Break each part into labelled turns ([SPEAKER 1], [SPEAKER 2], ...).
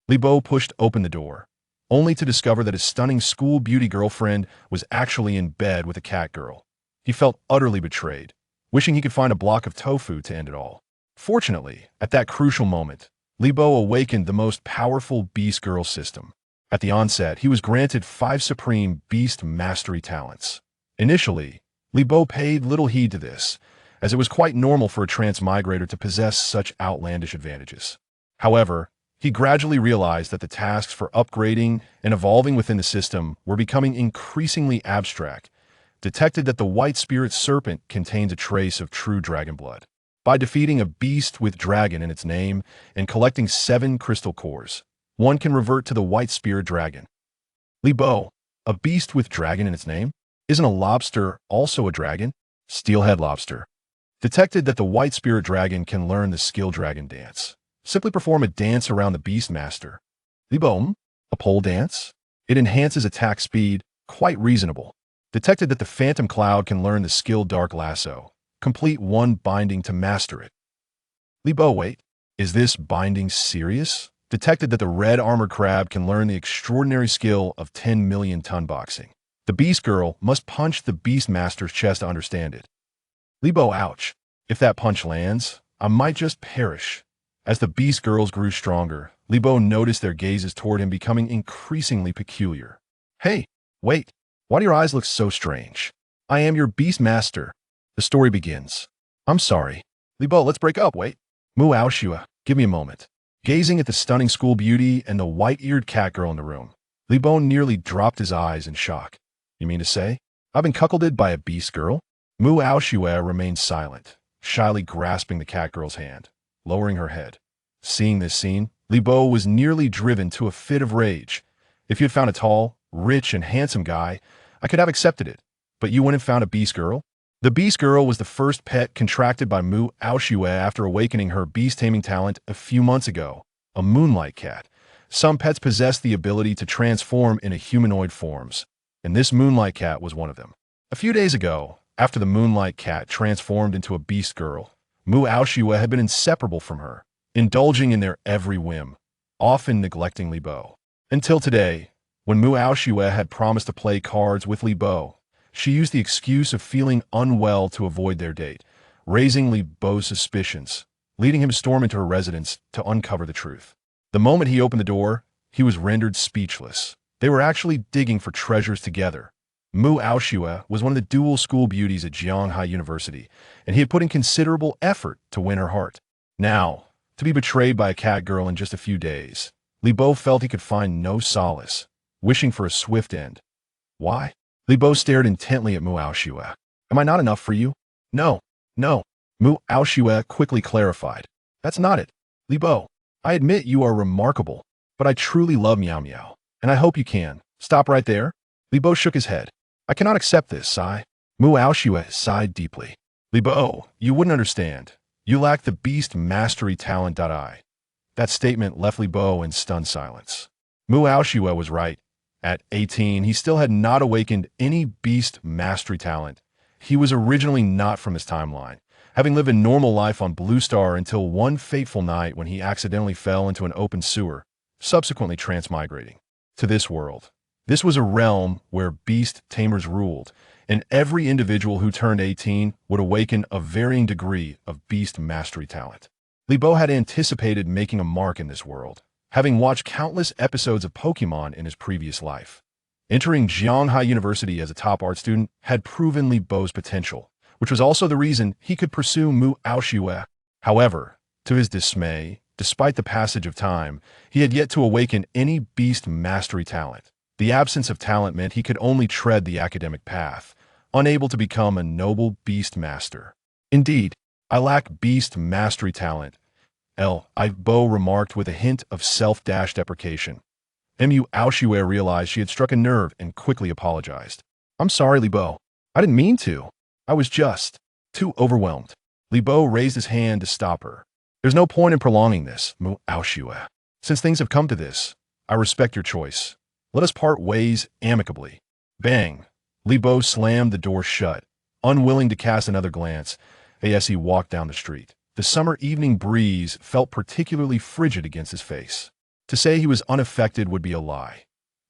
[SPEAKER 1] Li Bo pushed open the door, only to discover that his stunning school beauty girlfriend was actually in bed with a cat girl. He felt utterly betrayed, wishing he could find a block of tofu to end it all. Fortunately, at that crucial moment, Li Bo awakened the most powerful Beast Girl system. At the onset, he was granted 5 supreme Beast Mastery talents. Initially, Li Bo paid little heed to this, as it was quite normal for a transmigrator to possess such outlandish advantages. However, he gradually realized that the tasks for upgrading and evolving within the system were becoming increasingly abstract, detected that the white spirit serpent contains a trace of true dragon blood. By defeating a beast with dragon in its name and collecting 7 crystal cores, one can revert to the white spirit dragon. Li Bo, a beast with dragon in its name? Isn't a lobster also a dragon? Steelhead lobster. Detected that the white spirit dragon can learn the skill dragon dance. Simply perform a dance around the beast master. Li Bo, a pole dance? It enhances attack speed, quite reasonable. Detected that the phantom cloud can learn the skill dark lasso. Complete 1 binding to master it. Li Bo, wait, is this binding serious? Detected that the red armored crab can learn the extraordinary skill of 10 million ton boxing. The beast girl must punch the beast master's chest to understand it. Li Bo, ouch. If that punch lands, I might just perish. As the beast girls grew stronger, Li Bo noticed their gazes toward him becoming increasingly peculiar. Hey, wait, why do your eyes look so strange? I am your beast master. The story begins. I'm sorry. Li Bo, let's break up, wait. Mu Aoshua, give me a moment. Gazing at the stunning school beauty and the white-eared cat girl in the room, Li Bo nearly dropped his eyes in shock. You mean to say, I've been cuckolded by a beast girl? Mu Aoshua remained silent, shyly grasping the cat girl's hand, lowering her head. Seeing this scene, Li Bo was nearly driven to a fit of rage. If you had found a tall, rich, and handsome guy, I could have accepted it. But you went and found a beast girl? The beast girl was the first pet contracted by Mu Aoshua after awakening her beast-taming talent a few months ago, a moonlight cat. Some pets possess the ability to transform into humanoid forms, and this moonlight cat was one of them. A few days ago, after the moonlight cat transformed into a beast girl, Mu Aoshua had been inseparable from her, indulging in their every whim, often neglecting Li Bo. Until today, when Mu Aoshua had promised to play cards with Li Bo, she used the excuse of feeling unwell to avoid their date, raising Li Bo's suspicions, leading him to storm into her residence to uncover the truth. The moment he opened the door, he was rendered speechless. They were actually digging for treasures together. Mu Aoshua was one of the dual school beauties at Jianghai University, and he had put in considerable effort to win her heart. Now, to be betrayed by a cat girl in just a few days, Li Bo felt he could find no solace, wishing for a swift end. Why? Li Bo stared intently at Mu Aoshua. Am I not enough for you? No, no. Mu Aoshua quickly clarified. That's not it. Li Bo, I admit you are remarkable, but I truly love Meow Meow, and I hope you can. Stop right there. Li Bo shook his head. I cannot accept this, sigh. Mu Aoshua sighed deeply. Li Bo, you wouldn't understand. You lack the beast mastery talent. That statement left Li Bo in stunned silence. Mu Aoshua was right. At 18, he still had not awakened any beast mastery talent. He was originally not from his timeline, having lived a normal life on Blue Star until one fateful night when he accidentally fell into an open sewer, subsequently transmigrating to this world. This was a realm where beast tamers ruled, and every individual who turned 18 would awaken a varying degree of beast mastery talent. Li Bo had anticipated making a mark in this world, having watched countless episodes of Pokemon in his previous life. Entering Jianghai University as a top art student had proven Li Bo's potential, which was also the reason he could pursue Mu Aoshua. However, to his dismay, despite the passage of time, he had yet to awaken any beast mastery talent. The absence of talent meant he could only tread the academic path, unable to become a noble beast master. Indeed, I lack beast mastery talent, Li Bo remarked with a hint of self-deprecation. Mu Aoshua realized she had struck a nerve and quickly apologized. I'm sorry, Li Bo. I didn't mean to. I was just too overwhelmed. Li Bo raised his hand to stop her. There's no point in prolonging this, Mu Aoshua. Since things have come to this, I respect your choice. Let us part ways amicably. Bang! Li Bo slammed the door shut, unwilling to cast another glance as he walked down the street. The summer evening breeze felt particularly frigid against his face. To say he was unaffected would be a lie.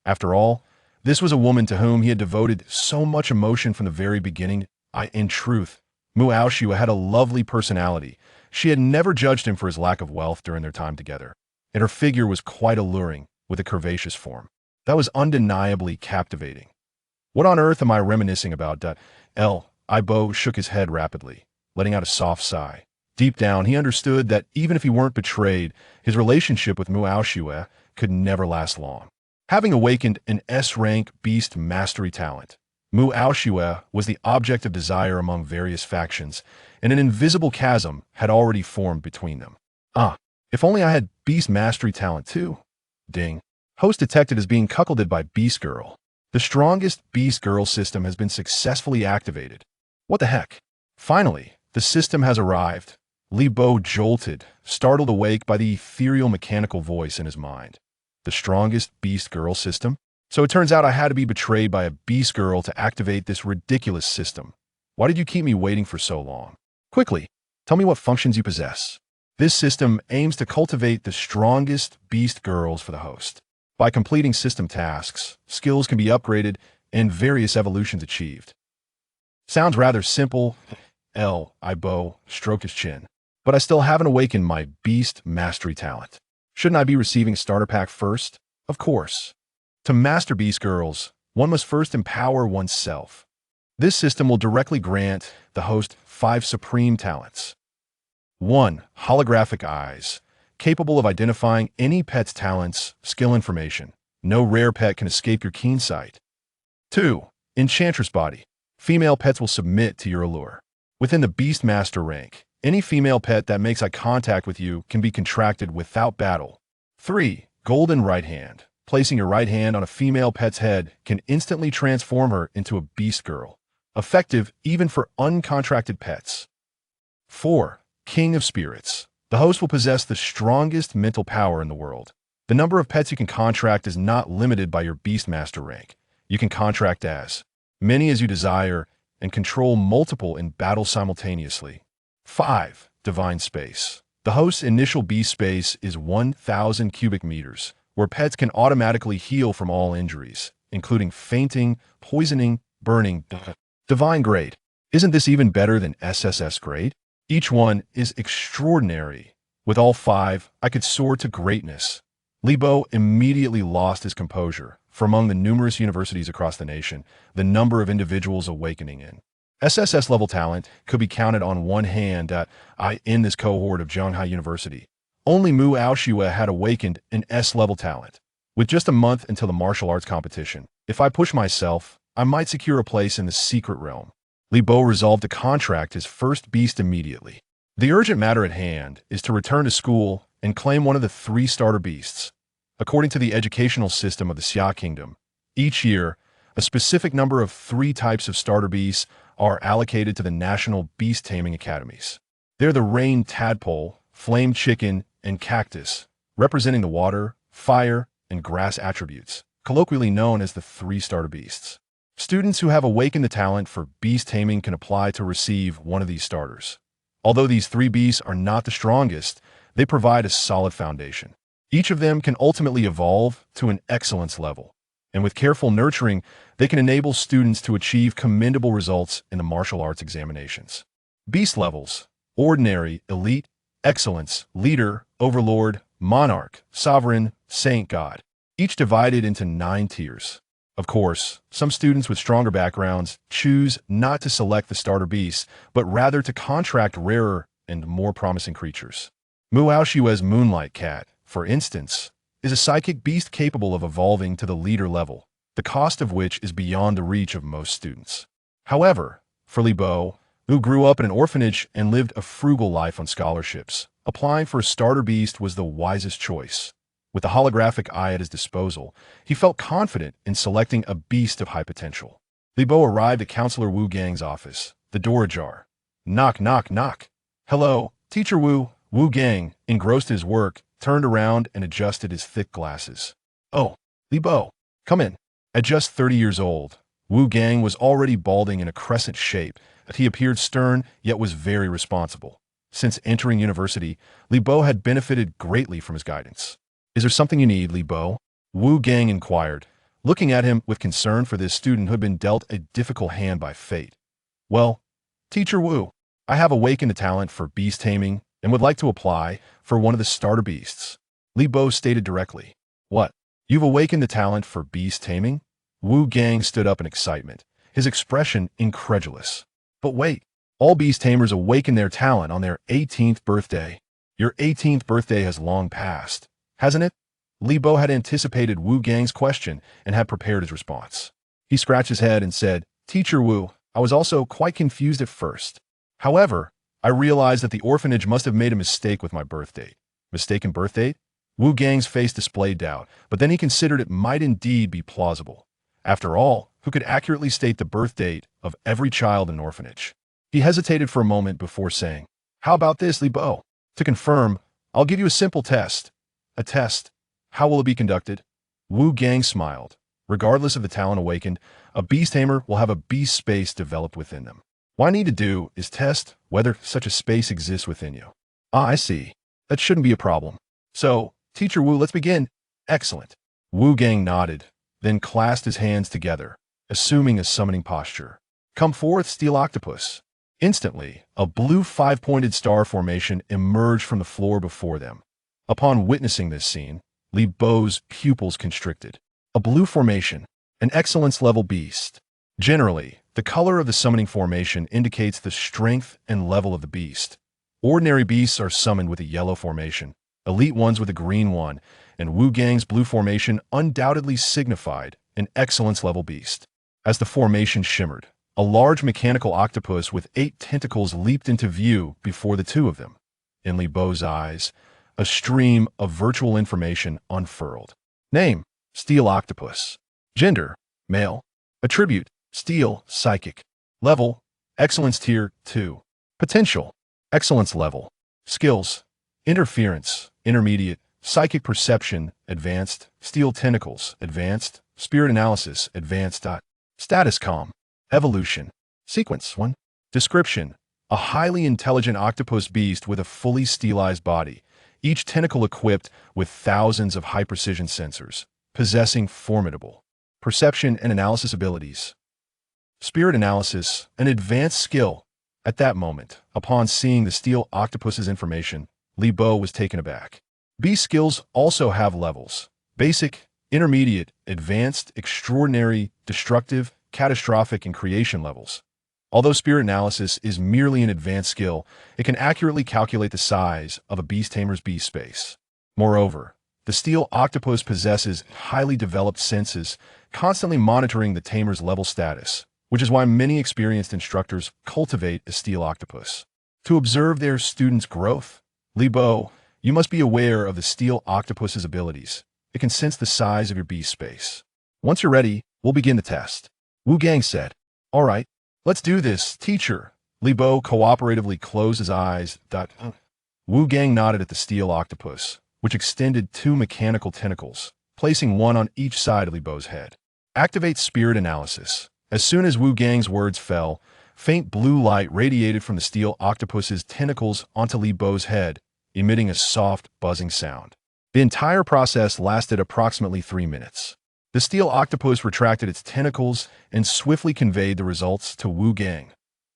[SPEAKER 1] After all, this was a woman to whom he had devoted so much emotion from the very beginning. In truth, Mu Aoshua had a lovely personality. She had never judged him for his lack of wealth during their time together, and her figure was quite alluring, with a curvaceous form. That was undeniably captivating. What on earth am I reminiscing about? Ibo shook his head rapidly, letting out a soft sigh. Deep down, he understood that even if he weren't betrayed, his relationship with Mu Aoshua could never last long. Having awakened an S-rank beast mastery talent, Mu Aoshua was the object of desire among various factions, and an invisible chasm had already formed between them. If only I had beast mastery talent too. Ding. Host detected as being cuckolded by Beast Girl. The strongest Beast Girl system has been successfully activated. What the heck? Finally, the system has arrived. Li Bo jolted, startled awake by the ethereal mechanical voice in his mind. The strongest Beast Girl system? So it turns out I had to be betrayed by a Beast Girl to activate this ridiculous system. Why did you keep me waiting for so long? Quickly, tell me what functions you possess. This system aims to cultivate the strongest Beast Girls for the host. By completing system tasks, skills can be upgraded and various evolutions achieved. Sounds rather simple. Ibo stroked his chin. But I still haven't awakened my beast mastery talent. Shouldn't I be receiving a starter pack first? Of course. To master Beast Girls, one must first empower oneself. This system will directly grant the host 5 supreme talents. 1. Holographic eyes, capable of identifying any pet's talents, skill information. No rare pet can escape your keen sight. 2. Enchantress body. Female pets will submit to your allure. Within the Beastmaster rank, any female pet that makes eye contact with you can be contracted without battle. 3. Golden right hand. Placing your right hand on a female pet's head can instantly transform her into a beast girl, effective even for uncontracted pets. 4. King of spirits. The host will possess the strongest mental power in the world. The number of pets you can contract is not limited by your Beastmaster rank. You can contract as many as you desire and control multiple in battle simultaneously. 5. Divine space. The host's initial beast space is 1,000 cubic meters, where pets can automatically heal from all injuries, including fainting, poisoning, burning. Divine grade. Isn't this even better than SSS grade? Each one is extraordinary. With all 5, I could soar to greatness. Li Bo immediately lost his composure, for among the numerous universities across the nation, the number of individuals awakening in SSS-level talent could be counted on one hand. In this cohort of Zhonghai University, only Mu Aoshua had awakened an S-level talent. With just a month until the martial arts competition, if I push myself, I might secure a place in the secret realm. Li Bo resolved to contract his first beast immediately. The urgent matter at hand is to return to school and claim one of the 3 starter beasts. According to the educational system of the Xia Kingdom, each year, a specific number of 3 types of starter beasts are allocated to the National Beast Taming Academies. They're the rain tadpole, flame chicken, and cactus, representing the water, fire, and grass attributes, colloquially known as the 3 starter beasts. Students who have awakened the talent for beast taming can apply to receive one of these starters. Although these 3 beasts are not the strongest, they provide a solid foundation. Each of them can ultimately evolve to an excellence level, and with careful nurturing, they can enable students to achieve commendable results in the martial arts examinations. Beast levels: ordinary, elite, excellence, leader, overlord, monarch, sovereign, saint god, each divided into 9 tiers. Of course, some students with stronger backgrounds choose not to select the starter beasts, but rather to contract rarer and more promising creatures. Mu Aoshua's Moonlight Cat, for instance, is a psychic beast capable of evolving to the leader level, the cost of which is beyond the reach of most students. However, for Li Bo, who grew up in an orphanage and lived a frugal life on scholarships, applying for a starter beast was the wisest choice. With the holographic eye at his disposal, he felt confident in selecting a beast of high potential. Li Bo arrived at Counselor Wu Gang's office, the door ajar. Knock, knock, knock. Hello, Teacher Wu. Wu Gang, engrossed in his work, turned around and adjusted his thick glasses. Oh, Li Bo, come in. At just 30 years old, Wu Gang was already balding in a crescent shape. He appeared stern, yet was very responsible. Since entering university, Li Bo had benefited greatly from his guidance. Is there something you need, Li Bo? Wu Gang inquired, looking at him with concern for this student who had been dealt a difficult hand by fate. Well, Teacher Wu, I have awakened a talent for beast taming and would like to apply for one of the starter beasts. Li Bo stated directly. What? You've awakened the talent for beast taming? Wu Gang stood up in excitement, his expression incredulous. But wait, all beast tamers awaken their talent on their 18th birthday. Your 18th birthday has long passed, hasn't it? Li Bo had anticipated Wu Gang's question and had prepared his response. He scratched his head and said, Teacher Wu, I was also quite confused at first. However, I realized that the orphanage must have made a mistake with my birth date. Mistaken birth date? Wu Gang's face displayed doubt, but then he considered it might indeed be plausible. After all, who could accurately state the birth date of every child in an orphanage? He hesitated for a moment before saying, How about this, Li Bo? To confirm, I'll give you a simple test. A test. How will it be conducted? Wu Gang smiled. Regardless of the talent awakened, a beast tamer will have a beast space developed within them. What I need to do is test whether such a space exists within you. Ah, I see. That shouldn't be a problem. So, Teacher Wu, let's begin. Excellent. Wu Gang nodded, then clasped his hands together, assuming a summoning posture. Come forth, Steel Octopus. Instantly, a blue five-pointed star formation emerged from the floor before them. Upon witnessing this scene, Li Bo's pupils constricted. A blue formation, an excellence-level beast. Generally, the color of the summoning formation indicates the strength and level of the beast. Ordinary beasts are summoned with a yellow formation, elite ones with a green one, and Wu Gang's blue formation undoubtedly signified an excellence-level beast. As the formation shimmered, a large mechanical octopus with 8 tentacles leaped into view before the two of them. In Li Bo's eyes, a stream of virtual information unfurled. Name, Steel Octopus. Gender, male. Attribute, Steel, Psychic. Level, Excellence Tier 2. Potential, Excellence Level. Skills, Interference, Intermediate. Psychic Perception, Advanced. Steel Tentacles, Advanced. Spirit Analysis, Advanced. Status Calm. Evolution. Sequence 1. Description, a highly intelligent octopus beast with a fully steelized body, each tentacle equipped with thousands of high-precision sensors, possessing formidable perception and analysis abilities. Spirit Analysis, an advanced skill. At that moment, upon seeing the steel octopus's information, Li Bo was taken aback. Beast skills also have levels: basic, intermediate, advanced, extraordinary, destructive, catastrophic, and creation levels. Although Spirit Analysis is merely an advanced skill, it can accurately calculate the size of a beast tamer's beast space. Moreover, the steel octopus possesses highly developed senses, constantly monitoring the tamer's level status, which is why many experienced instructors cultivate a steel octopus. To observe their students' growth, Li Bo, you must be aware of the steel octopus's abilities. It can sense the size of your beast space. Once you're ready, we'll begin the test. Wu Gang said. All right. Let's do this, teacher. Li Bo cooperatively closed his eyes. Wu Gang nodded at the steel octopus, which extended 2 mechanical tentacles, placing one on each side of Li Bo's head. Activate Spirit Analysis. As soon as Wu Gang's words fell, faint blue light radiated from the steel octopus's tentacles onto Li Bo's head, emitting a soft, buzzing sound. The entire process lasted approximately 3 minutes. The steel octopus retracted its tentacles and swiftly conveyed the results to Wu Gang.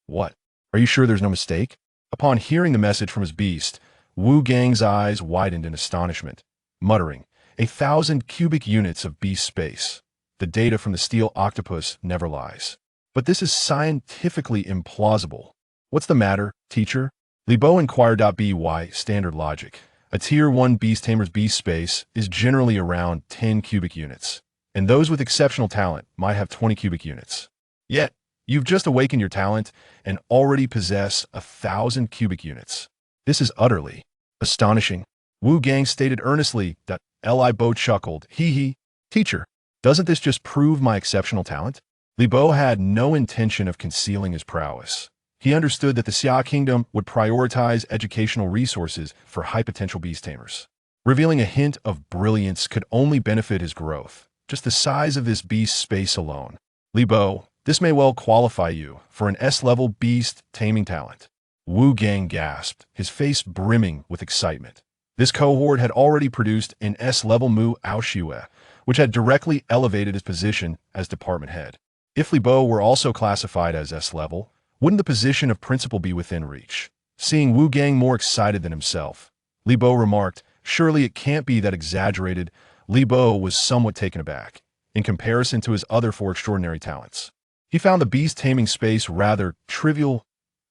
[SPEAKER 1] What? Are you sure there's no mistake? Upon hearing the message from his beast, Wu Gang's eyes widened in astonishment, muttering, 1,000 cubic units of beast space. The data from the steel octopus never lies. But this is scientifically implausible. What's the matter, teacher? Li Bo inquired. By standard logic, a Tier 1 beast tamer's beast space is generally around 10 cubic units, and those with exceptional talent might have 20 cubic units. Yet, you've just awakened your talent and already possess 1,000 cubic units. This is utterly astonishing. Wu Gang stated earnestly. Li Bo chuckled. Hee. Teacher, doesn't this just prove my exceptional talent? Li Bo had no intention of concealing his prowess. He understood that the Xia Kingdom would prioritize educational resources for high-potential beast tamers. Revealing a hint of brilliance could only benefit his growth. Just the size of this beast space alone. Li Bo, this may well qualify you for an S-level beast taming talent. Wu Gang gasped, his face brimming with excitement. This cohort had already produced an S-level Mu Aoshue, which had directly elevated his position as department head. If Li Bo were also classified as S-level, wouldn't the position of principal be within reach? Seeing Wu Gang more excited than himself, Li Bo remarked, "Surely it can't be that exaggerated." Li Bo was somewhat taken aback, in comparison to his other four extraordinary talents. He found the beast-taming space rather trivial.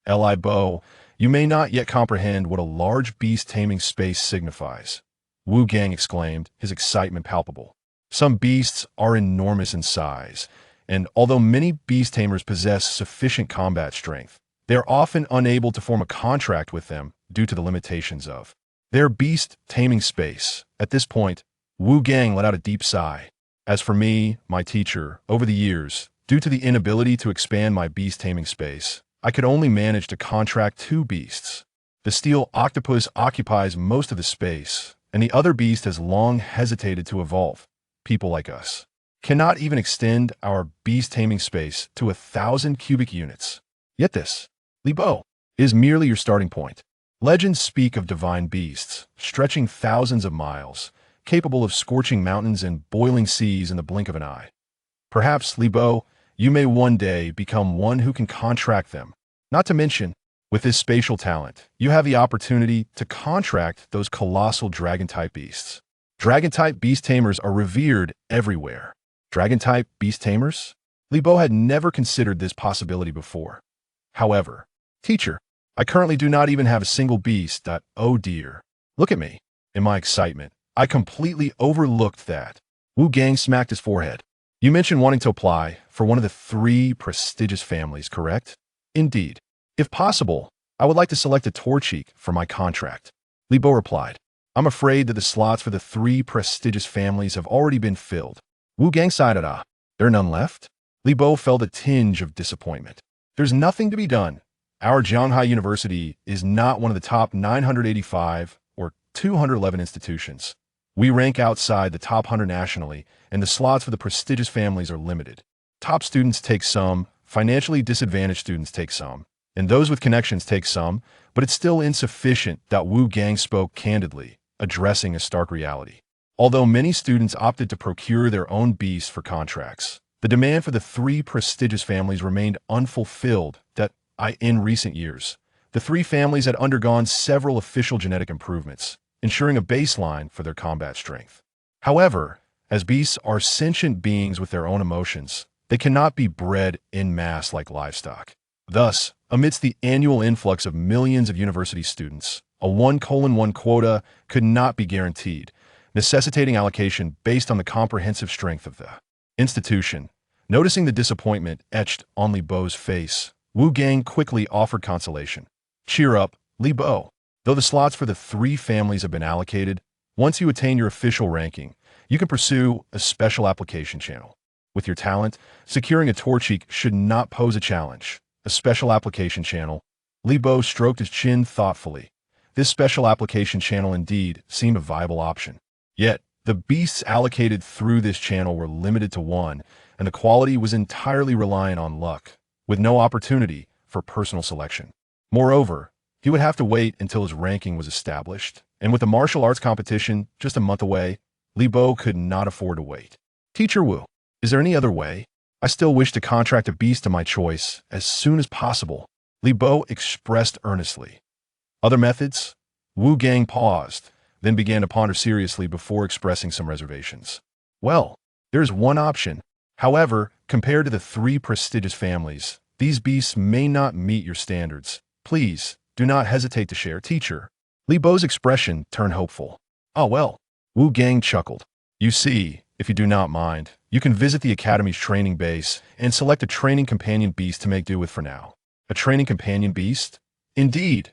[SPEAKER 1] Li Bo, you may not yet comprehend what a large beast-taming space signifies, Wu Gang exclaimed, his excitement palpable. Some beasts are enormous in size, and although many beast tamers possess sufficient combat strength, they are often unable to form a contract with them due to the limitations of their beast-taming space. At this point, Wu Gang let out a deep sigh. As for me, my teacher, over the years, due to the inability to expand my beast-taming space, I could only manage to contract two beasts. The steel octopus occupies most of the space, and the other beast has long hesitated to evolve. People like us cannot even extend our beast-taming space to 1,000 cubic units. Yet this, Li Bo, is merely your starting point. Legends speak of divine beasts, stretching thousands of miles, capable of scorching mountains and boiling seas in the blink of an eye. Perhaps, Li Bo, you may one day become one who can contract them. Not to mention, with this spatial talent, you have the opportunity to contract those colossal dragon-type beasts. Dragon-type beast tamers are revered everywhere. Dragon-type beast tamers? Li Bo had never considered this possibility before. However, teacher, I currently do not even have a single beast that, oh dear. Look at me. In my excitement, I completely overlooked that. Wu Gang smacked his forehead. You mentioned wanting to apply for one of the 3 prestigious families, correct? Indeed. If possible, I would like to select a Torchic for my contract. Li Bo replied. I'm afraid that the slots for the 3 prestigious families have already been filled. Wu Gang sighed. There are none left? Li Bo felt a tinge of disappointment. There's nothing to be done. Our Jianghai University is not one of the top 985 or 211 institutions. We rank outside the top 100 nationally, and the slots for the prestigious families are limited. Top students take some, financially disadvantaged students take some, and those with connections take some, but it's still insufficient. That Wu Gang spoke candidly, addressing a stark reality. Although many students opted to procure their own beasts for contracts, the demand for the 3 prestigious families remained unfulfilled. In recent years, the 3 families had undergone several official genetic improvements, ensuring a baseline for their combat strength. However, as beasts are sentient beings with their own emotions, they cannot be bred en masse like livestock. Thus, amidst the annual influx of millions of university students, a 1:1 quota could not be guaranteed, necessitating allocation based on the comprehensive strength of the institution. Noticing the disappointment etched on Li Bo's face, Wu Gang quickly offered consolation. Cheer up, Li Bo. Though the slots for the 3 families have been allocated, once you attain your official ranking, you can pursue a special application channel. With your talent, securing a Torchic should not pose a challenge. A special application channel. Li Bo stroked his chin thoughtfully. This special application channel indeed seemed a viable option. Yet, the beasts allocated through this channel were limited to 1, and the quality was entirely reliant on luck, with no opportunity for personal selection. Moreover, he would have to wait until his ranking was established, and with the martial arts competition just a month away, Li Bo could not afford to wait. Teacher Wu, is there any other way? I still wish to contract a beast of my choice as soon as possible, Li Bo expressed earnestly. Other methods? Wu Gang paused, then began to ponder seriously before expressing some reservations. Well, there's one option. However, compared to the 3 prestigious families, these beasts may not meet your standards. Please, do not hesitate to share, teacher. Li Bo's expression turned hopeful. Oh well, Wu Gang chuckled. You see, if you do not mind, you can visit the Academy's training base and select a training companion beast to make do with for now. A training companion beast? Indeed.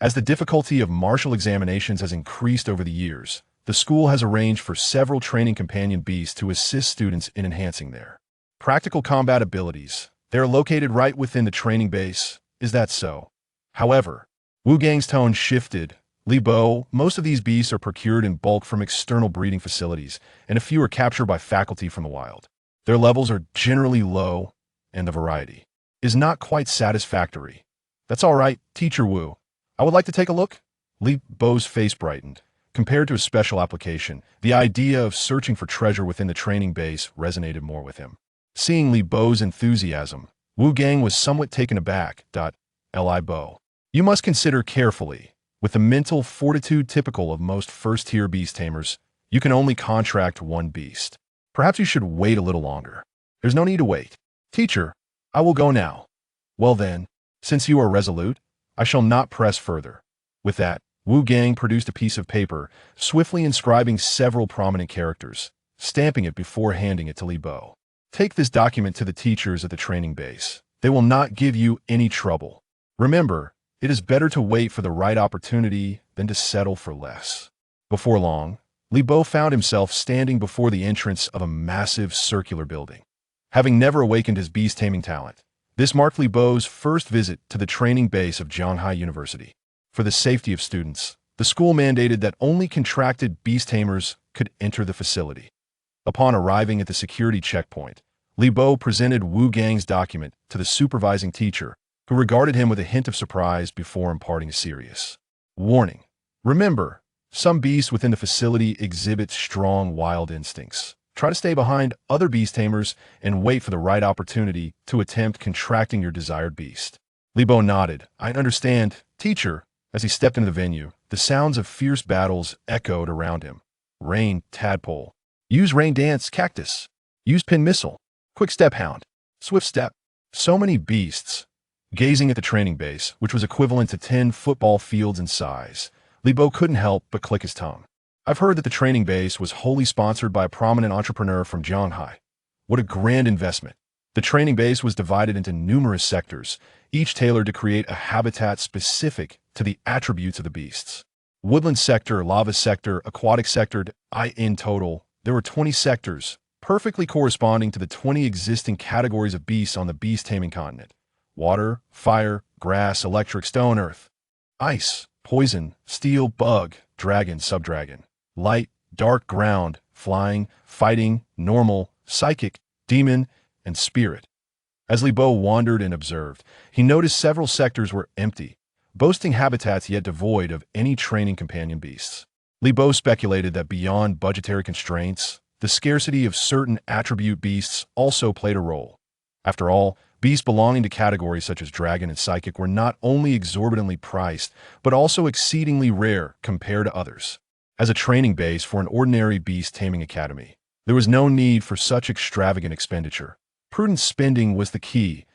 [SPEAKER 1] As the difficulty of martial examinations has increased over the years, the school has arranged for several training companion beasts to assist students in enhancing their practical combat abilities. They are located right within the training base. Is that so? However, Wu Gang's tone shifted. Li Bo, most of these beasts are procured in bulk from external breeding facilities, and a few are captured by faculty from the wild. Their levels are generally low, and the variety is not quite satisfactory. That's all right, Teacher Wu. I would like to take a look. Li Bo's face brightened. Compared to a special application, the idea of searching for treasure within the training base resonated more with him. Seeing Li Bo's enthusiasm, Wu Gang was somewhat taken aback. Li Bo. You must consider carefully. With the mental fortitude typical of most first-tier beast tamers, you can only contract one beast. Perhaps you should wait a little longer. There's no need to wait. Teacher, I will go now. Well then, since you are resolute, I shall not press further. With that, Wu Gang produced a piece of paper, swiftly inscribing several prominent characters, stamping it before handing it to Li Bo. Take this document to the teachers at the training base. They will not give you any trouble. Remember, it is better to wait for the right opportunity than to settle for less. Before long, Li Bo found himself standing before the entrance of a massive circular building. Having never awakened his beast-taming talent, this marked Li Bo's first visit to the training base of Zhanghai University. For the safety of students, the school mandated that only contracted beast tamers could enter the facility. Upon arriving at the security checkpoint, Li Bo presented Wu Gang's document to the supervising teacher, who regarded him with a hint of surprise before imparting a serious warning. Remember, some beasts within the facility exhibit strong wild instincts. Try to stay behind other beast tamers and wait for the right opportunity to attempt contracting your desired beast. Li Bo nodded. I understand, teacher. As he stepped into the venue, the sounds of fierce battles echoed around him. Rain, tadpole. Use rain dance, cactus. Use pin missile. Quick step hound. Swift step. So many beasts. Gazing at the training base, which was equivalent to 10 football fields in size, Li Bo couldn't help but click his tongue. I've heard that the training base was wholly sponsored by a prominent entrepreneur from Zhanghai. What a grand investment. The training base was divided into numerous sectors, each tailored to create a habitat specific to the attributes of the beasts. Woodland sector, lava sector, aquatic sector, in total, there were 20 sectors, perfectly corresponding to the 20 existing categories of beasts on the beast-taming continent. Water, fire, grass, electric, stone, earth. Ice, poison, steel, bug, dragon, subdragon. Light, dark, ground, flying, fighting, normal, psychic, demon, and spirit. As Li Bo wandered and observed, he noticed several sectors were empty, boasting habitats yet devoid of any training companion beasts. Li Bo speculated that beyond budgetary constraints, the scarcity of certain attribute beasts also played a role. After all, beasts belonging to categories such as dragon and psychic were not only exorbitantly priced, but also exceedingly rare compared to others. As a training base for an ordinary beast-taming academy, there was no need for such extravagant expenditure. Prudent spending was the key,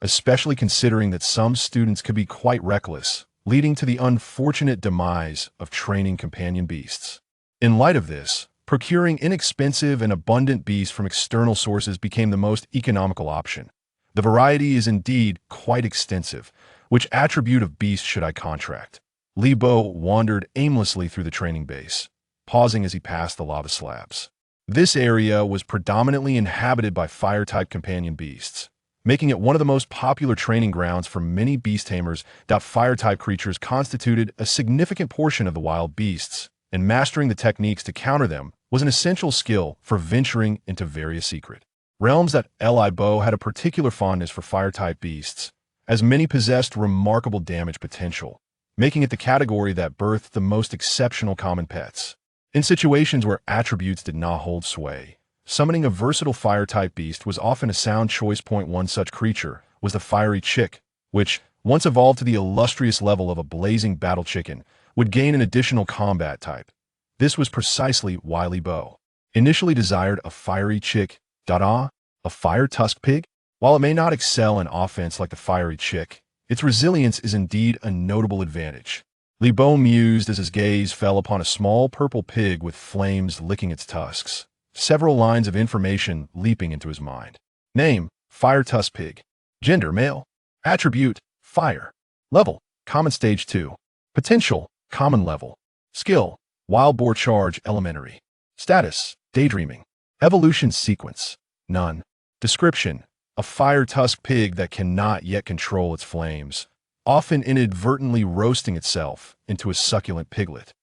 [SPEAKER 1] especially considering that some students could be quite reckless, leading to the unfortunate demise of training companion beasts. In light of this, procuring inexpensive and abundant beasts from external sources became the most economical option. The variety is indeed quite extensive. Which attribute of beast should I contract? Li Bo wandered aimlessly through the training base, pausing as he passed the lava slabs. This area was predominantly inhabited by fire-type companion beasts, making it one of the most popular training grounds for many beast tamers. Fire-type creatures constituted a significant portion of the wild beasts, and mastering the techniques to counter them was an essential skill for venturing into various secret realms. Li Bo had a particular fondness for fire-type beasts, as many possessed remarkable damage potential, making it the category that birthed the most exceptional common pets. In situations where attributes did not hold sway, summoning a versatile fire-type beast was often a sound choice. One such creature was the fiery chick, which, once evolved to the illustrious level of a blazing battle chicken, would gain an additional combat type. This was precisely why Li Bo initially desired a fiery chick. A fire tusk pig? While it may not excel in offense like the fiery chick, its resilience is indeed a notable advantage. Li Bo mused as his gaze fell upon a small purple pig with flames licking its tusks, several lines of information leaping into his mind. Name, fire tusk pig. Gender, male. Attribute, fire. Level, common stage 2. Potential, common level. Skill, wild boar charge, elementary. Status, daydreaming. Evolution sequence, none. Description, a fire tusk pig that cannot yet control its flames, often inadvertently roasting itself into a succulent piglet.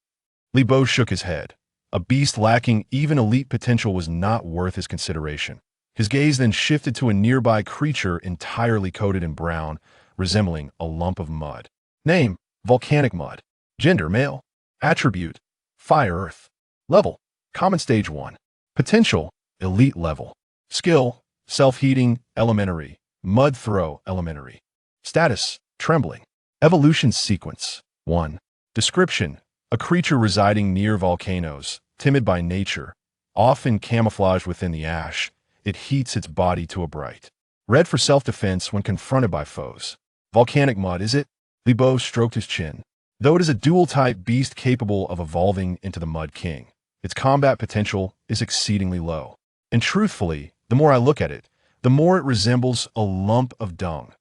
[SPEAKER 1] Li Bo shook his head. A beast lacking even elite potential was not worth his consideration. His gaze then shifted to a nearby creature entirely coated in brown, resembling a lump of mud. Name, volcanic mud. Gender, male. Attribute, Fire Earth. Level, Common Stage 1. Potential, Elite Level. Skill, Self-Heating, Elementary. Mud Throw, Elementary. Status, Trembling. Evolution Sequence 1. Description, a creature residing near volcanoes, timid by nature, often camouflaged within the ash. It heats its body to a bright red for self-defense when confronted by foes. Volcanic mud, is it? Libo stroked his chin. Though it is a dual-type beast capable of evolving into the Mud King, its combat potential is exceedingly low. And truthfully, the more I look at it, the more it resembles a lump of dung.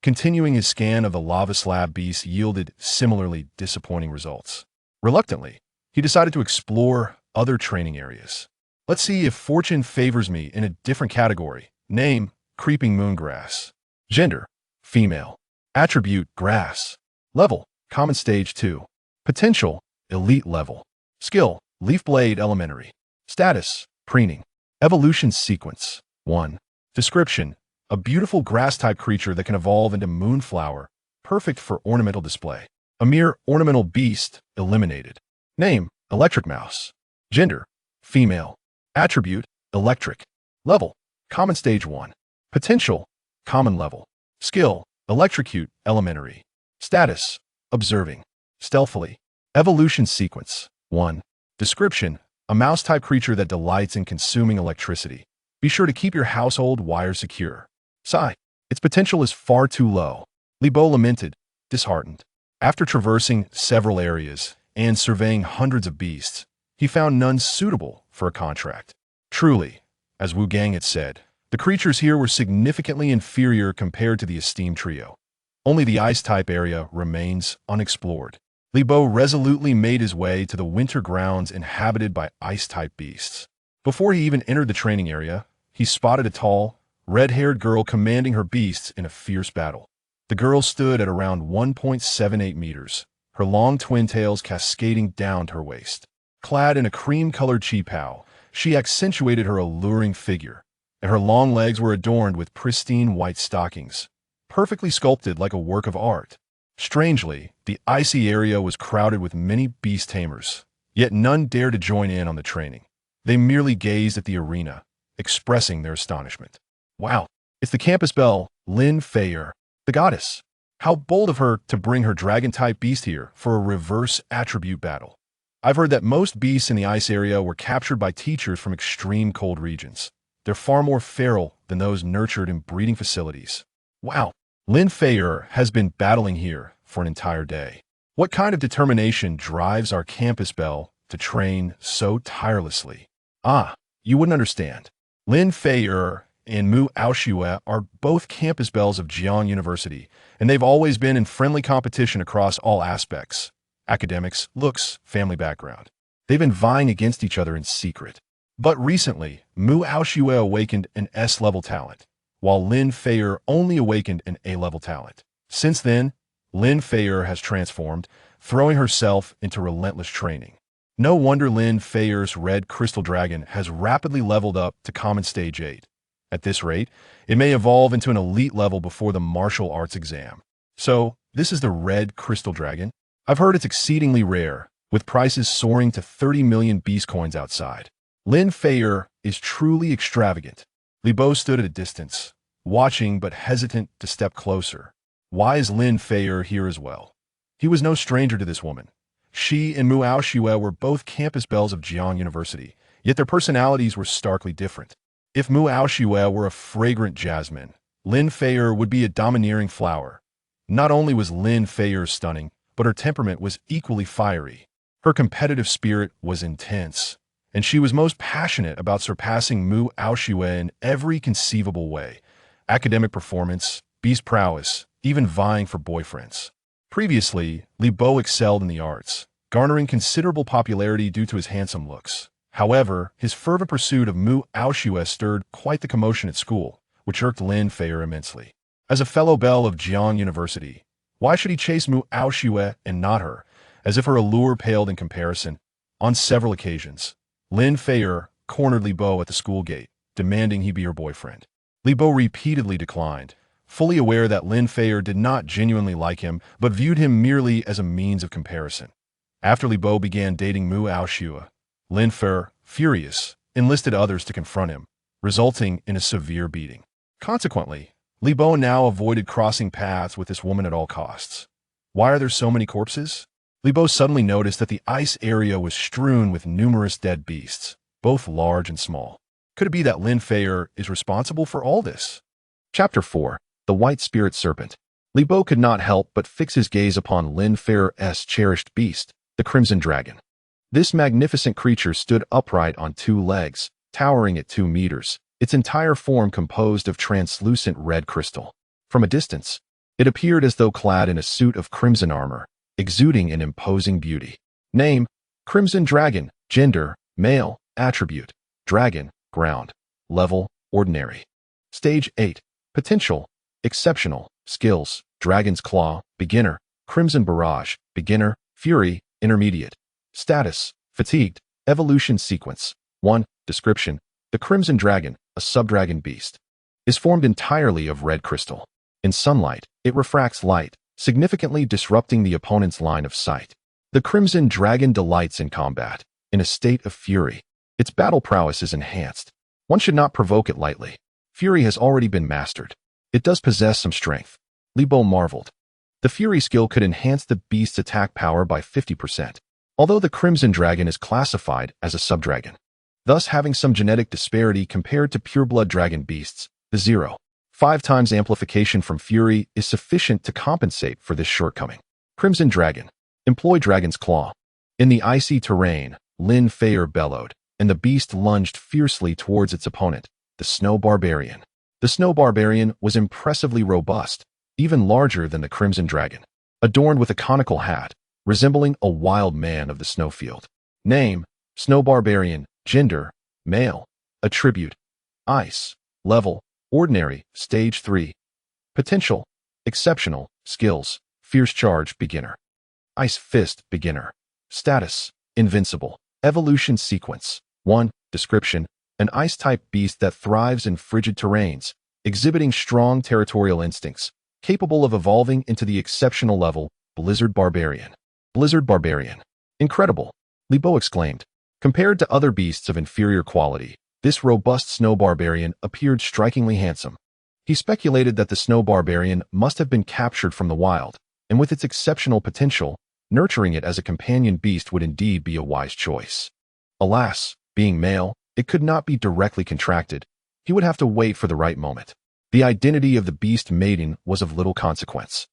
[SPEAKER 1] Continuing his scan of the lava slab beast yielded similarly disappointing results. Reluctantly, he decided to explore other training areas. Let's see if fortune favors me in a different category. Name, Creeping Moongrass. Gender, female. Attribute, grass. Level, Common Stage 2. Potential, Elite Level. Skill, Leaf Blade, Elementary. Status, Preening. Evolution Sequence 1. Description, a beautiful grass-type creature that can evolve into Moonflower, perfect for ornamental display. A mere ornamental beast, eliminated. Name, Electric Mouse. Gender, female. Attribute, electric. Level, Common Stage 1. Potential, Common Level. Skill, Electrocute, Elementary. Status, observing. Stealthily. Evolution Sequence 1. Description, a mouse-type creature that delights in consuming electricity. Be sure to keep your household wires secure. Sigh. Its potential is far too low. Libo lamented, disheartened. After traversing several areas and surveying hundreds of beasts, he found none suitable for a contract. Truly, as Wu Gang had said, the creatures here were significantly inferior compared to the esteemed trio. Only the ice-type area remains unexplored. Libo resolutely made his way to the winter grounds inhabited by ice-type beasts. Before he even entered the training area, he spotted a tall, red-haired girl commanding her beasts in a fierce battle. The girl stood at around 1.78 meters, her long twin tails cascading down to her waist. Clad in a cream-colored qipao, she accentuated her alluring figure, and her long legs were adorned with pristine white stockings, perfectly sculpted like a work of art. Strangely, the icy area was crowded with many beast tamers, yet none dared to join in on the training. They merely gazed at the arena, expressing their astonishment. Wow, it's the campus belle, Lin Feier, the goddess. How bold of her to bring her dragon-type beast here for a reverse attribute battle. I've heard that most beasts in the ice area were captured by teachers from extreme cold regions. They're far more feral than those nurtured in breeding facilities. Wow, Lin Feier has been battling here for an entire day. What kind of determination drives our campus belle to train so tirelessly? Ah, you wouldn't understand. Lin Feier and Mu Aoshue are both campus belles of Jiang University, and they've always been in friendly competition across all aspects: academics, looks, family background. They've been vying against each other in secret. But recently, Mu Aoshue awakened an S-level talent, while Lin Feier only awakened an A-level talent. Since then, Lin Feier has transformed, throwing herself into relentless training. No wonder Lin Feier's red crystal dragon has rapidly leveled up to Common Stage 8. At this rate, it may evolve into an elite level before the martial arts exam. So, this is the red crystal dragon? I've heard it's exceedingly rare, with prices soaring to 30 million beast coins outside. Lin Feier is truly extravagant. Libo stood at a distance, watching but hesitant to step closer. Why is Lin Feier here as well? He was no stranger to this woman. She and Mu Aoshue were both campus belles of Jiang University, yet their personalities were starkly different. If Mu Aoshue were a fragrant jasmine, Lin Feier would be a domineering flower. Not only was Lin Feier stunning, but her temperament was equally fiery. Her competitive spirit was intense, and she was most passionate about surpassing Mu Aoshue in every conceivable way: academic performance, beast prowess, even vying for boyfriends. Previously, Libo excelled in the arts, garnering considerable popularity due to his handsome looks. However, his fervent pursuit of Mu Aoshue stirred quite the commotion at school, which irked Lin Feier immensely. As a fellow belle of Jiang University, why should he chase Mu Aoshue and not her, as if her allure paled in comparison? On several occasions, Lin Feier cornered Libo at the school gate, demanding he be her boyfriend. Libo repeatedly declined, fully aware that Lin Feier did not genuinely like him, but viewed him merely as a means of comparison. After Li Bo began dating Mu Aoshua, Lin Fer, furious, enlisted others to confront him, resulting in a severe beating. Consequently, Li Bo now avoided crossing paths with this woman at all costs. Why are there so many corpses? Li Bo suddenly noticed that the ice area was strewn with numerous dead beasts, both large and small. Could it be that Lin Feier is responsible for all this? Chapter 4. The White Spirit Serpent. Li Bo could not help but fix his gaze upon Lin Feier's cherished beast, the Crimson Dragon. This magnificent creature stood upright on two legs, towering at 2 meters, its entire form composed of translucent red crystal. From a distance, it appeared as though clad in a suit of crimson armor, exuding an imposing beauty. Name: Crimson Dragon. Gender: male. Attribute: dragon, ground. Level: ordinary. Stage 8. Potential: exceptional. Skills: Dragon's Claw, beginner. Crimson Barrage, beginner. Fury, intermediate. Status: fatigued. Evolution sequence. 1. Description: the Crimson Dragon, a subdragon beast, is formed entirely of red crystal. In sunlight, it refracts light, significantly disrupting the opponent's line of sight. The Crimson Dragon delights in combat. In a state of fury, its battle prowess is enhanced. One should not provoke it lightly. Fury has already been mastered. It does possess some strength. Li Bo marveled. The Fury skill could enhance the beast's attack power by 50%, although the Crimson Dragon is classified as a subdragon, thus having some genetic disparity compared to pureblood dragon beasts. The 0.5 times amplification from Fury is sufficient to compensate for this shortcoming. Crimson Dragon. Employ Dragon's Claw. In the icy terrain, Lin Feier bellowed, and the beast lunged fiercely towards its opponent, the Snow Barbarian. The Snow Barbarian was impressively robust, even larger than the Crimson Dragon, adorned with a conical hat, resembling a wild man of the snowfield. Name: Snow Barbarian. Gender: male. Attribute: ice. Level: ordinary. Stage 3. Potential: exceptional. Skills: Fierce Charge, beginner. Ice Fist, beginner. Status: invincible. Evolution sequence. 1. Description: an ice-type beast that thrives in frigid terrains, exhibiting strong territorial instincts, capable of evolving into the exceptional level, Blizzard Barbarian. Blizzard Barbarian. Incredible! Li Bo exclaimed. Compared to other beasts of inferior quality, this robust Snow Barbarian appeared strikingly handsome. He speculated that the Snow Barbarian must have been captured from the wild, and with its exceptional potential, nurturing it as a companion beast would indeed be a wise choice. Alas, being male, it could not be directly contracted. He would have to wait for the right moment. The identity of the beast maiden was of little consequence.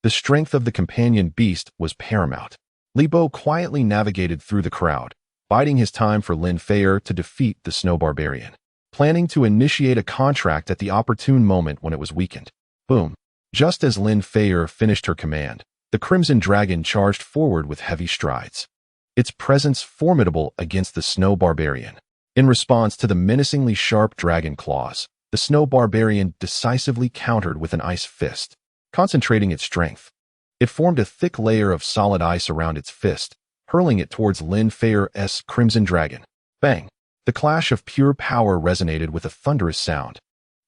[SPEAKER 1] The strength of the companion beast was paramount. Li Bo quietly navigated through the crowd, biding his time for Lin Feier to defeat the Snow Barbarian, planning to initiate a contract at the opportune moment when it was weakened. Boom! Just as Lin Feier finished her command, the Crimson Dragon charged forward with heavy strides, its presence formidable against the Snow Barbarian. In response to the menacingly sharp dragon claws, the Snow Barbarian decisively countered with an ice fist, concentrating its strength. It formed a thick layer of solid ice around its fist, hurling it towards Lin Feier's Crimson Dragon. Bang! The clash of pure power resonated with a thunderous sound.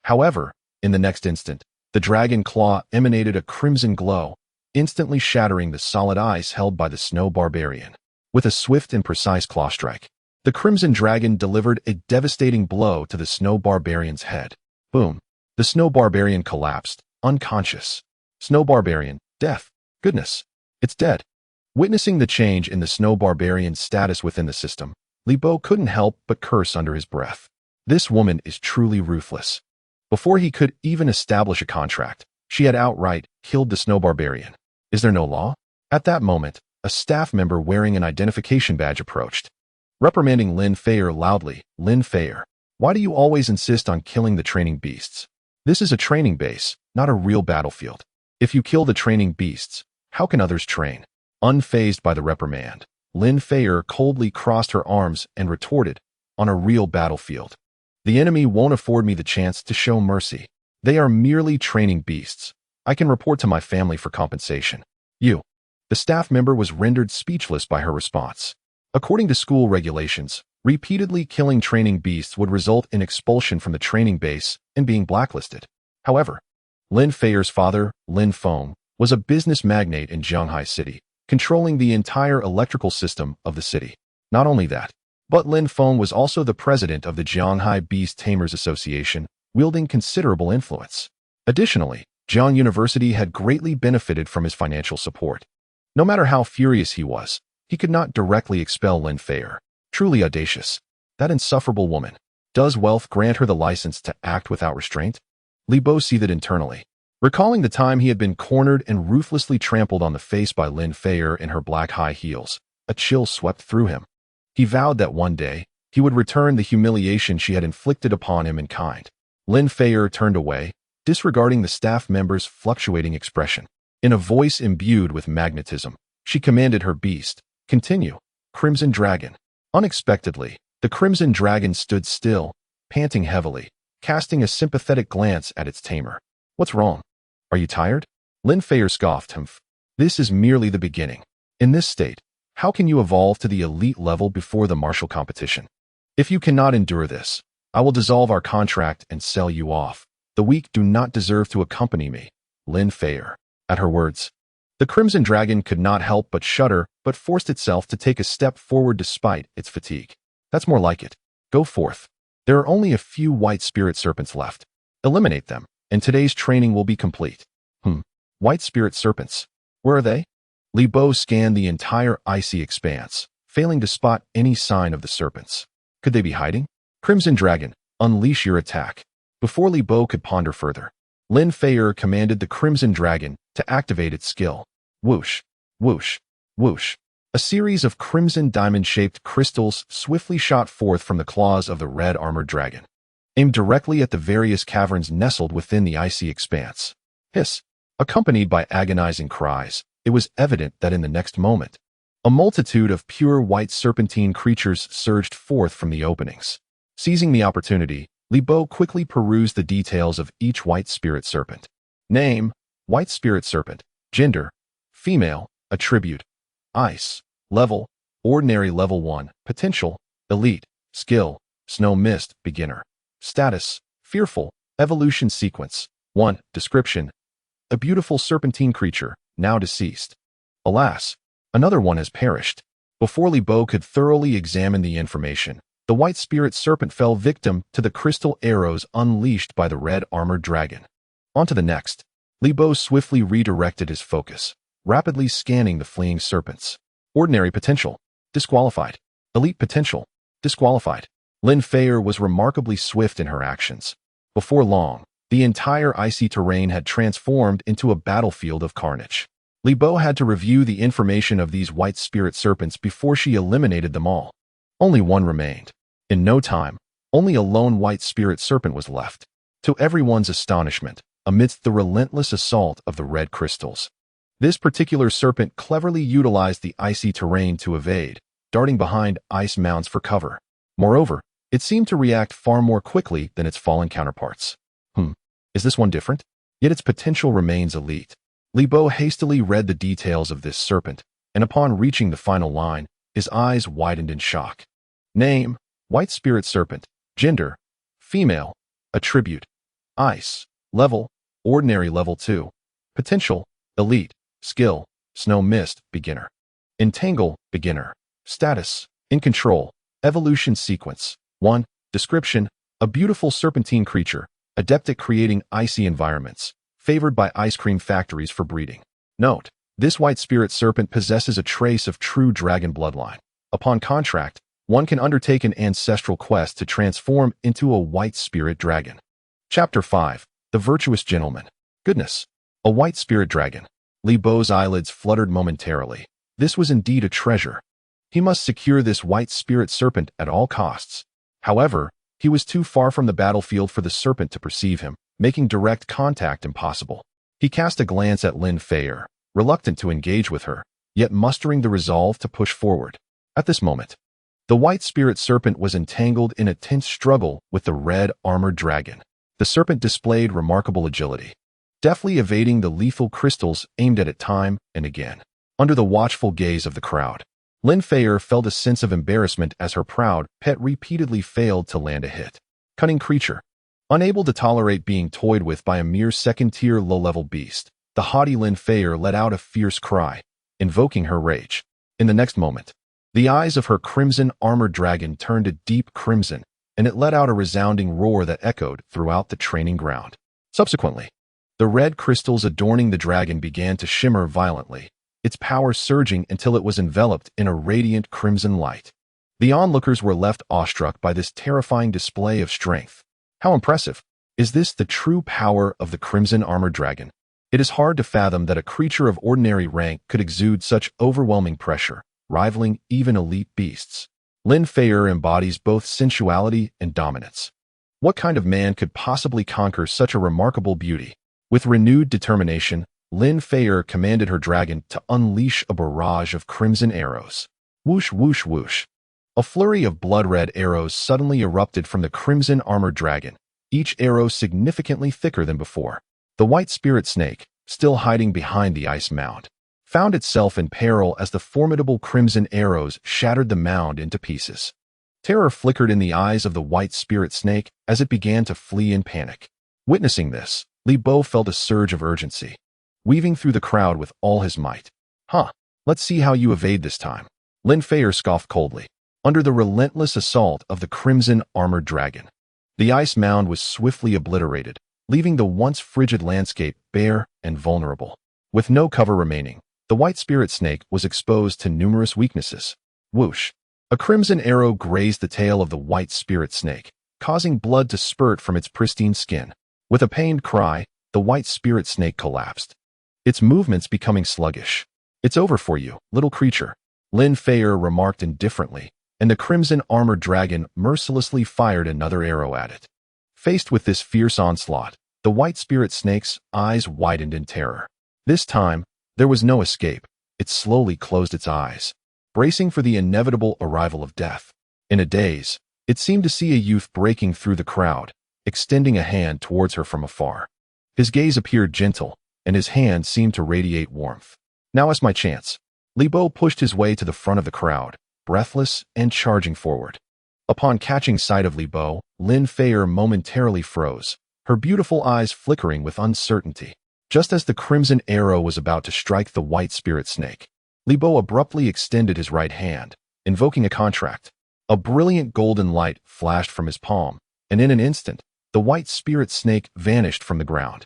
[SPEAKER 1] However, in the next instant, the dragon claw emanated a crimson glow, instantly shattering the solid ice held by the Snow Barbarian. With a swift and precise claw strike, the Crimson Dragon delivered a devastating blow to the Snow Barbarian's head. Boom! The Snow Barbarian collapsed, unconscious. Snow Barbarian, death. Goodness, it's dead. Witnessing the change in the Snow Barbarian's status within the system, Li Bo couldn't help but curse under his breath. This woman is truly ruthless. Before he could even establish a contract, she had outright killed the Snow Barbarian. Is there no law? At that moment, a staff member wearing an identification badge approached, reprimanding Lin Feier loudly. Lin Feier, why do you always insist on killing the training beasts? This is a training base, not a real battlefield. If you kill the training beasts, how can others train? Unfazed by the reprimand, Lin Feier coldly crossed her arms and retorted, on a real battlefield, the enemy won't afford me the chance to show mercy. They are merely training beasts. I can report to my family for compensation. You. The staff member was rendered speechless by her response. According to school regulations, repeatedly killing training beasts would result in expulsion from the training base and being blacklisted. However, Lin Feier's father, Lin Feng, was a business magnate in Jianghai City, controlling the entire electrical system of the city. Not only that, but Lin Feng was also the president of the Jianghai Beast Tamers Association, wielding considerable influence. Additionally, Jiang University had greatly benefited from his financial support. No matter how furious he was, he could not directly expel Lin Fei. Truly audacious. That insufferable woman. Does wealth grant her the license to act without restraint? Li Bo seethed internally. Recalling the time he had been cornered and ruthlessly trampled on the face by Lin Fei in her black high heels, a chill swept through him. He vowed that one day, he would return the humiliation she had inflicted upon him in kind. Lin Fei turned away, disregarding the staff member's fluctuating expression. In a voice imbued with magnetism, she commanded her beast, "Continue, Crimson Dragon." Unexpectedly, the Crimson Dragon stood still, panting heavily, casting a sympathetic glance at its tamer. "What's wrong? Are you tired?" Lin Fei scoffed. "Humph. This is merely the beginning. In this state, how can you evolve to the elite level before the martial competition? If you cannot endure this, I will dissolve our contract and sell you off. The weak do not deserve to accompany me." Lin Fei. At her words, the Crimson Dragon could not help but shudder, but forced itself to take a step forward despite its fatigue. "That's more like it. Go forth. There are only a few white spirit serpents left. Eliminate them, and today's training will be complete." White spirit serpents. Where are they? Li Bo scanned the entire icy expanse, failing to spot any sign of the serpents. Could they be hiding? Crimson Dragon, unleash your attack. Before Li Bo could ponder further, Lin Fei commanded the Crimson Dragon to activate its skill. Whoosh, whoosh, whoosh. A series of crimson diamond-shaped crystals swiftly shot forth from the claws of the red armored dragon, aimed directly at the various caverns nestled within the icy expanse. Hiss. Accompanied by agonizing cries, it was evident that in the next moment, a multitude of pure white serpentine creatures surged forth from the openings. Seizing the opportunity, Li Bo quickly perused the details of each white spirit serpent. Name: White Spirit Serpent. Gender: female. Attribute: ice. Level: ordinary level 1. Potential: elite. Skill: snow mist, beginner. Status: fearful. Evolution sequence: 1. Description: a beautiful serpentine creature, now deceased. Alas, another one has perished. Before Li Bo could thoroughly examine the information, the white spirit serpent fell victim to the crystal arrows unleashed by the red armored dragon. On to the next. Li Bo swiftly redirected his focus, rapidly scanning the fleeing serpents. Ordinary potential: disqualified. Elite potential: disqualified. Lin Fei was remarkably swift in her actions. Before long, the entire icy terrain had transformed into a battlefield of carnage. Li Bo had to review the information of these white spirit serpents before she eliminated them all. Only one remained. In no time, only a lone white spirit serpent was left. To everyone's astonishment, amidst the relentless assault of the red crystals, this particular serpent cleverly utilized the icy terrain to evade, darting behind ice mounds for cover. Moreover, it seemed to react far more quickly than its fallen counterparts. Is this one different? Yet its potential remains elite. Li Bo hastily read the details of this serpent, and upon reaching the final line, his eyes widened in shock. Name: White Spirit Serpent. Gender: female. Attribute: ice. Level: ordinary level 2. Potential: elite. Skill: snow mist, beginner. Entangle, beginner. Status: in control. Evolution sequence: 1. Description: a beautiful serpentine creature, adept at creating icy environments, favored by ice cream factories for breeding. Note: this white spirit serpent possesses a trace of true dragon bloodline. Upon contract, one can undertake an ancestral quest to transform into a white spirit dragon. Chapter 5. The Virtuous Gentleman. Goodness! A white spirit dragon. Li Bo's eyelids fluttered momentarily. This was indeed a treasure. He must secure this white spirit serpent at all costs. However, he was too far from the battlefield for the serpent to perceive him, making direct contact impossible. He cast a glance at Lin Fei, reluctant to engage with her, yet mustering the resolve to push forward. At this moment, the white spirit serpent was entangled in a tense struggle with the red armored dragon. The serpent displayed remarkable agility, deftly evading the lethal crystals aimed at it time and again. Under the watchful gaze of the crowd, Lin Fei felt a sense of embarrassment as her proud pet repeatedly failed to land a hit. Cunning creature. Unable to tolerate being toyed with by a mere second-tier low-level beast, the haughty Lin Fei let out a fierce cry. invoking her rage. In the next moment, the eyes of her crimson armored dragon turned a deep crimson, and it let out a resounding roar that echoed throughout the training ground. Subsequently, the red crystals adorning the dragon began to shimmer violently, its power surging until it was enveloped in a radiant crimson light. The onlookers were left awestruck by this terrifying display of strength. How impressive! Is this the true power of the crimson armored dragon? It is hard to fathom that a creature of ordinary rank could exude such overwhelming pressure, rivaling even elite beasts. Lin Feier embodies both sensuality and dominance. What kind of man could possibly conquer such a remarkable beauty? With renewed determination, Lin Feier commanded her dragon to unleash a barrage of crimson arrows. Whoosh, whoosh, whoosh. A flurry of blood-red arrows suddenly erupted from the crimson armored dragon, each arrow significantly thicker than before. The white spirit snake, still hiding behind the ice mound, found itself in peril as the formidable crimson arrows shattered the mound into pieces. Terror flickered in the eyes of the white spirit snake as it began to flee in panic. Witnessing this, Li Bo felt a surge of urgency, weaving through the crowd with all his might. Let's see how you evade this time. Lin Feier scoffed coldly. Under the relentless assault of the crimson armored dragon, the ice mound was swiftly obliterated, leaving the once frigid landscape bare and vulnerable. With no cover remaining, the white spirit snake was exposed to numerous weaknesses. Whoosh! A crimson arrow grazed the tail of the white spirit snake, causing blood to spurt from its pristine skin. With a pained cry, the white spirit snake collapsed, its movements becoming sluggish. "It's over for you, little creature," Lin Feier remarked indifferently, and the crimson armored dragon mercilessly fired another arrow at it. Faced with this fierce onslaught, the white spirit snake's eyes widened in terror. This time, there was no escape. It slowly closed its eyes, bracing for the inevitable arrival of death. In a daze, it seemed to see a youth breaking through the crowd, extending a hand towards her from afar. His gaze appeared gentle, and his hand seemed to radiate warmth. "Now is my chance." Li Bo pushed his way to the front of the crowd, breathless and charging forward. Upon catching sight of Li Bo, Lin Feier momentarily froze, her beautiful eyes flickering with uncertainty. Just as the crimson arrow was about to strike the white spirit snake, Li Bo abruptly extended his right hand, invoking a contract. A brilliant golden light flashed from his palm, and in an instant, the white spirit snake vanished from the ground.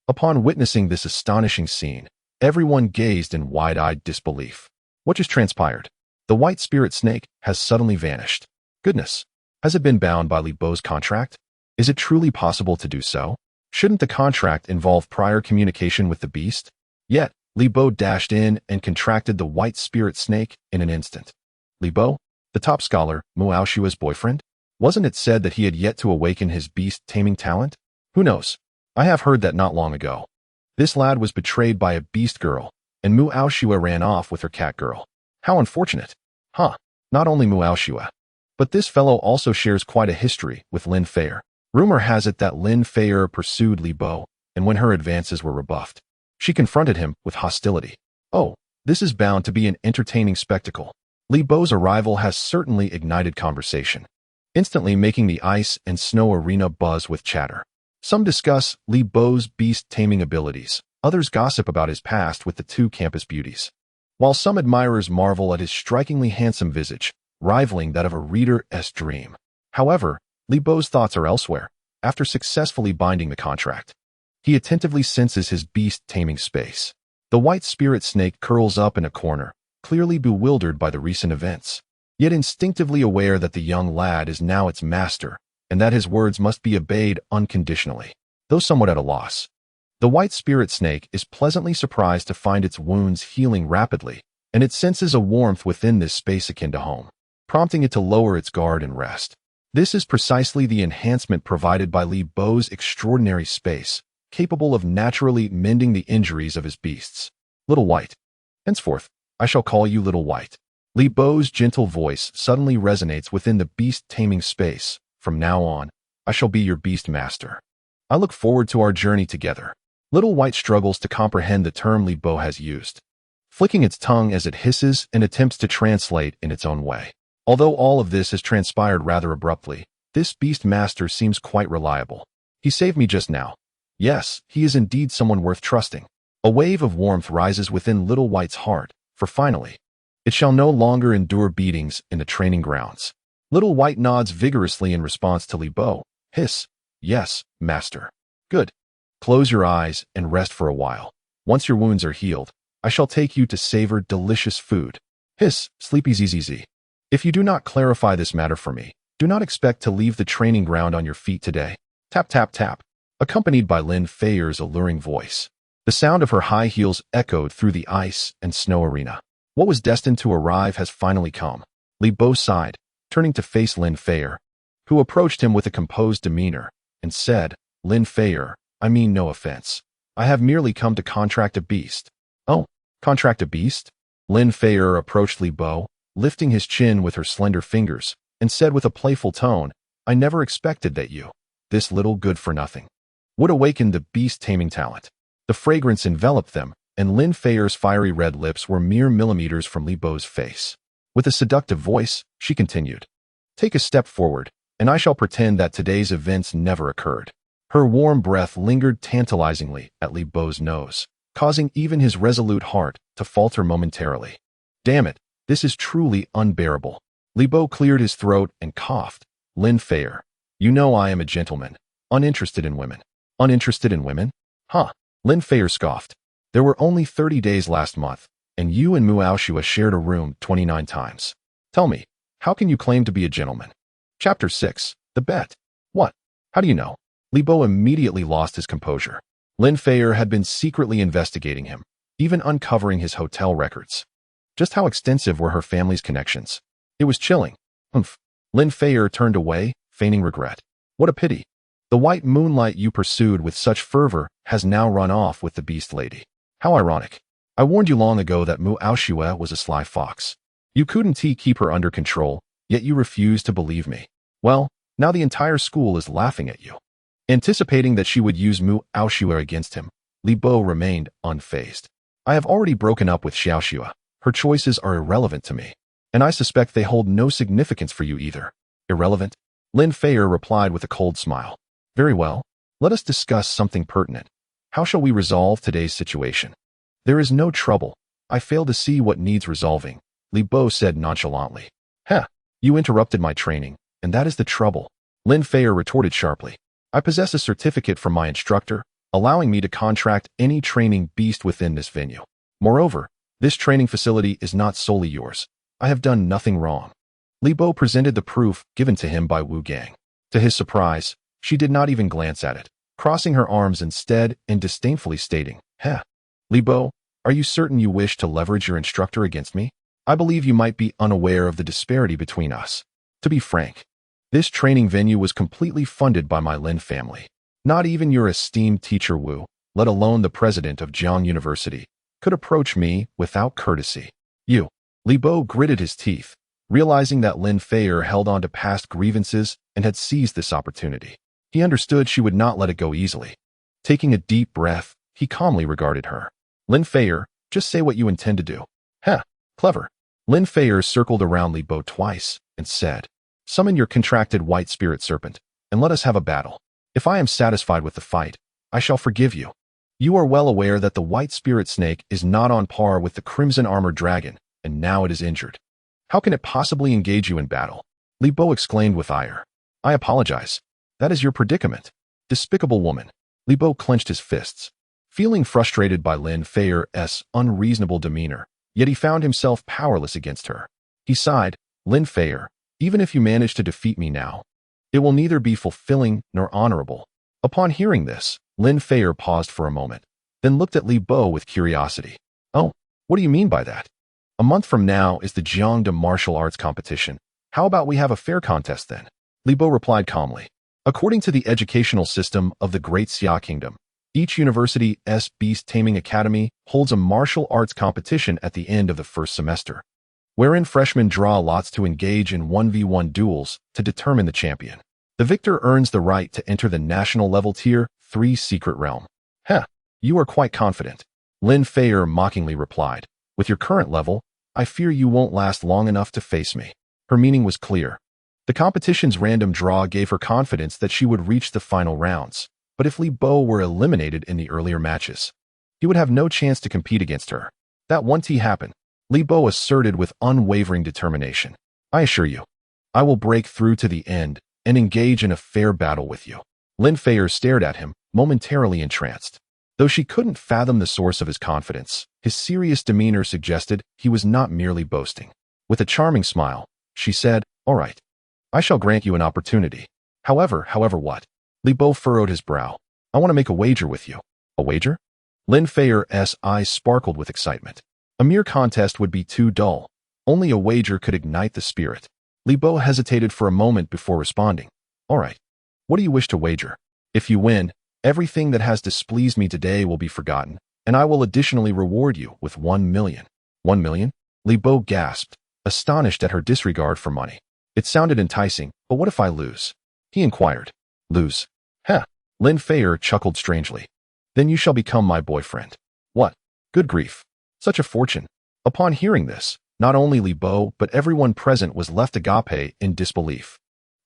[SPEAKER 1] Upon witnessing this astonishing scene, everyone gazed in wide-eyed disbelief. What just transpired? The white spirit snake has suddenly vanished. Goodness, has it been bound by Li Bo's contract? Is it truly possible to do so? Shouldn't the contract involve prior communication with the beast? Yet, Li Bo dashed in and contracted the white spirit snake in an instant. Li Bo, the top scholar, Mu Aoshua's boyfriend? Wasn't it said that he had yet to awaken his beast-taming talent? Who knows? I have heard that not long ago. This lad was betrayed by a beast girl, and Mu Aoshua ran off with her cat girl. How unfortunate. Not only Mu Aoshua, but this fellow also shares quite a history with Lin Feier. Rumor has it that Lin Feier pursued Li Bo, and when her advances were rebuffed, she confronted him with hostility. Oh, this is bound to be an entertaining spectacle. Li Bo's arrival has certainly ignited conversation, instantly making the ice and snow arena buzz with chatter. Some discuss Li Bo's beast-taming abilities, others gossip about his past with the two campus beauties, while some admirers marvel at his strikingly handsome visage, rivaling that of a reader's dream. However, Li Bo's thoughts are elsewhere. After successfully binding the contract, he attentively senses his beast-taming space. The white spirit snake curls up in a corner, clearly bewildered by the recent events, yet instinctively aware that the young lad is now its master, and that his words must be obeyed unconditionally. Though somewhat at a loss, the white spirit snake is pleasantly surprised to find its wounds healing rapidly, and it senses a warmth within this space akin to home, prompting it to lower its guard and rest. This is precisely the enhancement provided by Li Bo's extraordinary space, capable of naturally mending the injuries of his beasts. Little White. Henceforth, I shall call you Little White. Li Bo's gentle voice suddenly resonates within the beast-taming space. From now on, I shall be your beast master. I look forward to our journey together. Little White struggles to comprehend the term Li Bo has used, flicking its tongue as it hisses and attempts to translate in its own way. Although all of this has transpired rather abruptly, this beast master seems quite reliable. He saved me just now. Yes, he is indeed someone worth trusting. A wave of warmth rises within Little White's heart, for finally, it shall no longer endure beatings in the training grounds. Little White nods vigorously in response to Li Bo. Hiss. Yes, master. Good. Close your eyes and rest for a while. Once your wounds are healed, I shall take you to savor delicious food. Hiss. Sleepy ZZZ. If you do not clarify this matter for me, do not expect to leave the training ground on your feet today. Tap tap tap, accompanied by Lin Feier's alluring voice. The sound of her high heels echoed through the ice and snow arena. What was destined to arrive has finally come. Li Bo sighed, turning to face Lin Feier, who approached him with a composed demeanor, and said, Lin Feier, I mean no offense. I have merely come to contract a beast. Oh, contract a beast? Lin Feier approached Li Bo, lifting his chin with her slender fingers, and said with a playful tone, I never expected that you, this little good-for-nothing, would awaken the beast-taming talent. The fragrance enveloped them, and Lin Feier's fiery red lips were mere millimeters from Li Bo's face. With a seductive voice, she continued, Take a step forward, and I shall pretend that today's events never occurred. Her warm breath lingered tantalizingly at Li Bo's nose, causing even his resolute heart to falter momentarily. Damn it, this is truly unbearable. Li Bo cleared his throat and coughed. Lin Feier, you know I am a gentleman, uninterested in women. Uninterested in women? Huh. Lin Feier scoffed. There were only 30 days last month, and you and Mu Aoshua shared a room 29 times. Tell me, how can you claim to be a gentleman? Chapter 6. The Bet. What? How do you know? Li Bo immediately lost his composure. Lin Feier had been secretly investigating him, even uncovering his hotel records. Just how extensive were her family's connections? It was chilling. Humph. Lin Feier turned away, feigning regret. What a pity. The white moonlight you pursued with such fervor has now run off with the beast lady. How ironic. I warned you long ago that Mu Aoshua was a sly fox. You couldn't keep her under control, yet you refused to believe me. Well, now the entire school is laughing at you. Anticipating that she would use Mu Aoshua against him, Li Bo remained unfazed. I have already broken up with Xiaoxua. Her choices are irrelevant to me, and I suspect they hold no significance for you either. Irrelevant? Lin Feier replied with a cold smile. Very well. Let us discuss something pertinent. How shall we resolve today's situation? There is no trouble. I fail to see what needs resolving, Li Bo said nonchalantly. Heh, you interrupted my training, and that is the trouble. Lin Feier retorted sharply. I possess a certificate from my instructor, allowing me to contract any training beast within this venue. Moreover, this training facility is not solely yours. I have done nothing wrong. Li Bo presented the proof given to him by Wu Gang. To his surprise, she did not even glance at it, crossing her arms instead and disdainfully stating, Heh. Li Bo, are you certain you wish to leverage your instructor against me? I believe you might be unaware of the disparity between us. To be frank, this training venue was completely funded by my Lin family. Not even your esteemed teacher Wu, let alone the president of Jiang University, could approach me without courtesy. You. Li Bo gritted his teeth, realizing that Lin Feier held on to past grievances and had seized this opportunity. He understood she would not let it go easily. Taking a deep breath, he calmly regarded her. Lin Feier, just say what you intend to do. Heh, clever. Lin Feier circled around Li Bo twice and said, Summon your contracted white spirit serpent, and let us have a battle. If I am satisfied with the fight, I shall forgive you. You are well aware that the white spirit snake is not on par with the crimson armored dragon, and now it is injured. How can it possibly engage you in battle? Li Bo exclaimed with ire. I apologize. That is your predicament. Despicable woman. Li Bo clenched his fists, feeling frustrated by Lin Feier's unreasonable demeanor, yet he found himself powerless against her. He sighed, Lin Feier, even if you manage to defeat me now, it will neither be fulfilling nor honorable. Upon hearing this, Lin Feier paused for a moment, then looked at Li Bo with curiosity. Oh, what do you mean by that? A month from now is the Jiangda martial arts competition. How about we have a fair contest then? Li Bo replied calmly. According to the educational system of the Great Xia Kingdom, each university's Beast Taming Academy holds a martial arts competition at the end of the first semester, wherein freshmen draw lots to engage in 1v1 duels to determine the champion. The victor earns the right to enter the national level Tier 3 secret realm. Heh, you are quite confident. Lin Feier mockingly replied. With your current level, I fear you won't last long enough to face me. Her meaning was clear. The competition's random draw gave her confidence that she would reach the final rounds, but if Li Bo were eliminated in the earlier matches, he would have no chance to compete against her. That won't happen. Li Bo asserted with unwavering determination. I assure you, I will break through to the end and engage in a fair battle with you. Lin Feier stared at him, momentarily entranced. Though she couldn't fathom the source of his confidence, his serious demeanor suggested he was not merely boasting. With a charming smile, she said, All right, I shall grant you an opportunity. However what? Li Bo furrowed his brow. I want to make a wager with you. A wager? Lin Feier's eyes sparkled with excitement. A mere contest would be too dull. Only a wager could ignite the spirit. Li Bo hesitated for a moment before responding. All right. What do you wish to wager? If you win, everything that has displeased me today will be forgotten, and I will additionally reward you with 1 million. 1 million? Li Bo gasped, astonished at her disregard for money. It sounded enticing, but what if I lose? He inquired. Lose? Heh. Lin Feier chuckled strangely. Then you shall become my boyfriend. What? Good grief. Such a fortune. Upon hearing this, not only Li Bo but everyone present was left agape in disbelief.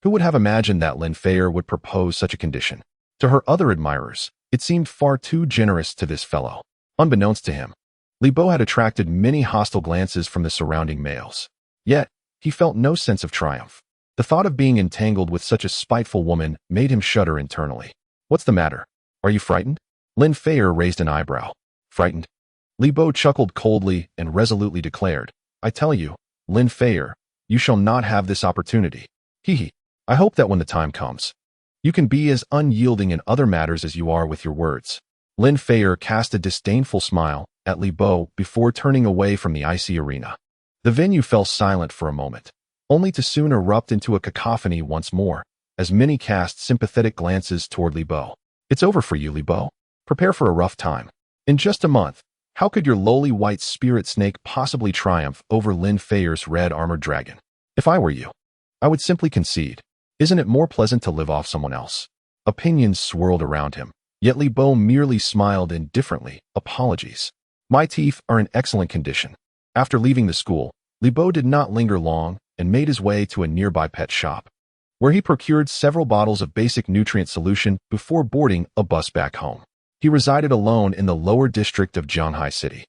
[SPEAKER 1] Who would have imagined that Lin Feier would propose such a condition? To her other admirers, it seemed far too generous to this fellow. Unbeknownst to him, Li Bo had attracted many hostile glances from the surrounding males. Yet, he felt no sense of triumph. The thought of being entangled with such a spiteful woman made him shudder internally. What's the matter? Are you frightened? Lin Feier raised an eyebrow. Frightened? Li Bo chuckled coldly and resolutely declared, I tell you, Lin Feier, you shall not have this opportunity. Hee. I hope that when the time comes, you can be as unyielding in other matters as you are with your words. Lin Feier cast a disdainful smile at Li Bo before turning away from the icy arena. The venue fell silent for a moment, only to soon erupt into a cacophony once more, as many cast sympathetic glances toward Li Bo. It's over for you, Li Bo. Prepare for a rough time. In just a month, how could your lowly white spirit snake possibly triumph over Lin Feier's red armored dragon? If I were you, I would simply concede. Isn't it more pleasant to live off someone else? Opinions swirled around him, yet Li Bo merely smiled indifferently. Apologies. My teeth are in excellent condition. After leaving the school, Li Bo did not linger long and made his way to a nearby pet shop, where he procured several bottles of basic nutrient solution before boarding a bus back home. He resided alone in the lower district of Zhanghai City,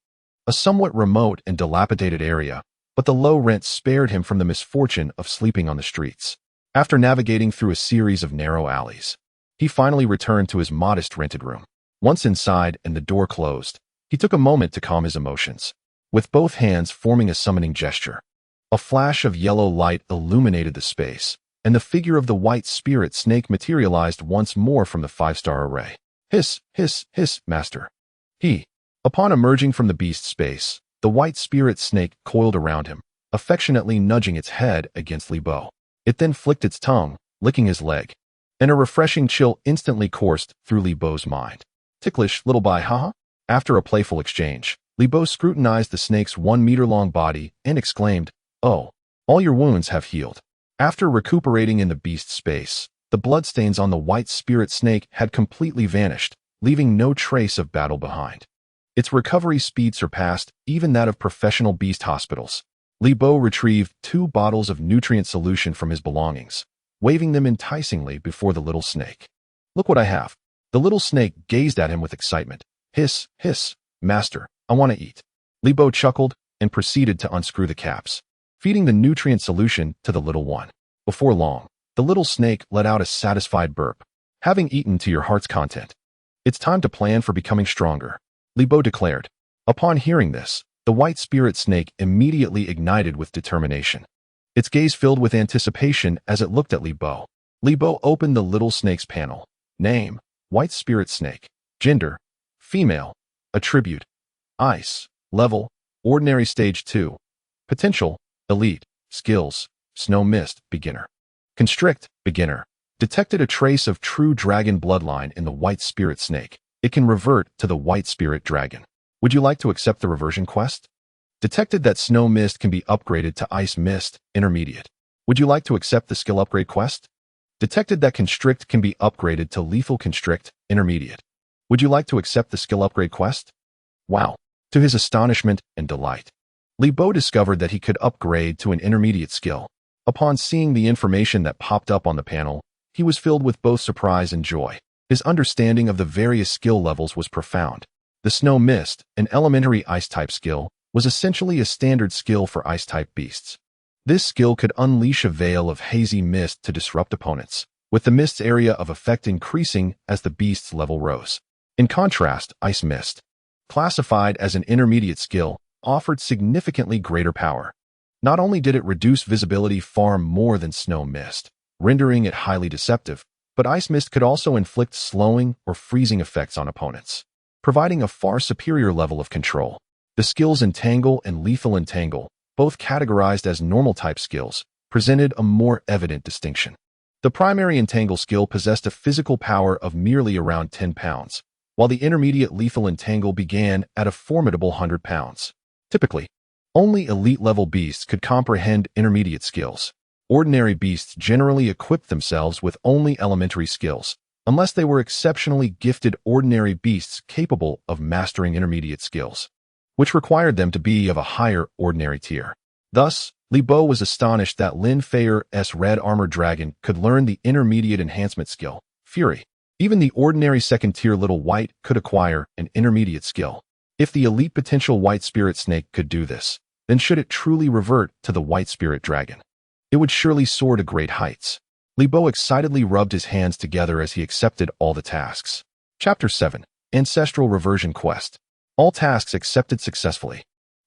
[SPEAKER 1] a somewhat remote and dilapidated area, but the low rent spared him from the misfortune of sleeping on the streets. After navigating through a series of narrow alleys, he finally returned to his modest rented room. Once inside and the door closed, he took a moment to calm his emotions. With both hands forming a summoning gesture, a flash of yellow light illuminated the space, and the figure of the white spirit snake materialized once more from the 5-star array. Hiss, hiss, hiss, master. Upon emerging from the beast space, the white spirit snake coiled around him, affectionately nudging its head against Li Bo. It then flicked its tongue, licking his leg, and a refreshing chill instantly coursed through Li Bo's mind. Ticklish little bye, haha? After a playful exchange, Li Bo scrutinized the snake's 1-meter-long body and exclaimed, Oh, all your wounds have healed. After recuperating in the beast space, the bloodstains on the white spirit snake had completely vanished, leaving no trace of battle behind. Its recovery speed surpassed even that of professional beast hospitals. Li Bo retrieved 2 bottles of nutrient solution from his belongings, waving them enticingly before the little snake. Look what I have. The little snake gazed at him with excitement. Hiss, hiss, master, I want to eat. Li Bo chuckled and proceeded to unscrew the caps, feeding the nutrient solution to the little one. Before long, the little snake let out a satisfied burp. Having eaten to your heart's content, it's time to plan for becoming stronger, Li Bo declared. Upon hearing this, the white spirit snake immediately ignited with determination. Its gaze filled with anticipation as it looked at Li Bo. Li Bo opened the little snake's panel. Name, white spirit snake. Gender, female. Attribute, ice. Level, ordinary stage 2. Potential, elite. Skills, snow mist, beginner. Constrict, beginner. Detected a trace of true dragon bloodline in the white spirit snake. It can revert to the white spirit dragon. Would you like to accept the reversion quest? Detected that snow mist can be upgraded to ice mist, intermediate. Would you like to accept the skill upgrade quest? Detected that constrict can be upgraded to lethal constrict, intermediate. Would you like to accept the skill upgrade quest? Wow. To his astonishment and delight, Li Bo discovered that he could upgrade to an intermediate skill. Upon seeing the information that popped up on the panel, he was filled with both surprise and joy. His understanding of the various skill levels was profound. The snow mist, an elementary ice-type skill, was essentially a standard skill for ice-type beasts. This skill could unleash a veil of hazy mist to disrupt opponents, with the mist's area of effect increasing as the beast's level rose. In contrast, Ice Mist, classified as an intermediate skill, offered significantly greater power. Not only did it reduce visibility far more than Snow Mist, rendering it highly deceptive, but Ice Mist could also inflict slowing or freezing effects on opponents, providing a far superior level of control. The skills Entangle and Lethal Entangle, both categorized as normal-type skills, presented a more evident distinction. The primary Entangle skill possessed a physical power of merely around 10 pounds, while the intermediate Lethal Entangle began at a formidable 100 pounds. Typically, only elite-level beasts could comprehend intermediate skills. Ordinary beasts generally equipped themselves with only elementary skills, unless they were exceptionally gifted ordinary beasts capable of mastering intermediate skills, which required them to be of a higher ordinary tier. Thus, Li Bo was astonished that Lin Feier's Red Armored Dragon could learn the intermediate enhancement skill, Fury. Even the ordinary second-tier Little White could acquire an intermediate skill. If the elite potential White Spirit Snake could do this, then should it truly revert to the White Spirit Dragon, it would surely soar to great heights. Li Bo excitedly rubbed his hands together as he accepted all the tasks. Chapter 7. Ancestral Reversion Quest. All tasks accepted successfully.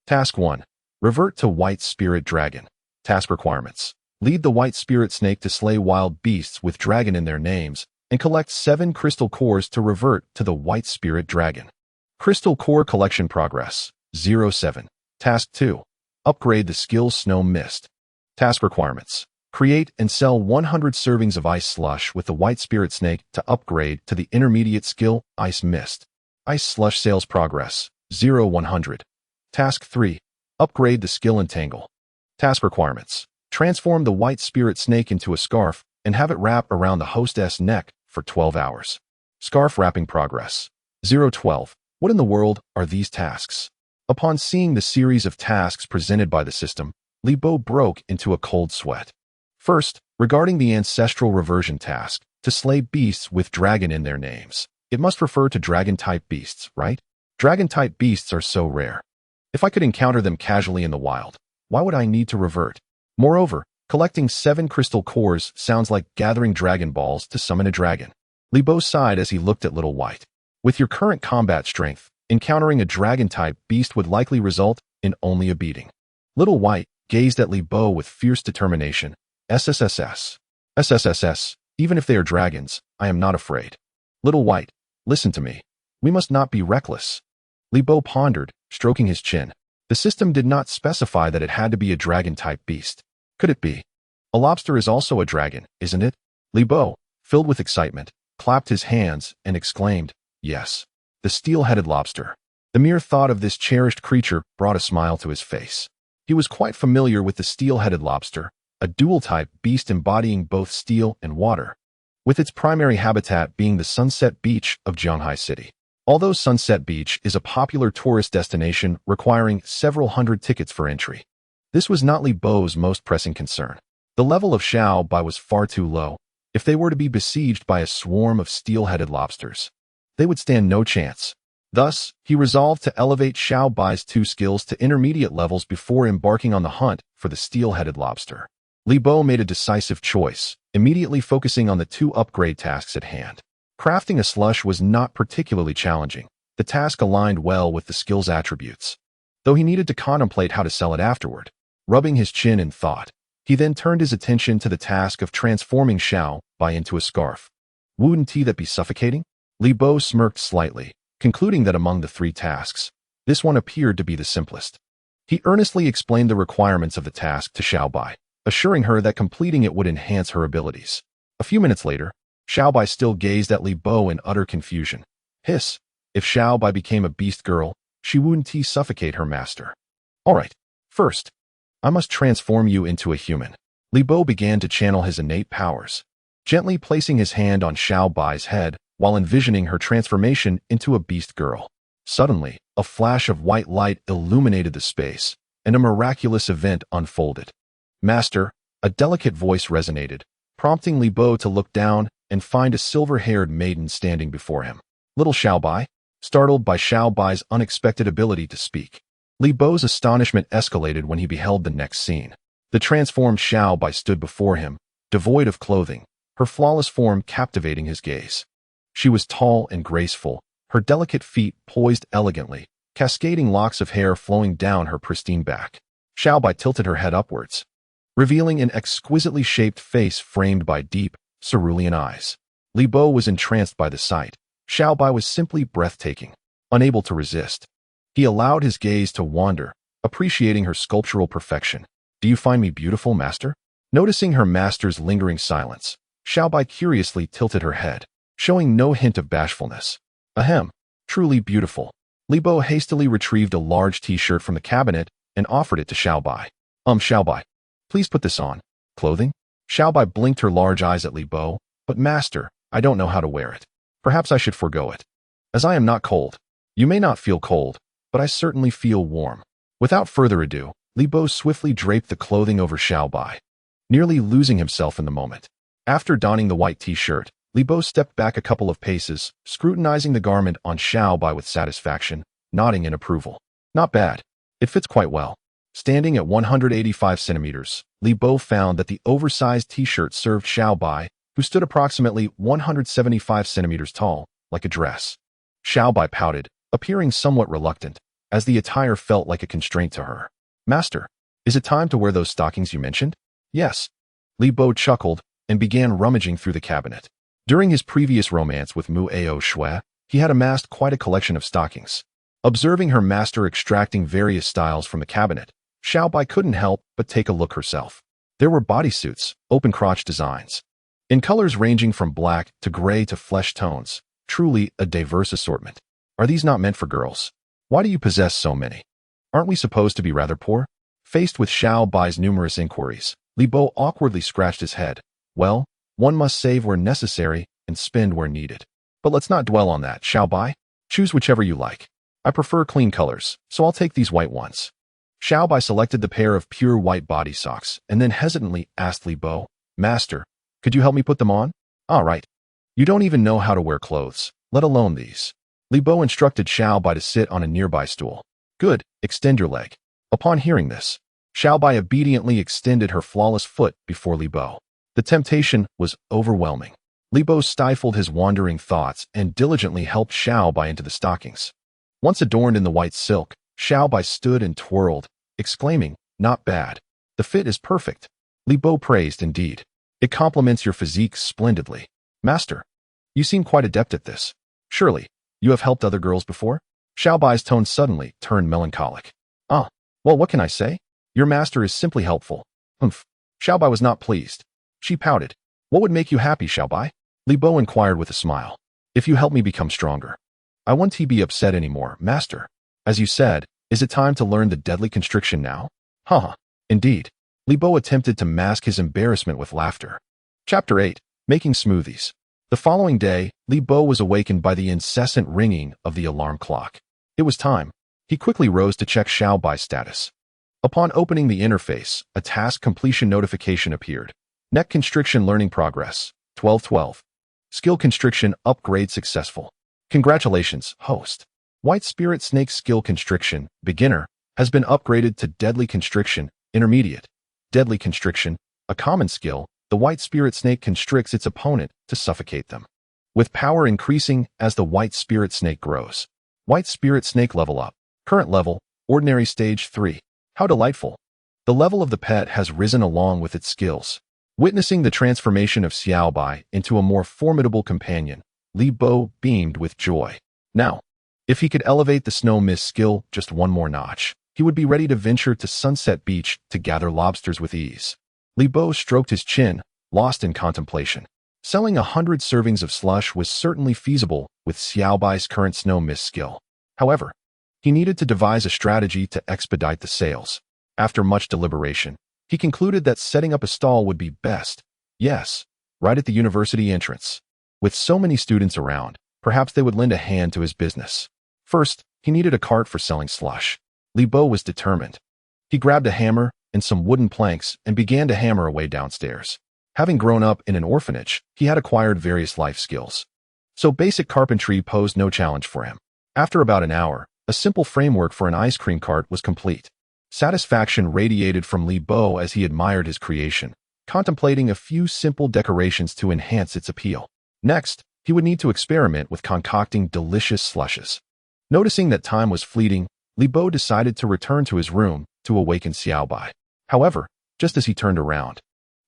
[SPEAKER 1] Task 1. Revert to White Spirit Dragon. Task requirements. Lead the White Spirit Snake to slay wild beasts with dragon in their names, and collect 7 crystal cores to revert to the White Spirit Dragon. Crystal Core Collection Progress. 07. Task 2. Upgrade the skill Snow Mist. Task requirements. Create and sell 100 servings of Ice Slush with the White Spirit Snake to upgrade to the intermediate skill Ice Mist. Ice Slush Sales Progress. 0100. Task 3. Upgrade the skill Entangle. Task requirements. Transform the White Spirit Snake into a scarf and have it wrap around the hostess' neck for 12 hours. Scarf Wrapping Progress. 012. What in the world are these tasks? Upon seeing the series of tasks presented by the system, Li Bo broke into a cold sweat. First, regarding the Ancestral Reversion task, to slay beasts with dragon in their names. It must refer to dragon-type beasts, right? Dragon-type beasts are so rare. If I could encounter them casually in the wild, why would I need to revert? Moreover, collecting 7 crystal cores sounds like gathering dragon balls to summon a dragon. Li Bo sighed as he looked at Little White. With your current combat strength, encountering a dragon-type beast would likely result in only a beating. Little White gazed at Li Bo with fierce determination. SSSS, even if they are dragons, I am not afraid. Little White, listen to me. We must not be reckless. Li Bo pondered, stroking his chin. The system did not specify that it had to be a dragon-type beast. Could it be? A lobster is also a dragon, isn't it? Li Bo, filled with excitement, clapped his hands and exclaimed, yes. The steel-headed lobster. The mere thought of this cherished creature brought a smile to his face. He was quite familiar with the steel-headed lobster, a dual-type beast embodying both steel and water, with its primary habitat being the Sunset Beach of Zhanghai City. Although Sunset Beach is a popular tourist destination requiring several hundred tickets for entry, this was not Li Bo's most pressing concern. The level of Xiao Bai was far too low. If they were to be besieged by a swarm of steel-headed lobsters, they would stand no chance. Thus, he resolved to elevate Xiao Bai's 2 skills to intermediate levels before embarking on the hunt for the steel-headed lobster. Li Bo made a decisive choice, immediately focusing on the 2 upgrade tasks at hand. Crafting a slush was not particularly challenging. The task aligned well with the skill's attributes, though he needed to contemplate how to sell it afterward. Rubbing his chin in thought, he then turned his attention to the task of transforming Xiao Bai into a scarf. Wouldn't that be suffocating? Li Bo smirked slightly, concluding that among the 3 tasks, this one appeared to be the simplest. He earnestly explained the requirements of the task to Xiao Bai, assuring her that completing it would enhance her abilities. A few minutes later, Xiao Bai still gazed at Li Bo in utter confusion. Hiss! If Xiao Bai became a beast girl, she wouldn't suffocate her master. All right, first, I must transform you into a human. Li Bo began to channel his innate powers, gently placing his hand on Xiao Bai's head while envisioning her transformation into a beast girl. Suddenly, a flash of white light illuminated the space, and a miraculous event unfolded. Master, a delicate voice resonated, prompting Li Bo to look down and find a silver-haired maiden standing before him. Little Xiao Bai, startled by Xiao Bai's unexpected ability to speak, Li Bo's astonishment escalated when he beheld the next scene. The transformed Xiao Bai stood before him, devoid of clothing, her flawless form captivating his gaze. She was tall and graceful, her delicate feet poised elegantly, cascading locks of hair flowing down her pristine back. Xiao Bai tilted her head upwards, revealing an exquisitely shaped face framed by deep, cerulean eyes. Li Bo was entranced by the sight. Xiao Bai was simply breathtaking, unable to resist. He allowed his gaze to wander, appreciating her sculptural perfection. "Do you find me beautiful, master?" Noticing her master's lingering silence, Xiao Bai curiously tilted her head, showing no hint of bashfulness. "Ahem, truly beautiful." Li Bo hastily retrieved a large t-shirt from the cabinet and offered it to Xiao Bai. Xiao Bai, please put this on." "Clothing?" Xiao Bai blinked her large eyes at Li Bo. "But master, I don't know how to wear it. Perhaps I should forego it. As I am not cold." "You may not feel cold, but I certainly feel warm." Without further ado, Li Bo swiftly draped the clothing over Xiao Bai, nearly losing himself in the moment. After donning the white t-shirt, Li Bo stepped back a couple of paces, scrutinizing the garment on Xiao Bai with satisfaction, nodding in approval. "Not bad. It fits quite well." Standing at 185 centimeters, Li Bo found that the oversized t-shirt served Xiao Bai, who stood approximately 175 centimeters tall, like a dress. Xiao Bai pouted, appearing somewhat reluctant, as the attire felt like a constraint to her. "Master, is it time to wear those stockings you mentioned?" "Yes." Li Bo chuckled and began rummaging through the cabinet. During his previous romance with Mu Ao Shui, he had amassed quite a collection of stockings. Observing her master extracting various styles from the cabinet, Xiao Bai couldn't help but take a look herself. There were bodysuits, open-crotch designs, in colors ranging from black to gray to flesh tones, truly a diverse assortment. "Are these not meant for girls? Why do you possess so many? Aren't we supposed to be rather poor?" Faced with Xiao Bai's numerous inquiries, Li Bo awkwardly scratched his head. "Well, one must save where necessary and spend where needed. But let's not dwell on that, Xiao Bai. Choose whichever you like. I prefer clean colors, so I'll take these white ones." Xiao Bai selected the pair of pure white body socks and then hesitantly asked Li Bo, "Master, could you help me put them on?" "All right. You don't even know how to wear clothes, let alone these." Li Bo instructed Xiao Bai to sit on a nearby stool. "Good, extend your leg." Upon hearing this, Xiao Bai obediently extended her flawless foot before Li Bo. The temptation was overwhelming. Li Bo stifled his wandering thoughts and diligently helped Xiao Bai into the stockings. Once adorned in the white silk, Xiao Bai stood and twirled, exclaiming, "Not bad. The fit is perfect." Li Bo praised indeed. "It complements your physique splendidly. Master, you seem quite adept at this. Surely, you have helped other girls before?" Xiao Bai's tone suddenly turned melancholic. Well, what can I say? Your master is simply helpful." "Humph." Xiao Bai was not pleased. She pouted. "What would make you happy, Xiao Bai?" Li Bo inquired with a smile. "If you help me become stronger." "I won't be upset anymore, master. As you said, is it time to learn the deadly constriction now?" "Haha, indeed." Li Bo attempted to mask his embarrassment with laughter. Chapter 8. Making Smoothies. The following day, Li Bo was awakened by the incessant ringing of the alarm clock. It was time. He quickly rose to check Xiao Bai's status. Upon opening the interface, a task completion notification appeared. Neck constriction learning progress, 1212. Skill constriction upgrade successful. Congratulations, host. White Spirit Snake skill constriction, beginner, has been upgraded to deadly constriction, intermediate. Deadly constriction, a common skill, the White Spirit Snake constricts its opponent to suffocate them, with power increasing as the White Spirit Snake grows. White Spirit Snake level up. Current level, ordinary stage 3. How delightful. The level of the pet has risen along with its skills. Witnessing the transformation of Xiao Bai into a more formidable companion, Li Bo beamed with joy. Now, if he could elevate the snow mist skill just one more notch, he would be ready to venture to Sunset Beach to gather lobsters with ease. Li Bo stroked his chin, lost in contemplation. Selling 100 servings of slush was certainly feasible with Xiao Bai's current snow mist skill. However, he needed to devise a strategy to expedite the sales. After much deliberation, he concluded that setting up a stall would be best. Yes, right at the university entrance. With so many students around, perhaps they would lend a hand to his business. First, he needed a cart for selling slush. Li Bo was determined. He grabbed a hammer and some wooden planks and began to hammer away downstairs. Having grown up in an orphanage, he had acquired various life skills. So basic carpentry posed no challenge for him. After about an hour, A simple framework for an ice cream cart was complete. Satisfaction radiated from Li Bo as he admired his creation, contemplating a few simple decorations to enhance its appeal. Next, he would need to experiment with concocting delicious slushes. Noticing that time was fleeting, Li Bo decided to return to his room to awaken Xiaobai. However, just as he turned around,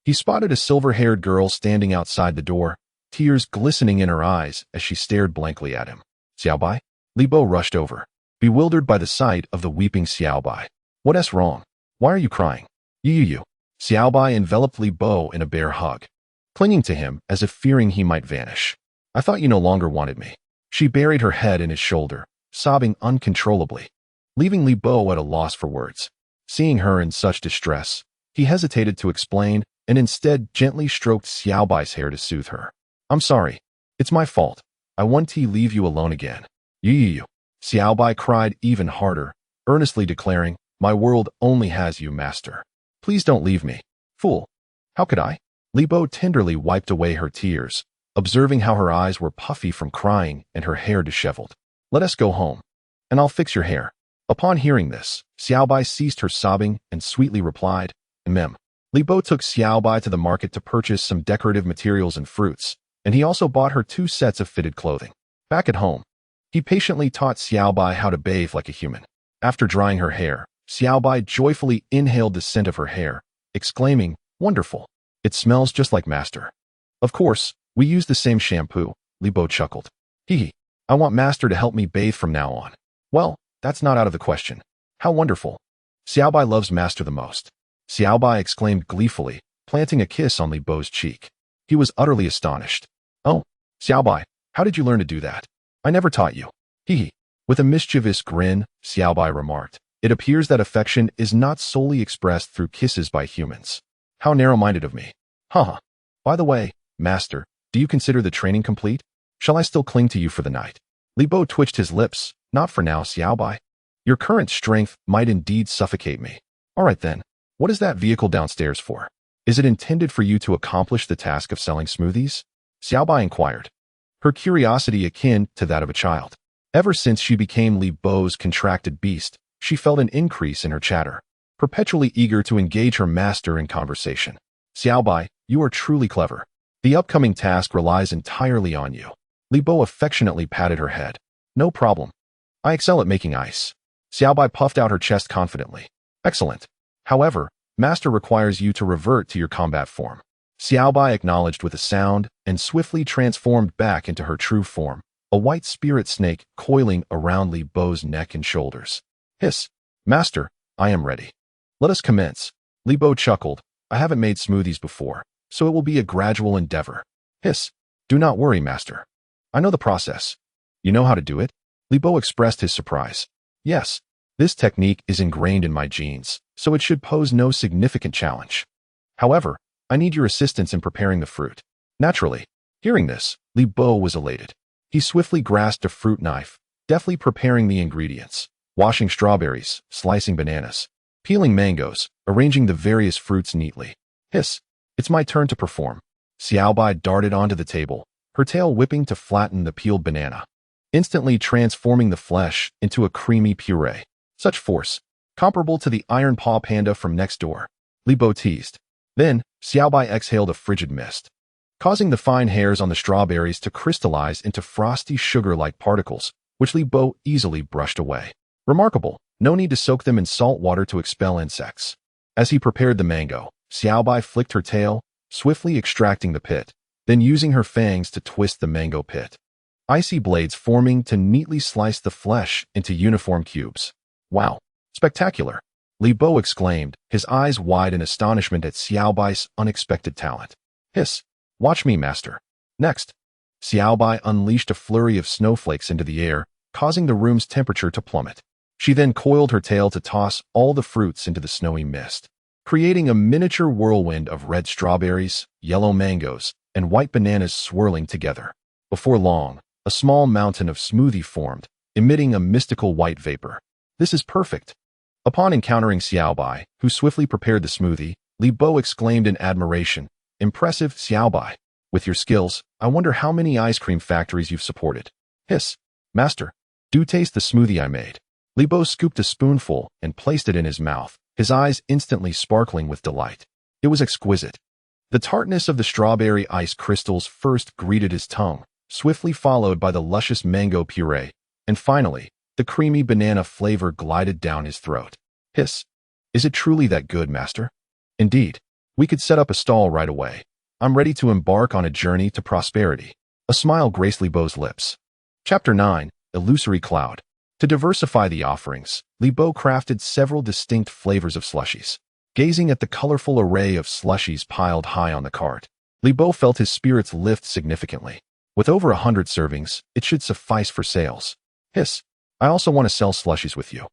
[SPEAKER 1] he spotted a silver-haired girl standing outside the door, tears glistening in her eyes as she stared blankly at him. Xiaobai? Li Bo rushed over, bewildered by the sight of the weeping Xiaobai. What's wrong? Why are you crying? You. Xiaobai enveloped Li Bo in a bear hug, clinging to him as if fearing he might vanish. I thought you no longer wanted me. She buried her head in his shoulder, sobbing uncontrollably, leaving Li Bo at a loss for words. Seeing her in such distress, he hesitated to explain and instead gently stroked Xiaobai's hair to soothe her. I'm sorry. It's my fault. I want to leave you alone again. You. Xiaobai cried even harder, earnestly declaring, my world only has you, master. Please don't leave me. Fool. How could I? Li Bo tenderly wiped away her tears, observing how her eyes were puffy from crying and her hair disheveled. Let us go home, and I'll fix your hair. Upon hearing this, Xiaobai ceased her sobbing and sweetly replied, Mem. Li Bo took Xiaobai to the market to purchase some decorative materials and fruits, and he also bought her 2 sets of fitted clothing. Back at home, he patiently taught Xiaobai how to bathe like a human. After drying her hair, Xiaobai joyfully inhaled the scent of her hair, exclaiming, Wonderful. It smells just like master. Of course, we use the same shampoo, Li Bo chuckled. Hee. I want master to help me bathe from now on. Well, that's not out of the question. How wonderful. Xiaobai loves master the most. Xiaobai exclaimed gleefully, planting a kiss on Li Bo's cheek. He was utterly astonished. Oh, Xiaobai, how did you learn to do that? I never taught you. Hee. With a mischievous grin, Xiaobai remarked, it appears that affection is not solely expressed through kisses by humans. How narrow-minded of me. Haha. By the way, master, do you consider the training complete? Shall I still cling to you for the night? Li Bo twitched his lips. Not for now, Xiaobai. Your current strength might indeed suffocate me. All right then. What is that vehicle downstairs for? Is it intended for you to accomplish the task of selling smoothies? Xiaobai inquired, her curiosity akin to that of a child. Ever since she became Li Bo's contracted beast, she felt an increase in her chatter, perpetually eager to engage her master in conversation. Xiaobai, you are truly clever. The upcoming task relies entirely on you. Li Bo affectionately patted her head. No problem. I excel at making ice. Xiaobai puffed out her chest confidently. Excellent. However, master requires you to revert to your combat form. Xiaobai acknowledged with a sound and swiftly transformed back into her true form, a white spirit snake coiling around Li Bo's neck and shoulders. Hiss. Master, I am ready. Let us commence. Li Bo chuckled. I haven't made smoothies before, so it will be a gradual endeavor. Hiss. Do not worry, master. I know the process. You know how to do it? Li Bo expressed his surprise. Yes, this technique is ingrained in my genes, so it should pose no significant challenge. However, I need your assistance in preparing the fruit. Naturally, hearing this, Li Bo was elated. He swiftly grasped a fruit knife, deftly preparing the ingredients, washing strawberries, slicing bananas, peeling mangoes, arranging the various fruits neatly. Hiss, it's my turn to perform. Xiaobai darted onto the table, her tail whipping to flatten the peeled banana, instantly transforming the flesh into a creamy puree. Such force, comparable to the iron paw panda from next door. Li Bo teased. Then, Xiaobai exhaled a frigid mist, causing the fine hairs on the strawberries to crystallize into frosty sugar-like particles, which Li Bo easily brushed away. Remarkable, no need to soak them in salt water to expel insects. As he prepared the mango, Xiaobai flicked her tail, swiftly extracting the pit, then using her fangs to twist the mango pit, icy blades forming to neatly slice the flesh into uniform cubes. Wow, spectacular! Li Bo exclaimed, his eyes wide in astonishment at Xiaobai's unexpected talent. Hiss, watch me, master. Next, Xiaobai unleashed a flurry of snowflakes into the air, causing the room's temperature to plummet. She then coiled her tail to toss all the fruits into the snowy mist, creating a miniature whirlwind of red strawberries, yellow mangoes, and white bananas swirling together. Before long, a small mountain of smoothie formed, emitting a mystical white vapor. This is perfect. Upon encountering Xiaobai, who swiftly prepared the smoothie, Li Bo exclaimed in admiration, Impressive, Xiaobai. With your skills, I wonder how many ice cream factories you've supported. Hiss. Master, do taste the smoothie I made. Li Bo scooped a spoonful and placed it in his mouth, his eyes instantly sparkling with delight. It was exquisite. The tartness of the strawberry ice crystals first greeted his tongue, swiftly followed by the luscious mango puree, and finally, the creamy banana flavor glided down his throat. Hiss. Is it truly that good, master? Indeed. We could set up a stall right away. I'm ready to embark on a journey to prosperity. A smile graced Li Bo's lips. Chapter 9. Illusory Cloud. To diversify the offerings, Li Bo crafted several distinct flavors of slushies. Gazing at the colorful array of slushies piled high on the cart, Li Bo felt his spirits lift significantly. With over 100 servings, it should suffice for sales. Hiss. I also want to sell slushies with you.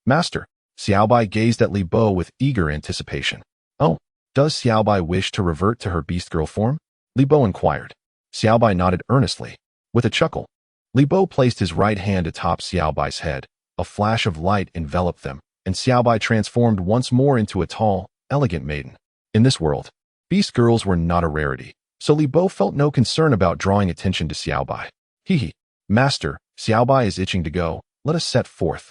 [SPEAKER 1] Master. Xiaobai gazed at Li Bo with eager anticipation. Oh, does Xiaobai wish to revert to her beast girl form? Li Bo inquired. Xiaobai nodded earnestly. With a chuckle, Li Bo placed his right hand atop Xiaobai's head. A flash of light enveloped them, and Xiaobai transformed once more into a tall, elegant maiden. In this world, beast girls were not a rarity, so Li Bo felt no concern about drawing attention to Xiaobai. Hee. Master, Xiaobai is itching to go. Let us set forth.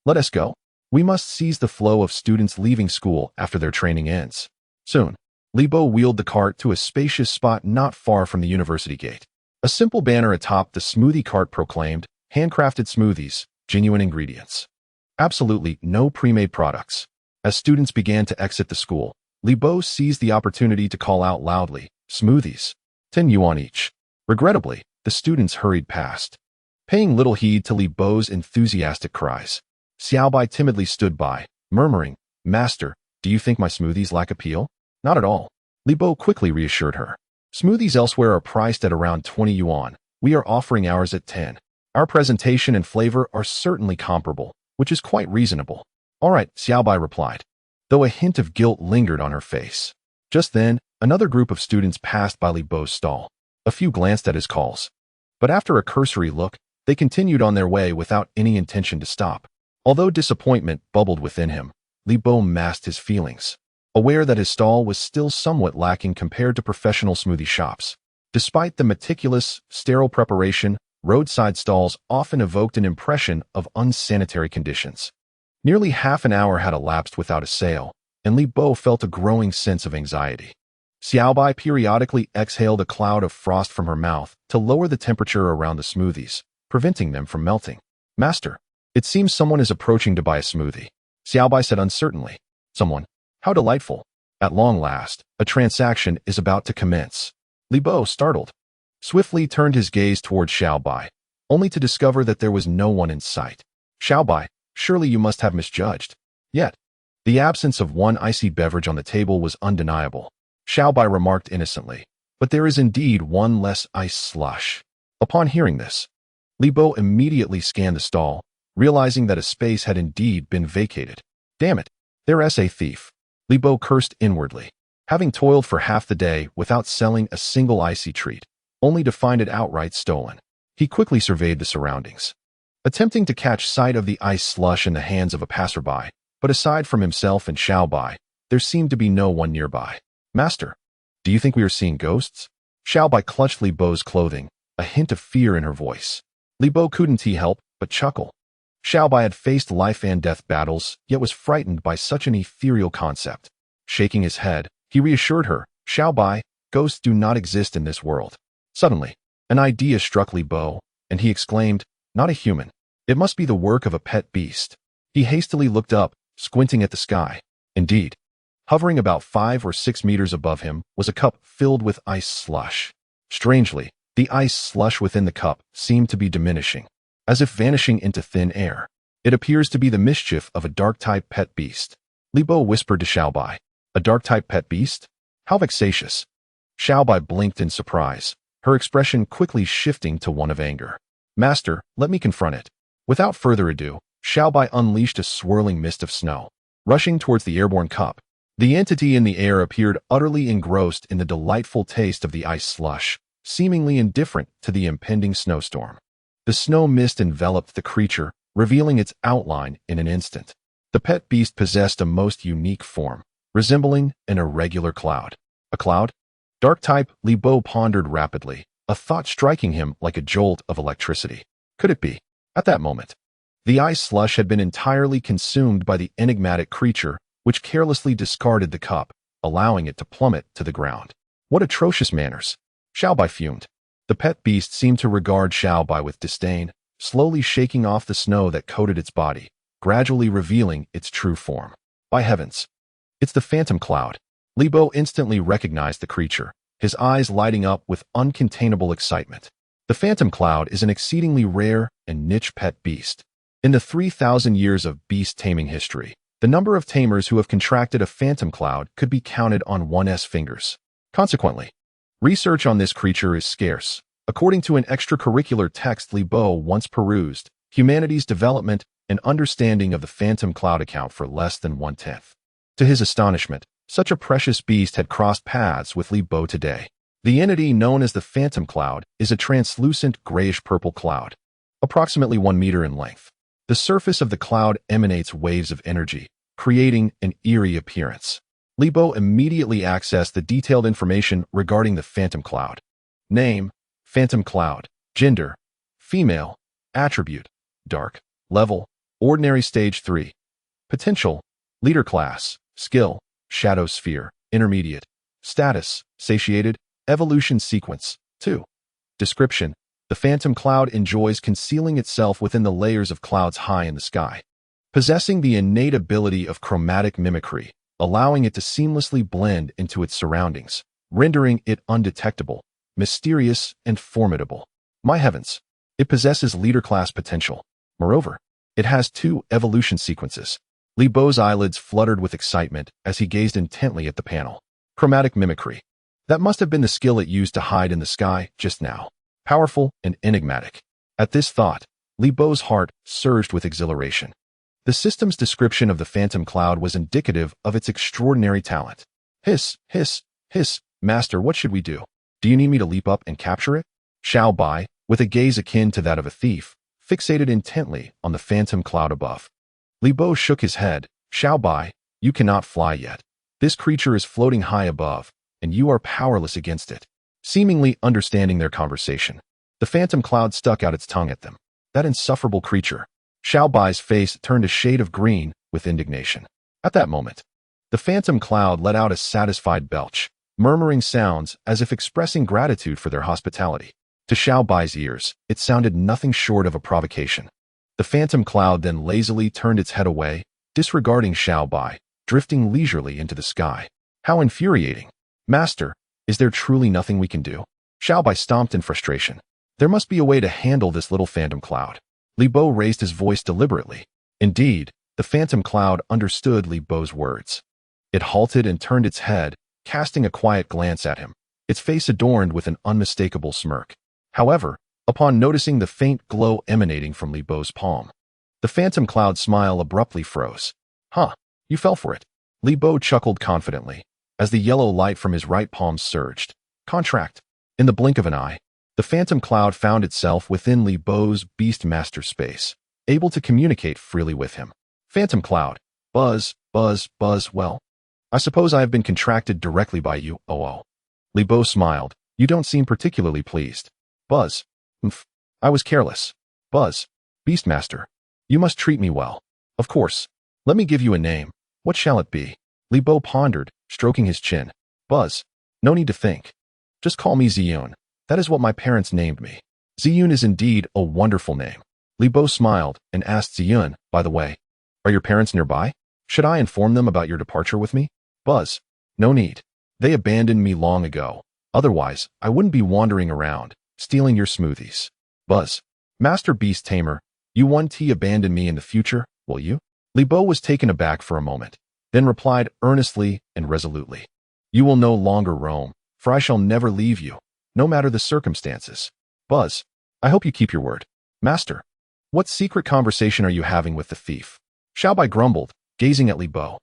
[SPEAKER 1] Let us go. We must seize the flow of students leaving school after their training ends. Soon, Li Bo wheeled the cart to a spacious spot not far from the university gate. A simple banner atop the smoothie cart proclaimed, handcrafted smoothies, genuine ingredients. Absolutely no pre-made products. As students began to exit the school, Li Bo seized the opportunity to call out loudly, smoothies, 10 yuan each. Regrettably, the students hurried past, paying little heed to Li Bo's enthusiastic cries. Xiaobai timidly stood by, murmuring, Master, do you think my smoothies lack appeal? Not at all. Li Bo quickly reassured her. Smoothies elsewhere are priced at around 20 yuan. We are offering ours at 10. Our presentation and flavor are certainly comparable, which is quite reasonable. All right, Xiaobai replied, though a hint of guilt lingered on her face. Just then, another group of students passed by Li Bo's stall. A few glanced at his calls, but after a cursory look, they continued on their way without any intention to stop. Although disappointment bubbled within him, Li Bo masked his feelings, aware that his stall was still somewhat lacking compared to professional smoothie shops. Despite the meticulous, sterile preparation, roadside stalls often evoked an impression of unsanitary conditions. Nearly half an hour had elapsed without a sale, and Li Bo felt a growing sense of anxiety. Xiaobai periodically exhaled a cloud of frost from her mouth to lower the temperature around the smoothies, preventing them from melting. Master, it seems someone is approaching to buy a smoothie, Xiaobai said uncertainly. Someone? How delightful. At long last, a transaction is about to commence. Li Bo, startled, swiftly turned his gaze toward Xiaobai, only to discover that there was no one in sight. Xiaobai, surely you must have misjudged. Yet, the absence of one icy beverage on the table was undeniable. Xiaobai remarked innocently, but there is indeed one less ice slush. Upon hearing this, Li Bo immediately scanned the stall, realizing that a space had indeed been vacated. Damn it, there's a thief. Li Bo cursed inwardly, having toiled for half the day without selling a single icy treat, only to find it outright stolen. He quickly surveyed the surroundings, attempting to catch sight of the ice slush in the hands of a passerby, but aside from himself and Xiaobai, there seemed to be no one nearby. Master, do you think we are seeing ghosts? Xiaobai clutched Li Bo's clothing, a hint of fear in her voice. Li Bo couldn't help but chuckle. Xiaobai had faced life and death battles, yet was frightened by such an ethereal concept. Shaking his head, he reassured her, Xiaobai, ghosts do not exist in this world. Suddenly, an idea struck Li Bo, and he exclaimed, not a human. It must be the work of a pet beast. He hastily looked up, squinting at the sky. Indeed, hovering about 5 or 6 meters above him was a cup filled with ice slush. Strangely, the ice slush within the cup seemed to be diminishing, as if vanishing into thin air. It appears to be the mischief of a dark-type pet beast. Li Bo whispered to Xiaobai, a dark-type pet beast? How vexatious. Xiaobai blinked in surprise, her expression quickly shifting to one of anger. Master, let me confront it. Without further ado, Xiaobai unleashed a swirling mist of snow, rushing towards the airborne cup. The entity in the air appeared utterly engrossed in the delightful taste of the ice slush, seemingly indifferent to the impending snowstorm. The snow mist enveloped the creature, revealing its outline in an instant. The pet beast possessed a most unique form, resembling an irregular cloud. A cloud? Dark type, Li Bo pondered rapidly, a thought striking him like a jolt of electricity. Could it be? At that moment, The ice slush had been entirely consumed by the enigmatic creature, which carelessly discarded the cup, allowing it to plummet to the ground. What atrocious manners! Xiaobai fumed. The pet beast seemed to regard Xiaobai with disdain, slowly shaking off the snow that coated its body, gradually revealing its true form. By heavens! It's the phantom cloud. Li Bo instantly recognized the creature, his eyes lighting up with uncontainable excitement. The phantom cloud is an exceedingly rare and niche pet beast. In the 3,000 years of beast taming history, the number of tamers who have contracted a phantom cloud could be counted on one's fingers. Consequently, research on this creature is scarce. According to an extracurricular text Li Bo once perused, humanity's development and understanding of the phantom cloud account for less than 1/10. To his astonishment, such a precious beast had crossed paths with Li Bo today. The entity known as the phantom cloud is a translucent grayish-purple cloud, approximately 1 meter in length. The surface of the cloud emanates waves of energy, creating an eerie appearance. Li Bo immediately accessed the detailed information regarding the phantom cloud. Name: Phantom cloud. Gender: female. Attribute: dark. Level: ordinary stage 3. Potential: leader class. Skill: shadow sphere. Intermediate. Status: satiated. Evolution sequence: 2. Description: the phantom cloud enjoys concealing itself within the layers of clouds high in the sky, possessing the innate ability of chromatic mimicry, allowing it to seamlessly blend into its surroundings, rendering it undetectable, mysterious, and formidable. My heavens! It possesses leader-class potential. Moreover, it has 2 evolution sequences. Li Bo's eyelids fluttered with excitement as he gazed intently at the panel. Chromatic mimicry. That must have been the skill it used to hide in the sky just now. Powerful and enigmatic. At this thought, Li Bo's heart surged with exhilaration. The system's description of the phantom cloud was indicative of its extraordinary talent. Hiss, hiss, hiss, master, what should we do? Do you need me to leap up and capture it? Xiao Bai, with a gaze akin to that of a thief, fixated intently on the phantom cloud above. Li Bo shook his head. Xiao Bai, you cannot fly yet. This creature is floating high above, and you are powerless against it. Seemingly understanding their conversation, the phantom cloud stuck out its tongue at them. That insufferable creature. Xiao Bai's face turned a shade of green with indignation. At that moment, the phantom cloud let out a satisfied belch, murmuring sounds as if expressing gratitude for their hospitality. To Xiao Bai's ears, it sounded nothing short of a provocation. The phantom cloud then lazily turned its head away, disregarding Xiao Bai, drifting leisurely into the sky. How infuriating! Master, is there truly nothing we can do? Xiao Bai stomped in frustration. There must be a way to handle this little phantom cloud. Li Bo raised his voice deliberately. Indeed, the phantom cloud understood Li Bo's words. It halted and turned its head, casting a quiet glance at him, its face adorned with an unmistakable smirk. However, upon noticing the faint glow emanating from Li Bo's palm, the phantom cloud's smile abruptly froze. Huh, you fell for it. Li Bo chuckled confidently, as the yellow light from his right palm surged. Contract. In the blink of an eye, the phantom cloud found itself within Li Bo's Beastmaster space, able to communicate freely with him. Phantom cloud. Buzz, buzz, buzz, well, I suppose I have been contracted directly by you, oh. Li Bo smiled. You don't seem particularly pleased. Buzz. I was careless. Buzz. Beastmaster. You must treat me well. Of course. Let me give you a name. What shall it be? Li Bo pondered, stroking his chin. Buzz. No need to think. Just call me Ziyun. That is what my parents named me. Ziyun is indeed a wonderful name. Li Bo smiled and asked Ziyun, by the way, are your parents nearby? Should I inform them about your departure with me? Buzz. No need. They abandoned me long ago. Otherwise, I wouldn't be wandering around, stealing your smoothies. Buzz. Master Beast Tamer, you won't abandon me in the future, will you? Li Bo was taken aback for a moment, then replied earnestly and resolutely. You will no longer roam, for I shall never leave you, no matter the circumstances. Buzz. I hope you keep your word. Master. What secret conversation are you having with the thief? Xiao Bai grumbled, gazing at Li Bo.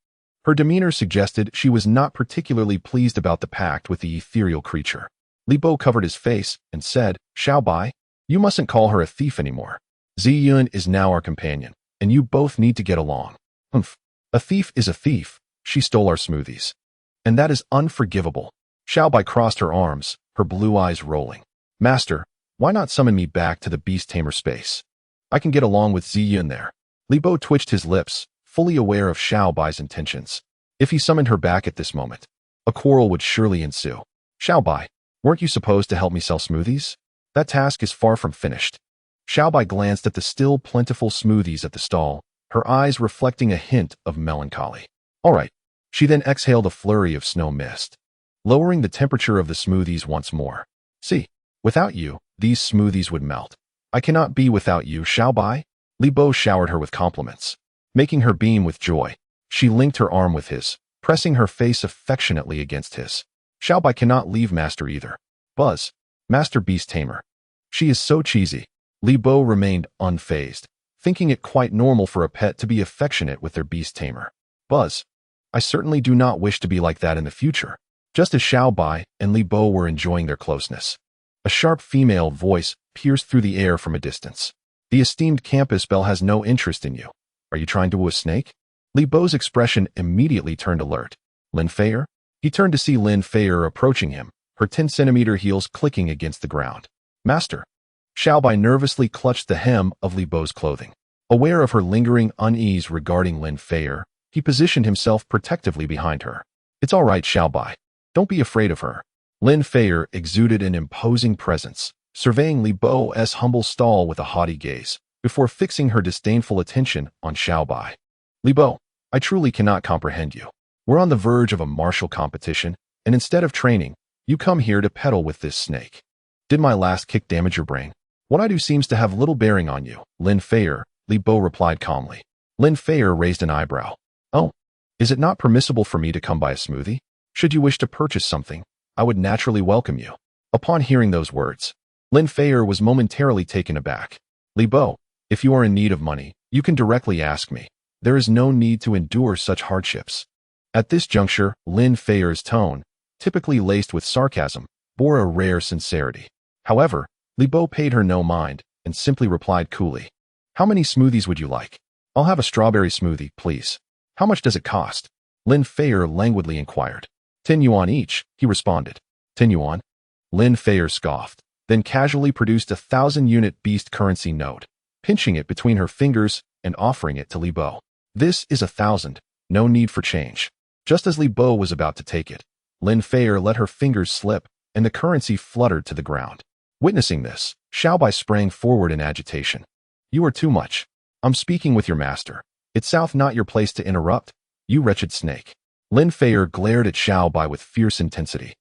[SPEAKER 1] Her demeanor suggested she was not particularly pleased about the pact with the ethereal creature. Li Bo covered his face and said, Xiao Bai, you mustn't call her a thief anymore. Ziyun is now our companion, and you both need to get along. A thief is a thief. She stole our smoothies. And that is unforgivable. Xiao Bai crossed her arms, her blue eyes rolling. Master, why not summon me back to the Beast Tamer space? I can get along with Ziyin there. Li Bo twitched his lips, fully aware of Xiao Bai's intentions. If he summoned her back at this moment, a quarrel would surely ensue. Xiao Bai, weren't you supposed to help me sell smoothies? That task is far from finished. Xiao Bai glanced at the still plentiful smoothies at the stall, her eyes reflecting a hint of melancholy. All right. She then exhaled a flurry of snow mist, lowering the temperature of the smoothies once more. See, without you, these smoothies would melt. I cannot be without you, Xiao Bai. Li Bo showered her with compliments, making her beam with joy. She linked her arm with his, pressing her face affectionately against his. Xiao Bai cannot leave Master either. Buzz. Master Beast Tamer. She is so cheesy. Li Bo remained unfazed, thinking it quite normal for a pet to be affectionate with their beast tamer. Buzz. I certainly do not wish to be like that in the future. Just as Xiao Bai and Li Bo were enjoying their closeness, a sharp female voice pierced through the air from a distance. The esteemed campus belle has no interest in you. Are you trying to woo a snake? Li Bo's expression immediately turned alert. Lin Feier? He turned to see Lin Feier approaching him, her 10-centimeter heels clicking against the ground. Master. Xiao Bai nervously clutched the hem of Li Bo's clothing. Aware of her lingering unease regarding Lin Feier, he positioned himself protectively behind her. It's all right, Xiao Bai. Don't be afraid of her. Lin Feier exuded an imposing presence, surveying Li Bo's humble stall with a haughty gaze, before fixing her disdainful attention on Xiao Bai. Li Bo, I truly cannot comprehend you. We're on the verge of a martial competition, and instead of training, you come here to peddle with this snake. Did my last kick damage your brain? What I do seems to have little bearing on you, Lin Feier, Li Bo replied calmly. Lin Feier raised an eyebrow. Oh, is it not permissible for me to come by a smoothie? Should you wish to purchase something, I would naturally welcome you. Upon hearing those words, Lin Feier was momentarily taken aback. Li Bo, if you are in need of money, you can directly ask me. There is no need to endure such hardships. At this juncture, Lin Feier's tone, typically laced with sarcasm, bore a rare sincerity. However, Li Bo paid her no mind and simply replied coolly. How many smoothies would you like? I'll have a strawberry smoothie, please. How much does it cost? Lin Feier languidly inquired. 10 yuan each, he responded. 10 yuan? Lin Feier scoffed, then casually produced a 1,000-unit beast currency note, pinching it between her fingers and offering it to Li Bo. This is 1,000, no need for change. Just as Li Bo was about to take it, Lin Feier let her fingers slip, and the currency fluttered to the ground. Witnessing this, Xiao Bai sprang forward in agitation. You are too much. I'm speaking with your master. It's South not your place to interrupt, you wretched snake. Lin Feier glared at Xiao Bai with fierce intensity.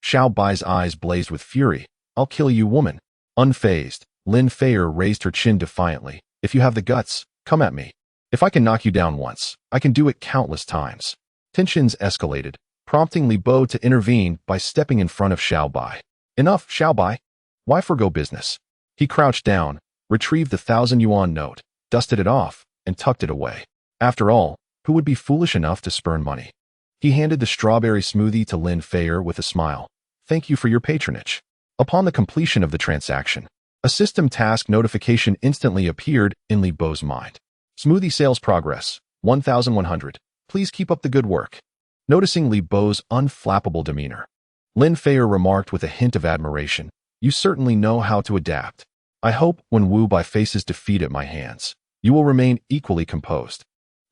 [SPEAKER 1] Xiao Bai's eyes blazed with fury. I'll kill you, woman. Unfazed, Lin Feier raised her chin defiantly. If you have the guts, come at me. If I can knock you down once, I can do it countless times. Tensions escalated, prompting Li Bo to intervene by stepping in front of Xiao Bai. Enough, Xiao Bai. Why forgo business? He crouched down, retrieved the 1,000-yuan note, dusted it off, and tucked it away. After all, who would be foolish enough to spurn money? He handed the strawberry smoothie to Lin Feier with a smile. Thank you for your patronage. Upon the completion of the transaction, a system task notification instantly appeared in Li Bo's mind. Smoothie sales progress, 1,100. Please keep up the good work. Noticing Li Bo's unflappable demeanor, Lin Feier remarked with a hint of admiration. You certainly know how to adapt. I hope when Wu Bai faces defeat at my hands, you will remain equally composed.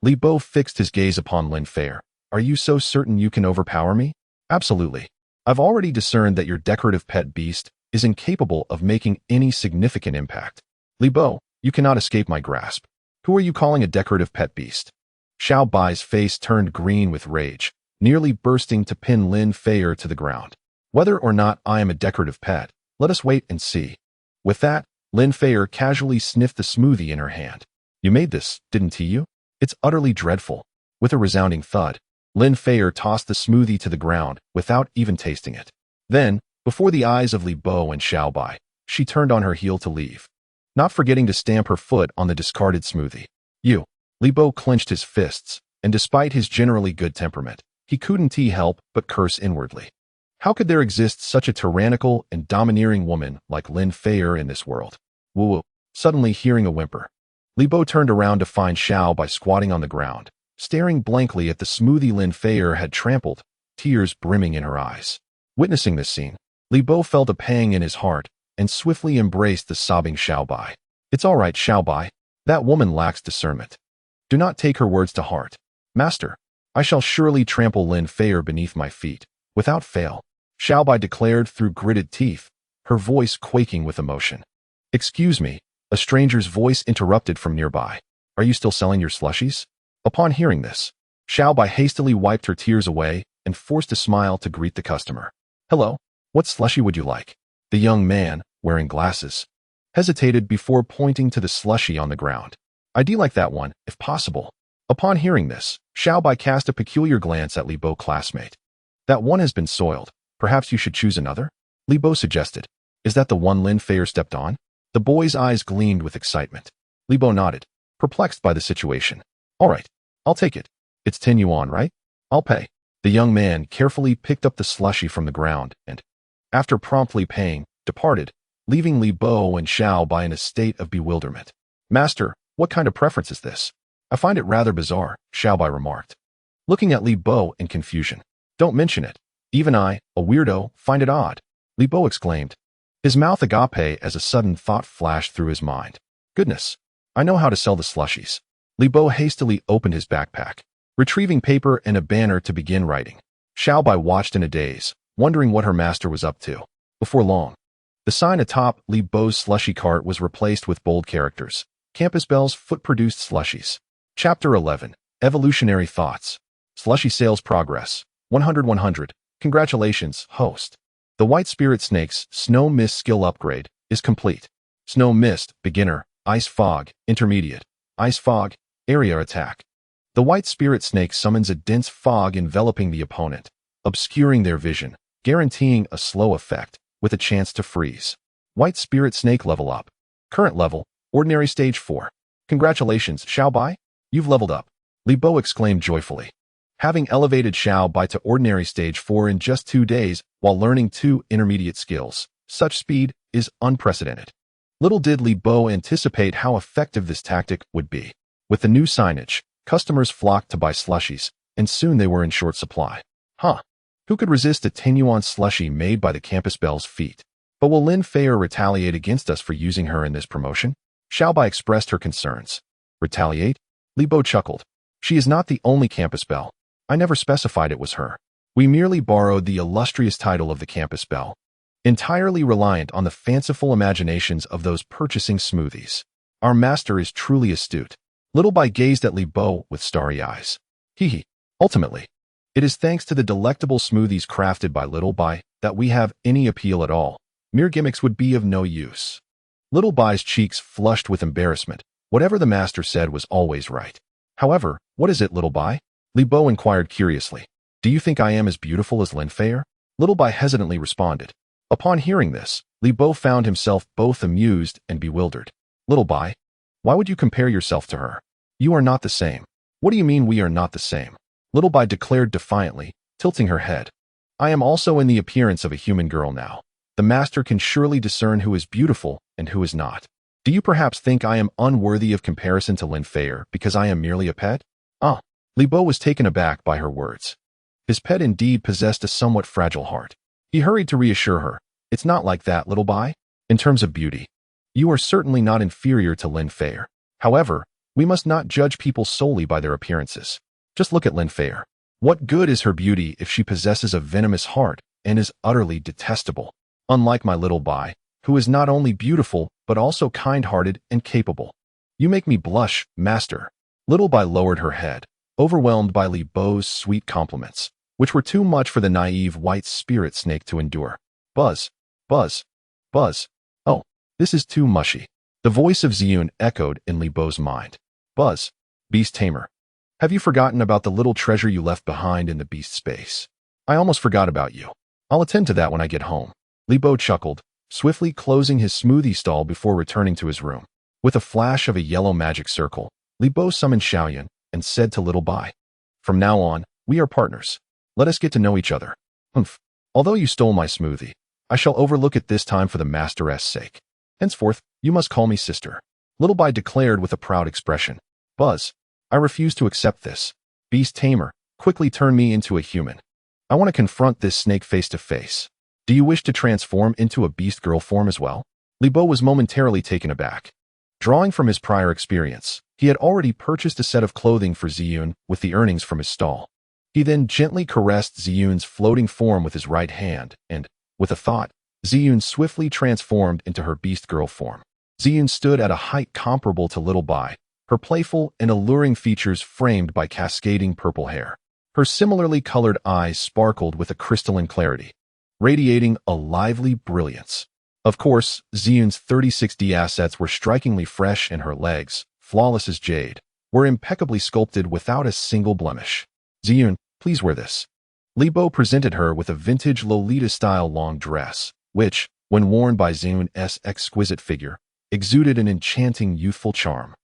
[SPEAKER 1] Li Bo fixed his gaze upon Lin Feier. Are you so certain you can overpower me? Absolutely. I've already discerned that your decorative pet beast is incapable of making any significant impact. Li Bo, you cannot escape my grasp. Who are you calling a decorative pet beast? Xiao Bai's face turned green with rage, nearly bursting to pin Lin Feier to the ground. Whether or not I am a decorative pet, let us wait and see. With that, Lin Feier casually sniffed the smoothie in her hand. You made this, didn't you? It's utterly dreadful. With a resounding thud, Lin Feier tossed the smoothie to the ground without even tasting it. Then, before the eyes of Li Bo and Xiao Bai, she turned on her heel to leave, not forgetting to stamp her foot on the discarded smoothie. You. Li Bo clenched his fists, and despite his generally good temperament, he couldn't help but curse inwardly. How could there exist such a tyrannical and domineering woman like Lin Feier in this world? Woo! Suddenly hearing a whimper, Li Bo turned around to find Xiao Bai squatting on the ground, staring blankly at the smoothie Lin Feier had trampled, tears brimming in her eyes. Witnessing this scene, Li Bo felt a pang in his heart and swiftly embraced the sobbing Xiao Bai. It's all right, Xiao Bai. That woman lacks discernment. Do not take her words to heart. Master, I shall surely trample Lin Feier beneath my feet, without fail, Xiao Bai declared through gritted teeth, her voice quaking with emotion. Excuse me, a stranger's voice interrupted from nearby. Are you still selling your slushies? Upon hearing this, Xiao Bai hastily wiped her tears away and forced a smile to greet the customer. Hello, what slushie would you like? The young man, wearing glasses, hesitated before pointing to the slushie on the ground. I'd like that one, if possible. Upon hearing this, Xiao Bai cast a peculiar glance at Li Bo's classmate. That one has been soiled. Perhaps you should choose another? Li Bo suggested. Is that the one Lin Feier stepped on? The boy's eyes gleamed with excitement. Li Bo nodded, perplexed by the situation. All right, I'll take it. It's 10 yuan, right? I'll pay. The young man carefully picked up the slushie from the ground and, after promptly paying, departed, leaving Li Bo and Xiao Bai in a state of bewilderment. Master, what kind of preference is this? I find it rather bizarre, Xiao Bai remarked, looking at Li Bo in confusion. Don't mention it. Even I, a weirdo, find it odd, Li Bo exclaimed. His mouth agape as a sudden thought flashed through his mind. Goodness, I know how to sell the slushies. Li Bo hastily opened his backpack, retrieving paper and a banner to begin writing. Xiao Bai watched in a daze, wondering what her master was up to. Before long, the sign atop Li Bo's slushie cart was replaced with bold characters. Campus Bell's foot-produced slushies. Chapter 11. Evolutionary Thoughts. Slushie Sales Progress. 100-100. Congratulations, host. The White Spirit Snake's Snow Mist skill upgrade is complete. Snow Mist, Beginner, Ice Fog, Intermediate, Ice Fog, Area Attack. The White Spirit Snake summons a dense fog enveloping the opponent, obscuring their vision, guaranteeing a slow effect, with a chance to freeze. White Spirit Snake level up. Current level, Ordinary Stage 4. Congratulations, Xiao Bai. You've leveled up. Li Bo exclaimed joyfully. Having elevated Xiao Bai to Ordinary Stage 4 in just 2 days while learning 2 intermediate skills, such speed is unprecedented. Little did Li Bo anticipate how effective this tactic would be. With the new signage, customers flocked to buy slushies, and soon they were in short supply. Who could resist a 10 yuan slushie made by the Campus Belle's feet? But will Lin Feier retaliate against us for using her in this promotion? Xiao Bai expressed her concerns. Retaliate? Li Bo chuckled. She is not the only Campus Belle. I never specified it was her. We merely borrowed the illustrious title of the Campus Belle, entirely reliant on the fanciful imaginations of those purchasing smoothies. Our master is truly astute. Little Bai gazed at Li Bo with starry eyes. Ultimately, it is thanks to the delectable smoothies crafted by Little Bai that we have any appeal at all. Mere gimmicks would be of no use. Little Bai's cheeks flushed with embarrassment. Whatever the master said was always right. However, what is it, Little Bai? Li Bo inquired curiously. Do you think I am as beautiful as Lin Feier? Little Bai hesitantly responded. Upon hearing this, Li Bo found himself both amused and bewildered. Little Bai, why would you compare yourself to her? You are not the same. What do you mean we are not the same? Little Bai declared defiantly, tilting her head. I am also in the appearance of a human girl now. The master can surely discern who is beautiful and who is not. Do you perhaps think I am unworthy of comparison to Lin Feier because I am merely a pet? Li Bo was taken aback by her words. His pet indeed possessed a somewhat fragile heart. He hurried to reassure her. It's not like that, Little Bai. In terms of beauty, you are certainly not inferior to Lin Feier. However, we must not judge people solely by their appearances. Just look at Lin Feier. What good is her beauty if she possesses a venomous heart and is utterly detestable? Unlike my Little Bai, who is not only beautiful, but also kind-hearted and capable. You make me blush, master. Little Bai lowered her head, overwhelmed by Li Bo's sweet compliments, which were too much for the naive White Spirit Snake to endure. Buzz, buzz, buzz. Oh, this is too mushy. The voice of Ziyun echoed in Li Bo's mind. Buzz, Beast Tamer. Have you forgotten about the little treasure you left behind in the beast space? I almost forgot about you. I'll attend to that when I get home. Li Bo chuckled, swiftly closing his smoothie stall before returning to his room. With a flash of a yellow magic circle, Li Bo summoned Xiaoyan and said to Little Bai, from now on, we are partners. Let us get to know each other. Although you stole my smoothie, I shall overlook it this time for the master's sake. Henceforth, you must call me sister. Little Bai declared with a proud expression. Buzz, I refuse to accept this. Beast Tamer, quickly turn me into a human. I want to confront this snake face to face. Do you wish to transform into a beast girl form as well? Li Bo was momentarily taken aback. Drawing from his prior experience, he had already purchased a set of clothing for Ziyun with the earnings from his stall. He then gently caressed Ziyun's floating form with his right hand, and, with a thought, Ziyun swiftly transformed into her beast girl form. Ziyun stood at a height comparable to Little Bai, her playful and alluring features framed by cascading purple hair. Her similarly colored eyes sparkled with a crystalline clarity, radiating a lively brilliance. Of course, Ziyun's 36D assets were strikingly fresh, and her legs, flawless as jade, were impeccably sculpted without a single blemish. "Ziyun, please wear this." Li Bo presented her with a vintage Lolita-style long dress, which, when worn by Ziyun's exquisite figure, exuded an enchanting youthful charm.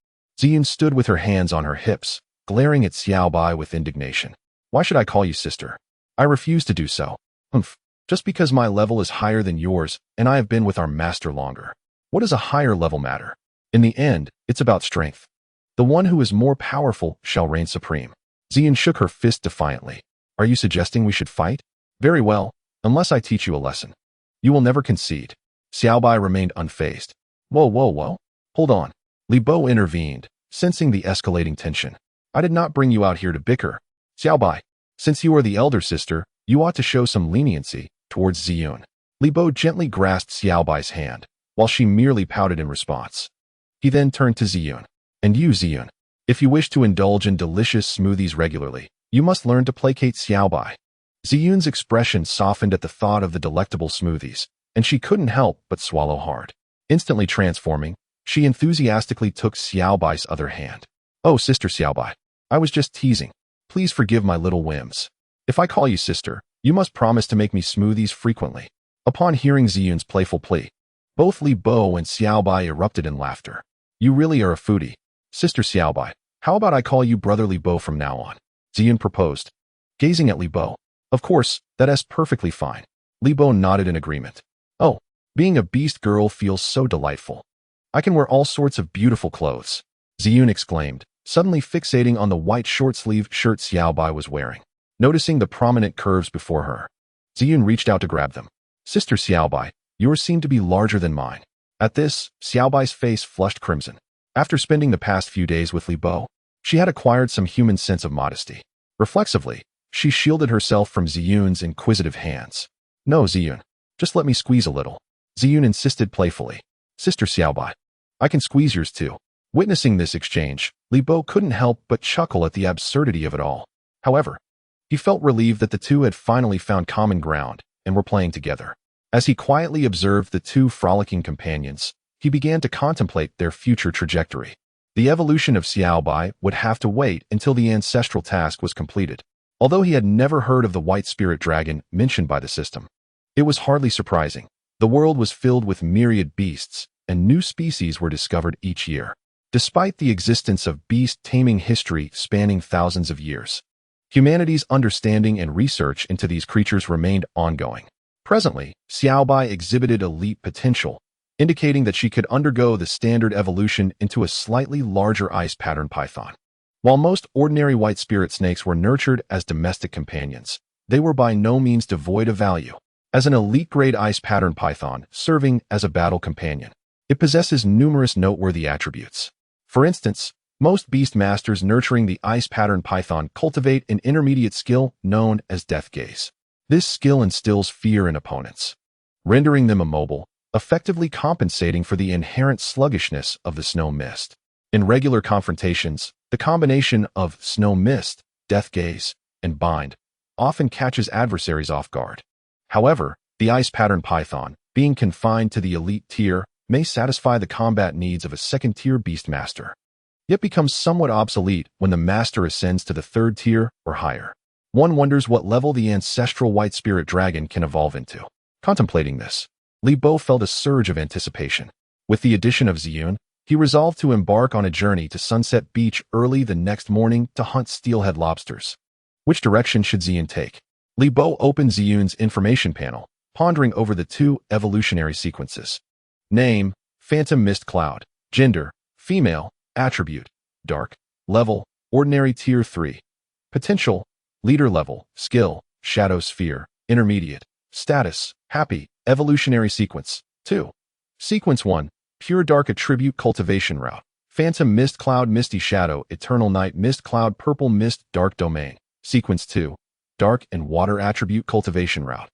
[SPEAKER 1] Ziyun stood with her hands on her hips, glaring at Xiaobai with indignation. "Why should I call you sister? I refuse to do so. Humph. Just because my level is higher than yours and I have been with our master longer. What does a higher level matter? In the end, it's about strength. The one who is more powerful shall reign supreme." Ziyun shook her fist defiantly. "Are you suggesting we should fight? Very well, unless I teach you a lesson. You will never concede." Xiaobai remained unfazed. Whoa. Hold on." Li Bo intervened, sensing the escalating tension. "I did not bring you out here to bicker. Xiaobai, since you are the elder sister, you ought to show some leniency towards Ziyun." Li Bo gently grasped Xiaobai's hand, while she merely pouted in response. He then turned to Ziyun. "And you, Ziyun, if you wish to indulge in delicious smoothies regularly, you must learn to placate Xiaobai." Ziyun's expression softened at the thought of the delectable smoothies, and she couldn't help but swallow hard. Instantly transforming, she enthusiastically took Xiaobai's other hand. "Oh, Sister Xiaobai, I was just teasing. Please forgive my little whims. If I call you sister, you must promise to make me smoothies frequently." Upon hearing Ziyun's playful plea, both Li Bo and Xiaobai erupted in laughter. "You really are a foodie. Sister Xiaobai, how about I call you Brother Li Bo from now on?" Ziyun proposed, gazing at Li Bo. "Of course, that's perfectly fine." Li Bo nodded in agreement. "Oh, being a beast girl feels so delightful. I can wear all sorts of beautiful clothes," Ziyun exclaimed, suddenly fixating on the white short-sleeve shirt Xiaobai was wearing. Noticing the prominent curves before her, Ziyun reached out to grab them. "Sister Xiaobai, yours seem to be larger than mine." At this, Xiaobai's face flushed crimson. After spending the past few days with Li Bo, she had acquired some human sense of modesty. Reflexively, she shielded herself from Ziyun's inquisitive hands. "No, Ziyun, just let me squeeze a little." Ziyun insisted playfully. "Sister Xiaobai, I can squeeze yours too." Witnessing this exchange, Li Bo couldn't help but chuckle at the absurdity of it all. However, he felt relieved that the two had finally found common ground and were playing together. As he quietly observed the two frolicking companions, he began to contemplate their future trajectory. The evolution of Xiaobai would have to wait until the ancestral task was completed. Although he had never heard of the white spirit dragon mentioned by the system, it was hardly surprising. The world was filled with myriad beasts, and new species were discovered each year. Despite the existence of beast-taming history spanning thousands of years, humanity's understanding and research into these creatures remained ongoing. Presently, Xiaobai exhibited elite potential, indicating that she could undergo the standard evolution into a slightly larger ice pattern python. While most ordinary white spirit snakes were nurtured as domestic companions, they were by no means devoid of value. As an elite-grade ice pattern python serving as a battle companion, it possesses numerous noteworthy attributes. For instance, most beast masters nurturing the ice pattern python cultivate an intermediate skill known as Death Gaze. This skill instills fear in opponents, rendering them immobile, effectively compensating for the inherent sluggishness of the snow mist. In regular confrontations, the combination of snow mist, Death Gaze, and bind often catches adversaries off guard. However, the ice pattern python, being confined to the elite tier, may satisfy the combat needs of a second-tier beastmaster, yet becomes somewhat obsolete when the master ascends to the third tier or higher. One wonders what level the ancestral white spirit dragon can evolve into. Contemplating this, Li Bo felt a surge of anticipation. With the addition of Ziyun, he resolved to embark on a journey to Sunset Beach early the next morning to hunt steelhead lobsters. Which direction should Ziyun take? Li Bo opened Ziyun's information panel, pondering over the two evolutionary sequences. Name, Phantom Mist Cloud. Gender, female. Attribute, dark. Level, ordinary tier 3. Potential, leader level. Skill, Shadow Sphere. Intermediate. Status, happy. Evolutionary sequence, 2. Sequence 1, Pure Dark Attribute Cultivation Route. Phantom Mist Cloud Misty Shadow Eternal Night Mist Cloud Purple Mist Dark Domain. Sequence 2. Dark and Water Attribute Cultivation Route.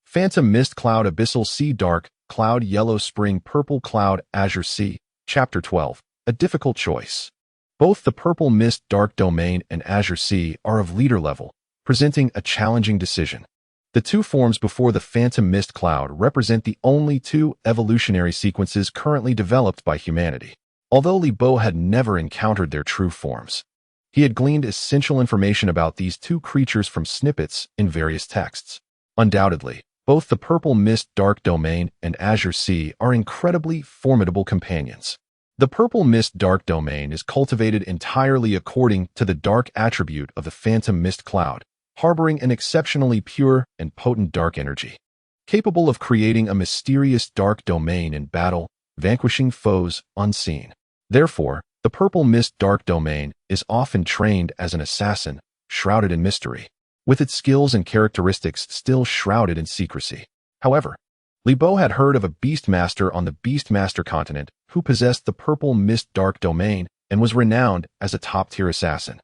[SPEAKER 1] Phantom Mist Cloud Abyssal Sea Dark Cloud Yellow Spring Purple Cloud Azure Sea. Chapter 12. A difficult choice. Both the Purple Mist Dark Domain and Azure Sea are of leader level, presenting a challenging decision. The two forms before the Phantom Mist Cloud represent the only two evolutionary sequences currently developed by humanity. Although Li Bo had never encountered their true forms, he had gleaned essential information about these two creatures from snippets in various texts. Undoubtedly, both the Purple Mist Dark Domain and Azure Sea are incredibly formidable companions. The Purple Mist Dark Domain is cultivated entirely according to the dark attribute of the Phantom Mist Cloud, harboring an exceptionally pure and potent dark energy, capable of creating a mysterious dark domain in battle, vanquishing foes unseen. Therefore, the Purple Mist Dark Domain is often trained as an assassin, shrouded in mystery, with its skills and characteristics still shrouded in secrecy. However, Li Bo had heard of a Beastmaster on the Beastmaster continent who possessed the Purple Mist Dark Domain and was renowned as a top-tier assassin.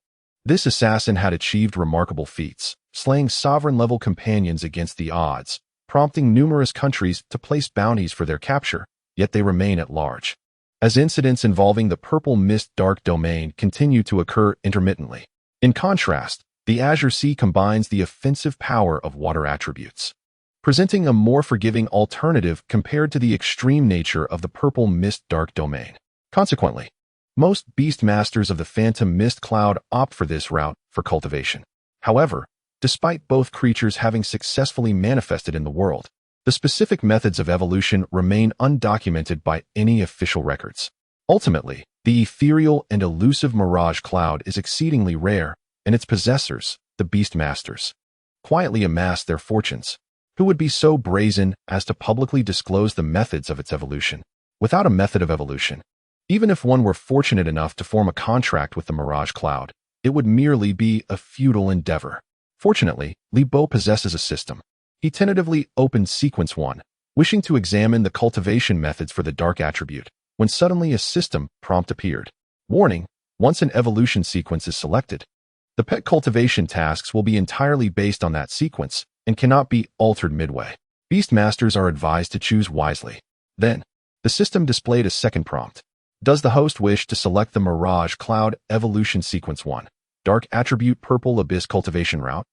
[SPEAKER 1] This assassin had achieved remarkable feats, slaying sovereign-level companions against the odds, prompting numerous countries to place bounties for their capture, yet they remain at large, as incidents involving the Purple Mist Dark Domain continue to occur intermittently. In contrast, the Azure Sea combines the offensive power of water attributes, presenting a more forgiving alternative compared to the extreme nature of the Purple Mist Dark Domain. Consequently, most Beastmasters of the Phantom Mist Cloud opt for this route for cultivation. However, despite both creatures having successfully manifested in the world, the specific methods of evolution remain undocumented by any official records. Ultimately, the ethereal and elusive Mirage Cloud is exceedingly rare, and its possessors, the Beastmasters, quietly amass their fortunes. Who would be so brazen as to publicly disclose the methods of its evolution? Without a method of evolution, even if one were fortunate enough to form a contract with the Mirage Cloud, it would merely be a futile endeavor. Fortunately, Li Bo possesses a system. He tentatively opened Sequence 1, wishing to examine the cultivation methods for the Dark Attribute, when suddenly a system prompt appeared. Warning: once an evolution sequence is selected, the pet cultivation tasks will be entirely based on that sequence and cannot be altered midway. Beastmasters are advised to choose wisely. Then, the system displayed a second prompt. Does the host wish to select the Mirage Cloud Evolution Sequence 1, Dark Attribute Purple Abyss Cultivation Route?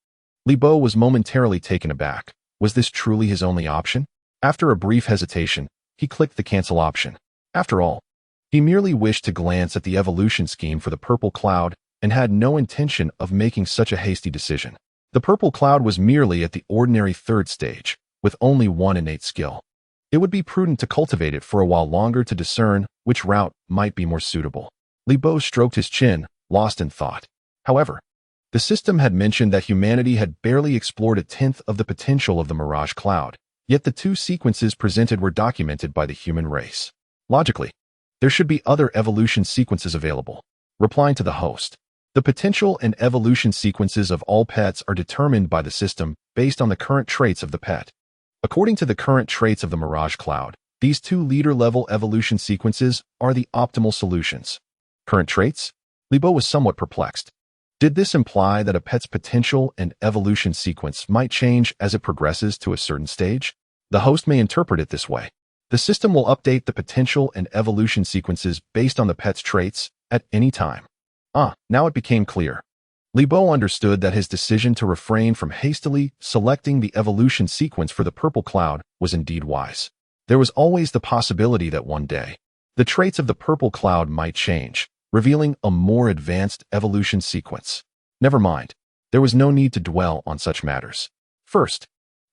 [SPEAKER 1] Li Bo was momentarily taken aback. Was this truly his only option? After a brief hesitation, he clicked the cancel option. After all, he merely wished to glance at the evolution scheme for the Purple Cloud and had no intention of making such a hasty decision. The Purple Cloud was merely at the ordinary third stage, with only one innate skill. It would be prudent to cultivate it for a while longer to discern which route might be more suitable. Li Bo stroked his chin, lost in thought. However, the system had mentioned that humanity had barely explored a tenth of the potential of the Mirage Cloud, yet the two sequences presented were documented by the human race. Logically, there should be other evolution sequences available. Replying to the host, the potential and evolution sequences of all pets are determined by the system based on the current traits of the pet. According to the current traits of the Mirage Cloud, these two leader-level evolution sequences are the optimal solutions. Current traits? Li Bo was somewhat perplexed. Did this imply that a pet's potential and evolution sequence might change as it progresses to a certain stage? The host may interpret it this way. The system will update the potential and evolution sequences based on the pet's traits at any time. Now it became clear. Li Bo understood that his decision to refrain from hastily selecting the evolution sequence for the Purple Cloud was indeed wise. There was always the possibility that one day, the traits of the Purple Cloud might change, revealing a more advanced evolution sequence. Never mind, there was no need to dwell on such matters. First,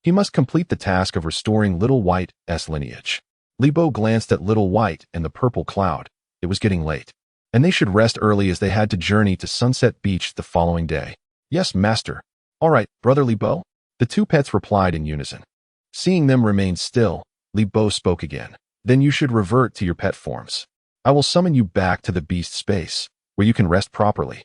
[SPEAKER 1] he must complete the task of restoring Little White's lineage. Li Bo glanced at Little White and the Purple Cloud. It was getting late, and they should rest early as they had to journey to Sunset Beach the following day. Yes, master. All right, brother Li Bo. The two pets replied in unison. Seeing them remain still, Li Bo spoke again. Then you should revert to your pet forms. I will summon you back to the beast space, where you can rest properly.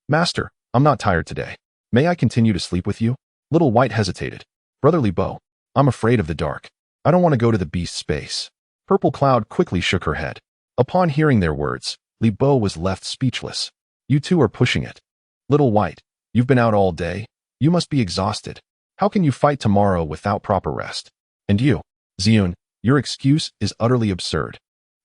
[SPEAKER 1] Master, I'm not tired today. May I continue to sleep with you? Little White hesitated. Brother Li Bo, I'm afraid of the dark. I don't want to go to the beast space. Purple Cloud quickly shook her head. Upon hearing their words, Li Bo was left speechless. You two are pushing it. Little White, you've been out all day. You must be exhausted. How can you fight tomorrow without proper rest? And you, Ziyun, your excuse is utterly absurd.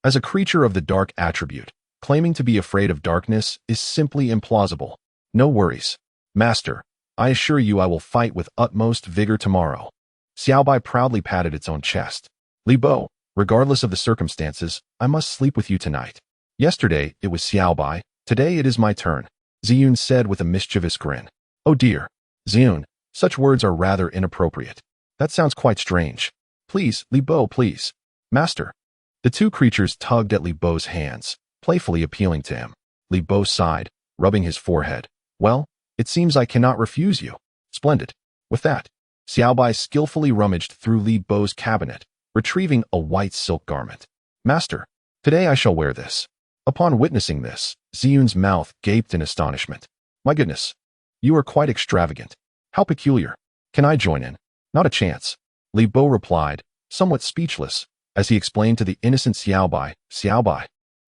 [SPEAKER 1] As a creature of the dark attribute, claiming to be afraid of darkness is simply implausible. No worries. Master, I assure you I will fight with utmost vigor tomorrow. Xiaobai proudly patted its own chest. Li Bo, regardless of the circumstances, I must sleep with you tonight. Yesterday, it was Xiaobai. Today it is my turn, Ziyun said with a mischievous grin. Oh dear. Ziyun, such words are rather inappropriate. That sounds quite strange. Please, Li Bo, please. Master. The two creatures tugged at Li Bo's hands, playfully appealing to him. Li Bo sighed, rubbing his forehead. Well, it seems I cannot refuse you. Splendid. With that, Xiaobai skillfully rummaged through Li Bo's cabinet, retrieving a white silk garment. Master, today I shall wear this. Upon witnessing this, Ziyun's mouth gaped in astonishment. My goodness. You are quite extravagant. How peculiar. Can I join in? Not a chance. Li Bo replied, somewhat speechless, as he explained to the innocent Xiaobai, Xiaobai,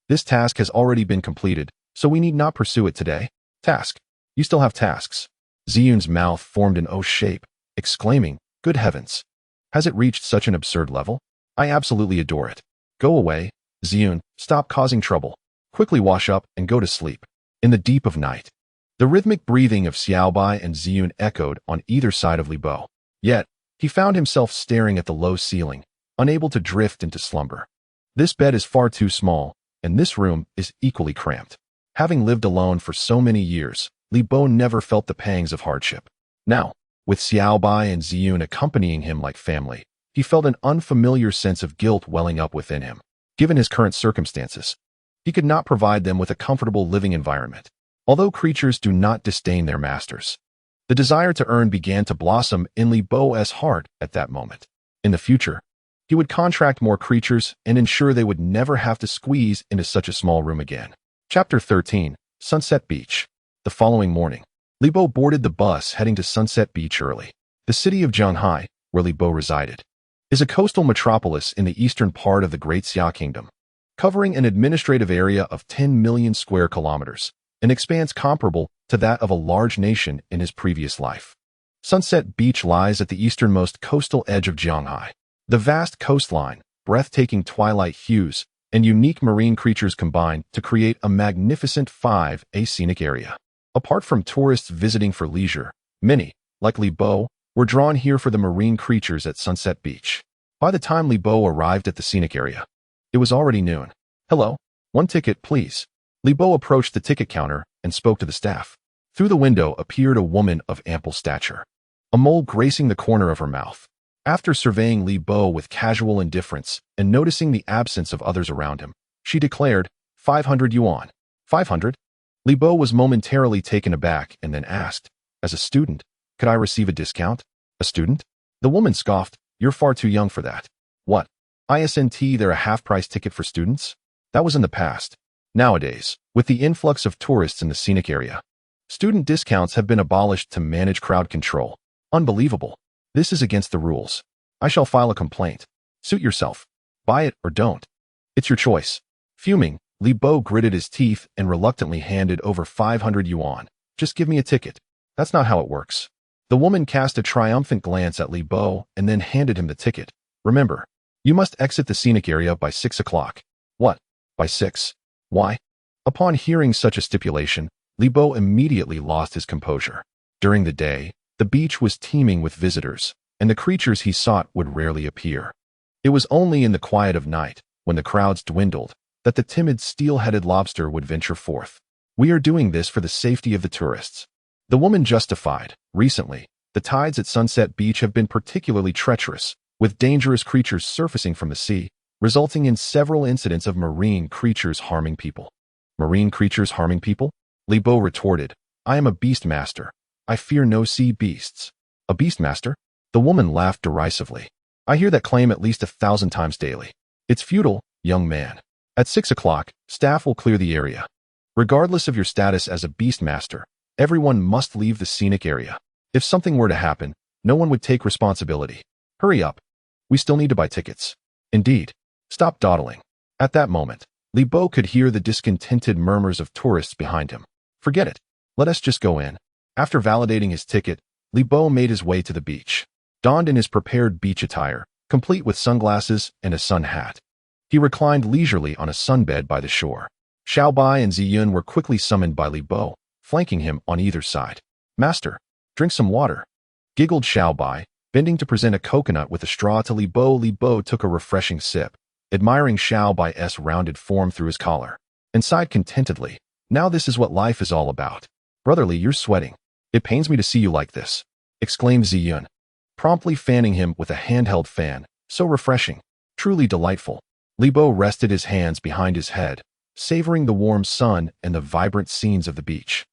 [SPEAKER 1] this task has already been completed, so we need not pursue it today. Task. You still have tasks. Ziyun's mouth formed an O shape, exclaiming, good heavens. Has it reached such an absurd level? I absolutely adore it. Go away, Ziyun, stop causing trouble. Quickly wash up and go to sleep. In the deep of night. The rhythmic breathing of Xiaobai and Ziyun echoed on either side of Li Bo. Yet, he found himself staring at the low ceiling, unable to drift into slumber. This bed is far too small, and this room is equally cramped. Having lived alone for so many years, Li Bo never felt the pangs of hardship. Now, with Xiaobai and Ziyun accompanying him like family, he felt an unfamiliar sense of guilt welling up within him. Given his current circumstances, he could not provide them with a comfortable living environment. Although creatures do not disdain their masters, the desire to earn began to blossom in Li Bo's heart at that moment. In the future, he would contract more creatures and ensure they would never have to squeeze into such a small room again. Chapter 13, Sunset Beach. The following morning, Li Bo boarded the bus heading to Sunset Beach early. The city of Zhanghai, where Li Bo resided, is a coastal metropolis in the eastern part of the Great Xia Kingdom, covering an administrative area of 10 million square kilometers, an expanse comparable to that of a large nation in his previous life. Sunset Beach lies at the easternmost coastal edge of Zhanghai. The vast coastline, breathtaking twilight hues, and unique marine creatures combine to create a magnificent 5A scenic area. Apart from tourists visiting for leisure, many, like Li Bo, were drawn here for the marine creatures at Sunset Beach. By the time Li Bo arrived at the scenic area, it was already noon. Hello, one ticket, please. Li Bo approached the ticket counter and spoke to the staff. Through the window appeared a woman of ample stature, a mole gracing the corner of her mouth. After surveying Li Bo with casual indifference and noticing the absence of others around him, she declared, 500 yuan. 500? Li Bo was momentarily taken aback and then asked, as a student, could I receive a discount? A student? The woman scoffed, you're far too young for that. What? ISNT, they're a half-price ticket for students? That was in the past. Nowadays, with the influx of tourists in the scenic area, student discounts have been abolished to manage crowd control. Unbelievable. This is against the rules. I shall file a complaint. Suit yourself. Buy it or don't. It's your choice. Fuming, Li Bo gritted his teeth and reluctantly handed over 500 yuan. Just give me a ticket. That's not how it works. The woman cast a triumphant glance at Li Bo and then handed him the ticket. Remember, you must exit the scenic area by 6 o'clock. What? By 6? Why? Upon hearing such a stipulation, Li Bo immediately lost his composure. During the day, the beach was teeming with visitors, and the creatures he sought would rarely appear. It was only in the quiet of night, when the crowds dwindled, that the timid steel-headed lobster would venture forth. We are doing this for the safety of the tourists. The woman justified. Recently, the tides at Sunset Beach have been particularly treacherous, with dangerous creatures surfacing from the sea, resulting in several incidents of marine creatures harming people. Marine creatures harming people? Li Bo retorted, I am a beast master. I fear no sea beasts. A beast master? The woman laughed derisively. I hear that claim at least 1,000 times daily. It's futile, young man. At 6 o'clock, staff will clear the area. Regardless of your status as a beast master, everyone must leave the scenic area. If something were to happen, no one would take responsibility. Hurry up. We still need to buy tickets. Indeed. Stop dawdling. At that moment, Li Bo could hear the discontented murmurs of tourists behind him. Forget it. Let us just go in. After validating his ticket, Li Bo made his way to the beach. Donned in his prepared beach attire, complete with sunglasses and a sun hat, he reclined leisurely on a sunbed by the shore. Xiao Bai and Ziyun were quickly summoned by Li Bo, flanking him on either side. Master, drink some water, giggled Xiao Bai, bending to present a coconut with a straw to Li Bo. Li Bo took a refreshing sip, admiring Xiao Bai's rounded form through his collar, and sighed contentedly. Now this is what life is all about. Brotherly, you're sweating. It pains me to see you like this, exclaimed Ziyun, promptly fanning him with a handheld fan. So refreshing. Truly delightful. Li Bo rested his hands behind his head, savoring the warm sun and the vibrant scenes of the beach.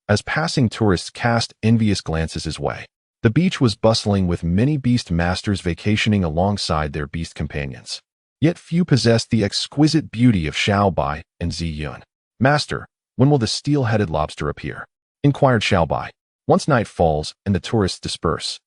[SPEAKER 1] As passing tourists cast envious glances his way, the beach was bustling with many beast masters vacationing alongside their beast companions. Yet few possessed the exquisite beauty of Xiao Bai and Ziyun. Master, when will the steel-headed lobster appear? Inquired Xiao Bai. Once night falls and the tourists disperse,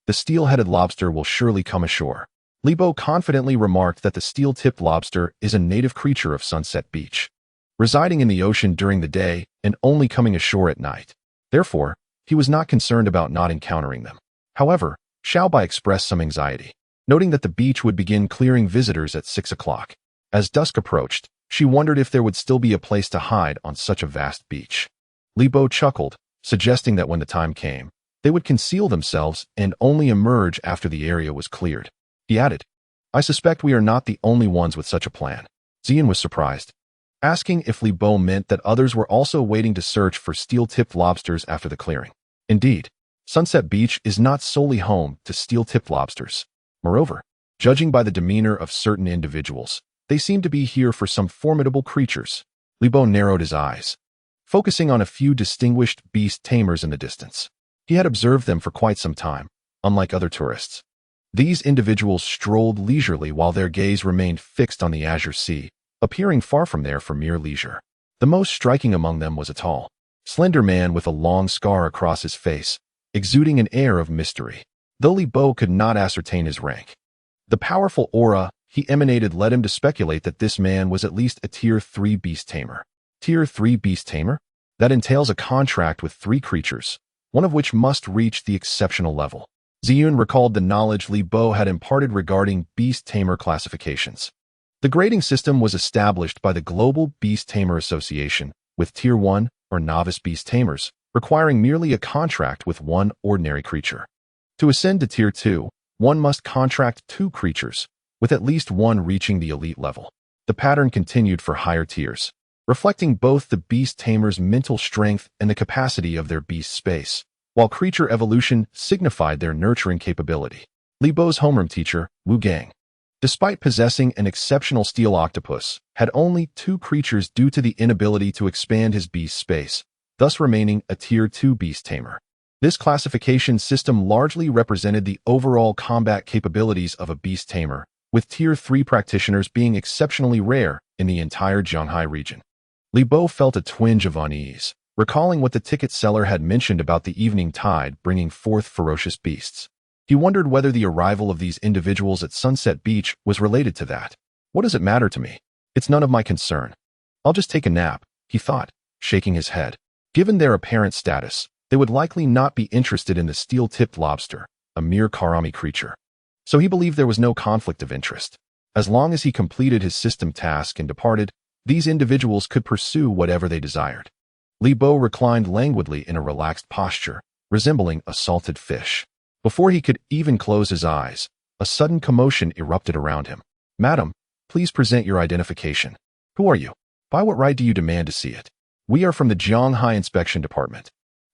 [SPEAKER 1] the steel-headed lobster will surely come ashore. Li Bo confidently remarked that the steel-tipped lobster is a native creature of Sunset Beach, residing in the ocean during the day and only coming ashore at night. Therefore, he was not concerned about not encountering them. However, Xiao Bai expressed some anxiety, noting that the beach would begin clearing visitors at 6 o'clock. As dusk approached, she wondered if there would still be a place to hide on such a vast beach. Li Bo chuckled, suggesting that when the time came, they would conceal themselves and only emerge after the area was cleared. He added, I suspect we are not the only ones with such a plan. Ziyun was surprised, asking if Li Bo meant that others were also waiting to search for steel-tipped lobsters after the clearing. Indeed, Sunset Beach is not solely home to steel-tipped lobsters. Moreover, judging by the demeanor of certain individuals, they seem to be here for some formidable creatures. Li Bo narrowed his eyes, focusing on a few distinguished beast tamers in the distance. He had observed them for quite some time, unlike other tourists. These individuals strolled leisurely while their gaze remained fixed on the azure sea, appearing far from there for mere leisure. The most striking among them was a tall, slender man with a long scar across his face, exuding an air of mystery. Though Li Bo could not ascertain his rank, the powerful aura he emanated led him to speculate that this man was at least a Tier 3 beast tamer. Tier 3 beast tamer? That entails a contract with 3 creatures, one of which must reach the exceptional level. Ziyun recalled the knowledge Li Bo had imparted regarding beast tamer classifications. The grading system was established by the Global Beast Tamer Association, with Tier 1, or novice beast tamers, requiring merely a contract with 1 ordinary creature. To ascend to Tier 2, one must contract 2 creatures, with at least 1 reaching the elite level. The pattern continued for higher tiers, reflecting both the beast tamer's mental strength and the capacity of their beast space, while creature evolution signified their nurturing capability. Li Bo's homeroom teacher, Wu Gang, despite possessing an exceptional steel octopus, had only 2 creatures due to the inability to expand his beast space, thus remaining a Tier 2 beast tamer. This classification system largely represented the overall combat capabilities of a beast tamer, with Tier 3 practitioners being exceptionally rare in the entire Zhanghai region. Li Bo felt a twinge of unease, recalling what the ticket seller had mentioned about the evening tide bringing forth ferocious beasts. He wondered whether the arrival of these individuals at Sunset Beach was related to that. What does it matter to me? It's none of my concern. I'll just take a nap, he thought, shaking his head. Given their apparent status, they would likely not be interested in the steel-tipped lobster, a mere Karami creature. So he believed there was no conflict of interest. As long as he completed his system task and departed, these individuals could pursue whatever they desired. Li Bo reclined languidly in a relaxed posture, resembling a salted fish. Before he could even close his eyes, a sudden commotion erupted around him. Madam, please present your identification. Who are you? By what right do you demand to see it? We are from the Zhanghai Inspection Department.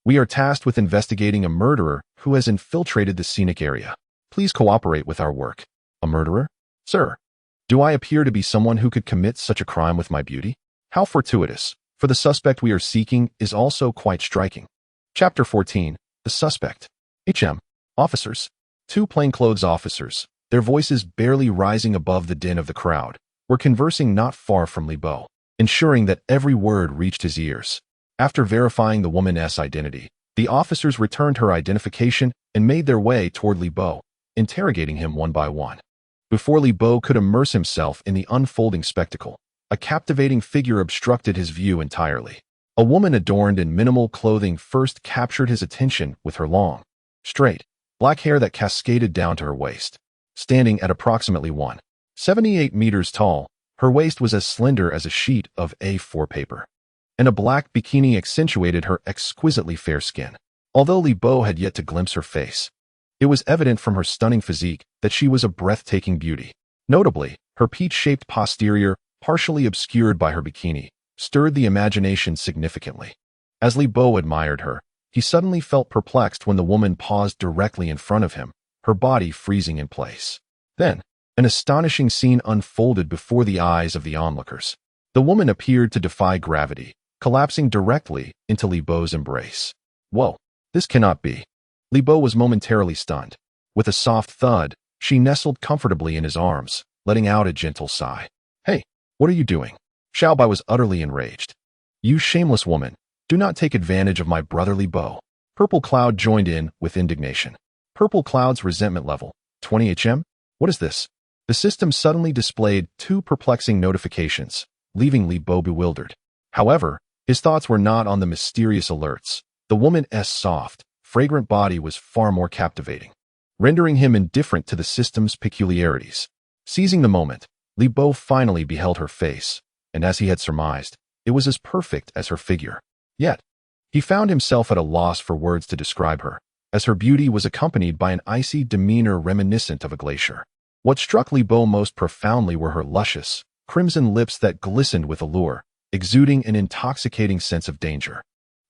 [SPEAKER 1] We are tasked with investigating a murderer who has infiltrated the scenic area. Please cooperate with our work. A murderer? Sir, do I appear to be someone who could commit such a crime with my beauty? How fortuitous, for the suspect we are seeking is also quite striking. Chapter 14. The Suspect. HM. Officers. 2 plainclothes officers, their voices barely rising above the din of the crowd, were conversing not far from Li Bo, ensuring that every word reached his ears. After verifying the woman's identity, the officers returned her identification and made their way toward Li Bo, interrogating him one by one. Before Li Bo could immerse himself in the unfolding spectacle, a captivating figure obstructed his view entirely. A woman adorned in minimal clothing first captured his attention with her long, straight, black hair that cascaded down to her waist. Standing at approximately 1.78 meters tall, her waist was as slender as a sheet of A4 paper, and a black bikini accentuated her exquisitely fair skin. Although Li Bo had yet to glimpse her face, it was evident from her stunning physique that she was a breathtaking beauty. Notably, her peach-shaped posterior, partially obscured by her bikini, stirred the imagination significantly. As Li Bo admired her, he suddenly felt perplexed when the woman paused directly in front of him, her body freezing in place. Then, an astonishing scene unfolded before the eyes of the onlookers. The woman appeared to defy gravity, collapsing directly into Li Bo's embrace. Whoa, this cannot be. Li Bo was momentarily stunned. With a soft thud, she nestled comfortably in his arms, letting out a gentle sigh. Hey, what are you doing? Xiaobai was utterly enraged. You shameless woman, do not take advantage of my brother Li Bo. Purple Cloud joined in with indignation. Purple Cloud's resentment level, 20 HM? What is this? The system suddenly displayed two perplexing notifications, leaving Li Bo bewildered. However, his thoughts were not on the mysterious alerts. The woman's soft, fragrant body was far more captivating, rendering him indifferent to the system's peculiarities. Seizing the moment, Li Bo finally beheld her face, and as he had surmised, it was as perfect as her figure. Yet, he found himself at a loss for words to describe her, as her beauty was accompanied by an icy demeanor reminiscent of a glacier. What struck Li Bo most profoundly were her luscious, crimson lips that glistened with allure, exuding an intoxicating sense of danger.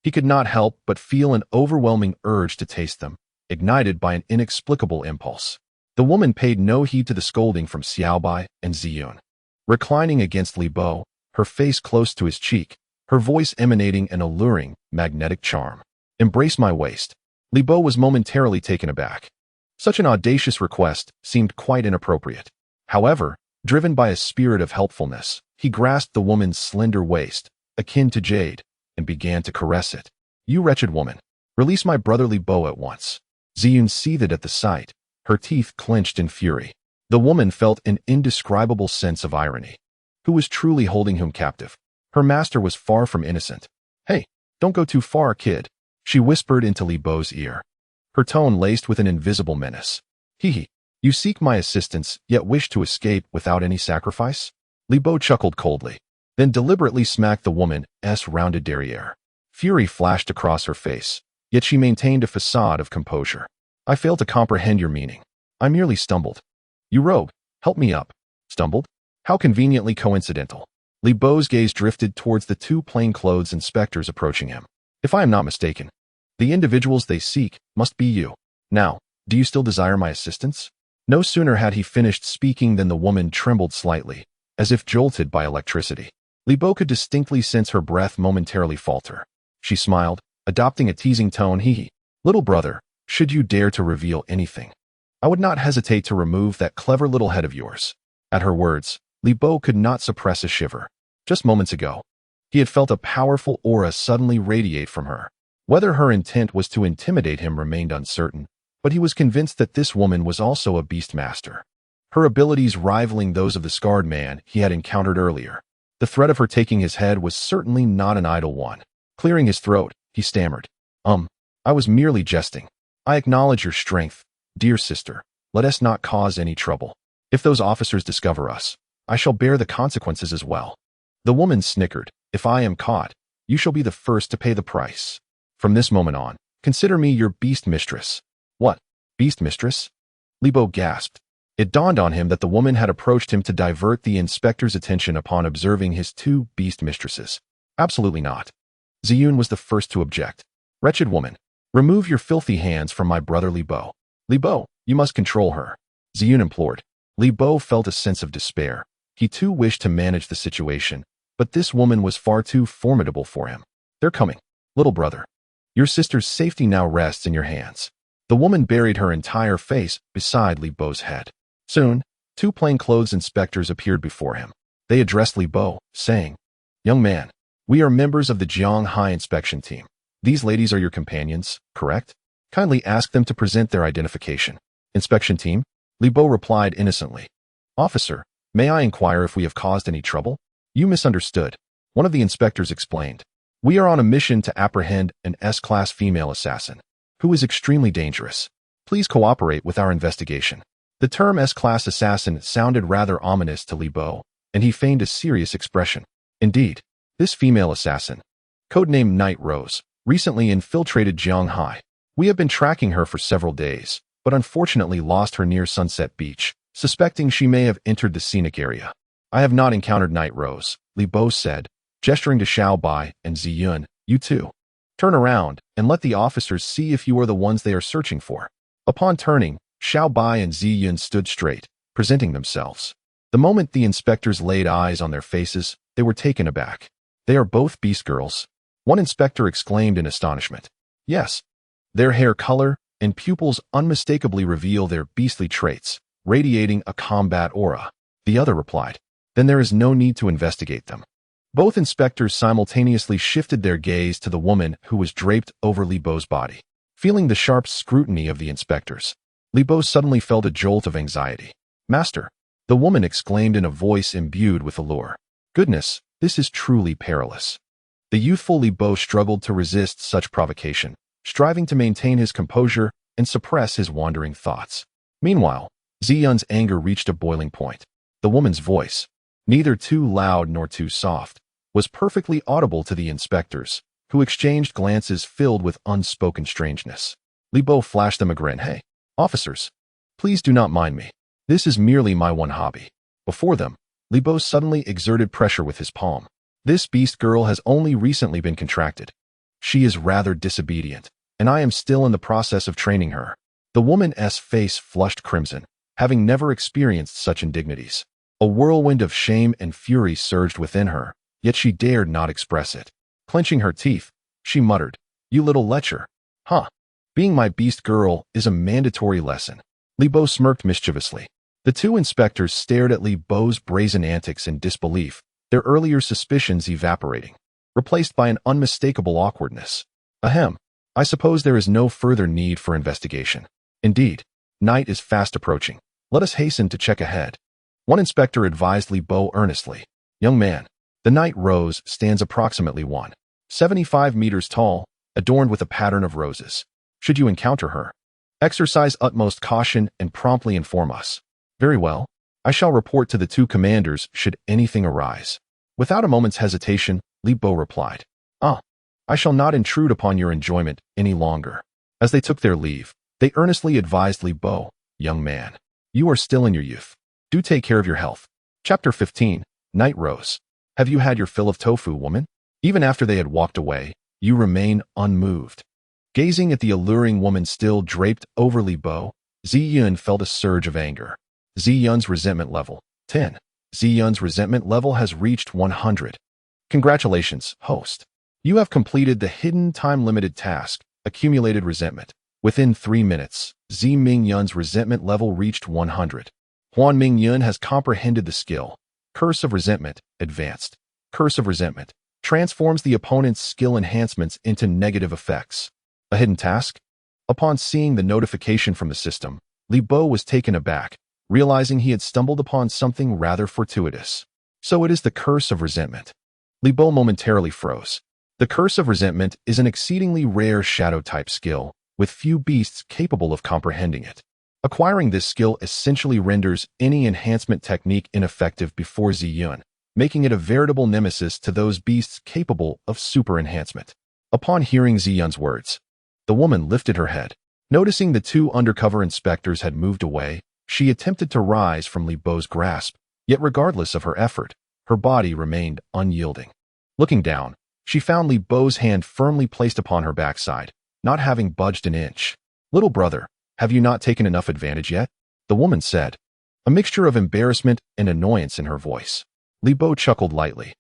[SPEAKER 1] He could not help but feel an overwhelming urge to taste them, ignited by an inexplicable impulse. The woman paid no heed to the scolding from Xiaobai and Ziyun. Reclining against Li Bo, her face close to his cheek, her voice emanating an alluring, magnetic charm. Embrace my waist. Li Bo was momentarily taken aback. Such an audacious request seemed quite inappropriate. However, driven by a spirit of helpfulness, he grasped the woman's slender waist, akin to jade, and began to caress it. You wretched woman, release my brother Li Bo at once. Ziyun seethed at the sight, her teeth clenched in fury. The woman felt an indescribable sense of irony. Who was truly holding him captive? Her master was far from innocent. Hey, don't go too far, kid, she whispered into Li Bo's ear, her tone laced with an invisible menace. Hee, you seek my assistance, yet wish to escape without any sacrifice? Li Bo chuckled coldly, then deliberately smacked the woman's rounded derriere. Fury flashed across her face, yet she maintained a facade of composure. I fail to comprehend your meaning. I merely stumbled. You rogue, help me up. Stumbled? How conveniently coincidental. Li Bo's gaze drifted towards the two plainclothes inspectors approaching him. If I am not mistaken, the individuals they seek must be you. Now, do you still desire my assistance? No sooner had he finished speaking than the woman trembled slightly, as if jolted by electricity. Li Bo could distinctly sense her breath momentarily falter. She smiled, adopting a teasing tone. Hee, little brother, should you dare to reveal anything, I would not hesitate to remove that clever little head of yours. At her words, Li Bo could not suppress a shiver. Just moments ago, he had felt a powerful aura suddenly radiate from her. Whether her intent was to intimidate him remained uncertain, but he was convinced that this woman was also a beastmaster, her abilities rivaling those of the scarred man he had encountered earlier. The threat of her taking his head was certainly not an idle one. Clearing his throat, he stammered. I was merely jesting. I acknowledge your strength, dear sister. Let us not cause any trouble. If those officers discover us, I shall bear the consequences as well. The woman snickered. If I am caught, you shall be the first to pay the price. From this moment on, consider me your beast mistress. What? Beast mistress? Li Bo gasped. It dawned on him that the woman had approached him to divert the inspector's attention upon observing his two beast mistresses. Absolutely not. Ziyun was the first to object. Wretched woman, remove your filthy hands from my brother Li Bo. Li Bo, you must control her, Ziyun implored. Li Bo felt a sense of despair. He too wished to manage the situation, but this woman was far too formidable for him. They're coming. Little brother, your sister's safety now rests in your hands. The woman buried her entire face beside Li Bo's head. Soon, two plainclothes inspectors appeared before him. They addressed Li Bo, saying, Young man, we are members of the Jiang High Inspection Team. These ladies are your companions, correct? Kindly ask them to present their identification. Inspection Team? Li Bo replied innocently. Officer, may I inquire if we have caused any trouble? You misunderstood. One of the inspectors explained. We are on a mission to apprehend an S-class female assassin, who is extremely dangerous. Please cooperate with our investigation. The term S-class assassin sounded rather ominous to Li Bo, and he feigned a serious expression. Indeed, this female assassin, codenamed Night Rose, recently infiltrated Jianghai. We have been tracking her for several days, but unfortunately lost her near Sunset Beach, suspecting she may have entered the scenic area. I have not encountered Night Rose, Li Bo said, gesturing to Xiao Bai and Ziyun. You too. Turn around and let the officers see if you are the ones they are searching for. Upon turning, Xiao Bai and Ziyun stood straight, presenting themselves. The moment the inspectors laid eyes on their faces, they were taken aback. They are both beast girls. One inspector exclaimed in astonishment. Yes. Their hair color and pupils unmistakably reveal their beastly traits, radiating a combat aura. The other replied. Then there is no need to investigate them. Both inspectors simultaneously shifted their gaze to the woman who was draped over Li Bo's body. Feeling the sharp scrutiny of the inspectors, Li Bo suddenly felt a jolt of anxiety. Master, the woman exclaimed in a voice imbued with allure. Goodness, this is truly perilous. The youthful Li Bo struggled to resist such provocation, striving to maintain his composure and suppress his wandering thoughts. Meanwhile, Ziyun's anger reached a boiling point. The woman's voice, neither too loud nor too soft, was perfectly audible to the inspectors, who exchanged glances filled with unspoken strangeness. Li Bo flashed them a grin. Hey, officers, please do not mind me. This is merely my one hobby. Before them, Li Bo suddenly exerted pressure with his palm. This beast girl has only recently been contracted. She is rather disobedient, and I am still in the process of training her. The woman's face flushed crimson, having never experienced such indignities. A whirlwind of shame and fury surged within her, yet she dared not express it. Clenching her teeth, she muttered, You little lecher. Huh. Being my beast girl is a mandatory lesson. Li Bo smirked mischievously. The two inspectors stared at Li Bo's brazen antics in disbelief, their earlier suspicions evaporating, replaced by an unmistakable awkwardness. Ahem. I suppose there is no further need for investigation. Indeed, night is fast approaching. Let us hasten to check ahead. One inspector advised Li Bo earnestly. Young man, the Night Rose stands approximately 1.75 meters tall, adorned with a pattern of roses. Should you encounter her, exercise utmost caution and promptly inform us. Very well. I shall report to the two commanders should anything arise. Without a moment's hesitation, Li Bo replied. I shall not intrude upon your enjoyment any longer. As they took their leave, they earnestly advised Li Bo, Young man, you are still in your youth. Do take care of your health. Chapter 15, Night Rose. Have you had your fill of tofu, woman? Even after they had walked away, you remain unmoved. Gazing at the alluring woman still draped over Li Bo, Ziyun felt a surge of anger. Ziyun's resentment level, 10. Ziyun's resentment level has reached 100. Congratulations, host. You have completed the hidden time-limited task, Accumulated Resentment. Within 3 minutes, Zi Mingyun's resentment level reached 100. Huan Mingyun has comprehended the skill. Curse of Resentment, Advanced. Curse of Resentment transforms the opponent's skill enhancements into negative effects. A hidden task? Upon seeing the notification from the system, Li Bo was taken aback, realizing he had stumbled upon something rather fortuitous. So it is the Curse of Resentment. Li Bo momentarily froze. The Curse of Resentment is an exceedingly rare shadow-type skill, with few beasts capable of comprehending it. Acquiring this skill essentially renders any enhancement technique ineffective before Ziyun, making it a veritable nemesis to those beasts capable of super enhancement. Upon hearing Ziyun's words, the woman lifted her head. Noticing the two undercover inspectors had moved away, she attempted to rise from Li Bo's grasp, yet regardless of her effort, her body remained unyielding. Looking down, she found Li Bo's hand firmly placed upon her backside, not having budged an inch. Little brother, have you not taken enough advantage yet? The woman said, a mixture of embarrassment and annoyance in her voice. Li Bo chuckled lightly.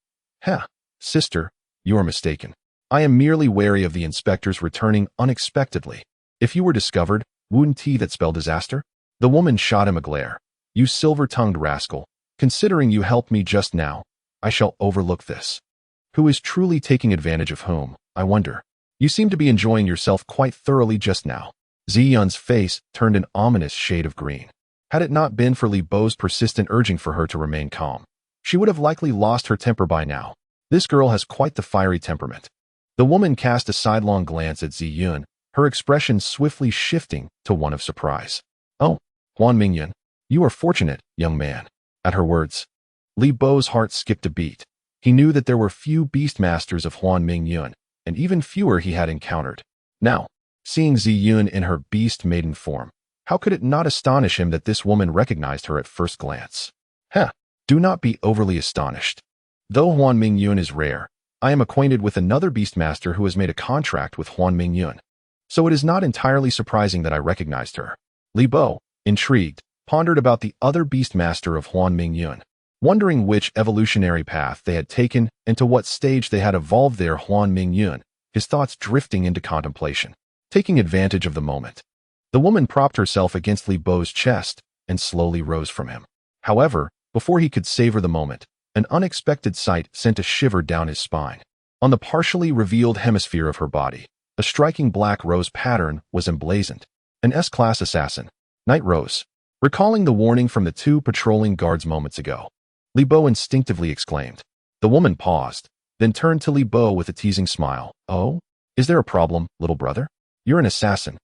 [SPEAKER 1] Sister, you are mistaken. I am merely wary of the inspectors returning unexpectedly. If you were discovered, wouldn't that spell disaster? The woman shot him a glare. You silver-tongued rascal, considering you helped me just now, I shall overlook this. Who is truly taking advantage of whom, I wonder? You seem to be enjoying yourself quite thoroughly just now. Ziyun's face turned an ominous shade of green. Had it not been for Li Bo's persistent urging for her to remain calm, she would have likely lost her temper by now. This girl has quite the fiery temperament. The woman cast a sidelong glance at Zi Yun, her expression swiftly shifting to one of surprise. "Oh, Huan Mingyun, you are fortunate, young man." At her words, Li Bo's heart skipped a beat. He knew that there were few beastmasters of Huan Mingyun, and even fewer he had encountered. Now, seeing Zi Yun in her beast maiden form, how could it not astonish him that this woman recognized her at first glance? Do not be overly astonished. Though Huan Mingyun is rare, I am acquainted with another beastmaster who has made a contract with Huan Mingyun, so it is not entirely surprising that I recognized her. Li Bo, intrigued, pondered about the other beastmaster of Huan Mingyun, wondering which evolutionary path they had taken and to what stage they had evolved their Huan Mingyun, his thoughts drifting into contemplation. Taking advantage of the moment, the woman propped herself against Li Bo's chest and slowly rose from him. However, before he could savor the moment, an unexpected sight sent a shiver down his spine. On the partially revealed hemisphere of her body, a striking black rose pattern was emblazoned. An S-class assassin, Night Rose. Recalling the warning from the two patrolling guards moments ago, Li Bo instinctively exclaimed. The woman paused, then turned to Li Bo with a teasing smile. "Oh? Is there a problem, little brother? You're an assassin."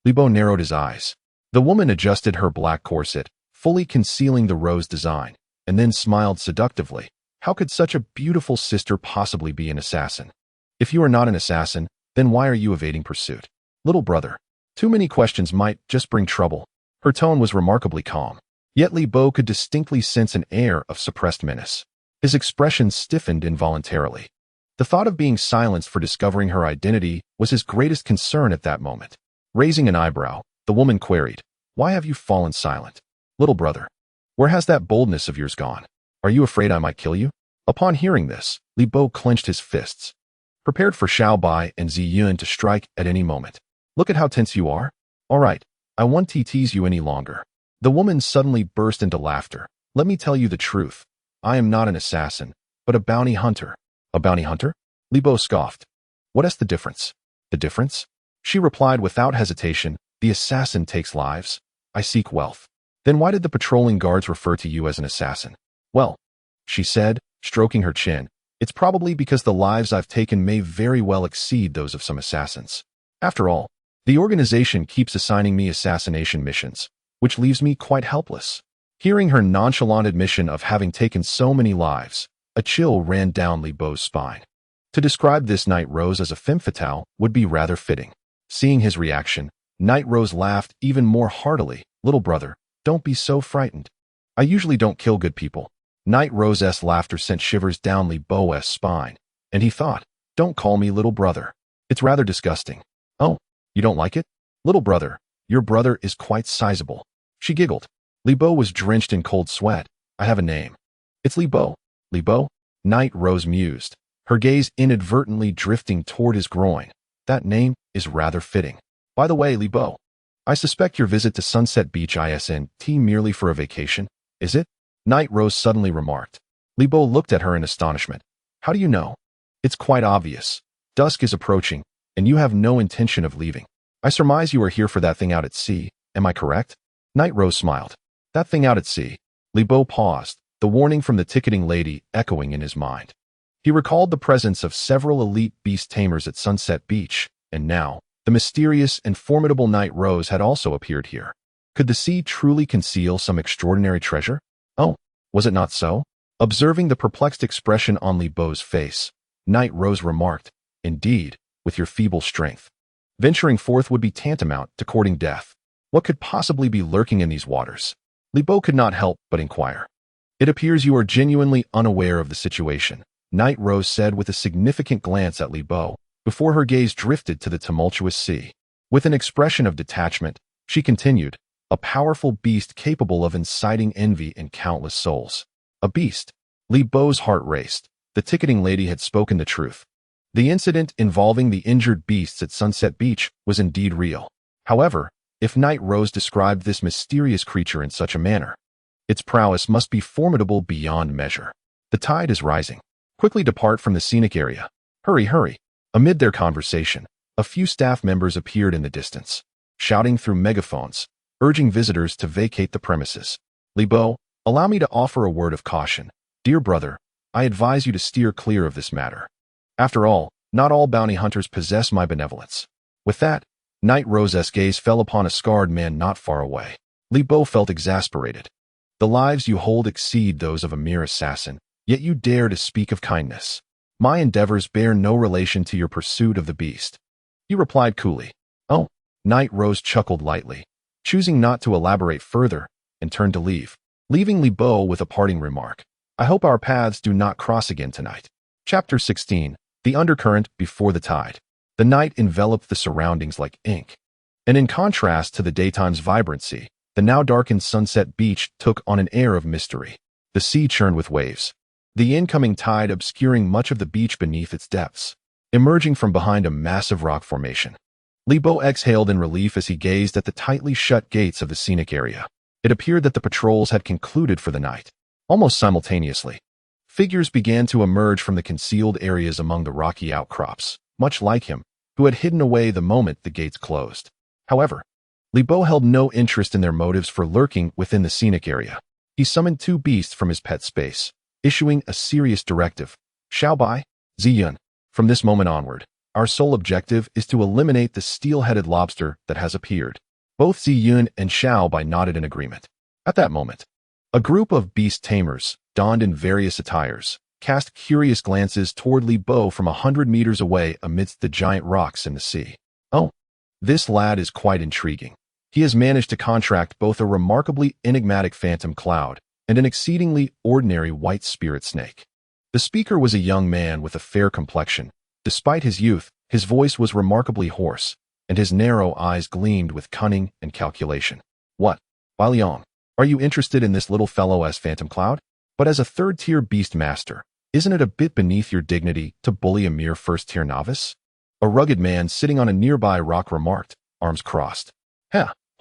[SPEAKER 1] Li Bo narrowed his eyes. The woman adjusted her black corset, fully concealing the rose design, and then smiled seductively. How could such a beautiful sister possibly be an assassin? If you are not an assassin, then why are you evading pursuit? Little brother, too many questions might just bring trouble. Her tone was remarkably calm, yet Li Bo could distinctly sense an air of suppressed menace. His expression stiffened involuntarily. The thought of being silenced for discovering her identity was his greatest concern at that moment. Raising an eyebrow, the woman queried, "Why have you fallen silent? Little brother, where has that boldness of yours gone? Are you afraid I might kill you?" Upon hearing this, Li Bo clenched his fists, prepared for Xiao Bai and Zi Yun to strike at any moment. "Look at how tense you are. All right, I won't tease you any longer." The woman suddenly burst into laughter. "Let me tell you the truth. I am not an assassin, but a bounty hunter." "A bounty hunter?" Li Bo scoffed. "What is the difference?" "The difference?" She replied without hesitation. "The assassin takes lives. I seek wealth." "Then why did the patrolling guards refer to you as an assassin?" "Well," she said, stroking her chin, "it's probably because the lives I've taken may very well exceed those of some assassins. After all, the organization keeps assigning me assassination missions, which leaves me quite helpless." Hearing her nonchalant admission of having taken so many lives, a chill ran down Li Bo's spine. To describe this Night Rose as a femme fatale would be rather fitting. Seeing his reaction, Night Rose laughed even more heartily. "Little brother, don't be so frightened. I usually don't kill good people." Night Rose's laughter sent shivers down Li Bo's spine, and he thought, "Don't call me little brother. It's rather disgusting." "Oh, you don't like it? Little brother, your brother is quite sizable." She giggled. Li Bo was drenched in cold sweat. "I have a name. It's Li Bo." "Li Bo?" Night Rose mused, her gaze inadvertently drifting toward his groin. "That name is rather fitting. By the way, Li Bo, I suspect your visit to Sunset Beach isn't merely for a vacation, is it?" Night Rose suddenly remarked. Li Bo looked at her in astonishment. "How do you know?" "It's quite obvious. Dusk is approaching, and you have no intention of leaving. I surmise you are here for that thing out at sea, am I correct?" Night Rose smiled. "That thing out at sea." Li Bo paused, the warning from the ticketing lady echoing in his mind. He recalled the presence of several elite beast tamers at Sunset Beach, and now, the mysterious and formidable Night Rose had also appeared here. Could the sea truly conceal some extraordinary treasure? Oh, was it not so? Observing the perplexed expression on Li Bo's face, Night Rose remarked, "Indeed, with your feeble strength, venturing forth would be tantamount to courting death. What could possibly be lurking in these waters?" Li Bo could not help but inquire. "It appears you are genuinely unaware of the situation," Night Rose said with a significant glance at Li Bo, before her gaze drifted to the tumultuous sea. With an expression of detachment, she continued, "A powerful beast capable of inciting envy in countless souls." A beast. Li Bo's heart raced. The ticketing lady had spoken the truth. The incident involving the injured beasts at Sunset Beach was indeed real. However, if Night Rose described this mysterious creature in such a manner, its prowess must be formidable beyond measure. The tide is rising. Quickly depart from the scenic area. Hurry, hurry. Amid their conversation, a few staff members appeared in the distance. Shouting through megaphones, urging visitors to vacate the premises. Li Bo, allow me to offer a word of caution. Dear brother, I advise you to steer clear of this matter. After all, not all bounty hunters possess my benevolence. With that, Knight Rose's gaze fell upon a scarred man not far away. Li Bo felt exasperated. The lives you hold exceed those of a mere assassin, yet you dare to speak of kindness. My endeavors bear no relation to your pursuit of the beast. He replied coolly. Oh, Knight Rose chuckled lightly, choosing not to elaborate further, and turned to leave, leaving Li Bo with a parting remark. I hope our paths do not cross again tonight. Chapter 16. The Undercurrent Before the Tide. The night enveloped the surroundings like ink. And in contrast to the daytime's vibrancy, the now darkened Sunset Beach took on an air of mystery. The sea churned with waves, the incoming tide obscuring much of the beach beneath its depths, emerging from behind a massive rock formation. Li Bo exhaled in relief as he gazed at the tightly shut gates of the scenic area. It appeared that the patrols had concluded for the night. Almost simultaneously, figures began to emerge from the concealed areas among the rocky outcrops, much like him, who had hidden away the moment the gates closed. However, Li Bo held no interest in their motives for lurking within the scenic area. He summoned two beasts from his pet space, issuing a serious directive. Xiaobai, Ziyun, from this moment onward, our sole objective is to eliminate the steel-headed lobster that has appeared. Both Ziyun and Xiaobai nodded in agreement. At that moment, a group of beast tamers, donned in various attires, cast curious glances toward Li Bo from 100 meters away amidst the giant rocks in the sea. Oh, this lad is quite intriguing. He has managed to contract both a remarkably enigmatic phantom cloud and an exceedingly ordinary white spirit snake. The speaker was a young man with a fair complexion. Despite his youth, his voice was remarkably hoarse, and his narrow eyes gleamed with cunning and calculation. What, Bai Liang, are you interested in this little fellow as Phantom Cloud? But as a third-tier beast master, isn't it a bit beneath your dignity to bully a mere first-tier novice? A rugged man sitting on a nearby rock remarked, arms crossed.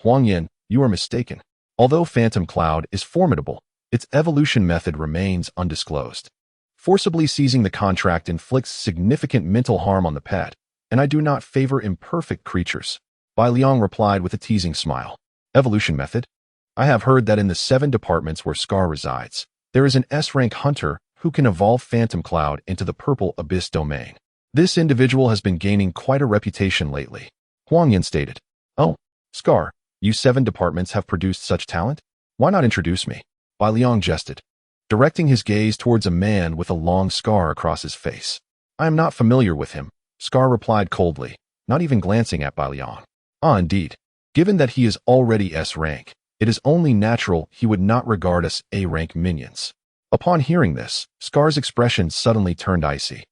[SPEAKER 1] Huang Yin, you are mistaken. Although Phantom Cloud is formidable, its evolution method remains undisclosed. Forcibly seizing the contract inflicts significant mental harm on the pet, and I do not favor imperfect creatures. Bai Liang replied with a teasing smile. Evolution method? I have heard that in the 7 departments where Scar resides, there is an S-rank hunter who can evolve Phantom Cloud into the Purple Abyss domain. This individual has been gaining quite a reputation lately. Huang Yin stated. Oh, Scar, you 7 departments have produced such talent? Why not introduce me? Bai Liang jested, directing his gaze towards a man with a long scar across his face. I am not familiar with him, Scar replied coldly, not even glancing at Bai Liang. Indeed. Given that he is already S-rank, it is only natural he would not regard us A-rank minions. Upon hearing this, Scar's expression suddenly turned icy,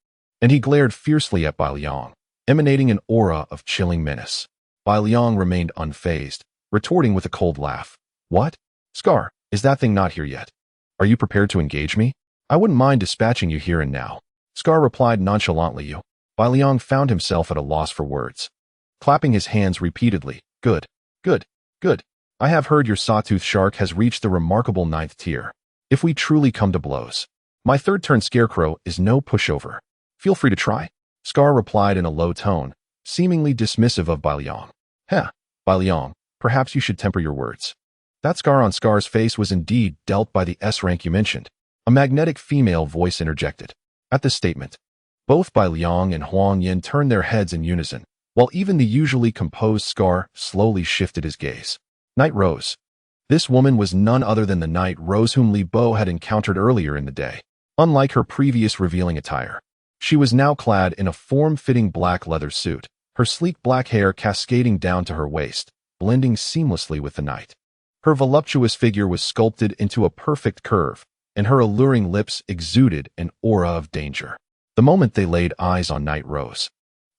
[SPEAKER 1] and he glared fiercely at Bai Liang, emanating an aura of chilling menace. Bai Liang remained unfazed, retorting with a cold laugh. What? Scar, is that thing not here yet? Are you prepared to engage me? I wouldn't mind dispatching you here and now. Scar replied nonchalantly. Bai Liang found himself at a loss for words, clapping his hands repeatedly. Good, good, good. I have heard your sawtooth shark has reached the remarkable 9th tier. If we truly come to blows, my third-turn scarecrow is no pushover. Feel free to try. Scar replied in a low tone, seemingly dismissive of Bai Liang. Bai Liang, perhaps you should temper your words. That scar on Scar's face was indeed dealt by the S-rank you mentioned. A magnetic female voice interjected. At this statement, both Bai Liang and Huang Yin turned their heads in unison, while even the usually composed Scar slowly shifted his gaze. Knight Rose. This woman was none other than the Knight Rose whom Li Bo had encountered earlier in the day. Unlike her previous revealing attire, she was now clad in a form-fitting black leather suit, her sleek black hair cascading down to her waist, blending seamlessly with the night. Her voluptuous figure was sculpted into a perfect curve, and her alluring lips exuded an aura of danger. The moment they laid eyes on Knight Rose,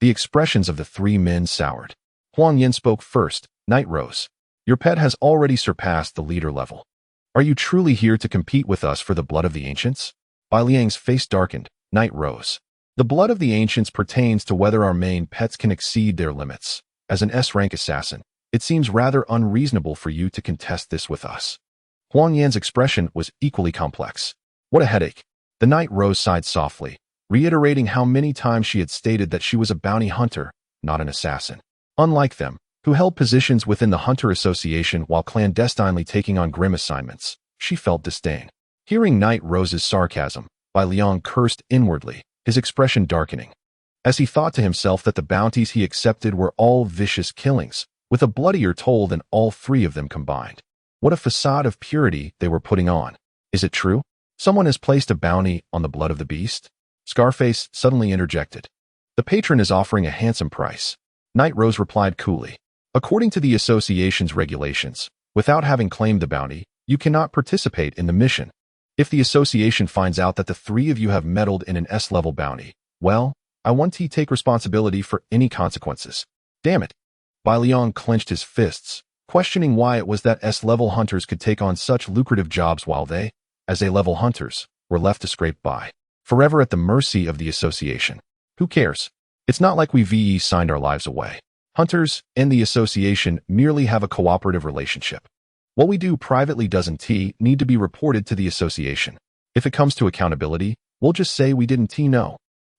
[SPEAKER 1] the expressions of the 3 men soured. Huang Yin spoke first. Knight Rose, your pet has already surpassed the leader level. Are you truly here to compete with us for the blood of the ancients? Bai Liang's face darkened. Knight Rose, the blood of the ancients pertains to whether our main pets can exceed their limits. As an S-rank assassin, it seems rather unreasonable for you to contest this with us. Huang Yan's expression was equally complex. What a headache. The Knight Rose sighed softly, reiterating how many times she had stated that she was a bounty hunter, not an assassin. Unlike them, who held positions within the Hunter Association while clandestinely taking on grim assignments. She felt disdain. Hearing Night Rose's sarcasm, Bai Liang cursed inwardly, his expression darkening, as he thought to himself that the bounties he accepted were all vicious killings, with a bloodier toll than all three of them combined. What a facade of purity they were putting on. Is it true? Someone has placed a bounty on the blood of the beast? Scarface suddenly interjected. The patron is offering a handsome price. Night Rose replied coolly. According to the association's regulations, without having claimed the bounty, you cannot participate in the mission. If the association finds out that the three of you have meddled in an S-level bounty, well, I want to take responsibility for any consequences. Damn it. Bai Liang clenched his fists, questioning why it was that S-level hunters could take on such lucrative jobs while they, as A-level hunters, were left to scrape by, forever at the mercy of the association. Who cares? It's not like we VE signed our lives away. Hunters and the association merely have a cooperative relationship. What we do privately doesn't need to be reported to the association. If it comes to accountability, we'll just say we didn't know.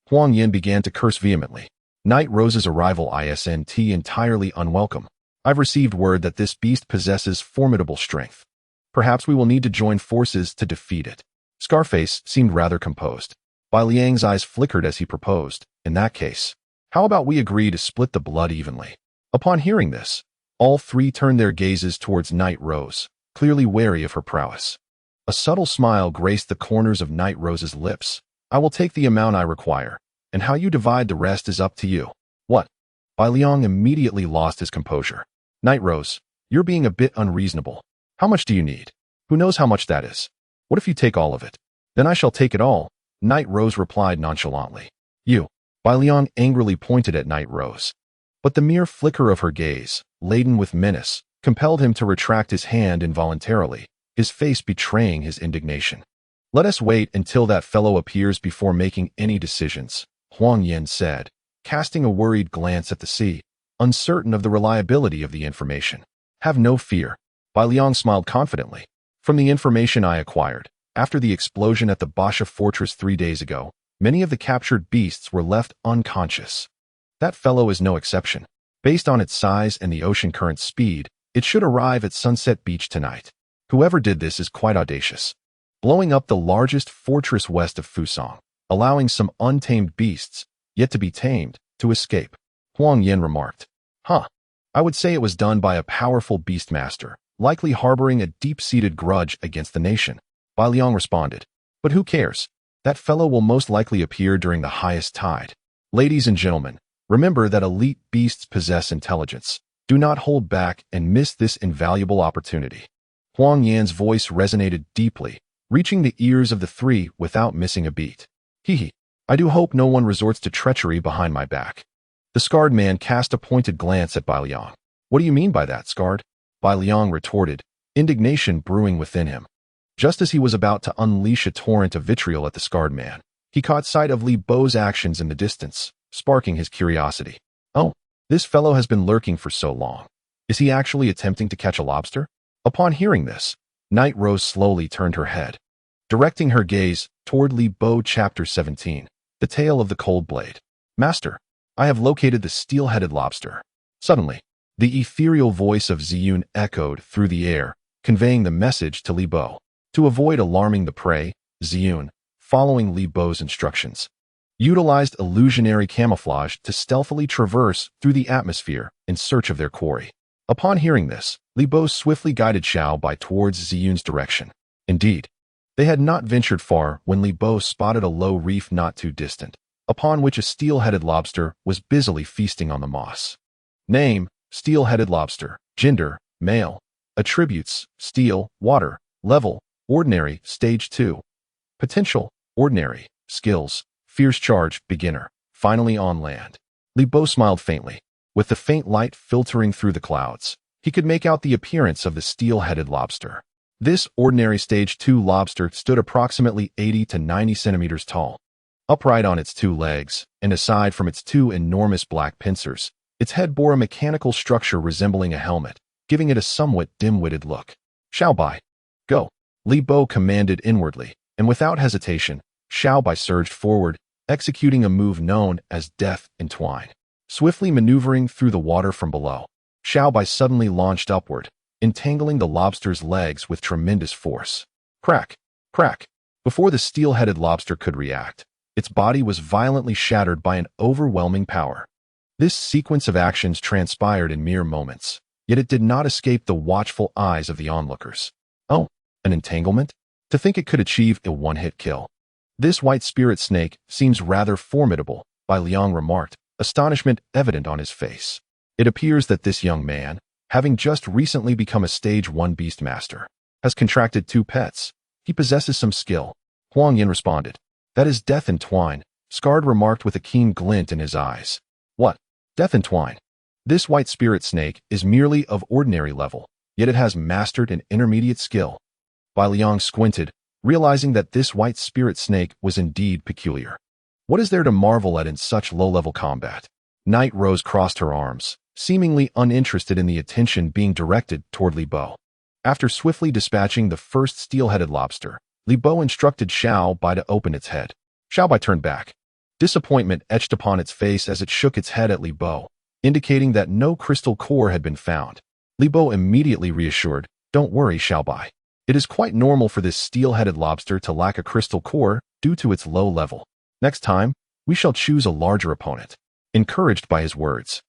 [SPEAKER 1] Huang Yin began to curse vehemently. Night Rose's arrival isn't entirely unwelcome. I've received word that this beast possesses formidable strength. Perhaps we will need to join forces to defeat it. Scarface seemed rather composed. Bai Liang's eyes flickered as he proposed. In that case, how about we agree to split the blood evenly? Upon hearing this, all three turned their gazes towards Night Rose, clearly wary of her prowess. A subtle smile graced the corners of Night Rose's lips. I will take the amount I require, and how you divide the rest is up to you. What? Bai Liang immediately lost his composure. Night Rose, you're being a bit unreasonable. How much do you need? Who knows how much that is? What if you take all of it? Then I shall take it all, Night Rose replied nonchalantly. You. Bai Liang angrily pointed at Night Rose. But the mere flicker of her gaze, laden with menace, compelled him to retract his hand involuntarily, his face betraying his indignation. Let us wait until that fellow appears before making any decisions, Huang Yin said, casting a worried glance at the sea, uncertain of the reliability of the information. Have no fear. Bai Liang smiled confidently. From the information I acquired, after the explosion at the Basha fortress 3 days ago, many of the captured beasts were left unconscious. That fellow is no exception. Based on its size and the ocean current's speed, it should arrive at Sunset Beach tonight. Whoever did this is quite audacious. Blowing up the largest fortress west of Fusang, allowing some untamed beasts, yet to be tamed, to escape. Huang Yin remarked. Huh. I would say it was done by a powerful beastmaster, likely harboring a deep-seated grudge against the nation. Bai Liang responded. But who cares? That fellow will most likely appear during the highest tide. Ladies and gentlemen, remember that elite beasts possess intelligence. Do not hold back and miss this invaluable opportunity. Huang Yan's voice resonated deeply, reaching the ears of the three without missing a beat. Hee. I do hope no one resorts to treachery behind my back. The scarred man cast a pointed glance at Bai Liang. What do you mean by that, scarred? Bai Liang retorted, indignation brewing within him. Just as he was about to unleash a torrent of vitriol at the scarred man, he caught sight of Li Bo's actions in the distance, sparking his curiosity. Oh, this fellow has been lurking for so long. Is he actually attempting to catch a lobster? Upon hearing this, Night Rose slowly turned her head, directing her gaze toward Li Bo Chapter 17, The Tale of the Cold Blade. Master, I have located the steel-headed lobster. Suddenly, the ethereal voice of Ziyun echoed through the air, conveying the message to Li Bo. To avoid alarming the prey, Ziyun, following Li Bo's instructions, utilized illusionary camouflage to stealthily traverse through the atmosphere in search of their quarry. Upon hearing this, Li Bo swiftly guided Xiao Bai towards Ziyun's direction. Indeed, they had not ventured far when Li Bo spotted a low reef not too distant, upon which a steel-headed lobster was busily feasting on the moss. Name, steel-headed lobster. Gender, male. Attributes, steel, water. Level, ordinary, stage 2. Potential, ordinary. Skills, fierce charge, beginner. Finally on land. Li Bo smiled faintly. With the faint light filtering through the clouds, he could make out the appearance of the steel-headed lobster. This ordinary stage 2 lobster stood approximately 80 to 90 centimeters tall. Upright on its 2 legs, and aside from its 2 enormous black pincers, its head bore a mechanical structure resembling a helmet, giving it a somewhat dim-witted look. Xiao Bai, go, Li Bo commanded inwardly, and without hesitation, Xiao Bai surged forward, executing a move known as Death Entwine. Swiftly maneuvering through the water from below, Xiaobai suddenly launched upward, entangling the lobster's legs with tremendous force. Crack! Crack! Before the steel-headed lobster could react, its body was violently shattered by an overwhelming power. This sequence of actions transpired in mere moments, yet it did not escape the watchful eyes of the onlookers. Oh, an entanglement? To think it could achieve a one-hit kill. This white spirit snake seems rather formidable, Bai Liang remarked, astonishment evident on his face. It appears that this young man, having just recently become a Stage 1 beast master, has contracted 2 pets. He possesses some skill. Huang Yin responded. That is Death Entwine, Scarred remarked with a keen glint in his eyes. What? Death Entwine? This white spirit snake is merely of ordinary level, yet it has mastered an intermediate skill. Bai Liang squinted, realizing that this white spirit snake was indeed peculiar. What is there to marvel at in such low-level combat? Night Rose crossed her arms, seemingly uninterested in the attention being directed toward Li Bo. After swiftly dispatching the first steel-headed lobster, Li Bo instructed Xiaobai to open its head. Xiaobai turned back. Disappointment etched upon its face as it shook its head at Li Bo, indicating that no crystal core had been found. Li Bo immediately reassured, Don't worry, Xiaobai. It is quite normal for this steel-headed lobster to lack a crystal core due to its low level. Next time, we shall choose a larger opponent. Encouraged by his words,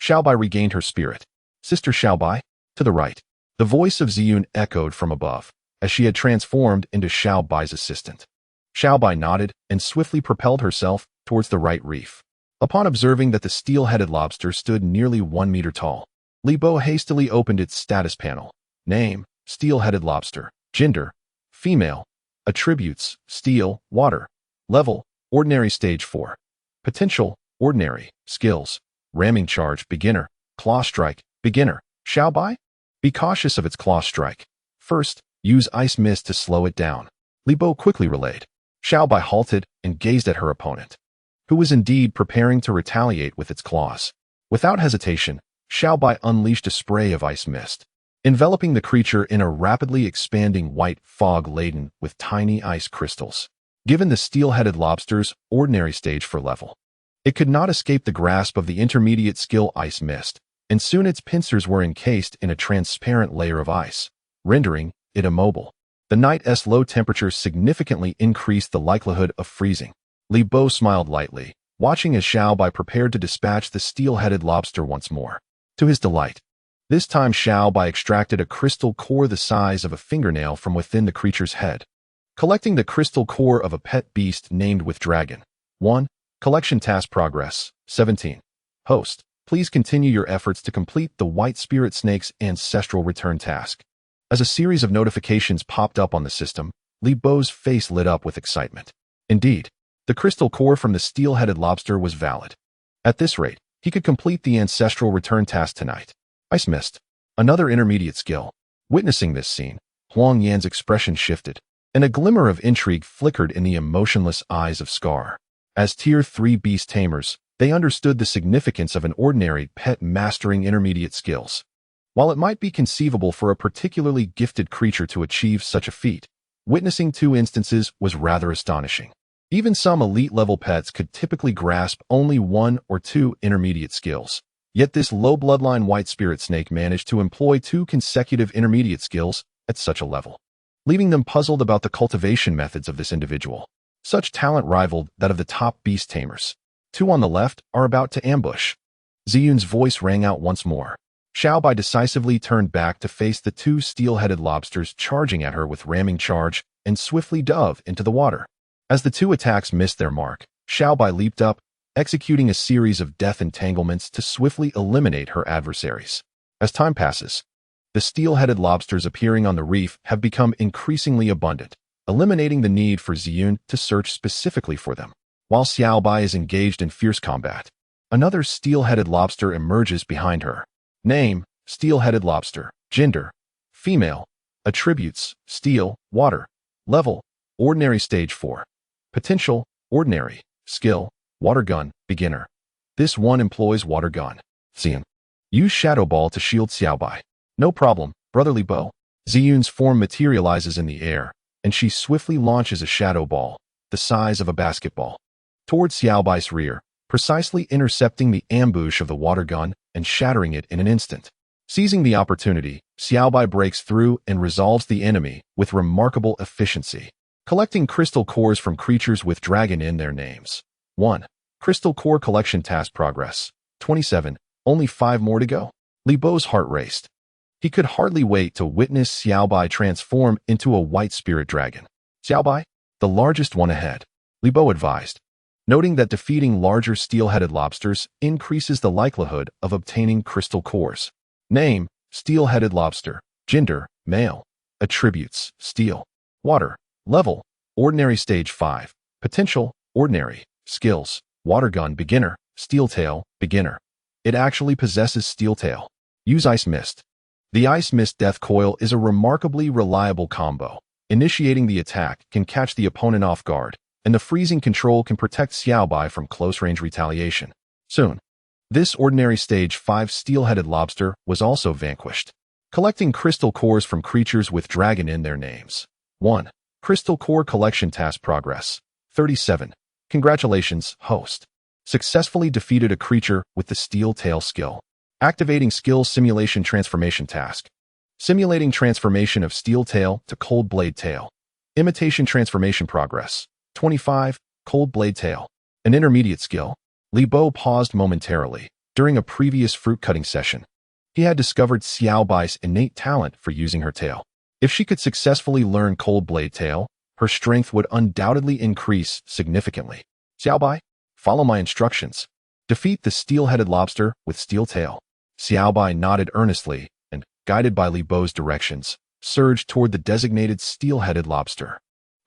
[SPEAKER 1] Xiaobai regained her spirit. Sister Xiaobai, to the right. The voice of Ziyun echoed from above, as she had transformed into Xiaobai's assistant. Xiaobai nodded and swiftly propelled herself towards the right reef. Upon observing that the steel-headed lobster stood nearly 1 meter tall, Li Bo hastily opened its status panel. Name, steel-headed lobster. Gender, female. Attributes, steel, water. Level, ordinary stage 4. Potential, ordinary. Skills, ramming charge, beginner. Claw strike, beginner. Xiaobai? Be cautious of its claw strike. First, use ice mist to slow it down. Li Bo quickly relayed. Xiaobai halted and gazed at her opponent, who was indeed preparing to retaliate with its claws. Without hesitation, Xiaobai unleashed a spray of ice mist, enveloping the creature in a rapidly expanding white fog laden with tiny ice crystals. Given the steel-headed lobster's ordinary stage 4 level, it could not escape the grasp of the intermediate skill ice mist, and soon its pincers were encased in a transparent layer of ice, rendering it immobile. The night's low temperature significantly increased the likelihood of freezing. Li Bo smiled lightly, watching as Xiaobai prepared to dispatch the steel-headed lobster once more. To his delight, this time Xiaobai extracted a crystal core the size of a fingernail from within the creature's head. Collecting the crystal core of a pet beast named with dragon. 1. Collection task progress. 17. Host, please continue your efforts to complete the white spirit snake's ancestral return task. As a series of notifications popped up on the system, Li Bo's face lit up with excitement. Indeed, the crystal core from the steel-headed lobster was valid. At this rate, he could complete the ancestral return task tonight. Ice Mist, another intermediate skill. Witnessing this scene, Huang Yan's expression shifted, and a glimmer of intrigue flickered in the emotionless eyes of Scar. As Tier 3 beast tamers, they understood the significance of an ordinary pet mastering intermediate skills. While it might be conceivable for a particularly gifted creature to achieve such a feat, witnessing 2 instances was rather astonishing. Even some elite-level pets could typically grasp only 1 or 2 intermediate skills. Yet this low bloodline white spirit snake managed to employ 2 consecutive intermediate skills at such a level, leaving them puzzled about the cultivation methods of this individual. Such talent rivaled that of the top beast tamers. 2 on the left are about to ambush. Ziyun's voice rang out once more. Xiaobai decisively turned back to face the 2 steel-headed lobsters charging at her with ramming charge and swiftly dove into the water. As the 2 attacks missed their mark, Xiaobai leaped up, executing a series of death entanglements to swiftly eliminate her adversaries. As time passes, the steel-headed lobsters appearing on the reef have become increasingly abundant, eliminating the need for Ziyun to search specifically for them. While Xiaobai is engaged in fierce combat, another steel-headed lobster emerges behind her. Name, steel-headed lobster. Gender, female. Attributes, steel, water. Level, ordinary stage 4. Potential, ordinary. Skill, water gun, beginner. This one employs water gun. Ziyun. Use Shadow Ball to shield Xiaobai. No problem, brotherly Bo. Ziyun's form materializes in the air, and she swiftly launches a Shadow Ball, the size of a basketball, towards Xiaobai's rear, precisely intercepting the ambush of the water gun and shattering it in an instant. Seizing the opportunity, Xiaobai breaks through and resolves the enemy with remarkable efficiency. Collecting crystal cores from creatures with dragon in their names. 1. Crystal core collection task progress. 27. Only 5 more to go. Li Bo's heart raced. He could hardly wait to witness Xiaobai transform into a white spirit dragon. Xiaobai, the largest one ahead, Li Bo advised, noting that defeating larger steel-headed lobsters increases the likelihood of obtaining crystal cores. Name, steel-headed lobster. Gender, male. Attributes, steel. Water, level, ordinary stage 5. Potential, ordinary. Skills, water gun beginner, steel tail, beginner. It actually possesses steel tail. Use ice mist. The ice mist death coil is a remarkably reliable combo. Initiating the attack can catch the opponent off guard, and the freezing control can protect Xiaobai from close-range retaliation. Soon, this ordinary stage 5 steel-headed lobster was also vanquished. Collecting crystal cores from creatures with dragon in their names. 1. Crystal core collection task progress. 37. Congratulations, host. Successfully defeated a creature with the steel tail skill. Activating skill simulation transformation task. Simulating transformation of steel tail to cold blade tail. Imitation transformation progress. 25. Cold blade tail. An intermediate skill. Li Bo paused momentarily. During a previous fruit-cutting session, he had discovered Xiaobai's innate talent for using her tail. If she could successfully learn cold blade tail, her strength would undoubtedly increase significantly. Xiaobai, follow my instructions. Defeat the steel-headed lobster with steel tail. Xiaobai nodded earnestly and, guided by Li Bo's directions, surged toward the designated steel-headed lobster.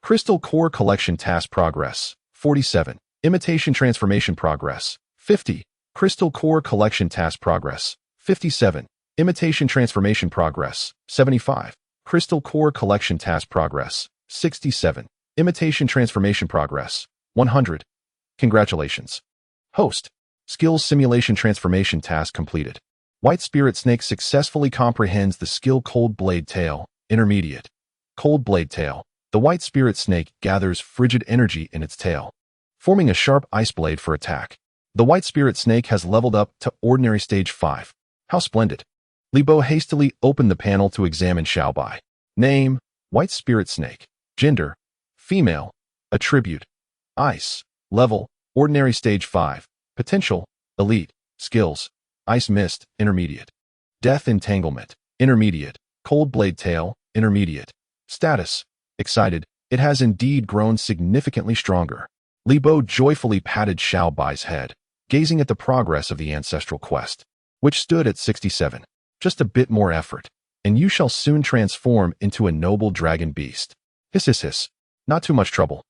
[SPEAKER 1] Crystal core collection task progress. 47. Imitation transformation progress. 50. Crystal core collection task progress. 57. Imitation transformation progress. 75. Crystal core collection task progress. 67. Imitation transformation progress. 100. Congratulations. Host. Skills simulation transformation task completed. White Spirit Snake successfully comprehends the skill Cold Blade Tail, intermediate. Cold Blade Tail. The White Spirit Snake gathers frigid energy in its tail, forming a sharp ice blade for attack. The White Spirit Snake has leveled up to ordinary stage 5. How splendid. Li Bo hastily opened the panel to examine Xiaobai. Name, White Spirit Snake. Gender, female. Attribute, ice. Level, ordinary stage 5. Potential, elite. Skills, ice mist, intermediate. Death entanglement, intermediate. Cold blade tail, intermediate. Status, excited. It has indeed grown significantly stronger. Li Bo joyfully patted Xiaobai's head, gazing at the progress of the ancestral quest, which stood at 67. Just a bit more effort, and you shall soon transform into a noble dragon beast. Hiss hiss hiss. Not too much trouble.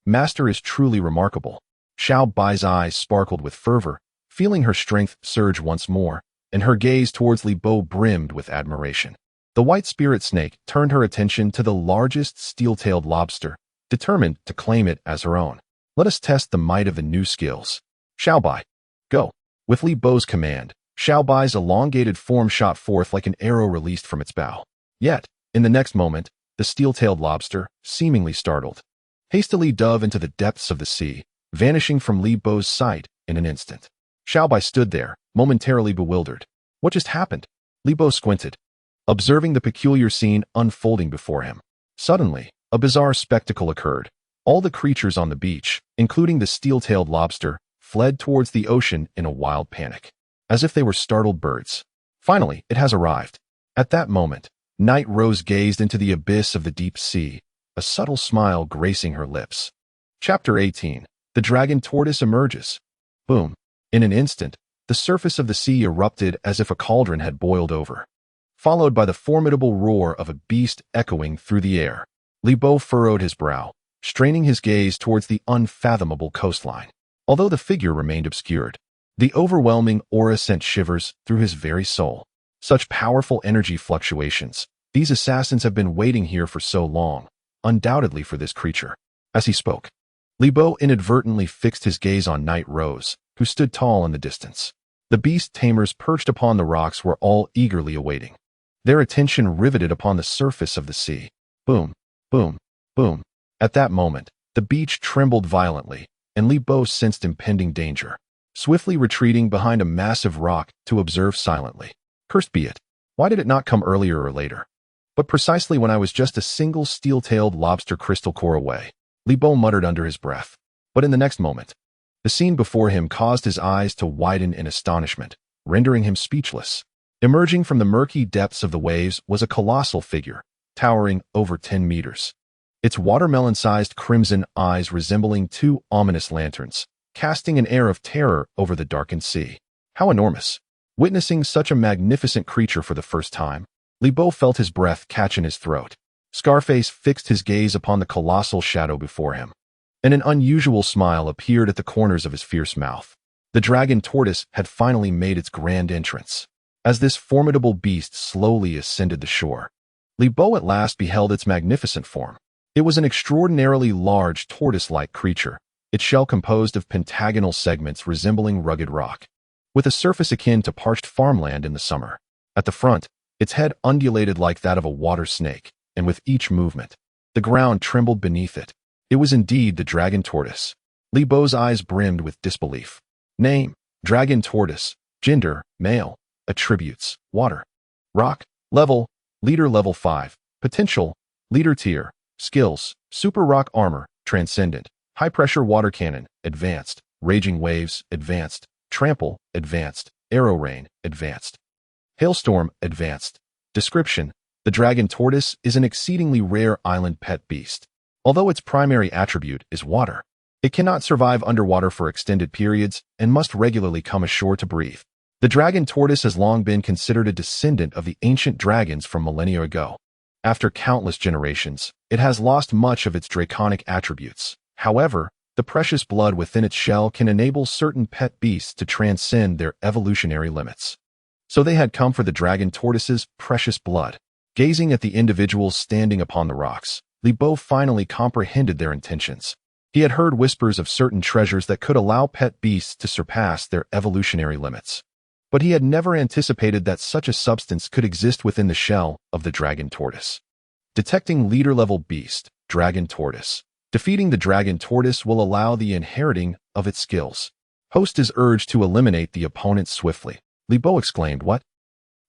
[SPEAKER 1] Master is truly remarkable. Xiaobai's eyes sparkled with fervor, feeling her strength surge once more, and her gaze towards Li Bo brimmed with admiration. The White Spirit Snake turned her attention to the largest steel-tailed lobster, determined to claim it as her own. Let us test the might of the new skills. Xiaobai, go. With Li Bo's command, Xiaobai's elongated form shot forth like an arrow released from its bow. Yet, in the next moment, the steel-tailed lobster, seemingly startled, hastily dove into the depths of the sea, vanishing from Li Bo's sight in an instant. Xiaobai stood there, momentarily bewildered. What just happened? Li Bo squinted, observing the peculiar scene unfolding before him. Suddenly, a bizarre spectacle occurred. All the creatures on the beach, including the steel-tailed lobster, fled towards the ocean in a wild panic, as if they were startled birds. Finally, it has arrived. At that moment, Night Rose gazed into the abyss of the deep sea, a subtle smile gracing her lips. Chapter 18. The Dragon Tortoise Emerges. Boom. In an instant, the surface of the sea erupted as if a cauldron had boiled over, followed by the formidable roar of a beast echoing through the air. Li Bo furrowed his brow, straining his gaze towards the unfathomable coastline. Although the figure remained obscured, the overwhelming aura sent shivers through his very soul. Such powerful energy fluctuations. These assassins have been waiting here for so long, undoubtedly for this creature. As he spoke, Li Bo inadvertently fixed his gaze on Night Rose, who stood tall in the distance. The beast tamers perched upon the rocks were all eagerly awaiting, their attention riveted upon the surface of the sea. Boom, boom, boom. At that moment, the beach trembled violently, and Li Bo sensed impending danger. Swiftly retreating behind a massive rock to observe silently. Cursed be it. Why did it not come earlier or later? But precisely when I was just a single steel-tailed lobster crystal core away, Li Bo muttered under his breath. But in the next moment, the scene before him caused his eyes to widen in astonishment, rendering him speechless. Emerging from the murky depths of the waves was a colossal figure, towering over 10 meters. Its watermelon-sized crimson eyes resembling two ominous lanterns, casting an air of terror over the darkened sea. How enormous! Witnessing such a magnificent creature for the first time, Li Bo felt his breath catch in his throat. Scarface fixed his gaze upon the colossal shadow before him, and an unusual smile appeared at the corners of his fierce mouth. The dragon tortoise had finally made its grand entrance. As this formidable beast slowly ascended the shore, Li Bo at last beheld its magnificent form. It was an extraordinarily large tortoise-like creature, its shell composed of pentagonal segments resembling rugged rock, with a surface akin to parched farmland in the summer. At the front, its head undulated like that of a water snake, and with each movement, the ground trembled beneath it. It was indeed the dragon tortoise. Li Bo's eyes brimmed with disbelief. Name: dragon tortoise. Gender: male. Attributes: water. Rock. Level: leader level 5. Potential: leader tier. Skills: super rock armor, transcendent. High pressure water cannon, advanced. Raging waves, advanced. Trample, advanced. Arrow rain, advanced. Hailstorm, advanced. Description: the dragon tortoise is an exceedingly rare island pet beast. Although its primary attribute is water, it cannot survive underwater for extended periods and must regularly come ashore to breathe. The dragon tortoise has long been considered a descendant of the ancient dragons from millennia ago. After countless generations, it has lost much of its draconic attributes. However, the precious blood within its shell can enable certain pet beasts to transcend their evolutionary limits. So they had come for the dragon tortoise's precious blood. Gazing at the individuals standing upon the rocks, Li Bo finally comprehended their intentions. He had heard whispers of certain treasures that could allow pet beasts to surpass their evolutionary limits. But he had never anticipated that such a substance could exist within the shell of the dragon tortoise. Detecting leader-level beast, dragon tortoise. Defeating the dragon tortoise will allow the inheriting of its skills. Host is urged to eliminate the opponent swiftly. Li Bo exclaimed, "What?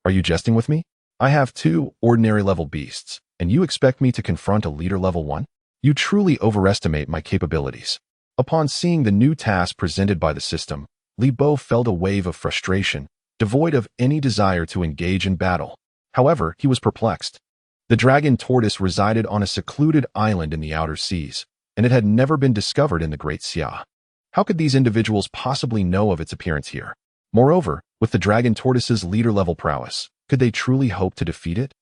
[SPEAKER 1] Are you jesting with me? I have 2 ordinary-level beasts, and you expect me to confront a leader-level 1? You truly overestimate my capabilities." Upon seeing the new task presented by the system, Li Bo felt a wave of frustration, devoid of any desire to engage in battle. However, he was perplexed. The dragon tortoise resided on a secluded island in the outer seas, and it had never been discovered in the Great Xia. How could these individuals possibly know of its appearance here? Moreover, with the dragon tortoise's leader-level prowess, could they truly hope to defeat it?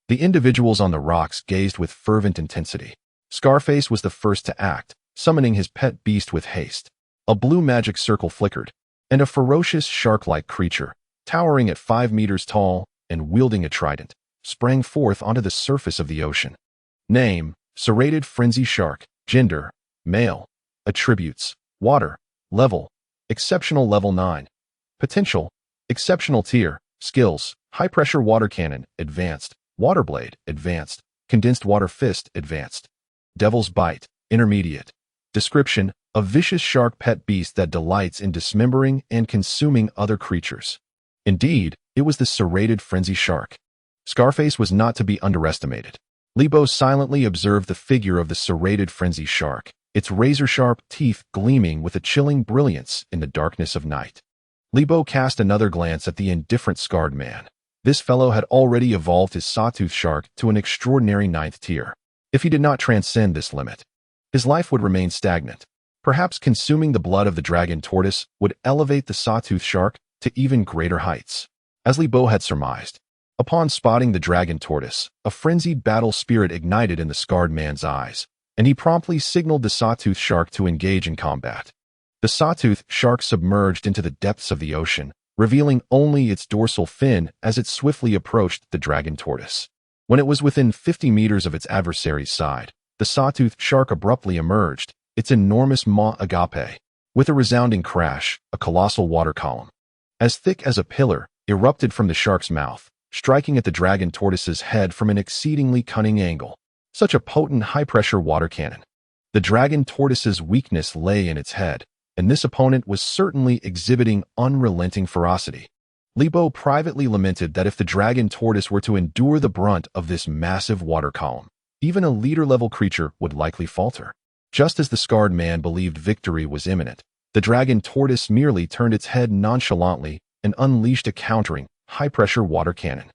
[SPEAKER 1] The individuals on the rocks gazed with fervent intensity. Scarface was the first to act, summoning his pet beast with haste. A blue magic circle flickered, and a ferocious shark-like creature, towering at 5 meters tall and wielding a trident, sprang forth onto the surface of the ocean. Name: serrated frenzy shark. Gender: male. Attributes: water. Level: exceptional level 9. Potential: exceptional tier. Skills: high pressure water cannon, advanced. Water blade, advanced. Condensed water fist, advanced. Devil's bite, intermediate. Description: a vicious shark pet beast that delights in dismembering and consuming other creatures. Indeed, it was the serrated frenzy shark. Scarface was not to be underestimated. Li Bo silently observed the figure of the serrated frenzy shark, its razor-sharp teeth gleaming with a chilling brilliance in the darkness of night. Li Bo cast another glance at the indifferent scarred man. This fellow had already evolved his sawtooth shark to an extraordinary 9th tier. If he did not transcend this limit, his life would remain stagnant. Perhaps consuming the blood of the dragon tortoise would elevate the sawtooth shark to even greater heights. As Li Bo had surmised, upon spotting the dragon tortoise, a frenzied battle spirit ignited in the scarred man's eyes, and he promptly signaled the sawtooth shark to engage in combat. The sawtooth shark submerged into the depths of the ocean, revealing only its dorsal fin as it swiftly approached the dragon tortoise. When it was within 50 meters of its adversary's side, the sawtooth shark abruptly emerged, its enormous maw agape. With a resounding crash, a colossal water column, as thick as a pillar, erupted from the shark's mouth, striking at the dragon tortoise's head from an exceedingly cunning angle. Such a potent high-pressure water cannon. The dragon tortoise's weakness lay in its head, and this opponent was certainly exhibiting unrelenting ferocity. Li Bo privately lamented that if the dragon tortoise were to endure the brunt of this massive water column, even a leader-level creature would likely falter. Just as the scarred man believed victory was imminent, the dragon tortoise merely turned its head nonchalantly and unleashed a countering, high-pressure water cannon.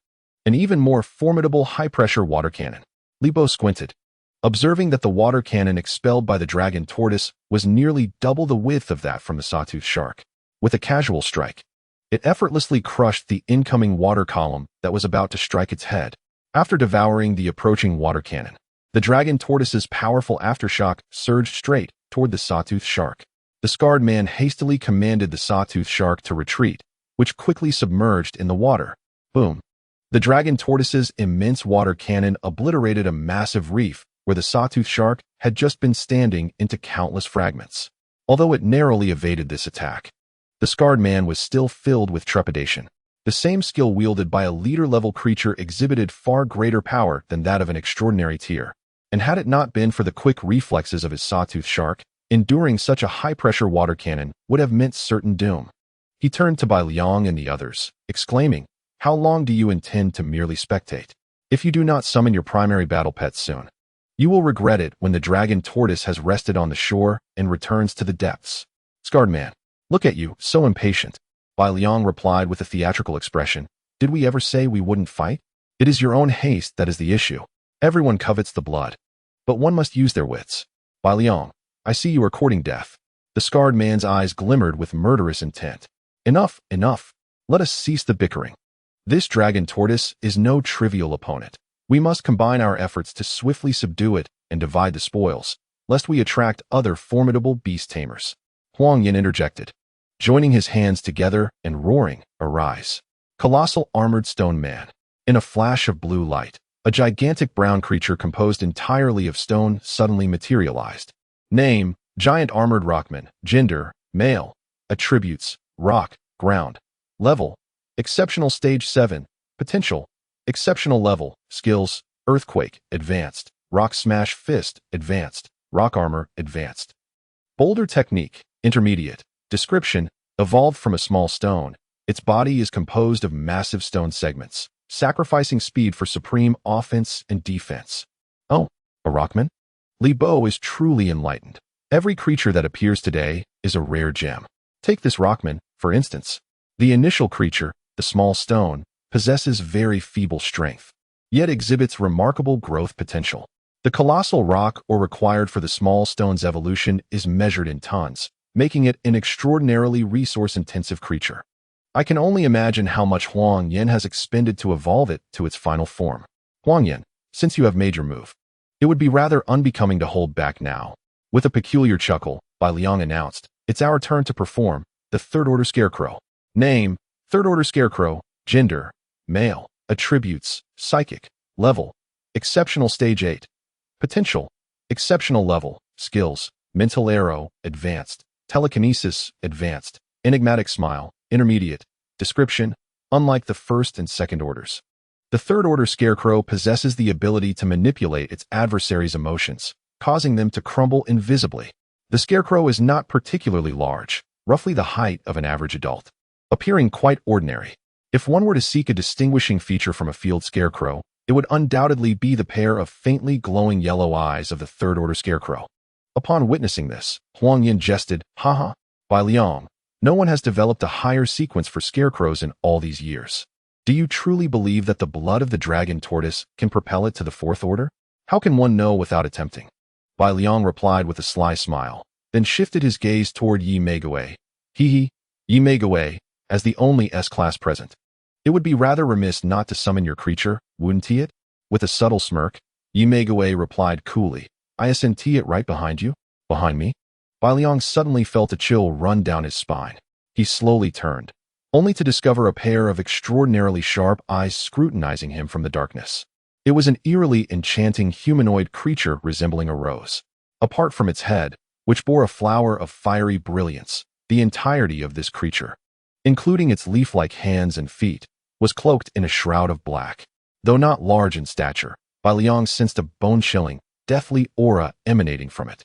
[SPEAKER 1] An even more formidable high-pressure water cannon. Li Bo squinted, observing that the water cannon expelled by the dragon tortoise was nearly double the width of that from the sawtooth shark. With a casual strike, it effortlessly crushed the incoming water column that was about to strike its head. After devouring the approaching water cannon, the dragon tortoise's powerful aftershock surged straight toward the sawtooth shark. The scarred man hastily commanded the sawtooth shark to retreat, which quickly submerged in the water. Boom! The dragon tortoise's immense water cannon obliterated a massive reef where the sawtooth shark had just been standing into countless fragments. Although it narrowly evaded this attack, the scarred man was still filled with trepidation. The same skill wielded by a leader-level creature exhibited far greater power than that of an extraordinary tier. And had it not been for the quick reflexes of his sawtooth shark, enduring such a high-pressure water cannon would have meant certain doom. He turned to Bai Liang and the others, exclaiming, "How long do you intend to merely spectate? If you do not summon your primary battle pet soon, you will regret it when the dragon tortoise has rested on the shore and returns to the depths." Scarred man, look at you, so impatient. Bai Liang replied with a theatrical expression, "Did we ever say we wouldn't fight? It is your own haste that is the issue. Everyone covets the blood, but one must use their wits. Bai Liang, I see you are courting death." The scarred man's eyes glimmered with murderous intent. "Enough, enough. Let us cease the bickering. This dragon tortoise is no trivial opponent. We must combine our efforts to swiftly subdue it and divide the spoils, lest we attract other formidable beast tamers." Huang Yin interjected, joining his hands together and roaring, "Arise." Colossal armored stone man. In a flash of blue light, a gigantic brown creature composed entirely of stone suddenly materialized. Name, Giant Armored Rockman. Gender, male. Attributes, rock, ground. Level, Exceptional Stage 7. Potential, Exceptional Level. Skills, Earthquake, Advanced. Rock Smash Fist, Advanced. Rock Armor, Advanced. Boulder Technique, Intermediate. Description, evolved from a small stone. Its body is composed of massive stone segments, sacrificing speed for supreme offense and defense. Oh, a rockman? Li Bo is truly enlightened. Every creature that appears today is a rare gem. Take this rockman, for instance. The initial creature, the small stone, possesses very feeble strength, yet exhibits remarkable growth potential. The colossal rock or required for the small stone's evolution is measured in tons, making it an extraordinarily resource-intensive creature. I can only imagine how much Huang Yin has expended to evolve it to its final form. Huang Yin, since you have made your move, it would be rather unbecoming to hold back now. With a peculiar chuckle, Bai Liang announced, "It's our turn to perform the third-order scarecrow." Name, third-order scarecrow. Gender, male. Attributes, psychic. Level, Exceptional Stage 8. Potential, Exceptional Level. Skills, Mental Arrow, Advanced. Telekinesis, Advanced. Enigmatic Smile, Intermediate. Description, unlike the first and second orders, the third-order scarecrow possesses the ability to manipulate its adversaries' emotions, causing them to crumble invisibly. The scarecrow is not particularly large, roughly the height of an average adult, appearing quite ordinary. If one were to seek a distinguishing feature from a field scarecrow, it would undoubtedly be the pair of faintly glowing yellow eyes of the third-order scarecrow. Upon witnessing this, Huang Yin jested, "Haha, Bai Liang, no one has developed a higher sequence for scarecrows in all these years. Do you truly believe that the blood of the dragon tortoise can propel it to the fourth order? How can one know without attempting?" Bai Liang replied with a sly smile, then shifted his gaze toward Yi Meiguei. Hee, Yi Meiguei, as the only S-class present. "It would be rather remiss not to summon your creature, wouldn't it?" With a subtle smirk, Yi Meiguei replied coolly, "I sent it right behind you." "Behind me?" Bai Liang suddenly felt a chill run down his spine. He slowly turned, only to discover a pair of extraordinarily sharp eyes scrutinizing him from the darkness. It was an eerily enchanting humanoid creature resembling a rose. Apart from its head, which bore a flower of fiery brilliance, the entirety of this creature, including its leaf-like hands and feet, was cloaked in a shroud of black. Though not large in stature, Bai Liang sensed a bone-chilling, deathly aura emanating from it,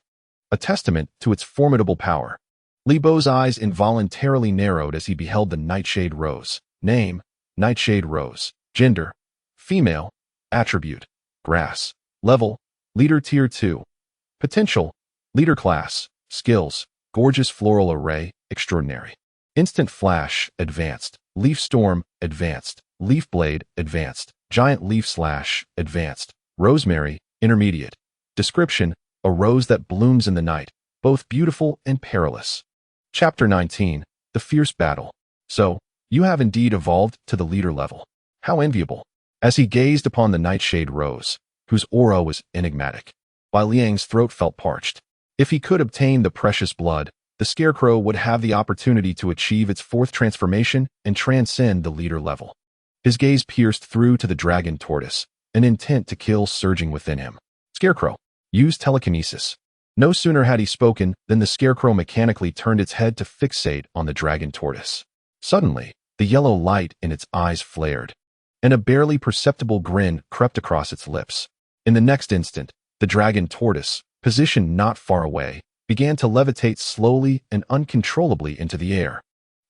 [SPEAKER 1] a testament to its formidable power. Li Bo's eyes involuntarily narrowed as he beheld the nightshade rose, Name, Nightshade Rose. Gender, female. Attribute, grass. Level, leader tier 2. Potential, leader class. Skills, gorgeous floral array, extraordinary. Instant flash, advanced. Leaf storm, advanced. Leaf blade, advanced. Giant leaf slash, advanced. Rosemary, intermediate. Description, a rose that blooms in the night, both beautiful and perilous. Chapter 19, The Fierce Battle. So, you have indeed evolved to the leader level. How enviable. As he gazed upon the nightshade rose, whose aura was enigmatic, Bai Liang's throat felt parched. If he could obtain the precious blood, the scarecrow would have the opportunity to achieve its fourth transformation and transcend the leader level. His gaze pierced through to the dragon tortoise, an intent to kill surging within him. Scarecrow, use telekinesis. No sooner had he spoken than the scarecrow mechanically turned its head to fixate on the dragon tortoise. Suddenly, the yellow light in its eyes flared, and a barely perceptible grin crept across its lips. In the next instant, the dragon tortoise, positioned not far away, began to levitate slowly and uncontrollably into the air.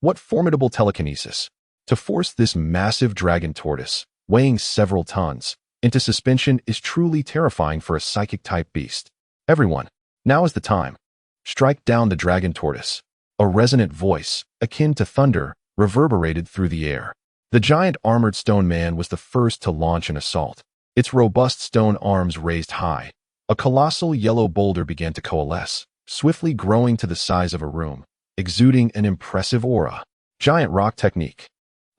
[SPEAKER 1] What formidable telekinesis! To force this massive dragon tortoise, weighing several tons, into suspension is truly terrifying for a psychic-type beast. Everyone, now is the time. Strike down the dragon tortoise. A resonant voice, akin to thunder, reverberated through the air. The giant armored stone man was the first to launch an assault. Its robust stone arms raised high. A colossal yellow boulder began to coalesce, swiftly growing to the size of a room, exuding an impressive aura. Giant rock technique.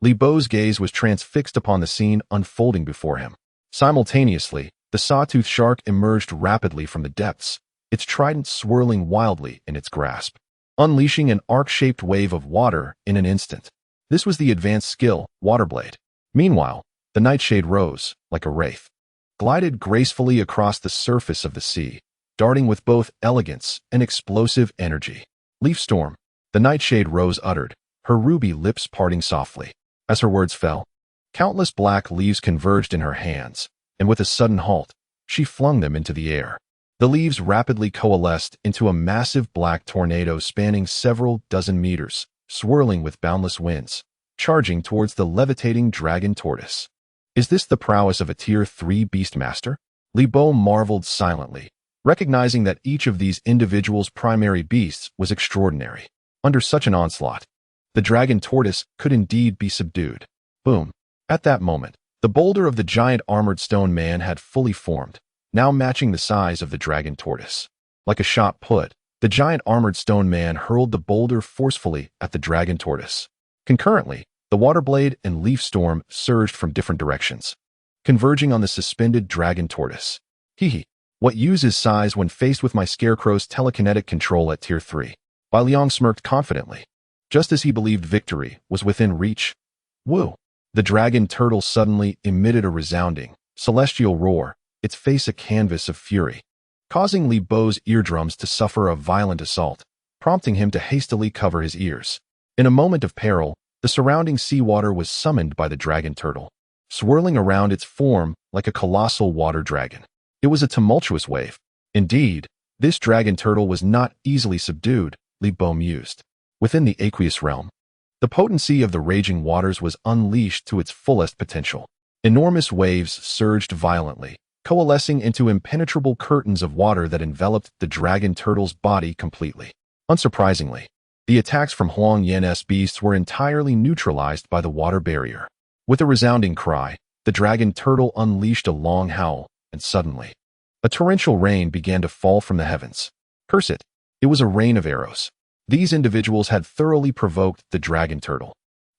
[SPEAKER 1] Li Bo's gaze was transfixed upon the scene unfolding before him. Simultaneously, the sawtooth shark emerged rapidly from the depths, its trident swirling wildly in its grasp, unleashing an arc-shaped wave of water in an instant. This was the advanced skill, Waterblade. Meanwhile, the nightshade rose, like a wraith, glided gracefully across the surface of the sea, darting with both elegance and explosive energy. Leaf storm, the nightshade rose uttered, her ruby lips parting softly. As her words fell, countless black leaves converged in her hands, and with a sudden halt, she flung them into the air. The leaves rapidly coalesced into a massive black tornado spanning several dozen meters, swirling with boundless winds, charging towards the levitating dragon tortoise. Is this the prowess of a Tier 3 Beastmaster? Li Bo marveled silently, recognizing that each of these individuals' primary beasts was extraordinary. Under such an onslaught, the dragon tortoise could indeed be subdued. Boom. At that moment, the boulder of the giant armored stone man had fully formed, now matching the size of the dragon tortoise. Like a shot put, the giant armored stone man hurled the boulder forcefully at the dragon tortoise. Concurrently, the waterblade and leaf storm surged from different directions, converging on the suspended dragon tortoise. Hee. What use is size when faced with my scarecrow's telekinetic control at Tier 3? Bai Liang smirked confidently. Just as he believed victory was within reach, woo! The dragon turtle suddenly emitted a resounding, celestial roar, its face a canvas of fury, causing Li Bo's eardrums to suffer a violent assault, prompting him to hastily cover his ears. In a moment of peril, the surrounding seawater was summoned by the dragon turtle, swirling around its form like a colossal water dragon. It was a tumultuous wave. Indeed, this dragon turtle was not easily subdued, Li Bo mused. Within the aqueous realm, the potency of the raging waters was unleashed to its fullest potential. Enormous waves surged violently, coalescing into impenetrable curtains of water that enveloped the dragon turtle's body completely. Unsurprisingly, the attacks from Huang Yan's beasts were entirely neutralized by the water barrier. With a resounding cry, the dragon turtle unleashed a long howl, and suddenly, a torrential rain began to fall from the heavens. Curse it! It was a rain of arrows. These individuals had thoroughly provoked the dragon turtle.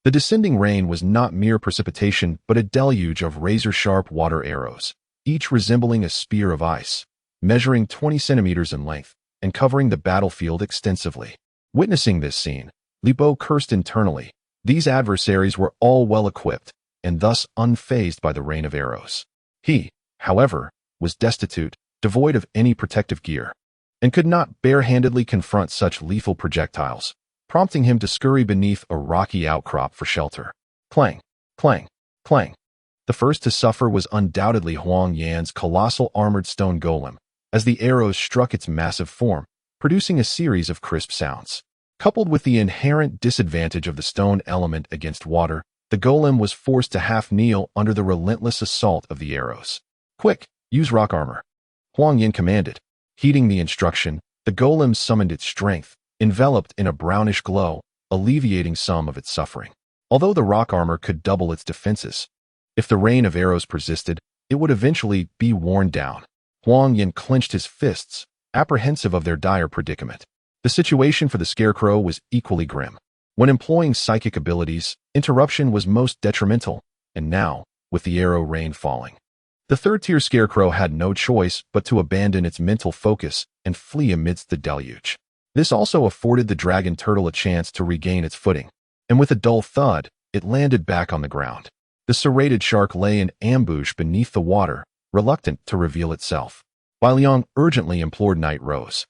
[SPEAKER 1] The descending rain was not mere precipitation but a deluge of razor-sharp water arrows, each resembling a spear of ice, measuring 20 centimeters in length and covering the battlefield extensively. Witnessing this scene, Li Bo cursed internally. These adversaries were all well-equipped and thus unfazed by the rain of arrows. He, however, was destitute, devoid of any protective gear, and could not barehandedly confront such lethal projectiles, prompting him to scurry beneath a rocky outcrop for shelter. Clang, clang, clang. The first to suffer was undoubtedly Huang Yan's colossal armored stone golem, as the arrows struck its massive form, producing a series of crisp sounds. Coupled with the inherent disadvantage of the stone element against water, the golem was forced to half-kneel under the relentless assault of the arrows. "Quick, use rock armor," Huang Yin commanded. Heeding the instruction, the golem summoned its strength, enveloped in a brownish glow, alleviating some of its suffering. Although the rock armor could double its defenses, if the rain of arrows persisted, it would eventually be worn down. Huang Yin clenched his fists, apprehensive of their dire predicament. The situation for the scarecrow was equally grim. When employing psychic abilities, interruption was most detrimental, and now, with the arrow rain falling, the third-tier scarecrow had no choice but to abandon its mental focus and flee amidst the deluge. This also afforded the dragon turtle a chance to regain its footing, and with a dull thud, it landed back on the ground. The serrated shark lay in ambush beneath the water, reluctant to reveal itself. Bai Liang urgently implored Night Rose.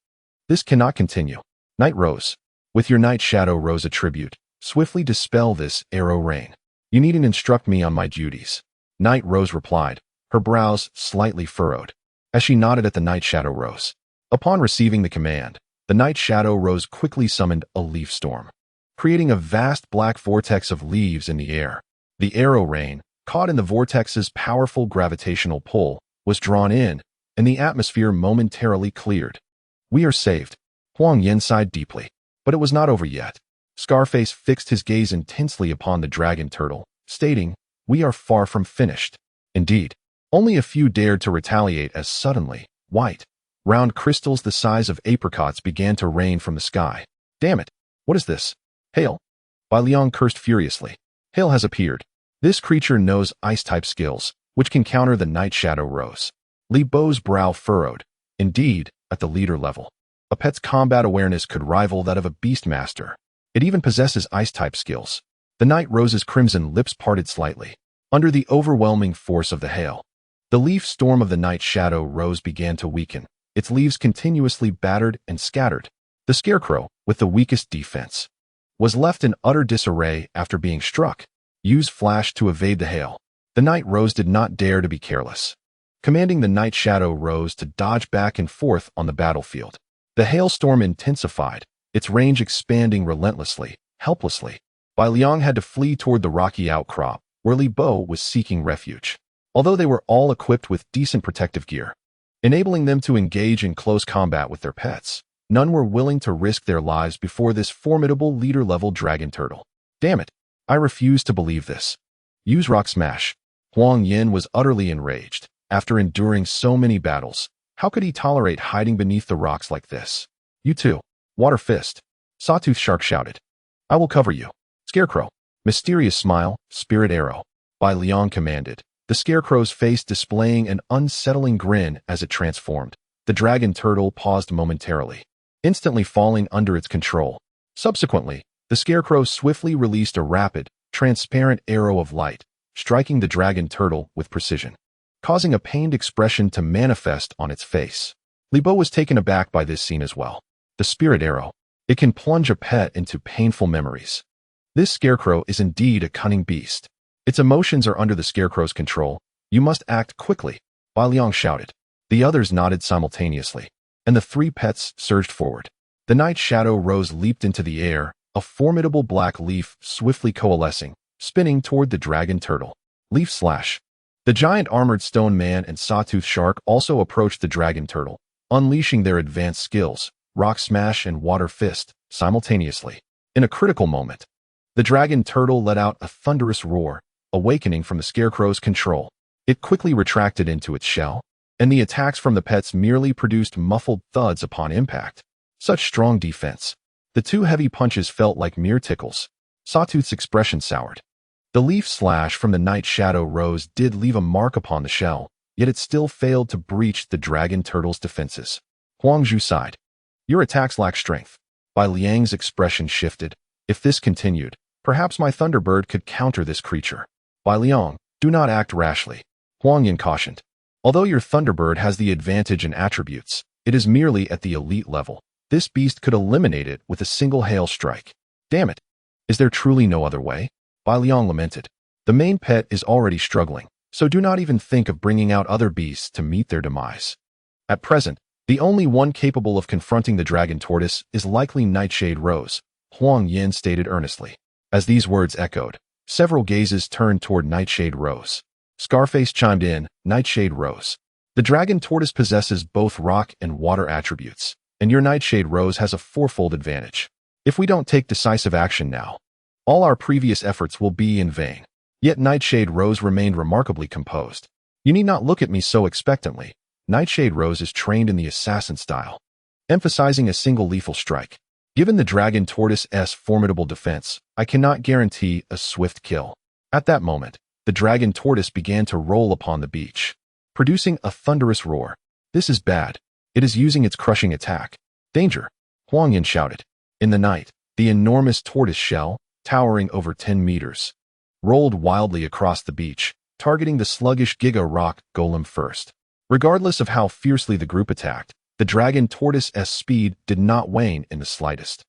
[SPEAKER 1] "This cannot continue. Night Rose, with your Night Shadow Rose attribute, swiftly dispel this arrow rain. You needn't instruct me on my duties." Night Rose replied, her brows slightly furrowed, as she nodded at the Night Shadow Rose. Upon receiving the command, the Night Shadow Rose quickly summoned a leaf storm, creating a vast black vortex of leaves in the air. The arrow rain, caught in the vortex's powerful gravitational pull, was drawn in, and the atmosphere momentarily cleared. "We are saved." Huang Yin sighed deeply. But it was not over yet. Scarface fixed his gaze intensely upon the dragon turtle, stating, "We are far from finished." Indeed, only a few dared to retaliate as suddenly, white, round crystals the size of apricots began to rain from the sky. "Damn it! What is this? Hail!" Bai Liang cursed furiously. Hail has appeared. This creature knows ice-type skills, which can counter the Night Shadow Rose. Li Bo's brow furrowed. Indeed, at the leader level, a pet's combat awareness could rival that of a beastmaster. It even possesses ice-type skills. The Night Rose's crimson lips parted slightly. Under the overwhelming force of the hail, the leaf storm of the Night Shadow Rose began to weaken, its leaves continuously battered and scattered. The scarecrow, with the weakest defense, was left in utter disarray after being struck. Use flash to evade the hail. The Night Rose did not dare to be careless, commanding the Night Shadow Rose to dodge back and forth on the battlefield. The hailstorm intensified, its range expanding relentlessly, helplessly. Bai Liang had to flee toward the rocky outcrop, where Li Bo was seeking refuge. Although they were all equipped with decent protective gear, enabling them to engage in close combat with their pets, none were willing to risk their lives before this formidable leader-level dragon turtle. "Damn it! I refuse to believe this. Use rock smash." Huang Yin was utterly enraged. After enduring so many battles, how could he tolerate hiding beneath the rocks like this? "You too. Water fist." Sawtooth Shark shouted. "I will cover you." Scarecrow. Mysterious smile, spirit arrow. Bai Liang commanded, the scarecrow's face displaying an unsettling grin as it transformed. The dragon turtle paused momentarily, instantly falling under its control. Subsequently, the scarecrow swiftly released a rapid, transparent arrow of light, striking the dragon turtle with precision, causing a pained expression to manifest on its face. Li Bo was taken aback by this scene as well. The spirit arrow. It can plunge a pet into painful memories. This scarecrow is indeed a cunning beast. Its emotions are under the scarecrow's control. You must act quickly, Bai Liang shouted. The others nodded simultaneously, and the three pets surged forward. The Night Shadow Rose leaped into the air, a formidable black leaf swiftly coalescing, spinning toward the dragon turtle. Leaf slash. The giant armored stone man and Sawtooth Shark also approached the dragon turtle, unleashing their advanced skills, rock smash and water fist, simultaneously. In a critical moment, the dragon turtle let out a thunderous roar, awakening from the scarecrow's control. It quickly retracted into its shell, and the attacks from the pets merely produced muffled thuds upon impact. Such strong defense. The two heavy punches felt like mere tickles. Sawtooth's expression soured. The leaf slash from the Night Shadow Rose did leave a mark upon the shell, yet it still failed to breach the dragon turtle's defenses. Huang Zhu sighed. Your attacks lack strength. Bai Liang's expression shifted. If this continued, perhaps my Thunderbird could counter this creature. Bai Liang, do not act rashly. Huang Yin cautioned. Although your Thunderbird has the advantage in attributes, it is merely at the elite level. This beast could eliminate it with a single hail strike. Damn it! Is there truly no other way? Bai Liang lamented. The main pet is already struggling, so do not even think of bringing out other beasts to meet their demise. At present, the only one capable of confronting the dragon tortoise is likely Nightshade Rose, Huang Yin stated earnestly. As these words echoed, Several gazes turned toward Nightshade Rose. Scarface chimed in, Nightshade Rose. The dragon tortoise possesses both rock and water attributes, and your Nightshade Rose has a fourfold advantage. If we don't take decisive action now, all our previous efforts will be in vain. Yet Nightshade Rose remained remarkably composed. You need not look at me so expectantly. Nightshade Rose is trained in the assassin style, emphasizing a single lethal strike. Given the dragon tortoise's formidable defense, I cannot guarantee a swift kill. At that moment, the dragon tortoise began to roll upon the beach, producing a thunderous roar. This is bad. It is using its crushing attack. Danger! Huang Yin shouted. In the night, the enormous tortoise shell, towering over 10 meters, rolled wildly across the beach, targeting the sluggish Giga Rock Golem first. Regardless of how fiercely the group attacked, the dragon tortoise's speed did not wane in the slightest.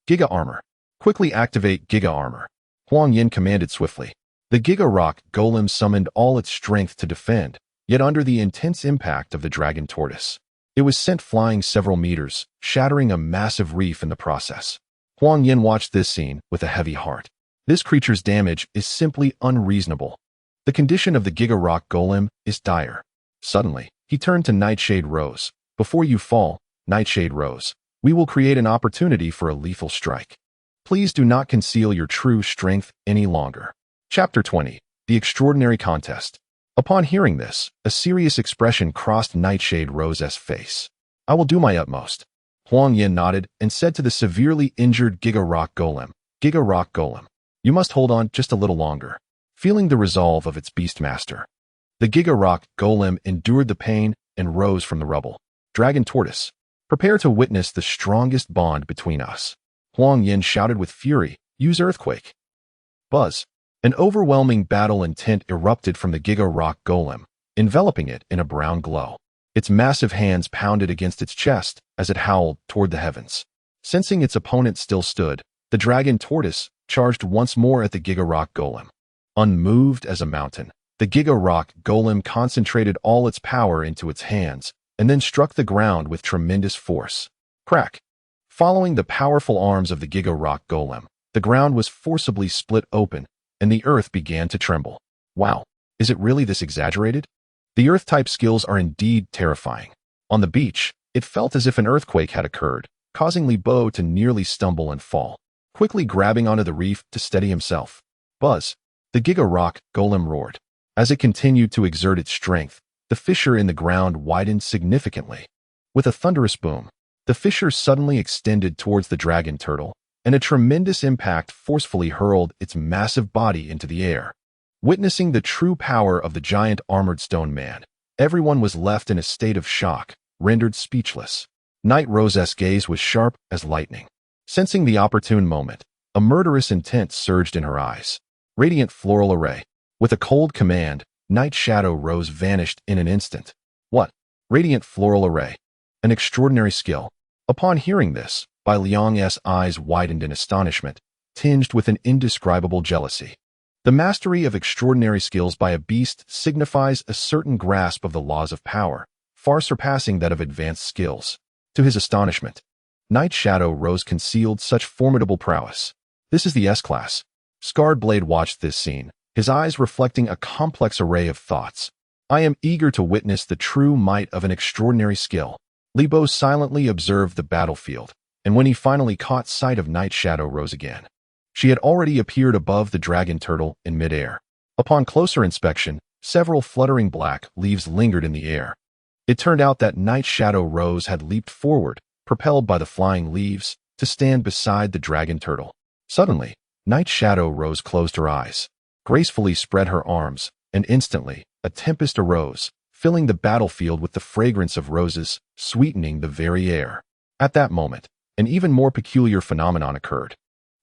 [SPEAKER 1] Giga Armor. Quickly activate Giga Armor. Huang Yin commanded swiftly. The Giga Rock Golem summoned all its strength to defend, yet under the intense impact of the dragon tortoise, it was sent flying several meters, shattering a massive reef in the process. Huang Yin watched this scene with a heavy heart. This creature's damage is simply unreasonable. The condition of the Giga Rock Golem is dire. Suddenly, he turned to Nightshade Rose. Before you fall, Nightshade Rose, we will create an opportunity for a lethal strike. Please do not conceal your true strength any longer. Chapter 20. The Extraordinary Contest. Upon hearing this, a serious expression crossed Nightshade Rose's face. I will do my utmost. Huang Yin nodded and said to the severely injured Giga Rock Golem, Giga Rock Golem, you must hold on just a little longer. Feeling the resolve of its beastmaster, the Giga Rock Golem endured the pain and rose from the rubble. Dragon Tortoise, prepare to witness the strongest bond between us. Huang Yin shouted with fury, use Earthquake. Buzz. An overwhelming battle intent erupted from the Giga Rock Golem, enveloping it in a brown glow. Its massive hands pounded against its chest as it howled toward the heavens. Sensing its opponent still stood, the Dragon Tortoise charged once more at the Giga Rock Golem. Unmoved as a mountain, the Giga Rock Golem concentrated all its power into its hands and then struck the ground with tremendous force. Crack! Following the powerful arms of the Giga Rock Golem, the ground was forcibly split open and the earth began to tremble. Wow, is it really this exaggerated? The earth-type skills are indeed terrifying. On the beach, it felt as if an earthquake had occurred, causing Li Bo to nearly stumble and fall, quickly grabbing onto the reef to steady himself. Buzz! The Giga Rock Golem roared. As it continued to exert its strength, the fissure in the ground widened significantly. With a thunderous boom, the fissure suddenly extended towards the dragon turtle, and a tremendous impact forcefully hurled its massive body into the air. Witnessing the true power of the giant armored stone man, everyone was left in a state of shock, rendered speechless. Night Rose's gaze was sharp as lightning. Sensing the opportune moment, a murderous intent surged in her eyes. Radiant Floral Array. With a cold command, Night Shadow Rose vanished in an instant. What? Radiant Floral Array. An extraordinary skill. Upon hearing this, Bai Liang's eyes widened in astonishment, tinged with an indescribable jealousy. The mastery of extraordinary skills by a beast signifies a certain grasp of the laws of power, far surpassing that of advanced skills. To his astonishment, Night Shadow Rose concealed such formidable prowess. This is the S-Class. Scarred Blade watched this scene, his eyes reflecting a complex array of thoughts. I am eager to witness the true might of an extraordinary skill. Li Bo silently observed the battlefield, and when he finally caught sight of Night Shadow Rose again, she had already appeared above the dragon turtle in midair. Upon closer inspection, several fluttering black leaves lingered in the air. It turned out that Night Shadow Rose had leaped forward, propelled by the flying leaves, to stand beside the dragon turtle. Suddenly, Night Shadow Rose closed her eyes, gracefully spread her arms, and instantly, a tempest arose, filling the battlefield with the fragrance of roses, sweetening the very air. At that moment, an even more peculiar phenomenon occurred.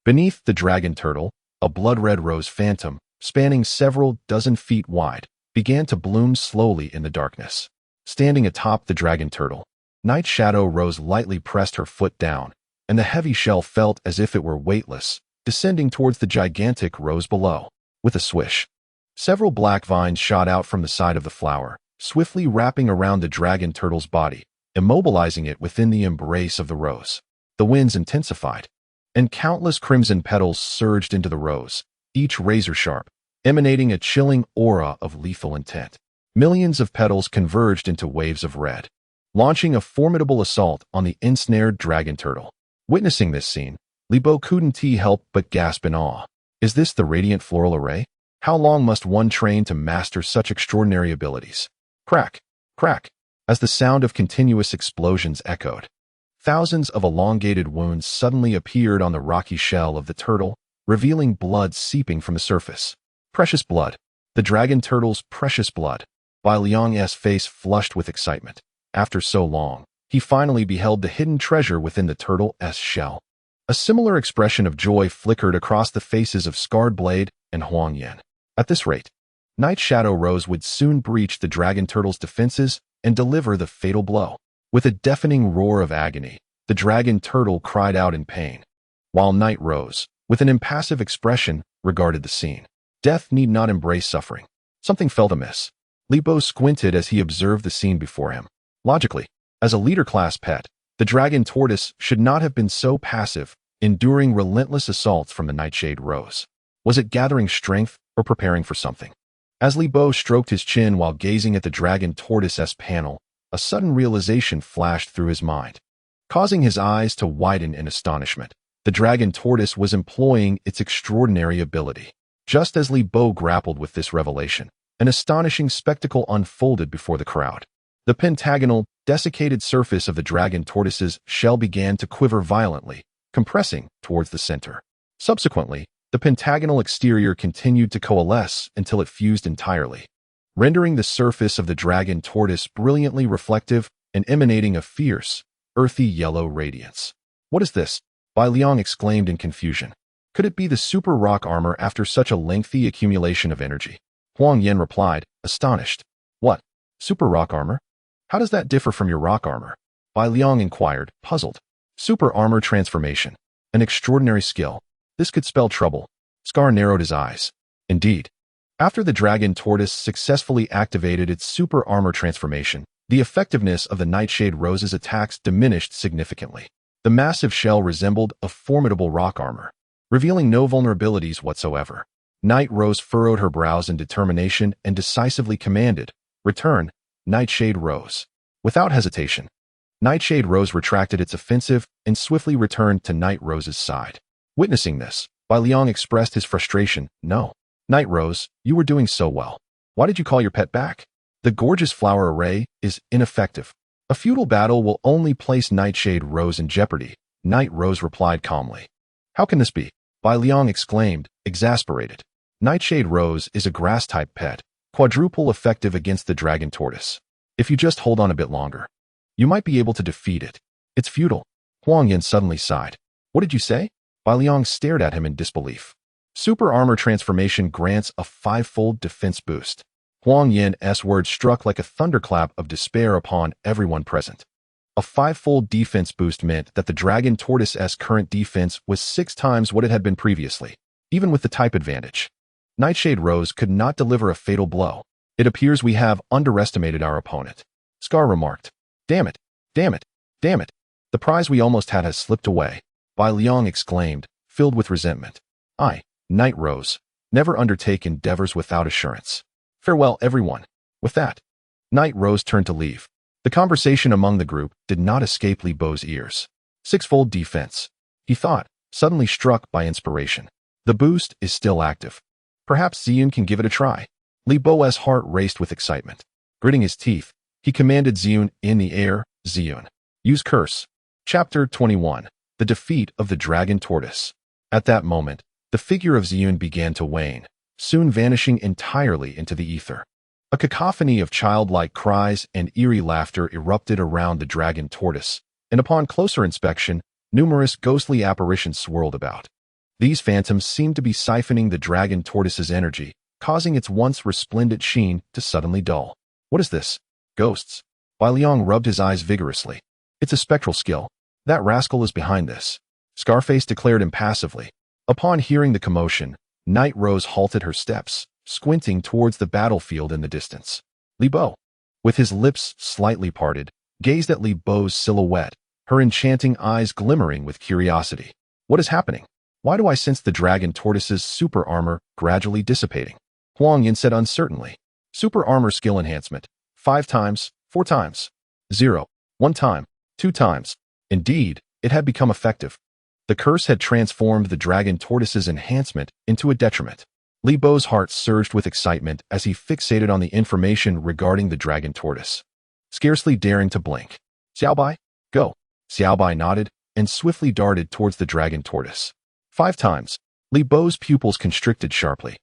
[SPEAKER 1] Beneath the dragon turtle, a blood-red rose phantom, spanning several dozen feet wide, began to bloom slowly in the darkness. Standing atop the dragon turtle, Night Shadow Rose lightly pressed her foot down, and the heavy shell felt as if it were weightless, descending towards the gigantic rose below. With a swish, several black vines shot out from the side of the flower, swiftly wrapping around the dragon turtle's body, immobilizing it within the embrace of the rose. The winds intensified, and countless crimson petals surged into the rose, each razor-sharp, emanating a chilling aura of lethal intent. Millions of petals converged into waves of red, launching a formidable assault on the ensnared dragon turtle. Witnessing this scene, Li Bo couldn't help but gasp in awe. Is this the radiant floral array? How long must one train to master such extraordinary abilities? Crack, crack, as the sound of continuous explosions echoed. Thousands of elongated wounds suddenly appeared on the rocky shell of the turtle, revealing blood seeping from the surface. Precious blood. The dragon turtle's precious blood. Bai Liang's face flushed with excitement. After so long, he finally beheld the hidden treasure within the turtle's shell. A similar expression of joy flickered across the faces of Scarred Blade and Huang Yan. At this rate, Night Shadow Rose would soon breach the dragon turtle's defenses and deliver the fatal blow. With a deafening roar of agony, the dragon turtle cried out in pain, while Night Rose, with an impassive expression, regarded the scene. Death need not embrace suffering. Something felt amiss. Li Bo squinted as he observed the scene before him. Logically, as a leader-class pet, the dragon tortoise should not have been so passive, enduring relentless assaults from the Nightshade Rose. Was it gathering strength or preparing for something? As Li Bo stroked his chin while gazing at the dragon tortoise's panel, a sudden realization flashed through his mind, causing his eyes to widen in astonishment. The dragon tortoise was employing its extraordinary ability. Just as Li Bo grappled with this revelation, an astonishing spectacle unfolded before the crowd. The pentagonal, desiccated surface of the dragon tortoise's shell began to quiver violently, compressing towards the center. Subsequently, the pentagonal exterior continued to coalesce until it fused entirely, rendering the surface of the dragon tortoise brilliantly reflective and emanating a fierce, earthy yellow radiance. What is this? Bai Liang exclaimed in confusion. Could it be the super rock armor after such a lengthy accumulation of energy? Huang Yan replied, astonished. What? Super rock armor? How does that differ from your rock armor? Bai Liang inquired, puzzled. Super armor transformation. An extraordinary skill. This could spell trouble. Scar narrowed his eyes. Indeed. After the dragon tortoise successfully activated its super armor transformation, the effectiveness of the Nightshade Rose's attacks diminished significantly. The massive shell resembled a formidable rock armor, revealing no vulnerabilities whatsoever. Night Rose furrowed her brows in determination and decisively commanded, "Return, Nightshade Rose." Without hesitation, Nightshade Rose retracted its offensive and swiftly returned to Night Rose's side. Witnessing this, Bai Liang expressed his frustration. No, Night Rose, you were doing so well. Why did you call your pet back? The gorgeous flower array is ineffective. A futile battle will only place Nightshade Rose in jeopardy, Night Rose replied calmly. How can this be? Bai Liang exclaimed, exasperated. Nightshade Rose is a grass-type pet, quadruple effective against the dragon tortoise. If you just hold on a bit longer, you might be able to defeat it. It's futile. Huang Yan suddenly sighed. What did you say? Bai Liang stared at him in disbelief. Super armor transformation grants a 5-fold defense boost. Huang Yan's words struck like a thunderclap of despair upon everyone present. A 5-fold defense boost meant that the dragon tortoise's current defense was 6 times what it had been previously, even with the type advantage. Nightshade Rose could not deliver a fatal blow. It appears we have underestimated our opponent. Scar remarked. Damn it, damn it, damn it. The prize we almost had has slipped away. Bai Liang exclaimed, filled with resentment. I, Night Rose, never undertake endeavors without assurance. Farewell, everyone. With that, Night Rose turned to leave. The conversation among the group did not escape Li Bo's ears. 6-fold defense, he thought, suddenly struck by inspiration. The boost is still active. Perhaps Ziyun can give it a try. Li Bo's heart raced with excitement. Gritting his teeth, he commanded Ziyun in the air, Ziyun. Use curse. Chapter 21. The Defeat of the Dragon Tortoise. At that moment, the figure of Ziyun began to wane, soon vanishing entirely into the ether. A cacophony of childlike cries and eerie laughter erupted around the dragon tortoise, and upon closer inspection, numerous ghostly apparitions swirled about. These phantoms seemed to be siphoning the dragon tortoise's energy, causing its once resplendent sheen to suddenly dull. What is this? Ghosts. Bai Liang rubbed his eyes vigorously. It's a spectral skill. That rascal is behind this. Scarface declared impassively. Upon hearing the commotion, Night Rose halted her steps, squinting towards the battlefield in the distance. Li Bo, with his lips slightly parted, gazed at Li Bo's silhouette, her enchanting eyes glimmering with curiosity. What is happening? Why do I sense the dragon tortoise's super armor gradually dissipating? Huang Yin said uncertainly. Super armor skill enhancement. 5 times, 4 times. 0. 1 time, 2 times. Indeed, it had become effective. The curse had transformed the dragon tortoise's enhancement into a detriment. Li Bo's heart surged with excitement as he fixated on the information regarding the dragon tortoise. Scarcely daring to blink. Xiaobai, go. Xiaobai nodded and swiftly darted towards the dragon tortoise. 5 times. Li Bo's pupils constricted sharply.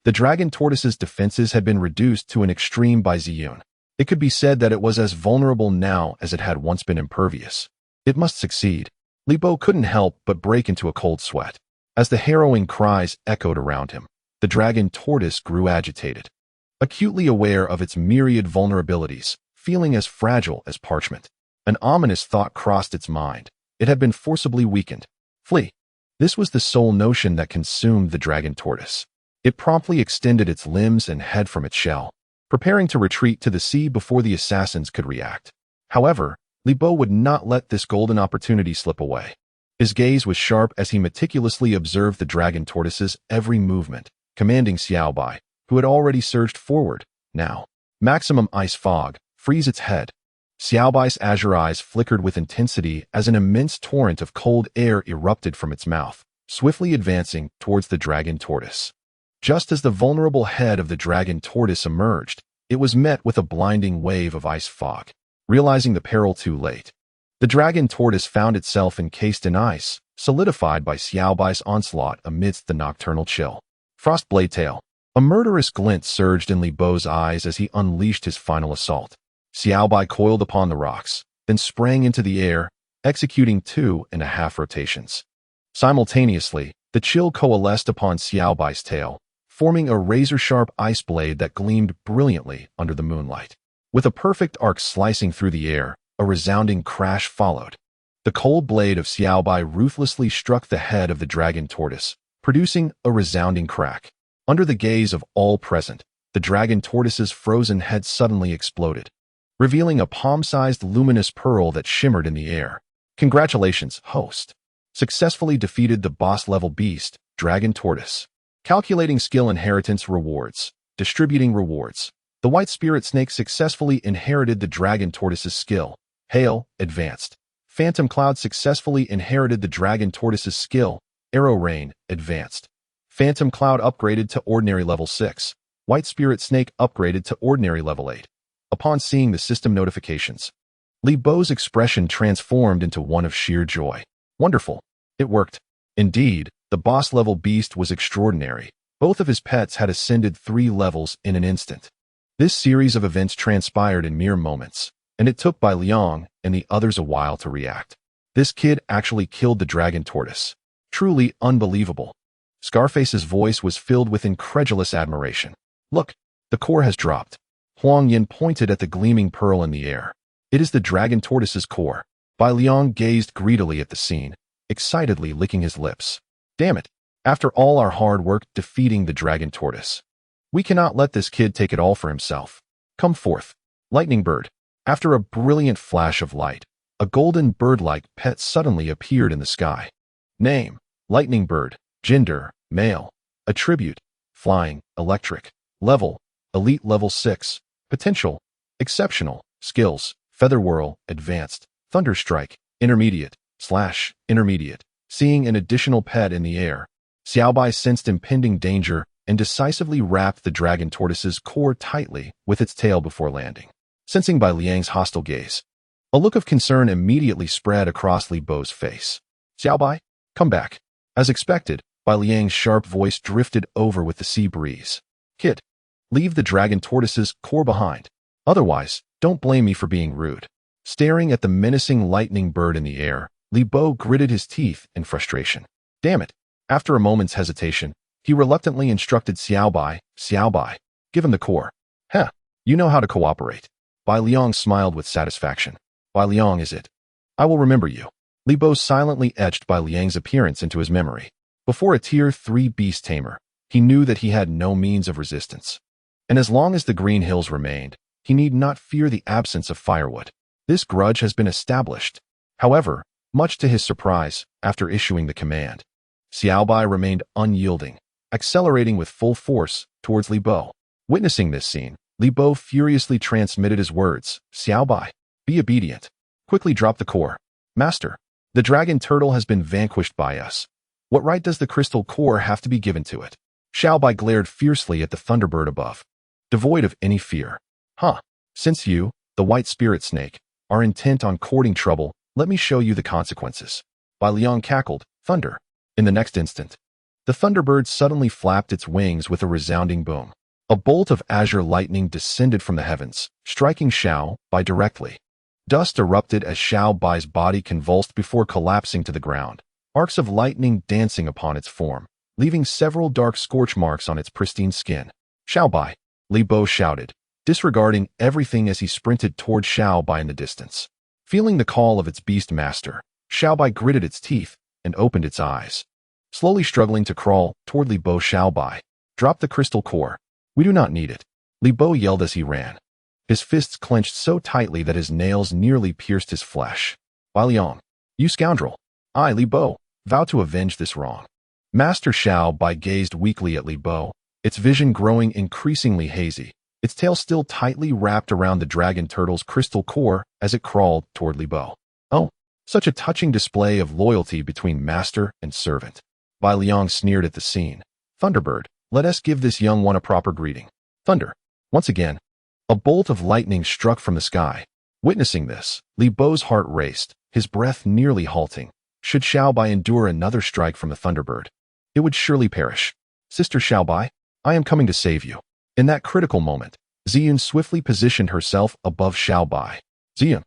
[SPEAKER 1] The dragon tortoise's defenses had been reduced to an extreme by Ziyun. It could be said that it was as vulnerable now as it had once been impervious. It must succeed. Li Bo couldn't help but break into a cold sweat. As the harrowing cries echoed around him, the dragon tortoise grew agitated. Acutely aware of its myriad vulnerabilities, feeling as fragile as parchment. An ominous thought crossed its mind. It had been forcibly weakened. Flee. This was the sole notion that consumed the dragon tortoise. It promptly extended its limbs and head from its shell, preparing to retreat to the sea before the assassins could react. However, Li Bo would not let this golden opportunity slip away. His gaze was sharp as he meticulously observed the dragon tortoise's every movement, commanding Xiaobai, who had already surged forward. Now, maximum ice fog, freeze its head. Xiaobai's azure eyes flickered with intensity as an immense torrent of cold air erupted from its mouth, swiftly advancing towards the dragon tortoise. Just as the vulnerable head of the dragon tortoise emerged, it was met with a blinding wave of ice fog. Realizing the peril too late, the dragon tortoise found itself encased in ice, solidified by Xiaobai's onslaught amidst the nocturnal chill. Frostblade tail. A murderous glint surged in Li Bo's eyes as he unleashed his final assault. Xiaobai coiled upon the rocks, then sprang into the air, executing 2.5 rotations. Simultaneously, the chill coalesced upon Xiaobai's tail, forming a razor-sharp ice blade that gleamed brilliantly under the moonlight. With a perfect arc slicing through the air, a resounding crash followed. The cold blade of Xiaobai ruthlessly struck the head of the dragon tortoise, producing a resounding crack. Under the gaze of all present, the dragon tortoise's frozen head suddenly exploded, revealing a palm-sized luminous pearl that shimmered in the air. Congratulations, host. Successfully defeated the boss-level beast, dragon tortoise. Calculating skill inheritance rewards. Distributing rewards. The white spirit snake successfully inherited the dragon tortoise's skill. Hail, advanced. Phantom cloud successfully inherited the dragon tortoise's skill. Arrow rain, advanced. Phantom cloud upgraded to ordinary level 6. White spirit snake upgraded to ordinary level 8. Upon seeing the system notifications, Li Bo's expression transformed into one of sheer joy. Wonderful. It worked. Indeed, the boss-level beast was extraordinary. Both of his pets had ascended 3 levels in an instant. This series of events transpired in mere moments, and it took Bai Liang and the others a while to react. This kid actually killed the dragon tortoise. Truly unbelievable. Scarface's voice was filled with incredulous admiration. Look, the core has dropped. Huang Yin pointed at the gleaming pearl in the air. It is the dragon tortoise's core. Bai Liang gazed greedily at the scene, excitedly licking his lips. Damn it. After all our hard work defeating the dragon tortoise, we cannot let this kid take it all for himself. Come forth. Lightning bird. After a brilliant flash of light, a golden bird-like pet suddenly appeared in the sky. Name: Lightning bird. Gender: male. Attribute: flying, electric. Level: elite level 6. Potential: exceptional. Skills: feather whirl, advanced. Thunderstrike, intermediate. Intermediate. Seeing an additional pet in the air, Xiaobai sensed impending danger and decisively wrapped the dragon tortoise's core tightly with its tail before landing. Sensing Bai Liang's hostile gaze, a look of concern immediately spread across Li Bo's face. Xiaobai, come back. As expected, Bai Liang's sharp voice drifted over with the sea breeze. Kid, leave the dragon tortoise's core behind. Otherwise, don't blame me for being rude. Staring at the menacing lightning bird in the air, Li Bo gritted his teeth in frustration. Damn it. After a moment's hesitation, he reluctantly instructed Xiaobai, give him the core. Heh, you know how to cooperate. Bai Liang smiled with satisfaction. Bai Liang is it. I will remember you. Li Bo silently etched Bai Liang's appearance into his memory. Before a Tier 3 beast tamer, he knew that he had no means of resistance. And as long as the green hills remained, he need not fear the absence of firewood. This grudge has been established. However, much to his surprise, after issuing the command, Xiaobai remained unyielding, accelerating with full force towards Li Bo. Witnessing this scene, Li Bo furiously transmitted his words, Xiaobai, be obedient. Quickly drop the core. Master, the dragon turtle has been vanquished by us. What right does the crystal core have to be given to it? Xiaobai glared fiercely at the thunderbird above, devoid of any fear. Since you, the white spirit snake, are intent on courting trouble, let me show you the consequences. Bai Liang cackled, thunder. In the next instant, the thunderbird suddenly flapped its wings with a resounding boom. A bolt of azure lightning descended from the heavens, striking Xiaobai directly. Dust erupted as Xiaobai's body convulsed before collapsing to the ground, arcs of lightning dancing upon its form, leaving several dark scorch marks on its pristine skin. Xiaobai, Li Bo shouted, disregarding everything as he sprinted toward Xiaobai in the distance. Feeling the call of its beast master, Xiaobai gritted its teeth and opened its eyes. Slowly struggling to crawl toward Li Bo, Xiaobai, drop the crystal core. We do not need it. Li Bo yelled as he ran. His fists clenched so tightly that his nails nearly pierced his flesh. Bai Liang, you scoundrel. I, Li Bo, vow to avenge this wrong. Master Xiaobai gazed weakly at Li Bo, its vision growing increasingly hazy, its tail still tightly wrapped around the dragon turtle's crystal core as it crawled toward Li Bo. Oh, such a touching display of loyalty between master and servant. Bai Liang sneered at the scene. Thunderbird, let us give this young one a proper greeting. Thunder. Once again, a bolt of lightning struck from the sky. Witnessing this, Li Bo's heart raced, his breath nearly halting. Should Xiaobai endure another strike from the thunderbird, it would surely perish. Sister Xiaobai, I am coming to save you. In that critical moment, Ziyun swiftly positioned herself above Xiaobai. Ziyun.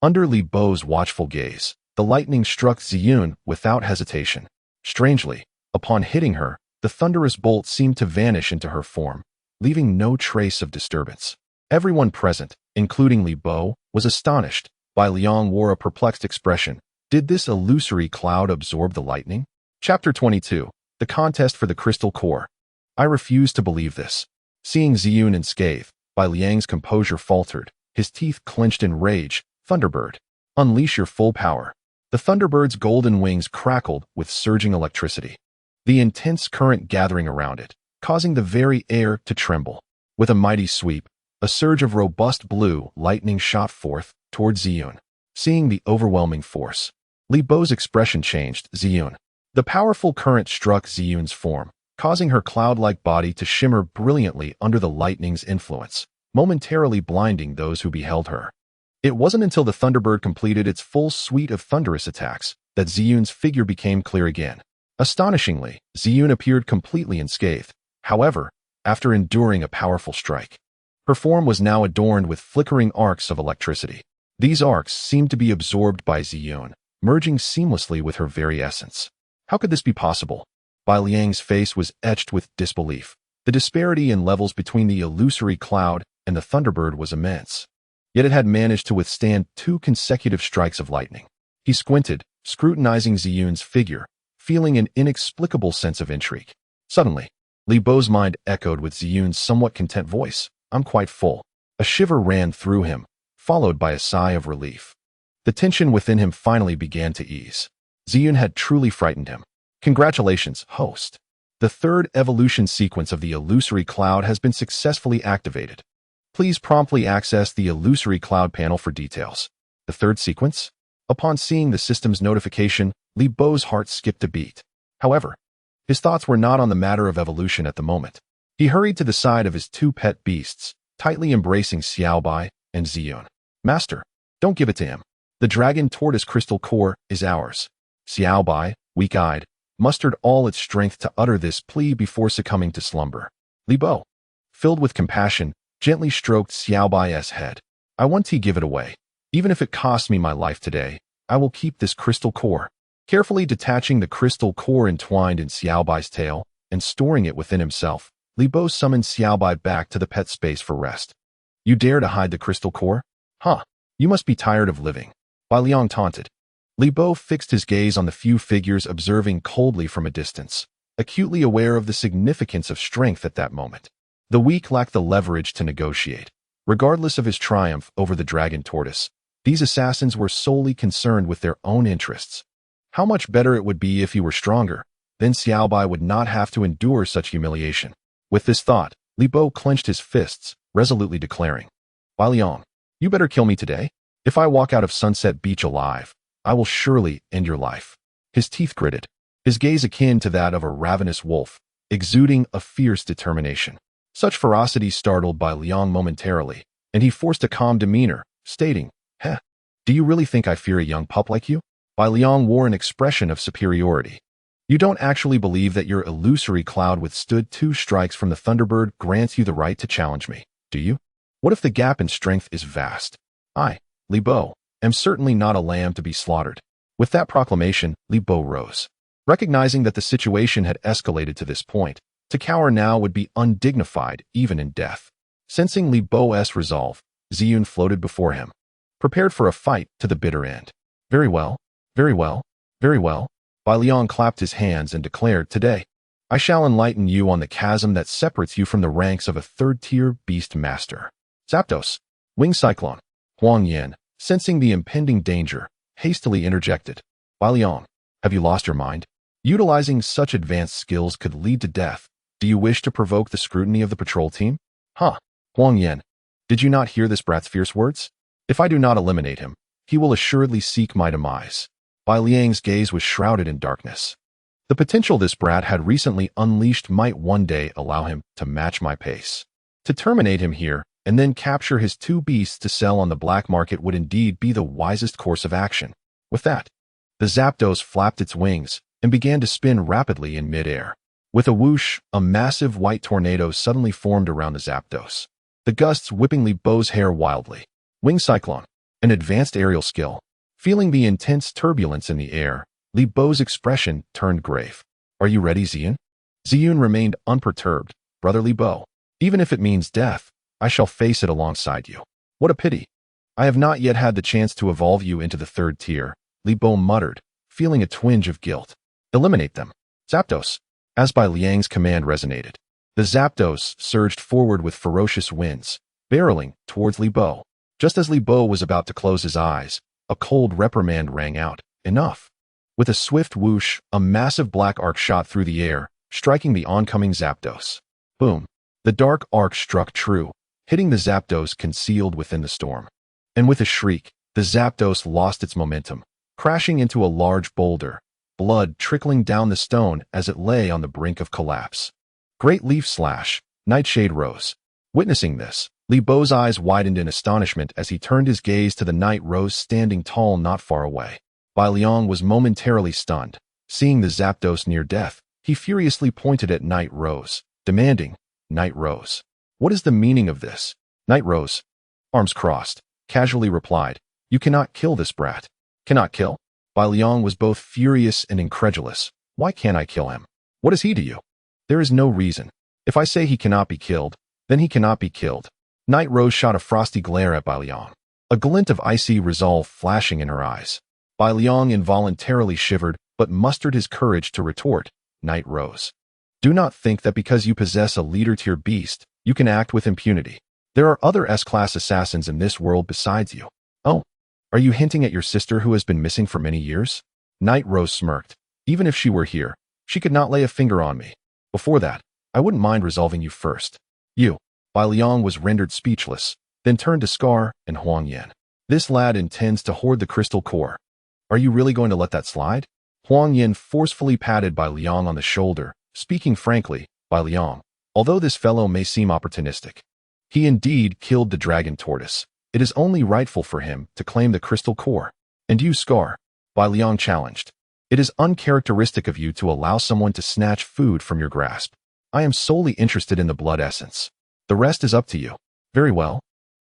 [SPEAKER 1] Under Li Bo's watchful gaze, the lightning struck Ziyun without hesitation. Strangely, upon hitting her, the thunderous bolt seemed to vanish into her form, leaving no trace of disturbance. Everyone present, including Li Bo, was astonished. Bai Liang wore a perplexed expression. Did this illusory cloud absorb the lightning? Chapter 22. The Contest for the Crystal Core. I refuse to believe this. Seeing Ziyun unscathed, Bai Liang's composure faltered, his teeth clenched in rage. Thunderbird, unleash your full power. The Thunderbird's golden wings crackled with surging electricity, the intense current gathering around it, causing the very air to tremble. With a mighty sweep, a surge of robust blue lightning shot forth toward Ziyun. Seeing the overwhelming force, Li Bo's expression changed. Ziyun. The powerful current struck Ziyun's form, causing her cloud-like body to shimmer brilliantly under the lightning's influence, momentarily blinding those who beheld her. It wasn't until the Thunderbird completed its full suite of thunderous attacks that Ziyun's figure became clear again. Astonishingly, Ziyun appeared completely unscathed. However, after enduring a powerful strike, her form was now adorned with flickering arcs of electricity. These arcs seemed to be absorbed by Ziyun, merging seamlessly with her very essence. How could this be possible? Bai Liang's face was etched with disbelief. The disparity in levels between the illusory cloud and the Thunderbird was immense. Yet it had managed to withstand 2 consecutive strikes of lightning. He squinted, scrutinizing Ziyun's figure, feeling an inexplicable sense of intrigue. Suddenly, Li Bo's mind echoed with Ziyun's somewhat content voice. I'm quite full. A shiver ran through him, followed by a sigh of relief. The tension within him finally began to ease. Ziyun had truly frightened him. Congratulations, host. The third evolution sequence of the illusory cloud has been successfully activated. Please promptly access the illusory cloud panel for details. The third sequence? Upon seeing the system's notification, Li Bo's heart skipped a beat. However, his thoughts were not on the matter of evolution at the moment. He hurried to the side of his 2 pet beasts, tightly embracing Xiaobai and Ziyun. Master, don't give it to him. The dragon tortoise crystal core is ours. Xiaobai, weak-eyed, mustered all its strength to utter this plea before succumbing to slumber. Li Bo, filled with compassion, gently stroked Xiaobai's head. I want to give it away. Even if it costs me my life today, I will keep this crystal core. Carefully detaching the crystal core entwined in Xiaobai's tail and storing it within himself, Li Bo summoned Xiaobai back to the pet space for rest. You dare to hide the crystal core? You must be tired of living. Bai Liang taunted. Li Bo fixed his gaze on the few figures observing coldly from a distance, acutely aware of the significance of strength at that moment. The weak lacked the leverage to negotiate. Regardless of his triumph over the dragon tortoise, these assassins were solely concerned with their own interests. How much better it would be if he were stronger, Then Xiaobai would not have to endure such humiliation. With this thought, Li Bo clenched his fists, resolutely declaring, Bai Liang, you better kill me today. If I walk out of Sunset Beach alive, I will surely end your life. His teeth gritted, his gaze akin to that of a ravenous wolf, exuding a fierce determination. Such ferocity startled Bai Liang momentarily, and he forced a calm demeanor, stating, Heh, do you really think I fear a young pup like you? Bai Liang wore an expression of superiority. You don't actually believe that your illusory cloud withstood 2 strikes from the Thunderbird grants you the right to challenge me, do you? What if the gap in strength is vast? I, Li Bo, am certainly not a lamb to be slaughtered. With that proclamation, Li Bo rose. Recognizing that the situation had escalated to this point, to cower now would be undignified even in death. Sensing Li Bo's resolve, Ziyun floated before him, prepared for a fight to the bitter end. Very well, very well, very well. Bai Liang clapped his hands and declared, Today, I shall enlighten you on the chasm that separates you from the ranks of a third-tier beast master. Zapdos, Wing Cyclone. Huang Yan, sensing the impending danger, hastily interjected. Bai Liang, have you lost your mind? Utilizing such advanced skills could lead to death. Do you wish to provoke the scrutiny of the patrol team? Huh, Huang Yan, did you not hear this brat's fierce words? If I do not eliminate him, he will assuredly seek my demise. Bai Liang's gaze was shrouded in darkness. The potential this brat had recently unleashed might one day allow him to match my pace. To terminate him here, and then capture his 2 beasts to sell on the black market would indeed be the wisest course of action. With that, the Zapdos flapped its wings and began to spin rapidly in midair. With a whoosh, a massive white tornado suddenly formed around the Zapdos, the gusts whipping Li Bo's hair wildly. Wing Cyclone, an advanced aerial skill. Feeling the intense turbulence in the air, Li Bo's expression turned grave. Are you ready, Ziyun? Ziyun remained unperturbed. Brother Li Bo, even if it means death, I shall face it alongside you. What a pity. I have not yet had the chance to evolve you into the 3rd tier, Li Bo muttered, feeling a twinge of guilt. Eliminate them. Zapdos. As Bai Liang's command resonated, the Zapdos surged forward with ferocious winds, barreling towards Li Bo. Just as Li Bo was about to close his eyes, a cold reprimand rang out. Enough. With a swift whoosh, a massive black arc shot through the air, striking the oncoming Zapdos. Boom. The dark arc struck true, hitting the Zapdos concealed within the storm. And with a shriek, the Zapdos lost its momentum, crashing into a large boulder, blood trickling down the stone as it lay on the brink of collapse. Great Leaf Slash, Nightshade Rose. Witnessing this, Li Bo's eyes widened in astonishment as he turned his gaze to the Night Rose standing tall not far away. Bai Liang was momentarily stunned. Seeing the Zapdos near death, he furiously pointed at Night Rose, demanding, Night Rose, what is the meaning of this? Night Rose, arms crossed, casually replied, You cannot kill this brat. Cannot kill? Bai Liang was both furious and incredulous. Why can't I kill him? What is he to you? There is no reason. If I say he cannot be killed, then he cannot be killed. Night Rose shot a frosty glare at Bai Liang, a glint of icy resolve flashing in her eyes. Bai Liang involuntarily shivered, but mustered his courage to retort, Night Rose, do not think that because you possess a leader-tier beast, you can act with impunity. There are other S-class assassins in this world besides you. Oh, are you hinting at your sister who has been missing for many years? Night Rose smirked. Even if she were here, she could not lay a finger on me. Before that, I wouldn't mind resolving you first. You. Bai Liang was rendered speechless, then turned to Scar and Huang Yan. This lad intends to hoard the crystal core. Are you really going to let that slide? Huang Yan forcefully patted Bai Liang on the shoulder, speaking frankly, Bai Liang, although this fellow may seem opportunistic, he indeed killed the dragon tortoise. It is only rightful for him to claim the crystal core. And you, Scar, Bai Liang challenged. It is uncharacteristic of you to allow someone to snatch food from your grasp. I am solely interested in the blood essence. The rest is up to you. Very well.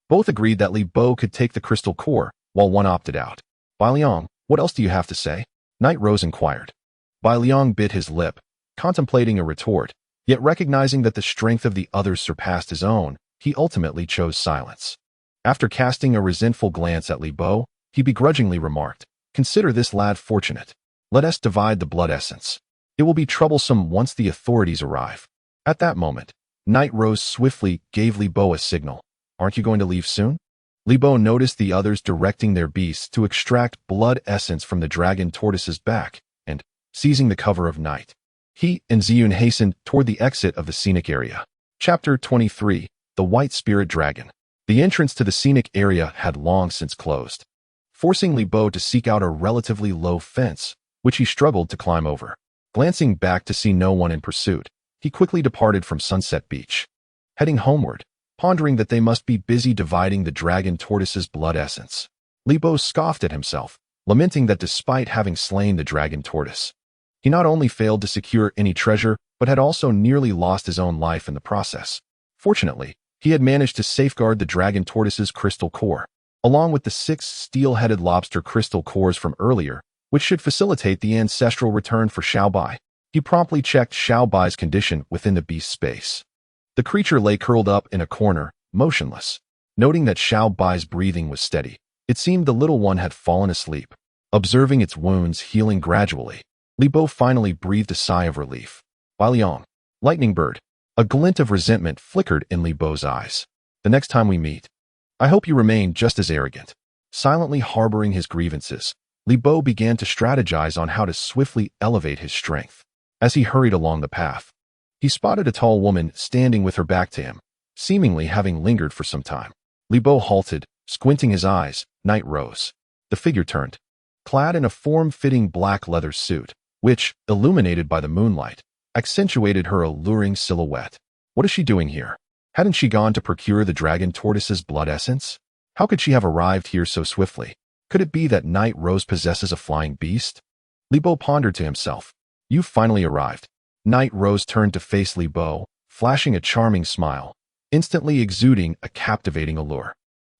[SPEAKER 1] Both agreed that Li Bo could take the crystal core, while one opted out. Bai Liang, what else do you have to say? Night Rose inquired. Bai Liang bit his lip, contemplating a retort, yet recognizing that the strength of the others surpassed his own, he ultimately chose silence. After casting a resentful glance at Li Bo, he begrudgingly remarked, Consider this lad fortunate. Let us divide the blood essence. It will be troublesome once the authorities arrive. At that moment, Night Rose swiftly gave Li Bo a signal. Aren't you going to leave soon? Li Bo noticed the others directing their beasts to extract blood essence from the dragon tortoise's back, and, seizing the cover of night, He and Ziyun hastened toward the exit of the scenic area. Chapter 23. The White Spirit Dragon. The entrance to the scenic area had long since closed, forcing Li Bo to seek out a relatively low fence, which he struggled to climb over. Glancing back to see no one in pursuit, he quickly departed from Sunset Beach, heading homeward, pondering that they must be busy dividing the dragon tortoise's blood essence. Li Bo scoffed at himself, lamenting that despite having slain the dragon tortoise, he not only failed to secure any treasure, but had also nearly lost his own life in the process. Fortunately, he had managed to safeguard the dragon tortoise's crystal core, along with the 6 steel-headed lobster crystal cores from earlier, which should facilitate the ancestral return for Xiao Bai. He promptly checked Xiao Bai's condition within the beast's space. The creature lay curled up in a corner, motionless. Noting that Xiao Bai's breathing was steady, it seemed the little one had fallen asleep. Observing its wounds healing gradually, Li Bo finally breathed a sigh of relief. Liang, lightning bird. A glint of resentment flickered in Li Bo's eyes. The next time we meet, I hope you remain just as arrogant. Silently harboring his grievances, Li Bo began to strategize on how to swiftly elevate his strength. As he hurried along the path, he spotted a tall woman standing with her back to him, seemingly having lingered for some time. Li Bo halted, squinting his eyes. Night rose. The figure turned, clad in a form-fitting black leather suit, which, illuminated by the moonlight, accentuated her alluring silhouette. What is she doing here? Hadn't she gone to procure the dragon tortoise's blood essence? How could she have arrived here so swiftly? Could it be that Night Rose possesses a flying beast? Li Bo pondered to himself. You've finally arrived. Night Rose turned to face Li Bo, flashing a charming smile, instantly exuding a captivating allure.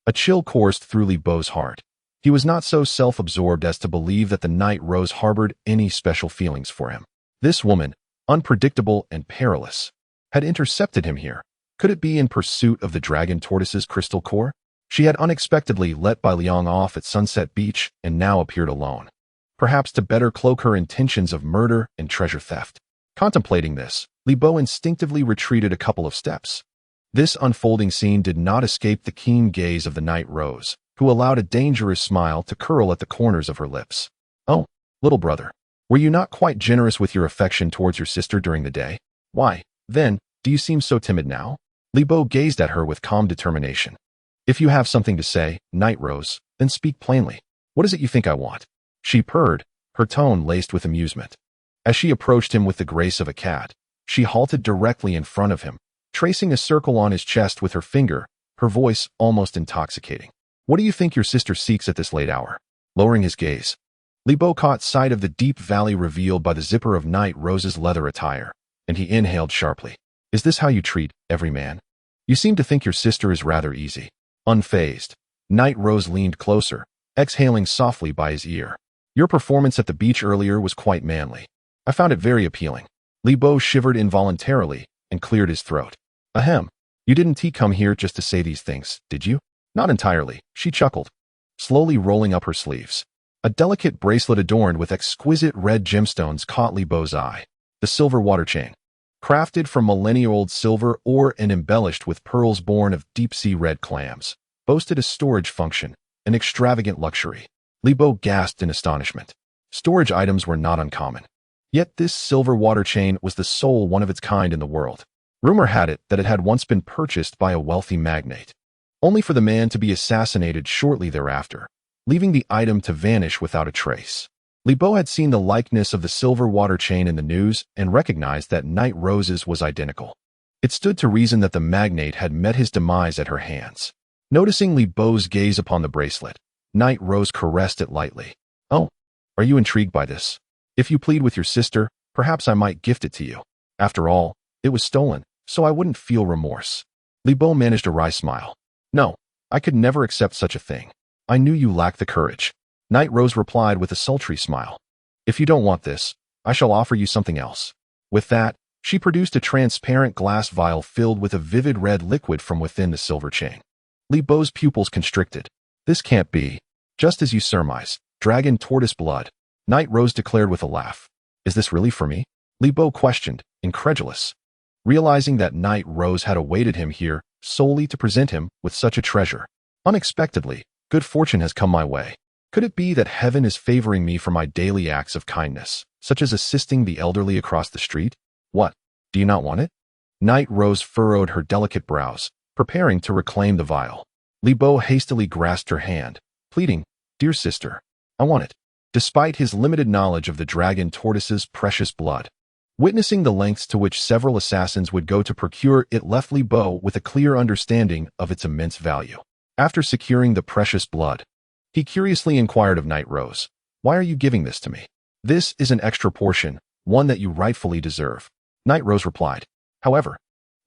[SPEAKER 1] A chill coursed through Li Bo's heart. He was not so self-absorbed as to believe that the Night Rose harbored any special feelings for him. This woman, unpredictable and perilous, had intercepted him here. Could it be in pursuit of the dragon tortoise's crystal core? She had unexpectedly let Liang off at Sunset Beach and now appeared alone, perhaps to better cloak her intentions of murder and treasure theft. Contemplating this, Li Bo instinctively retreated a couple of steps. This unfolding scene did not escape the keen gaze of the Night Rose, who allowed a dangerous smile to curl at the corners of her lips. Oh, little brother, were you not quite generous with your affection towards your sister during the day? Why, then, do you seem so timid now? Li Bo gazed at her with calm determination. If you have something to say, Night Rose, then speak plainly. What is it you think I want? She purred, her tone laced with amusement. As she approached him with the grace of a cat, she halted directly in front of him, tracing a circle on his chest with her finger, her voice almost intoxicating. What do you think your sister seeks at this late hour? Lowering his gaze, Li Bo caught sight of the deep valley revealed by the zipper of Night Rose's leather attire, and he inhaled sharply. Is this how you treat every man? You seem to think your sister is rather easy. Unfazed, Night Rose leaned closer, exhaling softly by his ear. Your performance at the beach earlier was quite manly. I found it very appealing. Li Bo shivered involuntarily and cleared his throat. Ahem. You didn't come here just to say these things, did you? Not entirely, she chuckled, slowly rolling up her sleeves. A delicate bracelet adorned with exquisite red gemstones caught Li Bo's eye. The silver water chain, crafted from millennia-old silver ore and embellished with pearls born of deep-sea red clams, boasted a storage function, an extravagant luxury. Li Bo gasped in astonishment. Storage items were not uncommon. Yet this silver water chain was the sole one of its kind in the world. Rumor had it that it had once been purchased by a wealthy magnate, only for the man to be assassinated shortly thereafter, leaving the item to vanish without a trace. Li Bo had seen the likeness of the silver water chain in the news and recognized that Night Rose's was identical. It stood to reason that the magnate had met his demise at her hands. Noticing Li Bo's gaze upon the bracelet, Night Rose caressed it lightly. Oh, are you intrigued by this? If you plead with your sister, perhaps I might gift it to you. After all, it was stolen, so I wouldn't feel remorse. Li Bo managed a wry smile. No, I could never accept such a thing. I knew you lacked the courage. Night Rose replied with a sultry smile. If you don't want this, I shall offer you something else. With that, she produced a transparent glass vial filled with a vivid red liquid from within the silver chain. Li Bo's pupils constricted. This can't be. Just as you surmise, dragon tortoise blood. Night Rose declared with a laugh. Is this really for me? Li Bo questioned, incredulous. Realizing that Night Rose had awaited him here solely to present him with such a treasure. Unexpectedly, good fortune has come my way. Could it be that heaven is favoring me for my daily acts of kindness? such as assisting the elderly across the street? What? Do you not want it? Night Rose furrowed her delicate brows, preparing to reclaim the vial. Li Bo hastily grasped her hand, pleading, "Dear sister, I want it." Despite his limited knowledge of the dragon tortoise's precious blood, witnessing the lengths to which several assassins would go to procure it left Li Bo with a clear understanding of its immense value. After securing the precious blood, he curiously inquired of Night Rose, "Why are you giving this to me?" "This is an extra portion, one that you rightfully deserve," Night Rose replied. However,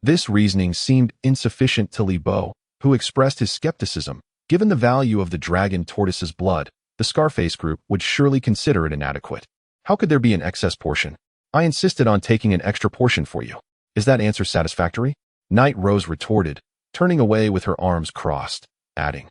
[SPEAKER 1] this reasoning seemed insufficient to Li Bo, who expressed his skepticism. Given the value of the dragon tortoise's blood, the Scarface group would surely consider it inadequate. How could there be an excess portion? "I insisted on taking an extra portion for you. Is that answer satisfactory?" Night Rose retorted, turning away with her arms crossed, adding,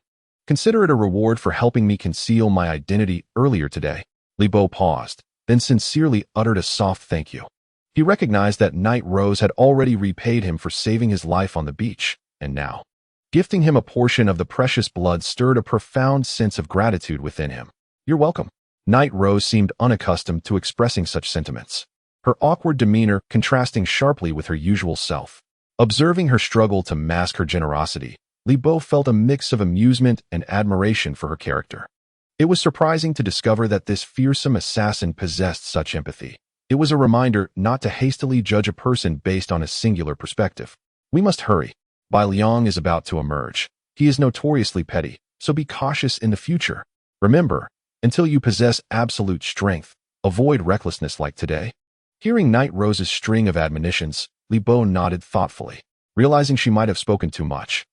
[SPEAKER 1] "Consider it a reward for helping me conceal my identity earlier today." Li Bo paused, then sincerely uttered a soft thank you. He recognized that Night Rose had already repaid him for saving his life on the beach, and now, gifting him a portion of the precious blood stirred a profound sense of gratitude within him. "You're welcome." Night Rose seemed unaccustomed to expressing such sentiments, her awkward demeanor contrasting sharply with her usual self. Observing her struggle to mask her generosity, Li Bo felt a mix of amusement and admiration for her character. It was surprising to discover that this fearsome assassin possessed such empathy. It was a reminder not to hastily judge a person based on a singular perspective. "We must hurry. Bai Liang is about to emerge. He is notoriously petty, so be cautious in the future. Remember, until you possess absolute strength, avoid recklessness like today." Hearing Night Rose's string of admonitions, Li Bo nodded thoughtfully, realizing she might have spoken too much.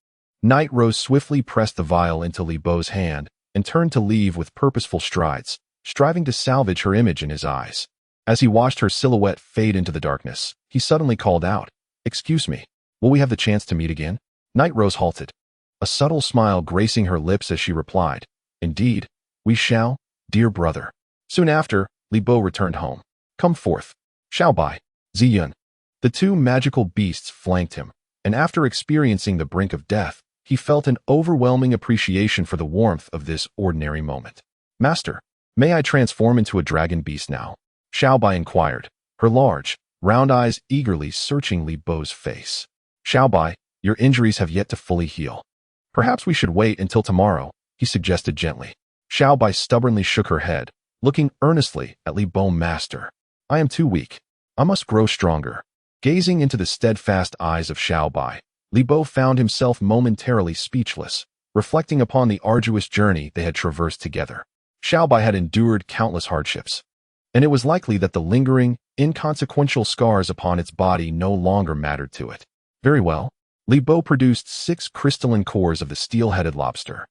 [SPEAKER 1] Night Rose swiftly pressed the vial into Li Bo's hand and turned to leave with purposeful strides, striving to salvage her image in his eyes. As he watched her silhouette fade into the darkness, he suddenly called out, "Excuse me, will we have the chance to meet again?" Night Rose halted, a subtle smile gracing her lips as she replied, "Indeed, we shall, dear brother." Soon after, Li Bo returned home. "Come forth, Xiaobai, Ziyun." The two magical beasts flanked him, and after experiencing the brink of death, he felt an overwhelming appreciation for the warmth of this ordinary moment. "Master, may I transform into a dragon beast now?" Xiaobai inquired, her large, round eyes eagerly searching Li Bo's face. "Xiaobai, your injuries have yet to fully heal. Perhaps we should wait until tomorrow," he suggested gently. Xiaobai stubbornly shook her head, looking earnestly at Li Bo. "Master, I am too weak. I must grow stronger." Gazing into the steadfast eyes of Xiaobai, Li Bo found himself momentarily speechless, reflecting upon the arduous journey they had traversed together. Xiaobai had endured countless hardships, and it was likely that the lingering, inconsequential scars upon its body no longer mattered to it. Very well. Li Bo produced 6 crystalline cores of the steel-headed lobster,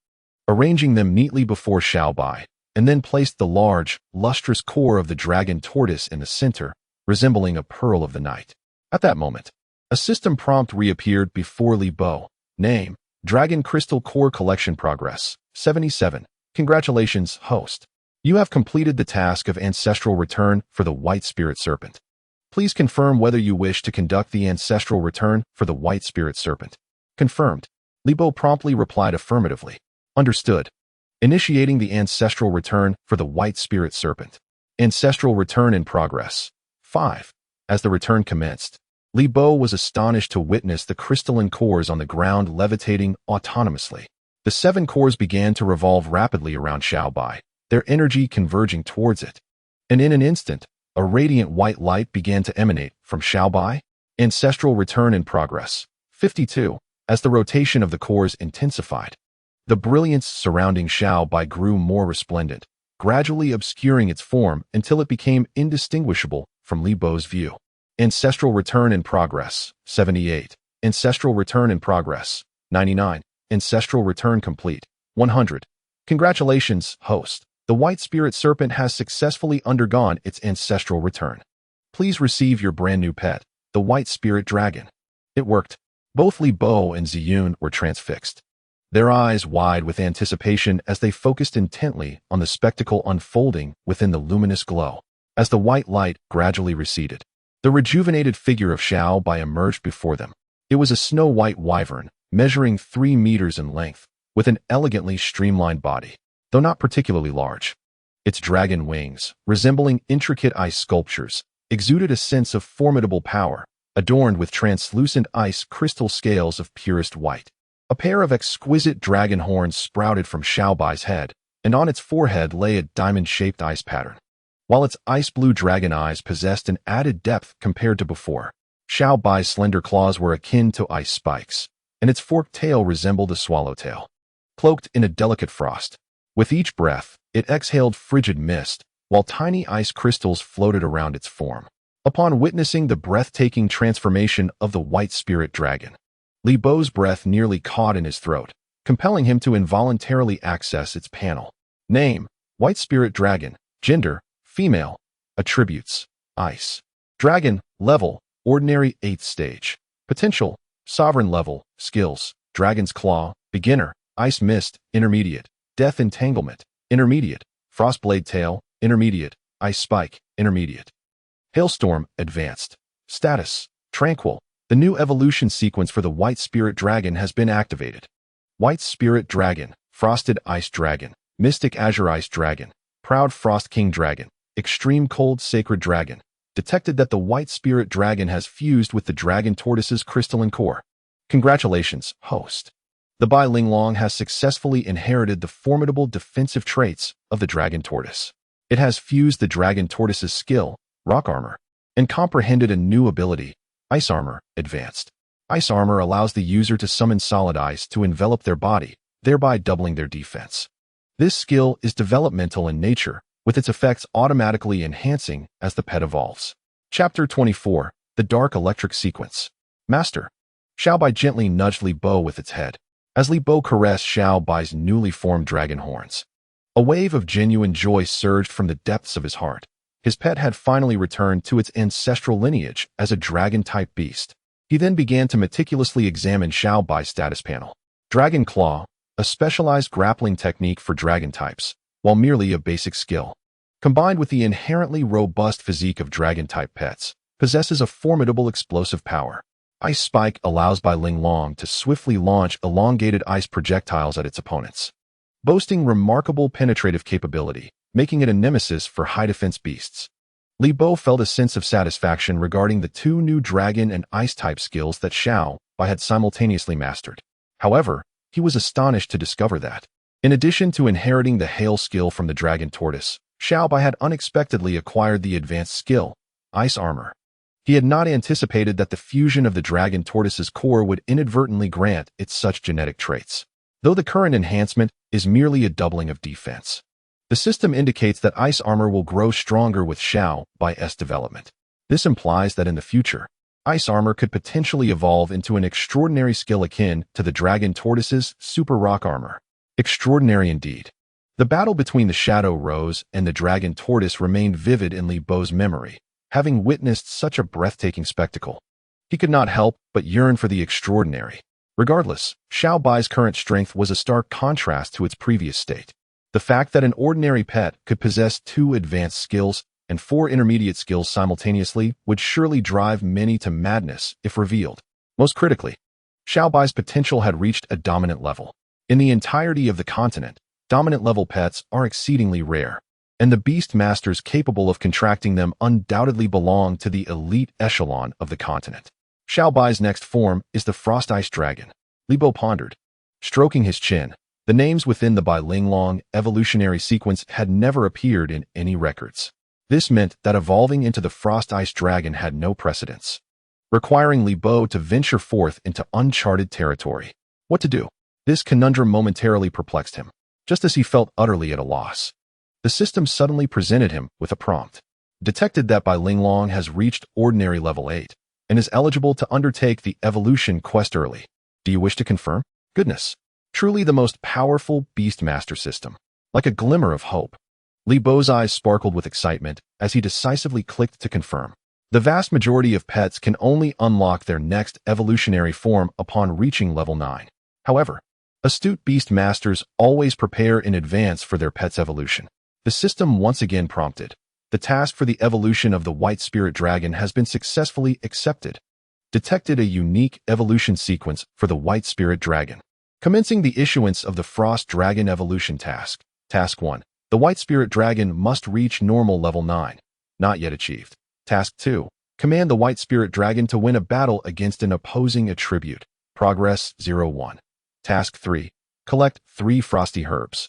[SPEAKER 1] arranging them neatly before Xiaobai, and then placed the large, lustrous core of the dragon tortoise in the center, resembling a pearl of the night. At that moment, a system prompt reappeared before Li Bo. Name, Dragon Crystal Core Collection Progress, 77. Congratulations, host. You have completed the task of ancestral return for the White Spirit Serpent. Please confirm whether you wish to conduct the ancestral return for the White Spirit Serpent. Confirmed. Li Bo promptly replied affirmatively. Understood. Initiating the ancestral return for the White Spirit Serpent. Ancestral return in progress. 5. As the return commenced, Li Bo was astonished to witness the crystalline cores on the ground levitating autonomously. The 7 cores began to revolve rapidly around Xiaobai, their energy converging towards it. And in an instant, a radiant white light began to emanate from Xiaobai. Ancestral return in progress. 52. As the rotation of the cores intensified, the brilliance surrounding Xiaobai grew more resplendent, gradually obscuring its form until it became indistinguishable from Li Bo's view. Ancestral return in progress. 78. Ancestral return in progress. 99. Ancestral return complete. 100. Congratulations, host. The White Spirit Serpent has successfully undergone its ancestral return. Please receive your brand new pet, the White Spirit Dragon. It worked. Both Li Bo and Ziyun were transfixed, their eyes wide with anticipation as they focused intently on the spectacle unfolding within the luminous glow. As the white light gradually receded, the rejuvenated figure of Xiaobai emerged before them. It was a snow-white wyvern, measuring 3 meters in length, with an elegantly streamlined body, though not particularly large. Its dragon wings, resembling intricate ice sculptures, exuded a sense of formidable power, adorned with translucent ice crystal scales of purest white. A pair of exquisite dragon horns sprouted from Xiaobai's head, and on its forehead lay a diamond-shaped ice pattern. While its ice-blue dragon eyes possessed an added depth compared to before, Xiaobai's slender claws were akin to ice spikes, and its forked tail resembled a swallowtail, cloaked in a delicate frost. With each breath, it exhaled frigid mist, while tiny ice crystals floated around its form. Upon witnessing the breathtaking transformation of the white spirit dragon, Li Bo's breath nearly caught in his throat, compelling him to involuntarily access its panel. Name: White Spirit Dragon. Gender: female. Attributes: Ice Dragon. Level: Ordinary 8th stage. Potential: Sovereign level. Skills: Dragon's Claw. Beginner: Ice Mist. Intermediate: Death Entanglement. Intermediate: Frostblade Tail. Intermediate: Ice Spike. Intermediate: Hailstorm. Advanced. Status: Tranquil. The new evolution sequence for the White Spirit Dragon has been activated. White Spirit Dragon, Frosted Ice Dragon, Mystic Azure Ice Dragon, Proud Frost King Dragon, Extreme Cold Sacred Dragon. Detected that the White Spirit Dragon has fused with the Dragon Tortoise's crystalline core. Congratulations, host. The Bai Linglong has successfully inherited the formidable defensive traits of the Dragon Tortoise. It has fused the Dragon Tortoise's skill, Rock Armor, and comprehended a new ability, Ice Armor. Advanced. Ice Armor allows the user to summon solid ice to envelop their body, thereby doubling their defense. This skill is developmental in nature, with its effects automatically enhancing as the pet evolves. Chapter 24. The Dark Electric Sequence. Master. Xiaobai gently nudged Li Bo with its head, as Li Bo caressed Xiaobai's newly formed dragon horns. A wave of genuine joy surged from the depths of his heart. His pet had finally returned to its ancestral lineage as a dragon-type beast. He then began to meticulously examine Xiaobai's status panel. Dragon Claw, a specialized grappling technique for dragon types, while merely a basic skill, combined with the inherently robust physique of dragon-type pets, possesses a formidable explosive power. Ice Spike allows Bai Linglong to swiftly launch elongated ice projectiles at its opponents, boasting remarkable penetrative capability, making it a nemesis for high-defense beasts. Li Bo felt a sense of satisfaction regarding the two new dragon and ice-type skills that Xiaobai had simultaneously mastered. However, he was astonished to discover that, in addition to inheriting the hail skill from the dragon tortoise, Xiaobai had unexpectedly acquired the advanced skill, Ice Armor. He had not anticipated that the fusion of the dragon tortoise's core would inadvertently grant it such genetic traits, though the current enhancement is merely a doubling of defense. The system indicates that Ice Armor will grow stronger with Xiaobai's development. This implies that in the future, Ice Armor could potentially evolve into an extraordinary skill akin to the Dragon Tortoise's Super Rock Armor. Extraordinary indeed. The battle between the Shadow Rose and the Dragon Tortoise remained vivid in Li Bo's memory, having witnessed such a breathtaking spectacle. He could not help but yearn for the extraordinary. Regardless, Xiaobai's current strength was a stark contrast to its previous state. The fact that an ordinary pet could possess 2 advanced skills and 4 intermediate skills simultaneously would surely drive many to madness if revealed. Most critically, Xiaobai's potential had reached a dominant level. In the entirety of the continent, dominant level pets are exceedingly rare, and the beast masters capable of contracting them undoubtedly belong to the elite echelon of the continent. Xiaobai's next form is the Frost Ice Dragon. Li Bo pondered, stroking his chin. The names within the Bai Linglong evolutionary sequence had never appeared in any records. This meant that evolving into the Frost Ice Dragon had no precedence, requiring Li Bo to venture forth into uncharted territory. What to do? This conundrum momentarily perplexed him, just as he felt utterly at a loss. The system suddenly presented him with a prompt. Detected that Bai Linglong has reached ordinary level 8 and is eligible to undertake the evolution quest early. Do you wish to confirm? Goodness. Truly the most powerful Beastmaster system. Like a glimmer of hope. Li Bo's eyes sparkled with excitement as he decisively clicked to confirm. The vast majority of pets can only unlock their next evolutionary form upon reaching level 9. However, astute Beastmasters always prepare in advance for their pet's evolution. The system once again prompted. The task for the evolution of the White Spirit Dragon has been successfully accepted. Detected a unique evolution sequence for the White Spirit Dragon. Commencing the issuance of the Frost Dragon Evolution Task. Task 1. The White Spirit Dragon must reach normal level 9. Not yet achieved. Task 2. Command the White Spirit Dragon to win a battle against an opposing attribute. Progress 01. Task 3. Collect 3 frosty herbs.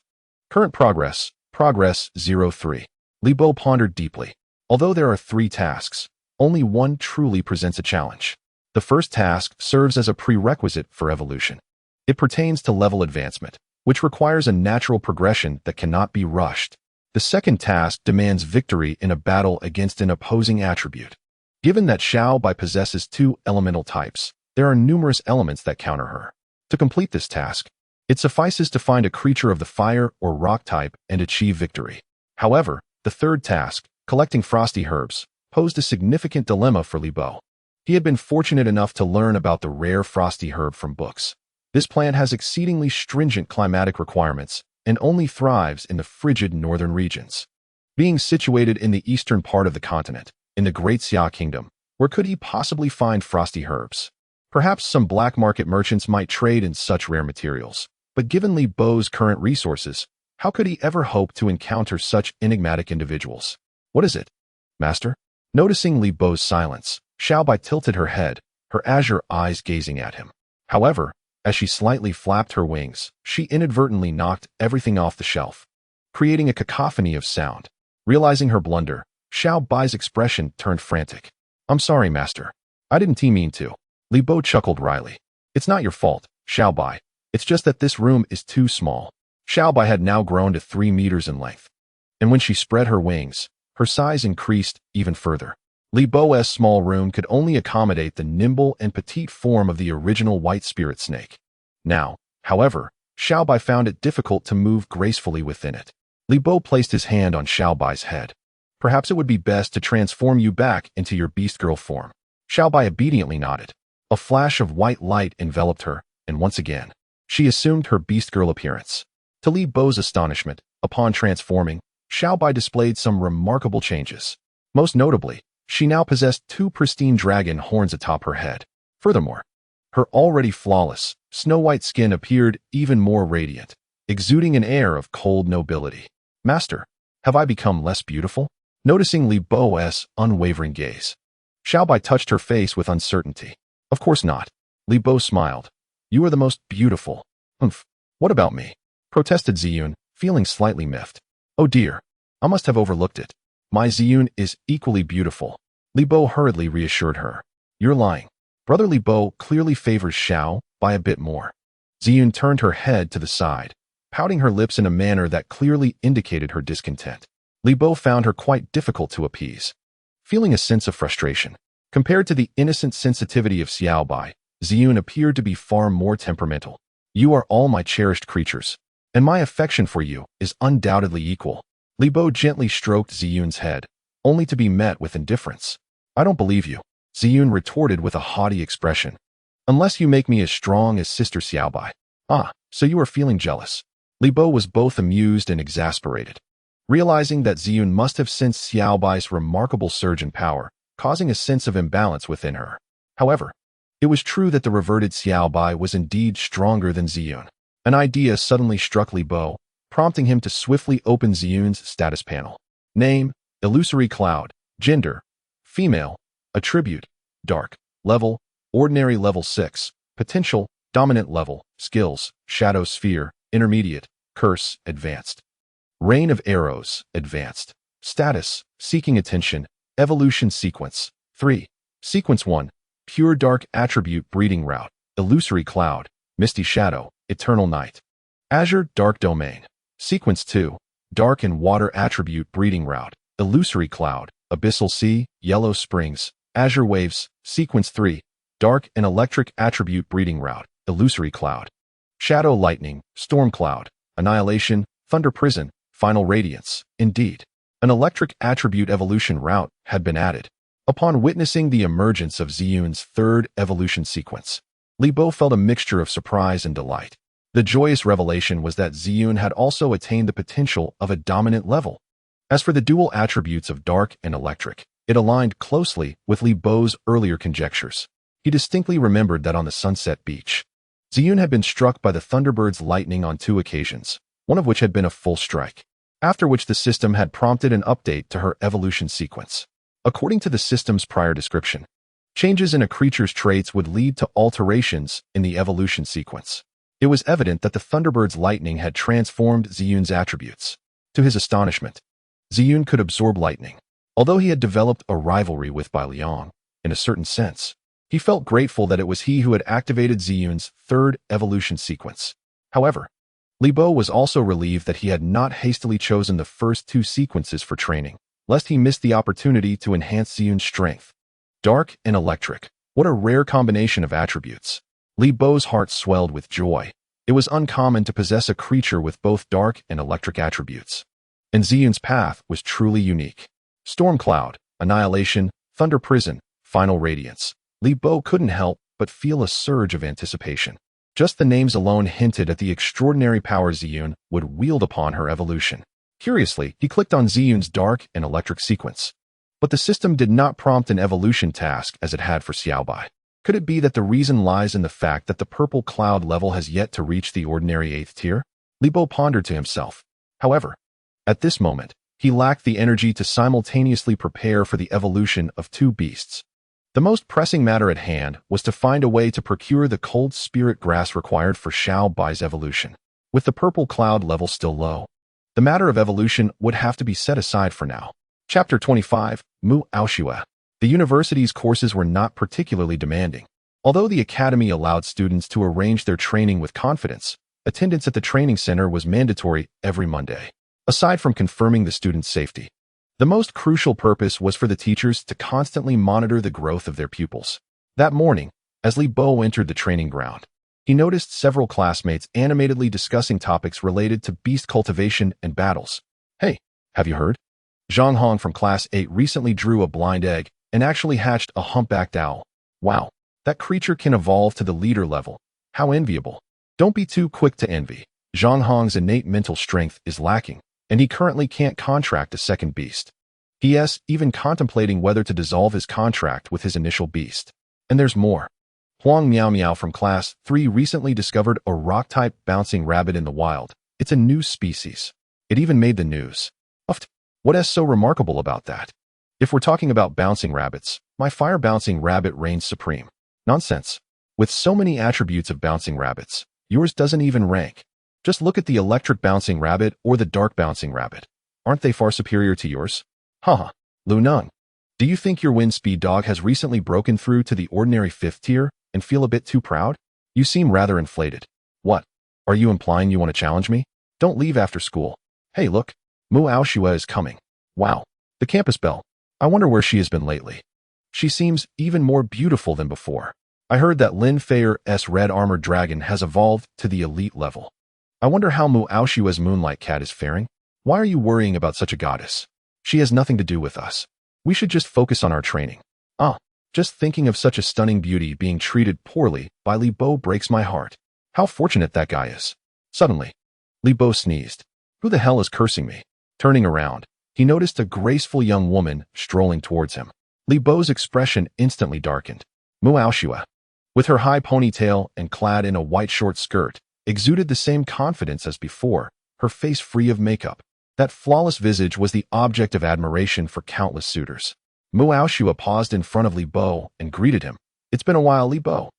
[SPEAKER 1] Current progress 03. Li Bo pondered deeply. Although there are 3 tasks, only one truly presents a challenge. The first task serves as a prerequisite for evolution. It pertains to level advancement, which requires a natural progression that cannot be rushed. The second task demands victory in a battle against an opposing attribute. Given that Xiao Bai possesses 2 elemental types, there are numerous elements that counter her. To complete this task, it suffices to find a creature of the fire or rock type and achieve victory. However, the third task, collecting frosty herbs, posed a significant dilemma for Li Bo. He had been fortunate enough to learn about the rare frosty herb from books. This plant has exceedingly stringent climatic requirements and only thrives in the frigid northern regions. Being situated in the eastern part of the continent, in the Great Xia Kingdom, where could he possibly find frosty herbs? Perhaps some black market merchants might trade in such rare materials, but given Li Bo's current resources, how could he ever hope to encounter such enigmatic individuals? What is it, Master? Noticing Li Bo's silence, Xiao Bai tilted her head, her azure eyes gazing at him. However, as she slightly flapped her wings, she inadvertently knocked everything off the shelf, creating a cacophony of sound. Realizing her blunder, Xiao Bai's expression turned frantic. I'm sorry, Master. I didn't mean to. Li Bo chuckled wryly. It's not your fault, Xiao Bai. It's just that this room is too small. Xiao Bai had now grown to 3 meters in length. And when she spread her wings, her size increased even further. Li Bo's small room could only accommodate the nimble and petite form of the original white spirit snake. Now, however, Xiao Bai found it difficult to move gracefully within it. Li Bo placed his hand on Xiao Bai's head. Perhaps it would be best to transform you back into your beast girl form. Xiao Bai obediently nodded. A flash of white light enveloped her, and once again, she assumed her beast girl appearance. To Li Bo's astonishment, upon transforming, Xiao Bai displayed some remarkable changes. Most notably, she now possessed 2 pristine dragon horns atop her head. Furthermore, her already flawless, snow-white skin appeared even more radiant, exuding an air of cold nobility. Master, have I become less beautiful? Noticing Li Bo's unwavering gaze, Xiao Bai touched her face with uncertainty. Of course not. Li Bo smiled. You are the most beautiful. Humph. What about me? Protested Ziyun, feeling slightly miffed. Oh dear. I must have overlooked it. My Ziyun is equally beautiful. Li Bo hurriedly reassured her. You're lying. Brother Li Bo clearly favors Xiao by a bit more. Ziyun turned her head to the side, pouting her lips in a manner that clearly indicated her discontent. Li Bo found her quite difficult to appease. Feeling a sense of frustration, compared to the innocent sensitivity of Xiao Bai, Ziyun appeared to be far more temperamental. You are all my cherished creatures, and my affection for you is undoubtedly equal. Li Bo gently stroked Ziyun's head, only to be met with indifference. I don't believe you, Ziyun retorted with a haughty expression. Unless you make me as strong as Sister Xiao Bai. Ah, so you are feeling jealous. Li Bo was both amused and exasperated. Realizing that Ziyun must have sensed Xiao Bai's remarkable surge in power, causing a sense of imbalance within her. However, it was true that the reverted Xiao Bai was indeed stronger than Ziyun. An idea suddenly struck Li Bo, prompting him to swiftly open Ziyun's status panel. Name, Illusory Cloud. Gender, female. Attribute, dark. Level, ordinary level 6. Potential, dominant level. Skills, Shadow Sphere, intermediate. Curse, advanced. Rain of Arrows, advanced. Status, seeking attention. Evolution sequence. 3. Sequence 1. Pure Dark Attribute Breeding Route. Illusory Cloud. Misty Shadow. Eternal Night. Azure Dark Domain. Sequence 2. Dark and Water Attribute Breeding Route. Illusory Cloud. Abyssal Sea. Yellow Springs. Azure Waves. Sequence 3. Dark and Electric Attribute Breeding Route. Illusory Cloud. Shadow Lightning. Storm Cloud. Annihilation. Thunder Prison. Final Radiance. Indeed, an electric attribute evolution route had been added. Upon witnessing the emergence of Ziyun's third evolution sequence, Li Bo felt a mixture of surprise and delight. The joyous revelation was that Ziyun had also attained the potential of a dominant level. As for the dual attributes of dark and electric, it aligned closely with Li Bo's earlier conjectures. He distinctly remembered that on the Sunset Beach, Ziyun had been struck by the Thunderbird's lightning on 2 occasions, one of which had been a full strike. after which the system had prompted an update to her evolution sequence. According to the system's prior description, changes in a creature's traits would lead to alterations in the evolution sequence. It was evident that the Thunderbird's lightning had transformed Ziyun's attributes. To his astonishment, Ziyun could absorb lightning. Although he had developed a rivalry with Bai Liang, in a certain sense, he felt grateful that it was he who had activated Ziyun's third evolution sequence. However, Li Bo was also relieved that he had not hastily chosen the first two sequences for training, lest he miss the opportunity to enhance Ziyun's strength. Dark and electric. What a rare combination of attributes. Li Bo's heart swelled with joy. It was uncommon to possess a creature with both dark and electric attributes. And Ziyun's path was truly unique. Storm Cloud, Annihilation, Thunder Prison, Final Radiance. Li Bo couldn't help but feel a surge of anticipation. Just the names alone hinted at the extraordinary power Ziyun would wield upon her evolution. Curiously, he clicked on Ziyun's dark and electric sequence. But the system did not prompt an evolution task as it had for Xiaobai. Could it be that the reason lies in the fact that the purple cloud level has yet to reach the ordinary 8th tier? Li Bo pondered to himself. However, at this moment, he lacked the energy to simultaneously prepare for the evolution of two beasts. The most pressing matter at hand was to find a way to procure the cold spirit grass required for Xiao Bai's evolution. With the purple cloud level still low, the matter of evolution would have to be set aside for now. Chapter 25, Mu Aoshue. The university's courses were not particularly demanding. Although the academy allowed students to arrange their training with confidence, attendance at the training center was mandatory every Monday. Aside from confirming the students' safety, the most crucial purpose was for the teachers to constantly monitor the growth of their pupils. That morning, as Li Bo entered the training ground, he noticed several classmates animatedly discussing topics related to beast cultivation and battles. Hey, have you heard? Zhang Hong from Class 8 recently drew a blind egg and actually hatched a humpbacked owl. Wow, that creature can evolve to the leader level. How enviable. Don't be too quick to envy. Zhang Hong's innate mental strength is lacking, and he currently can't contract a second beast. He is even contemplating whether to dissolve his contract with his initial beast. And there's more. Huang Miao Miao from Class 3 recently discovered a rock-type bouncing rabbit in the wild. It's a new species. It even made the news. What is so remarkable about that? If we're talking about bouncing rabbits, my fire-bouncing rabbit reigns supreme. Nonsense. With so many attributes of bouncing rabbits, yours doesn't even rank. Just look at the electric bouncing rabbit or the dark bouncing rabbit. Aren't they far superior to yours? Haha. Lu Neng. Do you think your wind speed dog has recently broken through to the ordinary 5th tier and feel a bit too proud? You seem rather inflated. What? Are you implying you want to challenge me? Don't leave after school. Hey, look. Mu Aoshue is coming. Wow. The campus belle. I wonder where she has been lately. She seems even more beautiful than before. I heard that Lin Feier's red armored dragon has evolved to the elite level. I wonder how Mu Aoshue's moonlight cat is faring. Why are you worrying about such a goddess? She has nothing to do with us. We should just focus on our training. Just thinking of such a stunning beauty being treated poorly by Li Bo breaks my heart. How fortunate that guy is. Suddenly, Li Bo sneezed. Who the hell is cursing me? Turning around, he noticed a graceful young woman strolling towards him. Li Bo's expression instantly darkened. Mu Aoshue, with her high ponytail and clad in a white short skirt, exuded the same confidence as before, her face free of makeup. That flawless visage was the object of admiration for countless suitors. Mu Aoshue paused in front of Li Bo and greeted him. It's been a while, Li Bo.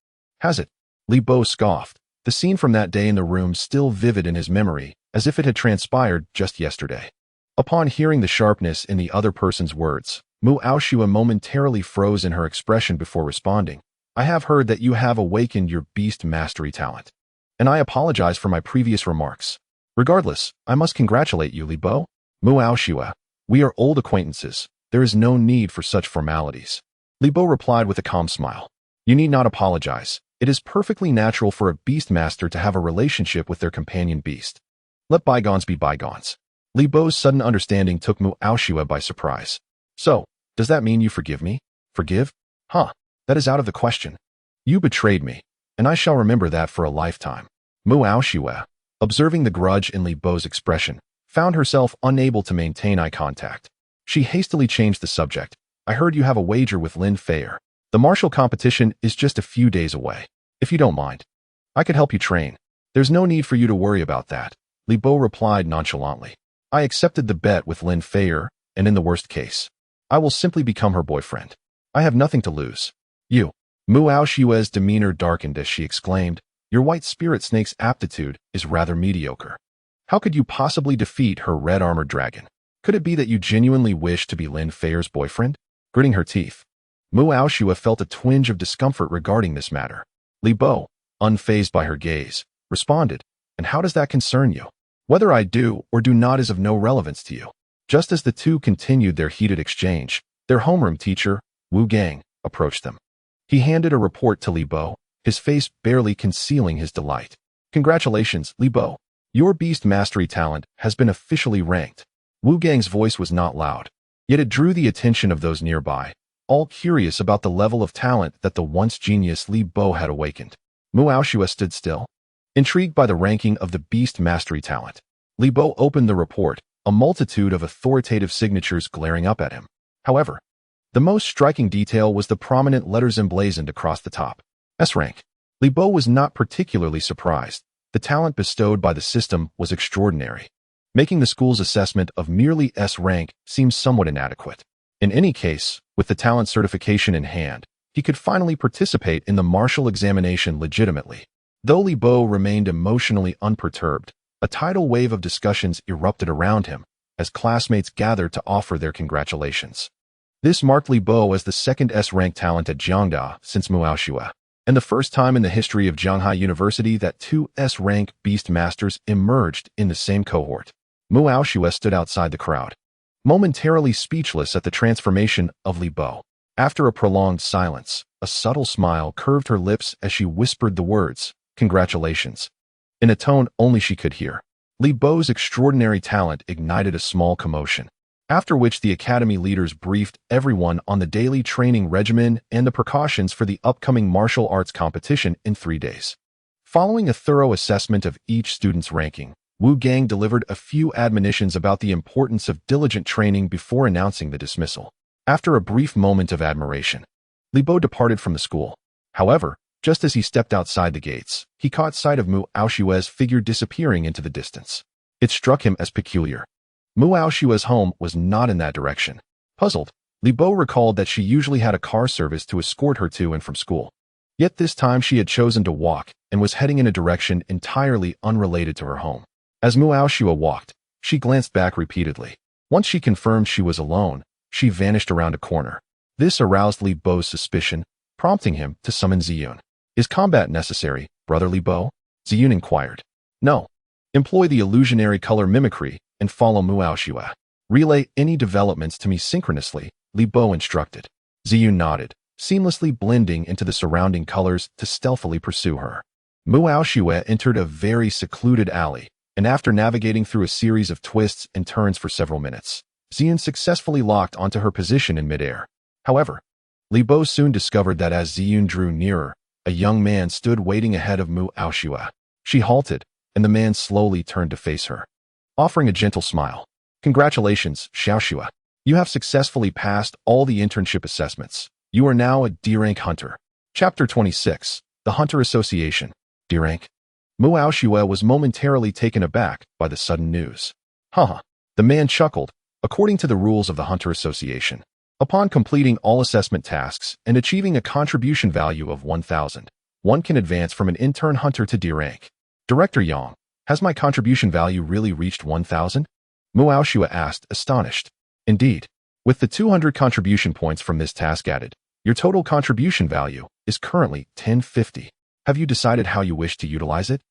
[SPEAKER 1] Has it? Li Bo scoffed, the scene from that day in the room still vivid in his memory, as if it had transpired just yesterday. Upon hearing the sharpness in the other person's words, Mu Aoshue momentarily froze in her expression before responding. I have heard that you have awakened your beast mastery talent, and I apologize for my previous remarks. Regardless, I must congratulate you, Li Bo. Mu Aoshue, we are old acquaintances. There is no need for such formalities. Li Bo replied with a calm smile. You need not apologize. It is perfectly natural for a beast master to have a relationship with their companion beast. Let bygones be bygones. Li Bo's sudden understanding took Mu Aoshue by surprise. So, does that mean you forgive me? Forgive? That is out of the question. You betrayed me, and I shall remember that for a lifetime. Mu Aoshue, observing the grudge in Li Bo's expression, found herself unable to maintain eye contact. She hastily changed the subject. I heard you have a wager with Lin Feier. The martial competition is just a few days away. If you don't mind, I could help you train. There's no need for you to worry about that, Li Bo replied nonchalantly. I accepted the bet with Lin Feier, and in the worst case, I will simply become her boyfriend. I have nothing to lose. You. Mu Aoshue's demeanor darkened as she exclaimed, your white spirit snake's aptitude is rather mediocre. How could you possibly defeat her red armored dragon? Could it be that you genuinely wish to be Lin Feier's boyfriend? Gritting her teeth, Mu Aoshue felt a twinge of discomfort regarding this matter. Li Bo, unfazed by her gaze, responded, and how does that concern you? Whether I do or do not is of no relevance to you. Just as the two continued their heated exchange, their homeroom teacher, Wu Gang, approached them. He handed a report to Li Bo, his face barely concealing his delight. Congratulations, Li Bo. Your beast mastery talent has been officially ranked. Wu Gang's voice was not loud, yet it drew the attention of those nearby, all curious about the level of talent that the once genius Li Bo had awakened. Mu Aoshue stood still, intrigued by the ranking of the beast mastery talent. Li Bo opened the report, a multitude of authoritative signatures glaring up at him. However, the most striking detail was the prominent letters emblazoned across the top. S rank. Li Bo was not particularly surprised. The talent bestowed by the system was extraordinary, making the school's assessment of merely S rank seem somewhat inadequate. In any case, with the talent certification in hand, he could finally participate in the martial examination legitimately. Though Li Bo remained emotionally unperturbed, a tidal wave of discussions erupted around him as classmates gathered to offer their congratulations. This marked Li Bo as the second S-rank talent at Jiangda since Mu Aoshue, and the first time in the history of Jianghai University that two S-rank beast masters emerged in the same cohort. Mu Aoshue stood outside the crowd, momentarily speechless at the transformation of Li Bo. After a prolonged silence, a subtle smile curved her lips as she whispered the words, "Congratulations," in a tone only she could hear. Li Bo's extraordinary talent ignited a small commotion, after which the academy leaders briefed everyone on the daily training regimen and the precautions for the upcoming martial arts competition in 3 days. Following a thorough assessment of each student's ranking, Wu Gang delivered a few admonitions about the importance of diligent training before announcing the dismissal. After a brief moment of admiration, Li Bo departed from the school. However, just as he stepped outside the gates, he caught sight of Mu Aoshue's figure disappearing into the distance. It struck him as peculiar. Mu Aoshue's home was not in that direction. Puzzled, Li Bo recalled that she usually had a car service to escort her to and from school. Yet this time she had chosen to walk and was heading in a direction entirely unrelated to her home. As Mu Aoshue walked, she glanced back repeatedly. Once she confirmed she was alone, she vanished around a corner. This aroused Li Bo's suspicion, prompting him to summon Ziyun. Is combat necessary, Brother Li Bo? Ziyun inquired. No. Employ the illusionary color mimicry and follow Mu Aoshue. Relay any developments to me synchronously, Li Bo instructed. Ziyun nodded, seamlessly blending into the surrounding colors to stealthily pursue her. Mu Aoshue entered a very secluded alley, and after navigating through a series of twists and turns for several minutes, Ziyun successfully locked onto her position in midair. However, Li Bo soon discovered that as Ziyun drew nearer, a young man stood waiting ahead of Mu Aoshue. She halted, and the man slowly turned to face her, offering a gentle smile. Congratulations, Xiaoxue. You have successfully passed all the internship assessments. You are now a D-rank hunter. Chapter 26, The Hunter Association. D-rank. Mu Aoshue was momentarily taken aback by the sudden news. Haha. The man chuckled. According to the rules of the Hunter Association, upon completing all assessment tasks and achieving a contribution value of 1,000, one can advance from an intern hunter to D-rank. Director Yang, has my contribution value really reached 1,000? Mu Aoshue asked, astonished. Indeed. With the 200 contribution points from this task added, your total contribution value is currently 1050. Have you decided how you wish to utilize it?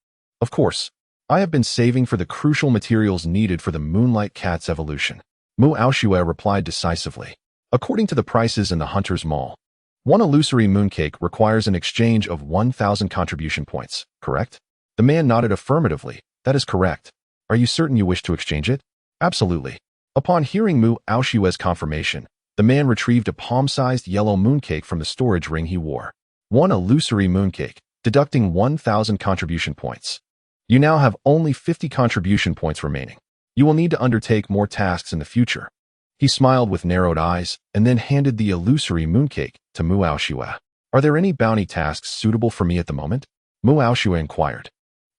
[SPEAKER 1] Of course. I have been saving for the crucial materials needed for the Moonlight Cat's evolution. Mu Aoshue replied decisively. According to the prices in the Hunter's Mall, one illusory mooncake requires an exchange of 1,000 contribution points, correct? The man nodded affirmatively. That is correct. Are you certain you wish to exchange it? Absolutely. Upon hearing Mu Aoshue's confirmation, the man retrieved a palm-sized yellow mooncake from the storage ring he wore. One illusory mooncake, deducting 1,000 contribution points. You now have only 50 contribution points remaining. You will need to undertake more tasks in the future. He smiled with narrowed eyes and then handed the illusory mooncake to Mu Aoshue. Are there any bounty tasks suitable for me at the moment? Mu Aoshue inquired.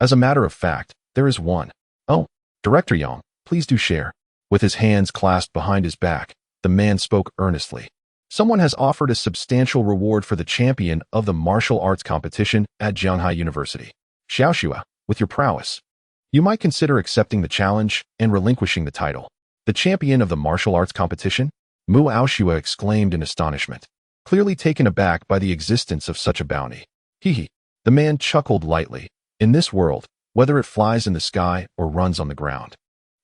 [SPEAKER 1] As a matter of fact, there is one. Oh, Director Yang, Please do share. With his hands clasped behind his back, the man spoke earnestly. Someone has offered a substantial reward for the champion of the martial arts competition at Jianghai University. Xiaoxua, with your prowess, you might consider accepting the challenge and relinquishing the title. The champion of the martial arts competition? Mu Aoshua exclaimed in astonishment, clearly taken aback by the existence of such a bounty. Hee. The man chuckled lightly. In this world, whether it flies in the sky or runs on the ground,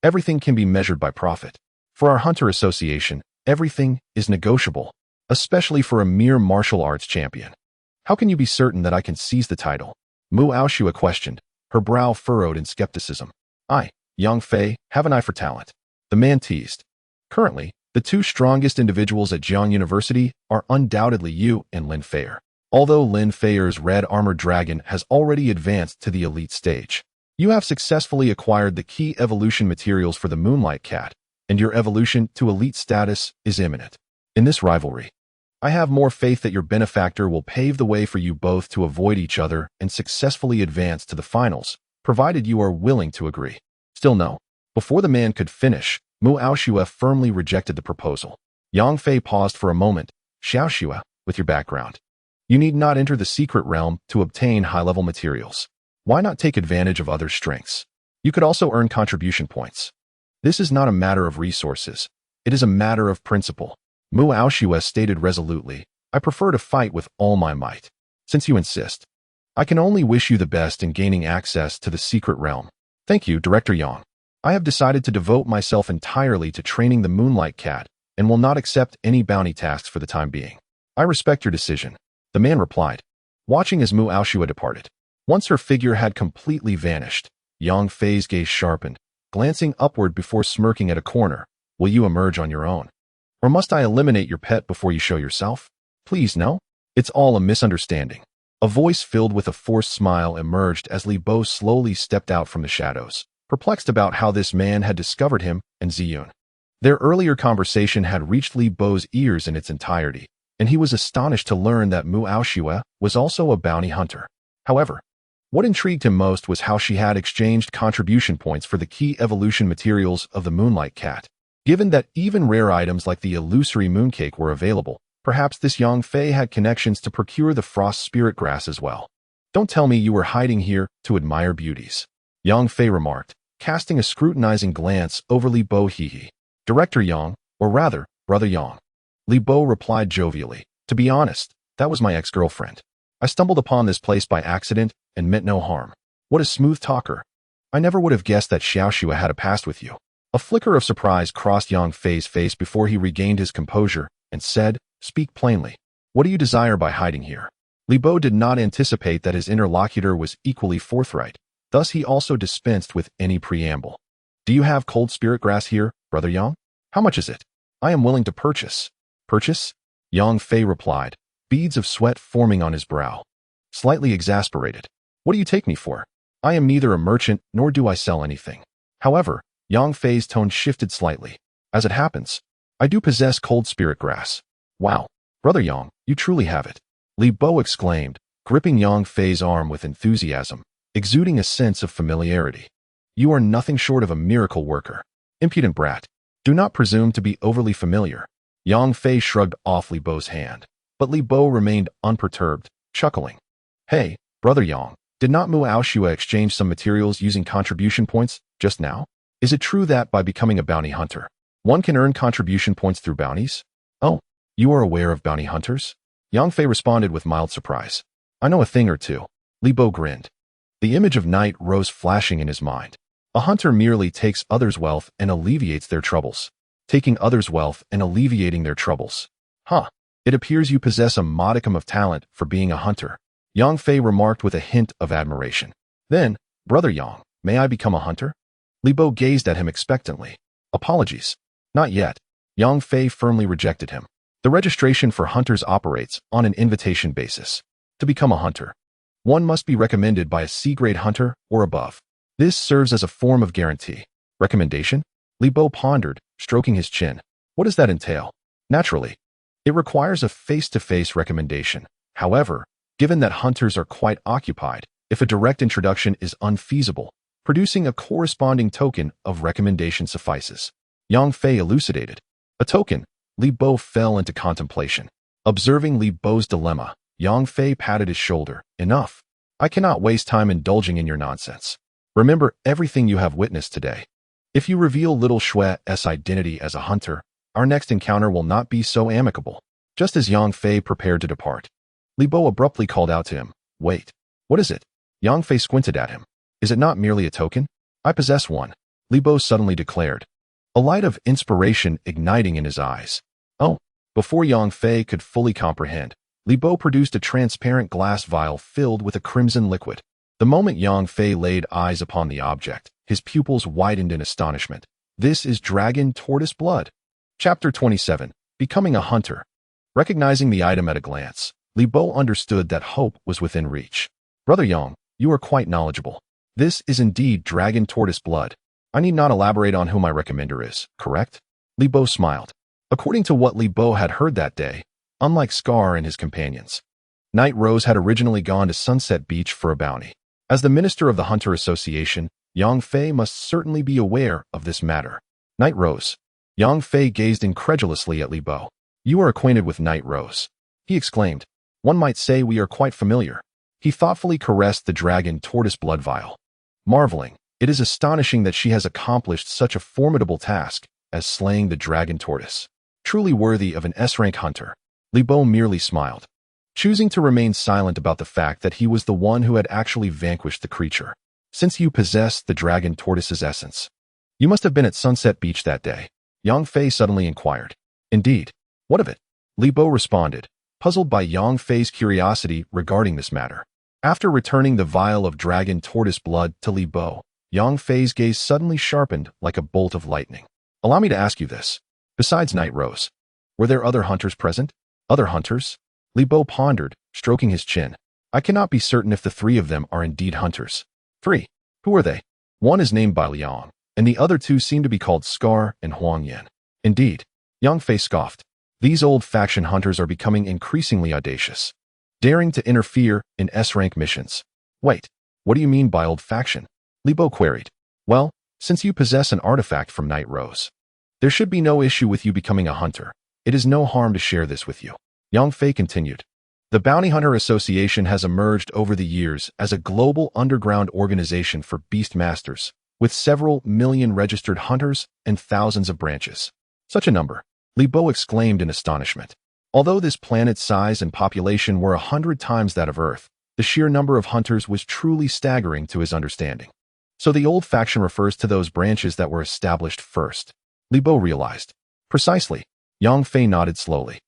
[SPEAKER 1] everything can be measured by profit. For our Hunter Association, everything is negotiable, especially for a mere martial arts champion. How can you be certain that I can seize the title? Mu Aoshua questioned, her brow furrowed in skepticism. I, Yang Fei, have an eye for talent. The man teased. Currently, the two strongest individuals at Jiang University are undoubtedly you and Lin Feier. Although Lin Feier's red armored dragon has already advanced to the elite stage, you have successfully acquired the key evolution materials for the Moonlight Cat, and your evolution to elite status is imminent. In this rivalry, I have more faith that your benefactor will pave the way for you both to avoid each other and successfully advance to the finals, provided you are willing to agree. Still no. Before the man could finish, Mu Aoshua firmly rejected the proposal. Yang Fei paused for a moment. Xiaoxua, with your background, you need not enter the secret realm to obtain high-level materials. Why not take advantage of others' strengths? You could also earn contribution points. This is not a matter of resources. It is a matter of principle. Mu Aoshua stated resolutely, I prefer to fight with all my might. Since you insist, I can only wish you the best in gaining access to the secret realm. Thank you, Director Yang. I have decided to devote myself entirely to training the Moonlight Cat and will not accept any bounty tasks for the time being. I respect your decision, the man replied, watching as Mu Aoshua departed. Once her figure had completely vanished, Yang Fei's gaze sharpened, glancing upward before smirking at a corner. Will you emerge on your own? Or must I eliminate your pet before you show yourself? Please, no. It's all a misunderstanding. A voice filled with a forced smile emerged as Li Bo slowly stepped out from the shadows, perplexed about how this man had discovered him and Ziyun. Their earlier conversation had reached Li Bo's ears in its entirety, and he was astonished to learn that Mu Aoshua was also a bounty hunter. However, what intrigued him most was how she had exchanged contribution points for the key evolution materials of the Moonlight Cat. Given that even rare items like the illusory mooncake were available, perhaps this Yang Fei had connections to procure the frost spirit grass as well. Don't tell me you were hiding here to admire beauties, Yang Fei remarked, casting a scrutinizing glance over Li Bo. Hee. Director Yang, or rather, Brother Yang. Li Bo replied jovially, to be honest, that was my ex-girlfriend. I stumbled upon this place by accident and meant no harm. What a smooth talker. I never would have guessed that Xiaoxua had a past with you. A flicker of surprise crossed Yang Fei's face before he regained his composure and said, speak plainly. What do you desire by hiding here? Li Bo did not anticipate that his interlocutor was equally forthright. Thus he also dispensed with any preamble. Do you have cold spirit grass here, Brother Yang? How much is it? I am willing to purchase. Purchase? Yang Fei replied, beads of sweat forming on his brow. Slightly exasperated. What do you take me for? I am neither a merchant nor do I sell anything. However, Yang Fei's tone shifted slightly. As it happens, I do possess cold spirit grass. Wow, Brother Yang, you truly have it. Li Bo exclaimed, gripping Yang Fei's arm with enthusiasm, exuding a sense of familiarity. You are nothing short of a miracle worker. Impudent brat. Do not presume to be overly familiar. Yang Fei shrugged off Li Bo's hand, but Li Bo remained unperturbed, chuckling. Hey, Brother Yang, did not Mu Aoshua exchange some materials using contribution points just now? Is it true that by becoming a bounty hunter, one can earn contribution points through bounties? Oh, you are aware of bounty hunters? Yang Fei responded with mild surprise. I know a thing or two. Li Bo grinned. The image of night rose flashing in his mind. A hunter merely takes others' wealth and alleviates their troubles. Taking others' wealth and alleviating their troubles. Huh. It appears you possess a modicum of talent for being a hunter, Yang Fei remarked with a hint of admiration. Then, Brother Yang, may I become a hunter? Li Bo gazed at him expectantly. Apologies. Not yet. Yang Fei firmly rejected him. The registration for hunters operates on an invitation basis. To become a hunter, one must be recommended by a C-grade hunter or above. This serves as a form of guarantee. Recommendation? Li Bo pondered, stroking his chin. What does that entail? Naturally, it requires a face-to-face recommendation. However, given that hunters are quite occupied, if a direct introduction is unfeasible, Producing a corresponding token of recommendation suffices. Yang Fei elucidated. A token. Li Bo fell into contemplation. Observing Li Bo's dilemma, Yang Fei patted his shoulder. Enough. I cannot waste time indulging in your nonsense. Remember everything you have witnessed today. If you reveal little Shue's identity as a hunter, our next encounter will not be so amicable. Just as Yang Fei prepared to depart, Li Bo abruptly called out to him, Wait. What is it? Yang Fei squinted at him. Is it not merely a token? I possess one, Li Bo suddenly declared, a light of inspiration igniting in his eyes. Oh. Before Yang Fei could fully comprehend, Li Bo produced a transparent glass vial filled with a crimson liquid. The moment Yang Fei laid eyes upon the object, his pupils widened in astonishment. This is dragon tortoise blood. Chapter 27. Becoming a hunter. Recognizing the item at a glance, Li Bo understood that hope was within reach. Brother Yang, you are quite knowledgeable. This is indeed dragon tortoise blood. I need not elaborate on who my recommender is, correct? Li Bo smiled. According to what Li Bo had heard that day, unlike Scar and his companions, Night Rose had originally gone to Sunset Beach for a bounty. As the minister of the Hunter Association, Yang Fei must certainly be aware of this matter. Night Rose. Yang Fei gazed incredulously at Li Bo. You are acquainted with Night Rose, he exclaimed. One might say we are quite familiar. He thoughtfully caressed the dragon tortoise blood vial, marveling. It is astonishing that she has accomplished such a formidable task as slaying the dragon tortoise. Truly worthy of an S-rank hunter. Li Bo merely smiled, choosing to remain silent about the fact that he was the one who had actually vanquished the creature. Since you possess the dragon tortoise's essence, you must have been at Sunset Beach that day, Yang Fei suddenly inquired. Indeed. What of it? Li Bo responded, puzzled by Yang Fei's curiosity regarding this matter. After returning the vial of dragon tortoise blood to Li Bo, Yang Fei's gaze suddenly sharpened like a bolt of lightning. Allow me to ask you this. Besides Night Rose, were there other hunters present? Other hunters? Li Bo pondered, stroking his chin. I cannot be certain if the three of them are indeed hunters. 3. Who are they? One is named by Liang, and the other two seem to be called Scar and Huang Yan. Indeed. Yang Fei scoffed. These old faction hunters are becoming increasingly audacious, daring to interfere in S-rank missions. Wait, what do you mean by old faction? Li Bo queried. Well, since you possess an artifact from Night Rose, there should be no issue with you becoming a hunter. It is no harm to share this with you. Yang Fei continued. The Bounty Hunter Association has emerged over the years as a global underground organization for beast masters, with several million registered hunters and thousands of branches. Such a number, Li Bo exclaimed in astonishment. Although this planet's size and population were 100 times that of Earth, the sheer number of hunters was truly staggering to his understanding. So the old faction refers to those branches that were established first, Li Bo realized. Precisely. Yang Fei nodded slowly.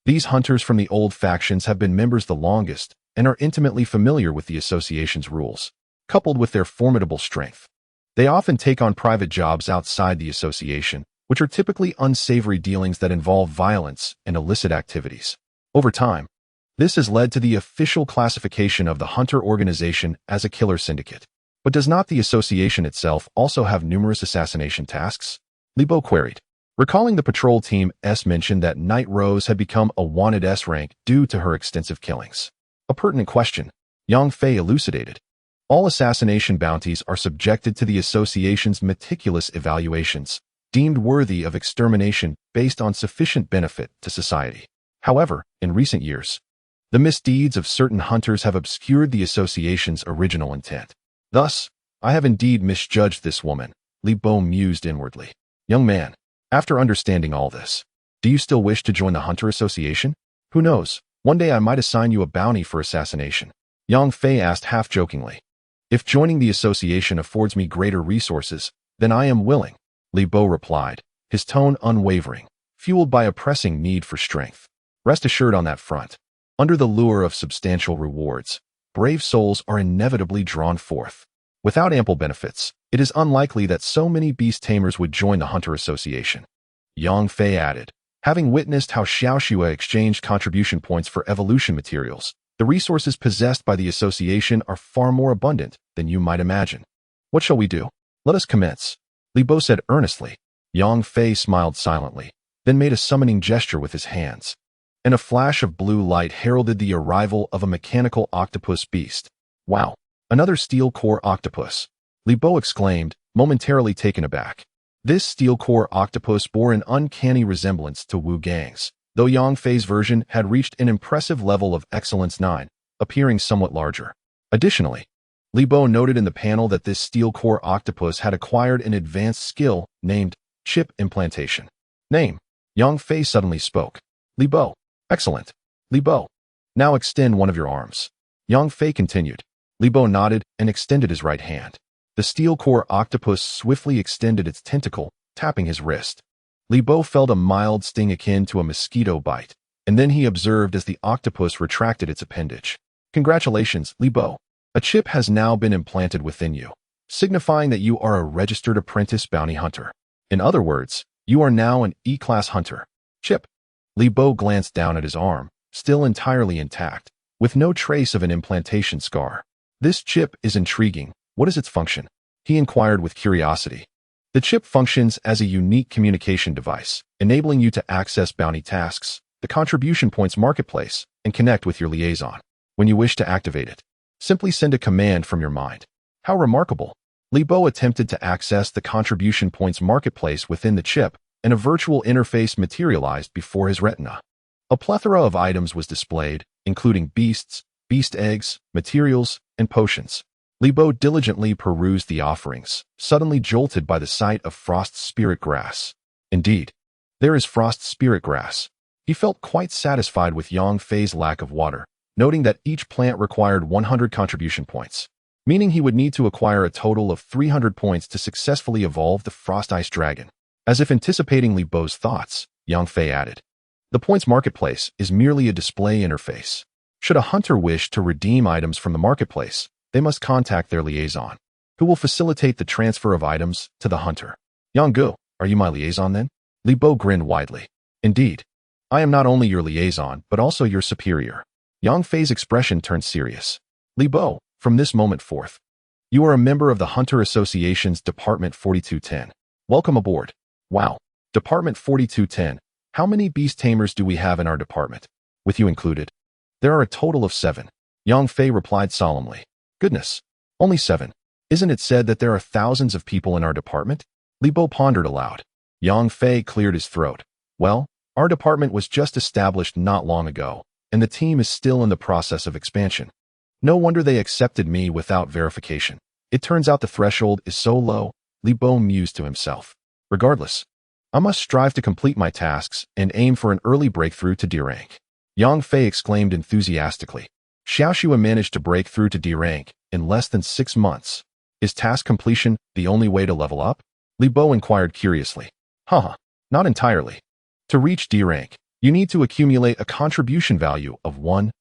[SPEAKER 1] These hunters from the old factions have been members the longest and are intimately familiar with the association's rules, coupled with their formidable strength. They often take on private jobs outside the association, which are typically unsavory dealings that involve violence and illicit activities. Over time, this has led to the official classification of the Hunter organization as a killer syndicate. But does not the association itself also have numerous assassination tasks? Li Bo queried. Recalling the patrol team S mentioned that Night Rose had become a wanted S rank due to her extensive killings. A pertinent question, Yang Fei elucidated. All assassination bounties are subjected to the association's meticulous evaluations, deemed worthy of extermination based on sufficient benefit to society. However, in recent years, the misdeeds of certain hunters have obscured the association's original intent. Thus, I have indeed misjudged this woman, Li Bo mused inwardly. Young man, after understanding all this, do you still wish to join the Hunter Association? Who knows, one day I might assign you a bounty for assassination. Yang Fei asked half-jokingly. If joining the association affords me greater resources, then I am willing, Li Bo replied, his tone unwavering, fueled by a pressing need for strength. Rest assured on that front. Under the lure of substantial rewards, brave souls are inevitably drawn forth. Without ample benefits, it is unlikely that so many beast tamers would join the Hunter Association. Yang Fei added, having witnessed how Xiaoxue exchanged contribution points for evolution materials, the resources possessed by the association are far more abundant than you might imagine. What shall we do? Let us commence, Li Bo said earnestly. Yang Fei smiled silently, then made a summoning gesture with his hands, and a flash of blue light heralded the arrival of a mechanical octopus beast. Wow, another steel core octopus. Li Bo exclaimed, momentarily taken aback. This steel-core octopus bore an uncanny resemblance to Wu Gang's, though Yang Fei's version had reached an impressive level of Excellence 9, appearing somewhat larger. Additionally, Li Bo noted in the panel that this steel-core octopus had acquired an advanced skill named chip implantation. Name. Yang Fei suddenly spoke. Li Bo. Excellent. Li Bo. Now extend one of your arms. Yang Fei continued. Li Bo nodded and extended his right hand. The steel-core octopus swiftly extended its tentacle, tapping his wrist. Li Bo felt a mild sting akin to a mosquito bite, and then he observed as the octopus retracted its appendage. Congratulations, Li Bo. A chip has now been implanted within you, signifying that you are a registered apprentice bounty hunter. In other words, you are now an E-class hunter. Chip. Li Bo glanced down at his arm, still entirely intact, with no trace of an implantation scar. This chip is intriguing. What is its function? He inquired with curiosity. The chip functions as a unique communication device, enabling you to access bounty tasks, the contribution points marketplace, and connect with your liaison. When you wish to activate it, simply send a command from your mind. How remarkable! Li Bo attempted to access the contribution points marketplace within the chip, and a virtual interface materialized before his retina. A plethora of items was displayed, including beasts, beast eggs, materials, and potions. Li Bo diligently perused the offerings, suddenly jolted by the sight of frost spirit grass. Indeed, there is frost spirit grass. He felt quite satisfied with Yang Fei's lack of water, noting that each plant required 100 contribution points, meaning he would need to acquire a total of 300 points to successfully evolve the Frost Ice Dragon. As if anticipating Li Bo's thoughts, Yang Fei added, "The points marketplace is merely a display interface. Should a hunter wish to redeem items from the marketplace, they must contact their liaison, who will facilitate the transfer of items to the hunter." Yang Gu, are you my liaison then? Li Bo grinned widely. Indeed. I am not only your liaison, but also your superior. Yang Fei's expression turned serious. Li Bo, from this moment forth, you are a member of the Hunter Association's Department 4210. Welcome aboard. Wow. Department 4210. How many beast tamers do we have in our department? With you included? There are a total of 7. Yang Fei replied solemnly. Goodness. Only 7. Isn't it said that there are thousands of people in our department? Li Bo pondered aloud. Yang Fei cleared his throat. Well, our department was just established not long ago, and the team is still in the process of expansion. No wonder they accepted me without verification. It turns out the threshold is so low, Li Bo mused to himself. Regardless, I must strive to complete my tasks and aim for an early breakthrough to D rank. Yang Fei exclaimed enthusiastically. Xiaoxua managed to break through to D rank in less than 6 months. Is task completion the only way to level up? Li Bo inquired curiously. Not entirely. To reach D rank, you need to accumulate a contribution value of 1000.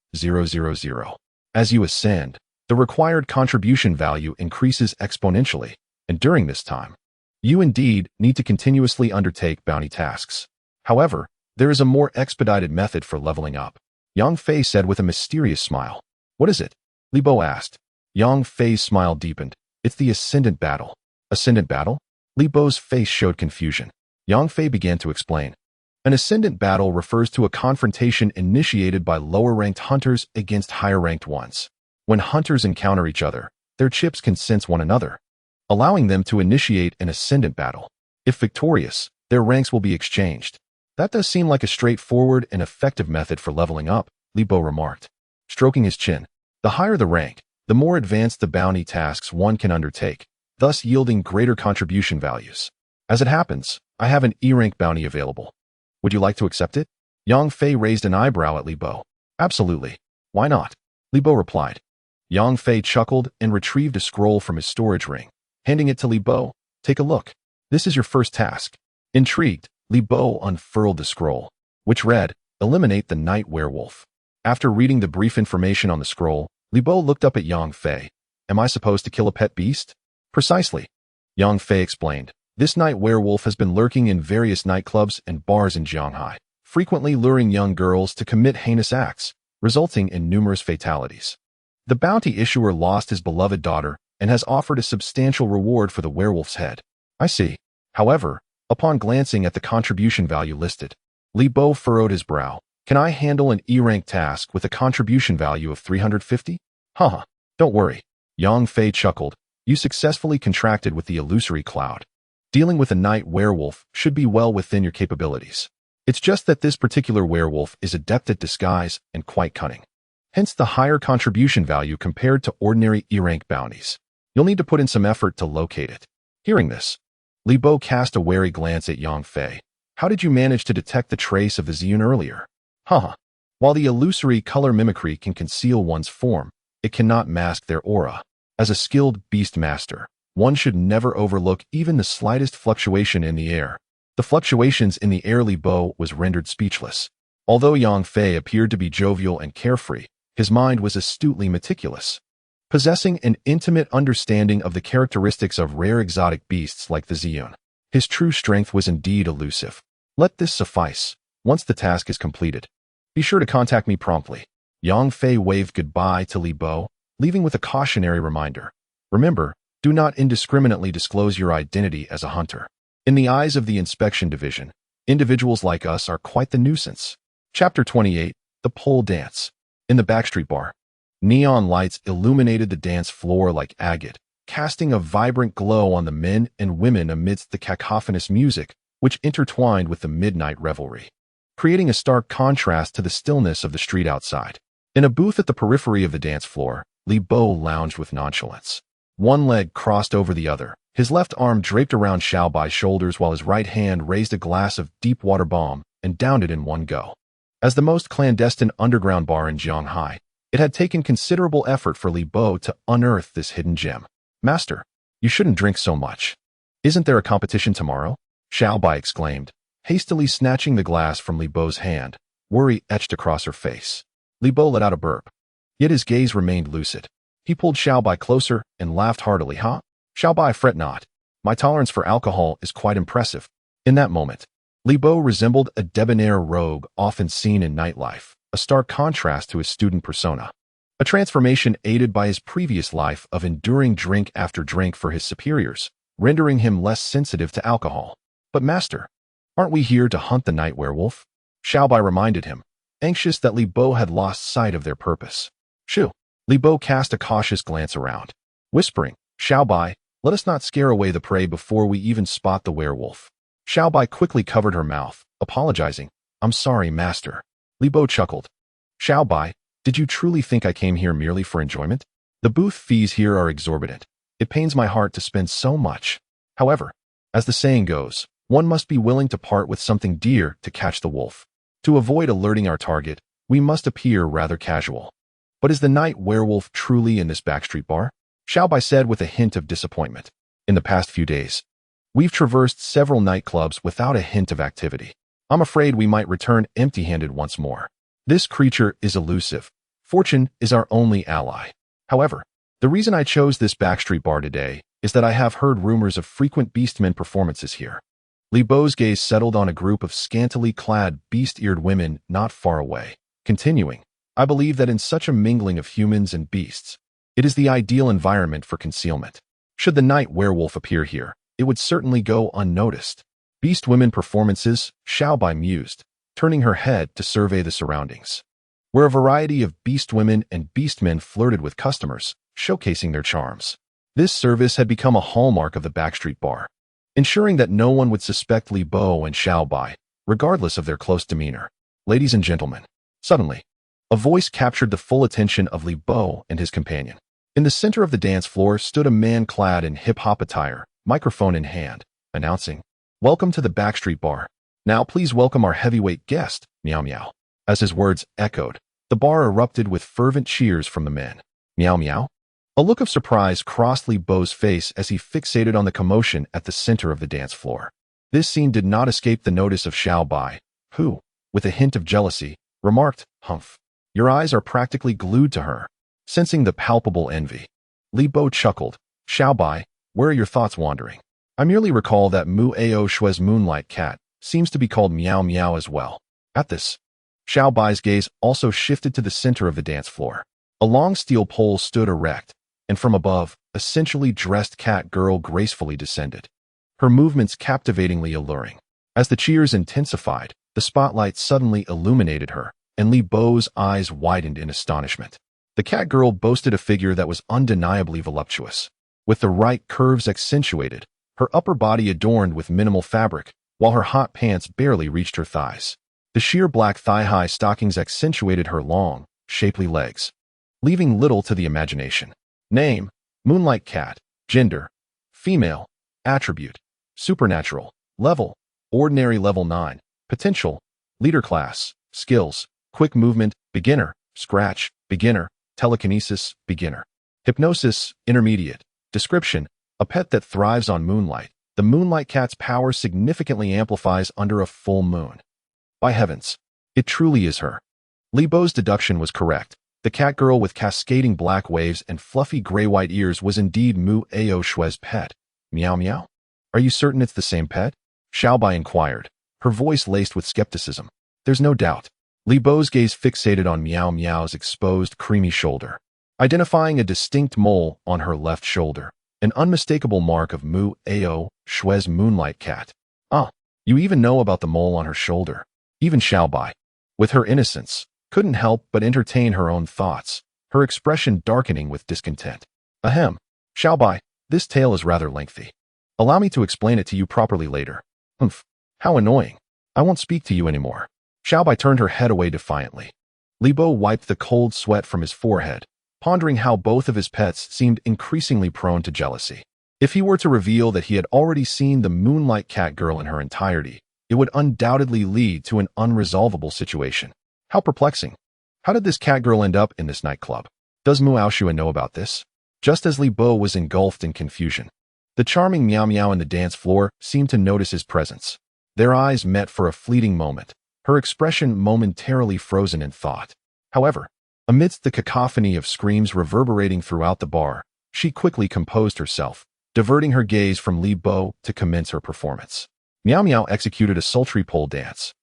[SPEAKER 1] As you ascend, the required contribution value increases exponentially, and during this time, you indeed need to continuously undertake bounty tasks. However, there is a more expedited method for leveling up. Yang Fei said with a mysterious smile. What is it? Li Bo asked. Yang Fei's smile deepened. It's the Ascendant Battle. Ascendant Battle? Li Bo's face showed confusion. Yang Fei began to explain. An Ascendant Battle refers to a confrontation initiated by lower-ranked hunters against higher-ranked ones. When hunters encounter each other, their chips can sense one another, allowing them to initiate an Ascendant Battle. If victorious, their ranks will be exchanged. That does seem like a straightforward and effective method for leveling up, Li Bo remarked, stroking his chin. The higher the rank, the more advanced the bounty tasks one can undertake, thus yielding greater contribution values. As it happens, I have an E-rank bounty available. Would you like to accept it? Yang Fei raised an eyebrow at Li Bo. Absolutely. Why not? Li Bo replied. Yang Fei chuckled and retrieved a scroll from his storage ring, handing it to Li Bo. Take a look. This is your first task. Intrigued, Li Bo unfurled the scroll, which read, Eliminate the Night Werewolf. After reading the brief information on the scroll, Li Bo looked up at Yang Fei. Am I supposed to kill a pet beast? Precisely. Yang Fei explained. This night werewolf has been lurking in various nightclubs and bars in Jianghai, frequently luring young girls to commit heinous acts, resulting in numerous fatalities. The bounty issuer lost his beloved daughter and has offered a substantial reward for the werewolf's head. I see. However, upon glancing at the contribution value listed, Li Bo furrowed his brow. Can I handle an E-rank task with a contribution value of 350? Don't worry. Yang Fei chuckled. You successfully contracted with the illusory cloud. Dealing with a night werewolf should be well within your capabilities. It's just that this particular werewolf is adept at disguise and quite cunning. Hence the higher contribution value compared to ordinary E-rank bounties. You'll need to put in some effort to locate it. Hearing this, Li Bo cast a wary glance at Yang Fei. How did you manage to detect the trace of the Ziyun earlier? Haha. While the illusory color mimicry can conceal one's form, it cannot mask their aura. As a skilled beast master, one should never overlook even the slightest fluctuation in the air. The fluctuations in the air Li Bo was rendered speechless. Although Yang Fei appeared to be jovial and carefree, his mind was astutely meticulous. Possessing an intimate understanding of the characteristics of rare exotic beasts like the Ziyun, his true strength was indeed elusive. Let this suffice. Once the task is completed, be sure to contact me promptly. Yang Fei waved goodbye to Li Bo, leaving with a cautionary reminder. Remember, do not indiscriminately disclose your identity as a hunter. In the eyes of the inspection division, individuals like us are quite the nuisance. Chapter 28, The Pole Dance. In the backstreet bar, neon lights illuminated the dance floor like agate, casting a vibrant glow on the men and women amidst the cacophonous music which intertwined with the midnight revelry, creating a stark contrast to the stillness of the street outside. In a booth at the periphery of the dance floor, Li Bo lounged with nonchalance. One leg crossed over the other, his left arm draped around Xiao Bai's shoulders while his right hand raised a glass of deep water bomb and downed it in one go. As the most clandestine underground bar in Shanghai, it had taken considerable effort for Li Bo to unearth this hidden gem. Master, you shouldn't drink so much. Isn't there a competition tomorrow? Xiao Bai exclaimed, hastily snatching the glass from Li Bo's hand, worry etched across her face. Li Bo let out a burp. Yet his gaze remained lucid. He pulled Xiao Bai closer and laughed heartily. Huh? Xiao Bai, fret not. My tolerance for alcohol is quite impressive. In that moment, Li Bo resembled a debonair rogue often seen in nightlife, a stark contrast to his student persona. A transformation aided by his previous life of enduring drink after drink for his superiors, rendering him less sensitive to alcohol. But master, aren't we here to hunt the night werewolf? Xiao Bai reminded him, anxious that Li Bo had lost sight of their purpose. Shoo! Li Bo cast a cautious glance around, whispering, Xiao Bai, let us not scare away the prey before we even spot the werewolf. Xiao Bai quickly covered her mouth, apologizing. I'm sorry, master. Li Bo chuckled. Xiao Bai, did you truly think I came here merely for enjoyment? The booth fees here are exorbitant. It pains my heart to spend so much. However, as the saying goes, one must be willing to part with something dear to catch the wolf. To avoid alerting our target, we must appear rather casual. But is the night werewolf truly in this backstreet bar? Xiao Bai said with a hint of disappointment. In the past few days, we've traversed several nightclubs without a hint of activity. I'm afraid we might return empty-handed once more. This creature is elusive. Fortune is our only ally. However, the reason I chose this backstreet bar today is that I have heard rumors of frequent beastmen performances here. Li Bo's gaze settled on a group of scantily clad, beast-eared women not far away. Continuing, I believe that in such a mingling of humans and beasts, it is the ideal environment for concealment. Should the night werewolf appear here, it would certainly go unnoticed. Beast women performances, Xiao Bai mused, turning her head to survey the surroundings, where a variety of beast women and beastmen flirted with customers, showcasing their charms. This service had become a hallmark of the backstreet bar, ensuring that no one would suspect Li Bo and Xiao Bai, regardless of their close demeanor. Ladies and gentlemen, suddenly, a voice captured the full attention of Li Bo and his companion. In the center of the dance floor stood a man clad in hip-hop attire, microphone in hand, announcing, Welcome to the backstreet bar. Now please welcome our heavyweight guest, Meow Meow. As his words echoed, the bar erupted with fervent cheers from the men. Meow Meow? A look of surprise crossed Li Bo's face as he fixated on the commotion at the center of the dance floor. This scene did not escape the notice of Xiao Bai, who, with a hint of jealousy, remarked, Humph, your eyes are practically glued to her. Sensing the palpable envy, Li Bo chuckled. Xiao Bai, where are your thoughts wandering? I merely recall that Mu Ao Shui's moonlight cat seems to be called Meow Meow as well. At this, Xiao Bai's gaze also shifted to the center of the dance floor. A long steel pole stood erect, and from above, a sensually dressed cat girl gracefully descended, her movements captivatingly alluring. As the cheers intensified, the spotlight suddenly illuminated her, and Li Bo's eyes widened in astonishment. The cat girl boasted a figure that was undeniably voluptuous. with the right curves accentuated, her upper body adorned with minimal fabric, while her hot pants barely reached her thighs. The sheer black thigh-high stockings accentuated her long, shapely legs, leaving little to the imagination. Name: Moonlight Cat. Gender: female. Attribute: supernatural. Level: ordinary level 9. Potential: leader class. Skills: quick movement, beginner. Scratch, beginner. Telekinesis, beginner. Hypnosis, intermediate. Description: a pet that thrives on moonlight. The Moonlight Cat's power significantly amplifies under a full moon. By heavens, it truly is her. Li Bo's deduction was correct. The cat girl with cascading black waves and fluffy gray-white ears was indeed Mu Ao Shue's pet. Meow meow? Are you certain it's the same pet? Xiaobai inquired, her voice laced with skepticism. There's no doubt. Li Bo's gaze fixated on Meow Meow's exposed, creamy shoulder, identifying a distinct mole on her left shoulder, an unmistakable mark of Mu Ao Shue's Moonlight Cat. Ah, you even know about the mole on her shoulder. Even Xiaobai, with her innocence, couldn't help but entertain her own thoughts, her expression darkening with discontent. Ahem. Xiaobai, this tale is rather lengthy. Allow me to explain it to you properly later. Humph. How annoying. I won't speak to you anymore. Xiaobai turned her head away defiantly. Li Bo wiped the cold sweat from his forehead, pondering how both of his pets seemed increasingly prone to jealousy. If he were to reveal that he had already seen the Moonlight Cat girl in her entirety, it would undoubtedly lead to an unresolvable situation. How perplexing. How did this cat girl end up in this nightclub? Does Mu Aoshua know about this? Just as Li Bo was engulfed in confusion, the charming Meow Meow on the dance floor seemed to notice his presence. Their eyes met for a fleeting moment, her expression momentarily frozen in thought. However, amidst the cacophony of screams reverberating throughout the bar, she quickly composed herself, diverting her gaze from Li Bo to commence her performance. Meow Meow executed a sultry pole dance,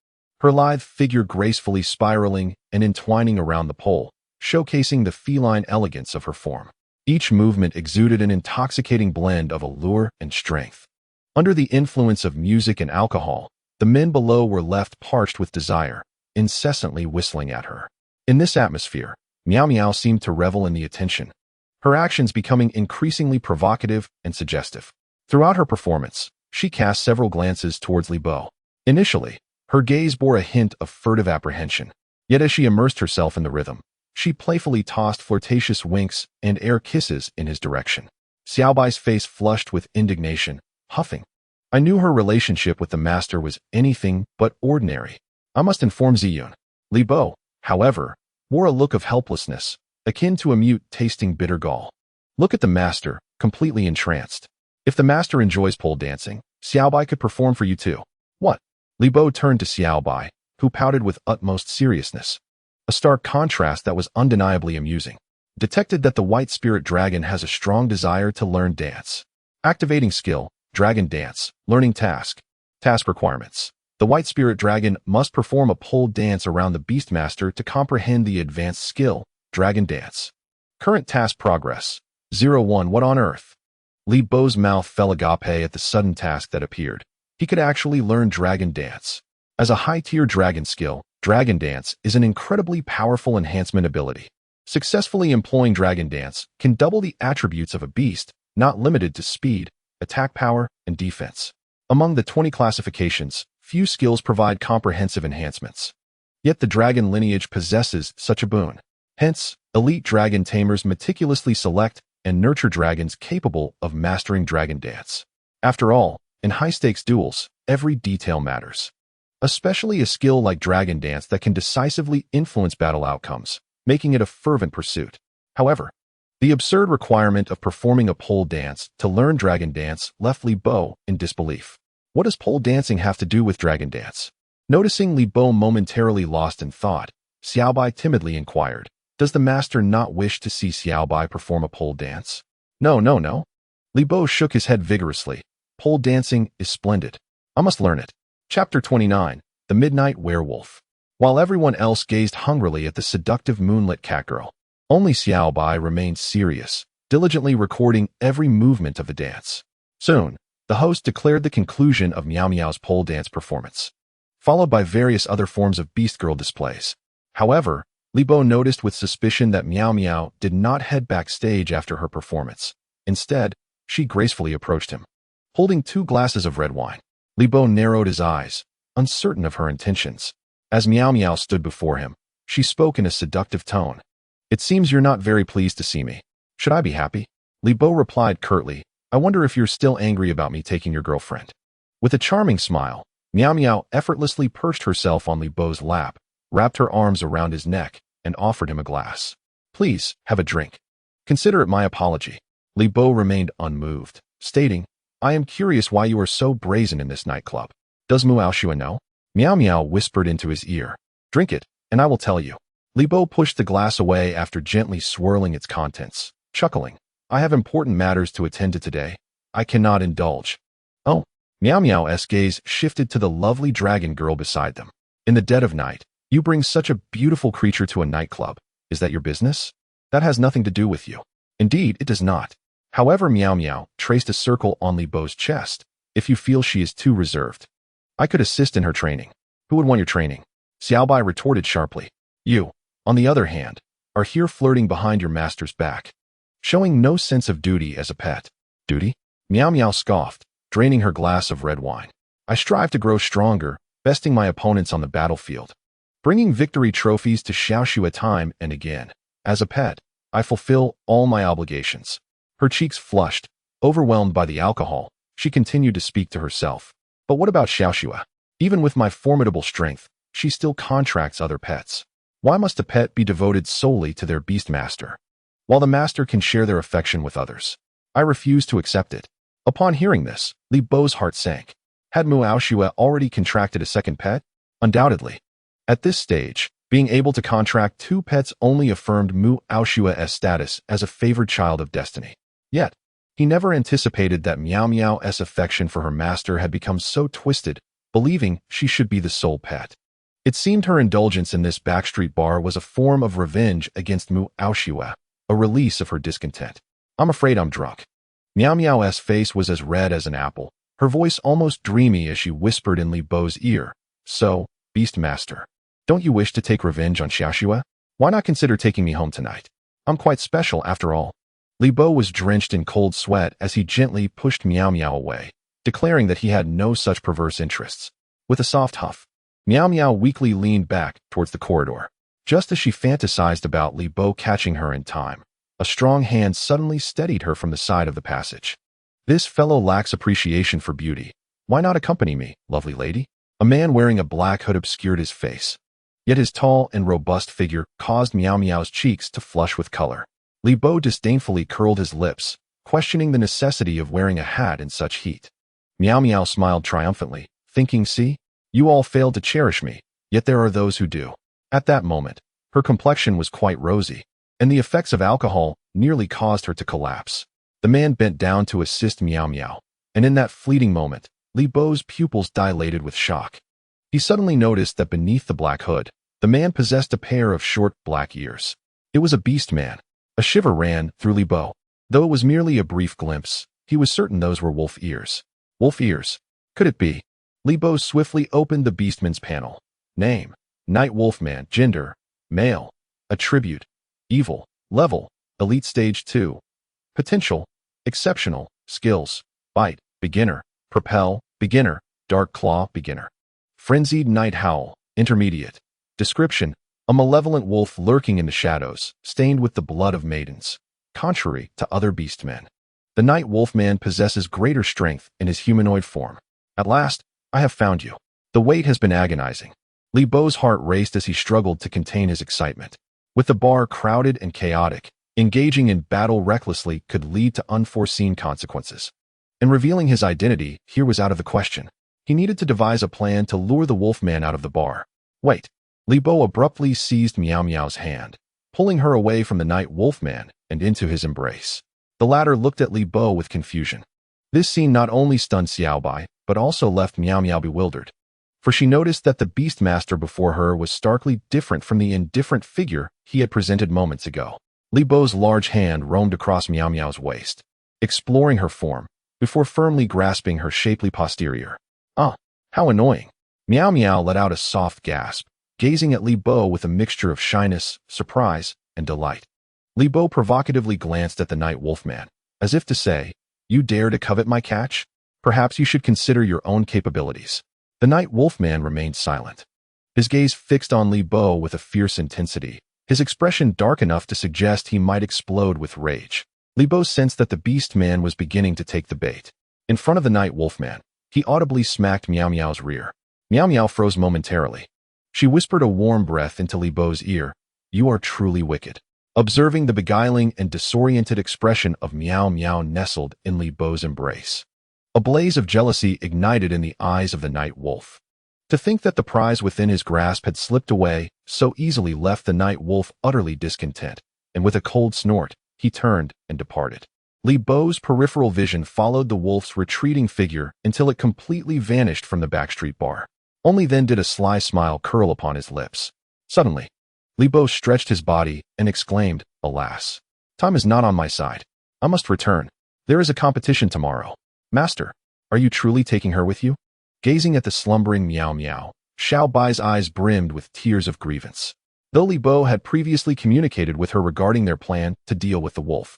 [SPEAKER 1] her lithe figure gracefully spiraling and entwining around the pole, showcasing the feline elegance of her form. Each movement exuded an intoxicating blend of allure and strength. Under the influence of music and alcohol, the men below were left parched with desire, incessantly whistling at her. In this atmosphere, Meow Meow seemed to revel in the attention, her actions becoming increasingly provocative and suggestive. Throughout her performance, she cast several glances towards Li Bo. Initially, her gaze bore a hint of furtive apprehension, yet as she immersed herself in the rhythm, she playfully tossed flirtatious winks and air kisses in his direction. Xiaobai's face flushed with indignation, huffing. I knew her relationship with the master was anything but ordinary. I must inform Ziyun. Li Bo, however, wore a look of helplessness, akin to a mute tasting bitter gall. Look at the master, completely entranced. If the master enjoys pole dancing, Xiaobai could perform for you too. What? Li Bo turned to Xiaobai, who pouted with utmost seriousness. A stark contrast that was undeniably amusing. Detected that the white spirit dragon has a strong desire to learn dance. Activating skill, dragon dance, learning task. Task requirements. The white spirit dragon must perform a pole dance around the beastmaster to comprehend the advanced skill, dragon dance. Current task progress. 01. What on earth? Li Bo's mouth fell agape at the sudden task that appeared. He could actually learn dragon dance. As a high-tier dragon skill, dragon dance is an incredibly powerful enhancement ability. Successfully employing dragon dance can double the attributes of a beast, not limited to speed, attack power, and defense. Among the 20 classifications, few skills provide comprehensive enhancements. Yet the dragon lineage possesses such a boon. Hence, elite dragon tamers meticulously select and nurture dragons capable of mastering dragon dance. After all, in high-stakes duels, every detail matters. Especially a skill like dragon dance that can decisively influence battle outcomes, making it a fervent pursuit. However, the absurd requirement of performing a pole dance to learn dragon dance left Li Bo in disbelief. What does pole dancing have to do with dragon dance? Noticing Li Bo momentarily lost in thought, Xiaobai timidly inquired, does the master not wish to see Xiaobai perform a pole dance? No. Li Bo shook his head vigorously. Pole dancing is splendid. I must learn it. Chapter 29. The Midnight Werewolf. While everyone else gazed hungrily at the seductive moonlit catgirl, only Xiaobai remained serious, diligently recording every movement of the dance. Soon, the host declared the conclusion of Meow Meow's pole dance performance, followed by various other forms of beast girl displays. However, Li Bo noticed with suspicion that Meow Meow did not head backstage after her performance. Instead, She gracefully approached him, holding 2 glasses of red wine. Li Bo narrowed his eyes, uncertain of her intentions. As Miao Miao stood before him, she spoke in a seductive tone. "It seems you're not very pleased to see me. Should I be happy?" Li Bo replied curtly, "I wonder if you're still angry about me taking your girlfriend." With a charming smile, Miao Miao effortlessly perched herself on Li Bo's lap, wrapped her arms around his neck, and offered him a glass. "Please, have a drink. Consider it my apology." Li Bo remained unmoved, stating, "I am curious why you are so brazen in this nightclub. Does Mu Aoshua know?" Miao Miao whispered into his ear, "Drink it, and I will tell you." Li Bo pushed the glass away after gently swirling its contents, chuckling, "I have important matters to attend to today. I cannot indulge." "Oh." Miao Miao's gaze shifted to the lovely dragon girl beside them. "In the dead of night, you bring such a beautiful creature to a nightclub. Is that your business? That has nothing to do with you." "Indeed, it does not." However, Miao Miao traced a circle on Li Bo's chest. "If you feel she is too reserved, I could assist in her training." "Who would want your training?" Xiaobai retorted sharply. "You, on the other hand, are here flirting behind your master's back, showing no sense of duty as a pet." "Duty?" Miao Miao scoffed, draining her glass of red wine. "I strive to grow stronger, besting my opponents on the battlefield, bringing victory trophies to Xiaoxua time and again. As a pet, I fulfill all my obligations." Her cheeks flushed, overwhelmed by the alcohol. She continued to speak to herself. "But what about Xiaoxua? Even with my formidable strength, she still contracts other pets. Why must a pet be devoted solely to their beast master, while the master can share their affection with others? I refuse to accept it." Upon hearing this, Li Bo's heart sank. Had Mu Aoshua already contracted a second pet? Undoubtedly. At this stage, being able to contract 2 pets only affirmed Mu Aoshua's status as a favored child of destiny. Yet, he never anticipated that Miao Miao's affection for her master had become so twisted, believing she should be the sole pet. It seemed her indulgence in this backstreet bar was a form of revenge against Mu Aoshua, a release of her discontent. "I'm afraid I'm drunk." Miao Miao's face was as red as an apple, her voice almost dreamy as she whispered in Li Bo's ear, "So, Beast Master, don't you wish to take revenge on Xiaoxua? Why not consider taking me home tonight? I'm quite special after all." Li Bo was drenched in cold sweat as he gently pushed Miao Miao away, declaring that he had no such perverse interests. With a soft huff, Miao Miao weakly leaned back towards the corridor. Just as she fantasized about Li Bo catching her in time, a strong hand suddenly steadied her from the side of the passage. "This fellow lacks appreciation for beauty. Why not accompany me, lovely lady?" A man wearing a black hood obscured his face, yet his tall and robust figure caused Miao Miao's cheeks to flush with color. Li Bo disdainfully curled his lips, questioning the necessity of wearing a hat in such heat. Miao Miao smiled triumphantly, thinking, "See, you all failed to cherish me, yet there are those who do." At that moment, her complexion was quite rosy, and the effects of alcohol nearly caused her to collapse. The man bent down to assist Miao Miao, and in that fleeting moment, Li Bo's pupils dilated with shock. He suddenly noticed that beneath the black hood, the man possessed a pair of short black ears. It was a beast man. A shiver ran through Li Bo. Though it was merely a brief glimpse, he was certain those were wolf ears. Wolf ears. Could it be? Li Bo swiftly opened the beastman's panel. Name: Night Wolfman. Gender: male. Attribute: evil. Level: Elite Stage 2. Potential: exceptional. Skills: Bite, beginner. Propel, beginner. Dark Claw, beginner. Frenzied Night Howl, intermediate. Description: a malevolent wolf lurking in the shadows, stained with the blood of maidens. Contrary to other beastmen, the Night Wolfman possesses greater strength in his humanoid form. At last, I have found you. The wait has been agonizing. Li Bo's heart raced as he struggled to contain his excitement. With the bar crowded and chaotic, engaging in battle recklessly could lead to unforeseen consequences. And revealing his identity here was out of the question. He needed to devise a plan to lure the Wolfman out of the bar. Wait. Li Bo abruptly seized Miao Miao's hand, pulling her away from the Night Wolfman and into his embrace. The latter looked at Li Bo with confusion. This scene not only stunned Xiaobai, but also left Miao Miao bewildered, for she noticed that the Beastmaster before her was starkly different from the indifferent figure he had presented moments ago. Li Bo's large hand roamed across Miao Miao's waist, exploring her form, before firmly grasping her shapely posterior. Ah, how annoying. Miao Miao let out a soft gasp, gazing at Li Bo with a mixture of shyness, surprise, and delight. Li Bo provocatively glanced at the Night Wolfman, as if to say, You dare to covet my catch? Perhaps you should consider your own capabilities. The night wolfman remained silent, his gaze fixed on Li Bo with a fierce intensity, his expression dark enough to suggest he might explode with rage. Li Bo sensed that the beast man was beginning to take the bait. In front of the night wolfman, he audibly smacked Meow Meow's rear. Meow Meow froze momentarily. She whispered a warm breath into Li Bo's ear. You are truly wicked. Observing the beguiling and disoriented expression of Meow Meow nestled in Li Bo's embrace, a blaze of jealousy ignited in the eyes of the night wolf. To think that the prize within his grasp had slipped away so easily left the night wolf utterly discontent, and with a cold snort, he turned and departed. Li Bo's peripheral vision followed the wolf's retreating figure until it completely vanished from the backstreet bar. Only then did a sly smile curl upon his lips. Suddenly, Li Bo stretched his body and exclaimed, Alas! Time is not on my side. I must return. There is a competition tomorrow. Master, are you truly taking her with you? Gazing at the slumbering Meow Meow, Xiao Bai's eyes brimmed with tears of grievance. Though Li Bo had previously communicated with her regarding their plan to deal with the wolf,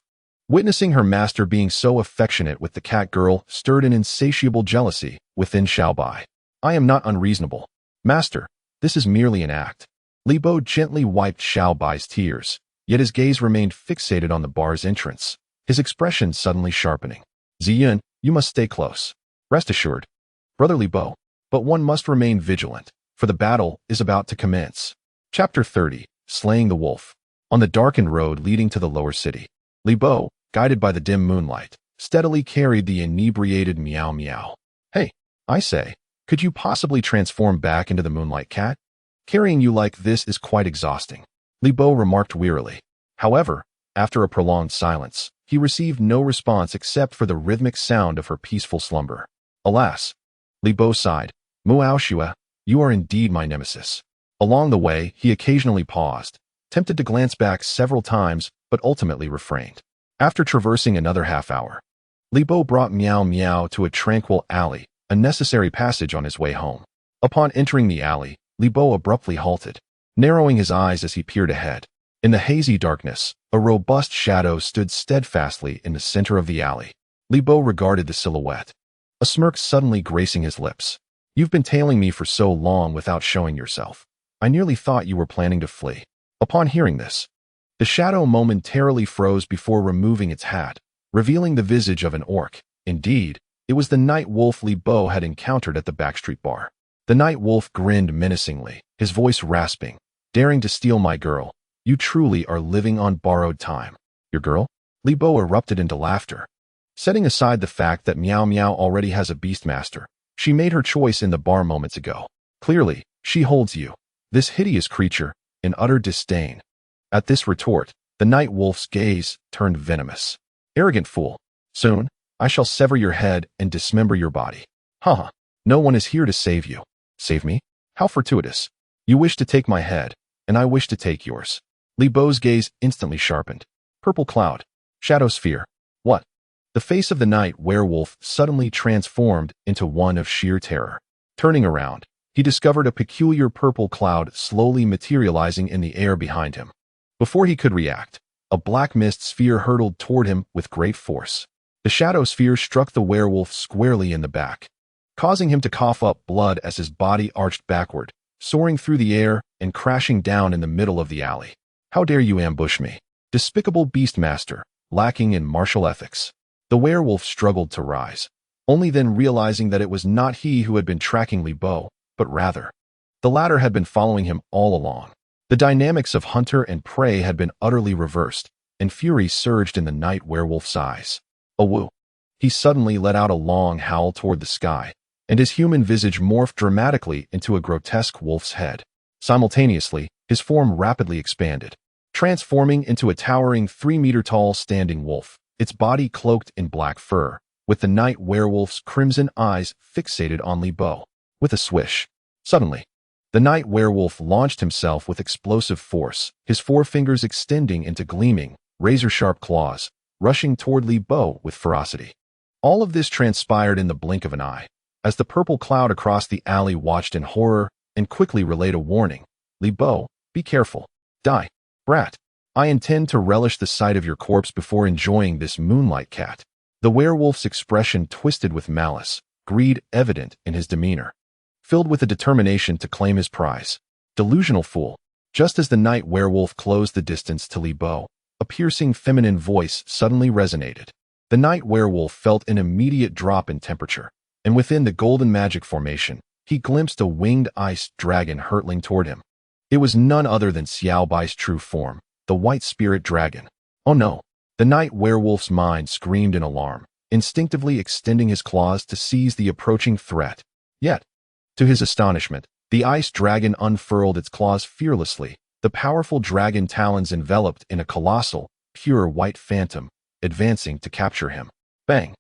[SPEAKER 1] witnessing her master being so affectionate with the cat girl stirred an insatiable jealousy within Xiao Bai. I am not unreasonable. Master, this is merely an act. Li Bo gently wiped Xiao Bai's tears, yet his gaze remained fixated on the bar's entrance, his expression suddenly sharpening. Ziyun, you must stay close. Rest assured, Brother Li Bo, but one must remain vigilant, for the battle is about to commence. Chapter 30, Slaying the Wolf. On the darkened road leading to the lower city, Li Bo, guided by the dim moonlight, steadily carried the inebriated Meow Meow. Hey, I say, could you possibly transform back into the Moonlight Cat? Carrying you like this is quite exhausting, Li Bo remarked wearily. However, after a prolonged silence, he received no response except for the rhythmic sound of her peaceful slumber. Alas, Li Bo sighed, Muao Xue, you are indeed my nemesis. Along the way, he occasionally paused, tempted to glance back several times, but ultimately refrained. After traversing another half hour, Li Bo brought Meow Meow to a tranquil alley, a necessary passage on his way home. Upon entering the alley, Li Bo abruptly halted, narrowing his eyes as he peered ahead. In the hazy darkness, a robust shadow stood steadfastly in the center of the alley. Li Bo regarded the silhouette, a smirk suddenly gracing his lips. You've been tailing me for so long without showing yourself. I nearly thought you were planning to flee. Upon hearing this, the shadow momentarily froze before removing its hat, revealing the visage of an orc. Indeed, it was the night wolf Li Bo had encountered at the backstreet bar. The night wolf grinned menacingly, his voice rasping. Daring to steal my girl, you truly are living on borrowed time. Your girl? Li Bo erupted into laughter. Setting aside the fact that Meow Meow already has a beastmaster, she made her choice in the bar moments ago. Clearly, she holds you, this hideous creature, in utter disdain. At this retort, the night wolf's gaze turned venomous. Arrogant fool. Soon, I shall sever your head and dismember your body. Haha, no one is here to save you. Save me? How fortuitous. You wish to take my head, and I wish to take yours. Li Bo's gaze instantly sharpened. Purple cloud. Shadow sphere. What? The face of the night werewolf suddenly transformed into one of sheer terror. Turning around, he discovered a peculiar purple cloud slowly materializing in the air behind him. Before he could react, a black mist sphere hurtled toward him with great force. The shadow sphere struck the werewolf squarely in the back, causing him to cough up blood as his body arched backward, soaring through the air and crashing down in the middle of the alley. How dare you ambush me? Despicable beastmaster, lacking in martial ethics. The werewolf struggled to rise, only then realizing that it was not he who had been tracking Li Bo, but rather, the latter had been following him all along. The dynamics of hunter and prey had been utterly reversed, and fury surged in the night werewolf's eyes. Awoo! He suddenly let out a long howl toward the sky, and his human visage morphed dramatically into a grotesque wolf's head. Simultaneously, his form rapidly expanded, transforming into a towering 3-meter-tall standing wolf, its body cloaked in black fur, with the night werewolf's crimson eyes fixated on Li Bo. With a swish, suddenly, the night werewolf launched himself with explosive force, his forefingers extending into gleaming, razor-sharp claws, rushing toward Li Bo with ferocity. All of this transpired in the blink of an eye, as the purple cloud across the alley watched in horror and quickly relayed a warning. Li Bo, be careful. Die, brat. I intend to relish the sight of your corpse before enjoying this Moonlight Cat. The werewolf's expression twisted with malice, greed evident in his demeanor. Filled with a determination to claim his prize. Delusional fool. Just as the night werewolf closed the distance to Li Bo, a piercing feminine voice suddenly resonated. The night werewolf felt an immediate drop in temperature, and within the golden magic formation, he glimpsed a winged ice dragon hurtling toward him. It was none other than Xiao Bai's true form, the white spirit dragon. Oh no! The night werewolf's mind screamed in alarm, instinctively extending his claws to seize the approaching threat. Yet, to his astonishment, the ice dragon unfurled its claws fearlessly, the powerful dragon talons enveloped in a colossal, pure white phantom, advancing to capture him. Bang!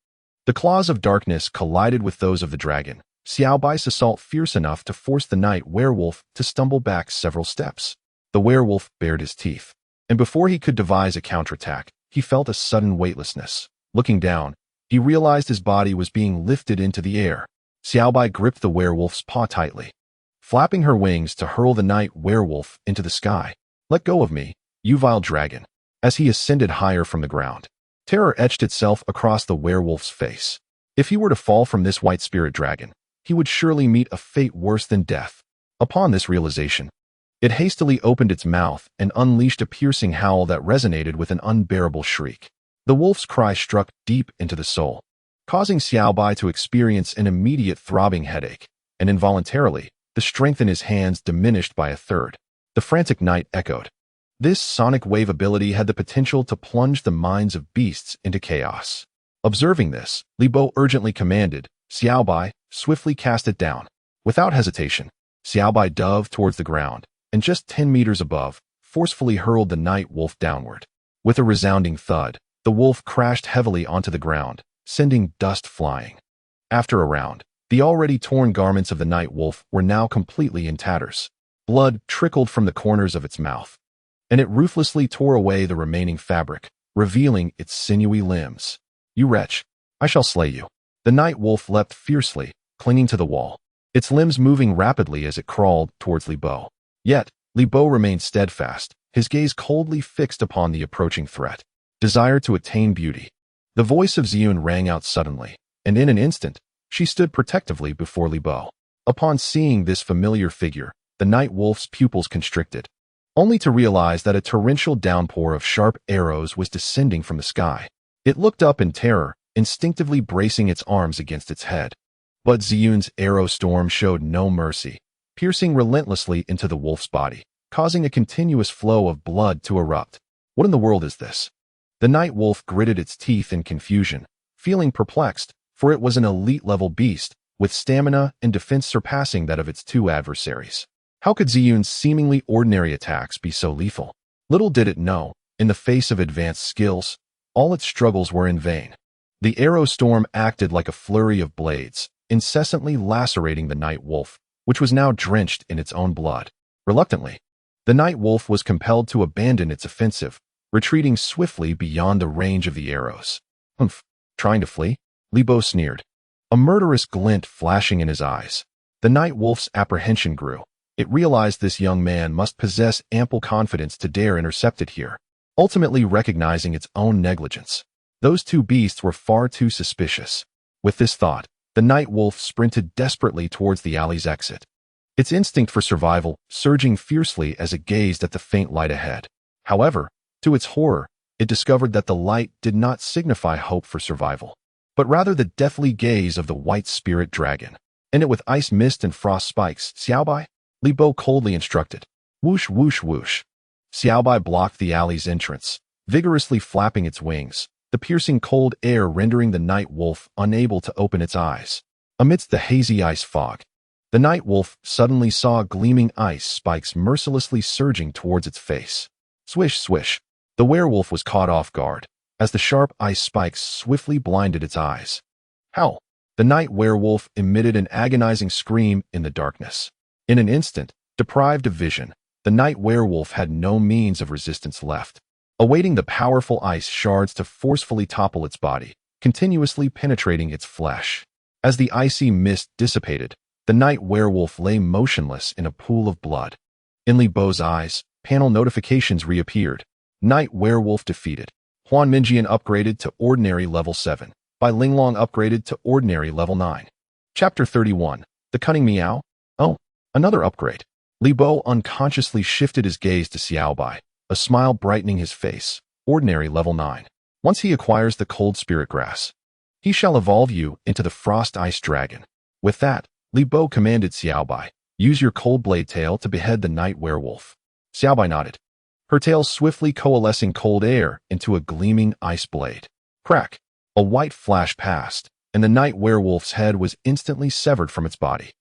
[SPEAKER 1] The claws of darkness collided with those of the dragon, Xiao Bai's assault fierce enough to force the night werewolf to stumble back several steps. The werewolf bared his teeth, and before he could devise a counterattack, he felt a sudden weightlessness. Looking down, he realized his body was being lifted into the air. Xiao Bai gripped the werewolf's paw tightly, flapping her wings to hurl the night werewolf into the sky. Let go of me, you vile dragon. As he ascended higher from the ground, terror etched itself across the werewolf's face. If he were to fall from this white spirit dragon, he would surely meet a fate worse than death. Upon this realization, it hastily opened its mouth and unleashed a piercing howl that resonated with an unbearable shriek. The wolf's cry struck deep into the soul, causing Xiao Bai to experience an immediate throbbing headache, and involuntarily, the strength in his hands diminished by a third. The frantic night echoed. This sonic wave ability had the potential to plunge the minds of beasts into chaos. Observing this, Li Bo urgently commanded, Xiao Bai, swiftly cast it down. Without hesitation, Xiao Bai dove towards the ground, and just 10 meters above, forcefully hurled the night wolf downward. With a resounding thud, the wolf crashed heavily onto the ground, sending dust flying. After a round, the already torn garments of the night wolf were now completely in tatters. Blood trickled from the corners of its mouth, and it ruthlessly tore away the remaining fabric, revealing its sinewy limbs. You wretch, I shall slay you. The night wolf leapt fiercely, clinging to the wall, its limbs moving rapidly as it crawled towards Li Bo. Yet, Li Bo remained steadfast, his gaze coldly fixed upon the approaching threat. Desire to attain beauty. The voice of Ziyun rang out suddenly, and in an instant, she stood protectively before Li Bo. Upon seeing this familiar figure, the night wolf's pupils constricted, only to realize that a torrential downpour of sharp arrows was descending from the sky. It looked up in terror, instinctively bracing its arms against its head. But Ziyun's arrow storm showed no mercy, piercing relentlessly into the wolf's body, causing a continuous flow of blood to erupt. What in the world is this? The night wolf gritted its teeth in confusion, feeling perplexed, for it was an elite-level beast, with stamina and defense surpassing that of its two adversaries. How could Ziyun's seemingly ordinary attacks be so lethal? Little did it know, in the face of advanced skills, all its struggles were in vain. The arrow storm acted like a flurry of blades, incessantly lacerating the night wolf, which was now drenched in its own blood. Reluctantly, the night wolf was compelled to abandon its offensive, retreating swiftly beyond the range of the arrows. Humph, trying to flee? Li Bo sneered, a murderous glint flashing in his eyes. The night wolf's apprehension grew. It realized this young man must possess ample confidence to dare intercept it here, ultimately recognizing its own negligence. Those two beasts were far too suspicious. With this thought, the night wolf sprinted desperately towards the alley's exit, its instinct for survival surging fiercely as it gazed at the faint light ahead. However, to its horror, it discovered that the light did not signify hope for survival, but rather the deathly gaze of the white spirit dragon. In it with ice mist and frost spikes, Xiao Bai? Li Bo coldly instructed. Whoosh, whoosh, whoosh. Xiao Bai blocked the alley's entrance, vigorously flapping its wings, the piercing cold air rendering the night wolf unable to open its eyes. Amidst the hazy ice fog, the night wolf suddenly saw gleaming ice spikes mercilessly surging towards its face. Swish, swish. The werewolf was caught off guard, as the sharp ice spikes swiftly blinded its eyes. Howl! The night werewolf emitted an agonizing scream in the darkness. In an instant, deprived of vision, the night werewolf had no means of resistance left, awaiting the powerful ice shards to forcefully topple its body, continuously penetrating its flesh. As the icy mist dissipated, the night werewolf lay motionless in a pool of blood. In Li Bo's eyes, panel notifications reappeared. Night werewolf defeated. Huan Minjian upgraded to ordinary level 7. by Linglong upgraded to ordinary level 9. Chapter 31. The Cunning Meow. Oh, another upgrade. Li Bo unconsciously shifted his gaze to Xiaobai, a smile brightening his face. Ordinary level 9. Once he acquires the cold spirit grass, he shall evolve you into the frost ice dragon. With that, Li Bo commanded Xiaobai, use your cold blade tail to behead the night werewolf. Xiaobai nodded, her tail swiftly coalescing cold air into a gleaming ice blade. Crack! A white flash passed, and the night werewolf's head was instantly severed from its body.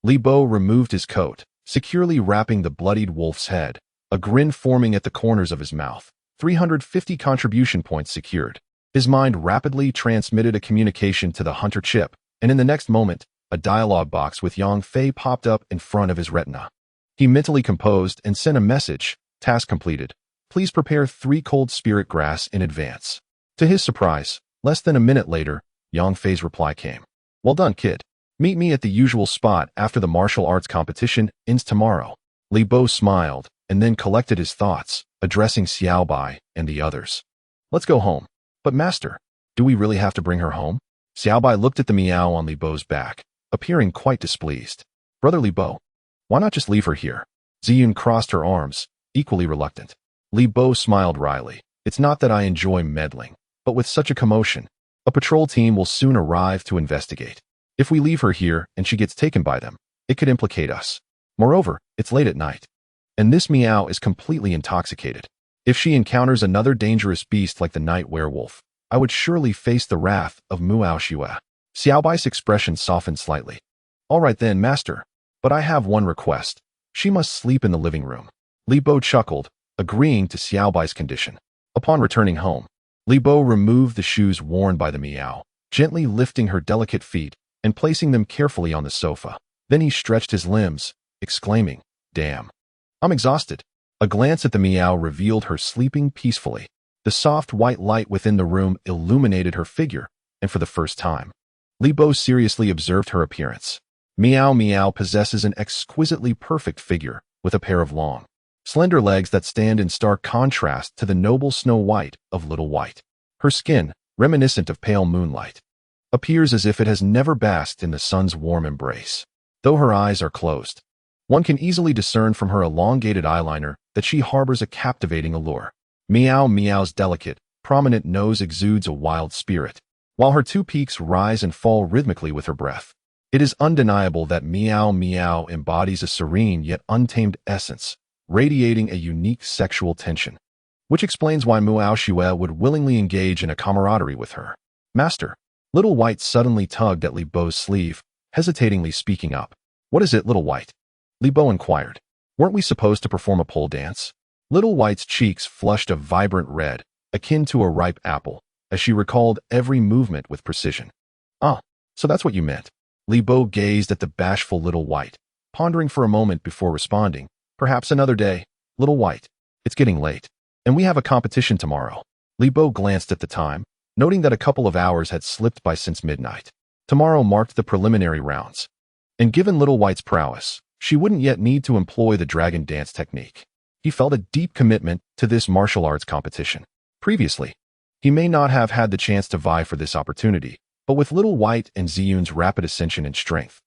[SPEAKER 1] Li Bo removed his coat, securely wrapping the bloodied wolf's head, a grin forming at the corners of his mouth. 350 contribution points secured. His mind rapidly transmitted a communication to the hunter chip, and in the next moment, a dialogue box with Yang Fei popped up in front of his retina. He mentally composed and sent a message, task completed. Please prepare 3 cold spirit grass in advance. To his surprise, less than a minute later, Yang Fei's reply came. Well done, kid. Meet me at the usual spot after the martial arts competition ends tomorrow. Li Bo smiled, and then collected his thoughts, addressing Xiaobai and the others. Let's go home. But master, do we really have to bring her home? Xiaobai looked at the meow on Li Bo's back, appearing quite displeased. Brother Li Bo, why not just leave her here? Ziyun crossed her arms, equally reluctant. Li Bo smiled wryly. It's not that I enjoy meddling, but with such a commotion, a patrol team will soon arrive to investigate. If we leave her here and she gets taken by them, it could implicate us. Moreover, it's late at night, and this meow is completely intoxicated. If she encounters another dangerous beast like the night werewolf, I would surely face the wrath of Muao Xue. Xiaobai's expression softened slightly. All right then, master, but I have one request. She must sleep in the living room. Li Bo chuckled, agreeing to Xiaobai's condition. Upon returning home, Li Bo removed the shoes worn by the meow, gently lifting her delicate feet and placing them carefully on the sofa. Then he stretched his limbs, exclaiming, damn, I'm exhausted. A glance at the meow revealed her sleeping peacefully. The soft white light within the room illuminated her figure, and for the first time, Li Bo seriously observed her appearance. Meow Meow possesses an exquisitely perfect figure, with a pair of long, slender legs that stand in stark contrast to the noble Snow White of Little White. Her skin, reminiscent of pale moonlight, appears as if it has never basked in the sun's warm embrace. Though her eyes are closed, one can easily discern from her elongated eyeliner that she harbors a captivating allure. Meow Meow's delicate, prominent nose exudes a wild spirit, while her 2 peaks rise and fall rhythmically with her breath. It is undeniable that Meow Meow embodies a serene yet untamed essence, radiating a unique sexual tension, which explains why Muao Xue would willingly engage in a camaraderie with her. Master, Little White suddenly tugged at Li Bo's sleeve, hesitatingly speaking up. What is it, Little White? Li Bo inquired. Weren't we supposed to perform a pole dance? Little White's cheeks flushed a vibrant red, akin to a ripe apple, as she recalled every movement with precision. Ah, so that's what you meant. Li Bo gazed at the bashful Little White, pondering for a moment before responding. Perhaps another day, Little White. It's getting late, and we have a competition tomorrow. Li Bo glanced at the time, noting that a couple of hours had slipped by since midnight. Tomorrow marked the preliminary rounds, and given Little White's prowess, she wouldn't yet need to employ the dragon dance technique. He felt a deep commitment to this martial arts competition. Previously, he may not have had the chance to vie for this opportunity, but with Little White and Ziyun's rapid ascension in strength,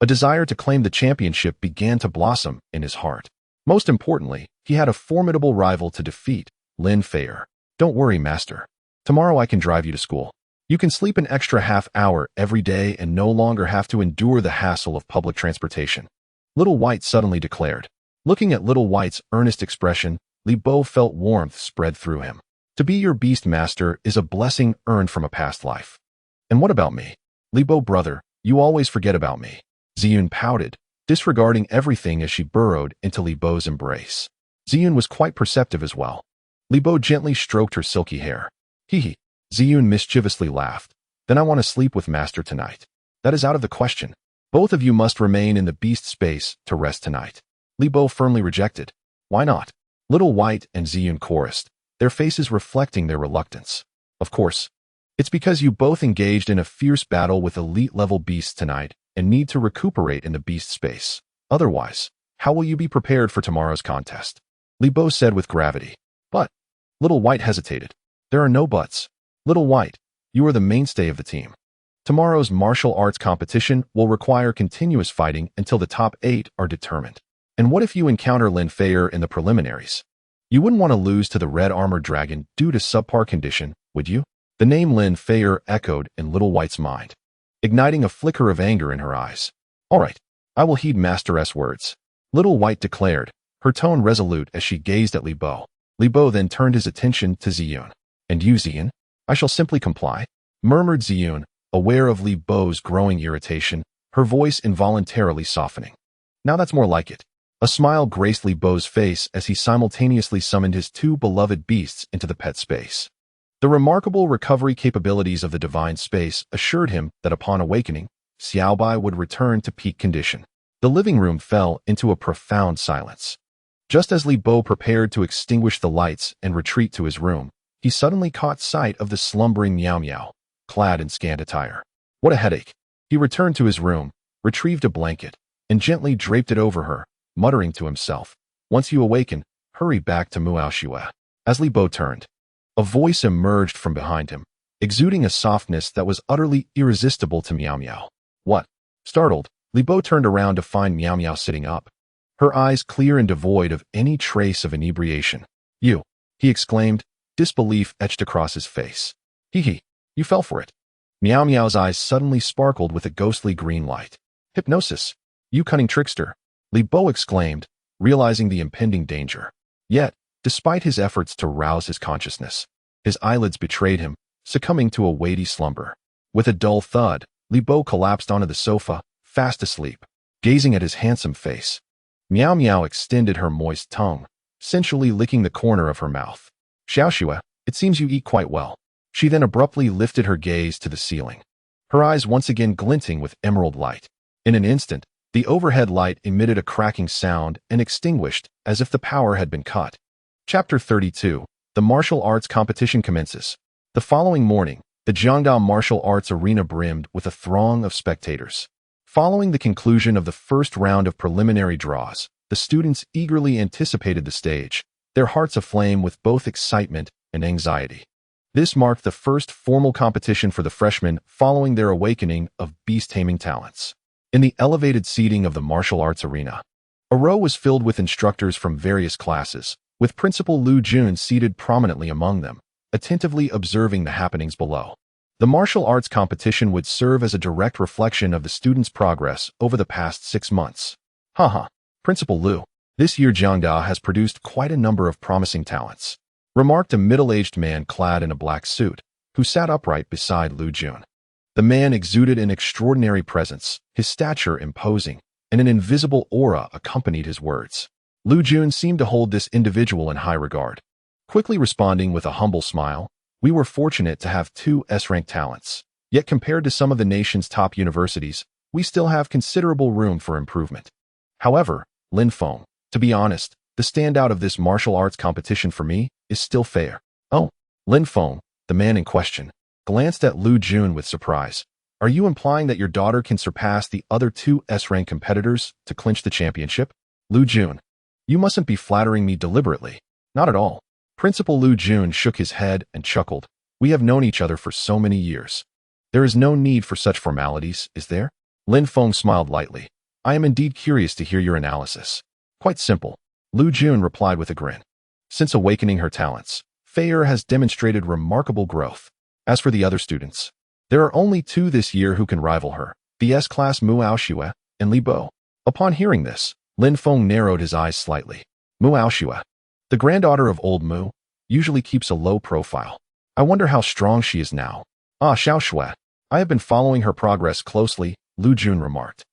[SPEAKER 1] a desire to claim the championship began to blossom in his heart. Most importantly, he had a formidable rival to defeat, Lin Feier. Don't worry, master. Tomorrow I can drive you to school. You can sleep an extra half hour every day and no longer have to endure the hassle of public transportation. Little White suddenly declared. Looking at Little White's earnest expression, Li Bo felt warmth spread through him. To be your beast master is a blessing earned from a past life. And what about me? Li Bo brother, you always forget about me. Ziyun pouted, disregarding everything as she burrowed into Li Bo's embrace. Ziyun was quite perceptive as well. Li Bo gently stroked her silky hair. Hee. Ziyun mischievously laughed. Then I want to sleep with master tonight. That is out of the question. Both of you must remain in the beast space to rest tonight. Li Bo firmly rejected. Why not? Little White and Ziyun chorused, their faces reflecting their reluctance. Of course. It's because you both engaged in a fierce battle with elite-level beasts tonight and need to recuperate in the beast space. Otherwise, how will you be prepared for tomorrow's contest? Li Bo said with gravity. But, Little White hesitated. There are no buts. Little White, You are the mainstay of the team. Tomorrow's martial arts competition will require continuous fighting until the top 8 are determined. And what if you encounter Lin Feier in the preliminaries? You wouldn't want to lose to the red armored dragon due to subpar condition, would you? The name Lin Feier echoed in Little White's mind, igniting a flicker of anger in her eyes. All right, I will heed Master S words, Little White declared, her tone resolute as she gazed at Li Bo. Li Bo then turned his attention to Ziyun. And you, Ziyun? I shall simply comply, murmured Ziyun, aware of Li Bo's growing irritation, her voice involuntarily softening. Now that's more like it. A smile graced Li Bo's face as he simultaneously summoned his 2 beloved beasts into the pet space. The remarkable recovery capabilities of the divine space assured him that upon awakening, Xiaobai would return to peak condition. The living room fell into a profound silence. Just as Li Bo prepared to extinguish the lights and retreat to his room, he suddenly caught sight of the slumbering Miao Miao, clad in scant attire. What a headache! He returned to his room, retrieved a blanket, and gently draped it over her, muttering to himself, once you awaken, hurry back to Muaoxue. As Li Bo turned, a voice emerged from behind him, exuding a softness that was utterly irresistible to Miao Miao. What? Startled, Li Bo turned around to find Miao Miao sitting up, her eyes clear and devoid of any trace of inebriation. You, he exclaimed, disbelief etched across his face. Hee, you fell for it. Miao Miao's eyes suddenly sparkled with a ghostly green light. Hypnosis, you cunning trickster, Li Bo exclaimed, realizing the impending danger. Yet, despite his efforts to rouse his consciousness, his eyelids betrayed him, succumbing to a weighty slumber. With a dull thud, Li Bo collapsed onto the sofa, fast asleep, gazing at his handsome face. Miao Miao extended her moist tongue, sensually licking the corner of her mouth. Xiaoxue, it seems you eat quite well. She then abruptly lifted her gaze to the ceiling, her eyes once again glinting with emerald light. In an instant, the overhead light emitted a cracking sound and extinguished as if the power had been cut. Chapter 32. The martial arts competition commences. The following morning, the Jiangdao Martial Arts Arena brimmed with a throng of spectators. Following the conclusion of the first round of preliminary draws, the students eagerly anticipated the stage, their hearts aflame with both excitement and anxiety. This marked the first formal competition for the freshmen following their awakening of beast-taming talents. In the elevated seating of the martial arts arena, a row was filled with instructors from various classes, with Principal Lu Jun seated prominently among them, attentively observing the happenings below. The martial arts competition would serve as a direct reflection of the students' progress over the past 6 months. Haha, Principal Lu, this year Jiangda has produced quite a number of promising talents, remarked a middle-aged man clad in a black suit, who sat upright beside Lu Jun. The man exuded an extraordinary presence, his stature imposing, and an invisible aura accompanied his words. Lu Jun seemed to hold this individual in high regard. Quickly responding with a humble smile, we were fortunate to have 2 S-rank talents, yet compared to some of the nation's top universities, we still have considerable room for improvement. However, Lin Feng, to be honest, the standout of this martial arts competition for me is still Feier. Oh, Lin Feng, the man in question, glanced at Lu Jun with surprise. Are you implying that your daughter can surpass the other 2 S-rank competitors to clinch the championship? Lu Jun, you mustn't be flattering me deliberately. Not at all. Principal Lu Jun shook his head and chuckled. We have known each other for so many years. There is no need for such formalities, is there? Lin Feng smiled lightly. I am indeed curious to hear your analysis. Quite simple, Lu Jun replied with a grin. Since awakening her talents, Feier has demonstrated remarkable growth. As for the other students, there are only 2 this year who can rival her, the S-class Muaoxue and Li Bo. Upon hearing this, Lin Feng narrowed his eyes slightly. Muaoxue, the granddaughter of old Mu, usually keeps a low profile. I wonder how strong she is now. Ah, Xiaoxue, I have been following her progress closely, Lu Jun remarked.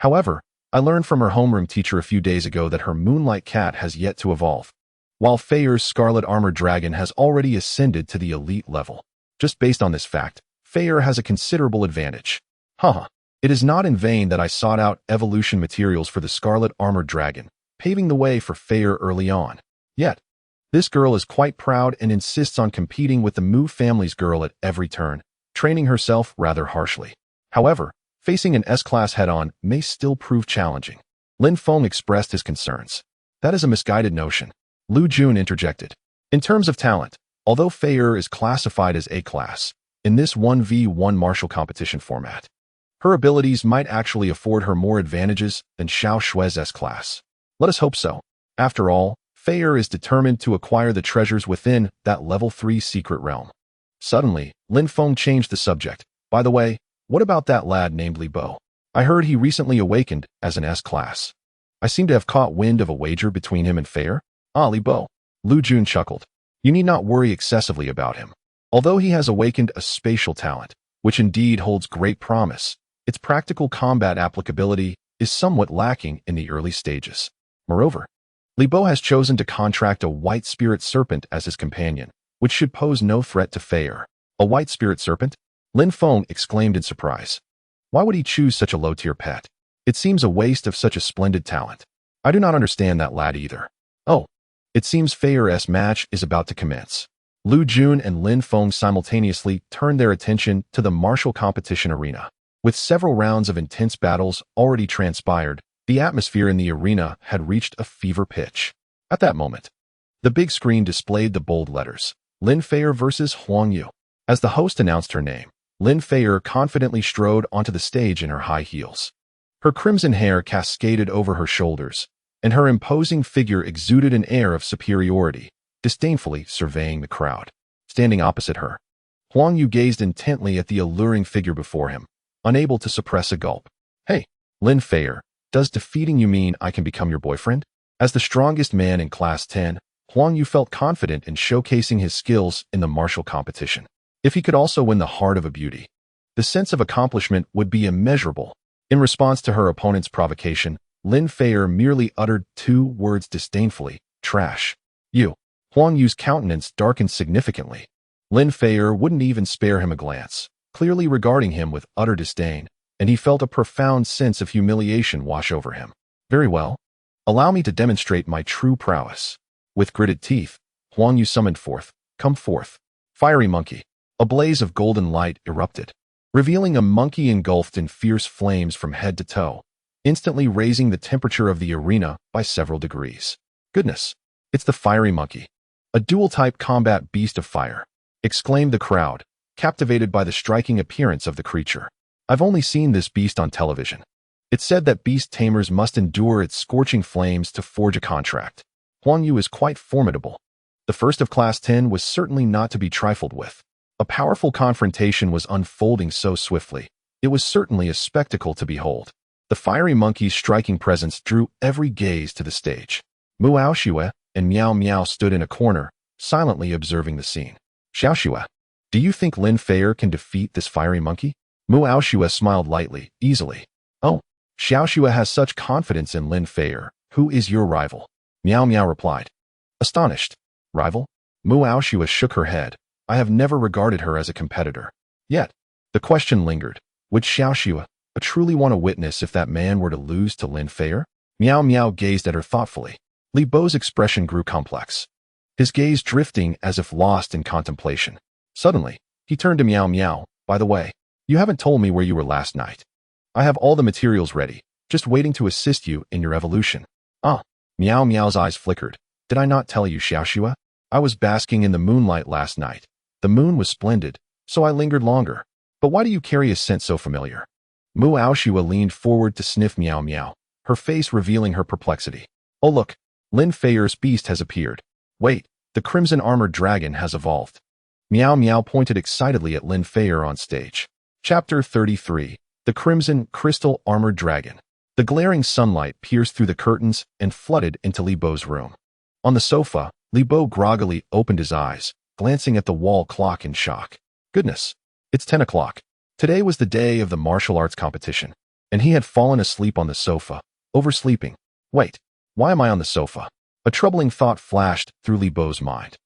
[SPEAKER 1] However, I learned from her homeroom teacher a few days ago that her moonlight cat has yet to evolve, while Feier's scarlet armored dragon has already ascended to the elite level. Just based on this fact, Feier has a considerable advantage. Haha, it is not in vain that I sought out evolution materials for the scarlet armored dragon, paving the way for Feier early on. Yet, this girl is quite proud and insists on competing with the Mu family's girl at every turn, training herself rather harshly. However, facing an S-class head-on may still prove challenging. Lin Feng expressed his concerns. That is a misguided notion, Lu Jun interjected. In terms of talent, although Feier is classified as A-class, in this 1v1 martial competition format. Her abilities might actually afford her more advantages than Xiao Shui's S-class. Let us hope so. After all, Feier is determined to acquire the treasures within that level 3 secret realm. Suddenly, Lin Feng changed the subject. By the way, what about that lad named Li Bo? I heard he recently awakened as an S-class. I seem to have caught wind of a wager between him and Feier. Ah, Li Bo. Lu Jun chuckled. You need not worry excessively about him. Although he has awakened a spatial talent, which indeed holds great promise, its practical combat applicability is somewhat lacking in the early stages. Moreover, Li Bo has chosen to contract a white spirit serpent as his companion, which should pose no threat to Feier. A white spirit serpent? Lin Feng exclaimed in surprise. Why would he choose such a low-tier pet? It seems a waste of such a splendid talent. I do not understand that lad either. Oh, it seems Feier's match is about to commence. Lu Jun and Lin Feng simultaneously turned their attention to the martial competition arena. With several rounds of intense battles already transpired, the atmosphere in the arena had reached a fever pitch. At that moment, the big screen displayed the bold letters, Lin Feier versus Huang Yu. As the host announced her name, Lin Feier confidently strode onto the stage in her high heels. Her crimson hair cascaded over her shoulders, and her imposing figure exuded an air of superiority, disdainfully surveying the crowd. Standing opposite her, Huang Yu gazed intently at the alluring figure before him, unable to suppress a gulp. Hey, Lin Feier, does defeating you mean I can become your boyfriend? As the strongest man in Class 10, Huang Yu felt confident in showcasing his skills in the martial competition. If he could also win the heart of a beauty, the sense of accomplishment would be immeasurable. In response to her opponent's provocation, Lin Feier merely uttered 2 words disdainfully, trash. You. Huang Yu's countenance darkened significantly. Lin Feier wouldn't even spare him a glance, clearly regarding him with utter disdain, and he felt a profound sense of humiliation wash over him. Very well. Allow me to demonstrate my true prowess. With gritted teeth, Huang Yu summoned forth, come forth. Fiery monkey. A blaze of golden light erupted, revealing a monkey engulfed in fierce flames from head to toe, instantly raising the temperature of the arena by several degrees. Goodness, it's the fiery monkey. A dual-type combat beast of fire, exclaimed the crowd, captivated by the striking appearance of the creature. I've only seen this beast on television. It's said that beast tamers must endure its scorching flames to forge a contract. Huang Yu is quite formidable. The first of Class 10 was certainly not to be trifled with. A powerful confrontation was unfolding so swiftly. It was certainly a spectacle to behold. The fiery monkey's striking presence drew every gaze to the stage. Mu Aoxue and Miao Miao stood in a corner, silently observing the scene. Xiaoxue, do you think Lin Feier can defeat this fiery monkey? Mu Aoxue smiled lightly, easily. Oh, Xiaoxue has such confidence in Lin Feier. Who is your rival? Miao Miao replied. Astonished. Rival? Mu Aoxue shook her head. I have never regarded her as a competitor. Yet, the question lingered. Would Xiaoxue truly want to witness if that man were to lose to Lin Feier? Miao Miao gazed at her thoughtfully. Li Bo's expression grew complex, his gaze drifting as if lost in contemplation. Suddenly, he turned to Miao Miao. By the way, you haven't told me where you were last night. I have all the materials ready, just waiting to assist you in your evolution. Ah, Miao Miao's eyes flickered. Did I not tell you, Xiaoxue? I was basking in the moonlight last night. The moon was splendid, so I lingered longer. But why do you carry a scent so familiar? Mu Aoxue leaned forward to sniff Miao Miao, her face revealing her perplexity. Oh look, Lin Feier's beast has appeared. Wait, the crimson armored dragon has evolved. Miao Miao pointed excitedly at Lin Feier on stage. Chapter 33. The Crimson Crystal Armored Dragon. The glaring sunlight pierced through the curtains and flooded into Li Bo's room. On the sofa, Li Bo groggily opened his eyes, glancing at the wall clock in shock. Goodness, it's 10 o'clock. Today was the day of the martial arts competition, and he had fallen asleep on the sofa, oversleeping. Wait, why am I on the sofa? A troubling thought flashed through Li Bo's mind.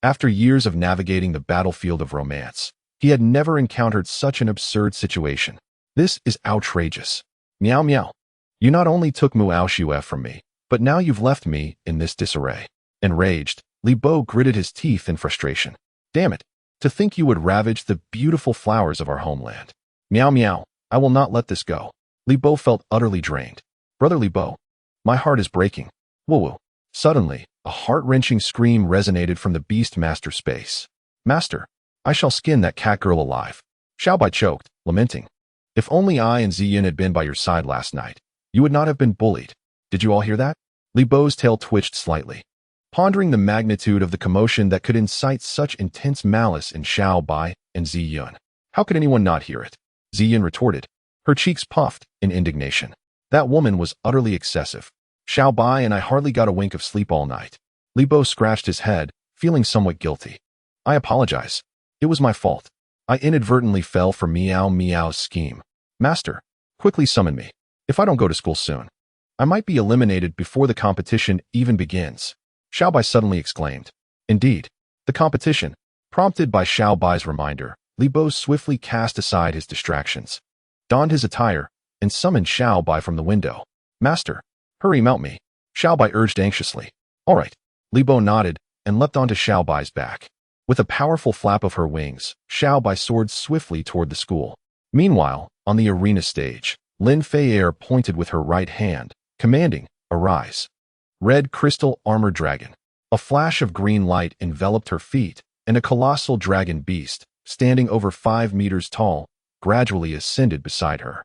[SPEAKER 1] After years of navigating the battlefield of romance, he had never encountered such an absurd situation. This is outrageous. Miao Miao. You not only took Mu Aoxue from me, but now you've left me in this disarray. Enraged, Li Bo gritted his teeth in frustration. Damn it, to think you would ravage the beautiful flowers of our homeland. Miao Miao, I will not let this go. Li Bo felt utterly drained. Brother Li Bo, my heart is breaking. Woo woo. Suddenly, a heart-wrenching scream resonated from the Beast Master space. Master, I shall skin that cat girl alive. Xiaobai choked, lamenting. If only I and Ziyin had been by your side last night, you would not have been bullied. Did you all hear that? Li Bo's tail twitched slightly, pondering the magnitude of the commotion that could incite such intense malice in Xiaobai and Ziyin. How could anyone not hear it? Ziyin retorted, her cheeks puffed in indignation. That woman was utterly excessive. Xiaobai and I hardly got a wink of sleep all night. Li Bo scratched his head, feeling somewhat guilty. I apologize. It was my fault. I inadvertently fell for Miao Miao's scheme. Master, quickly summon me. If I don't go to school soon, I might be eliminated before the competition even begins. Xiaobai suddenly exclaimed. Indeed, the competition. Prompted by Xiaobai's reminder, Li Bo swiftly cast aside his distractions, donned his attire, and summoned Xiaobai from the window. Master, hurry mount me, Xiaobai urged anxiously. All right. Li Bo nodded and leapt onto Xiaobai's back. With a powerful flap of her wings, Xiaobai soared swiftly toward the school. Meanwhile, on the arena stage, Lin Feier pointed with her right hand, commanding, arise. Red crystal armor dragon. A flash of green light enveloped her feet, and a colossal dragon beast, standing over 5 meters tall, gradually ascended beside her.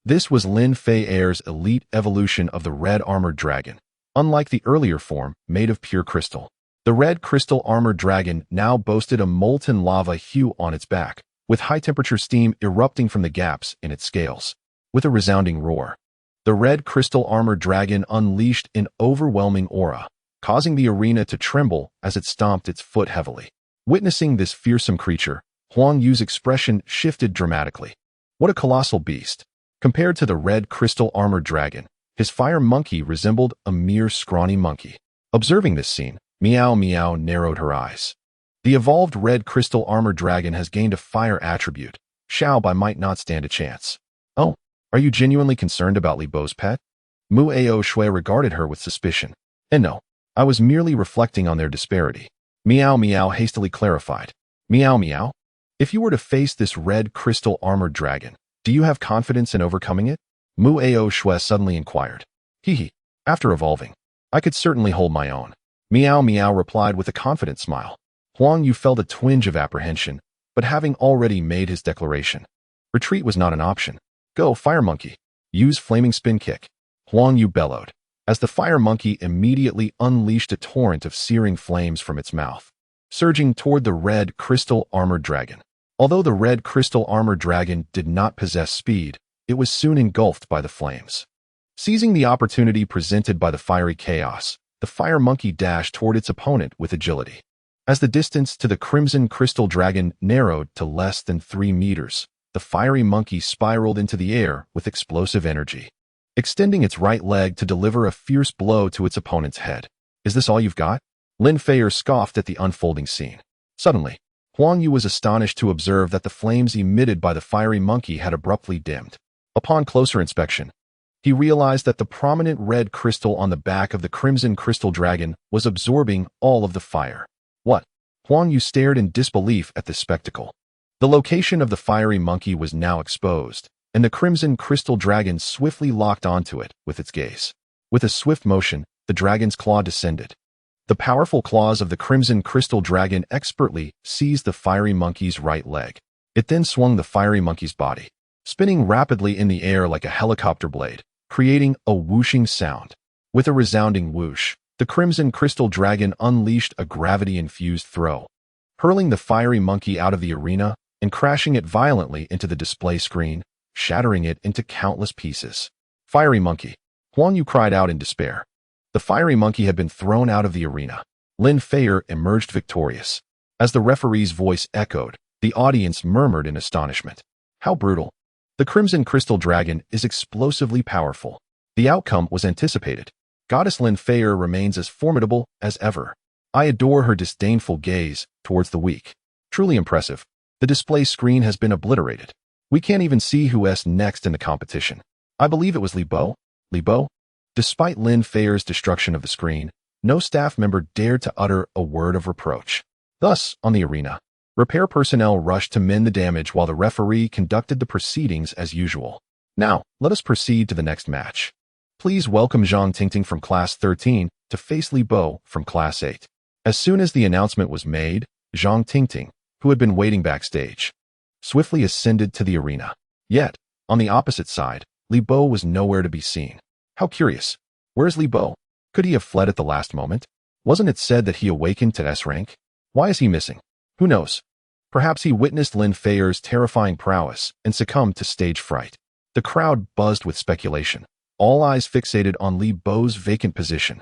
[SPEAKER 1] This was Lin Feier's elite evolution of the red armored dragon, unlike the earlier form, made of pure crystal. The red crystal armored dragon now boasted a molten lava hue on its back, with high-temperature steam erupting from the gaps in its scales. With a resounding roar, the red crystal armored dragon unleashed an overwhelming aura, causing the arena to tremble as it stomped its foot heavily. Witnessing this fearsome creature, Huang Yu's expression shifted dramatically. What a colossal beast! Compared to the red crystal armored dragon, his fire monkey resembled a mere scrawny monkey. Observing this scene, Miao Miao narrowed her eyes. The evolved red crystal armored dragon has gained a fire attribute. Xiaobai might not stand a chance. Oh, are you genuinely concerned about Li Bo's pet? Mu Ao Shui regarded her with suspicion. And no, I was merely reflecting on their disparity. Miao Miao hastily clarified. Miao Miao? If you were to face this red crystal armored dragon, do you have confidence in overcoming it? Mu Ao Shui suddenly inquired. Hee. After evolving, I could certainly hold my own. Miao Miao replied with a confident smile. Huang Yu felt a twinge of apprehension, but having already made his declaration, retreat was not an option. Go, fire monkey. Use flaming spin kick. Huang Yu bellowed, as the fire monkey immediately unleashed a torrent of searing flames from its mouth, surging toward the red crystal armored dragon. Although the red crystal armored dragon did not possess speed, it was soon engulfed by the flames. Seizing the opportunity presented by the fiery chaos, the fire monkey dashed toward its opponent with agility. As the distance to the crimson crystal dragon narrowed to less than 3 meters, the fiery monkey spiraled into the air with explosive energy, extending its right leg to deliver a fierce blow to its opponent's head. Is this all you've got? Lin Feier scoffed at the unfolding scene. Suddenly, Huang Yu was astonished to observe that the flames emitted by the fiery monkey had abruptly dimmed. Upon closer inspection, he realized that the prominent red crystal on the back of the crimson crystal dragon was absorbing all of the fire. What? Huang Yu stared in disbelief at this spectacle. The location of the fiery monkey was now exposed, and the crimson crystal dragon swiftly locked onto it with its gaze. With a swift motion, the dragon's claw descended. The powerful claws of the crimson crystal dragon expertly seized the fiery monkey's right leg. It then swung the fiery monkey's body, spinning rapidly in the air like a helicopter blade, creating a whooshing sound. With a resounding whoosh, the crimson crystal dragon unleashed a gravity-infused throw, hurling the fiery monkey out of the arena and crashing it violently into the display screen, shattering it into countless pieces. Fiery monkey! Huang Yu cried out in despair. The fiery monkey had been thrown out of the arena. Lin Feier emerged victorious. As the referee's voice echoed, the audience murmured in astonishment. How brutal! The crimson crystal dragon is explosively powerful. The outcome was anticipated. Goddess Lin Feier remains as formidable as ever. I adore her disdainful gaze towards the weak. Truly impressive. The display screen has been obliterated. We can't even see who's next in the competition. I believe it was Li Bo. Li Bo? Despite Lin Feier's destruction of the screen, no staff member dared to utter a word of reproach. Thus, on the arena, repair personnel rushed to mend the damage while the referee conducted the proceedings as usual. Now, let us proceed to the next match. Please welcome Zhang Tingting from Class 13 to face Li Bo from Class 8. As soon as the announcement was made, Zhang Tingting, who had been waiting backstage, swiftly ascended to the arena. Yet, on the opposite side, Li Bo was nowhere to be seen. How curious. Where's Li Bo? Could he have fled at the last moment? Wasn't it said that he awakened to S rank? Why is he missing? Who knows? Perhaps he witnessed Lin Feier's terrifying prowess and succumbed to stage fright. The crowd buzzed with speculation, all eyes fixated on Li Bo's vacant position.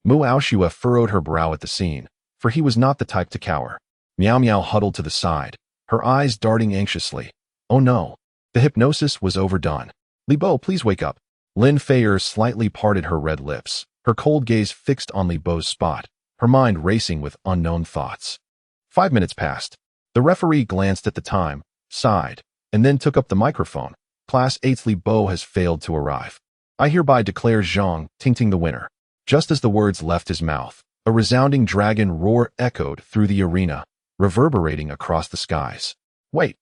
[SPEAKER 1] Mu Aoshua furrowed her brow at the scene, for he was not the type to cower. Miao Miao huddled to the side, her eyes darting anxiously. Oh no, the hypnosis was overdone. Li Bo, please wake up. Lin Feier slightly parted her red lips, her cold gaze fixed on Li Bo's spot, her mind racing with unknown thoughts. 5 minutes passed. The referee glanced at the time, sighed, and then took up the microphone. Class 8's Li Bo has failed to arrive. I hereby declare Zhang Tingting the winner. Just as the words left his mouth, a resounding dragon roar echoed through the arena, reverberating across the skies. Wait!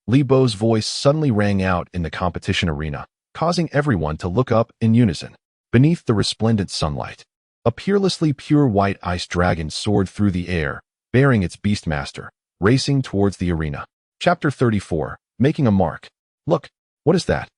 [SPEAKER 1] Li Bo's voice suddenly rang out in the competition arena, causing everyone to look up in unison. Beneath the resplendent sunlight, a peerlessly pure white ice dragon soared through the air, bearing its beastmaster, racing towards the arena. Chapter 34, Making a Mark. Look, what is that?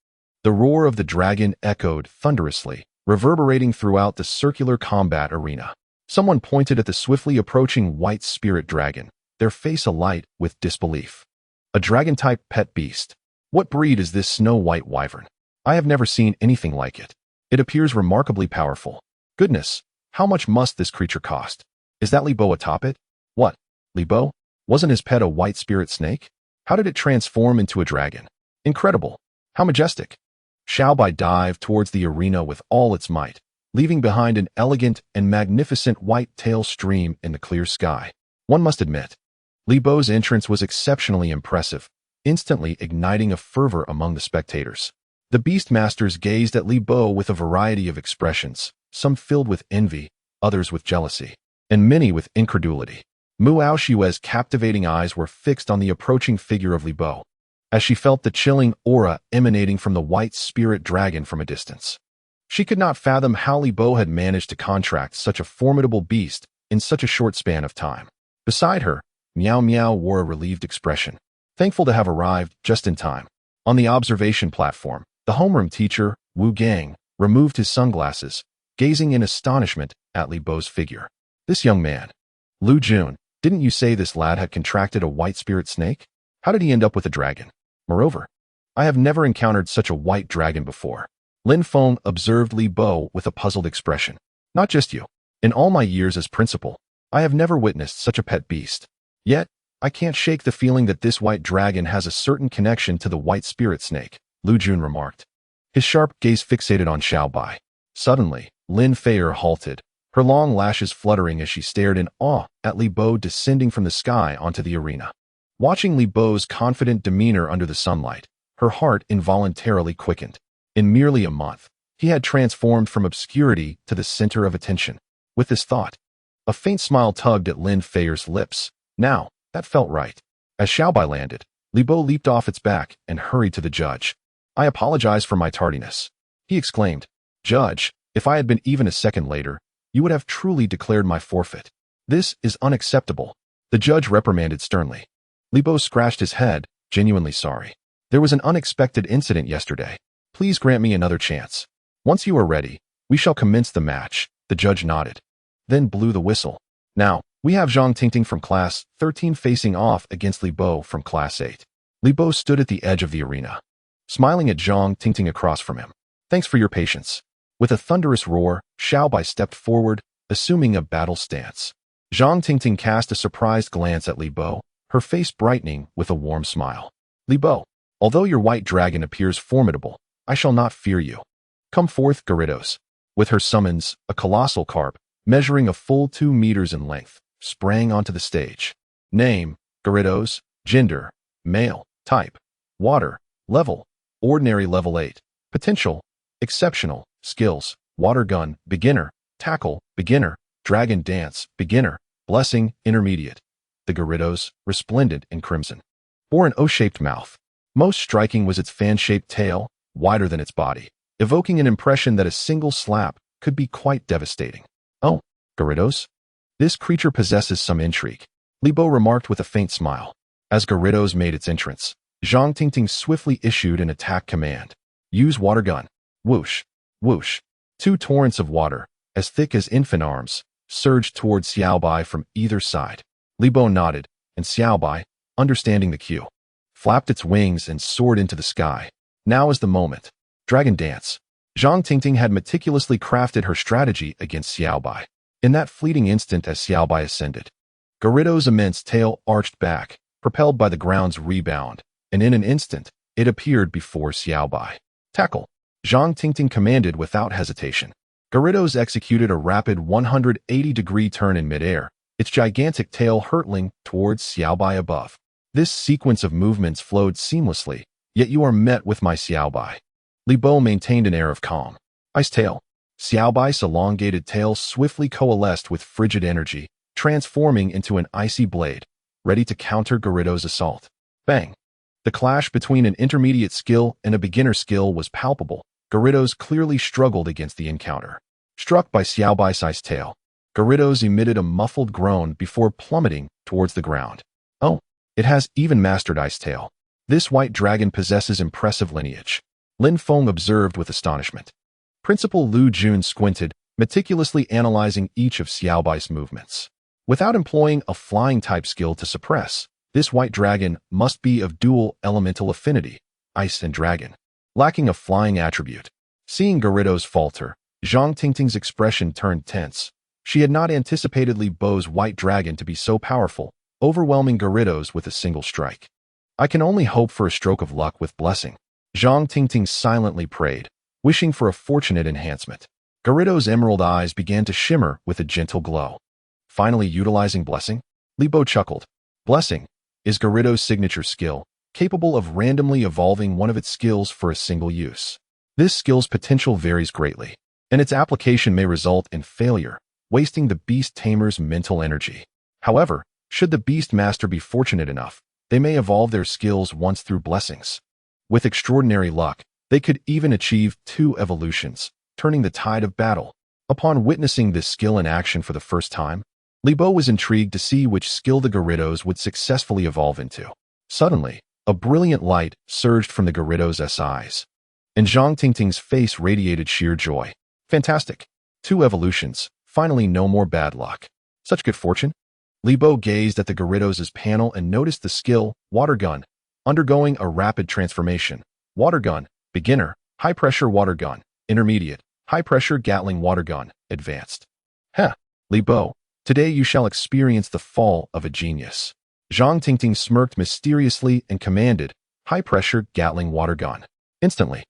[SPEAKER 1] The roar of the dragon echoed thunderously, reverberating throughout the circular combat arena. Someone pointed at the swiftly approaching white spirit dragon, their face alight with disbelief. A dragon-type pet beast. What breed is this snow-white wyvern? I have never seen anything like it. It appears remarkably powerful. Goodness, how much must this creature cost? Is that Li Bo atop it? What? Li Bo? Wasn't his pet a white spirit snake? How did it transform into a dragon? Incredible. How majestic. Xiaobai dived towards the arena with all its might, leaving behind an elegant and magnificent white tail stream in the clear sky. One must admit, Li Bo's entrance was exceptionally impressive, instantly igniting a fervor among the spectators. The Beastmasters gazed at Li Bo with a variety of expressions, some filled with envy, others with jealousy, and many with incredulity. Mu Aoshua's captivating eyes were fixed on the approaching figure of Li Bo, as she felt the chilling aura emanating from the white spirit dragon from a distance. She could not fathom how Li Bo had managed to contract such a formidable beast in such a short span of time. Beside her, Miao Miao wore a relieved expression, thankful to have arrived just in time. On the observation platform, the homeroom teacher, Wu Gang, removed his sunglasses, gazing in astonishment at Li Bo's figure. This young man. Lu Jun, didn't you say this lad had contracted a white spirit snake? How did he end up with a dragon? Moreover, I have never encountered such a white dragon before. Lin Feng observed Li Bo with a puzzled expression. Not just you. In all my years as principal, I have never witnessed such a pet beast. Yet, I can't shake the feeling that this white dragon has a certain connection to the white spirit snake, Lu Jun remarked. His sharp gaze fixated on Xiaobai. Suddenly, Lin Feier halted, her long lashes fluttering as she stared in awe at Li Bo descending from the sky onto the arena. Watching Li Bo's confident demeanor under the sunlight, her heart involuntarily quickened. In merely a month, he had transformed from obscurity to the center of attention. With this thought, a faint smile tugged at Lin Feier's lips. Now, that felt right. As Xiaobai landed, Li Bo leaped off its back and hurried to the judge. I apologize for my tardiness, he exclaimed. Judge, if I had been even a second later, you would have truly declared my forfeit. This is unacceptable, the judge reprimanded sternly. Li Bo scratched his head, genuinely sorry. There was an unexpected incident yesterday. Please grant me another chance. Once you are ready, we shall commence the match, the judge nodded. Then blew the whistle. Now, we have Zhang Tingting from Class 13 facing off against Li Bo from Class 8. Li Bo stood at the edge of the arena, smiling at Zhang Tingting across from him. Thanks for your patience. With a thunderous roar, Xiaobai stepped forward, assuming a battle stance. Zhang Tingting cast a surprised glance at Li Bo, her face brightening with a warm smile. Li Bo, although your white dragon appears formidable, I shall not fear you. Come forth, Gyarados. With her summons, a colossal carp, measuring a full 2 meters in length, sprang onto the stage. Name, Gyarados. Gender, male. Type, water. Level, ordinary level 8. Potential, exceptional. Skills, water gun, beginner. Tackle, beginner. Dragon dance, beginner. Blessing, intermediate. The Gyarados, resplendent in crimson, bore an O-shaped mouth. Most striking was its fan-shaped tail, wider than its body, evoking an impression that a single slap could be quite devastating. Oh, Gyarados? This creature possesses some intrigue, Li Bo remarked with a faint smile. As Gyarados made its entrance, Zhang Tingting swiftly issued an attack command. Use water gun. Whoosh, whoosh. Two torrents of water, as thick as infant arms, surged towards Xiaobai from either side. Li Bo nodded, and Xiaobai, understanding the cue, flapped its wings and soared into the sky. Now is the moment. Dragon Dance. Zhang Tingting had meticulously crafted her strategy against Xiaobai. In that fleeting instant as Xiaobai ascended, Gyarados' immense tail arched back, propelled by the ground's rebound, and in an instant, it appeared before Xiaobai. Tackle. Zhang Tingting commanded without hesitation. Gyarados executed a rapid 180-degree turn in midair, its gigantic tail hurtling towards Xiaobai above. This sequence of movements flowed seamlessly, yet you are met with my Xiaobai. Li Bo maintained an air of calm. Ice Tail. Xiaobai's elongated tail swiftly coalesced with frigid energy, transforming into an icy blade, ready to counter Gyarados' assault. Bang! The clash between an intermediate skill and a beginner skill was palpable. Gyarados clearly struggled against the encounter. Struck by Xiaobai's ice tail, Gyarados emitted a muffled groan before plummeting towards the ground. Oh, it has even mastered Ice Tail. This white dragon possesses impressive lineage. Lin Feng observed with astonishment. Principal Lu Jun squinted, meticulously analyzing each of Xiaobai's movements. Without employing a flying-type skill to suppress, this white dragon must be of dual elemental affinity, ice and dragon, lacking a flying attribute. Seeing Gyarados falter, Zhang Tingting's expression turned tense. She had not anticipated Li Bo's white dragon to be so powerful, overwhelming Gyarados with a single strike. I can only hope for a stroke of luck with blessing. Zhang Tingting silently prayed, wishing for a fortunate enhancement. Gyarados' emerald eyes began to shimmer with a gentle glow. Finally utilizing blessing? Li Bo chuckled. Blessing is Gyarados' signature skill, capable of randomly evolving one of its skills for a single use. This skill's potential varies greatly, and its application may result in failure, wasting the beast tamer's mental energy. However, should the beast master be fortunate enough, they may evolve their skills once through blessings. With extraordinary luck, they could even achieve 2 evolutions, turning the tide of battle. Upon witnessing this skill in action for the first time, Li Bo was intrigued to see which skill the Gyarados would successfully evolve into. Suddenly, a brilliant light surged from the Gyarados' eyes, and Zhang Tingting's face radiated sheer joy. Fantastic! 2 evolutions, finally no more bad luck. Such good fortune? Li Bo gazed at the Gyarados' panel and noticed the skill, Water Gun, undergoing a rapid transformation. Water Gun, Beginner, High Pressure Water Gun, Intermediate, High Pressure Gatling Water Gun, Advanced. Heh, Li Bo, today you shall experience the fall of a genius. Zhang Tingting smirked mysteriously and commanded, High Pressure Gatling Water Gun. Instantly,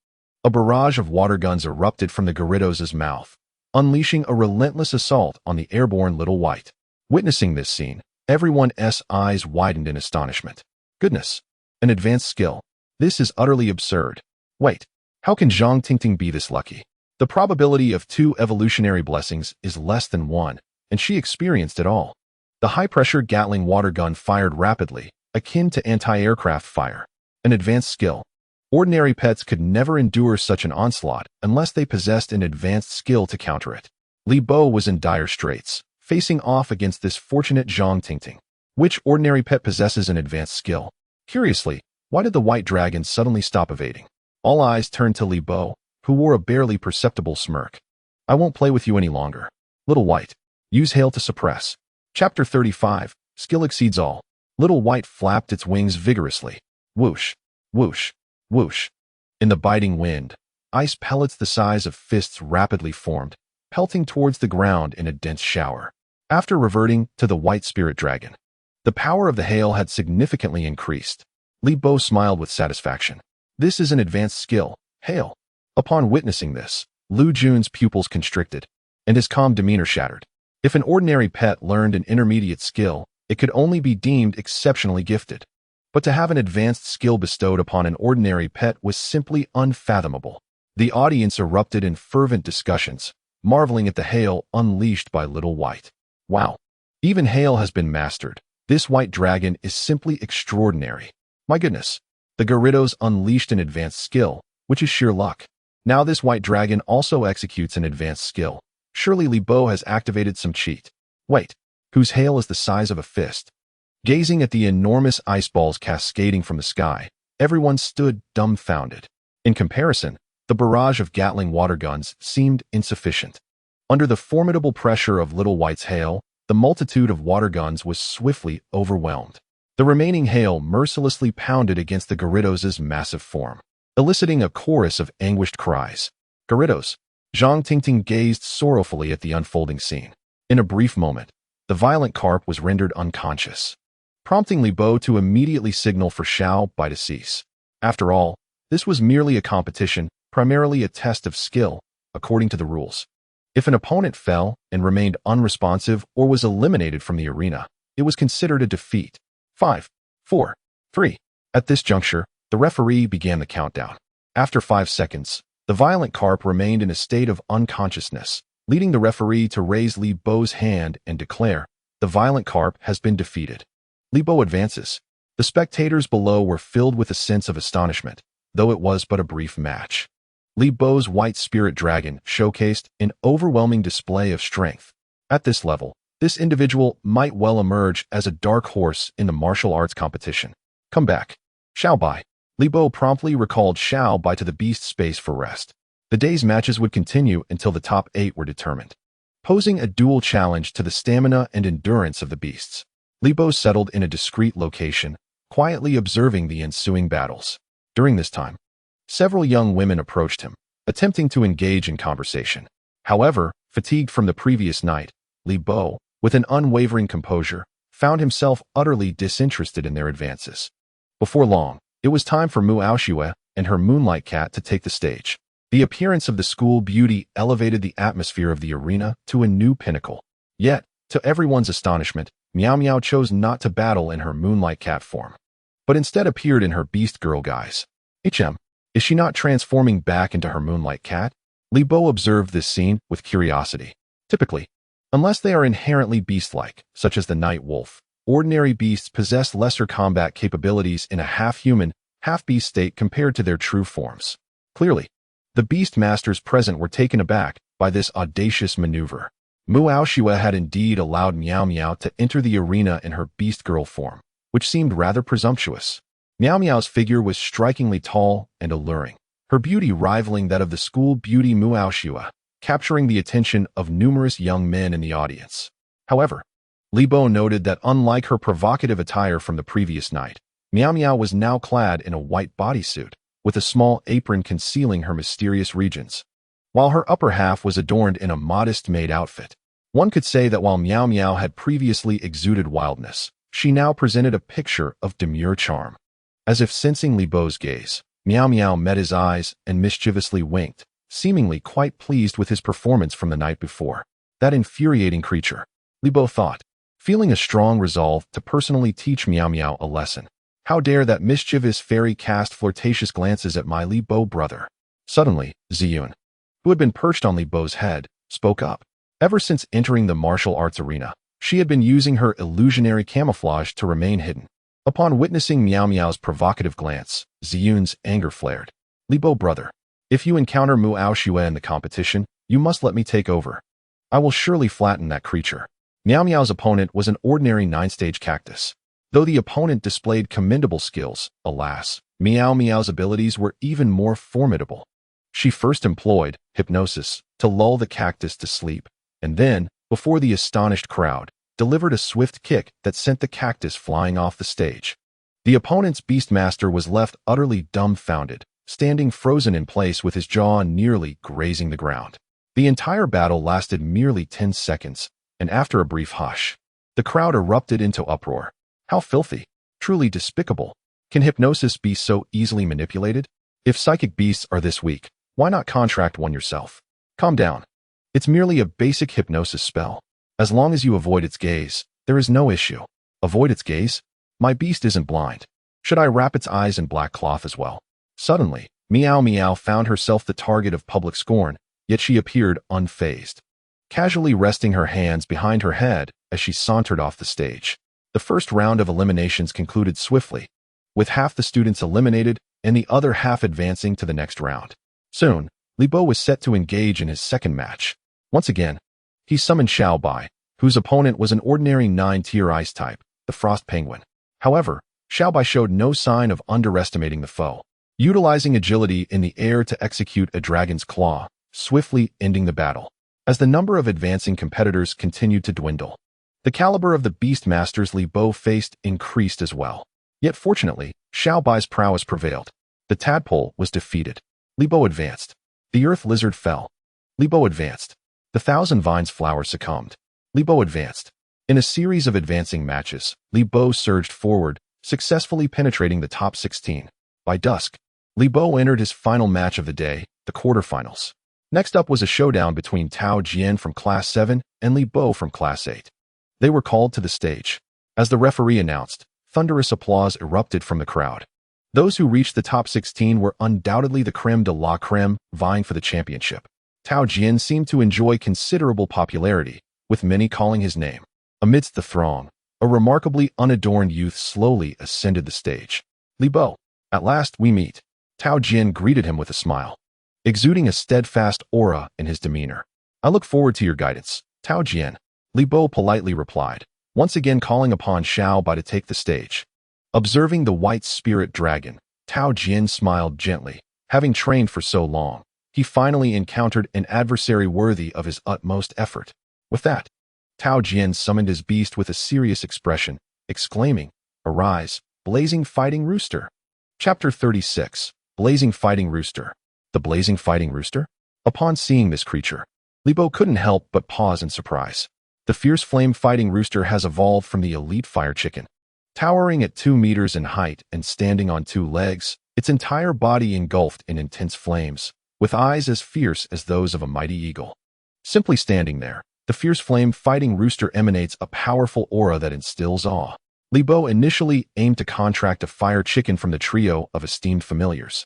[SPEAKER 1] a barrage of water guns erupted from the Gyarados' mouth, unleashing a relentless assault on the airborne Little White. Witnessing this scene, everyone's eyes widened in astonishment. Goodness, an advanced skill. This is utterly absurd. Wait, how can Zhang Tingting be this lucky? The probability of 2 evolutionary blessings is less than 1, and she experienced it all. The high-pressure Gatling water gun fired rapidly, akin to anti-aircraft fire. An advanced skill. Ordinary pets could never endure such an onslaught unless they possessed an advanced skill to counter it. Li Bo was in dire straits, facing off against this fortunate Zhang Tingting. Which ordinary pet possesses an advanced skill? Curiously, why did the white dragon suddenly stop evading? All eyes turned to Li Bo, who wore a barely perceptible smirk. I won't play with you any longer. Little White. Use Hail to suppress. Chapter 35. Skill exceeds all. Little White flapped its wings vigorously. Whoosh, whoosh, whoosh. In the biting wind, ice pellets the size of fists rapidly formed, pelting towards the ground in a dense shower. After reverting to the white spirit dragon, the power of the hail had significantly increased. Li Bo smiled with satisfaction. This is an advanced skill, hail. Upon witnessing this, Lu Jun's pupils constricted, and his calm demeanor shattered. If an ordinary pet learned an intermediate skill, it could only be deemed exceptionally gifted. But to have an advanced skill bestowed upon an ordinary pet was simply unfathomable. The audience erupted in fervent discussions, marveling at the hail unleashed by Little White. Wow! Even hail has been mastered. This white dragon is simply extraordinary. My goodness! The Gyarados unleashed an advanced skill, which is sheer luck. Now this white dragon also executes an advanced skill. Surely Li Bo has activated some cheat. Wait, whose hail is the size of a fist? Gazing at the enormous ice balls cascading from the sky, everyone stood dumbfounded. In comparison, the barrage of Gatling water guns seemed insufficient. Under the formidable pressure of Little White's hail, the multitude of water guns was swiftly overwhelmed. The remaining hail mercilessly pounded against the Gyarados' massive form, eliciting a chorus of anguished cries. Gyarados! Zhang Tingting gazed sorrowfully at the unfolding scene. In a brief moment, the violent carp was rendered unconscious, prompting Li Bo to immediately signal for Xiao Bai to cease. After all, this was merely a competition, primarily a test of skill, according to the rules. If an opponent fell and remained unresponsive or was eliminated from the arena, it was considered a defeat. 5, 4, 3. At this juncture, the referee began the countdown. After 5 seconds, the violent carp remained in a state of unconsciousness, leading the referee to raise Li Bo's hand and declare, "The violent carp has been defeated." Li Bo advances. The spectators below were filled with a sense of astonishment, though it was but a brief match. Li Bo's white spirit dragon showcased an overwhelming display of strength. At this level, this individual might well emerge as a dark horse in the martial arts competition. Come back. Xiao Bai. Li Bo promptly recalled Xiao Bai to the beast space for rest. The day's matches would continue until the top 8 were determined, posing a dual challenge to the stamina and endurance of the beasts. Li Bo settled in a discreet location, quietly observing the ensuing battles. During this time, several young women approached him, attempting to engage in conversation. However, fatigued from the previous night, Li Bo, with an unwavering composure, found himself utterly disinterested in their advances. Before long, it was time for Mu Aoxue and her moonlight cat to take the stage. The appearance of the school beauty elevated the atmosphere of the arena to a new pinnacle. Yet, to everyone's astonishment, Meow Meow chose not to battle in her moonlight cat form, but instead appeared in her beast girl guise. Is she not transforming back into her moonlight cat? Li Bo observed this scene with curiosity. Typically, unless they are inherently beast-like, such as the night wolf, ordinary beasts possess lesser combat capabilities in a half-human, half-beast state compared to their true forms. Clearly, the beast masters present were taken aback by this audacious maneuver. Mu Aoxue had indeed allowed Meow Meow to enter the arena in her beast girl form, which seemed rather presumptuous. Meow Meow's figure was strikingly tall and alluring, her beauty rivaling that of the school beauty Mu Aoxue, capturing the attention of numerous young men in the audience. However, Li Bo noted that unlike her provocative attire from the previous night, Meow Meow was now clad in a white bodysuit, with a small apron concealing her mysterious regions, while her upper half was adorned in a modest-made outfit. One could say that while Meow Meow had previously exuded wildness, she now presented a picture of demure charm. As if sensing Li Bo's gaze, Meow Meow met his eyes and mischievously winked, seemingly quite pleased with his performance from the night before. That infuriating creature, Li Bo thought, feeling a strong resolve to personally teach Meow Meow a lesson. How dare that mischievous fairy cast flirtatious glances at my Li Bo brother? Suddenly, Ziyun, who had been perched on Li Bo's head, spoke up. Ever since entering the martial arts arena, she had been using her illusionary camouflage to remain hidden. Upon witnessing Meow Meow's provocative glance, Ziyun's anger flared. Li Bo brother, if you encounter Mu Aoxue in the competition, you must let me take over. I will surely flatten that creature. Meow Meow's opponent was an ordinary 9-stage cactus. Though the opponent displayed commendable skills, alas, Meow Meow's abilities were even more formidable. She first employed hypnosis to lull the cactus to sleep, and then, before the astonished crowd, delivered a swift kick that sent the cactus flying off the stage. The opponent's beastmaster was left utterly dumbfounded, standing frozen in place with his jaw nearly grazing the ground. The entire battle lasted merely 10 seconds, and after a brief hush, the crowd erupted into uproar. How filthy! Truly despicable! Can hypnosis be so easily manipulated? If psychic beasts are this weak, why not contract one yourself? Calm down. It's merely a basic hypnosis spell. As long as you avoid its gaze, there is no issue. Avoid its gaze? My beast isn't blind. Should I wrap its eyes in black cloth as well? Suddenly, Meow Meow found herself the target of public scorn, yet she appeared unfazed, casually resting her hands behind her head as she sauntered off the stage. The first round of eliminations concluded swiftly, with half the students eliminated and the other half advancing to the next round. Soon, Li Bo was set to engage in his second match. Once again, he summoned Xiao Bai, whose opponent was an ordinary 9-tier ice type, the frost penguin. However, Xiaobai showed no sign of underestimating the foe, utilizing agility in the air to execute a dragon's claw, swiftly ending the battle. As the number of advancing competitors continued to dwindle, the caliber of the beastmasters Li Bo faced increased as well. Yet fortunately, Xiaobai's prowess prevailed. The tadpole was defeated. Li Bo advanced. The earth lizard fell. Li Bo advanced. The thousand vines flower succumbed. Li Bo advanced. In a series of advancing matches, Li Bo surged forward, successfully penetrating the top 16. By dusk, Li Bo entered his final match of the day, the quarterfinals. Next up was a showdown between Tao Jian from Class 7 and Li Bo from Class 8. They were called to the stage. As the referee announced, thunderous applause erupted from the crowd. Those who reached the top 16 were undoubtedly the creme de la creme, vying for the championship. Tao Jian seemed to enjoy considerable popularity, with many calling his name. Amidst the throng, a remarkably unadorned youth slowly ascended the stage. Li Bo, at last we meet. Tao Jian greeted him with a smile, exuding a steadfast aura in his demeanor. I look forward to your guidance, Tao Jian. Li Bo politely replied, once again calling upon Xiaobai to take the stage. Observing the white spirit dragon, Tao Jian smiled gently. Having trained for so long, he finally encountered an adversary worthy of his utmost effort. With that, Tao Jian summoned his beast with a serious expression, exclaiming, "Arise, blazing fighting rooster." Chapter 36, Blazing Fighting Rooster. The blazing fighting rooster? Upon seeing this creature, Li Bo couldn't help but pause in surprise. The fierce flame fighting rooster has evolved from the elite fire chicken. Towering at 2 meters in height and standing on 2 legs, its entire body engulfed in intense flames, with eyes as fierce as those of a mighty eagle. Simply standing there, the fierce flame fighting rooster emanates a powerful aura that instills awe. Li Bo initially aimed to contract a fire chicken from the trio of esteemed familiars,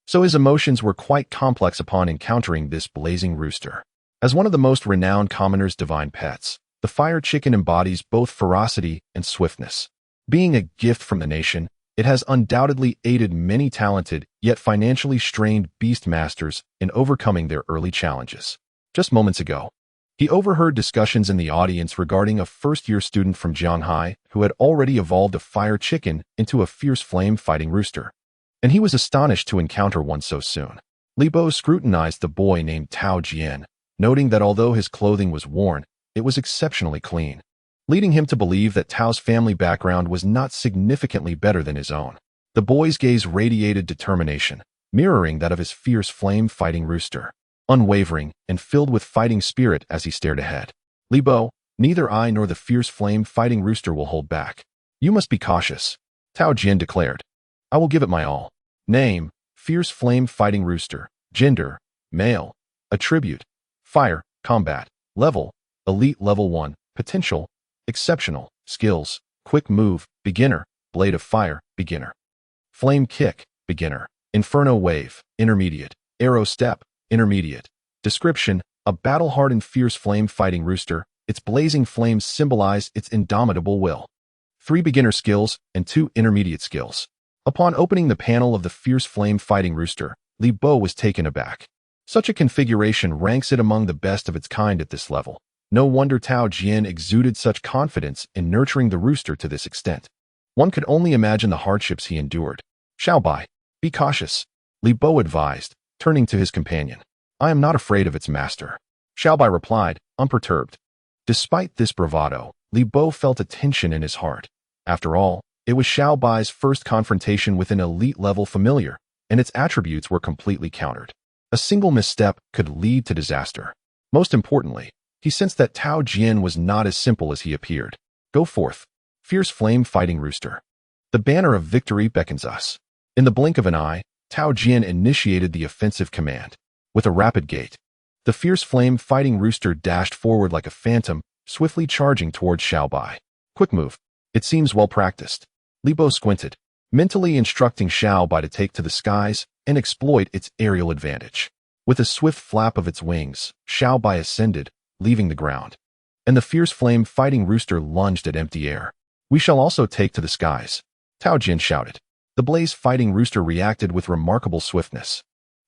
[SPEAKER 1] so his emotions were quite complex upon encountering this blazing rooster. As one of the most renowned commoners' divine pets, the fire chicken embodies both ferocity and swiftness. Being a gift from the nation, it has undoubtedly aided many talented yet financially strained beastmasters in overcoming their early challenges. Just moments ago, he overheard discussions in the audience regarding a first-year student from Jianhai who had already evolved a fire chicken into a fierce flame-fighting rooster, and he was astonished to encounter one so soon. Li Bo scrutinized the boy named Tao Jian, noting that although his clothing was worn, it was exceptionally clean, leading him to believe that Tao's family background was not significantly better than his own. The boy's gaze radiated determination, mirroring that of his fierce flame-fighting rooster, unwavering and filled with fighting spirit as he stared ahead. Li Bo, neither I nor the fierce flame-fighting rooster will hold back. You must be cautious, Tao Jian declared. I will give it my all. Name, fierce flame-fighting rooster. Gender, male. Attribute, fire, combat. Level, elite level 1. Potential, exceptional. Skills, quick move, beginner. Blade of fire, beginner. Flame kick, beginner. Inferno wave, intermediate. Arrow step, intermediate. Description, a battle-hardened fierce flame-fighting rooster. Its blazing flames symbolize its indomitable will. 3 beginner skills and 2 intermediate skills. Upon opening the panel of the fierce flame-fighting rooster, Li Bo was taken aback. Such a configuration ranks it among the best of its kind at this level. No wonder Tao Jian exuded such confidence in nurturing the rooster to this extent. One could only imagine the hardships he endured. Xiaobai, be cautious, Li Bo advised, turning to his companion. I am not afraid of its master, Xiaobai replied, unperturbed. Despite this bravado, Li Bo felt a tension in his heart. After all, it was Xiaobai's first confrontation with an elite-level familiar, and its attributes were completely countered. A single misstep could lead to disaster. Most importantly, he sensed that Tao Jian was not as simple as he appeared. Go forth, fierce flame-fighting rooster. The banner of victory beckons us. In the blink of an eye, Tao Jian initiated the offensive command. With a rapid gait, the fierce flame-fighting rooster dashed forward like a phantom, swiftly charging towards Xiaobai. Quick move. It seems well practiced. Li Bo squinted, mentally instructing Xiaobai to take to the skies and exploit its aerial advantage. With a swift flap of its wings, Xiaobai ascended, leaving the ground, and the fierce flame-fighting rooster lunged at empty air. We shall also take to the skies, Tao Jian shouted. The blaze-fighting rooster reacted with remarkable swiftness,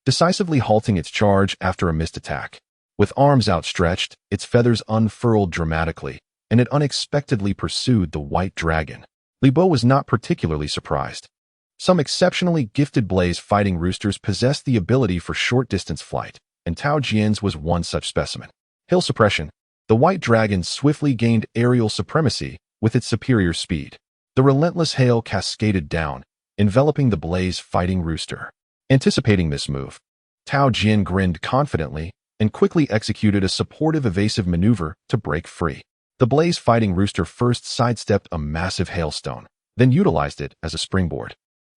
[SPEAKER 1] decisively halting its charge after a missed attack. With arms outstretched, its feathers unfurled dramatically, and it unexpectedly pursued the white dragon. Li Bo was not particularly surprised. Some exceptionally gifted blaze fighting roosters possessed the ability for short-distance flight, and Tao Jian's was one such specimen. Hill suppression. The white dragon swiftly gained aerial supremacy with its superior speed. The relentless hail cascaded down, enveloping the blaze fighting rooster. Anticipating this move, Tao Jian grinned confidently and quickly executed a supportive evasive maneuver to break free. The blaze fighting rooster first sidestepped a massive hailstone, then utilized it as a springboard,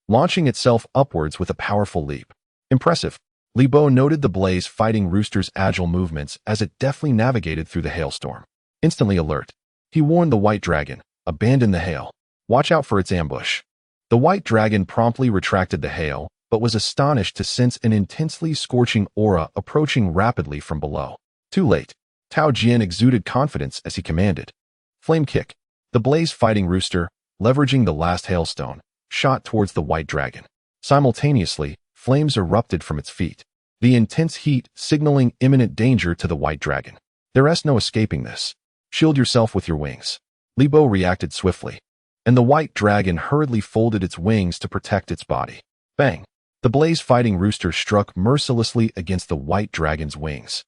[SPEAKER 1] launching itself upwards with a powerful leap. Impressive. Li Bo noted the blaze fighting rooster's agile movements as it deftly navigated through the hailstorm. Instantly alert, he warned the white dragon, "Abandon the hail. Watch out for its ambush." The white dragon promptly retracted the hail, but was astonished to sense an intensely scorching aura approaching rapidly from below. Too late. Tao Jian exuded confidence as he commanded. Flame kick. The blaze fighting rooster, leveraging the last hailstone, shot towards the white dragon. Simultaneously, flames erupted from its feet, the intense heat signaling imminent danger to the white dragon. There's no escaping this. Shield yourself with your wings. Li Bo reacted swiftly, and the white dragon hurriedly folded its wings to protect its body. Bang! The blaze fighting rooster struck mercilessly against the white dragon's wings,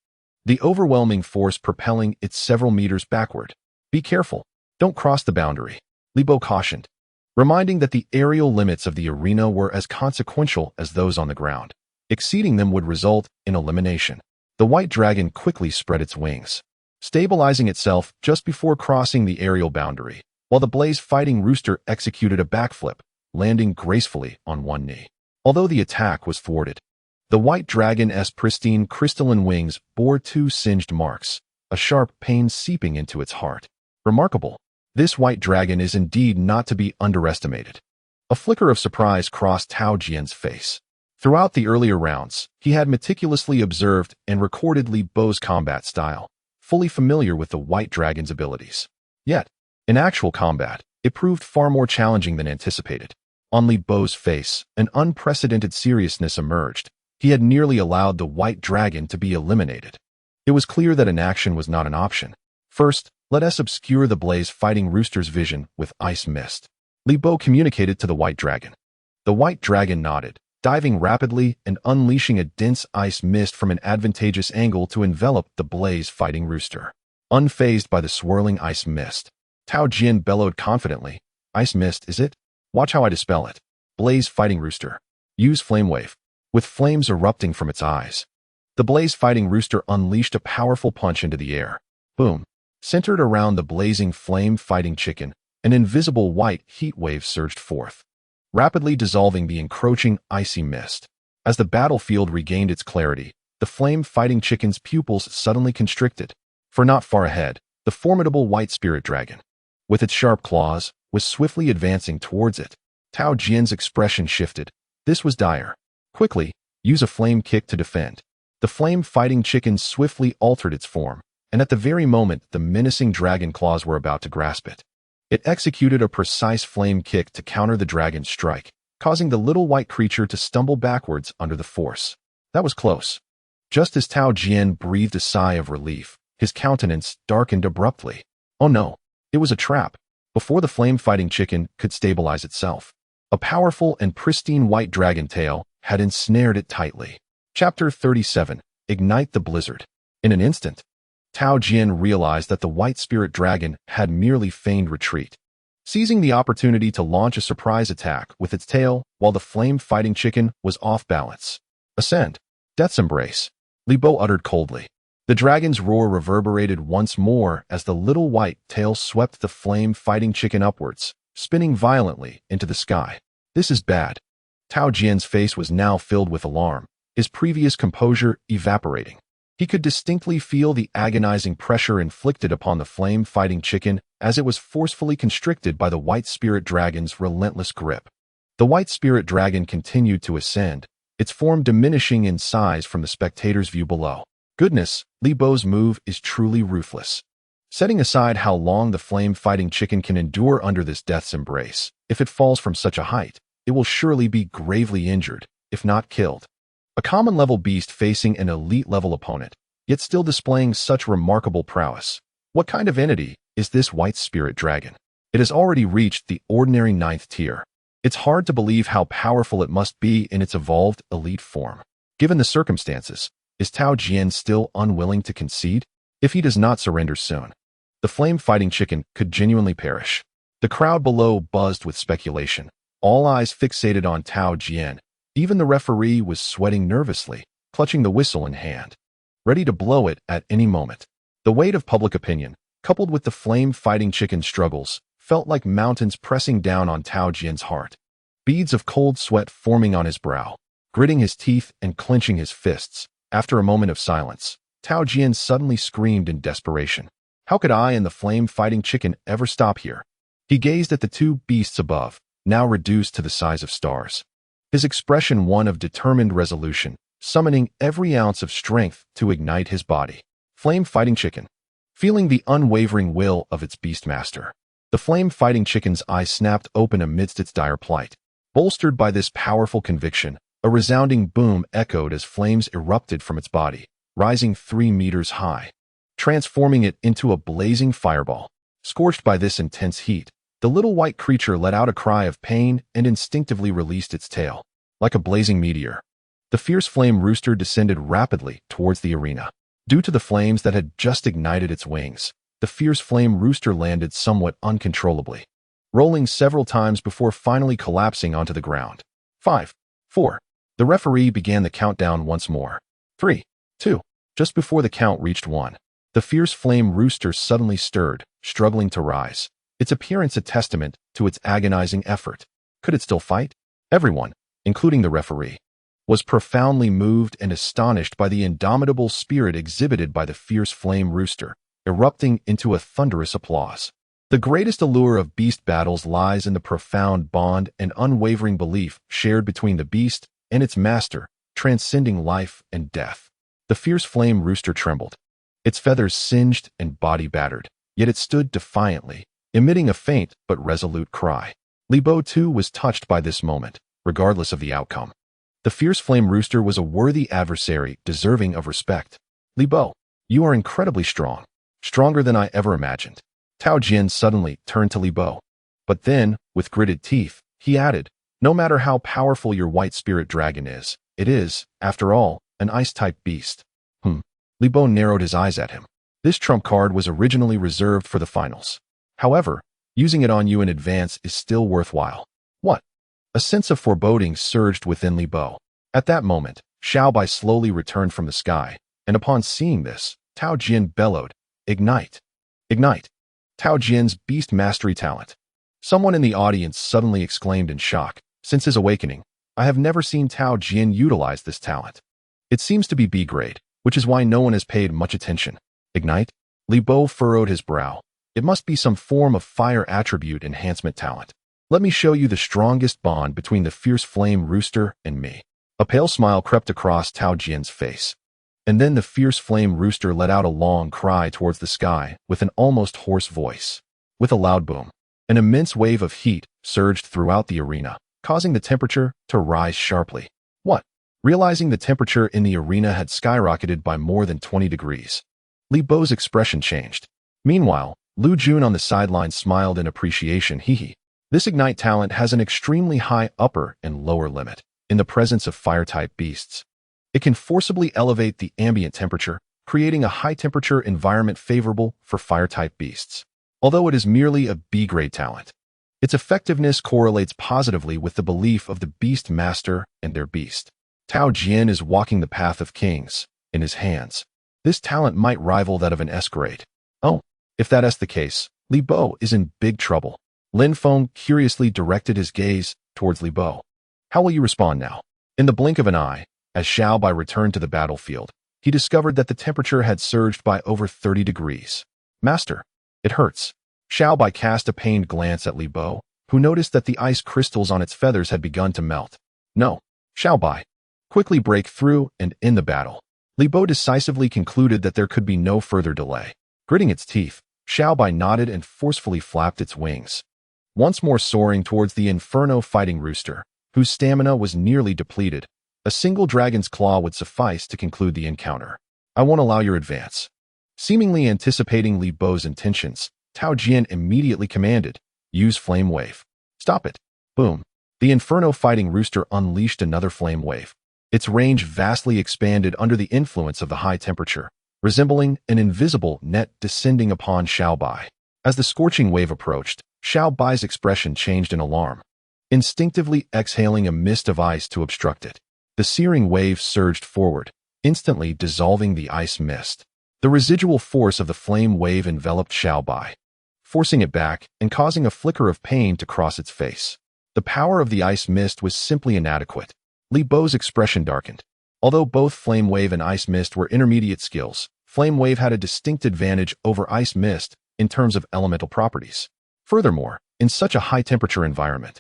[SPEAKER 1] the overwhelming force propelling it several meters backward. Be careful. Don't cross the boundary, Li Bo cautioned, reminding that the aerial limits of the arena were as consequential as those on the ground. Exceeding them would result in elimination. The white dragon quickly spread its wings, stabilizing itself just before crossing the aerial boundary, while the blaze fighting rooster executed a backflip, landing gracefully on one knee. Although the attack was thwarted, the white dragon's pristine crystalline wings bore 2 singed marks, a sharp pain seeping into its heart. Remarkable. This white dragon is indeed not to be underestimated. A flicker of surprise crossed Tao Jian's face. Throughout the earlier rounds, he had meticulously observed and recorded Li Bo's combat style, fully familiar with the white dragon's abilities. Yet, in actual combat, it proved far more challenging than anticipated. On Li Bo's face, an unprecedented seriousness emerged. He had nearly allowed the white dragon to be eliminated. It was clear that inaction was not an option. First, let us obscure the blaze fighting rooster's vision with ice mist. Li Bo communicated to the white dragon. The white dragon nodded, diving rapidly and unleashing a dense ice mist from an advantageous angle to envelop the blaze fighting rooster. Unfazed by the swirling ice mist, Tao Jian bellowed confidently, "Ice mist, is it? Watch how I dispel it." Blaze fighting rooster. Use flame wave. With flames erupting from its eyes, the blaze fighting rooster unleashed a powerful punch into the air. Boom. Centered around the blazing flame fighting chicken, an invisible white heat wave surged forth, rapidly dissolving the encroaching icy mist. As the battlefield regained its clarity, the flame fighting chicken's pupils suddenly constricted. For not far ahead, the formidable white spirit dragon, with its sharp claws, was swiftly advancing towards it. Tao Jian's expression shifted. This was dire. Quickly, use a flame kick to defend. The flame-fighting chicken swiftly altered its form, and at the very moment the menacing dragon claws were about to grasp it, it executed a precise flame kick to counter the dragon's strike, causing the little white creature to stumble backwards under the force. That was close. Just as Tao Jian breathed a sigh of relief, his countenance darkened abruptly. Oh no, it was a trap. Before the flame-fighting chicken could stabilize itself, a powerful and pristine white dragon tail had ensnared it tightly. Chapter 37. Ignite the Blizzard. In an instant, Tao Jian realized that the white spirit dragon had merely feigned retreat, seizing the opportunity to launch a surprise attack with its tail while the flame-fighting chicken was off balance. Ascend. Death's embrace, Li Bo uttered coldly. The dragon's roar reverberated once more as the little white tail swept the flame-fighting chicken upwards, spinning violently into the sky. This is bad. Tao Jian's face was now filled with alarm, his previous composure evaporating. He could distinctly feel the agonizing pressure inflicted upon the flame-fighting chicken as it was forcefully constricted by the white spirit dragon's relentless grip. The white spirit dragon continued to ascend, its form diminishing in size from the spectator's view below. Goodness, Li Bo's move is truly ruthless. Setting aside how long the flame-fighting chicken can endure under this death's embrace, if it falls from such a height, it will surely be gravely injured, if not killed. A common-level beast facing an elite-level opponent, yet still displaying such remarkable prowess. What kind of entity is this white spirit dragon. It has already reached the ordinary 9th tier. It's hard to believe how powerful it must be in its evolved elite form. Given the circumstances, is Tao Jian still unwilling to concede? If he does not surrender soon, the flame-fighting chicken could genuinely perish. The crowd below buzzed with speculation, all eyes fixated on Tao Jian. Even the referee was sweating nervously, clutching the whistle in hand, ready to blow it at any moment. The weight of public opinion, coupled with the flame-fighting chicken's struggles, felt like mountains pressing down on Tao Jian's heart. Beads of cold sweat forming on his brow, gritting his teeth and clenching his fists. After a moment of silence, Tao Jian suddenly screamed in desperation. How could I and the flame-fighting chicken ever stop here? He gazed at the two beasts above, now reduced to the size of stars. His expression one of determined resolution, summoning every ounce of strength to ignite his body. Flame-fighting chicken. Feeling the unwavering will of its beastmaster, the flame-fighting chicken's eyes snapped open amidst its dire plight. Bolstered by this powerful conviction, a resounding boom echoed as flames erupted from its body, rising 3 meters high, transforming it into a blazing fireball. Scorched by this intense heat, the little white creature let out a cry of pain and instinctively released its tail. Like a blazing meteor, the fierce flame rooster descended rapidly towards the arena. Due to the flames that had just ignited its wings, the fierce flame rooster landed somewhat uncontrollably, rolling several times before finally collapsing onto the ground. 5, 4. The referee began the countdown once more. 3, 2. Just before the count reached 1, the fierce flame rooster suddenly stirred, struggling to rise, its appearance a testament to its agonizing effort. Could it still fight? Everyone, including the referee, was profoundly moved and astonished by the indomitable spirit exhibited by the fierce flame rooster, erupting into a thunderous applause. The greatest allure of beast battles lies in the profound bond and unwavering belief shared between the beast and its master, transcending life and death. The fierce flame rooster trembled, its feathers singed and body battered, yet it stood defiantly, emitting a faint but resolute cry. Li Bo too was touched by this moment, regardless of the outcome. The fierce flame rooster was a worthy adversary deserving of respect. Li Bo, you are incredibly strong, stronger than I ever imagined. Tao Jian suddenly turned to Li Bo. But then, with gritted teeth, he added, no matter how powerful your white spirit dragon is, it is, after all, an ice-type beast. Li Bo narrowed his eyes at him. This trump card was originally reserved for the finals. However, using it on you in advance is still worthwhile. What? A sense of foreboding surged within Li Bo. At that moment, Xiao Bai slowly returned from the sky, and upon seeing this, Tao Jian bellowed, Ignite! Ignite! Tao Jian's beast mastery talent. Someone in the audience suddenly exclaimed in shock. Since his awakening, I have never seen Tao Jian utilize this talent. It seems to be B grade, which is why no one has paid much attention. Ignite? Li Bo furrowed his brow. It must be some form of fire attribute enhancement talent. Let me show you the strongest bond between the fierce flame rooster and me. A pale smile crept across Tao Jian's face. And then the fierce flame rooster let out a long cry towards the sky with an almost hoarse voice. With a loud boom, an immense wave of heat surged throughout the arena, causing the temperature to rise sharply. What? Realizing the temperature in the arena had skyrocketed by more than 20 degrees, Li Bo's expression changed. Meanwhile, Lu Jun on the sideline smiled in appreciation. Hee. This Ignite talent has an extremely high upper and lower limit. In the presence of fire-type beasts, it can forcibly elevate the ambient temperature, creating a high-temperature environment favorable for fire-type beasts. Although it is merely a B-grade talent, its effectiveness correlates positively with the belief of the beast master and their beast. Tao Jian is walking the path of kings in his hands. This talent might rival that of an S-grade. Oh, if that is the case, Li Bo is in big trouble. Lin Feng curiously directed his gaze towards Li Bo. How will you respond now? In the blink of an eye, as Xiao Bai returned to the battlefield, he discovered that the temperature had surged by over 30 degrees. Master, it hurts. Xiao Bai cast a pained glance at Li Bo, who noticed that the ice crystals on its feathers had begun to melt. No, Xiao Bai. Quickly break through and end the battle. Li Bo decisively concluded that there could be no further delay. Gritting its teeth, Xiao Bai nodded and forcefully flapped its wings, once more soaring towards the inferno fighting rooster, whose stamina was nearly depleted. A single dragon's claw would suffice to conclude the encounter. I won't allow your advance. Seemingly anticipating Li Bo's intentions, Tao Jian immediately commanded, "Use flame wave." "Stop it." Boom. The Inferno fighting rooster unleashed another flame wave. Its range vastly expanded under the influence of the high temperature, resembling an invisible net descending upon Xiao Bai. As the scorching wave approached, Xiao Bai's expression changed in alarm, instinctively exhaling a mist of ice to obstruct it. The searing wave surged forward, instantly dissolving the ice mist. The residual force of the flame wave enveloped Xiao Bai, forcing it back and causing a flicker of pain to cross its face. The power of the ice mist was simply inadequate. Li Bo's expression darkened. Although both Flame Wave and Ice Mist were intermediate skills, Flame Wave had a distinct advantage over Ice Mist in terms of elemental properties. Furthermore, in such a high-temperature environment,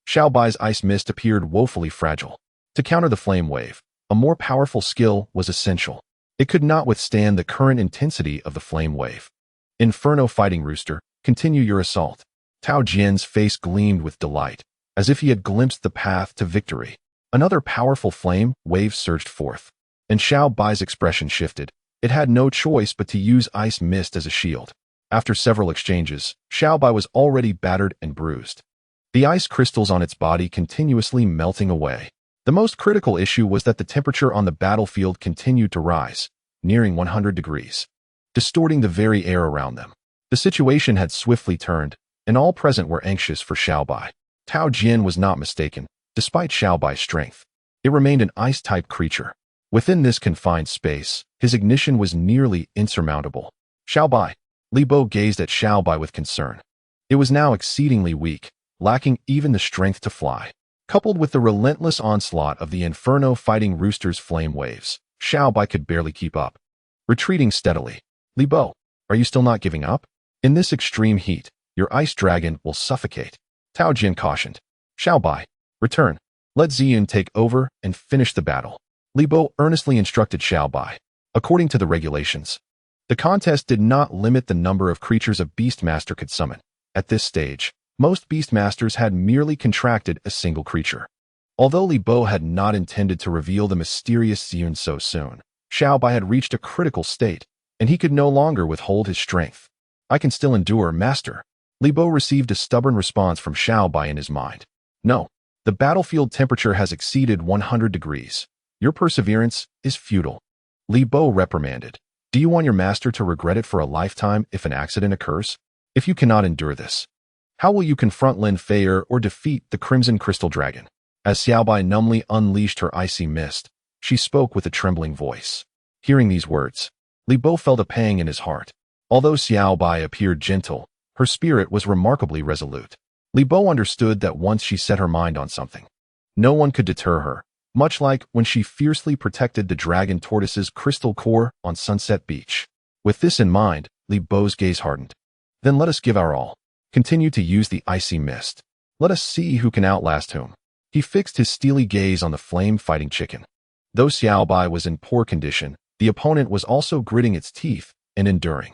[SPEAKER 1] Xiao Bai's Ice Mist appeared woefully fragile. To counter the Flame Wave, a more powerful skill was essential. It could not withstand the current intensity of the Flame Wave. Inferno Fighting Rooster, continue your assault. Tao Jian's face gleamed with delight, as if he had glimpsed the path to victory. Another powerful flame wave surged forth, and Xiao Bai's expression shifted. It had no choice but to use Ice Mist as a shield. After several exchanges, Xiao Bai was already battered and bruised, the ice crystals on its body continuously melting away. The most critical issue was that the temperature on the battlefield continued to rise, nearing 100 degrees, distorting the very air around them. The situation had swiftly turned, and all present were anxious for Xiao Bai. Tao Jian was not mistaken. Despite Xiao Bai's strength, it remained an ice-type creature. Within this confined space, his ignition was nearly insurmountable. Xiao Bai. Li Bo gazed at Xiao Bai with concern. It was now exceedingly weak, lacking even the strength to fly. Coupled with the relentless onslaught of the Inferno Fighting Rooster's flame waves, Xiao Bai could barely keep up. Retreating steadily. Li Bo, are you still not giving up? In this extreme heat, your ice dragon will suffocate. Tao Jian cautioned. Xiao Bai, return. Let Ziyun take over and finish the battle. Li Bo earnestly instructed Xiao Bai. According to the regulations, the contest did not limit the number of creatures a Beastmaster could summon. At this stage, most Beastmasters had merely contracted a single creature. Although Li Bo had not intended to reveal the mysterious Ziyun so soon, Xiao Bai had reached a critical state, and he could no longer withhold his strength. I can still endure, Master. Li Bo received a stubborn response from Xiao Bai in his mind. No. The battlefield temperature has exceeded 100 degrees. Your perseverance is futile. Li Bo reprimanded. Do you want your master to regret it for a lifetime if an accident occurs? If you cannot endure this, how will you confront Lin Feier or defeat the Crimson Crystal Dragon? As Xiao Bai numbly unleashed her icy mist, she spoke with a trembling voice. Hearing these words, Li Bo felt a pang in his heart. Although Xiao Bai appeared gentle, her spirit was remarkably resolute. Li Bo understood that once she set her mind on something, no one could deter her, much like when she fiercely protected the dragon tortoise's crystal core on Sunset Beach. With this in mind, Li Bo's gaze hardened. Then let us give our all. Continue to use the icy mist. Let us see who can outlast whom. He fixed his steely gaze on the flame-fighting chicken. Though Xiao Bai was in poor condition, the opponent was also gritting its teeth and enduring.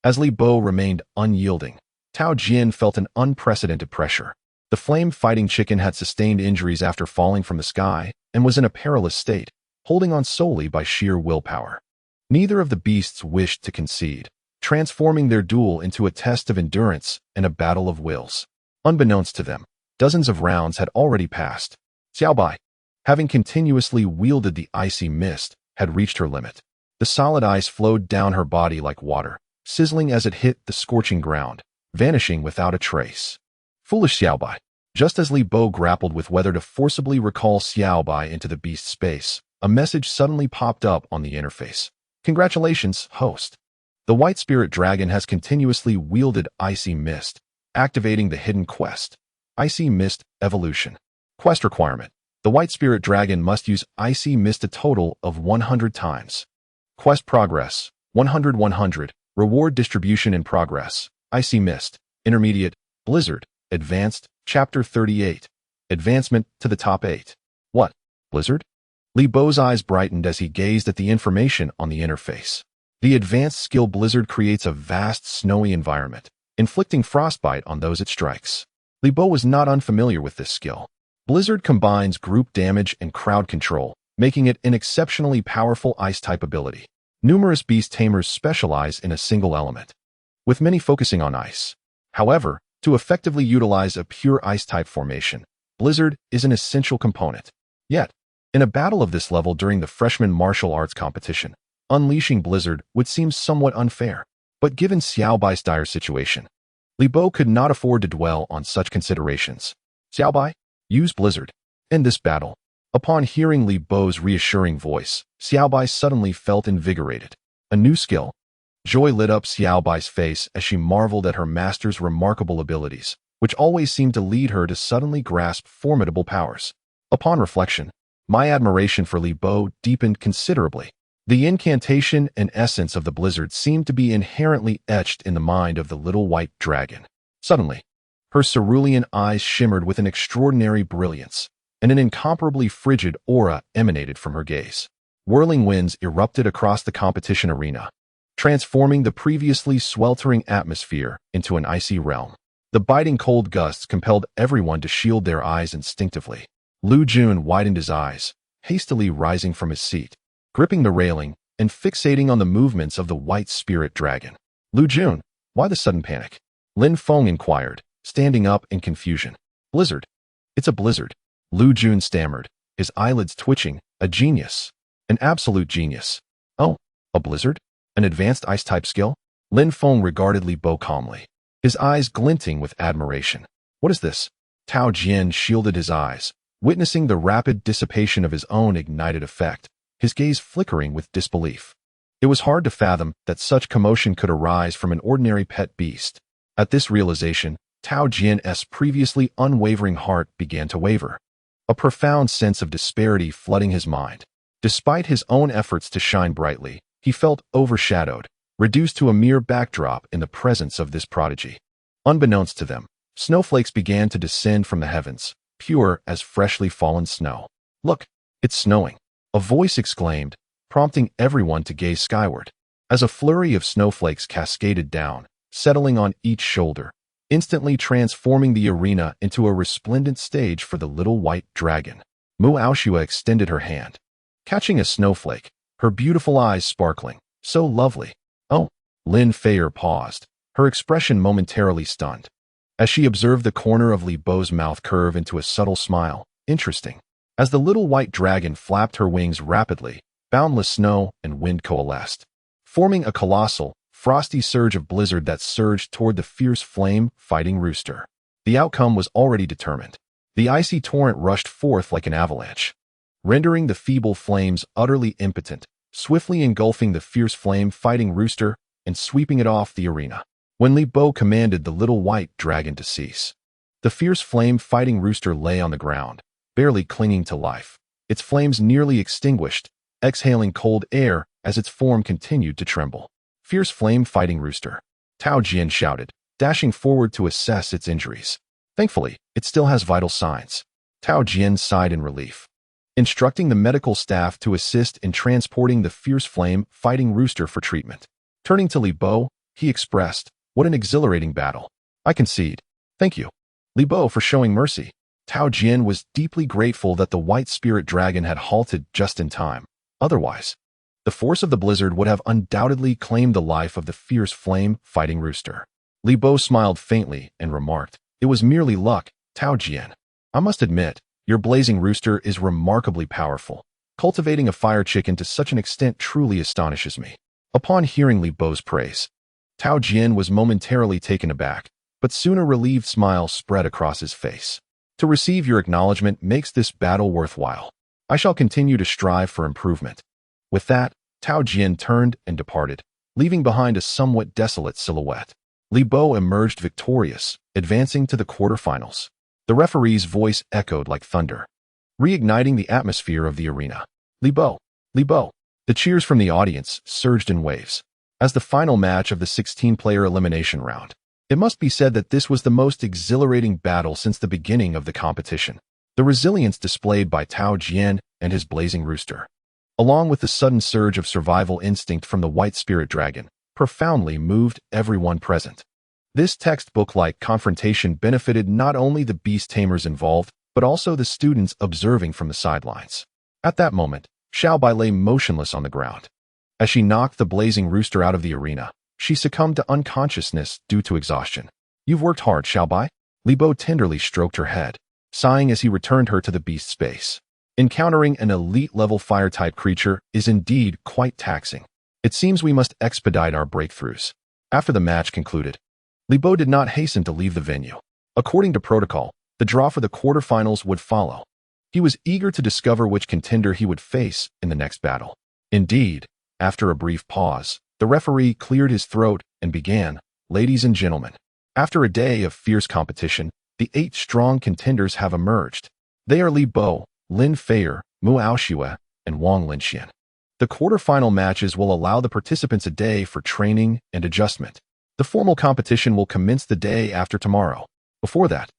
[SPEAKER 1] As Li Bo remained unyielding, Tao Jian felt an unprecedented pressure. The flame-fighting chicken had sustained injuries after falling from the sky and was in a perilous state, holding on solely by sheer willpower. Neither of the beasts wished to concede, transforming their duel into a test of endurance and a battle of wills. Unbeknownst to them, dozens of rounds had already passed. Xiao Bai, having continuously wielded the icy mist, had reached her limit. The solid ice flowed down her body like water, sizzling as it hit the scorching ground, vanishing without a trace. Foolish Xiao Bai. Just as Li Bo grappled with whether to forcibly recall Xiao Bai into the beast's space, a message suddenly popped up on the interface. Congratulations, host. The White Spirit Dragon has continuously wielded Icy Mist, activating the hidden quest. Icy Mist Evolution. Quest requirement. The White Spirit Dragon must use Icy Mist a total of 100 times. Quest progress. 100-100. Reward distribution in progress. Icy Mist. Intermediate. Blizzard. Advanced. Chapter 38. Advancement to the top 8. What? Blizzard? Li Bo's eyes brightened as he gazed at the information on the interface. The advanced skill Blizzard creates a vast snowy environment, inflicting frostbite on those it strikes. Li Bo was not unfamiliar with this skill. Blizzard combines group damage and crowd control, making it an exceptionally powerful ice-type ability. Numerous beast tamers specialize in a single element. with many focusing on ice. However, to effectively utilize a pure ice-type formation, Blizzard is an essential component. Yet, in a battle of this level during the freshman martial arts competition, unleashing Blizzard would seem somewhat unfair. But given Xiaobai's dire situation, Li Bo could not afford to dwell on such considerations. Xiaobai, use Blizzard. In this battle, upon hearing Li Bo's reassuring voice, Xiaobai suddenly felt invigorated. A new skill. Joy lit up Xiaobai's face as she marveled at her master's remarkable abilities, which always seemed to lead her to suddenly grasp formidable powers. Upon reflection, my admiration for Li Bo deepened considerably. The incantation and essence of the blizzard seemed to be inherently etched in the mind of the little white dragon. Suddenly, her cerulean eyes shimmered with an extraordinary brilliance, and an incomparably frigid aura emanated from her gaze. Whirling winds erupted across the competition arena, transforming the previously sweltering atmosphere into an icy realm. The biting cold gusts compelled everyone to shield their eyes instinctively. Lu Jun widened his eyes, hastily rising from his seat, gripping the railing and fixating on the movements of the white spirit dragon. Lu Jun, why the sudden panic? Lin Feng inquired, standing up in confusion. Blizzard. It's a blizzard. Lu Jun stammered, his eyelids twitching. A genius. An absolute genius. Oh, a blizzard? An advanced ice-type skill? Lin Feng regarded Li Bo calmly, his eyes glinting with admiration. What is this? Tao Jian shielded his eyes, witnessing the rapid dissipation of his own ignited effect, his gaze flickering with disbelief. It was hard to fathom that such commotion could arise from an ordinary pet beast. At this realization, Tao Jian's previously unwavering heart began to waver, a profound sense of disparity flooding his mind. Despite his own efforts to shine brightly, he felt overshadowed, reduced to a mere backdrop in the presence of this prodigy. Unbeknownst to them, snowflakes began to descend from the heavens, pure as freshly fallen snow. Look, it's snowing, a voice exclaimed, prompting everyone to gaze skyward. As a flurry of snowflakes cascaded down, settling on each shoulder, instantly transforming the arena into a resplendent stage for the little white dragon. Mu Aoshua extended her hand, catching a snowflake, her beautiful eyes sparkling. So lovely. Oh, Lin Feier paused, her expression momentarily stunned, as she observed the corner of Li Bo's mouth curve into a subtle smile. Interesting. As the little white dragon flapped her wings rapidly, boundless snow and wind coalesced, forming a colossal, frosty surge of blizzard that surged toward the fierce flame-fighting rooster. The outcome was already determined. The icy torrent rushed forth like an avalanche, rendering the feeble flames utterly impotent, swiftly engulfing the fierce flame-fighting rooster and sweeping it off the arena. When Li Bo commanded the little white dragon to cease, the fierce flame-fighting rooster lay on the ground, barely clinging to life, its flames nearly extinguished, exhaling cold air as its form continued to tremble. Fierce flame-fighting rooster, Tao Jian shouted, dashing forward to assess its injuries. Thankfully, it still has vital signs. Tao Jian sighed in relief, instructing the medical staff to assist in transporting the fierce flame-fighting rooster for treatment. Turning to Li Bo, he expressed, what an exhilarating battle. I concede. Thank you, Li Bo, for showing mercy. Tao Jian was deeply grateful that the white spirit dragon had halted just in time. Otherwise, the force of the blizzard would have undoubtedly claimed the life of the fierce flame-fighting rooster. Li Bo smiled faintly and remarked, it was merely luck, Tao Jian. I must admit, your blazing rooster is remarkably powerful. Cultivating a fire chicken to such an extent truly astonishes me. Upon hearing Li Bo's praise, Tao Jian was momentarily taken aback, but soon a relieved smile spread across his face. To receive your acknowledgement makes this battle worthwhile. I shall continue to strive for improvement. With that, Tao Jian turned and departed, leaving behind a somewhat desolate silhouette. Li Bo emerged victorious, advancing to the quarterfinals. The referee's voice echoed like thunder, reigniting the atmosphere of the arena. Li Bo! Li Bo! The cheers from the audience surged in waves. As the final match of the 16-player elimination round, it must be said that this was the most exhilarating battle since the beginning of the competition. The resilience displayed by Tao Jian and his blazing rooster, along with the sudden surge of survival instinct from the white spirit dragon, profoundly moved everyone present. This textbook-like confrontation benefited not only the beast tamers involved, but also the students observing from the sidelines. At that moment, Xiaobai lay motionless on the ground. As she knocked the blazing rooster out of the arena, she succumbed to unconsciousness due to exhaustion. You've worked hard, Xiaobai? Li Bo tenderly stroked her head, sighing as he returned her to the beast's space. Encountering an elite-level fire-type creature is indeed quite taxing. It seems we must expedite our breakthroughs. After the match concluded, Li Bo did not hasten to leave the venue. According to protocol, the draw for the quarterfinals would follow. He was eager to discover which contender he would face in the next battle. Indeed, after a brief pause, the referee cleared his throat and began, "Ladies and gentlemen, after a day of fierce competition, the 8 strong contenders have emerged. They are Li Bo, Lin Feier, Mu Aoxue, and Wang Linxian. The quarterfinal matches will allow the participants a day for training and adjustment. The formal competition will commence the day after tomorrow. Before that,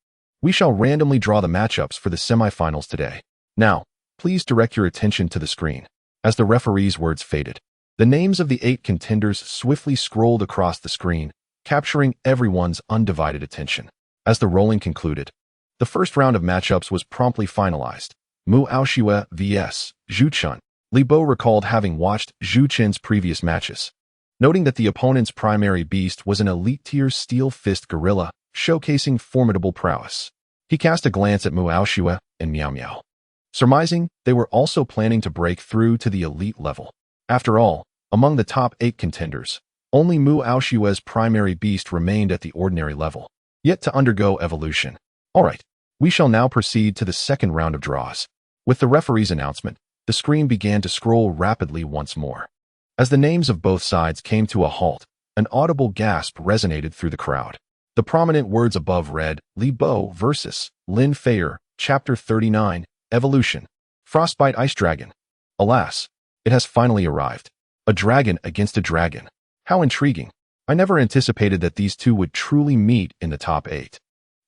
[SPEAKER 1] we shall randomly draw the matchups for the semifinals today. Now, please direct your attention to the screen." As the referee's words faded, the names of the 8 contenders swiftly scrolled across the screen, capturing everyone's undivided attention. As the rolling concluded, the first round of matchups was promptly finalized. Mu Aoxue vs. Zhu Chen. Li Bo recalled having watched Zhu Chen's previous matches, noting that the opponent's primary beast was an elite-tier steel fist gorilla, showcasing formidable prowess. He cast a glance at Mu Aoxue and Miao Miao, surmising they were also planning to break through to the elite level. After all, among the top 8 contenders, only Mu Aoxue's primary beast remained at the ordinary level, yet to undergo evolution. Alright, we shall now proceed to the second round of draws. With the referee's announcement, the screen began to scroll rapidly once more. As the names of both sides came to a halt, an audible gasp resonated through the crowd. The prominent words above read, "Li Bo vs. Lin Feier, Chapter 39, Evolution. Frostbite Ice Dragon." Alas, it has finally arrived. A dragon against a dragon. How intriguing. I never anticipated that these two would truly meet in the top 8.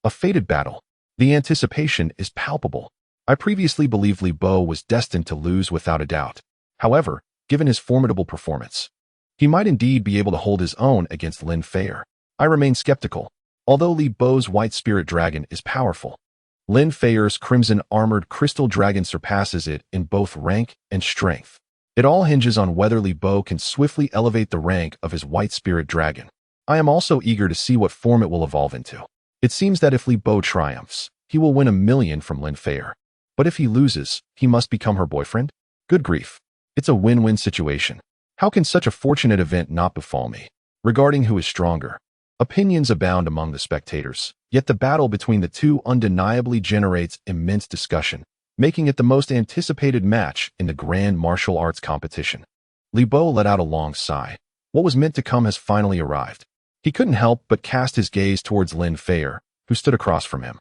[SPEAKER 1] A fated battle. The anticipation is palpable. I previously believed Li Bo was destined to lose without a doubt. However, given his formidable performance, he might indeed be able to hold his own against Lin Feier. I remain skeptical. Although Li Bo's White Spirit Dragon is powerful, Lin Feier's Crimson Armored Crystal Dragon surpasses it in both rank and strength. It all hinges on whether Li Bo can swiftly elevate the rank of his White Spirit Dragon. I am also eager to see what form it will evolve into. It seems that if Li Bo triumphs, he will win $1 million from Lin Feier. But if he loses, he must become her boyfriend? Good grief. It's a win-win situation. How can such a fortunate event not befall me? Regarding who is stronger, opinions abound among the spectators, yet the battle between the two undeniably generates immense discussion, making it the most anticipated match in the grand martial arts competition. Li Bo let out a long sigh. What was meant to come has finally arrived. He couldn't help but cast his gaze towards Lin Feier, who stood across from him,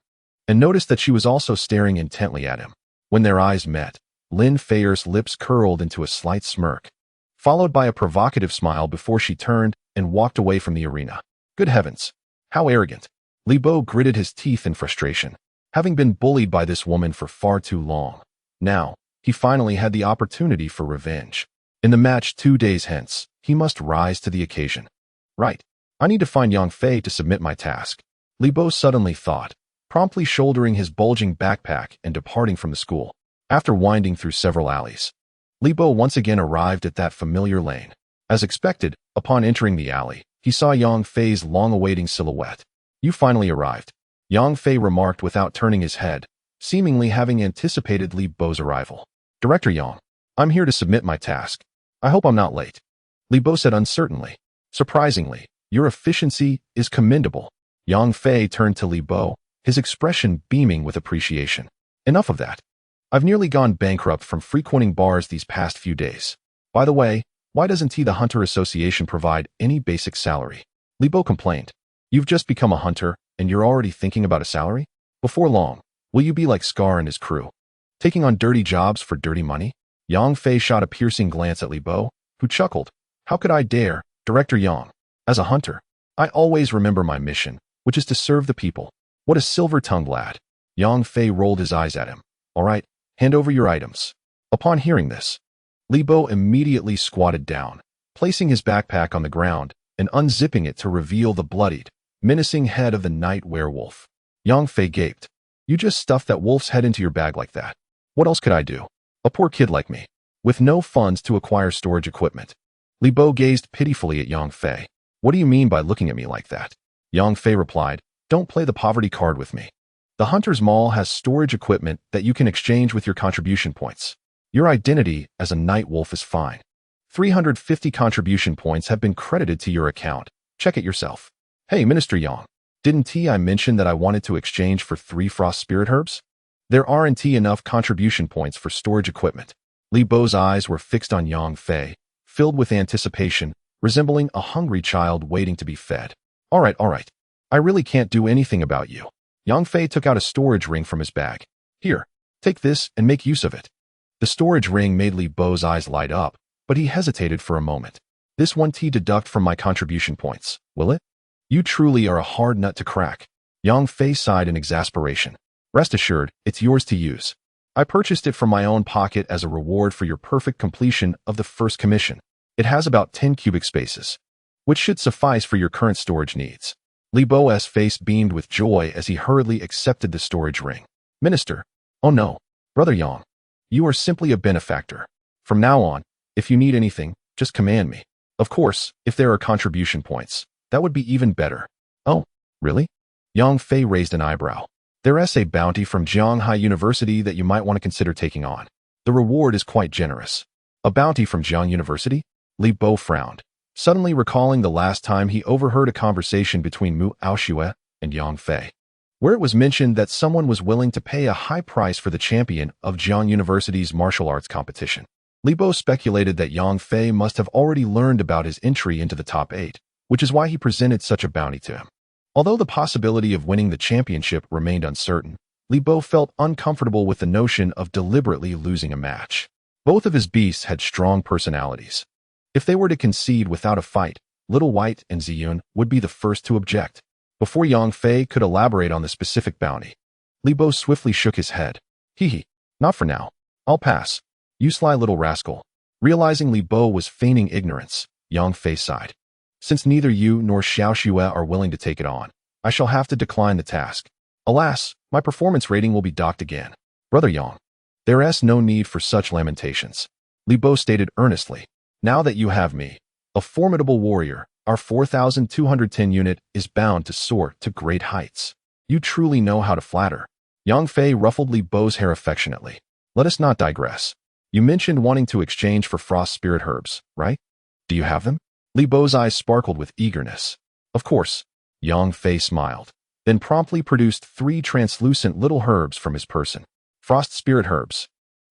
[SPEAKER 1] and noticed that she was also staring intently at him. When their eyes met, Lin Feier's lips curled into a slight smirk, followed by a provocative smile before she turned and walked away from the arena. Good heavens! How arrogant! Li Bo gritted his teeth in frustration, having been bullied by this woman for far too long. Now, he finally had the opportunity for revenge. In the match 2 days hence, he must rise to the occasion. Right. I need to find Yang Fei to submit my task. Li Bo suddenly thought, promptly shouldering his bulging backpack and departing from the school. After winding through several alleys, Li Bo once again arrived at that familiar lane. As expected, upon entering the alley, he saw Yang Fei's long-awaiting silhouette. "You finally arrived," Yang Fei remarked without turning his head, seemingly having anticipated Li Bo's arrival. "Director Yang, I'm here to submit my task. I hope I'm not late," Li Bo said uncertainly. "Surprisingly, your efficiency is commendable." Yang Fei turned to Li Bo, his expression beaming with appreciation. "Enough of that. I've nearly gone bankrupt from frequenting bars these past few days. By the way, why doesn't the Hunter Association provide any basic salary?" Li Bo complained. "You've just become a hunter, and you're already thinking about a salary? Before long, will you be like Scar and his crew, taking on dirty jobs for dirty money?" Yang Fei shot a piercing glance at Li Bo, who chuckled. "How could I dare, Director Yang? As a hunter, I always remember my mission, which is to serve the people. What a silver-tongued lad." Yang Fei rolled his eyes at him. "All right, hand over your items." Upon hearing this, Li Bo immediately squatted down, placing his backpack on the ground and unzipping it to reveal the bloodied, menacing head of the night werewolf. Yang Fei gaped. "You just stuffed that wolf's head into your bag like that. What else could I do? A poor kid like me, with no funds to acquire storage equipment." Li Bo gazed pitifully at Yang Fei. What do you mean by looking at me like that? Yang Fei replied, don't play the poverty card with me. The Hunter's Mall has storage equipment that you can exchange with your contribution points. Your identity as a night wolf is fine. 350 contribution points have been credited to your account. Check it yourself. Hey, Minister Yang, didn't I mention that I wanted to exchange for 3 frost spirit herbs? There aren't enough contribution points for storage equipment. Li Bo's eyes were fixed on Yang Fei, filled with anticipation, resembling a hungry child waiting to be fed. All right. I really can't do anything about you. Yang Fei took out a storage ring from his bag. Here, take this and make use of it. The storage ring made Li Bo's eyes light up, but he hesitated for a moment. This won't deduct from my contribution points, will it? You truly are a hard nut to crack. Yang Fei sighed in exasperation. Rest assured, it's yours to use. I purchased it from my own pocket as a reward for your perfect completion of the first commission. It has about 10 cubic spaces, which should suffice for your current storage needs. Li Bo's face beamed with joy as he hurriedly accepted the storage ring. Minister, oh no, Brother Yang, you are simply a benefactor. From now on, if you need anything, just command me. Of course, if there are contribution points, that would be even better. Oh, really? Yang Fei raised an eyebrow. There's a bounty from Jianghai University that you might want to consider taking on. The reward is quite generous. A bounty from Jiang University? Li Bo frowned, suddenly recalling the last time he overheard a conversation between Mu Aoxue and Yang Fei, where it was mentioned that someone was willing to pay a high price for the champion of Jiang University's martial arts competition. Li Bo speculated that Yang Fei must have already learned about his entry into the top 8, which is why he presented such a bounty to him. Although the possibility of winning the championship remained uncertain, Li Bo felt uncomfortable with the notion of deliberately losing a match. Both of his beasts had strong personalities. If they were to concede without a fight, Little White and Ziyun would be the first to object. Before Yang Fei could elaborate on the specific bounty, Li Bo swiftly shook his head. Not for now. I'll pass. You sly little rascal. Realizing Li Bo was feigning ignorance, Yang Fei sighed. Since neither you nor Xiao Xue are willing to take it on, I shall have to decline the task. Alas, my performance rating will be docked again. Brother Yang, there's no need for such lamentations. Li Bo stated earnestly. Now that you have me, a formidable warrior, our 4,210 unit is bound to soar to great heights. You truly know how to flatter. Yang Fei ruffled Li Bo's hair affectionately. Let us not digress. You mentioned wanting to exchange for frost spirit herbs, right? Do you have them? Li Bo's eyes sparkled with eagerness. Of course. Yang Fei smiled, then promptly produced 3 translucent little herbs from his person. Frost spirit herbs.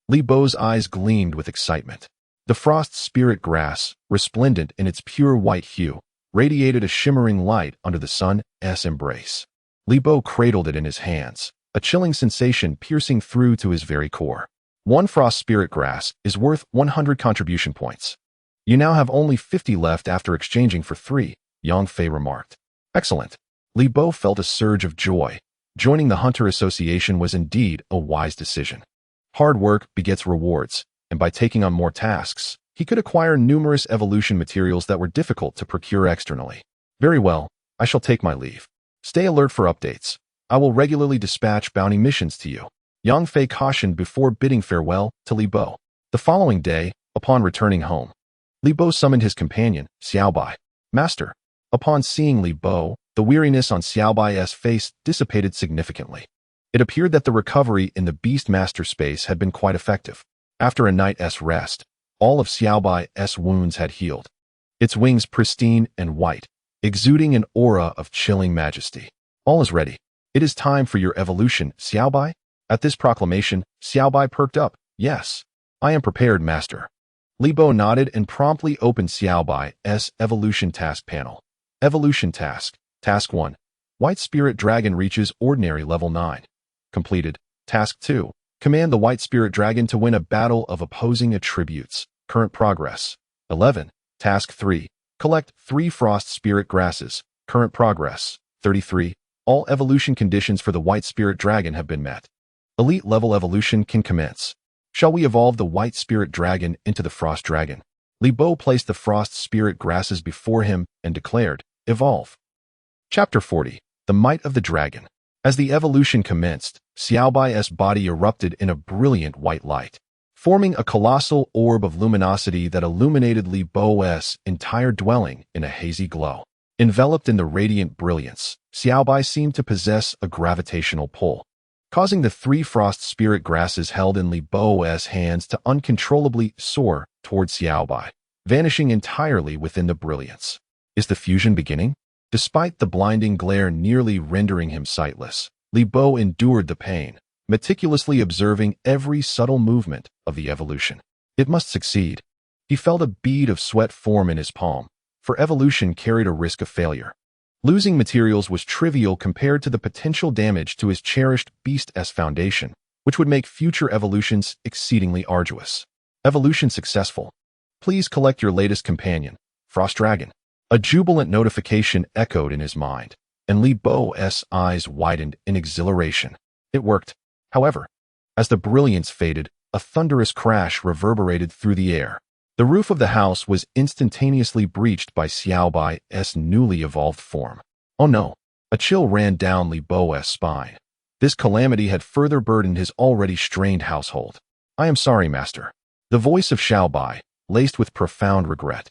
[SPEAKER 1] Li Bo's eyes gleamed with excitement. The frost spirit grass, resplendent in its pure white hue, radiated a shimmering light under the sun's embrace. Li Bo cradled it in his hands, a chilling sensation piercing through to his very core. 1 frost spirit grass is worth 100 contribution points. You now have only 50 left after exchanging for 3, Yang Fei remarked. Excellent. Li Bo felt a surge of joy. Joining the Hunter Association was indeed a wise decision. Hard work begets rewards, and by taking on more tasks, he could acquire numerous evolution materials that were difficult to procure externally. Very well, I shall take my leave. Stay alert for updates. I will regularly dispatch bounty missions to you. Yang Fei cautioned before bidding farewell to Li Bo. The following day, upon returning home, Li Bo summoned his companion, Xiaobai. Master. Upon seeing Li Bo, the weariness on Xiaobai's face dissipated significantly. It appeared that the recovery in the Beast Master space had been quite effective. After a night's rest, all of Xiaobai's wounds had healed. Its wings pristine and white, exuding an aura of chilling majesty. All is ready. It is time for your evolution, Xiaobai. At this proclamation, Xiaobai perked up. Yes, I am prepared, Master. Li Bo nodded and promptly opened Xiaobai's Evolution Task panel. Evolution Task. Task 1. White Spirit Dragon reaches Ordinary Level 9. Completed. Task 2. Command the White Spirit Dragon to win a battle of opposing attributes. Current progress. 11. Task 3. Collect 3 Frost Spirit Grasses. Current progress. 33. All evolution conditions for the White Spirit Dragon have been met. Elite level evolution can commence. Shall we evolve the White Spirit Dragon into the Frost Dragon? Li Bo placed the Frost Spirit Grasses before him and declared, Evolve. Chapter 40. The Might of the Dragon. As the evolution commenced, Xiaobai's body erupted in a brilliant white light, forming a colossal orb of luminosity that illuminated Li Bo's entire dwelling in a hazy glow. Enveloped in the radiant brilliance, Xiaobai seemed to possess a gravitational pull, causing the three frost spirit grasses held in Li Bo's hands to uncontrollably soar towards Xiaobai, vanishing entirely within the brilliance. Is the fusion beginning? Despite the blinding glare nearly rendering him sightless, Li Bo endured the pain, meticulously observing every subtle movement of the evolution. It must succeed. He felt a bead of sweat form in his palm, for evolution carried a risk of failure. Losing materials was trivial compared to the potential damage to his cherished Beast-S foundation, which would make future evolutions exceedingly arduous. Evolution successful. Please collect your latest companion, Frost Dragon. A jubilant notification echoed in his mind, and Li Bo's eyes widened in exhilaration. It worked. However, as the brilliance faded, a thunderous crash reverberated through the air. The roof of the house was instantaneously breached by Xiaobai's newly evolved form. Oh no! A chill ran down Li Bo's spine. This calamity had further burdened his already strained household. I am sorry, master. The voice of Xiaobai, laced with profound regret,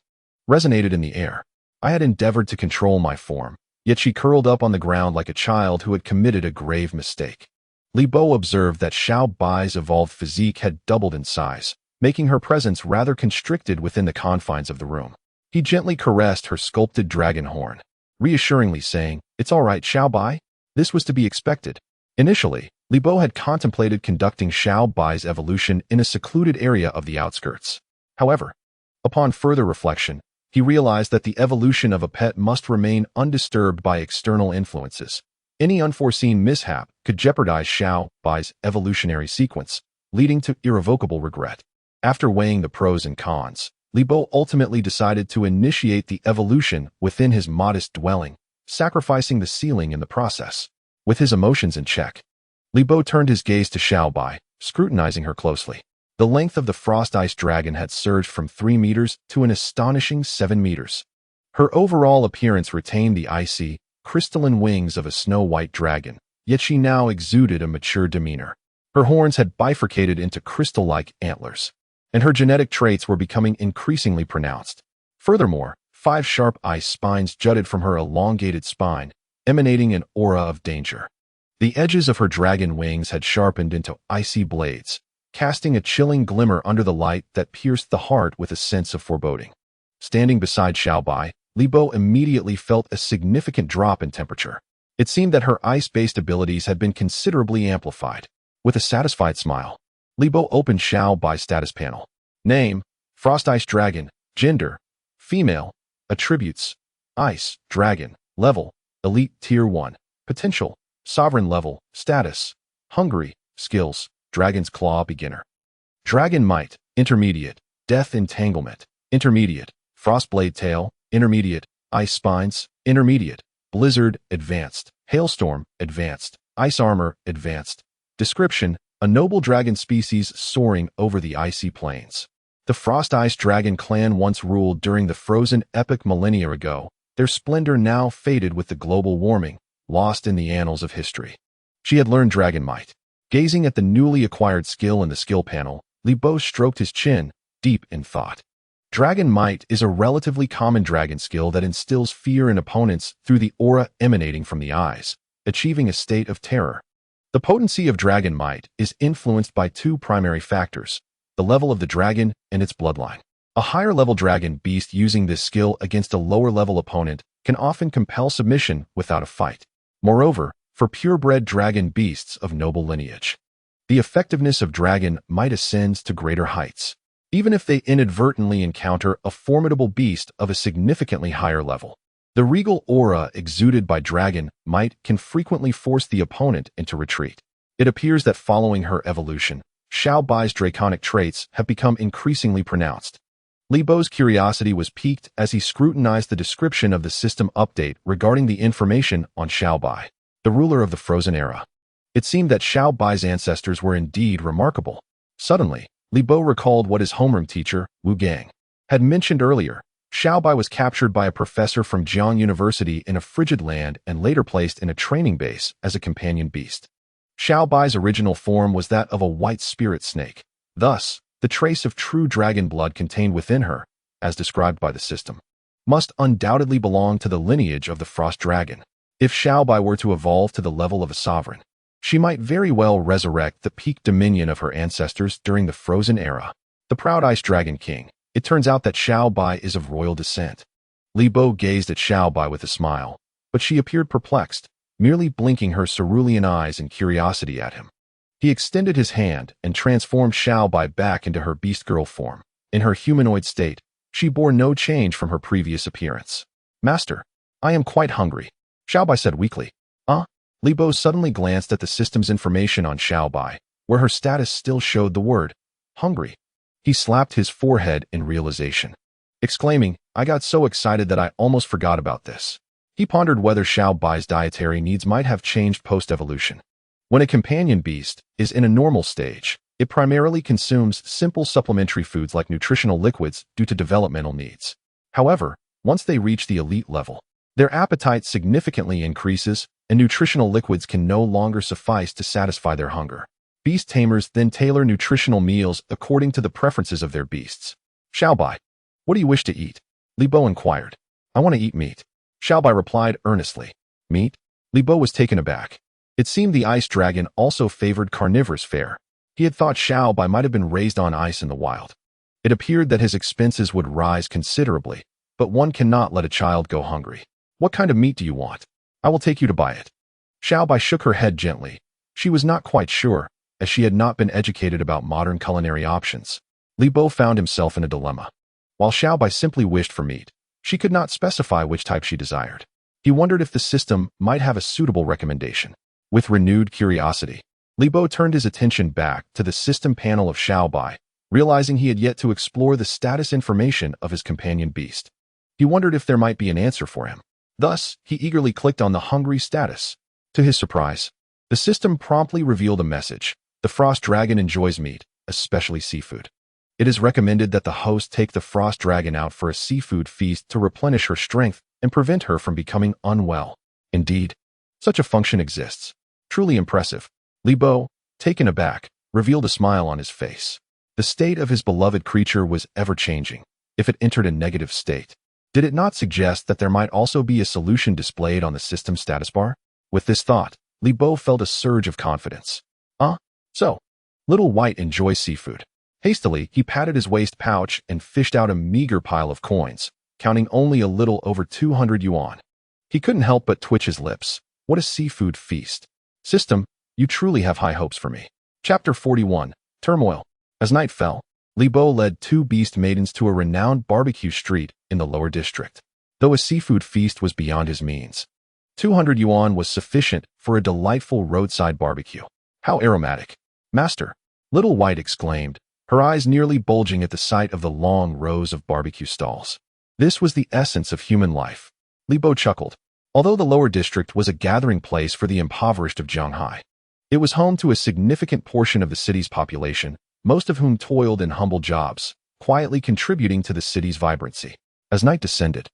[SPEAKER 1] resonated in the air. I had endeavored to control my form, yet she curled up on the ground like a child who had committed a grave mistake. Li Bo observed that Xiaobai's evolved physique had doubled in size, making her presence rather constricted within the confines of the room. He gently caressed her sculpted dragon horn, reassuringly saying, "It's all right, Xiaobai." This was to be expected. Initially, Li Bo had contemplated conducting Xiaobai's evolution in a secluded area of the outskirts. However, upon further reflection, he realized that the evolution of a pet must remain undisturbed by external influences. Any unforeseen mishap could jeopardize Xiaobai's evolutionary sequence, leading to irrevocable regret. After weighing the pros and cons, Li Bo ultimately decided to initiate the evolution within his modest dwelling, sacrificing the ceiling in the process. With his emotions in check, Li Bo turned his gaze to Xiaobai, scrutinizing her closely. The length of the frost ice dragon had surged from 3 meters to an astonishing 7 meters. Her overall appearance retained the icy, crystalline wings of a snow-white dragon, yet she now exuded a mature demeanor. Her horns had bifurcated into crystal-like antlers, and her genetic traits were becoming increasingly pronounced. Furthermore, 5 sharp ice spines jutted from her elongated spine, emanating an aura of danger. The edges of her dragon wings had sharpened into icy blades, casting a chilling glimmer under the light that pierced the heart with a sense of foreboding. Standing beside Xiaobai, Li Bo immediately felt a significant drop in temperature. It seemed that her ice-based abilities had been considerably amplified. With a satisfied smile, Li Bo opened Xiaobai's status panel. Name: Frost Ice Dragon. Gender: female. Attributes: Ice Dragon. Level: Elite Tier 1. Potential: Sovereign level. Status: Hungry. Skills: Dragon's Claw Beginner. Dragon Might: Intermediate. Death Entanglement: Intermediate. Frostblade Tail: Intermediate. Ice Spines: Intermediate. Blizzard: Advanced. Hailstorm: Advanced. Ice Armor: Advanced. Description: a noble dragon species soaring over the icy plains. The Frost Ice Dragon clan once ruled during the frozen epoch millennia ago. Their splendor now faded with the global warming, lost in the annals of history. She had learned Dragon Might. Gazing at the newly acquired skill in the skill panel, Li Bo stroked his chin, deep in thought. Dragon Might is a relatively common dragon skill that instills fear in opponents through the aura emanating from the eyes, achieving a state of terror. The potency of Dragon Might is influenced by 2 primary factors: the level of the dragon and its bloodline. A higher-level dragon beast using this skill against a lower-level opponent can often compel submission without a fight. Moreover, for purebred dragon beasts of noble lineage, the effectiveness of Dragon Might ascends to greater heights, even if they inadvertently encounter a formidable beast of a significantly higher level. The regal aura exuded by Dragon Might can frequently force the opponent into retreat. It appears that following her evolution, Xiaobai's draconic traits have become increasingly pronounced. Li Bo's curiosity was piqued as he scrutinized the description of the system update regarding the information on Xiaobai, the ruler of the Frozen Era. It seemed that Xiaobai's ancestors were indeed remarkable. Suddenly, Li Bo recalled what his homeroom teacher, Wu Gang, had mentioned earlier. Xiaobai was captured by a professor from Jiang University in a frigid land and later placed in a training base as a companion beast. Xiaobai's original form was that of a white spirit snake. Thus, the trace of true dragon blood contained within her, as described by the system. must undoubtedly belong to the lineage of the Frost Dragon. If Xiaobai were to evolve to the level of a sovereign, she might very well resurrect the peak dominion of her ancestors during the Frozen Era. The proud Ice Dragon King. It turns out that Xiaobai is of royal descent. Li Bo gazed at Xiaobai with a smile, but she appeared perplexed, merely blinking her cerulean eyes in curiosity at him. He extended his hand and transformed Xiaobai back into her beast girl form. In her humanoid state, she bore no change from her previous appearance. Master, I am quite hungry, Xiaobai said weakly. Li Bo suddenly glanced at the system's information on Xiaobai, where her status still showed the word hungry. He slapped his forehead in realization, exclaiming, I got so excited that I almost forgot about this. He pondered whether Xiaobai's dietary needs might have changed post-evolution. When a companion beast is in a normal stage, it primarily consumes simple supplementary foods like nutritional liquids due to developmental needs. However, once they reach the elite level, their appetite significantly increases, and nutritional liquids can no longer suffice to satisfy their hunger. Beast tamers then tailor nutritional meals according to the preferences of their beasts. Xiaobai, what do you wish to eat? Li Bo inquired. I want to eat meat. Xiaobai replied earnestly. Meat? Li Bo was taken aback. It seemed the ice dragon also favored carnivorous fare. He had thought Xiaobai might have been raised on ice in the wild. It appeared that his expenses would rise considerably, but one cannot let a child go hungry. What kind of meat do you want? I will take you to buy it. Xiaobai shook her head gently. She was not quite sure, as she had not been educated about modern culinary options. Li Bo found himself in a dilemma. While Xiaobai simply wished for meat, she could not specify which type she desired. He wondered if the system might have a suitable recommendation. With renewed curiosity, Li Bo turned his attention back to the system panel of Xiaobai, realizing he had yet to explore the status information of his companion beast. He wondered if there might be an answer for him. Thus, he eagerly clicked on the hungry status. To his surprise, the system promptly revealed a message. The Frost Dragon enjoys meat, especially seafood. It is recommended that the host take the Frost Dragon out for a seafood feast to replenish her strength and prevent her from becoming unwell. Indeed, such a function exists. Truly impressive. Li Bo, taken aback, revealed a smile on his face. The state of his beloved creature was ever-changing. If it entered a negative state, did it not suggest that there might also be a solution displayed on the system status bar? With this thought, Li Bo felt a surge of confidence. So, Little White enjoys seafood. Hastily, he patted his waist pouch and fished out a meager pile of coins, counting only a little over 200 yuan. He couldn't help but twitch his lips. What a seafood feast. System, you truly have high hopes for me. Chapter 41, Turmoil. As night fell, Li Bo led two beast maidens to a renowned barbecue street in the lower district. Though a seafood feast was beyond his means, 200 yuan was sufficient for a delightful roadside barbecue. How aromatic. Master, Little White exclaimed, her eyes nearly bulging at the sight of the long rows of barbecue stalls. This was the essence of human life. Li Bo chuckled. Although the lower district was a gathering place for the impoverished of Zhanghai, it was home to a significant portion of the city's population, most of whom toiled in humble jobs, quietly contributing to the city's vibrancy. As night descended,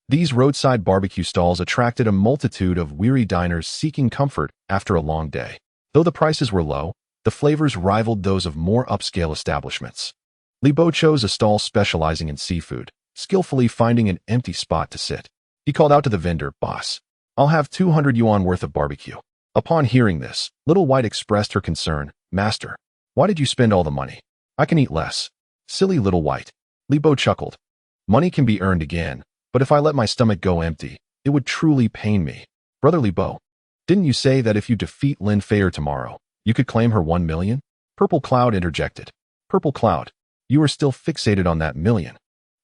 [SPEAKER 1] these roadside barbecue stalls attracted a multitude of weary diners seeking comfort after a long day. Though the prices were low, the flavors rivaled those of more upscale establishments. Li Bo chose a stall specializing in seafood, skillfully finding an empty spot to sit. He called out to the vendor, Boss, I'll have 200 yuan worth of barbecue. Upon hearing this, Little White expressed her concern. Master, why did you spend all the money? I can eat less. Silly Little White. Li Bo chuckled. Money can be earned again, but if I let my stomach go empty, it would truly pain me. Brother Li Bo, didn't you say that if you defeat Lin Feier tomorrow, you could claim her 1 million? Purple Cloud interjected. Purple Cloud, you are still fixated on that million.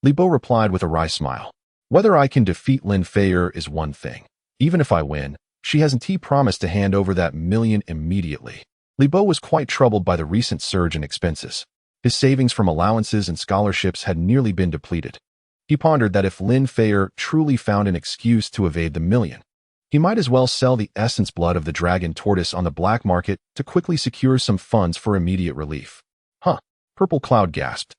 [SPEAKER 1] Li Bo replied with a wry smile. Whether I can defeat Lin Feier is one thing. Even if I win, she hasn't promised to hand over that million immediately. Li Bo was quite troubled by the recent surge in expenses. His savings from allowances and scholarships had nearly been depleted. He pondered that if Lin Feier truly found an excuse to evade the million, he might as well sell the essence blood of the dragon tortoise on the black market to quickly secure some funds for immediate relief. Purple Cloud gasped.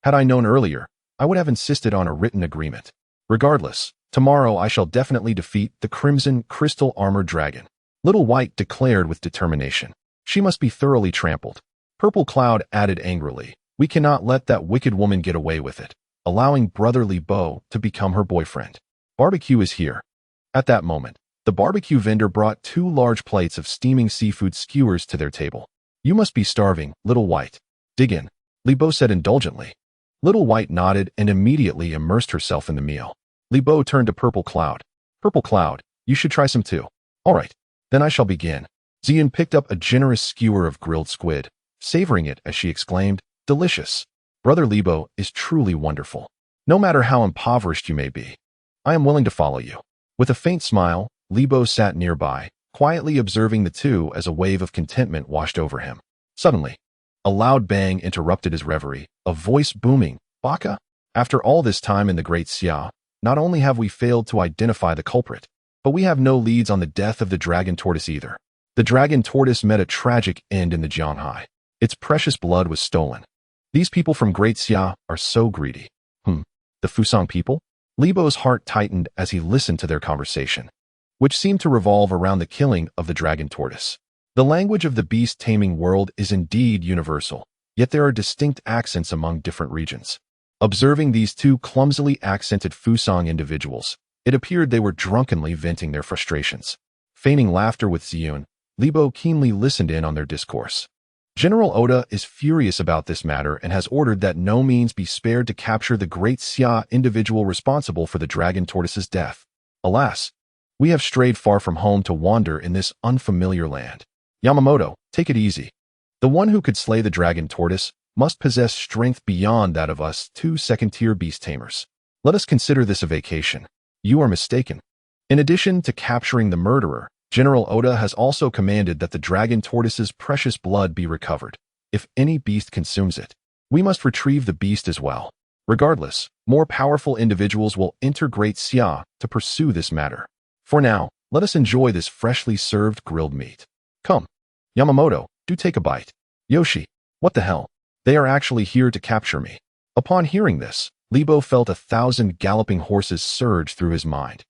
[SPEAKER 1] Had I known earlier, I would have insisted on a written agreement. Regardless, tomorrow I shall definitely defeat the Crimson Crystal Armored Dragon. Little White declared with determination. She must be thoroughly trampled. Purple Cloud added angrily, we cannot let that wicked woman get away with it. allowing brotherly Bo to become her boyfriend. Barbecue is here. At that moment, the barbecue vendor brought 2 large plates of steaming seafood skewers to their table. You must be starving, Little White. Dig in, Bo said indulgently. Little White nodded and immediately immersed herself in the meal. Bo turned to Purple Cloud. Purple Cloud, you should try some too. All right, then I shall begin. Xian picked up a generous skewer of grilled squid, savoring it as she exclaimed, delicious. Brother Bo is truly wonderful. No matter how impoverished you may be, I am willing to follow you. With a faint smile, Bo sat nearby, quietly observing the two as a wave of contentment washed over him. Suddenly, a loud bang interrupted his reverie, a voice booming, Baka? After all this time in the Great Xia, not only have we failed to identify the culprit, but we have no leads on the death of the dragon tortoise either. The dragon tortoise met a tragic end in the Jianhai. Its precious blood was stolen. These people from Great Xia are so greedy. The Fusang people? Bo's heart tightened as he listened to their conversation, which seemed to revolve around the killing of the dragon tortoise. The language of the beast-taming world is indeed universal, yet there are distinct accents among different regions. Observing these 2 clumsily accented Fusang individuals, it appeared they were drunkenly venting their frustrations. Feigning laughter with Xian, Bo keenly listened in on their discourse. General Oda is furious about this matter and has ordered that no means be spared to capture the Great Xia individual responsible for the dragon tortoise's death. Alas, we have strayed far from home to wander in this unfamiliar land. Yamamoto, take it easy. The one who could slay the dragon tortoise must possess strength beyond that of us 2 second-tier beast tamers. Let us consider this a vacation. You are mistaken. In addition to capturing the murderer, General Oda has also commanded that the dragon tortoise's precious blood be recovered. If any beast consumes it, we must retrieve the beast as well. Regardless, more powerful individuals will enter Great Xia to pursue this matter. For now, let us enjoy this freshly served grilled meat. Come. Yamamoto, do take a bite. Yoshi, what the hell? They are actually here to capture me. Upon hearing this, Bo felt 1,000 galloping horses surge through his mind.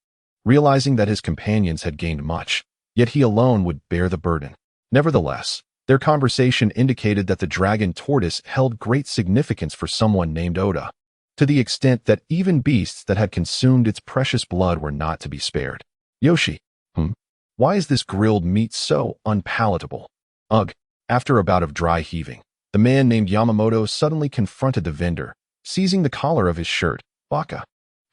[SPEAKER 1] Realizing that his companions had gained much, yet he alone would bear the burden. Nevertheless, their conversation indicated that the dragon tortoise held great significance for someone named Oda, to the extent that even beasts that had consumed its precious blood were not to be spared. Yoshi, why is this grilled meat so unpalatable? Ugh. After a bout of dry heaving, the man named Yamamoto suddenly confronted the vendor, seizing the collar of his shirt. Baka,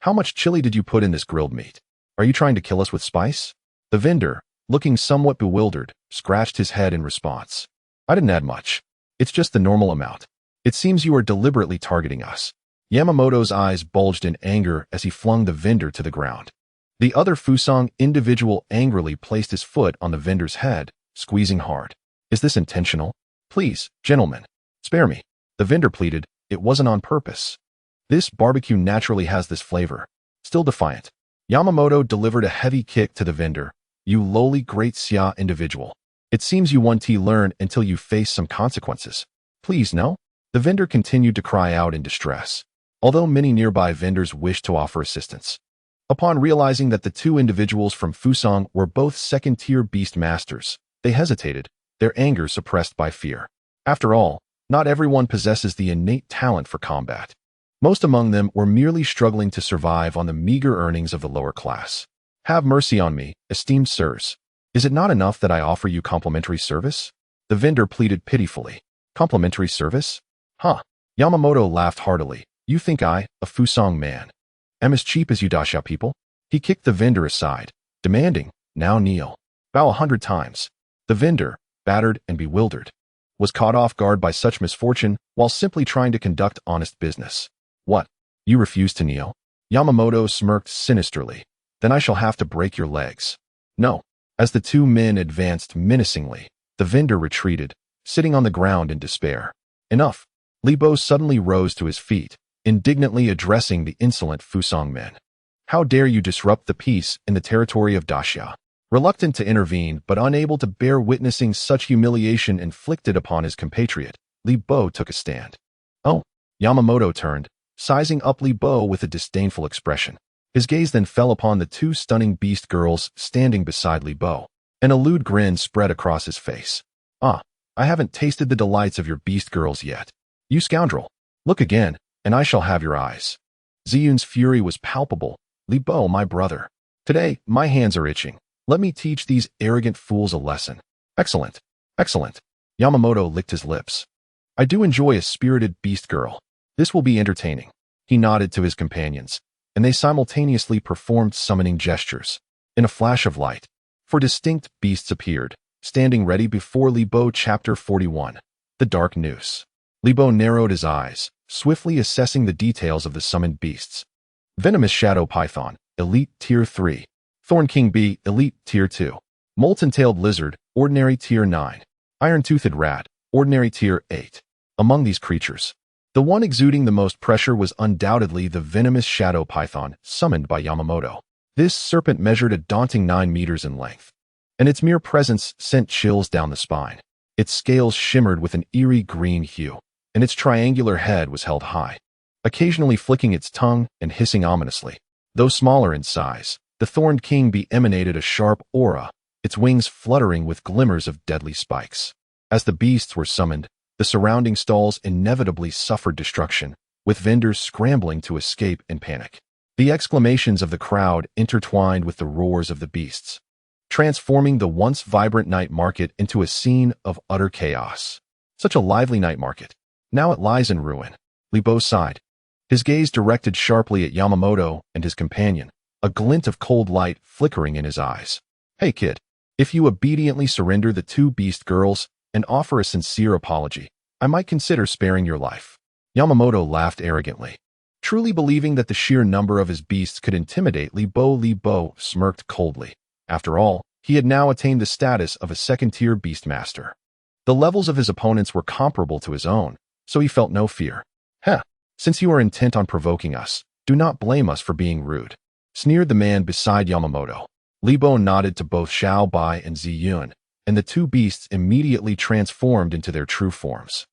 [SPEAKER 1] how much chili did you put in this grilled meat? Are you trying to kill us with spice? The vendor, looking somewhat bewildered, scratched his head in response. I didn't add much. It's just the normal amount. It seems you are deliberately targeting us. Yamamoto's eyes bulged in anger as he flung the vendor to the ground. The other Fusang individual angrily placed his foot on the vendor's head, squeezing hard. Is this intentional? Please, gentlemen, spare me. The vendor pleaded. It wasn't on purpose. This barbecue naturally has this flavor. Still defiant, Yamamoto delivered a heavy kick to the vendor. You lowly Great Xia individual. It seems you won't learn until you face some consequences. Please, no? The vendor continued to cry out in distress, although many nearby vendors wished to offer assistance. Upon realizing that the 2 individuals from Fusang were both second-tier beast masters, they hesitated, their anger suppressed by fear. After all, not everyone possesses the innate talent for combat. Most among them were merely struggling to survive on the meager earnings of the lower class. Have mercy on me, esteemed sirs. Is it not enough that I offer you complimentary service? The vendor pleaded pitifully. Complimentary service? Huh. Yamamoto laughed heartily. You think I, a Fusang man, am as cheap as you Daxia people? He kicked the vendor aside, demanding, now kneel. Bow 100 times. The vendor, battered and bewildered, was caught off guard by such misfortune while simply trying to conduct honest business. What? You refuse to kneel? Yamamoto smirked sinisterly. Then I shall have to break your legs. No. As the 2 men advanced menacingly, the vendor retreated, sitting on the ground in despair. Enough. Bo suddenly rose to his feet, indignantly addressing the insolent Fusang men. How dare you disrupt the peace in the territory of Daxia? Reluctant to intervene but unable to bear witnessing such humiliation inflicted upon his compatriot, Bo took a stand. Oh. Yamamoto turned, sizing up Bo with a disdainful expression. His gaze then fell upon the 2 stunning beast girls standing beside Bo. An lewd grin spread across his face. Ah, I haven't tasted the delights of your beast girls yet. You scoundrel. Look again, and I shall have your eyes. Ziyun's fury was palpable. Li Bo, my brother. Today, my hands are itching. Let me teach these arrogant fools a lesson. Excellent. Excellent. Yamamoto licked his lips. I do enjoy a spirited beast girl. This will be entertaining. He nodded to his companions, and they simultaneously performed summoning gestures. In a flash of light, 4 distinct beasts appeared, standing ready before Li Bo. Chapter 41. The Dark Noose. Li Bo narrowed his eyes, swiftly assessing the details of the summoned beasts. Venomous Shadow Python, Elite Tier 3. Thorn King Bee, Elite Tier 2. Molten-tailed Lizard, Ordinary Tier 9. Iron-toothed Rat, Ordinary Tier 8. Among these creatures, the one exuding the most pressure was undoubtedly the venomous shadow python summoned by Yamamoto. This serpent measured a daunting 9 meters in length, and its mere presence sent chills down the spine. Its scales shimmered with an eerie green hue, and its triangular head was held high, occasionally flicking its tongue and hissing ominously. Though smaller in size, the Thorned King Bee emanated a sharp aura, its wings fluttering with glimmers of deadly spikes. As the beasts were summoned, the surrounding stalls inevitably suffered destruction, with vendors scrambling to escape in panic. The exclamations of the crowd intertwined with the roars of the beasts, transforming the once vibrant night market into a scene of utter chaos. Such a lively night market. Now it lies in ruin. Li Bo sighed, his gaze directed sharply at Yamamoto and his companion, a glint of cold light flickering in his eyes. Hey kid, if you obediently surrender the 2 beast girls and offer a sincere apology, I might consider sparing your life. Yamamoto laughed arrogantly, truly believing that the sheer number of his beasts could intimidate Li Bo. Li Bo smirked coldly. After all, he had now attained the status of a second-tier beastmaster. The levels of his opponents were comparable to his own, so he felt no fear. Heh, since you are intent on provoking us, do not blame us for being rude, sneered the man beside Yamamoto. Li Bo nodded to both Xiao Bai and Ziyun, and the 2 beasts immediately transformed into their true forms.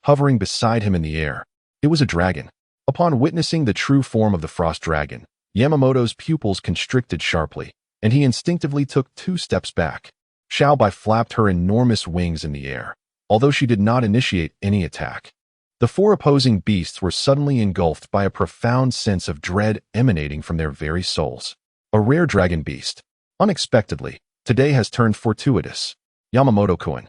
[SPEAKER 1] Hovering beside him in the air, it was a dragon. Upon witnessing the true form of the frost dragon, Yamamoto's pupils constricted sharply, and he instinctively took 2 steps back. Xiao Bai flapped her enormous wings in the air, although she did not initiate any attack. The 4 opposing beasts were suddenly engulfed by a profound sense of dread emanating from their very souls. A rare dragon beast. Unexpectedly, today has turned fortuitous. Yamamoto-kun.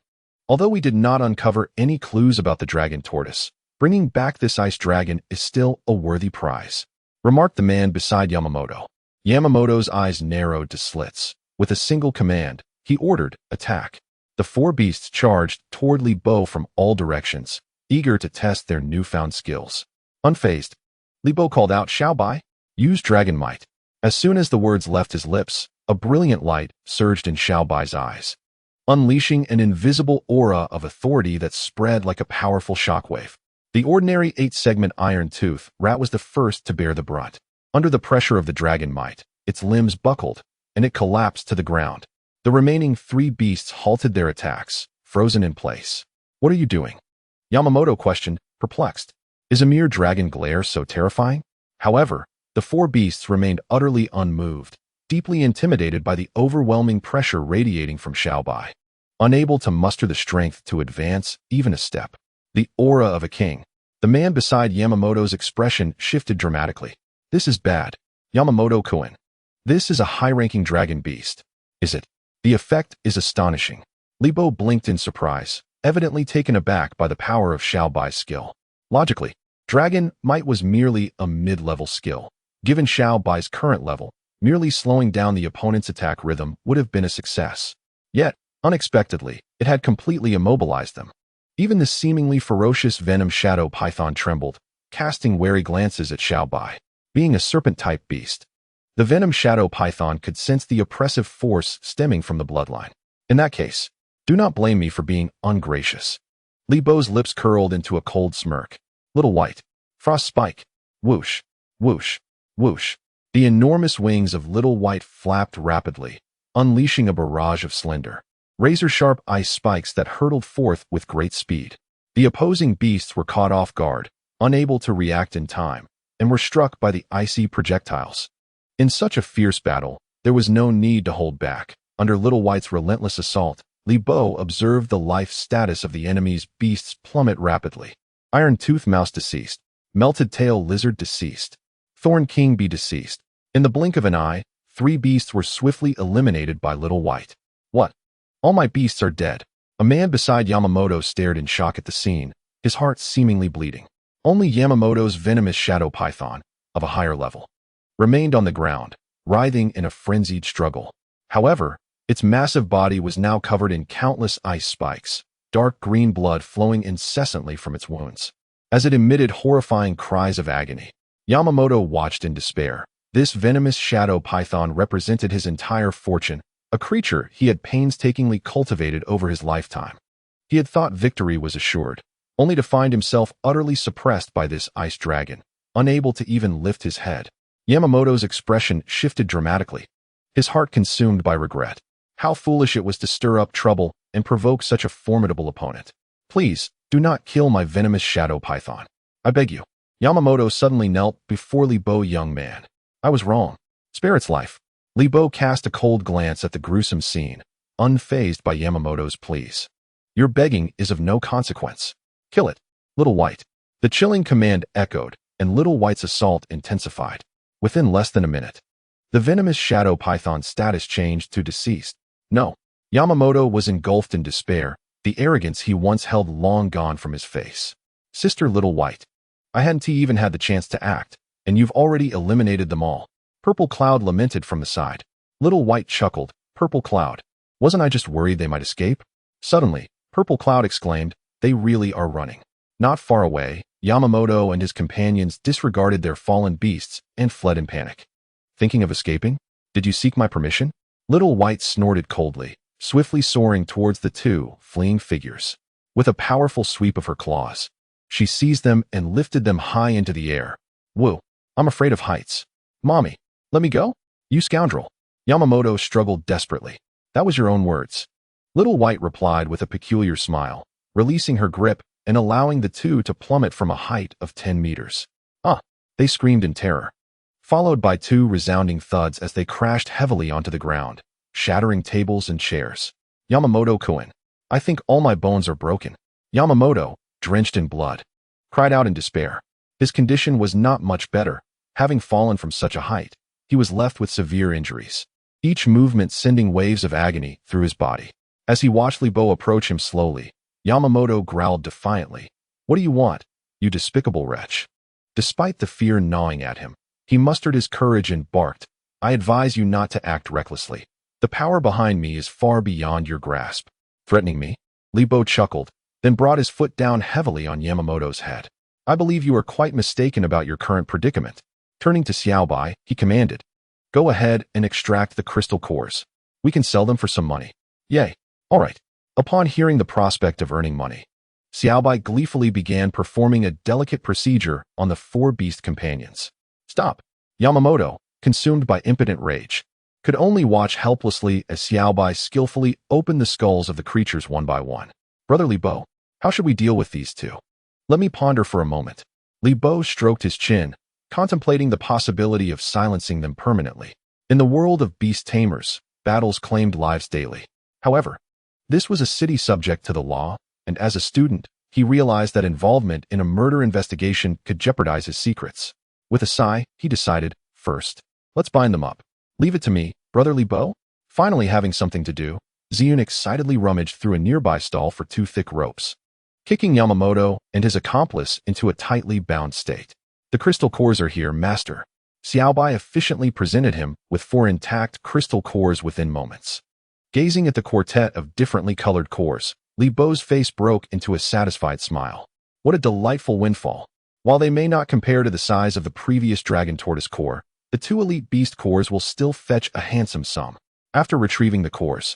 [SPEAKER 1] Although we did not uncover any clues about the dragon tortoise, bringing back this ice dragon is still a worthy prize, remarked the man beside Yamamoto. Yamamoto's eyes narrowed to slits. With a single command, he ordered, attack. The 4 beasts charged toward Li Bo from all directions, eager to test their newfound skills. Unfazed, Li Bo called out, Xiao Bai, use dragon might. As soon as the words left his lips, a brilliant light surged in Xiao Bai's eyes, unleashing an invisible aura of authority that spread like a powerful shockwave. The ordinary 8-segment iron-tooth rat was the first to bear the brunt. Under the pressure of the dragon might, its limbs buckled, and it collapsed to the ground. The remaining 3 beasts halted their attacks, frozen in place. What are you doing? Yamamoto questioned, perplexed. Is a mere dragon glare so terrifying? However, the 4 beasts remained utterly unmoved, deeply intimidated by the overwhelming pressure radiating from Xiao Bai. Unable to muster the strength to advance even a step, the aura of a king, the man beside Yamamoto's expression shifted dramatically. This is bad. Yamamoto-kun. This is a high-ranking dragon beast. Is it? The effect is astonishing. Li Bo blinked in surprise, evidently taken aback by the power of Xiao Bai's skill. Logically, dragon might was merely a mid-level skill. Given Xiao Bai's current level, merely slowing down the opponent's attack rhythm would have been a success. Yet, unexpectedly, it had completely immobilized them. Even the seemingly ferocious venom shadow python trembled, casting wary glances at Xiao Bai. Being a serpent-type beast, the venom shadow python could sense the oppressive force stemming from the bloodline. In that case, do not blame me for being ungracious. Li Bo's lips curled into a cold smirk. Little white. Frost spike. Whoosh. Whoosh. Whoosh. The enormous wings of Little White flapped rapidly, unleashing a barrage of slender, razor-sharp ice spikes that hurtled forth with great speed. The opposing beasts were caught off guard, unable to react in time, and were struck by the icy projectiles. In such a fierce battle, there was no need to hold back. Under Little White's relentless assault, Li Bo observed the life status of the enemy's beasts plummet rapidly. Iron-tooth mouse deceased. Melted tail lizard deceased. Thorn King be deceased. In the blink of an eye, 3 beasts were swiftly eliminated by Little White. What? All my beasts are dead. A man beside Yamamoto stared in shock at the scene, his heart seemingly bleeding. Only Yamamoto's venomous shadow python, of a higher level, remained on the ground, writhing in a frenzied struggle. However, its massive body was now covered in countless ice spikes, dark green blood flowing incessantly from its wounds. As it emitted horrifying cries of agony, Yamamoto watched in despair. This venomous shadow python represented his entire fortune, a creature he had painstakingly cultivated over his lifetime. He had thought victory was assured, only to find himself utterly suppressed by this ice dragon, unable to even lift his head. Yamamoto's expression shifted dramatically, his heart consumed by regret. How foolish it was to stir up trouble and provoke such a formidable opponent. Please, do not kill my venomous shadow python. I beg you. Yamamoto suddenly knelt before Li Bo. Young man, I was wrong. Spare its life. Li Bo cast a cold glance at the gruesome scene, unfazed by Yamamoto's pleas. Your begging is of no consequence. Kill it, Little White. The chilling command echoed, and Little White's assault intensified. Within less than a minute, the venomous shadow python's status changed to deceased. No. Yamamoto was engulfed in despair, the arrogance he once held long gone from his face. Sister Little White, I hadn't even had the chance to act, and you've already eliminated them all. Purple Cloud lamented from the side. Little White chuckled. Purple Cloud. Wasn't I just worried they might escape? Suddenly, Purple Cloud exclaimed, they really are running. Not far away, Yamamoto and his companions disregarded their fallen beasts and fled in panic. Thinking of escaping? Did you seek my permission? Little White snorted coldly, swiftly soaring towards the 2 fleeing figures. With a powerful sweep of her claws, she seized them and lifted them high into the air. Woo, I'm afraid of heights. Mommy, let me go? You scoundrel. Yamamoto struggled desperately. That was your own words. Little White replied with a peculiar smile, releasing her grip and allowing the 2 to plummet from a height of 10 meters. Ah! They screamed in terror, followed by 2 resounding thuds as they crashed heavily onto the ground, shattering tables and chairs. Yamamoto-kun, I think all my bones are broken. Yamamoto, drenched in blood, cried out in despair. His condition was not much better. Having fallen from such a height, he was left with severe injuries, each movement sending waves of agony through his body. As he watched Li Bo approach him slowly, Yamamoto growled defiantly, What do you want, you despicable wretch? Despite the fear gnawing at him, he mustered his courage and barked, I advise you not to act recklessly. The power behind me is far beyond your grasp. Threatening me? Li Bo chuckled, then brought his foot down heavily on Yamamoto's head. I believe you are quite mistaken about your current predicament. Turning to Xiaobai, he commanded, Go ahead and extract the crystal cores. We can sell them for some money. Yay. All right. Upon hearing the prospect of earning money, Xiaobai gleefully began performing a delicate procedure on the 4 beast companions. Stop. Yamamoto, consumed by impotent rage, could only watch helplessly as Xiaobai skillfully opened the skulls of the creatures one by one. Brother Li Bo, how should we deal with these 2? Let me ponder for a moment. Li Bo stroked his chin, contemplating the possibility of silencing them permanently. In the world of beast tamers, battles claimed lives daily. However, this was a city subject to the law, and as a student, he realized that involvement in a murder investigation could jeopardize his secrets. With a sigh, he decided, first, let's bind them up. Leave it to me, Brother Li Bo. Finally having something to do, Ziyun excitedly rummaged through a nearby stall for 2 thick ropes, kicking Yamamoto and his accomplice into a tightly bound state. The crystal cores are here, master. Xiaobai efficiently presented him with 4 intact crystal cores within moments. Gazing at the quartet of differently colored cores, Li Bo's face broke into a satisfied smile. What a delightful windfall. While they may not compare to the size of the previous dragon tortoise core, the 2 elite beast cores will still fetch a handsome sum. After retrieving the cores,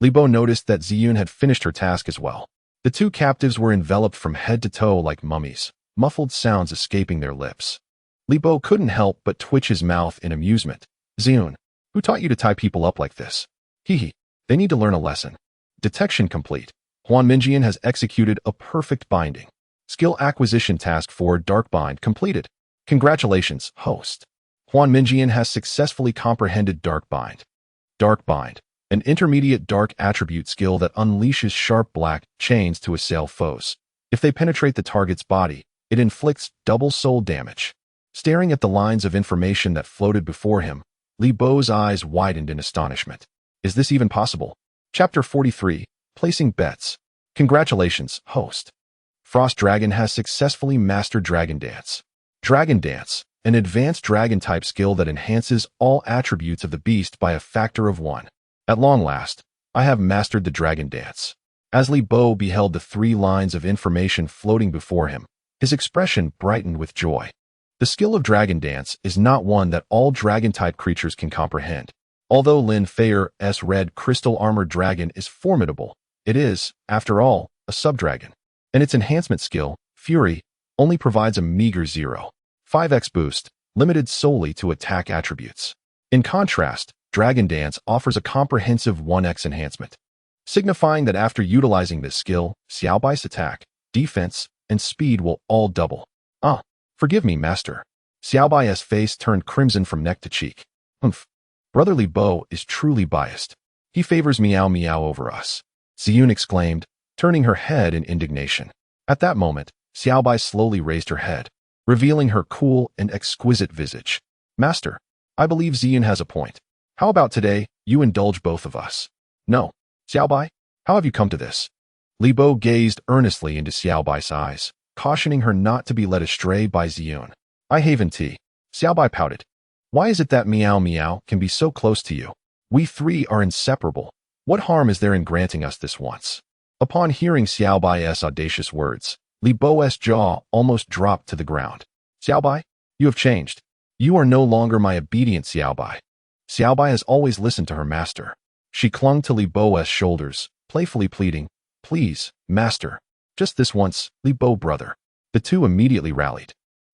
[SPEAKER 1] Li Bo noticed that Ziyun had finished her task as well. The 2 captives were enveloped from head to toe like mummies, muffled sounds escaping their lips. Li Bo couldn't help but twitch his mouth in amusement. Ziyun, who taught you to tie people up like this? Hee. They need to learn a lesson. Detection complete. Huan Minjian has executed a perfect binding. Skill acquisition task for Dark Bind completed. Congratulations, host. Huan Minjian has successfully comprehended Dark Bind. Dark Bind, an intermediate dark attribute skill that unleashes sharp black chains to assail foes. If they penetrate the target's body, it inflicts double soul damage. Staring at the lines of information that floated before him, Li Bo's eyes widened in astonishment. Is this even possible? Chapter 43, Placing Bets. Congratulations, host. Frost Dragon has successfully mastered Dragon Dance. Dragon Dance, an advanced dragon-type skill that enhances all attributes of the beast by a factor of 1. At long last, I have mastered the Dragon Dance. As Li Bo beheld the 3 lines of information floating before him, his expression brightened with joy. The skill of Dragon Dance is not one that all dragon-type creatures can comprehend. Although Lin Feier's red crystal-armored dragon is formidable, it is, after all, a sub-dragon. And its enhancement skill, Fury, only provides a meager 0.5x boost, limited solely to attack attributes. In contrast, Dragon Dance offers a comprehensive 1x enhancement, signifying that after utilizing this skill, Xiaobai's attack, defense, and speed will all double. Forgive me, master. Xiaobai's face turned crimson from neck to cheek. Humph. Brother Li Bo is truly biased. He favors Miao Miao over us. Ziyun exclaimed, turning her head in indignation. At that moment, Xiaobai slowly raised her head, revealing her cool and exquisite visage. Master, I believe Ziyun has a point. How about today, you indulge both of us? No. Xiaobai, how have you come to this? Li Bo gazed earnestly into Xiaobai's eyes, cautioning her not to be led astray by Ziyun. I haven tea. Xiaobai pouted. Why is it that Miao Miao can be so close to you? We 3 are inseparable. What harm is there in granting us this once? Upon hearing Xiaobai's audacious words, Li Bo's jaw almost dropped to the ground. Xiaobai, you have changed. You are no longer my obedient Xiaobai. Xiaobai has always listened to her master. She clung to Li Bo's shoulders, playfully pleading, Please, master. Just this once, Li Bo brother. The 2 immediately rallied,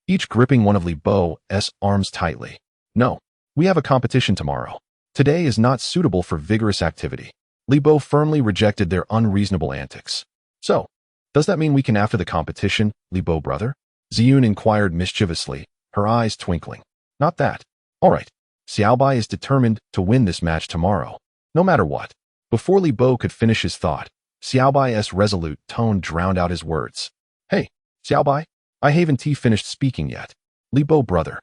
[SPEAKER 1] each gripping one of Li Bo's arms tightly. No, we have a competition tomorrow. Today is not suitable for vigorous activity. Li Bo firmly rejected their unreasonable antics. So, does that mean we can after the competition, Li Bo brother? Ziyun inquired mischievously, her eyes twinkling. Not that. All right. Xiaobai is determined to win this match tomorrow, no matter what. Before Li Bo could finish his thought, Xiaobai's resolute tone drowned out his words. Hey, Xiaobai, I haven't finished speaking yet. Li Bo brother.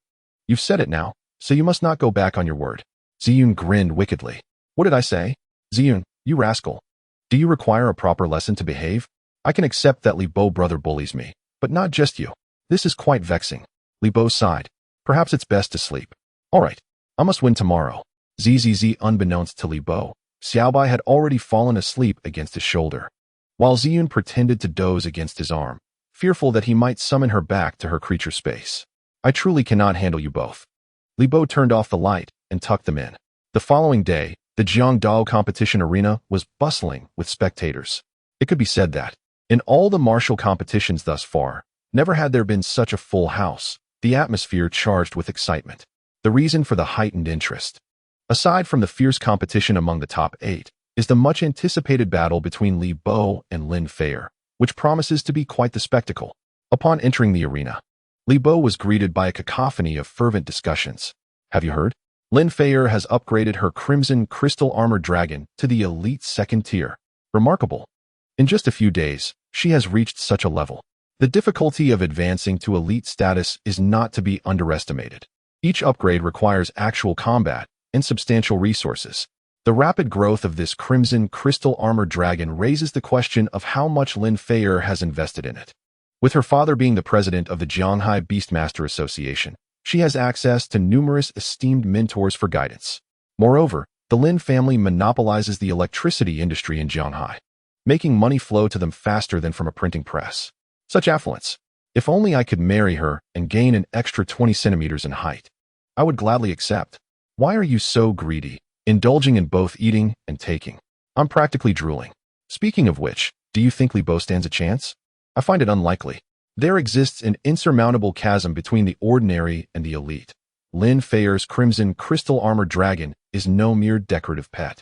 [SPEAKER 1] You've said it now, so you must not go back on your word. Ziyun grinned wickedly. What did I say? Ziyun, you rascal. Do you require a proper lesson to behave? I can accept that Li Bo brother bullies me, but not just you. This is quite vexing. Li Bo sighed. Perhaps it's best to sleep. All right, I must win tomorrow. Zzz. Unbeknownst to Li Bo, Xiaobai had already fallen asleep against his shoulder, while Ziyun pretended to doze against his arm, fearful that he might summon her back to her creature space. I truly cannot handle you both. Li Bo turned off the light and tucked them in. The following day, the Jiangdao competition arena was bustling with spectators. It could be said that, in all the martial competitions thus far, never had there been such a full house, the atmosphere charged with excitement. The reason for the heightened interest, aside from the fierce competition among the top 8, is the much-anticipated battle between Li Bo and Lin Feier, which promises to be quite the spectacle. Upon entering the arena, Li Bo was greeted by a cacophony of fervent discussions. Have you heard? Lin Feier has upgraded her Crimson Crystal Armored Dragon to the elite 2nd tier. Remarkable. In just a few days, she has reached such a level. The difficulty of advancing to elite status is not to be underestimated. Each upgrade requires actual combat and substantial resources. The rapid growth of this Crimson Crystal Armored Dragon raises the question of how much Lin Feier has invested in it. With her father being the president of the Jianghai Beastmaster Association, she has access to numerous esteemed mentors for guidance. Moreover, the Lin family monopolizes the electricity industry in Jianghai, making money flow to them faster than from a printing press. Such affluence. If only I could marry her and gain an extra 20 centimeters in height. I would gladly accept. Why are you so greedy, indulging in both eating and taking? I'm practically drooling. Speaking of which, do you think Li Bo stands a chance? I find it unlikely. There exists an insurmountable chasm between the ordinary and the elite. Lin Feier's Crimson Crystal Armored Dragon is no mere decorative pet,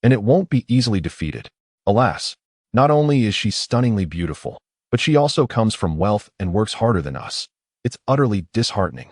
[SPEAKER 1] and it won't be easily defeated. Alas, not only is she stunningly beautiful, but she also comes from wealth and works harder than us. It's utterly disheartening.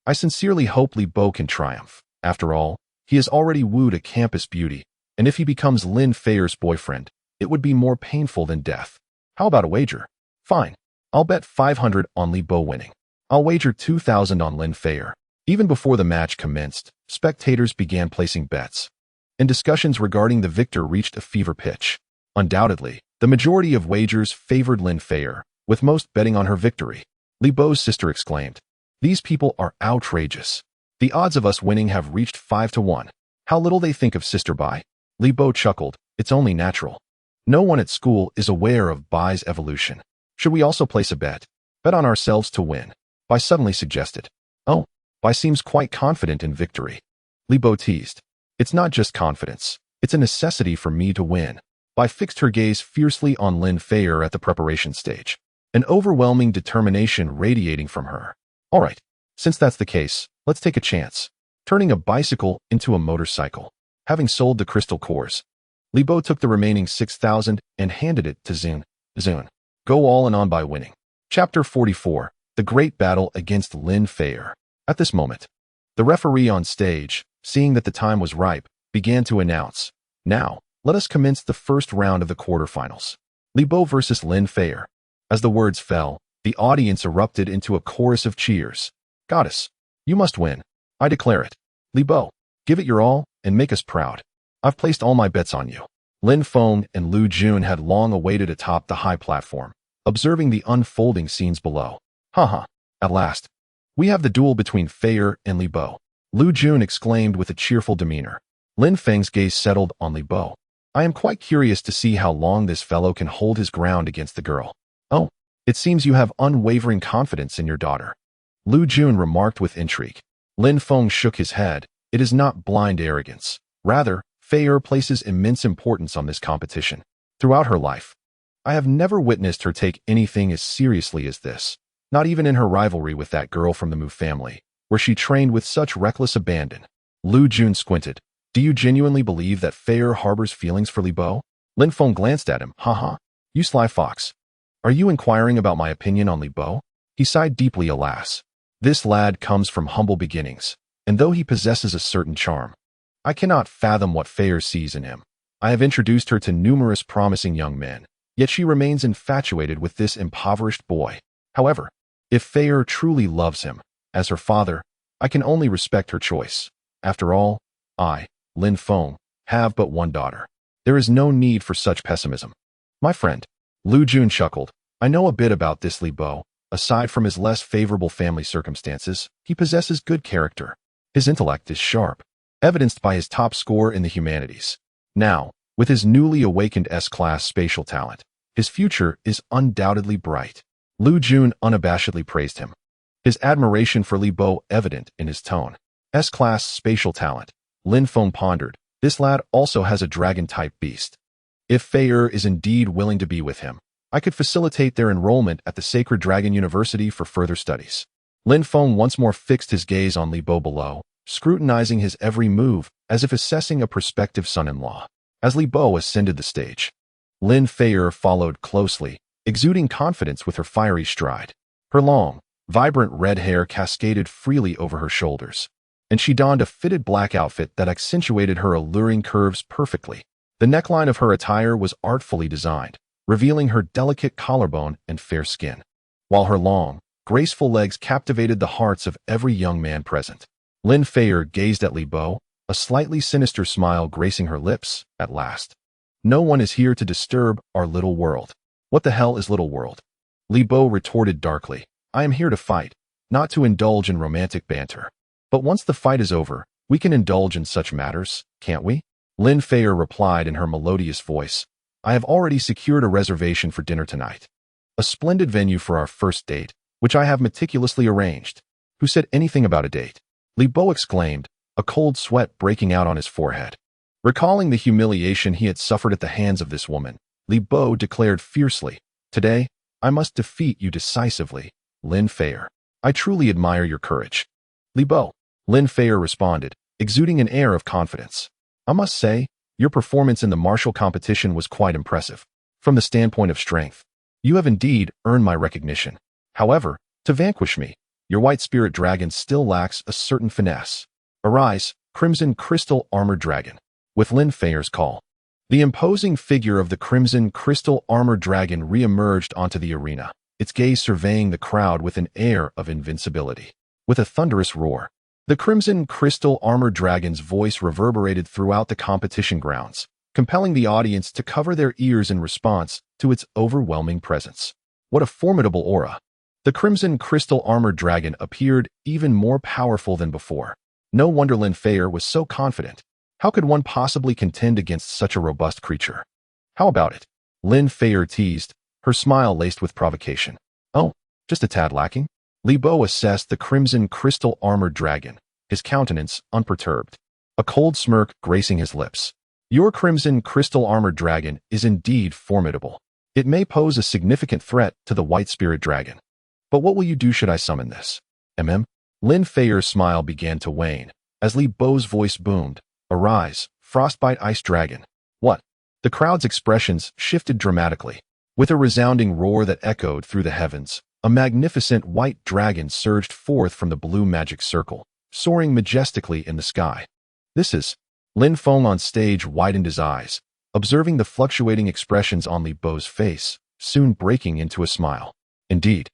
[SPEAKER 1] I sincerely hope Li Bo can triumph. After all, he has already wooed a campus beauty, and if he becomes Lin Feier's boyfriend, it would be more painful than death. How about a wager? Fine. I'll bet 500 on Li Bo winning. I'll wager 2,000 on Lin Feier. Even before the match commenced, spectators began placing bets, and discussions regarding the victor reached a fever pitch. Undoubtedly, the majority of wagers favored Lin Feier, with most betting on her victory. Li Bo's sister exclaimed, "These people are outrageous. The odds of us winning have reached 5 to 1. How little they think of Sister Bai." Li Bo chuckled, "It's only natural. No one at school is aware of Bai's evolution. Should we also place a bet? Bet on ourselves to win." Bai suddenly suggested. "Oh, Bai seems quite confident in victory." Li Bo teased, "It's not just confidence. It's a necessity for me to win." Bai fixed her gaze fiercely on Lin Feier at the preparation stage, an overwhelming determination radiating from her. "All right, since that's the case, let's take a chance. Turning a bicycle into a motorcycle." Having sold the crystal cores, Li Bo took the remaining 6,000 and handed it to Zun. "Zun, go all in on by winning." Chapter 44, The Great Battle Against Lin Feier. At this moment, the referee on stage, seeing that the time was ripe, began to announce, "Now, let us commence the first round of the quarterfinals. Li Bo versus Lin Feier." As the words fell, the audience erupted into a chorus of cheers. "Goddess, you must win. I declare it. Li Bo, give it your all and make us proud. I've placed all my bets on you." Lin Feng and Lu Jun had long awaited atop the high platform, observing the unfolding scenes below. "Haha, at last. We have the duel between Feier and Li Bo," Lu Jun exclaimed with a cheerful demeanor. Lin Feng's gaze settled on Li Bo. "I am quite curious to see how long this fellow can hold his ground against the girl." "Oh, it seems you have unwavering confidence in your daughter," Lu Jun remarked with intrigue. Lin Feng shook his head. "It is not blind arrogance. Rather, Feier places immense importance on this competition. Throughout her life, I have never witnessed her take anything as seriously as this, not even in her rivalry with that girl from the Mu family, where she trained with such reckless abandon." Lu Jun squinted. "Do you genuinely believe that Feier harbors feelings for Li Bo?" Lin Feng glanced at him. "Haha, you sly fox. Are you inquiring about my opinion on Li Bo?" He sighed deeply. "Alas, this lad comes from humble beginnings, and though he possesses a certain charm, I cannot fathom what Feier sees in him. I have introduced her to numerous promising young men, yet she remains infatuated with this impoverished boy. However, if Feier truly loves him, as her father, I can only respect her choice. After all, I, Lin Feng, have but one daughter. There is no need for such pessimism." "My friend," Lu Jun chuckled, "I know a bit about this Li Bo. Aside from his less favorable family circumstances, he possesses good character. His intellect is sharp, evidenced by his top score in the humanities. Now, with his newly awakened S-class spatial talent, his future is undoubtedly bright." Lu Jun unabashedly praised him, his admiration for Li Bo evident in his tone. S-class spatial talent, Lin Feng pondered. This lad also has a dragon-type beast. If Feier is indeed willing to be with him, I could facilitate their enrollment at the Sacred Dragon University for further studies. Lin Feng once more fixed his gaze on Li Bo below, scrutinizing his every move as if assessing a prospective son-in-law. As Li Bo ascended the stage, Lin Feier followed closely, exuding confidence with her fiery stride. Her long, vibrant red hair cascaded freely over her shoulders, and she donned a fitted black outfit that accentuated her alluring curves perfectly. The neckline of her attire was artfully designed, revealing her delicate collarbone and fair skin, while her long, graceful legs captivated the hearts of every young man present. Lin Feier gazed at Li Bo, a slightly sinister smile gracing her lips. "At last. No one is here to disturb our little world." "What the hell is little world?" Li Bo retorted darkly. "I am here to fight, not to indulge in romantic banter. But once the fight is over, we can indulge in such matters, can't we?" Lin Feier replied in her melodious voice. "I have already secured a reservation for dinner tonight. A splendid venue for our first date, which I have meticulously arranged." "Who said anything about a date?" Li Bo exclaimed, a cold sweat breaking out on his forehead. Recalling the humiliation he had suffered at the hands of this woman, Li Bo declared fiercely, "Today, I must defeat you decisively, Lin Feier. I truly admire your courage." "Li Bo," Lin Feier responded, exuding an air of confidence. "I must say, your performance in the martial competition was quite impressive. From the standpoint of strength, you have indeed earned my recognition. However, to vanquish me, your white spirit dragon still lacks a certain finesse. Arise, Crimson Crystal Armored Dragon." With Lin Feier's call, the imposing figure of the Crimson Crystal Armored Dragon re-emerged onto the arena. its gaze surveying the crowd with an air of invincibility. With a thunderous roar, the crimson crystal armored dragon's voice reverberated throughout the competition grounds, compelling the audience to cover their ears in response to its overwhelming presence. What a formidable aura! The crimson crystal armored dragon appeared even more powerful than before. No wonder Lin Feier was so confident. How could one possibly contend against such a robust creature? How about it? Lin Feier teased, her smile laced with provocation. Oh, just a tad lacking? Li Bo assessed the crimson crystal armored dragon, his countenance unperturbed, a cold smirk gracing his lips. Your crimson crystal armored dragon is indeed formidable. It may pose a significant threat to the white spirit dragon. But what will you do should I summon this? Lin Feier's smile began to wane, as Li Bo's voice boomed. Arise, frostbite ice dragon. What? The crowd's expressions shifted dramatically. With a resounding roar that echoed through the heavens, a magnificent white dragon surged forth from the blue magic circle, soaring majestically in the sky. This is... Lin Feng on stage widened his eyes, observing the fluctuating expressions on Li Bo's face, soon breaking into a smile. Indeed,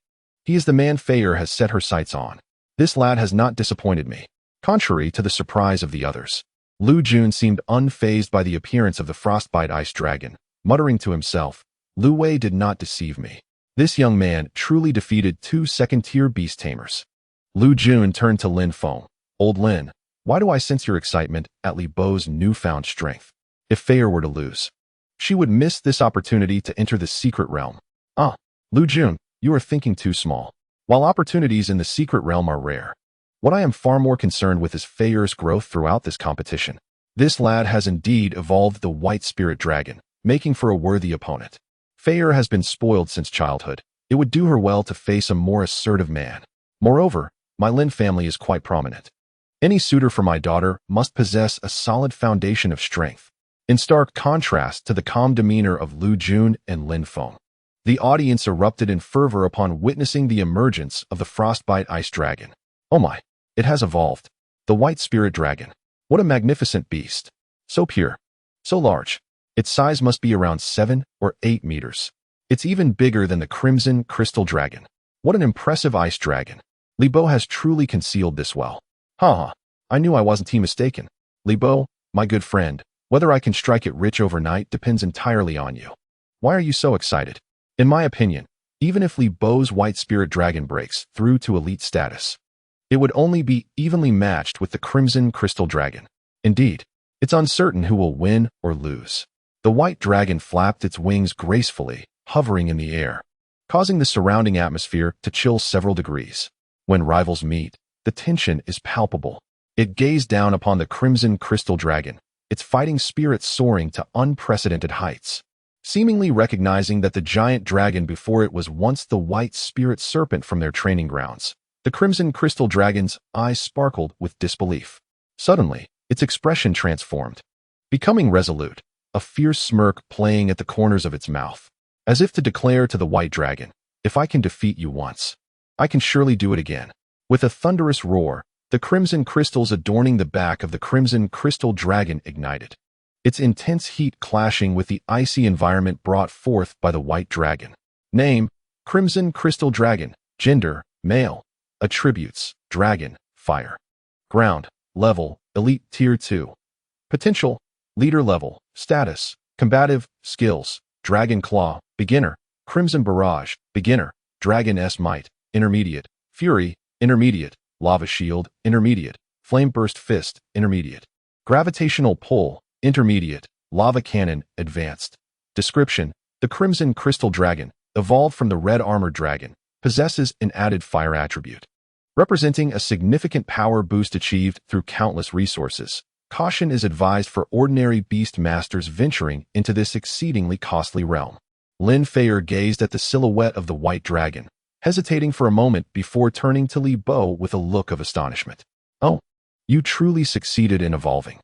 [SPEAKER 1] he is the man Feier has set her sights on. This lad has not disappointed me. Contrary to the surprise of the others, Lu Jun seemed unfazed by the appearance of the frostbite ice dragon, muttering to himself, Lu Wei did not deceive me. This young man truly defeated 2 second-tier beast tamers. Lu Jun turned to Lin Feng. Old Lin, why do I sense your excitement at Li Bo's newfound strength? If Feier were to lose, she would miss this opportunity to enter the secret realm. Lu Jun, you are thinking too small. While opportunities in the secret realm are rare, what I am far more concerned with is Feier's growth throughout this competition. This lad has indeed evolved the white spirit dragon, making for a worthy opponent. Feier has been spoiled since childhood. It would do her well to face a more assertive man. Moreover, my Lin family is quite prominent. Any suitor for my daughter must possess a solid foundation of strength. In stark contrast to the calm demeanor of Lu Jun and Lin Feng, the audience erupted in fervor upon witnessing the emergence of the frostbite ice dragon. Oh my, it has evolved. The white spirit dragon. What a magnificent beast. So pure, so large. Its size must be around 7 or 8 meters. It's even bigger than the crimson crystal dragon. What an impressive ice dragon. Li Bo has truly concealed this well. I knew I wasn't mistaken. Li Bo, my good friend, whether I can strike it rich overnight depends entirely on you. Why are you so excited? In my opinion, even if Li Bo's white spirit dragon breaks through to elite status, it would only be evenly matched with the crimson crystal dragon. Indeed, it's uncertain who will win or lose. The white dragon flapped its wings gracefully, hovering in the air, causing the surrounding atmosphere to chill several degrees. When rivals meet, the tension is palpable. It gazed down upon the crimson crystal dragon, its fighting spirit soaring to unprecedented heights. Seemingly recognizing that the giant dragon before it was once the white spirit serpent from their training grounds, the crimson crystal dragon's eyes sparkled with disbelief. Suddenly, its expression transformed, becoming resolute, a fierce smirk playing at the corners of its mouth, as if to declare to the white dragon, if I can defeat you once, I can surely do it again. With a thunderous roar, the crimson crystals adorning the back of the crimson crystal dragon ignited, its intense heat clashing with the icy environment brought forth by the white dragon. Name, Crimson Crystal Dragon. Gender, male. Attributes, dragon, fire. Ground, level, elite tier 2. Potential, leader level. Status, combative, skills, dragon claw, beginner. Crimson barrage, beginner. Dragon S might, intermediate. Fury, intermediate. Lava shield, intermediate. Flame burst fist, intermediate. Gravitational pull, intermediate. Lava cannon, advanced. Description: the crimson crystal dragon, evolved from the red armored dragon, possesses an added fire attribute, representing a significant power boost achieved through countless resources. Caution is advised for ordinary beast masters venturing into this exceedingly costly realm. Lin Feier gazed at the silhouette of the white dragon, hesitating for a moment before turning to Li Bo with a look of astonishment. Oh, you truly succeeded in evolving.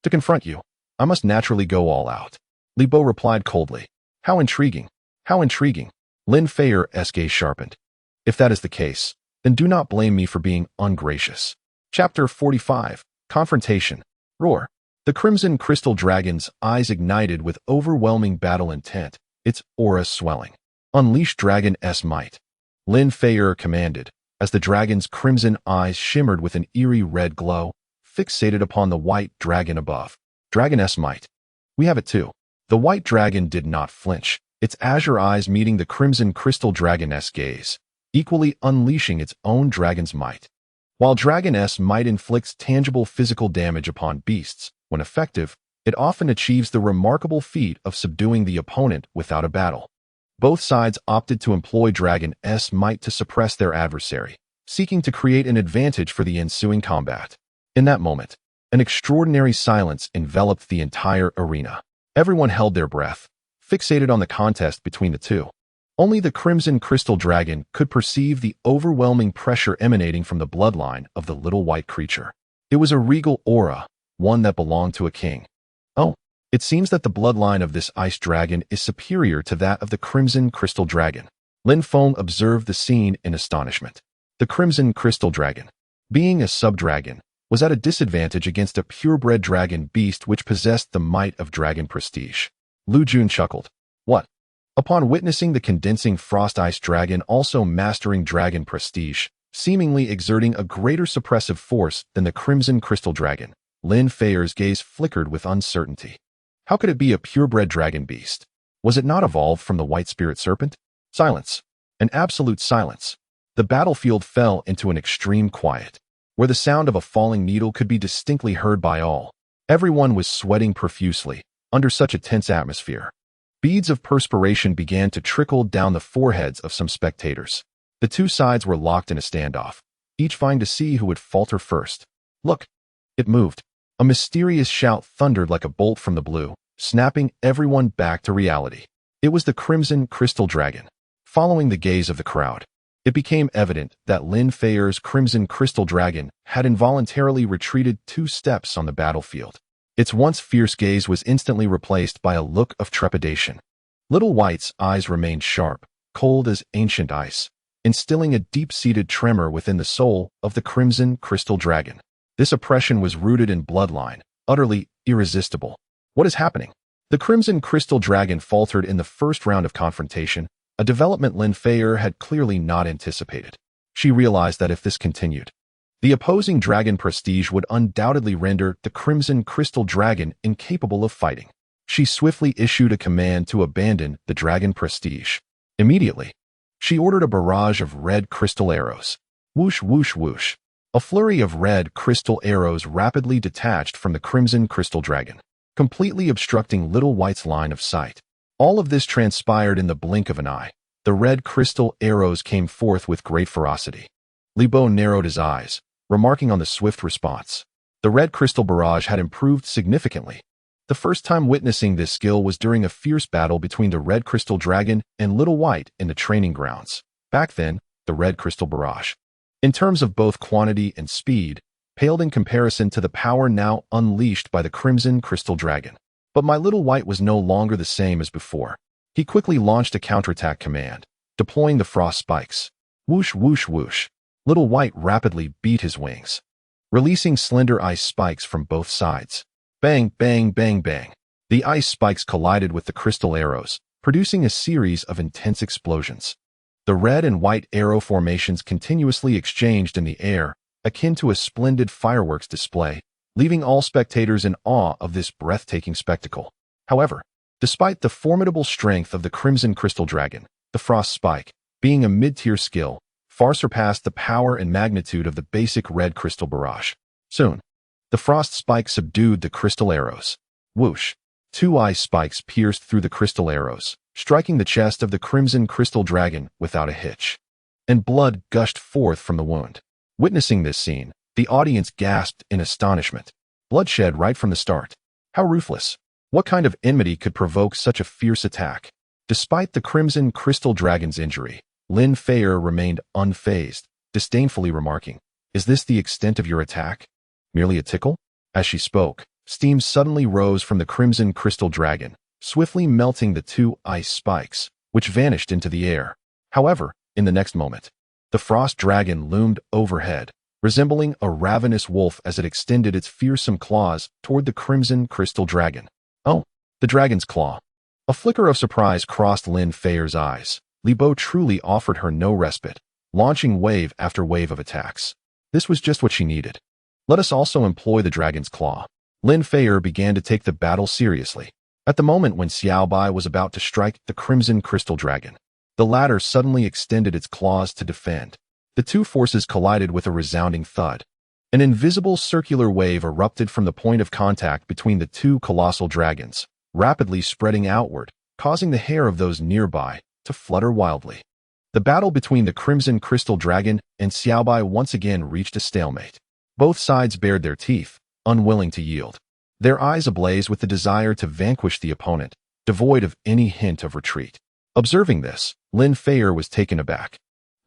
[SPEAKER 1] To confront you, I must naturally go all out. Li Bo replied coldly. How intriguing. How intriguing. Lin Feier's gaze sharpened. If that is the case, then do not blame me for being ungracious. Chapter 45. Confrontation. Roar. The crimson crystal dragon's eyes ignited with overwhelming battle intent, its aura swelling. Unleash Dragon S Might. Lin Feier commanded, as the dragon's crimson eyes shimmered with an eerie red glow, fixated upon the white dragon above. Dragon S Might. We have it too. The white dragon did not flinch, its azure eyes meeting the crimson crystal dragon's gaze, equally unleashing its own dragon's might. While Dragon S Might inflicts tangible physical damage upon beasts, when effective, it often achieves the remarkable feat of subduing the opponent without a battle. Both sides opted to employ Dragon S Might to suppress their adversary, seeking to create an advantage for the ensuing combat. In that moment, an extraordinary silence enveloped the entire arena. Everyone held their breath, fixated on the contest between the two. Only the Crimson Crystal Dragon could perceive the overwhelming pressure emanating from the bloodline of the little white creature. It was a regal aura, one that belonged to a king. Oh, it seems that the bloodline of this ice dragon is superior to that of the Crimson Crystal Dragon. Lin Feng observed the scene in astonishment. The Crimson Crystal Dragon, being a sub-dragon, was at a disadvantage against a purebred dragon beast which possessed the might of dragon prestige. Lu Jun chuckled. What? Upon witnessing the condensing frost ice dragon also mastering dragon prestige, seemingly exerting a greater suppressive force than the Crimson Crystal Dragon, Lin Feier's gaze flickered with uncertainty. How could it be a purebred dragon beast? Was it not evolved from the white spirit serpent? Silence. An absolute silence. The battlefield fell into an extreme quiet, where the sound of a falling needle could be distinctly heard by all. Everyone was sweating profusely under such a tense atmosphere. Beads of perspiration began to trickle down the foreheads of some spectators. The two sides were locked in a standoff, each vying to see who would falter first. Look! It moved. A mysterious shout thundered like a bolt from the blue, snapping everyone back to reality. It was the Crimson Crystal Dragon. Following the gaze of the crowd, it became evident that Lin Feier's Crimson Crystal Dragon had involuntarily retreated 2 steps on the battlefield. Its once fierce gaze was instantly replaced by a look of trepidation. Little White's eyes remained sharp, cold as ancient ice, instilling a deep-seated tremor within the soul of the Crimson Crystal Dragon. This oppression was rooted in bloodline, utterly irresistible. What is happening? The Crimson Crystal Dragon faltered in the first round of confrontation, a development Lin Feier had clearly not anticipated. She realized that if this continued, the opposing dragon prestige would undoubtedly render the Crimson Crystal Dragon incapable of fighting. She swiftly issued a command to abandon the dragon prestige. Immediately, she ordered a barrage of red crystal arrows. Whoosh, whoosh, whoosh. A flurry of red crystal arrows rapidly detached from the Crimson Crystal Dragon, completely obstructing Little White's line of sight. All of this transpired in the blink of an eye. The red crystal arrows came forth with great ferocity. Li Bo narrowed his eyes, remarking on the swift response. The red crystal barrage had improved significantly. The first time witnessing this skill was during a fierce battle between the red crystal dragon and Little White in the training grounds. Back then, the red crystal barrage, in terms of both quantity and speed, paled in comparison to the power now unleashed by the Crimson Crystal Dragon. But my Little White was no longer the same as before. He quickly launched a counterattack command, deploying the frost spikes. Whoosh, whoosh, whoosh. Little White rapidly beat his wings, releasing slender ice spikes from both sides. Bang, bang, bang, bang. The ice spikes collided with the crystal arrows, producing a series of intense explosions. The red and white arrow formations continuously exchanged in the air, akin to a splendid fireworks display, leaving all spectators in awe of this breathtaking spectacle. However, despite the formidable strength of the Crimson Crystal Dragon, the Frost Spike, being a mid-tier skill, far surpassed the power and magnitude of the basic red crystal barrage. Soon, the Frost Spike subdued the crystal arrows. Whoosh! 2 ice spikes pierced through the crystal arrows, striking the chest of the Crimson Crystal Dragon without a hitch. And blood gushed forth from the wound. Witnessing this scene, the audience gasped in astonishment. Bloodshed right from the start. How ruthless. What kind of enmity could provoke such a fierce attack? Despite the Crimson Crystal Dragon's injury, Lin Feier remained unfazed, disdainfully remarking, "Is this the extent of your attack? Merely a tickle?" As she spoke, steam suddenly rose from the Crimson Crystal Dragon, swiftly melting the 2 ice spikes, which vanished into the air. However, in the next moment, the Frost Dragon loomed overhead, resembling a ravenous wolf as it extended its fearsome claws toward the Crimson Crystal Dragon. Oh, the dragon's claw. A flicker of surprise crossed Lin Feier's eyes. Li Bo truly offered her no respite, launching wave after wave of attacks. This was just what she needed. Let us also employ the dragon's claw. Lin Feier began to take the battle seriously. At the moment when Xiao Bai was about to strike the crimson crystal dragon, the latter suddenly extended its claws to defend. The two forces collided with a resounding thud. An invisible circular wave erupted from the point of contact between the two colossal dragons, rapidly spreading outward, causing the hair of those nearby to flutter wildly. The battle between the crimson crystal dragon and Xiaobai once again reached a stalemate. Both sides bared their teeth, unwilling to yield. Their eyes ablaze with the desire to vanquish the opponent, devoid of any hint of retreat. Observing this, Lin Feier was taken aback.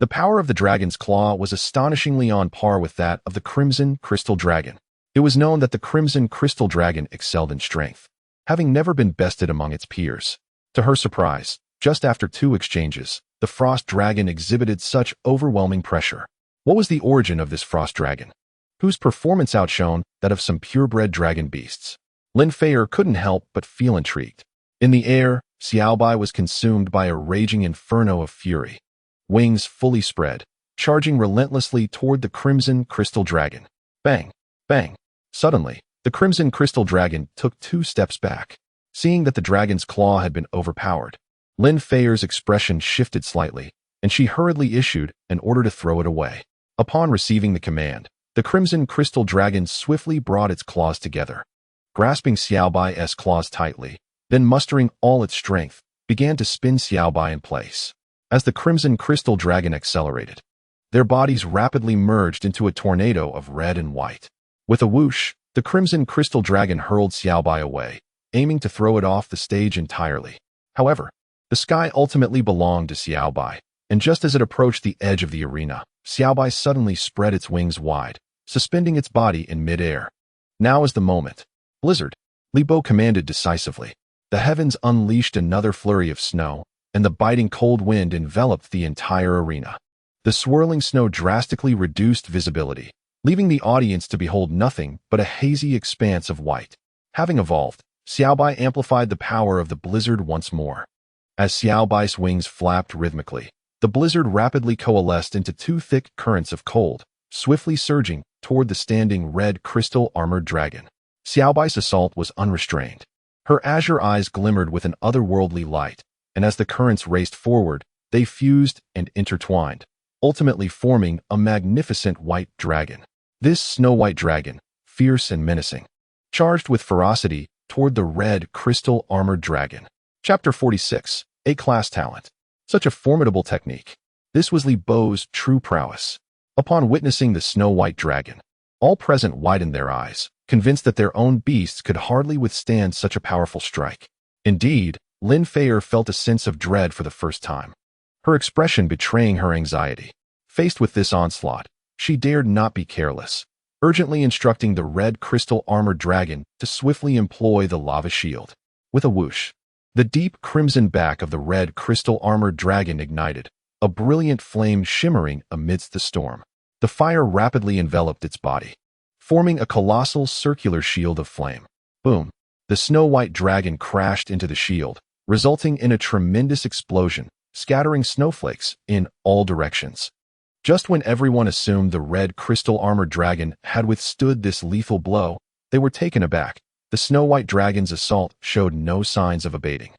[SPEAKER 1] The power of the dragon's claw was astonishingly on par with that of the crimson crystal dragon. It was known that the crimson crystal dragon excelled in strength, having never been bested among its peers. To her surprise, just after 2 exchanges, the frost dragon exhibited such overwhelming pressure. What was the origin of this frost dragon, whose performance outshone that of some purebred dragon beasts? Lin Feier couldn't help but feel intrigued. In the air, Xiaobai was consumed by a raging inferno of fury. Wings fully spread, charging relentlessly toward the crimson crystal dragon. Bang! Bang! Suddenly, the crimson crystal dragon took 2 steps back. Seeing that the dragon's claw had been overpowered, Lin Feier's expression shifted slightly, and she hurriedly issued an order to throw it away. Upon receiving the command, the crimson crystal dragon swiftly brought its claws together. Grasping Xiaobai's claws tightly, then mustering all its strength, began to spin Xiaobai in place. As the crimson crystal dragon accelerated, their bodies rapidly merged into a tornado of red and white. With a whoosh, the crimson crystal dragon hurled Xiaobai away, aiming to throw it off the stage entirely. However, the sky ultimately belonged to Xiaobai, and just as it approached the edge of the arena, Xiaobai suddenly spread its wings wide, suspending its body in midair. Now is the moment. Blizzard, Li Bo commanded decisively. The heavens unleashed another flurry of snow, and the biting cold wind enveloped the entire arena. The swirling snow drastically reduced visibility, leaving the audience to behold nothing but a hazy expanse of white. Having evolved, Xiaobai amplified the power of the blizzard once more. As Xiaobai's wings flapped rhythmically, the blizzard rapidly coalesced into 2 thick currents of cold, swiftly surging toward the standing red crystal-armored dragon. Xiaobai's assault was unrestrained. Her azure eyes glimmered with an otherworldly light, and as the currents raced forward, they fused and intertwined, ultimately forming a magnificent white dragon. This snow-white dragon, fierce and menacing, charged with ferocity toward the red crystal-armored dragon. Chapter 46. A-Class Talent. Such a formidable technique. This was Li Bo's true prowess. Upon witnessing the snow-white dragon, all present widened their eyes, convinced that their own beasts could hardly withstand such a powerful strike. Indeed, Lin Feier felt a sense of dread for the first time, her expression betraying her anxiety. Faced with this onslaught, she dared not be careless, urgently instructing the red crystal-armored dragon to swiftly employ the lava shield. With a whoosh, the deep crimson back of the red crystal-armored dragon ignited, a brilliant flame shimmering amidst the storm. The fire rapidly enveloped its body, forming a colossal circular shield of flame. Boom! The snow-white dragon crashed into the shield, resulting in a tremendous explosion, scattering snowflakes in all directions. Just when everyone assumed the red crystal-armored dragon had withstood this lethal blow, they were taken aback. The snow-white dragon's assault showed no signs of abating.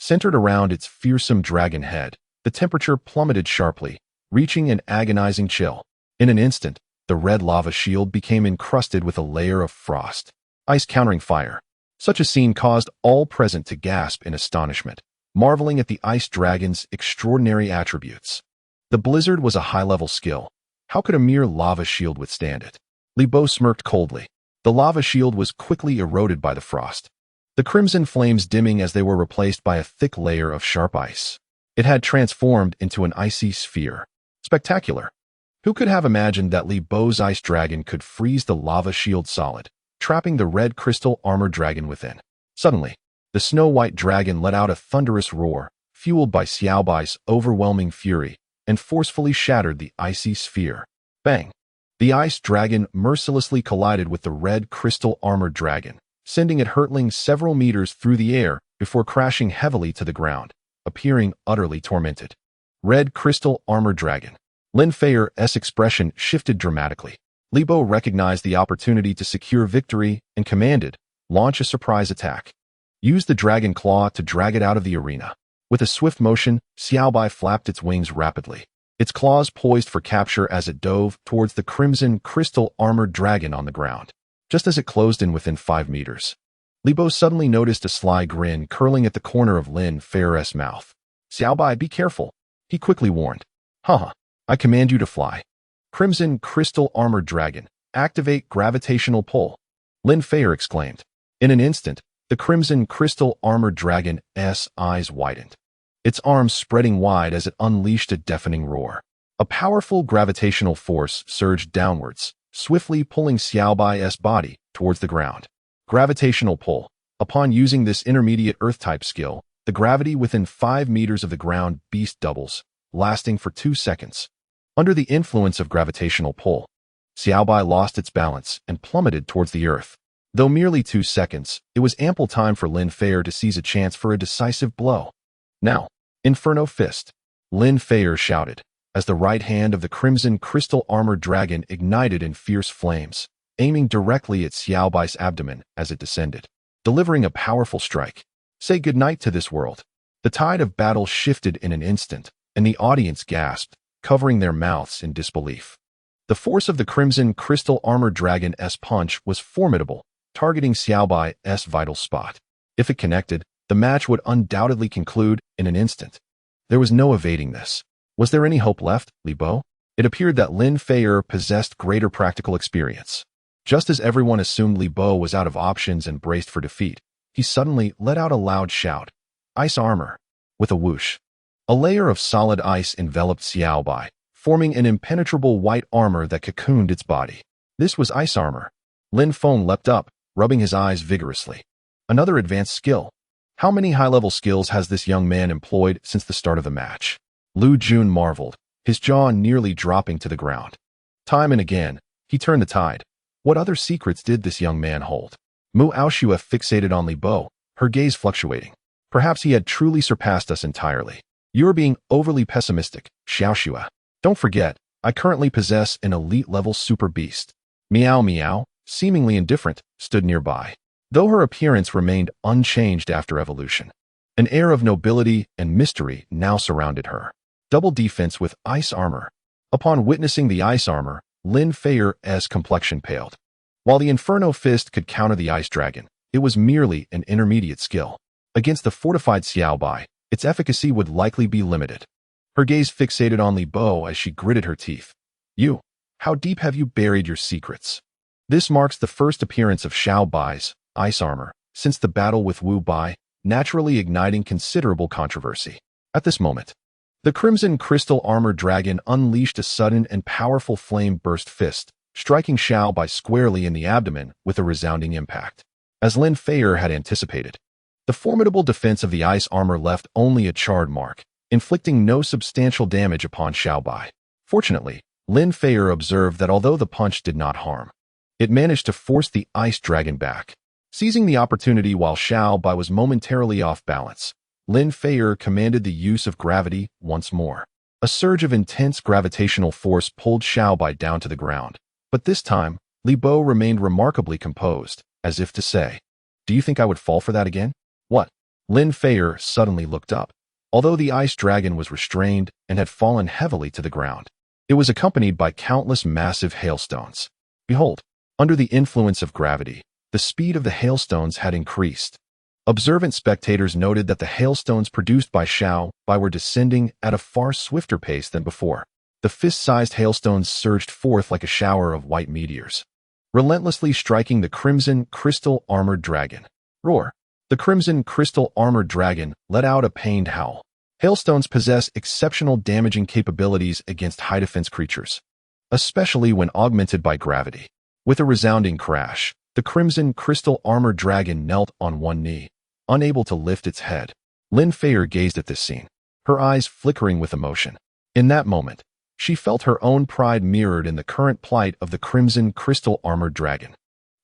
[SPEAKER 1] Centered around its fearsome dragon head, the temperature plummeted sharply, reaching an agonizing chill. In an instant, the red lava shield became encrusted with a layer of frost, ice countering fire. Such a scene caused all present to gasp in astonishment, marveling at the ice dragon's extraordinary attributes. The blizzard was a high-level skill. How could a mere lava shield withstand it? Li Bo smirked coldly. The lava shield was quickly eroded by the frost, the crimson flames dimming as they were replaced by a thick layer of sharp ice. It had transformed into an icy sphere. Spectacular. Who could have imagined that Li Bo's ice dragon could freeze the lava shield solid, trapping the red crystal-armored dragon within? Suddenly, the snow-white dragon let out a thunderous roar, fueled by Xiaobai's overwhelming fury, and forcefully shattered the icy sphere. Bang! The ice dragon mercilessly collided with the red crystal-armored dragon, sending it hurtling several meters through the air before crashing heavily to the ground, appearing utterly tormented. Red Crystal Armored Dragon. Lin Feier's expression shifted dramatically. Li Bo recognized the opportunity to secure victory and commanded, "Launch a surprise attack. Use the dragon claw to drag it out of the arena." With a swift motion, Xiaobai flapped its wings rapidly. Its claws poised for capture as it dove towards the crimson crystal armored dragon on the ground. Just as it closed in within 5 meters, Li Bo suddenly noticed a sly grin curling at the corner of Lin Feier's mouth. "Xiaobai, be careful," he quickly warned. "Haha, I command you to fly. Crimson crystal armored dragon, activate gravitational pull," Lin Feier exclaimed. In an instant, the crimson crystal armored dragon's eyes widened, its arms spreading wide as it unleashed a deafening roar. A powerful gravitational force surged downwards, swiftly pulling Xiaobai's body towards the ground. Gravitational pull. Upon using this intermediate Earth-type skill, the gravity within 5 meters of the ground beast doubles, lasting for 2 seconds. Under the influence of gravitational pull, Xiaobai lost its balance and plummeted towards the earth. Though merely 2 seconds, it was ample time for Lin Feier to seize a chance for a decisive blow. "Now, Inferno Fist," Lin Feier shouted, as the right hand of the crimson crystal armored dragon ignited in fierce flames, aiming directly at Xiaobai's abdomen as it descended, delivering a powerful strike. Say goodnight to this world. The tide of battle shifted in an instant, and the audience gasped, covering their mouths in disbelief. The force of the crimson crystal armored dragon's punch was formidable, targeting Xiaobai's vital spot. If it connected, the match would undoubtedly conclude in an instant. There was no evading this. Was there any hope left, Li Bo? It appeared that Lin Feier possessed greater practical experience. Just as everyone assumed Li Bo was out of options and braced for defeat, he suddenly let out a loud shout. "Ice armor!" With a whoosh, a layer of solid ice enveloped Xiaobai, forming an impenetrable white armor that cocooned its body. This was ice armor. Lin Feng leapt up, rubbing his eyes vigorously. Another advanced skill. How many high-level skills has this young man employed since the start of the match? Lu Jun marveled, his jaw nearly dropping to the ground. Time and again, he turned the tide. What other secrets did this young man hold? Mu Aoshua fixated on Li Bo, her gaze fluctuating. Perhaps he had truly surpassed us entirely. "You're being overly pessimistic, Xiaoshua. Don't forget, I currently possess an elite-level super beast." Meow Meow, seemingly indifferent, stood nearby, though her appearance remained unchanged after evolution. An air of nobility and mystery now surrounded her. Double defense with ice armor. Upon witnessing the ice armor, Lin Feier's complexion paled. While the Inferno Fist could counter the ice dragon, it was merely an intermediate skill. Against the fortified Xiaobai, its efficacy would likely be limited. Her gaze fixated on Li Bo as she gritted her teeth. "You, how deep have you buried your secrets?" This marks the first appearance of Xiaobai's ice armor since the battle with Wu Bai, naturally igniting considerable controversy. At this moment, the crimson crystal armored dragon unleashed a sudden and powerful flame-burst fist, striking Xiaobai squarely in the abdomen with a resounding impact. As Lin Feier had anticipated, the formidable defense of the ice armor left only a charred mark, inflicting no substantial damage upon Xiaobai. Fortunately, Lin Feier observed that although the punch did not harm, it managed to force the ice dragon back. Seizing the opportunity while Xiaobai was momentarily off balance, Lin Feier commanded the use of gravity once more. A surge of intense gravitational force pulled Xiaobai down to the ground, but this time, Li Bo remained remarkably composed, as if to say, "Do you think I would fall for that again?" "What?" Lin Feier suddenly looked up. Although the ice dragon was restrained and had fallen heavily to the ground, it was accompanied by countless massive hailstones. Behold, under the influence of gravity, the speed of the hailstones had increased. Observant spectators noted that the hailstones produced by Xiaobai were descending at a far swifter pace than before. The fist-sized hailstones surged forth like a shower of white meteors, relentlessly striking the crimson crystal armored dragon. Roar! The crimson crystal armored dragon let out a pained howl. Hailstones possess exceptional damaging capabilities against high-defense creatures, especially when augmented by gravity. With a resounding crash, the crimson crystal armored dragon knelt on one knee, unable to lift its head. Lin Feier gazed at this scene, her eyes flickering with emotion. In that moment, she felt her own pride mirrored in the current plight of the crimson crystal armored dragon.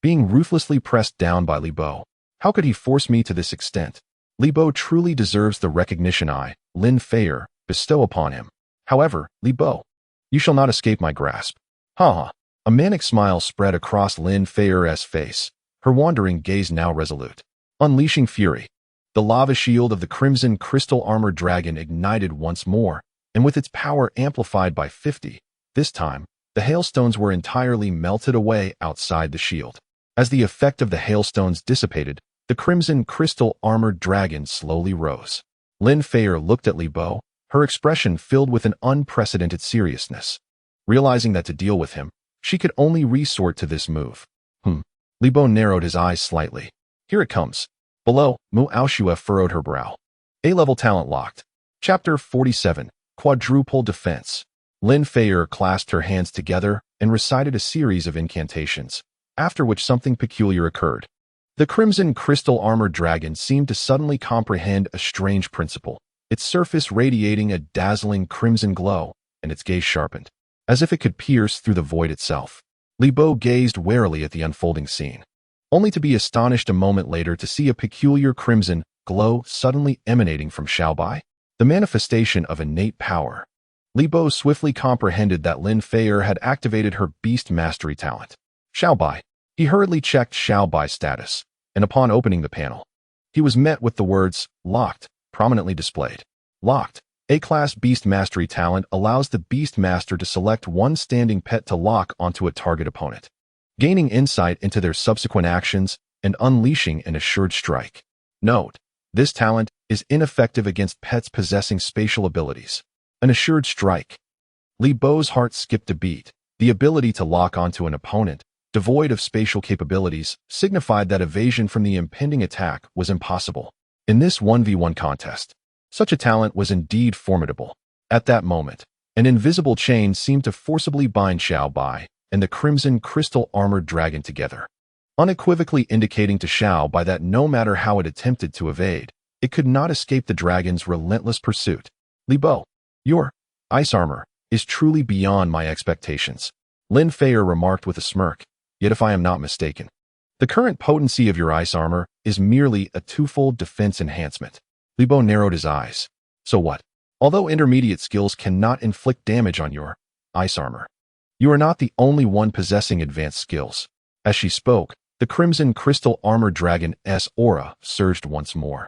[SPEAKER 1] Being ruthlessly pressed down by Li Bo. How could he force me to this extent? Li Bo truly deserves the recognition I, Lin Feier, bestow upon him. However, Li Bo, you shall not escape my grasp. Ha ha. A manic smile spread across Lin Feier's face, her wandering gaze now resolute. Unleashing fury, the lava shield of the crimson crystal armored dragon ignited once more, and with its power amplified by 50, this time, the hailstones were entirely melted away outside the shield. As the effect of the hailstones dissipated, the crimson crystal armored dragon slowly rose. Lin Feier looked at Li Bo, her expression filled with an unprecedented seriousness. Realizing that to deal with him, she could only resort to this move. Li Bo narrowed his eyes slightly. Here it comes. Below, Mu Aoshue furrowed her brow. A-level talent locked. Chapter 47, Quadruple Defense. Lin Feier clasped her hands together and recited a series of incantations, after which something peculiar occurred. The crimson crystal armored dragon seemed to suddenly comprehend a strange principle, its surface radiating a dazzling crimson glow, and its gaze sharpened, as if it could pierce through the void itself. Li Bo gazed warily at the unfolding scene, only to be astonished a moment later to see a peculiar crimson glow suddenly emanating from Xiaobai, the manifestation of innate power. Li Bo swiftly comprehended that Lin Feier had activated her beast mastery talent. Xiaobai. He hurriedly checked Xiaobai's status, and upon opening the panel, he was met with the words, locked, prominently displayed. Locked. A-class beast mastery talent allows the beast master to select one standing pet to lock onto a target opponent, gaining insight into their subsequent actions and unleashing an assured strike. Note, this talent is ineffective against pets possessing spatial abilities. An assured strike. Li Bo's heart skipped a beat. The ability to lock onto an opponent, devoid of spatial capabilities, signified that evasion from the impending attack was impossible. In this 1v1 contest, such a talent was indeed formidable. At that moment, an invisible chain seemed to forcibly bind Xiaobai and the crimson crystal armored dragon together, unequivocally indicating to Xiaobai that no matter how it attempted to evade, it could not escape the dragon's relentless pursuit. Li Bo, your ice armor is truly beyond my expectations, Lin Feier remarked with a smirk. Yet if I am not mistaken, the current potency of your ice armor is merely a twofold defense enhancement. Li Bo narrowed his eyes. So what? Although intermediate skills cannot inflict damage on your ice armor, you are not the only one possessing advanced skills. As she spoke, the crimson crystal armored dragon's aura surged once more.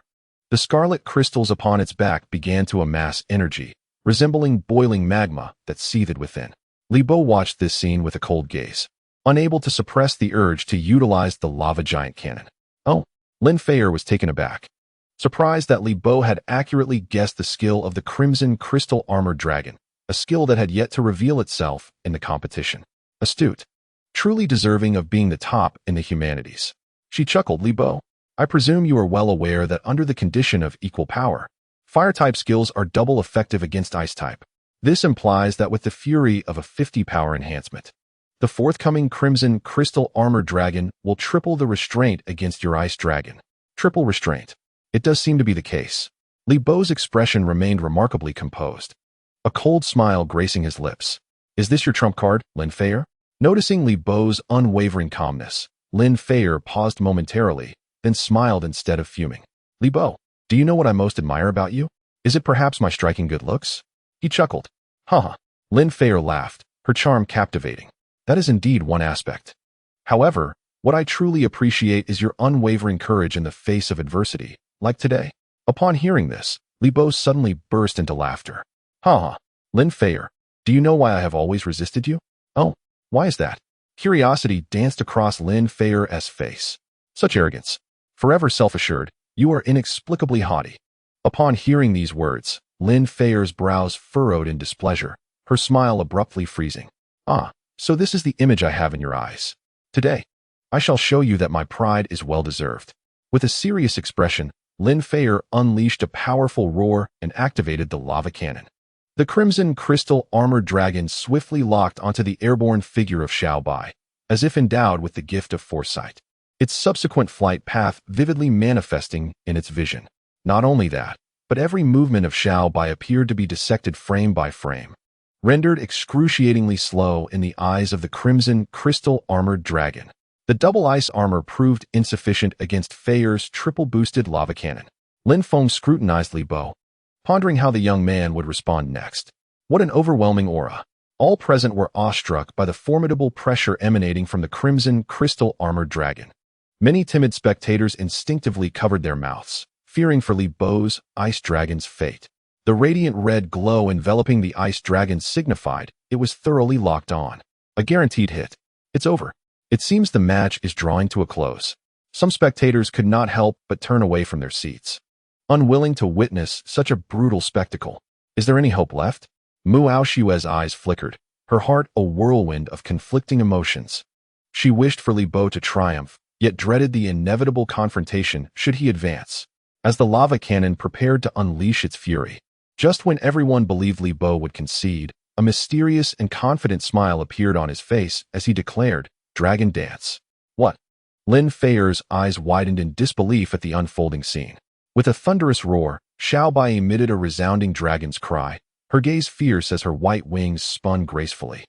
[SPEAKER 1] The scarlet crystals upon its back began to amass energy, resembling boiling magma that seethed within. Li Bo watched this scene with a cold gaze, unable to suppress the urge to utilize the lava giant cannon. Oh, Lin Feier was taken aback, surprised that Li Bo had accurately guessed the skill of the crimson crystal armored dragon, a skill that had yet to reveal itself in the competition. Astute, truly deserving of being the top in the humanities. She chuckled. Li Bo, I presume you are well aware that under the condition of equal power, fire-type skills are double effective against ice-type. This implies that with the fury of a 50 power enhancement, the forthcoming crimson crystal armored dragon will triple the restraint against your ice dragon. Triple restraint. It does seem to be the case. Li Bo's expression remained remarkably composed, a cold smile gracing his lips. Is this your trump card, Lin Feier? Noticing Li Bo's unwavering calmness, Lin Feier paused momentarily, then smiled instead of fuming. Li Bo, do you know what I most admire about you? Is it perhaps my striking good looks? He chuckled. Haha. Lin Feier laughed, her charm captivating. That is indeed one aspect. However, what I truly appreciate is your unwavering courage in the face of adversity, like today. Upon hearing this, Li Bo suddenly burst into laughter. Ha! Lin Feier, do you know why I have always resisted you? Oh, why is that? Curiosity danced across Lin Feier's face. Such arrogance. Forever self-assured, you are inexplicably haughty. Upon hearing these words, Lin Feier's brows furrowed in displeasure, her smile abruptly freezing. Ah, so this is the image I have in your eyes. Today, I shall show you that my pride is well-deserved. With a serious expression, Lin Feier unleashed a powerful roar and activated the lava cannon. The crimson crystal armored dragon swiftly locked onto the airborne figure of Xiaobai, as if endowed with the gift of foresight, its subsequent flight path vividly manifesting in its vision. Not only that, but every movement of Xiaobai appeared to be dissected frame by frame, rendered excruciatingly slow in the eyes of the crimson crystal armored dragon. The double ice armor proved insufficient against Feier's triple-boosted lava cannon. Lin Feng scrutinized Li Bo. pondering how the young man would respond next. What an overwhelming aura. All present were awestruck by the formidable pressure emanating from the crimson, crystal-armored dragon. Many timid spectators instinctively covered their mouths, fearing for Li Bo's ice dragon's fate. The radiant red glow enveloping the ice dragon signified it was thoroughly locked on. A guaranteed hit. It's over. It seems the match is drawing to a close. Some spectators could not help but turn away from their seats, unwilling to witness such a brutal spectacle. Is there any hope left? Mu Aoshue's eyes flickered, her heart a whirlwind of conflicting emotions. She wished for Li Bo to triumph, yet dreaded the inevitable confrontation should he advance. As the lava cannon prepared to unleash its fury, just when everyone believed Li Bo would concede, a mysterious and confident smile appeared on his face as he declared, "Dragon Dance." What? Lin Feier's eyes widened in disbelief at the unfolding scene. With a thunderous roar, Xiaobai emitted a resounding dragon's cry, her gaze fierce as her white wings spun gracefully,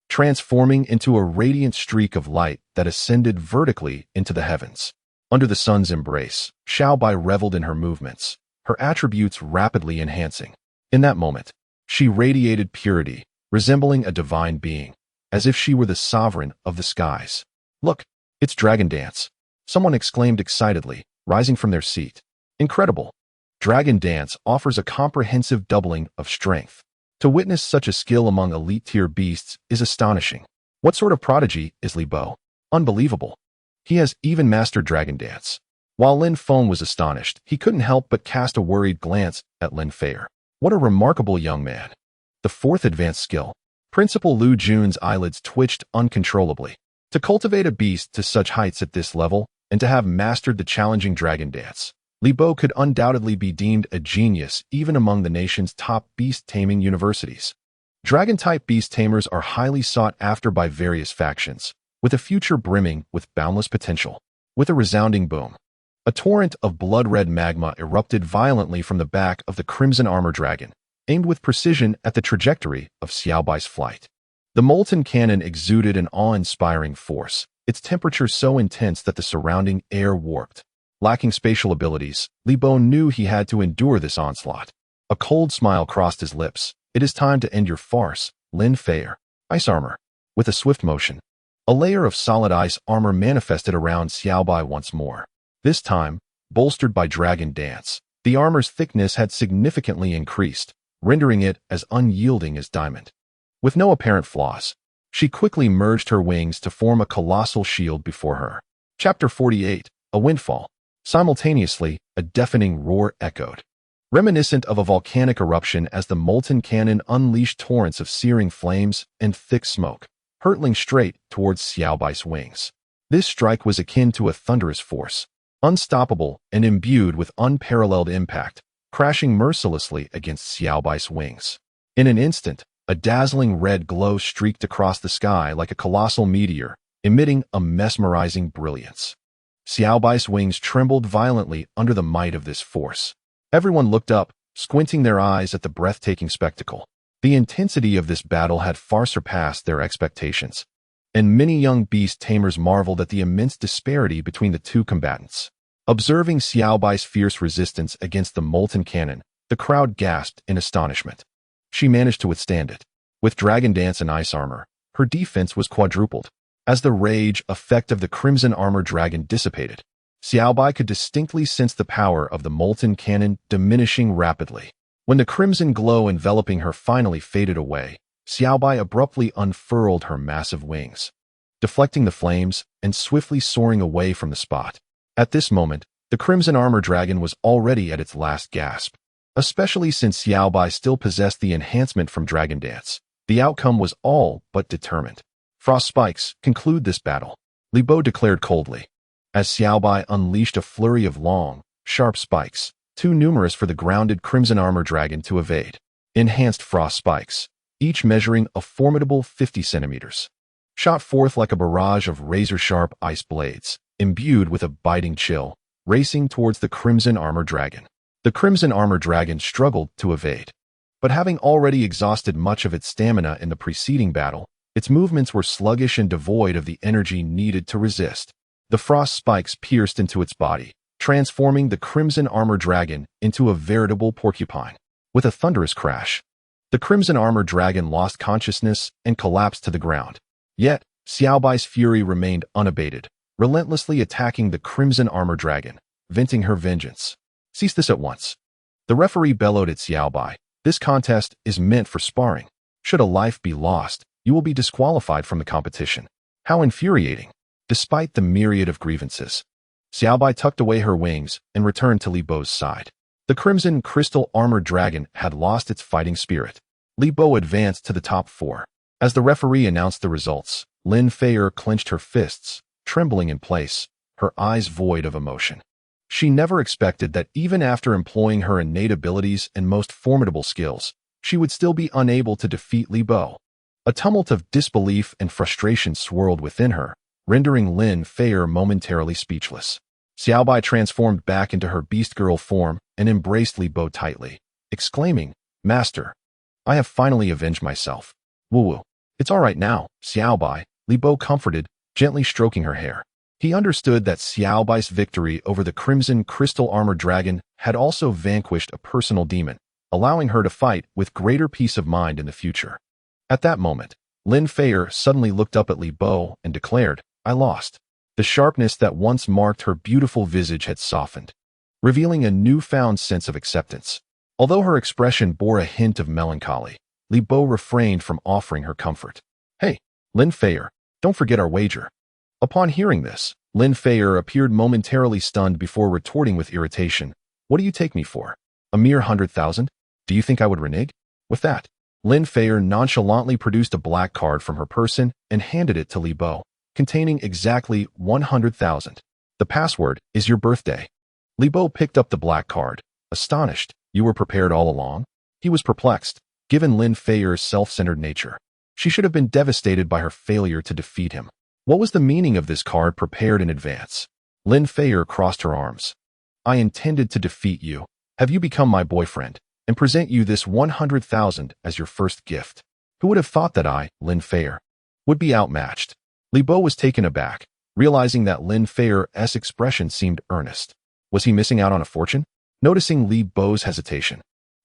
[SPEAKER 1] transforming into a radiant streak of light that ascended vertically into the heavens. Under the sun's embrace, Xiaobai reveled in her movements, her attributes rapidly enhancing. In that moment, she radiated purity, resembling a divine being, as if she were the sovereign of the skies. Look, it's Dragon Dance, someone exclaimed excitedly, rising from their seat. Incredible! Dragon Dance offers a comprehensive doubling of strength. To witness such a skill among elite-tier beasts is astonishing. What sort of prodigy is Li Bo? Unbelievable. He has even mastered Dragon Dance. While Lin Feng was astonished, he couldn't help but cast a worried glance at Lin Feier. What a remarkable young man. The fourth advanced skill. Principal Lu Jun's eyelids twitched uncontrollably. To cultivate a beast to such heights at this level, and to have mastered the challenging Dragon Dance, Li Bo could undoubtedly be deemed a genius even among the nation's top beast-taming universities. Dragon-type beast tamers are highly sought after by various factions, with a future brimming with boundless potential. With a resounding boom, a torrent of blood-red magma erupted violently from the back of the crimson armor dragon, aimed with precision at the trajectory of Xiaobai's flight. The molten cannon exuded an awe-inspiring force, its temperature so intense that the surrounding air warped. Lacking spatial abilities, Li Bo knew he had to endure this onslaught. A cold smile crossed his lips. It is time to end your farce, Lin Feier. Ice armor. With a swift motion, a layer of solid ice armor manifested around Xiaobai once more. This time, bolstered by Dragon Dance, the armor's thickness had significantly increased, rendering it as unyielding as diamond. With no apparent flaws, she quickly merged her wings to form a colossal shield before her. Chapter 48, A Windfall. Simultaneously, a deafening roar echoed, reminiscent of a volcanic eruption as the molten cannon unleashed torrents of searing flames and thick smoke, hurtling straight towards Xiaobai's wings. This strike was akin to a thunderous force, unstoppable and imbued with unparalleled impact, crashing mercilessly against Xiaobai's wings. In an instant, a dazzling red glow streaked across the sky like a colossal meteor, emitting a mesmerizing brilliance. Xiaobai's wings trembled violently under the might of this force. Everyone looked up, squinting their eyes at the breathtaking spectacle. The intensity of this battle had far surpassed their expectations, and many young beast tamers marveled at the immense disparity between the two combatants. Observing Xiaobai's fierce resistance against the molten cannon, the crowd gasped in astonishment. She managed to withstand it. With Dragon Dance and ice armor, her defense was quadrupled. As the rage effect of the crimson armor dragon dissipated, Xiaobai could distinctly sense the power of the molten cannon diminishing rapidly. When the crimson glow enveloping her finally faded away, Xiaobai abruptly unfurled her massive wings, deflecting the flames and swiftly soaring away from the spot. At this moment, the crimson armor dragon was already at its last gasp. Especially since Xiaobai still possessed the enhancement from Dragon Dance, the outcome was all but determined. Frost spikes, conclude this battle, Li Bo declared coldly, as Xiaobai unleashed a flurry of long, sharp spikes, too numerous for the grounded crimson armor dragon to evade. Enhanced frost spikes, each measuring a formidable 50 centimeters, shot forth like a barrage of razor-sharp ice blades, imbued with a biting chill, racing towards the crimson armor dragon. The crimson armor dragon struggled to evade, but having already exhausted much of its stamina in the preceding battle, its movements were sluggish and devoid of the energy needed to resist. The frost spikes pierced into its body, transforming the crimson armor dragon into a veritable porcupine. With a thunderous crash, the crimson armored dragon lost consciousness and collapsed to the ground. Yet, Xiaobai's fury remained unabated, relentlessly attacking the crimson armored dragon, venting her vengeance. Cease this at once. The referee bellowed at Xiaobai. This contest is meant for sparring. Should a life be lost, you will be disqualified from the competition. How infuriating. Despite the myriad of grievances, Xiaobai tucked away her wings and returned to Li Bo's side. The crimson crystal armored dragon had lost its fighting spirit. Li Bo advanced to the top 4. As the referee announced the results, Lin Feier clenched her fists, trembling in place, her eyes void of emotion. She never expected that even after employing her innate abilities and most formidable skills, she would still be unable to defeat Li Bo. A tumult of disbelief and frustration swirled within her, rendering Lin Feier momentarily speechless. Xiaobai transformed back into her beast girl form and embraced Li Bo tightly, exclaiming, "Master, I have finally avenged myself." "Woo-woo. It's all right now, Xiaobai," Li Bo comforted, gently stroking her hair. He understood that Xiaobai's victory over the crimson crystal armored dragon had also vanquished a personal demon, allowing her to fight with greater peace of mind in the future. At that moment, Lin Feier suddenly looked up at Li Bo and declared, "I lost." The sharpness that once marked her beautiful visage had softened, revealing a newfound sense of acceptance. Although her expression bore a hint of melancholy, Li Bo refrained from offering her comfort. "Hey, Lin Feier, don't forget our wager." Upon hearing this, Lin Feier appeared momentarily stunned before retorting with irritation, "What do you take me for? A mere 100,000? Do you think I would renege?" With that, Lin Feier nonchalantly produced a black card from her person and handed it to Li Bo, containing exactly 100,000. "The password is your birthday." Li Bo picked up the black card, astonished. "You were prepared all along?" He was perplexed, given Lin Feier's self-centered nature. She should have been devastated by her failure to defeat him. What was the meaning of this card prepared in advance? Lin Feier crossed her arms. "I intended to defeat you, have you become my boyfriend, and present you this 100,000 as your first gift. Who would have thought that I, Lin Feier, would be outmatched?" Li Bo was taken aback, realizing that Lin Feier's expression seemed earnest. Was he missing out on a fortune? Noticing Li Bo's hesitation,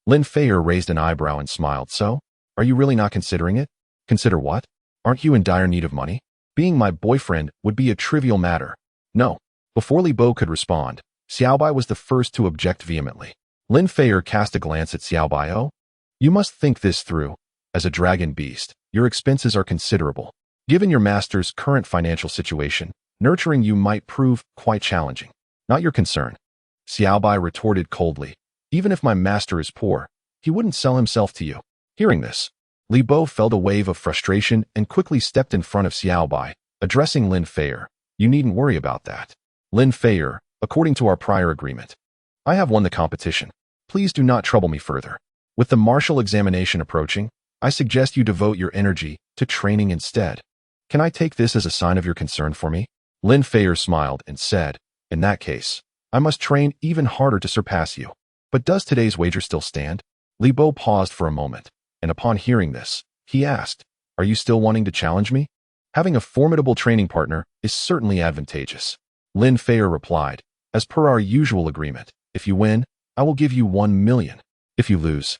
[SPEAKER 1] Lin Feier raised an eyebrow and smiled. "So? Are you really not considering it?" "Consider what? Aren't you in dire need of money? Being my boyfriend would be a trivial matter." "No." Before Li Bo could respond, Xiaobai was the first to object vehemently. Lin Feier cast a glance at Xiaobai. "Oh, you must think this through. As a dragon beast, your expenses are considerable. Given your master's current financial situation, nurturing you might prove quite challenging." "Not your concern," Xiaobai retorted coldly. "Even if my master is poor, he wouldn't sell himself to you." Hearing this, Li Bo felt a wave of frustration and quickly stepped in front of Xiaobai, addressing Lin Feier. "You needn't worry about that. Lin Feier, according to our prior agreement, I have won the competition. Please do not trouble me further. With the martial examination approaching, I suggest you devote your energy to training instead. Can I take this as a sign of your concern for me?" Lin Feier smiled and said, "In that case, I must train even harder to surpass you. But does today's wager still stand?" Li Bo paused for a moment, and upon hearing this, he asked, "Are you still wanting to challenge me? Having a formidable training partner is certainly advantageous." Lin Feier replied, "As per our usual agreement, if you win, I will give you 1 million. If you lose,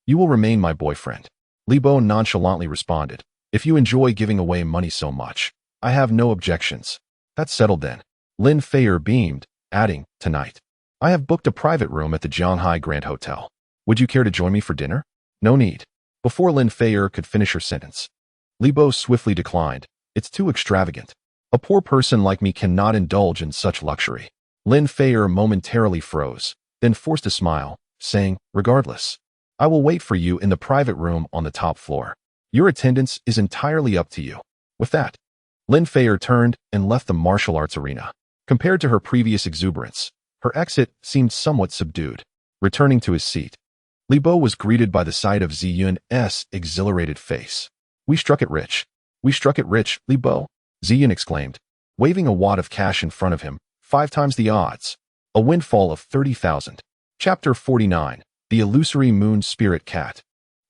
[SPEAKER 1] you will remain my boyfriend." Li Bo nonchalantly responded, "If you enjoy giving away money so much, I have no objections." "That's settled then." Lin Feier beamed, adding, "Tonight, I have booked a private room at the Zhanghai Grand Hotel. Would you care to join me for dinner?" "No need." Before Lin Feier could finish her sentence, Li Bo swiftly declined. "It's too extravagant. A poor person like me cannot indulge in such luxury." Lin Feier momentarily froze, then forced a smile, saying, "Regardless, I will wait for you in the private room on the top floor. Your attendance is entirely up to you." With that, Lin Feier turned and left the martial arts arena. Compared to her previous exuberance, her exit seemed somewhat subdued. Returning to his seat, Li Bo was greeted by the sight of Ziyun's exhilarated face. "We struck it rich. We struck it rich, Li Bo," Ziyun exclaimed, waving a wad of cash in front of him, 5 times the odds. A windfall of 30,000. Chapter 49. The Illusory Moon Spirit Cat.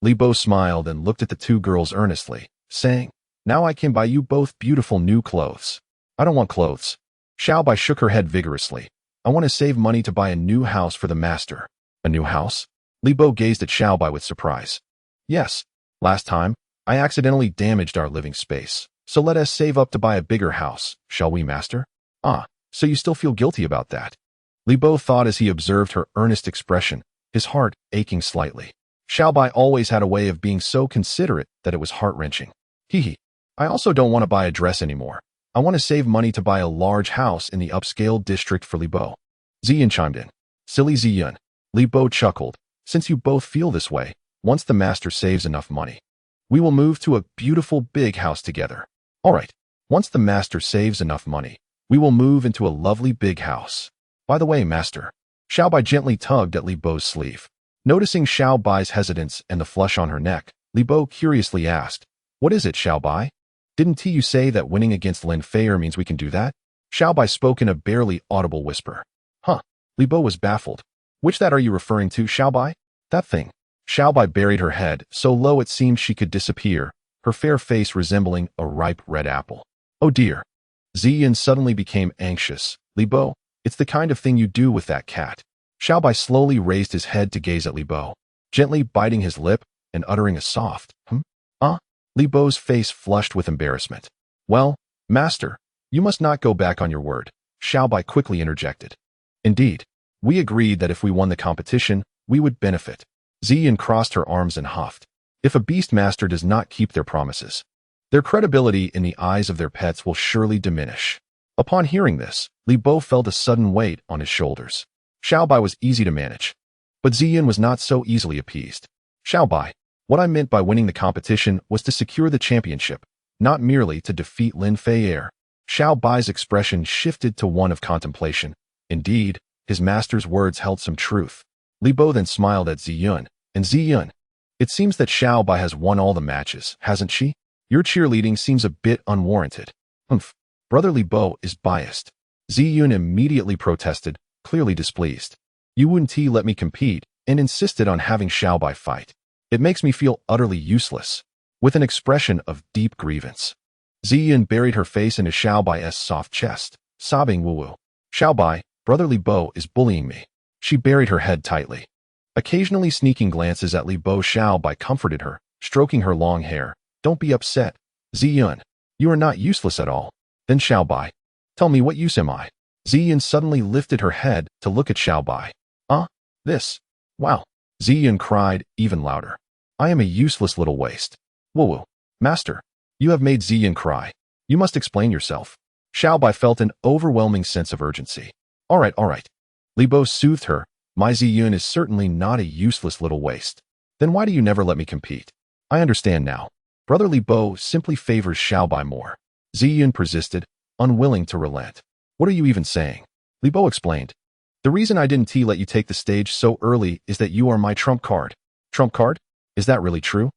[SPEAKER 1] Li Bo smiled and looked at the two girls earnestly, saying, "Now I can buy you both beautiful new clothes." "I don't want clothes." Xiaobai shook her head vigorously. "I want to save money to buy a new house for the master." "A new house?" Li Bo gazed at Xiaobai with surprise. Yes, last time, I accidentally damaged our living space, so let us save up to buy a bigger house, shall we, master? Ah, so you still feel guilty about that? Li Bo thought as he observed her earnest expression, his heart aching slightly. Xiaobai always had a way of being so considerate that it was heart-wrenching. Hee. I also don't want to buy a dress anymore. I want to save money to buy a large house in the upscale district for Li Bo. Ziyan chimed in. Silly Ziyan. Li Bo chuckled. Since you both feel this way, once the master saves enough money, we will move to a beautiful big house together. All right. Once the master saves enough money, we will move into a lovely big house. By the way, master. Xiaobai gently tugged at Li Bo's sleeve. Noticing Xiaobai's hesitance and the flush on her neck, Li Bo curiously asked, What is it, Xiaobai? Didn't you say that winning against Lin Feier means we can do that? Xiaobai spoke in a barely audible whisper. Huh. Li Bo was baffled. Which that are you referring to, Xiaobai? That thing. Xiaobai buried her head so low it seemed she could disappear, her fair face resembling a ripe red apple. Oh dear. Ziyan suddenly became anxious. Li Bo, it's the kind of thing you do with that cat. Xiaobai slowly raised his head to gaze at Li Bo, gently biting his lip and uttering a soft, Li Bo's face flushed with embarrassment. Well, master, you must not go back on your word, Xiaobai quickly interjected. Indeed, we agreed that if we won the competition, we would benefit. Ziyan crossed her arms and huffed. If a beast master does not keep their promises, their credibility in the eyes of their pets will surely diminish. Upon hearing this, Li Bo felt a sudden weight on his shoulders. Xiaobai was easy to manage, but Ziyan was not so easily appeased. Xiaobai, what I meant by winning the competition was to secure the championship, not merely to defeat Lin Feier. Xiaobai's expression shifted to one of contemplation. Indeed, his master's words held some truth. Li Bo then smiled at Ziyun, and Ziyun, it seems that Xiaobai has won all the matches, hasn't she? Your cheerleading seems a bit unwarranted. Brother Li Bo is biased. Ziyun immediately protested, clearly displeased. You wouldn't let me compete, and insisted on having Xiaobai fight. It makes me feel utterly useless. With an expression of deep grievance, Ziyun buried her face into Xiaobai's soft chest, sobbing woo-woo. Xiaobai, Brother Li Bo is bullying me. She buried her head tightly. Occasionally sneaking glances at Li Bo, Xiaobai comforted her, stroking her long hair. Don't be upset. Ziyun, you are not useless at all. Then Xiaobai, tell me what use am I? Ziyun suddenly lifted her head to look at Xiaobai. This. Wow. Ziyun cried even louder. I am a useless little waste. Woo-woo. Master, you have made Ziyun cry. You must explain yourself. Xiaobai felt an overwhelming sense of urgency. All right. Li Bo soothed her. My Ziyun is certainly not a useless little waste. Then why do you never let me compete? I understand now. Brother Li Bo simply favors Xiaobai more. Ziyun persisted, unwilling to relent. What are you even saying? Li Bo explained. The reason I didn't let you take the stage so early is that you are my trump card. Trump card? Is that really true?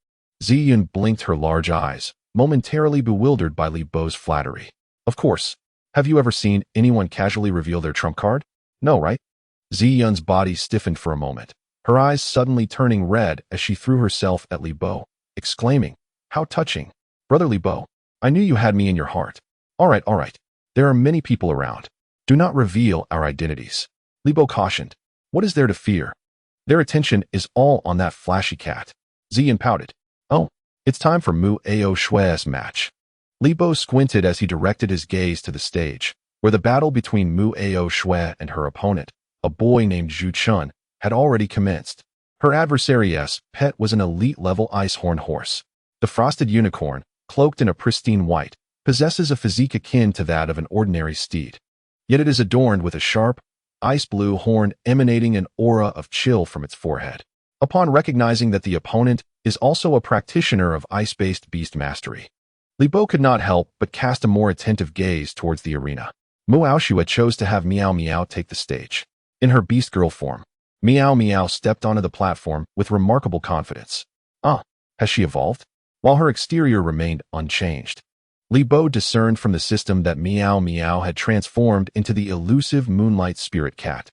[SPEAKER 1] Ziyun blinked her large eyes, momentarily bewildered by Li Bo's flattery. Of course. Have you ever seen anyone casually reveal their trump card? No, right? Ziyun's body stiffened for a moment, her eyes suddenly turning red as she threw herself at Li Bo, exclaiming, How touching. Brother Li Bo, I knew you had me in your heart. All right. There are many people around. Do not reveal our identities. Li Bo cautioned. What is there to fear? Their attention is all on that flashy cat. Ziyun pouted. Oh, it's time for Mu Ao Shui's match. Li Bo squinted as he directed his gaze to the stage, where the battle between Mu Ao Shui and her opponent, a boy named Zhu Chun, had already commenced. Her adversary's pet was an elite-level ice-horn horse. The frosted unicorn, cloaked in a pristine white, possesses a physique akin to that of an ordinary steed. Yet it is adorned with a sharp, ice-blue horn emanating an aura of chill from its forehead. Upon recognizing that the opponent is also a practitioner of ice-based beast mastery, Li Bo could not help but cast a more attentive gaze towards the arena. Mu Aoshua chose to have Meow Meow take the stage. In her beast girl form, Meow Meow stepped onto the platform with remarkable confidence. Has she evolved? While her exterior remained unchanged, Li Bo discerned from the system that Meow Meow had transformed into the elusive moonlight spirit cat.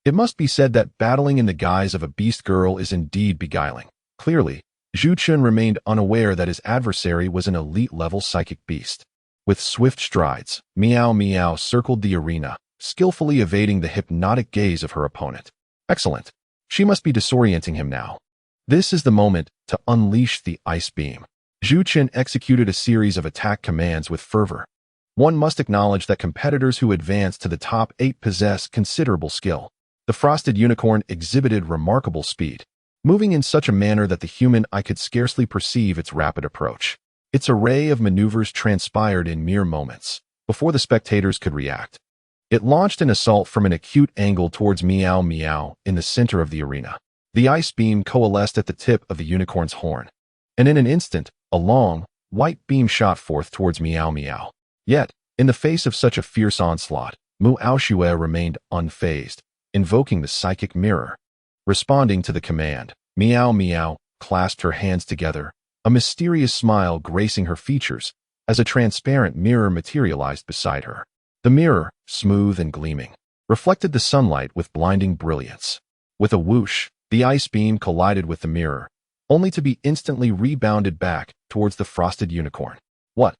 [SPEAKER 1] It must be said that battling in the guise of a beast girl is indeed beguiling. Clearly, Zhu Chun remained unaware that his adversary was an elite-level psychic beast. With swift strides, Meow Meow circled the arena, skillfully evading the hypnotic gaze of her opponent. Excellent. She must be disorienting him now. This is the moment to unleash the ice beam. Zhu Qin executed a series of attack commands with fervor. One must acknowledge that competitors who advance to the top 8 possess considerable skill. The frosted unicorn exhibited remarkable speed, moving in such a manner that the human eye could scarcely perceive its rapid approach. Its array of maneuvers transpired in mere moments, before the spectators could react. It launched an assault from an acute angle towards Meow Meow in the center of the arena. The ice beam coalesced at the tip of the unicorn's horn, and in an instant, a long, white beam shot forth towards Meow Meow. Yet, in the face of such a fierce onslaught, Mu Aoshue remained unfazed, invoking the psychic mirror. Responding to the command, Meow Meow clasped her hands together, a mysterious smile gracing her features as a transparent mirror materialized beside her. The mirror, smooth and gleaming, reflected the sunlight with blinding brilliance. With a whoosh, the ice beam collided with the mirror, only to be instantly rebounded back towards the frosted unicorn. What?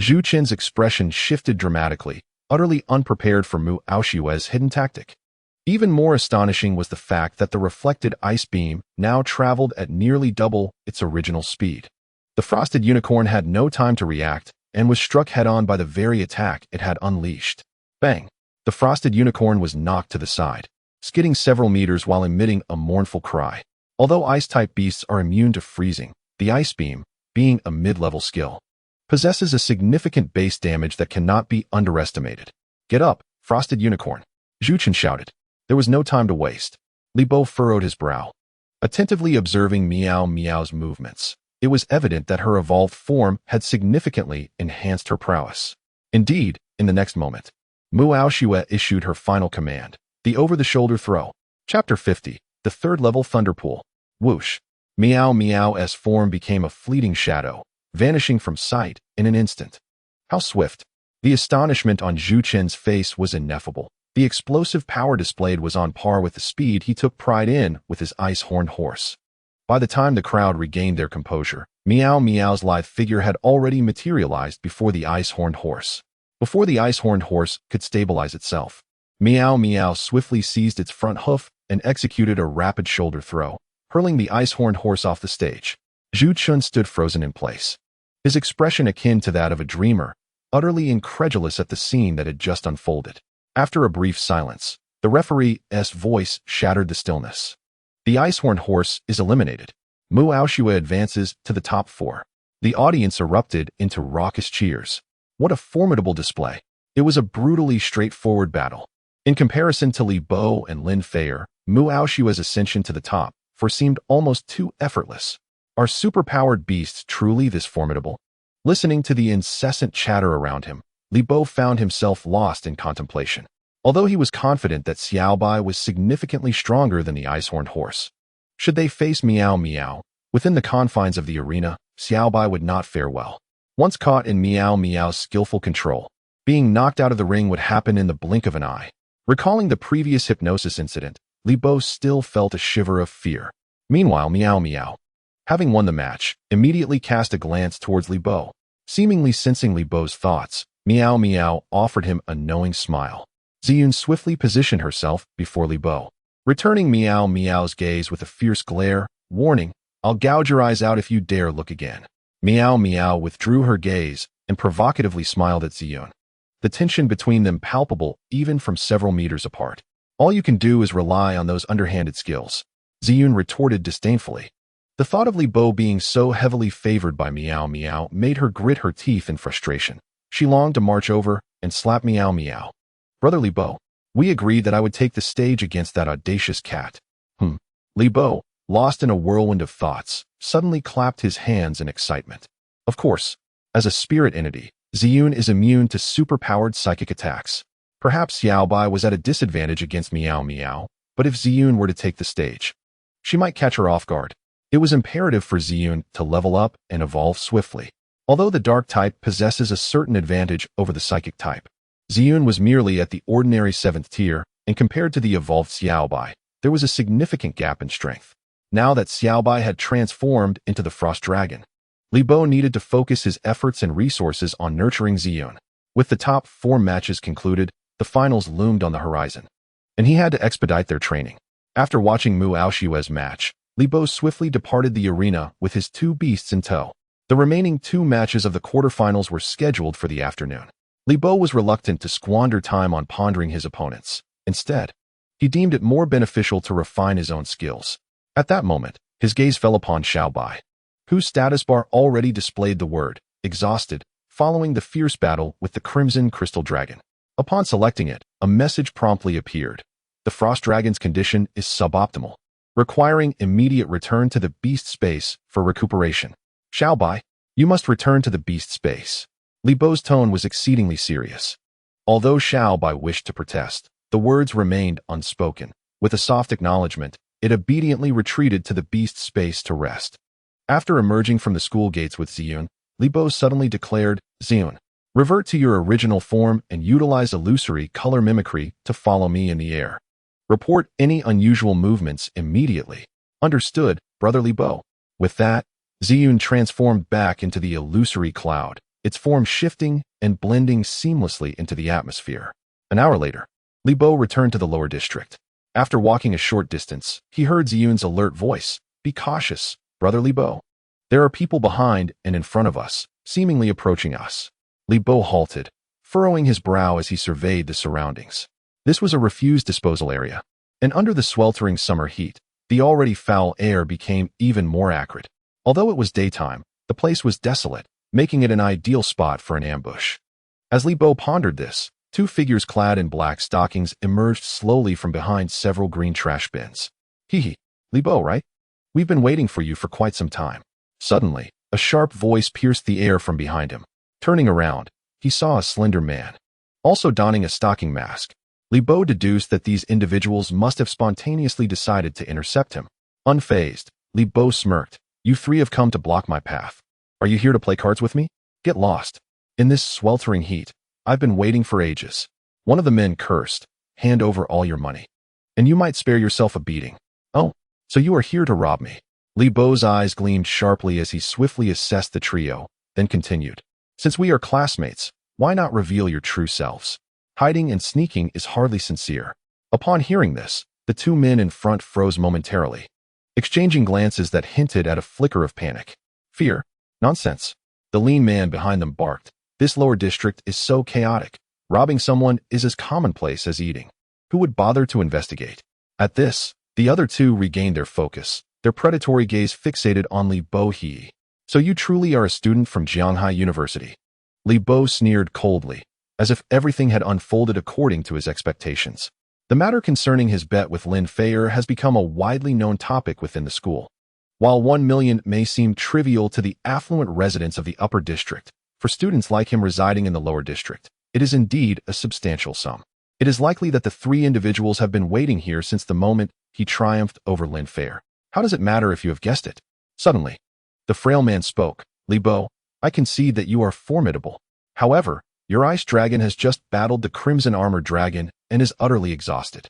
[SPEAKER 1] Zhu Qin's expression shifted dramatically, utterly unprepared for Mu Aoshue's hidden tactic. Even more astonishing was the fact that the reflected ice beam now traveled at nearly double its original speed. The frosted unicorn had no time to react and was struck head-on by the very attack it had unleashed. Bang! The frosted unicorn was knocked to the side, skidding several meters while emitting a mournful cry. Although ice-type beasts are immune to freezing, the ice beam, being a mid-level skill, possesses a significant base damage that cannot be underestimated. Get up, frosted unicorn! Zhu Qin shouted. There was no time to waste. Li Bo furrowed his brow, attentively observing Meow Meow's movements. It was evident that her evolved form had significantly enhanced her prowess. Indeed, in the next moment, Mu Aoshue issued her final command, the over-the-shoulder throw. Chapter 50, the third-level Thunderpool. Whoosh! Meow Meow's form became a fleeting shadow, vanishing from sight in an instant. How swift! The astonishment on Zhu Qin's face was ineffable. The explosive power displayed was on par with the speed he took pride in with his ice-horned horse. By the time the crowd regained their composure, Meow Meow's lithe figure had already materialized before the ice-horned horse. Before the ice-horned horse could stabilize itself, Meow Meow swiftly seized its front hoof and executed a rapid shoulder throw, hurling the ice-horned horse off the stage. Zhu Qin stood frozen in place, his expression akin to that of a dreamer, utterly incredulous at the scene that had just unfolded. After a brief silence, the referee's voice shattered the stillness. The ice-horned horse is eliminated. Mu Aoshue advances to the top 4. The audience erupted into raucous cheers. What a formidable display. It was a brutally straightforward battle. In comparison to Li Bo and Lin Feier, Mu Aoshue's ascension to the top seemed almost too effortless. Are superpowered beasts truly this formidable? Listening to the incessant chatter around him, Li Bo found himself lost in contemplation. Although he was confident that Xiaobai was significantly stronger than the ice-horned horse. Should they face Meow Meow, within the confines of the arena, Xiaobai would not fare well. Once caught in Meow Meow's skillful control, being knocked out of the ring would happen in the blink of an eye. Recalling the previous hypnosis incident, Li Bo still felt a shiver of fear. Meanwhile, Meow Meow, having won the match, immediately cast a glance towards Li Bo. Seemingly sensing Li Bo's thoughts, Meow Meow offered him a knowing smile. Ziyun swiftly positioned herself before Li Bo, returning Meow Meow's gaze with a fierce glare, warning, "I'll gouge your eyes out if you dare look again." Meow Meow withdrew her gaze and provocatively smiled at Ziyun, the tension between them palpable even from several meters apart. "All you can do is rely on those underhanded skills," Ziyun retorted disdainfully. The thought of Li Bo being so heavily favored by Meow Meow made her grit her teeth in frustration. She longed to march over and slap Meow Meow. "Brother Li Bo, we agreed that I would take the stage against that audacious cat." Li Bo, lost in a whirlwind of thoughts, suddenly clapped his hands in excitement. Of course, as a spirit entity, Ziyun is immune to superpowered psychic attacks. Perhaps Xiaobai was at a disadvantage against Meow Meow, but if Ziyun were to take the stage, she might catch her off guard. It was imperative for Ziyun to level up and evolve swiftly. Although the dark type possesses a certain advantage over the psychic type, Ziyun was merely at the ordinary 7th tier, and compared to the evolved Xiaobai, there was a significant gap in strength. Now that Xiaobai had transformed into the Frost Dragon, Li Bo needed to focus his efforts and resources on nurturing Ziyun. With the top 4 matches concluded, the finals loomed on the horizon, and he had to expedite their training. After watching Mu Aoshue's match, Li Bo swiftly departed the arena with his two beasts in tow. The remaining two matches of the quarterfinals were scheduled for the afternoon. Li Bo was reluctant to squander time on pondering his opponents. Instead, he deemed it more beneficial to refine his own skills. At that moment, his gaze fell upon Xiaobai, whose status bar already displayed the word exhausted, following the fierce battle with the Crimson Crystal Dragon. Upon selecting it, a message promptly appeared. The Frost Dragon's condition is suboptimal, requiring immediate return to the beast space for recuperation. Xiaobai, you must return to the beast space. Li Bo's tone was exceedingly serious. Although Xiaobai wished to protest, the words remained unspoken. With a soft acknowledgement, it obediently retreated to the beast space to rest. After emerging from the school gates with Ziyun, Li Bo suddenly declared, Ziyun, revert to your original form and utilize illusory color mimicry to follow me in the air. Report any unusual movements immediately. Understood, Brother Li Bo. With that, Ziyun transformed back into the illusory cloud, its form shifting and blending seamlessly into the atmosphere. An hour later, Li Bo returned to the lower district. After walking a short distance, he heard Ziyun's alert voice. Be cautious, Brother Li Bo. There are people behind and in front of us, seemingly approaching us. Li Bo halted, furrowing his brow as he surveyed the surroundings. This was a refuse disposal area, and under the sweltering summer heat, the already foul air became even more acrid. Although it was daytime, the place was desolate, making it an ideal spot for an ambush. As Li Bo pondered this, two figures clad in black stockings emerged slowly from behind several green trash bins. Hee, Li Bo, right? We've been waiting for you for quite some time. Suddenly, a sharp voice pierced the air from behind him. Turning around, he saw a slender man, also donning a stocking mask. Li Bo deduced that these individuals must have spontaneously decided to intercept him. Unfazed, Li Bo smirked. You three have come to block my path. Are you here to play cards with me? Get lost. In this sweltering heat, I've been waiting for ages. One of the men cursed. Hand over all your money, and you might spare yourself a beating. Oh, so you are here to rob me. Li Bo's eyes gleamed sharply as he swiftly assessed the trio, then continued. Since we are classmates, why not reveal your true selves? Hiding and sneaking is hardly sincere. Upon hearing this, the two men in front froze momentarily, exchanging glances that hinted at a flicker of panic. Fear? Nonsense. The lean man behind them barked. This lower district is so chaotic. Robbing someone is as commonplace as eating. Who would bother to investigate? At this, the other two regained their focus, their predatory gaze fixated on Li Bo He. So you truly are a student from Jianghai University. Li Bo sneered coldly, as if everything had unfolded according to his expectations. The matter concerning his bet with Lin Feier has become a widely known topic within the school. While 1 million may seem trivial to the affluent residents of the upper district, for students like him residing in the lower district, it is indeed a substantial sum. It is likely that the three individuals have been waiting here since the moment he triumphed over Lin Feier. How does it matter if you have guessed it? Suddenly, the frail man spoke. Li Bo, I concede that you are formidable. However, your ice dragon has just battled the crimson armored dragon and is utterly exhausted.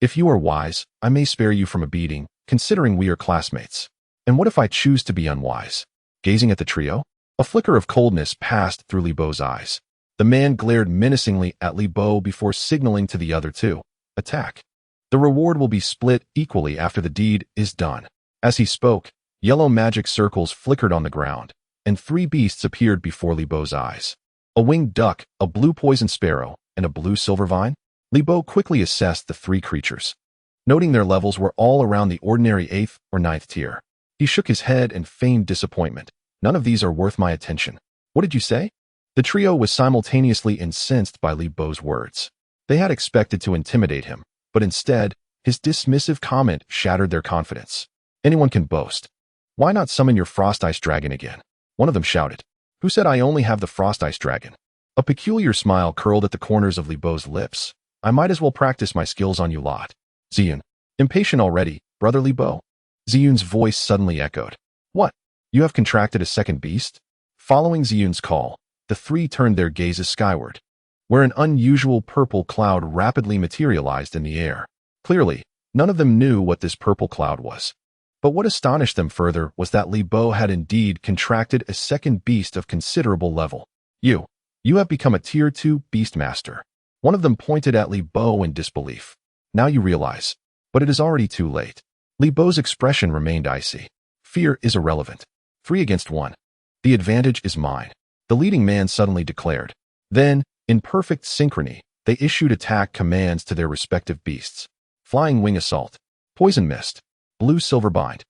[SPEAKER 1] If you are wise, I may spare you from a beating, considering we are classmates. And what if I choose to be unwise? Gazing at the trio, a flicker of coldness passed through Li Bo's eyes. The man glared menacingly at Li Bo before signaling to the other two. Attack. The reward will be split equally after the deed is done. As he spoke, yellow magic circles flickered on the ground, and three beasts appeared before Li Bo's eyes. A winged duck, a blue poison sparrow, and a blue silver vine. Li Bo quickly assessed the three creatures, noting their levels were all around the ordinary 8th or 9th tier. He shook his head and feigned disappointment. None of these are worth my attention. What did you say? The trio was simultaneously incensed by Li Bo's words. They had expected to intimidate him, but instead, his dismissive comment shattered their confidence. Anyone can boast. Why not summon your Frost Ice Dragon again? One of them shouted. Who said I only have the Frost Ice Dragon? A peculiar smile curled at the corners of Li Bo's lips. I might as well practice my skills on you lot. Ziyun. Impatient already, Brother Li Bo. Ziyun's voice suddenly echoed. What? You have contracted a second beast? Following Ziyun's call, the three turned their gazes skyward, where an unusual purple cloud rapidly materialized in the air. Clearly, none of them knew what this purple cloud was. But what astonished them further was that Li Bo had indeed contracted a second beast of considerable level. You have become a Tier 2 Beastmaster. One of them pointed at Li Bo in disbelief. Now you realize. But it is already too late. Li Bo's expression remained icy. Fear is irrelevant. 3 against 1. The advantage is mine, the leading man suddenly declared. Then, in perfect synchrony, they issued attack commands to their respective beasts. Flying Wing Assault, Poison Mist, Blue Silver Bind.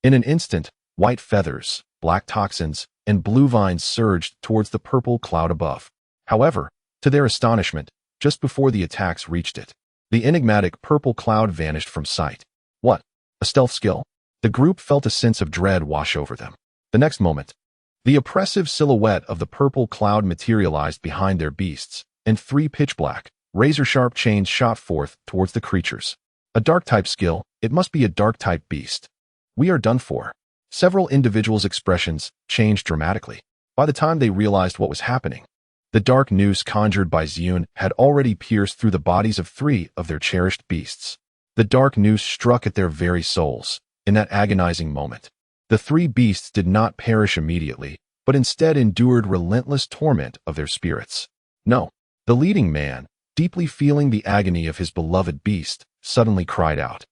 [SPEAKER 1] In an instant, white feathers, black toxins, and blue vines surged towards the purple cloud above. However, to their astonishment, just before the attacks reached it, the enigmatic purple cloud vanished from sight. What? A stealth skill? The group felt a sense of dread wash over them. The next moment, the oppressive silhouette of the purple cloud materialized behind their beasts, and 3 pitch-black, razor-sharp chains shot forth towards the creatures. A dark-type skill, it must be a dark-type beast. We are done for. Several individuals' expressions changed dramatically. By the time they realized what was happening, the dark noose conjured by Ziyun had already pierced through the bodies of 3 of their cherished beasts. The dark noose struck at their very souls. In that agonizing moment, the 3 beasts did not perish immediately, but instead endured relentless torment of their spirits. No, the leading man, deeply feeling the agony of his beloved beast, suddenly cried out,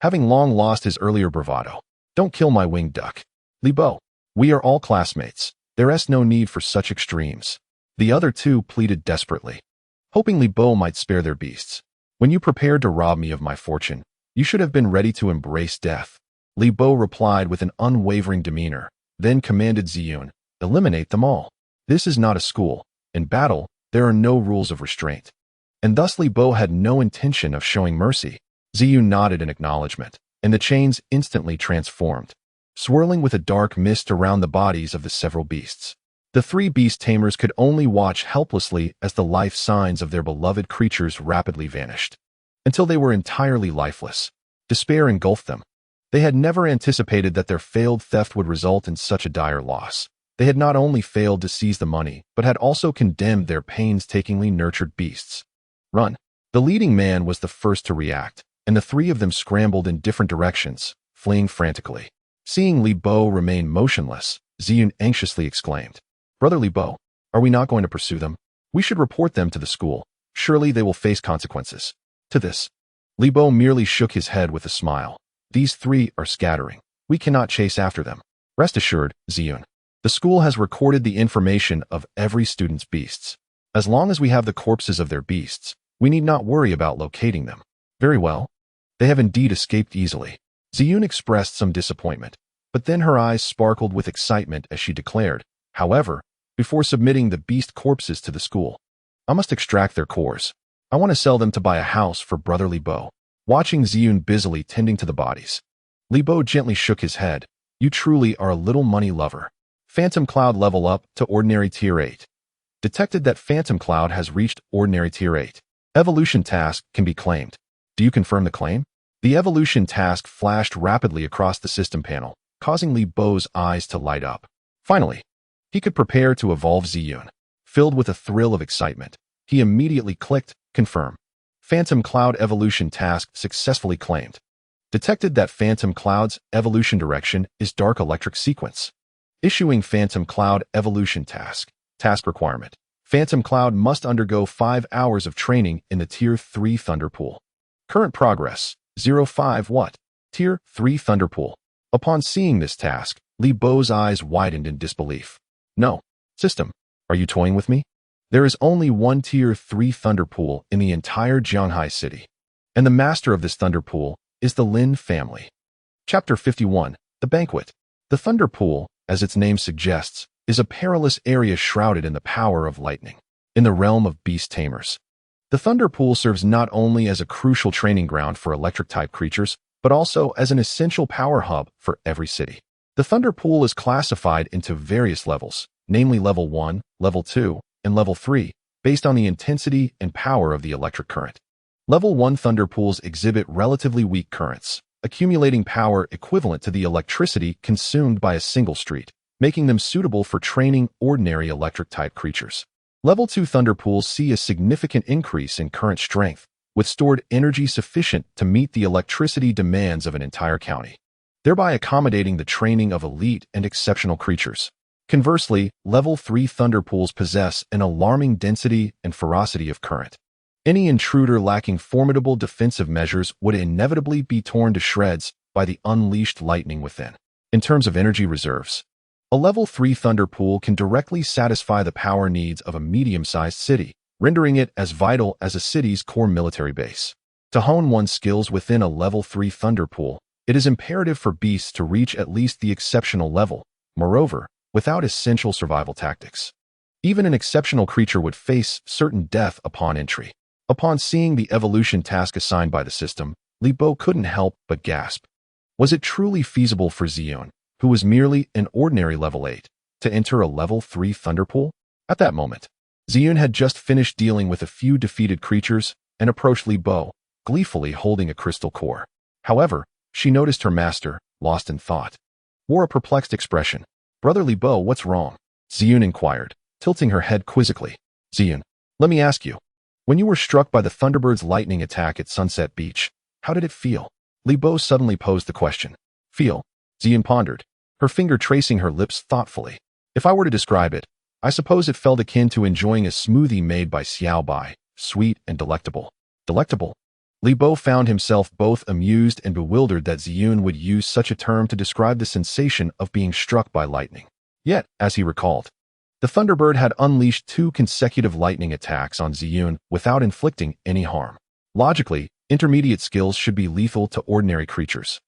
[SPEAKER 1] having long lost his earlier bravado, "Don't kill my winged duck. Li Bo, we are all classmates. There is no need for such extremes." The other 2 pleaded desperately, hoping Li Bo might spare their beasts. "When you prepared to rob me of my fortune, you should have been ready to embrace death." Li Bo replied with an unwavering demeanor, then commanded Ziyun, "Eliminate them all. This is not a school. In battle, there are no rules of restraint." And thus Li Bo had no intention of showing mercy. Ziyun nodded in acknowledgement, and the chains instantly transformed, swirling with a dark mist around the bodies of the several beasts. The 3 beast tamers could only watch helplessly as the life signs of their beloved creatures rapidly vanished, until they were entirely lifeless. Despair engulfed them. They had never anticipated that their failed theft would result in such a dire loss. They had not only failed to seize the money, but had also condemned their painstakingly nurtured beasts. Run! The leading man was the first to react, and the 3 of them scrambled in different directions, fleeing frantically. Seeing Li Bo remain motionless, Ziyun anxiously exclaimed, "Brother Li Bo, are we not going to pursue them? We should report them to the school. Surely they will face consequences." To this, Li Bo merely shook his head with a smile. "These 3 are scattering. We cannot chase after them. Rest assured, Ziyun. The school has recorded the information of every student's beasts. As long as we have the corpses of their beasts, we need not worry about locating them." "Very well. They have indeed escaped easily." Ziyun expressed some disappointment, but then her eyes sparkled with excitement as she declared, "However, before submitting the beast corpses to the school, I must extract their cores. I want to sell them to buy a house for Brother Li Bo." Watching Ziyun busily tending to the bodies, Li Bo gently shook his head. "You truly are a little money lover." Phantom Cloud level up to Ordinary Tier 8. Detected that Phantom Cloud has reached Ordinary Tier 8. Evolution task can be claimed. Do you confirm the claim? The evolution task flashed rapidly across the system panel, causing Li Bo's eyes to light up. Finally, he could prepare to evolve Ziyun. Filled with a thrill of excitement, he immediately clicked Confirm. Phantom Cloud evolution task successfully claimed. Detected that Phantom Cloud's evolution direction is Dark Electric Sequence. Issuing Phantom Cloud evolution task. Task requirement. Phantom Cloud must undergo 5 hours of training in the Tier 3 Thunder Pool. Current progress, 0.5 Watt. Tier 3 Thunder Pool. Upon seeing this task, Li Bo's eyes widened in disbelief. "No. System, are you toying with me? There is only one Tier 3 Thunder Pool in the entire Jianghai city, and the master of this Thunder Pool is the Lin family." Chapter 51, The Banquet. The Thunder Pool, as its name suggests, is a perilous area shrouded in the power of lightning. In the realm of beast tamers, the Thunder Pool serves not only as a crucial training ground for electric-type creatures, but also as an essential power hub for every city. The Thunder Pool is classified into various levels, namely Level 1, Level 2, and Level 3, based on the intensity and power of the electric current. Level 1 Thunder Pools exhibit relatively weak currents, accumulating power equivalent to the electricity consumed by a single street, making them suitable for training ordinary electric-type creatures. Level 2 Thunder Pools see a significant increase in current strength, with stored energy sufficient to meet the electricity demands of an entire county, thereby accommodating the training of elite and exceptional creatures. Conversely, Level 3 Thunder Pools possess an alarming density and ferocity of current. Any intruder lacking formidable defensive measures would inevitably be torn to shreds by the unleashed lightning within. In terms of energy reserves, a level 3 thunder pool can directly satisfy the power needs of a medium-sized city, rendering it as vital as a city's core military base. To hone one's skills within a level 3 thunder pool, it is imperative for beasts to reach at least the exceptional level, moreover, without essential survival tactics. Even an exceptional creature would face certain death upon entry. Upon seeing the evolution task assigned by the system, Li Bo couldn't help but gasp. Was it truly feasible for Ziyun, who was merely an ordinary level 8, to enter a level 3 thunder pool? At that moment, Ziyun had just finished dealing with a few defeated creatures and approached Li Bo, gleefully holding a crystal core. However, she noticed her master, lost in thought, wore a perplexed expression. "Brother Li Bo, what's wrong?" Ziyun inquired, tilting her head quizzically. "Ziyun, let me ask you. When you were struck by the Thunderbird's lightning attack at Sunset Beach, how did it feel?" Li Bo suddenly posed the question. "Feel?" Ziyun pondered, her finger tracing her lips thoughtfully. "If I were to describe it, I suppose it felt akin to enjoying a smoothie made by Xiao Bai, sweet and delectable." Delectable? Li Bo found himself both amused and bewildered that Ziyun would use such a term to describe the sensation of being struck by lightning. Yet, as he recalled, the Thunderbird had unleashed 2 consecutive lightning attacks on Ziyun without inflicting any harm. Logically, intermediate skills should be lethal to ordinary creatures.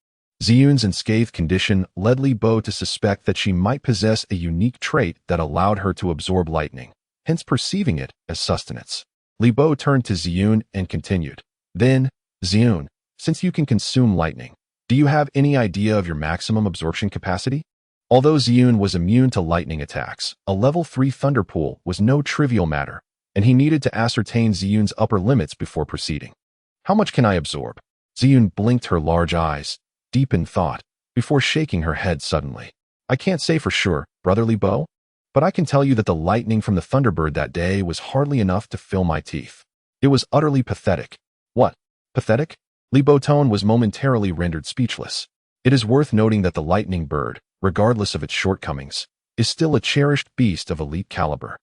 [SPEAKER 1] Ziyun's unscathed condition led Li Bo to suspect that she might possess a unique trait that allowed her to absorb lightning, hence perceiving it as sustenance. Li Bo turned to Ziyun and continued. "Then, Ziyun, since you can consume lightning, do you have any idea of your maximum absorption capacity?" Although Ziyun was immune to lightning attacks, a level 3 thunder pool was no trivial matter, and he needed to ascertain Ziyun's upper limits before proceeding. "How much can I absorb?" Ziyun blinked her large eyes, deep in thought, before shaking her head suddenly. "I can't say for sure, Brother Li Bo, but I can tell you that the lightning from the Thunderbird that day was hardly enough to fill my teeth. It was utterly pathetic." "What? Pathetic?" Li Bo tone was momentarily rendered speechless. It is worth noting that the lightning bird, regardless of its shortcomings, is still a cherished beast of elite caliber,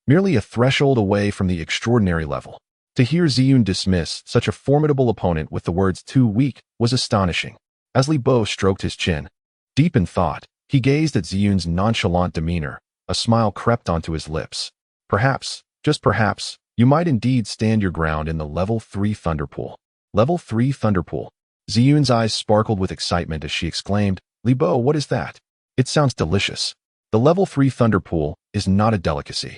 [SPEAKER 1] merely a threshold away from the extraordinary level. To hear Ziyun dismiss such a formidable opponent with the words "too weak" was astonishing. As Li Bo stroked his chin, deep in thought, he gazed at Ziyun's nonchalant demeanor. A smile crept onto his lips. "Perhaps, just perhaps, you might indeed stand your ground in the level 3 thunder pool." Level 3 thunder pool. Ziyun's eyes sparkled with excitement as she exclaimed, "Li Bo, what is that? It sounds delicious." The level 3 thunder pool is not a delicacy.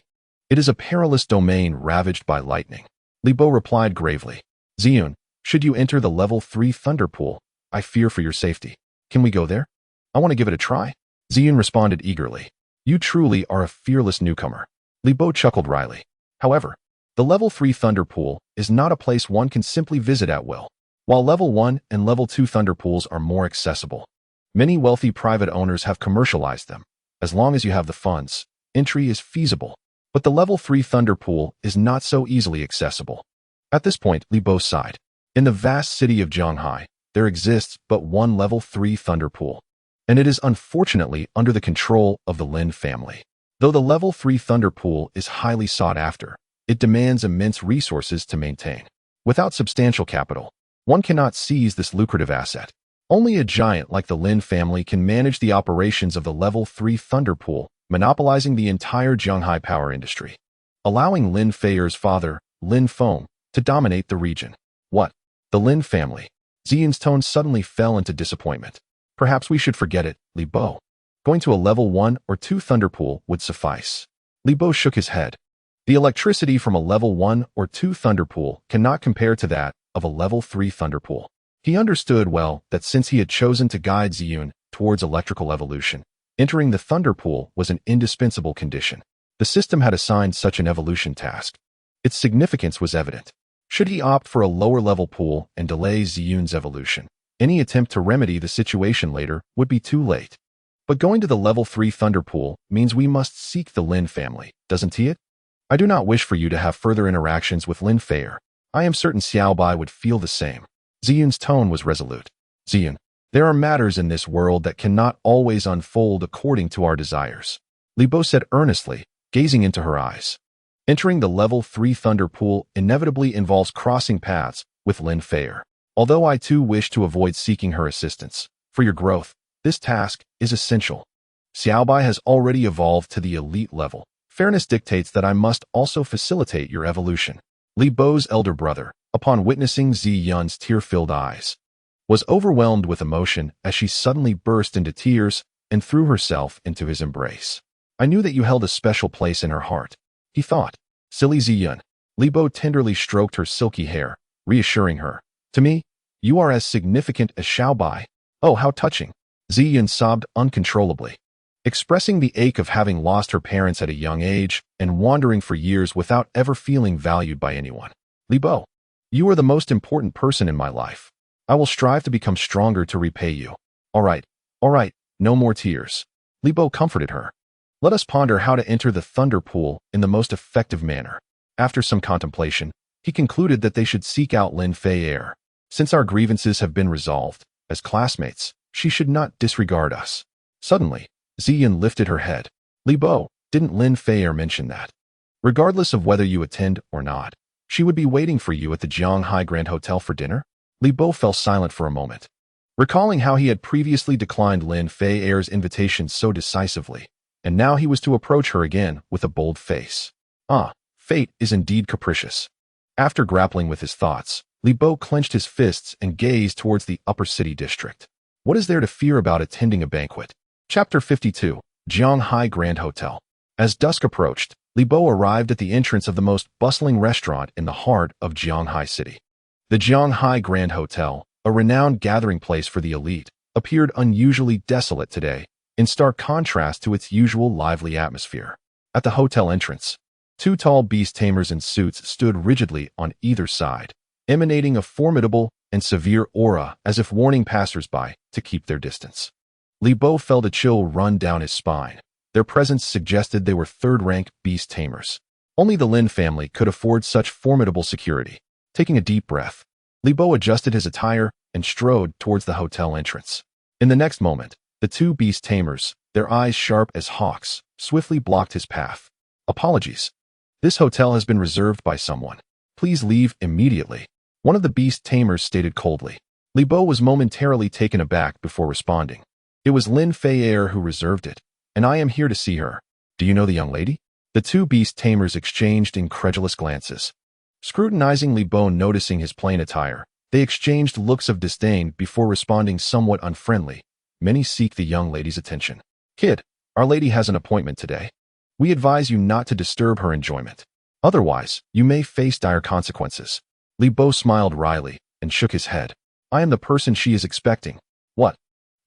[SPEAKER 1] It is a perilous domain ravaged by lightning. Li Bo replied gravely. "Ziyun, should you enter the level 3 thunder pool, I fear for your safety. Can we go there? I want to give it a try." Ziyun responded eagerly. "You truly are a fearless newcomer." Li Bo chuckled wryly. "However, the level 3 thunder pool is not a place one can simply visit at will. While level 1 and level 2 thunder pools are more accessible, many wealthy private owners have commercialized them. As long as you have the funds, entry is feasible. But the level 3 thunder pool is not so easily accessible." At this point, Li Bo sighed. In the vast city of Zhanghai, there exists but one level 3 thunder pool, and it is unfortunately under the control of the Lin family. Though the level 3 thunder pool is highly sought after, it demands immense resources to maintain. Without substantial capital, one cannot seize this lucrative asset. Only a giant like the Lin family can manage the operations of the level 3 thunder pool, monopolizing the entire Zhanghai power industry, allowing Lin Feier's father, Lin Feng, to dominate the region. What? The Lin family? Ziyun's tone suddenly fell into disappointment. "Perhaps we should forget it, Li Bo. Going to a level 1 or 2 thunder pool would suffice." Li Bo shook his head. The electricity from a level 1 or 2 thunder pool cannot compare to that of a level 3 thunder pool. He understood well that since he had chosen to guide Ziyun towards electrical evolution, entering the thunder pool was an indispensable condition. The system had assigned such an evolution task. Its significance was evident. Should he opt for a lower-level pool and delay Ziyun's evolution, any attempt to remedy the situation later would be too late. But going to the level 3 thunder pool means we must seek the Lin family, doesn't it? I do not wish for you to have further interactions with Lin Feier. I am certain Xiao Bai would feel the same. Ziyun's tone was resolute. "Ziyun, there are matters in this world that cannot always unfold according to our desires," Li Bo said earnestly, gazing into her eyes. Entering the Level 3 Thunder Pool inevitably involves crossing paths with Lin Feier. Although I too wish to avoid seeking her assistance, for your growth, this task is essential. Xiaobai has already evolved to the elite level. Fairness dictates that I must also facilitate your evolution. Li Bo's elder brother, upon witnessing Zi Yun's tear-filled eyes, was overwhelmed with emotion as she suddenly burst into tears and threw herself into his embrace. I knew that you held a special place in her heart, he thought. Silly Zi Yun. Li Bo tenderly stroked her silky hair, reassuring her. To me, you are as significant as Xiaobai. Oh, how touching. Zi Yun sobbed uncontrollably, expressing the ache of having lost her parents at a young age and wandering for years without ever feeling valued by anyone. Li Bo, you are the most important person in my life. I will strive to become stronger to repay you. All right, no more tears. Li Bo comforted her. Let us ponder how to enter the Thunder Pool in the most effective manner. After some contemplation, he concluded that they should seek out Lin Feier. Since our grievances have been resolved, as classmates, she should not disregard us. Suddenly, Ziyan lifted her head. Li Bo, didn't Lin Feier mention that? Regardless of whether you attend or not, she would be waiting for you at the Jianghai Grand Hotel for dinner? Li Bo fell silent for a moment, recalling how he had previously declined Lin Feier's invitation so decisively, and now he was to approach her again with a bold face. Ah, fate is indeed capricious. After grappling with his thoughts, Li Bo clenched his fists and gazed towards the upper city district. What is there to fear about attending a banquet? Chapter 52, Jianghai Grand Hotel. As dusk approached, Li Bo arrived at the entrance of the most bustling restaurant in the heart of Jianghai City. The Jianghai Grand Hotel, a renowned gathering place for the elite, appeared unusually desolate today, in stark contrast to its usual lively atmosphere. At the hotel entrance, two tall beast tamers in suits stood rigidly on either side, emanating a formidable and severe aura as if warning passers-by to keep their distance. Li Bo felt a chill run down his spine. Their presence suggested they were third-rank beast tamers. Only the Lin family could afford such formidable security. Taking a deep breath, Li Bo adjusted his attire and strode towards the hotel entrance. In the next moment, the two beast tamers, their eyes sharp as hawks, swiftly blocked his path. Apologies. This hotel has been reserved by someone. Please leave immediately. One of the beast tamers stated coldly. Li Bo was momentarily taken aback before responding. It was Lin Feier who reserved it, and I am here to see her. Do you know the young lady? The two beast tamers exchanged incredulous glances. Scrutinizing Li Bo, noticing his plain attire, they exchanged looks of disdain before responding somewhat unfriendly. Many seek the young lady's attention. Kid, our lady has an appointment today. We advise you not to disturb her enjoyment. Otherwise, you may face dire consequences. Li Bo smiled wryly and shook his head. I am the person she is expecting. What?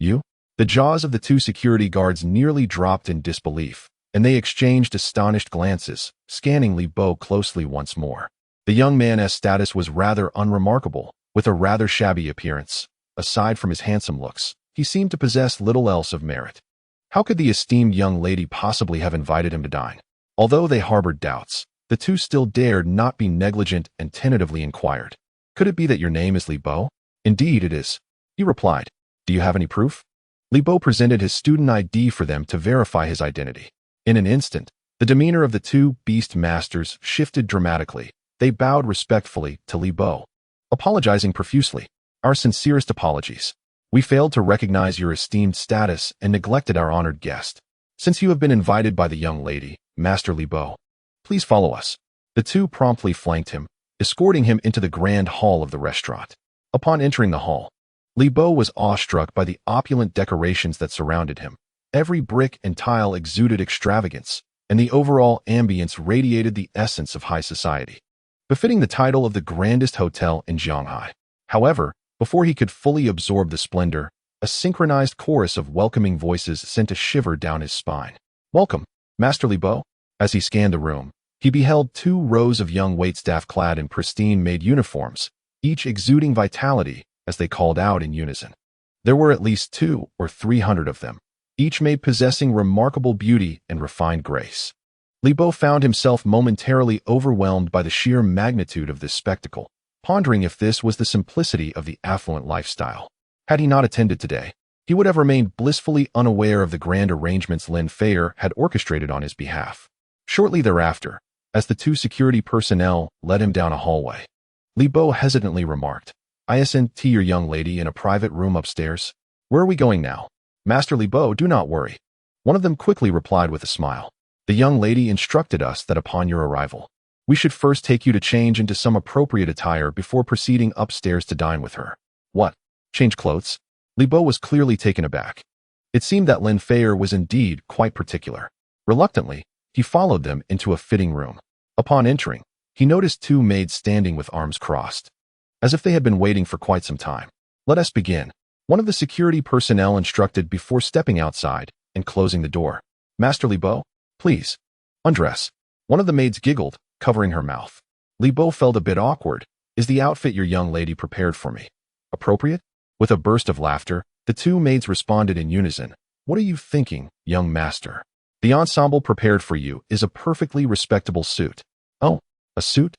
[SPEAKER 1] You? The jaws of the two security guards nearly dropped in disbelief, and they exchanged astonished glances, scanning Li Bo closely once more. The young man's status was rather unremarkable, with a rather shabby appearance. Aside from his handsome looks, he seemed to possess little else of merit. How could the esteemed young lady possibly have invited him to dine? Although they harbored doubts, the two still dared not be negligent and tentatively inquired. Could it be that your name is Li Bo? Indeed it is, he replied. Do you have any proof? Li Bo presented his student ID for them to verify his identity. In an instant, the demeanor of the two beast masters shifted dramatically. They bowed respectfully to Li Bo, apologizing profusely. Our sincerest apologies. We failed to recognize your esteemed status and neglected our honored guest. Since you have been invited by the young lady, Master Li Bo, please follow us. The two promptly flanked him, escorting him into the grand hall of the restaurant. Upon entering the hall, Li Bo was awestruck by the opulent decorations that surrounded him. Every brick and tile exuded extravagance, and the overall ambience radiated the essence of high society, befitting the title of the grandest hotel in Jianghai. However, before he could fully absorb the splendor, a synchronized chorus of welcoming voices sent a shiver down his spine. Welcome, Master Li Bo. As he scanned the room, he beheld two rows of young waitstaff clad in pristine-made uniforms, each exuding vitality as they called out in unison. There were at least 200 or 300 of them, each made possessing remarkable beauty and refined grace. Li Bo found himself momentarily overwhelmed by the sheer magnitude of this spectacle, pondering if this was the simplicity of the affluent lifestyle. Had he not attended today, he would have remained blissfully unaware of the grand arrangements Lin Feier had orchestrated on his behalf. Shortly thereafter, as the two security personnel led him down a hallway. Li Bo hesitantly remarked, "I sent your young lady in a private room upstairs. Where are we going now?" "Master Li Bo, do not worry." One of them quickly replied with a smile. "The young lady instructed us that upon your arrival, we should first take you to change into some appropriate attire before proceeding upstairs to dine with her." "What? Change clothes?" Li Bo was clearly taken aback. It seemed that Lin Feier was indeed quite particular. Reluctantly, he followed them into a fitting room. Upon entering, he noticed two maids standing with arms crossed, as if they had been waiting for quite some time. "Let us begin," one of the security personnel instructed before stepping outside and closing the door. "Master Li Bo, please, undress." One of the maids giggled, covering her mouth. Li Bo felt a bit awkward. "Is the outfit your young lady prepared for me appropriate?" With a burst of laughter, the two maids responded in unison. "What are you thinking, young master? The ensemble prepared for you is a perfectly respectable suit." "Oh, a suit?"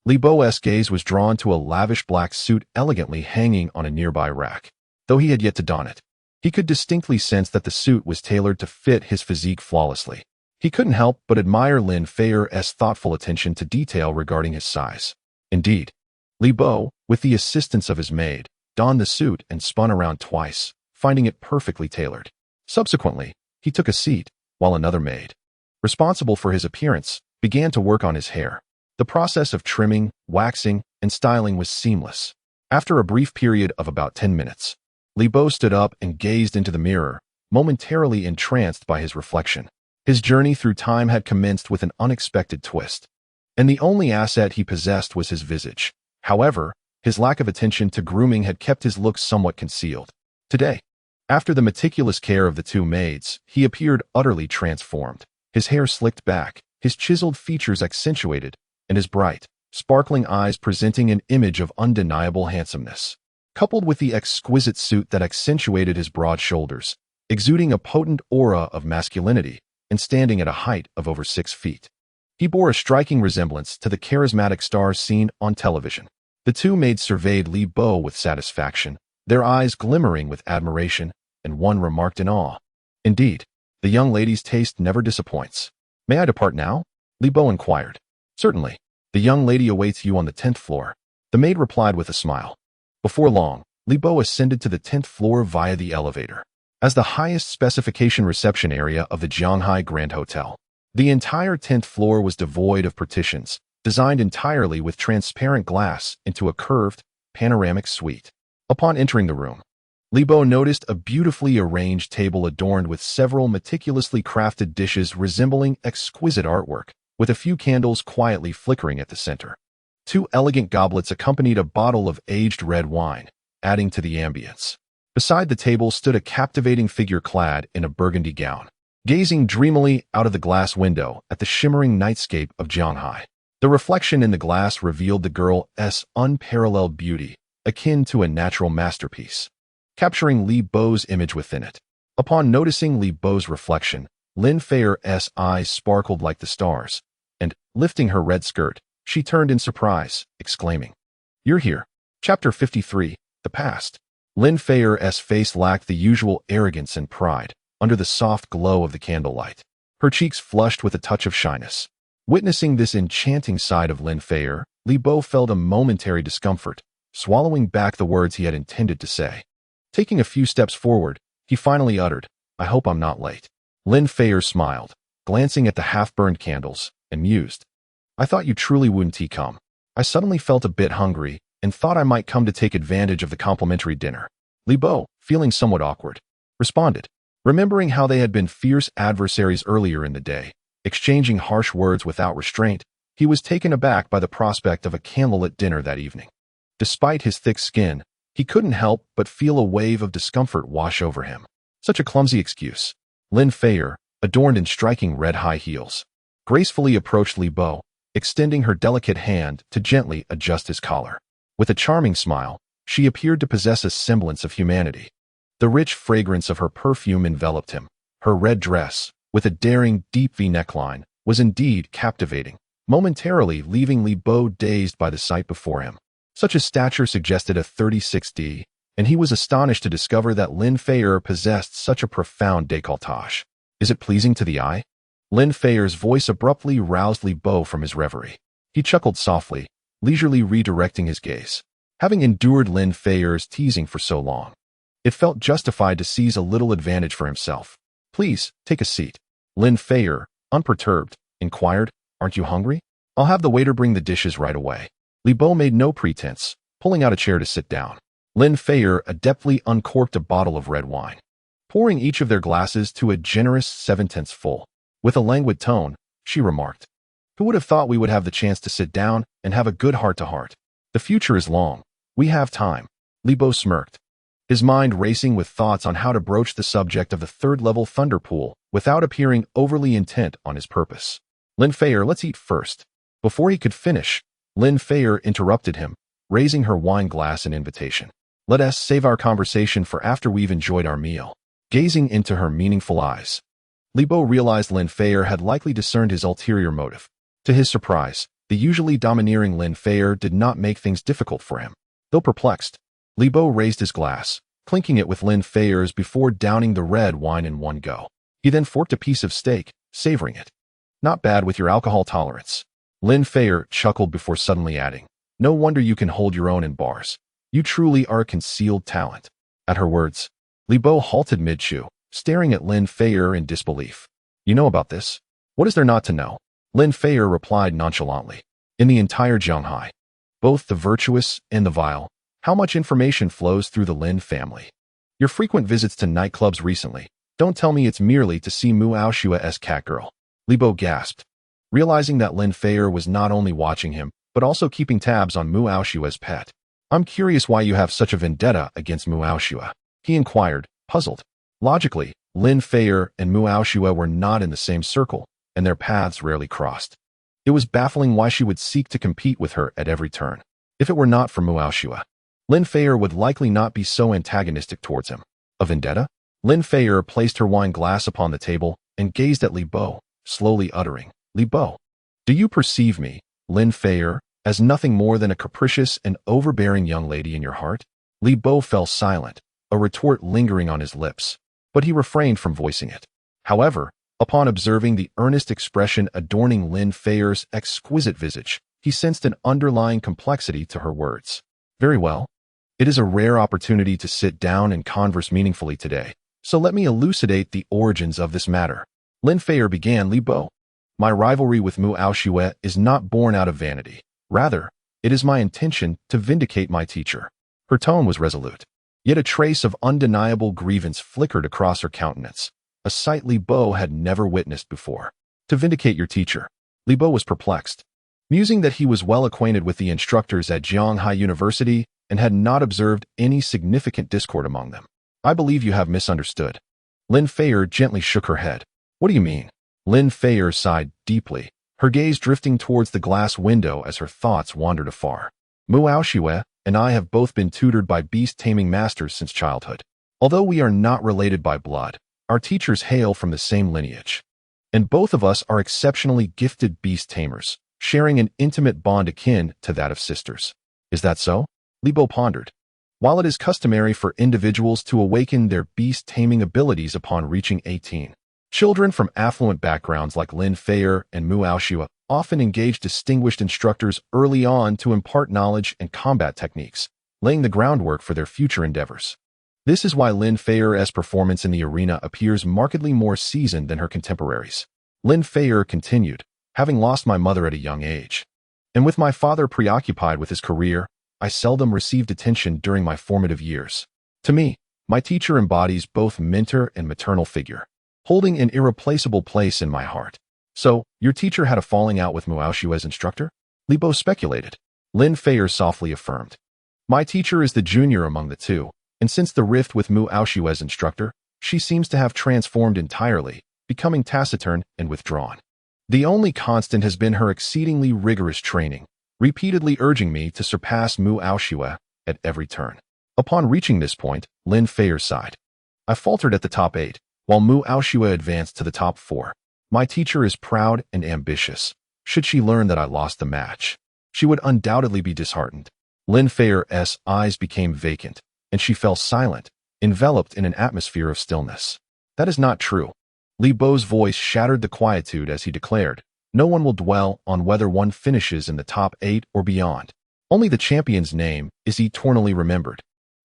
[SPEAKER 1] Li Bo's gaze was drawn to a lavish black suit elegantly hanging on a nearby rack. Though he had yet to don it, he could distinctly sense that the suit was tailored to fit his physique flawlessly. He couldn't help but admire Lin Feier's thoughtful attention to detail regarding his size. Indeed, Li Bo, with the assistance of his maid, donned the suit and spun around twice, finding it perfectly tailored. Subsequently, he took a seat, while another maid, responsible for his appearance, began to work on his hair. The process of trimming, waxing, and styling was seamless. After a brief period of about 10 minutes, Li Bo stood up and gazed into the mirror, momentarily entranced by his reflection. His journey through time had commenced with an unexpected twist, and the only asset he possessed was his visage. However, his lack of attention to grooming had kept his looks somewhat concealed. Today, after the meticulous care of the two maids, he appeared utterly transformed. His hair slicked back, his chiseled features accentuated, and his bright, sparkling eyes presenting an image of undeniable handsomeness. Coupled with the exquisite suit that accentuated his broad shoulders, exuding a potent aura of masculinity, and standing at a height of over 6 feet. He bore a striking resemblance to the charismatic star seen on television. The two maids surveyed Li Bo with satisfaction, their eyes glimmering with admiration, and one remarked in awe, "Indeed, the young lady's taste never disappoints." "May I depart now?" Li Bo inquired. "Certainly. The young lady awaits you on the 10th floor." The maid replied with a smile. Before long, Li Bo ascended to the 10th floor via the elevator. As the highest specification reception area of the Jianghai Grand Hotel, the entire 10th floor was devoid of partitions, designed entirely with transparent glass into a curved, panoramic suite. Upon entering the room, Li Bo noticed a beautifully arranged table adorned with several meticulously crafted dishes resembling exquisite artwork, with a few candles quietly flickering at the center. Two elegant goblets accompanied a bottle of aged red wine, adding to the ambience. Beside the table stood a captivating figure clad in a burgundy gown, gazing dreamily out of the glass window at the shimmering nightscape of Jianghai. The reflection in the glass revealed the girl's unparalleled beauty, akin to a natural masterpiece, capturing Li Bo's image within it. Upon noticing Li Bo's reflection, Lin Feier's eyes sparkled like the stars, and, lifting her red skirt, she turned in surprise, exclaiming, "You're here." Chapter 53, The Past. Lin Feier's face lacked the usual arrogance and pride under the soft glow of the candlelight. Her cheeks flushed with a touch of shyness. Witnessing this enchanting side of Lin Feier, Li Bo felt a momentary discomfort, swallowing back the words he had intended to say. Taking a few steps forward, he finally uttered, "I hope I'm not late." Lin Feier smiled, glancing at the half-burned candles, and mused, "I thought you truly wouldn't come. I suddenly felt a bit hungry, and thought I might come to take advantage of the complimentary dinner." Li Bo, feeling somewhat awkward, responded, remembering how they had been fierce adversaries earlier in the day. Exchanging harsh words without restraint, he was taken aback by the prospect of a candlelit dinner that evening. Despite his thick skin, he couldn't help but feel a wave of discomfort wash over him. Such a clumsy excuse. Lin Feier, adorned in striking red high heels, gracefully approached Li Bo, extending her delicate hand to gently adjust his collar. With a charming smile, she appeared to possess a semblance of humanity. The rich fragrance of her perfume enveloped him. Her red dress, with a daring deep V neckline, was indeed captivating, momentarily leaving Li Bo dazed by the sight before him. Such a stature suggested a 36D, and he was astonished to discover that Lin Feier possessed such a profound décolletage. "Is it pleasing to the eye?" Lin Feier's voice abruptly roused Li Bo from his reverie. He chuckled softly, leisurely redirecting his gaze. Having endured Lin Feier's teasing for so long, it felt justified to seize a little advantage for himself. Please, take a seat. Lin Feier, unperturbed, inquired, aren't you hungry? I'll have the waiter bring the dishes right away. Li Bo made no pretense, pulling out a chair to sit down. Lin Feier adeptly uncorked a bottle of red wine, pouring each of their glasses to a generous 7/10 full. With a languid tone, she remarked, who would have thought we would have the chance to sit down and have a good heart-to-heart? The future is long. We have time. Li Bo smirked, his mind racing with thoughts on how to broach the subject of the third-level thunder pool without appearing overly intent on his purpose. Lin Feier, let's eat first. Before he could finish, Lin Feier interrupted him, raising her wine glass in invitation. Let us save our conversation for after we've enjoyed our meal. Gazing into her meaningful eyes, Li Bo realized Lin Feier had likely discerned his ulterior motive. To his surprise, the usually domineering Lin Feier did not make things difficult for him. Though perplexed, Li Bo raised his glass, clinking it with Lin Feier's before downing the red wine in one go. He then forked a piece of steak, savoring it. Not bad with your alcohol tolerance. Lin Feier chuckled before suddenly adding, no wonder you can hold your own in bars. You truly are a concealed talent. At her words, Li Bo halted mid-chew, staring at Lin Feier in disbelief. You know about this? What is there not to know? Lin Feier replied nonchalantly. In the entire Zhonghai, both the virtuous and the vile, how much information flows through the Lin family? Your frequent visits to nightclubs recently, don't tell me it's merely to see Mu Aoshua's cat girl. Li Bo gasped, realizing that Lin Feier was not only watching him, but also keeping tabs on Mu Aoshua's pet. I'm curious why you have such a vendetta against Mu Aoshua, he inquired, puzzled. Logically, Lin Feier and Mu Aoshua were not in the same circle, and their paths rarely crossed. It was baffling why she would seek to compete with her at every turn. If it were not for Mu Aoshua, Lin Feier would likely not be so antagonistic towards him. A vendetta? Lin Feier placed her wine glass upon the table and gazed at Li Bo, slowly uttering, Li Bo, do you perceive me, Lin Feier, as nothing more than a capricious and overbearing young lady in your heart? Li Bo fell silent, a retort lingering on his lips, but he refrained from voicing it. However, upon observing the earnest expression adorning Lin Feier's exquisite visage, he sensed an underlying complexity to her words. Very well. It is a rare opportunity to sit down and converse meaningfully today, so let me elucidate the origins of this matter. Lin Feier began. Li Bo, my rivalry with Mu Aoshua is not born out of vanity. Rather, it is my intention to vindicate my teacher. Her tone was resolute, yet a trace of undeniable grievance flickered across her countenance, a sight Li Bo had never witnessed before. To vindicate your teacher. Li Bo was perplexed, musing that he was well acquainted with the instructors at Zhonghai University and had not observed any significant discord among them. I believe you have misunderstood. Lin Feier gently shook her head. What do you mean? Lin Feier sighed deeply, her gaze drifting towards the glass window as her thoughts wandered afar. Mu Aoshua and I have both been tutored by beast-taming masters since childhood. Although we are not related by blood, our teachers hail from the same lineage. And both of us are exceptionally gifted beast tamers, sharing an intimate bond akin to that of sisters. Is that so? Li Bo pondered. While it is customary for individuals to awaken their beast-taming abilities upon reaching 18, children from affluent backgrounds like Lin Feier and Mu Aoshua often engage distinguished instructors early on to impart knowledge and combat techniques, laying the groundwork for their future endeavors. This is why Lin Feier's performance in the arena appears markedly more seasoned than her contemporaries. Lin Feier continued, having lost my mother at a young age, and with my father preoccupied with his career, I seldom received attention during my formative years. To me, my teacher embodies both mentor and maternal figure, holding an irreplaceable place in my heart. So, your teacher had a falling out with Mu Aoshua's instructor? Li Bo speculated. Lin Feier softly affirmed. My teacher is the junior among the two, and since the rift with Mu Aoshua's instructor, she seems to have transformed entirely, becoming taciturn and withdrawn. The only constant has been her exceedingly rigorous training, repeatedly urging me to surpass Mu Aoshua at every turn. Upon reaching this point, Lin Feier sighed. I faltered at the top 8, while Mu Aoshua advanced to the top 4. My teacher is proud and ambitious. Should she learn that I lost the match, she would undoubtedly be disheartened. Lin Feier's eyes became vacant, and she fell silent, enveloped in an atmosphere of stillness. That is not true. Li Bo's voice shattered the quietude as he declared, "No one will dwell on whether one finishes in the top 8 or beyond. Only the champion's name is eternally remembered."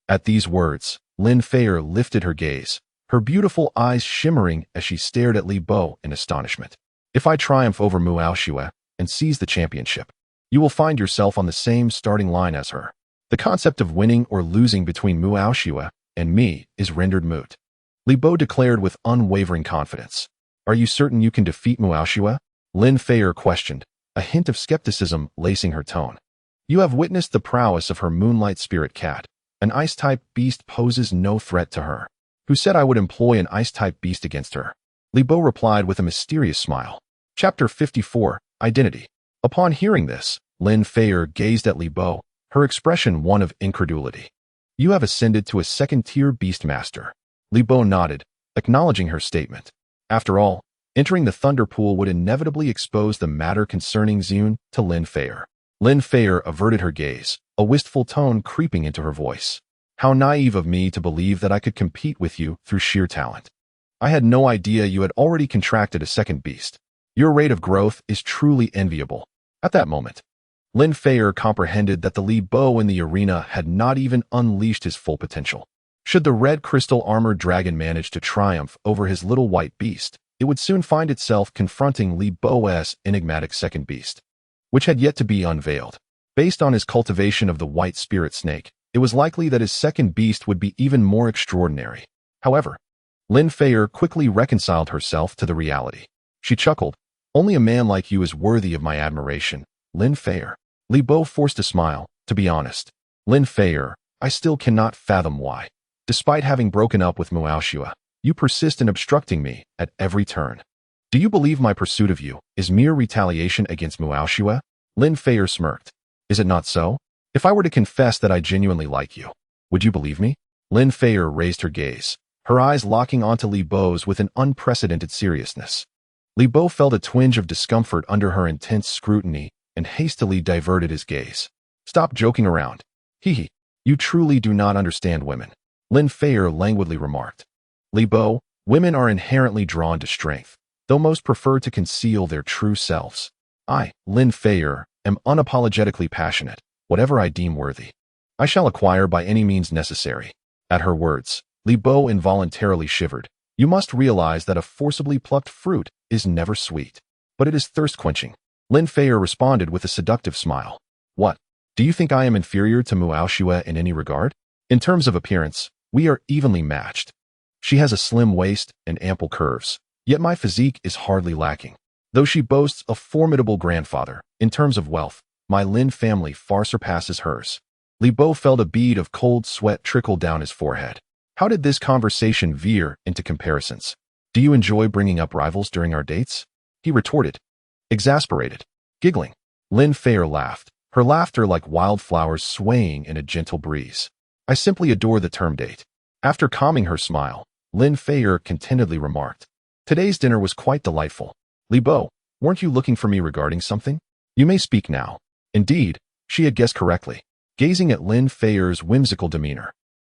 [SPEAKER 1] At these words, Lin Feier lifted her gaze, her beautiful eyes shimmering as she stared at Li Bo in astonishment. "If I triumph over Mu Aoxue and seize the championship, you will find yourself on the same starting line as her. The concept of winning or losing between Mu Aoxue and me is rendered moot." Li Bo declared with unwavering confidence. "Are you certain you can defeat Mu Aoxue?" Lin Feier questioned, a hint of skepticism lacing her tone. "You have witnessed the prowess of her moonlight spirit cat. An ice-type beast poses no threat to her. Who said I would employ an ice-type beast against her?" Li Bo replied with a mysterious smile. Chapter 54, Identity. Upon hearing this, Lin Feier gazed at Li Bo, her expression one of incredulity. "You have ascended to a second-tier beastmaster." Li Bo nodded, acknowledging her statement. After all, entering the Thunder Pool would inevitably expose the matter concerning Ziyun to Lin Feier. Lin Feier averted her gaze, a wistful tone creeping into her voice. "How naive of me to believe that I could compete with you through sheer talent. I had no idea you had already contracted a second beast. Your rate of growth is truly enviable." At that moment, Lin Feier comprehended that the Li Bo in the arena had not even unleashed his full potential. Should the red crystal armored dragon manage to triumph over his little white beast, it would soon find itself confronting Li Bo's enigmatic second beast, which had yet to be unveiled. Based on his cultivation of the white spirit snake, it was likely that his second beast would be even more extraordinary. However, Lin Feier quickly reconciled herself to the reality. She chuckled. "Only a man like you is worthy of my admiration, Lin Feier." Li Bo forced a smile. "To be honest, Lin Feier, I still cannot fathom why, despite having broken up with Mu Aoxue, you persist in obstructing me at every turn. Do you believe my pursuit of you is mere retaliation against Mu Aoxue?" Lin Feier smirked. "Is it not so? If I were to confess that I genuinely like you, would you believe me?" Lin Feier raised her gaze, her eyes locking onto Li Bo's with an unprecedented seriousness. Li Bo felt a twinge of discomfort under her intense scrutiny and hastily diverted his gaze. "Stop joking around. Hee. You truly do not understand women," Lin Feier languidly remarked. "Li Bo, women are inherently drawn to strength, though most prefer to conceal their true selves. I, Lin Feier, am unapologetically passionate, whatever I deem worthy. I shall acquire by any means necessary." At her words, Li Bo involuntarily shivered. "You must realize that a forcibly plucked fruit is never sweet, but it is thirst-quenching." Lin Feier responded with a seductive smile. "What? Do you think I am inferior to Mu Aoxue in any regard? In terms of appearance, we are evenly matched. She has a slim waist and ample curves, yet my physique is hardly lacking. Though she boasts a formidable grandfather, in terms of wealth, my Lin family far surpasses hers." Li Bo felt a bead of cold sweat trickle down his forehead. How did this conversation veer into comparisons? "Do you enjoy bringing up rivals during our dates?" he retorted, exasperated. Giggling, Lin Feier laughed, her laughter like wildflowers swaying in a gentle breeze. "I simply adore the term date." After calming her smile, Lin Feier contentedly remarked, "Today's dinner was quite delightful. Li Bo, weren't you looking for me regarding something? You may speak now." Indeed, she had guessed correctly. Gazing at Lin Feier's whimsical demeanor,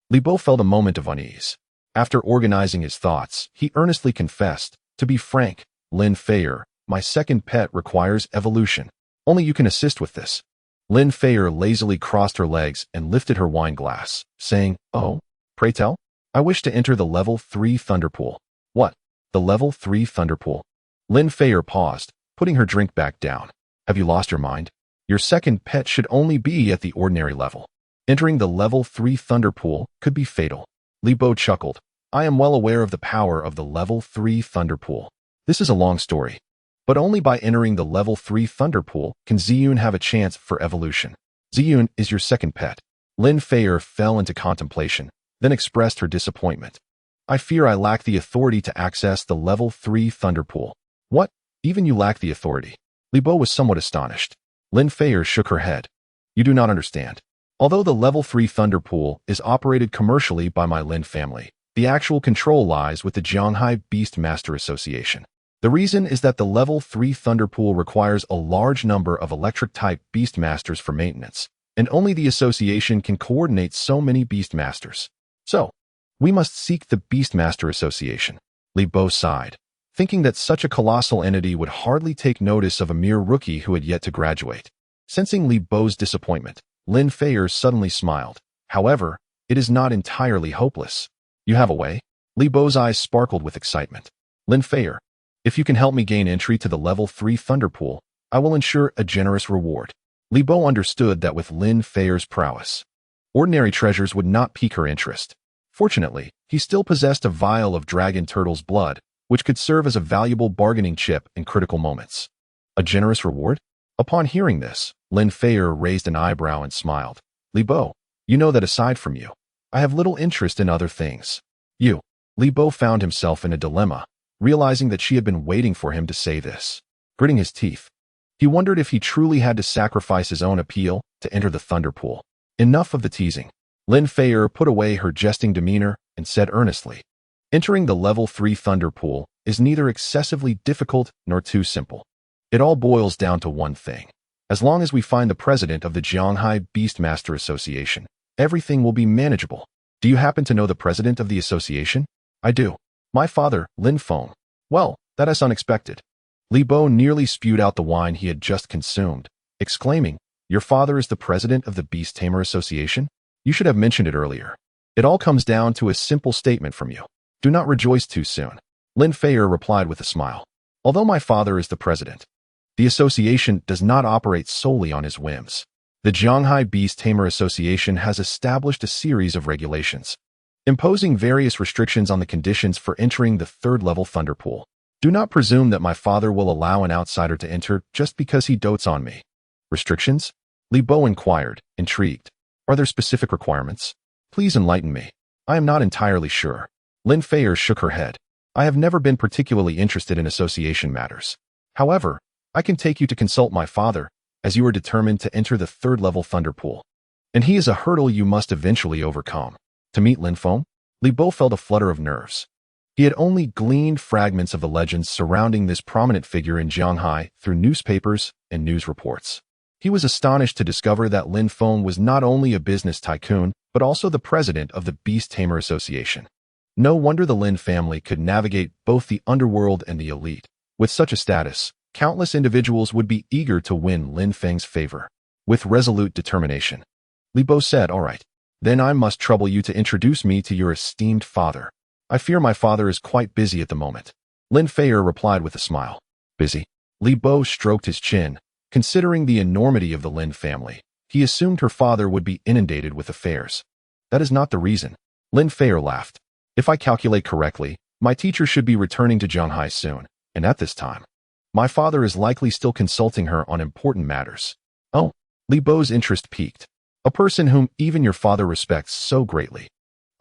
[SPEAKER 1] Li Bo felt a moment of unease. After organizing his thoughts, he earnestly confessed, "To be frank, Lin Feier, my second pet requires evolution. Only you can assist with this." Lin Feier lazily crossed her legs and lifted her wine glass, saying, "Oh, pray tell? I wish to enter the level 3 Thunder Pool." "What? The level 3 Thunder Pool?" Lin Feier paused, putting her drink back down. "Have you lost your mind? Your second pet should only be at the ordinary level. Entering the level 3 Thunder Pool could be fatal." Li Bo chuckled. "I am well aware of the power of the level 3 Thunder Pool. This is a long story, but only by entering the level 3 Thunder Pool can Ziyun have a chance for evolution." "Ziyun is your second pet." Lin Feier fell into contemplation, then expressed her disappointment. "I fear I lack the authority to access the level 3 Thunder Pool." "What? Even you lack the authority?" Li Bo was somewhat astonished. Lin Feier shook her head. "You do not understand. Although the level 3 Thunder Pool is operated commercially by my Lin family, the actual control lies with the Jianghai Beastmaster Association. The reason is that the level 3 Thunder Pool requires a large number of electric-type Beastmasters for maintenance, and only the association can coordinate so many Beastmasters. So, we must seek the Beastmaster Association." Li Bo sighed. thinking that such a colossal entity would hardly take notice of a mere rookie who had yet to graduate. Sensing Li Bo's disappointment, Lin Feier suddenly smiled. However, it is not entirely hopeless. You have a way? Li Bo's eyes sparkled with excitement. Lin Feier, if you can help me gain entry to the level 3 Thunder Pool, I will ensure a generous reward. Li Bo understood that with Lin Feier's prowess, ordinary treasures would not pique her interest. Fortunately, he still possessed a vial of dragon turtle's blood, which could serve as a valuable bargaining chip in critical moments. A generous reward? Upon hearing this, Lin Feier raised an eyebrow and smiled. Li Bo, you know that aside from you, I have little interest in other things. You. Li Bo found himself in a dilemma, realizing that she had been waiting for him to say this. Gritting his teeth, he wondered if he truly had to sacrifice his own appeal to enter the Thunder Pool. Enough of the teasing. Lin Feier put away her jesting demeanor and said earnestly, entering the level 3 Thunder Pool is neither excessively difficult nor too simple. It all boils down to one thing. As long as we find the president of the Jianghai Beastmaster Association, everything will be manageable. Do you happen to know the president of the association? I do. My father, Lin Feng. Well, that is unexpected. Li Bo nearly spewed out the wine he had just consumed, exclaiming, Your father is the president of the Beast Tamer Association? You should have mentioned it earlier. It all comes down to a simple statement from you. Do not rejoice too soon. Lin Feier replied with a smile. Although my father is the president, the association does not operate solely on his whims. The Jianghai Beast Tamer Association has established a series of regulations, imposing various restrictions on the conditions for entering the third-level Thunder Pool. Do not presume that my father will allow an outsider to enter just because he dotes on me. Restrictions? Li Bo inquired, intrigued. Are there specific requirements? Please enlighten me. I am not entirely sure. Lin Feier shook her head. I have never been particularly interested in association matters. However, I can take you to consult my father, as you are determined to enter the third-level Thunder Pool. And he is a hurdle you must eventually overcome. To meet Lin Feng, Li Bo felt a flutter of nerves. He had only gleaned fragments of the legends surrounding this prominent figure in Jianghai through newspapers and news reports. He was astonished to discover that Lin Feng was not only a business tycoon, but also the president of the Beast Tamer Association. No wonder the Lin family could navigate both the underworld and the elite. With such a status, countless individuals would be eager to win Lin Feng's favor. With resolute determination, Li Bo said, All right, then I must trouble you to introduce me to your esteemed father. I fear my father is quite busy at the moment. Lin Feier replied with a smile. Busy? Li Bo stroked his chin. Considering the enormity of the Lin family, he assumed her father would be inundated with affairs. That is not the reason. Lin Feier laughed. If I calculate correctly, my teacher should be returning to Jianghai soon, and at this time, my father is likely still consulting her on important matters. Oh, Li Bo's interest piqued. A person whom even your father respects so greatly.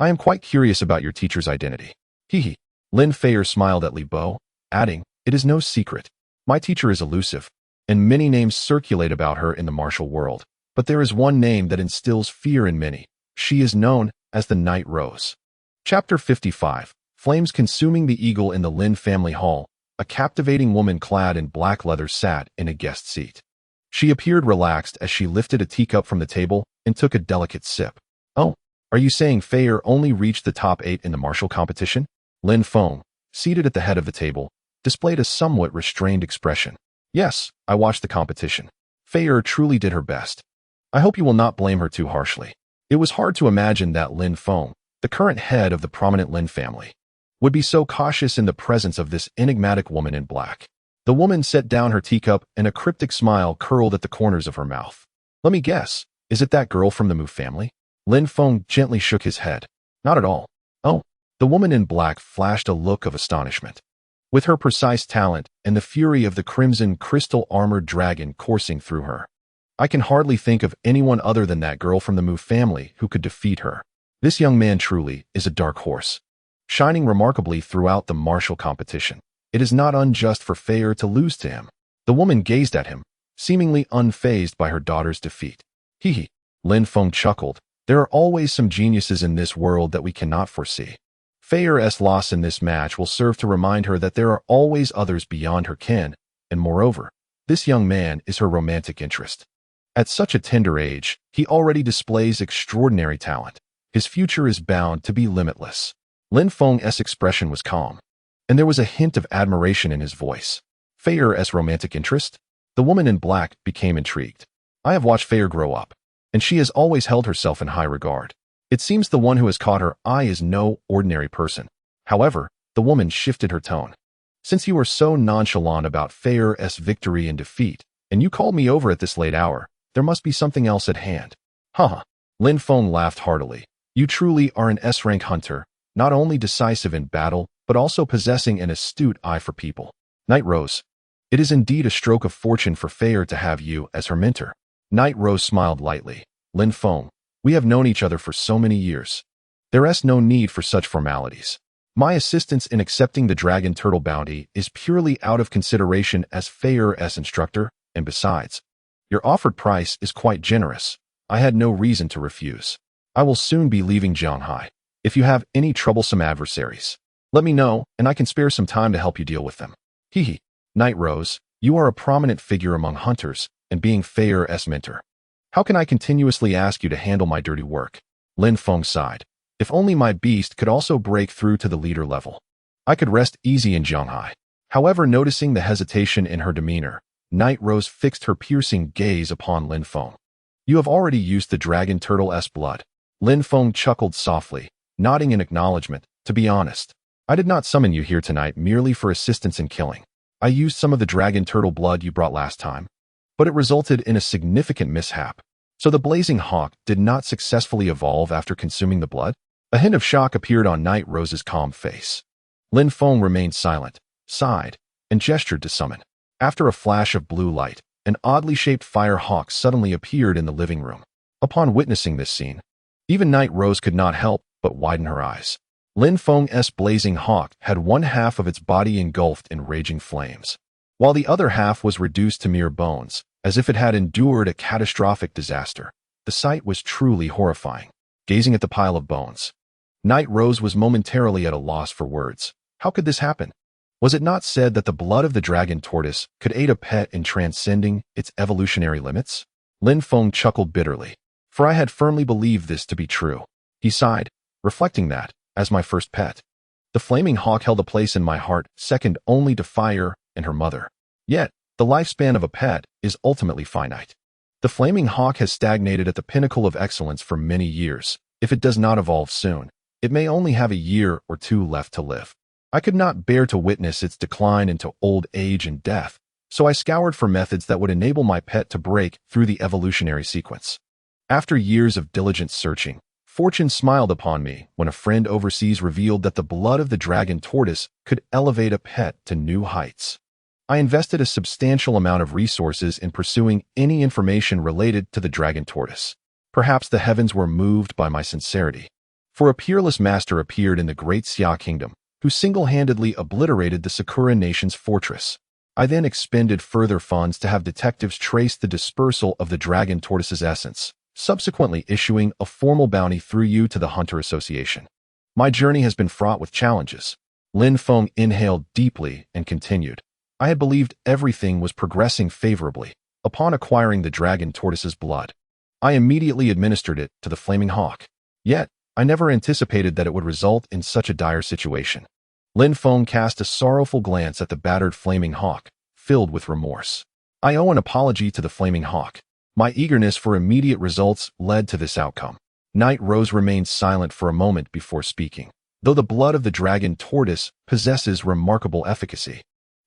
[SPEAKER 1] I am quite curious about your teacher's identity. Hee. Lin Feier smiled at Li Bo, adding, It is no secret. My teacher is elusive, and many names circulate about her in the martial world. But there is one name that instills fear in many. She is known as the Night Rose. Chapter 55. Flames consuming the eagle in the Lin family hall. A captivating woman clad in black leather sat in a guest seat. She appeared relaxed as she lifted a teacup from the table and took a delicate sip. Oh, are you saying Feier only reached the top 8 in the martial competition? Lin Feng, seated at the head of the table, displayed a somewhat restrained expression. Yes, I watched the competition. Feier truly did her best. I hope you will not blame her too harshly. It was hard to imagine that Lin Feng, the current head of the prominent Lin family, would be so cautious in the presence of this enigmatic woman in black. The woman set down her teacup and a cryptic smile curled at the corners of her mouth. Let me guess, is it that girl from the Mu family? Lin Feng gently shook his head. Not at all. Oh, the woman in black flashed a look of astonishment. With her precise talent and the fury of the crimson crystal armored dragon coursing through her, I can hardly think of anyone other than that girl from the Mu family who could defeat her. This young man truly is a dark horse, shining remarkably throughout the martial competition. It is not unjust for Feier to lose to him. The woman gazed at him, seemingly unfazed by her daughter's defeat. Hee. Lin Feng chuckled. There are always some geniuses in this world that we cannot foresee. Feier's loss in this match will serve to remind her that there are always others beyond her ken, and moreover, this young man is her romantic interest. At such a tender age, he already displays extraordinary talent. His future is bound to be limitless. Lin Feng's expression was calm. and there was a hint of admiration in his voice. Feyre's romantic interest? The woman in black became intrigued. I have watched Feyre grow up, and she has always held herself in high regard. It seems the one who has caught her eye is no ordinary person. However, the woman shifted her tone. Since you were so nonchalant about Feyre's victory and defeat, and you called me over at this late hour, there must be something else at hand. Haha. Lin Feng laughed heartily. You truly are an S-rank hunter, not only decisive in battle, but also possessing an astute eye for people. Night Rose. It is indeed a stroke of fortune for Feyre to have you as her mentor. Night Rose smiled lightly. Lin Feng, we have known each other for so many years. There is no need for such formalities. My assistance in accepting the dragon turtle bounty is purely out of consideration as Feyre's instructor, and besides, your offered price is quite generous. I had no reason to refuse. I will soon be leaving Jianghai. If you have any troublesome adversaries, let me know, and I can spare some time to help you deal with them. Hehe. Night Rose, you are a prominent figure among hunters, and being Feyre's mentor. How can I continuously ask you to handle my dirty work? Lin Feng sighed. If only my beast could also break through to the leader level. I could rest easy in Jianghai. However, noticing the hesitation in her demeanor, Night Rose fixed her piercing gaze upon Lin Feng. You have already used the dragon turtle's blood. Lin Feng chuckled softly, nodding in acknowledgement. To be honest, I did not summon you here tonight merely for assistance in killing. I used some of the dragon turtle blood you brought last time, but it resulted in a significant mishap. So the blazing hawk did not successfully evolve after consuming the blood? A hint of shock appeared on Night Rose's calm face. Lin Feng remained silent, sighed, and gestured to summon. After a flash of blue light, an oddly shaped fire hawk suddenly appeared in the living room. Upon witnessing this scene, even Night Rose could not help but widen her eyes. Lin Feng's blazing hawk had one half of its body engulfed in raging flames, while the other half was reduced to mere bones, as if it had endured a catastrophic disaster. The sight was truly horrifying. Gazing at the pile of bones, Night Rose was momentarily at a loss for words. How could this happen? Was it not said that the blood of the dragon tortoise could aid a pet in transcending its evolutionary limits? Lin Feng chuckled bitterly, for I had firmly believed this to be true. He sighed, reflecting that, as my first pet, the flaming hawk held a place in my heart second only to Fire and her mother. Yet, the lifespan of a pet is ultimately finite. The flaming hawk has stagnated at the pinnacle of excellence for many years. If it does not evolve soon, it may only have a year or two left to live. I could not bear to witness its decline into old age and death, so I scoured for methods that would enable my pet to break through the evolutionary sequence. After years of diligent searching, fortune smiled upon me when a friend overseas revealed that the blood of the dragon tortoise could elevate a pet to new heights. I invested a substantial amount of resources in pursuing any information related to the dragon tortoise. Perhaps the heavens were moved by my sincerity, for a peerless master appeared in the great Xia kingdom, who single-handedly obliterated the Sakura nation's fortress. I then expended further funds to have detectives trace the dispersal of the dragon tortoise's essence, subsequently issuing a formal bounty through you to the Hunter Association. My journey has been fraught with challenges. Lin Feng inhaled deeply and continued. I had believed everything was progressing favorably. Upon acquiring the dragon tortoise's blood, I immediately administered it to the flaming hawk. Yet, I never anticipated that it would result in such a dire situation. Lin Feng cast a sorrowful glance at the battered flaming hawk, filled with remorse. I owe an apology to the flaming hawk. My eagerness for immediate results led to this outcome. Night Rose remained silent for a moment before speaking. Though the blood of the dragon tortoise possesses remarkable efficacy,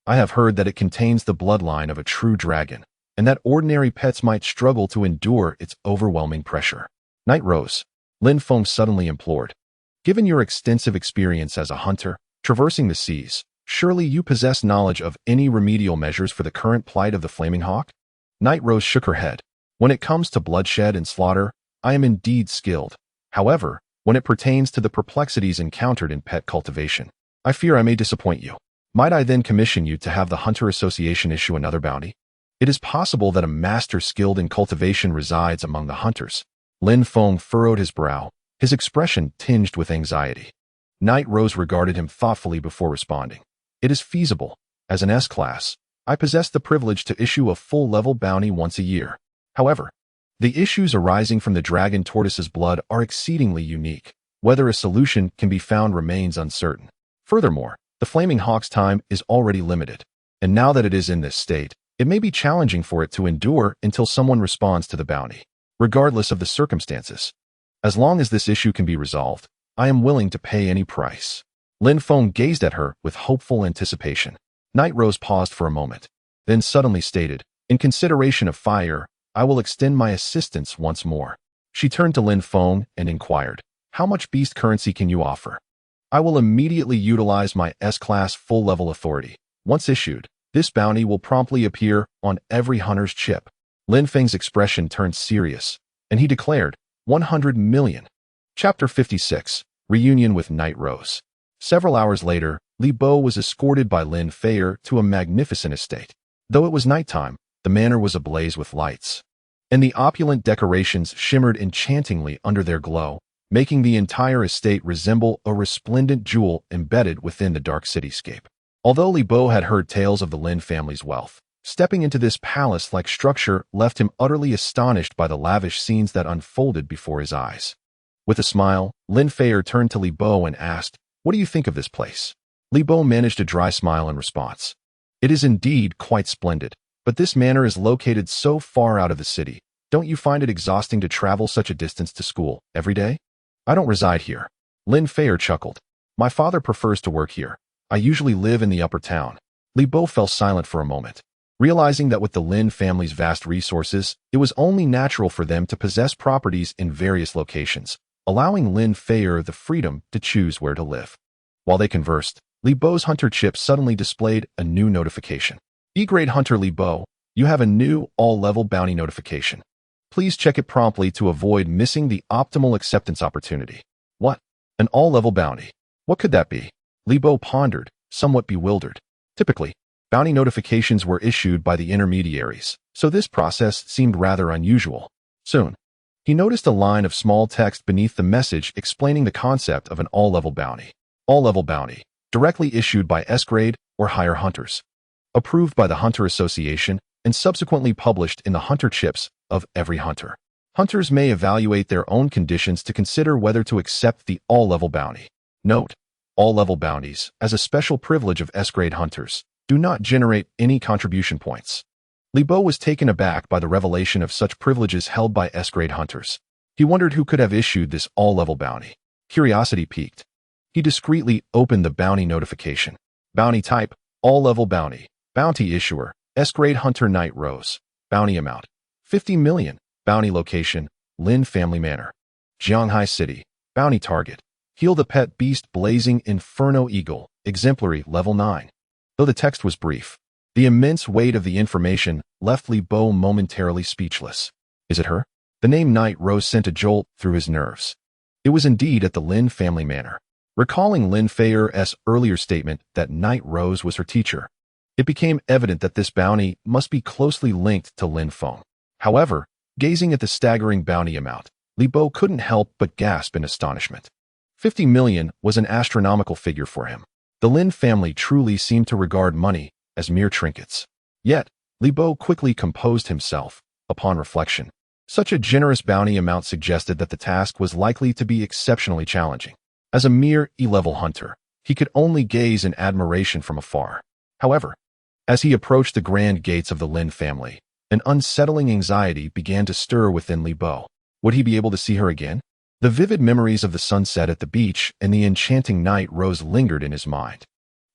[SPEAKER 1] I have heard that it contains the bloodline of a true dragon, and that ordinary pets might struggle to endure its overwhelming pressure. Night Rose, Lin Feng suddenly implored. Given your extensive experience as a hunter, traversing the seas, surely you possess knowledge of any remedial measures for the current plight of the flaming hawk? Night Rose shook her head. When it comes to bloodshed and slaughter, I am indeed skilled. However, when it pertains to the perplexities encountered in pet cultivation, I fear I may disappoint you. Might I then commission you to have the Hunter Association issue another bounty? It is possible that a master skilled in cultivation resides among the hunters. Lin Feng furrowed his brow, his expression tinged with anxiety. Night Rose regarded him thoughtfully before responding. It is feasible. As an S-class, I possess the privilege to issue a full-level bounty once a year. However, the issues arising from the dragon tortoise's blood are exceedingly unique. Whether a solution can be found remains uncertain. Furthermore, The Flaming Hawk's time is already limited, and now that it is in this state, it may be challenging for it to endure until someone responds to the bounty, regardless of the circumstances. As long as this issue can be resolved, I am willing to pay any price. Lin Feng gazed at her with hopeful anticipation. Night Rose paused for a moment, then suddenly stated, "In consideration of fire, I will extend my assistance once more." She turned to Lin Feng and inquired, "How much beast currency can you offer?" "I will immediately utilize my S-Class full-level authority. Once issued, this bounty will promptly appear on every hunter's chip." Lin Feng's expression turned serious, and he declared, 100 million. Chapter 56, Reunion with Night Rose. Several hours later, Li Bo was escorted by Lin Fei to a magnificent estate. Though it was nighttime, the manor was ablaze with lights, and the opulent decorations shimmered enchantingly under their glow, making the entire estate resemble a resplendent jewel embedded within the dark cityscape. Although Li Bo had heard tales of the Lin family's wealth, stepping into this palace-like structure left him utterly astonished by the lavish scenes that unfolded before his eyes. With a smile, Lin Fei turned to Li Bo and asked, "What do you think of this place?" Li Bo managed a dry smile in response. "It is indeed quite splendid, but this manor is located so far out of the city. Don't you find it exhausting to travel such a distance to school every day?" "I don't reside here." Lin Fei chuckled. "My father prefers to work here. I usually live in the upper town." Li Bo fell silent for a moment, realizing that with the Lin family's vast resources, it was only natural for them to possess properties in various locations, allowing Lin Fei the freedom to choose where to live. While they conversed, Li Bo's hunter chip suddenly displayed a new notification. E-grade hunter Li Bo, you have a new all-level bounty notification. Please check it promptly to avoid missing the optimal acceptance opportunity. What? An all-level bounty? What could that be? Li Bo pondered, somewhat bewildered. Typically, bounty notifications were issued by the intermediaries, so this process seemed rather unusual. Soon, he noticed a line of small text beneath the message explaining the concept of an all-level bounty. All-level bounty, directly issued by S-grade or higher hunters. Approved by the Hunter Association and subsequently published in the hunter chips of every hunter. Hunters may evaluate their own conditions to consider whether to accept the all-level bounty. Note, all-level bounties, as a special privilege of S-grade hunters, do not generate any contribution points. Li Bo was taken aback by the revelation of such privileges held by S-grade hunters. He wondered who could have issued this all-level bounty. Curiosity piqued. He discreetly opened the bounty notification. Bounty type, all-level bounty. Bounty issuer, S-grade hunter Night Rose. Bounty amount, 50 million. Bounty location, Lin Family Manor. Jianghai City. Bounty target, heal the pet beast Blazing Inferno Eagle, exemplary level 9. Though the text was brief, the immense weight of the information left Li Bo momentarily speechless. Is it her? The name Night Rose sent a jolt through his nerves. It was indeed at the Lin Family Manor. Recalling Lin Fei's earlier statement that Night Rose was her teacher, it became evident that this bounty must be closely linked to Lin Feng. However, gazing at the staggering bounty amount, Li Bo couldn't help but gasp in astonishment. 50 million was an astronomical figure for him. The Lin family truly seemed to regard money as mere trinkets. Yet, Li Bo quickly composed himself. Upon reflection, such a generous bounty amount suggested that the task was likely to be exceptionally challenging. As a mere E-level hunter, he could only gaze in admiration from afar. However, as he approached the grand gates of the Lin family, an unsettling anxiety began to stir within Li Bo. Would he be able to see her again? The vivid memories of the sunset at the beach and the enchanting Night Rose lingered in his mind.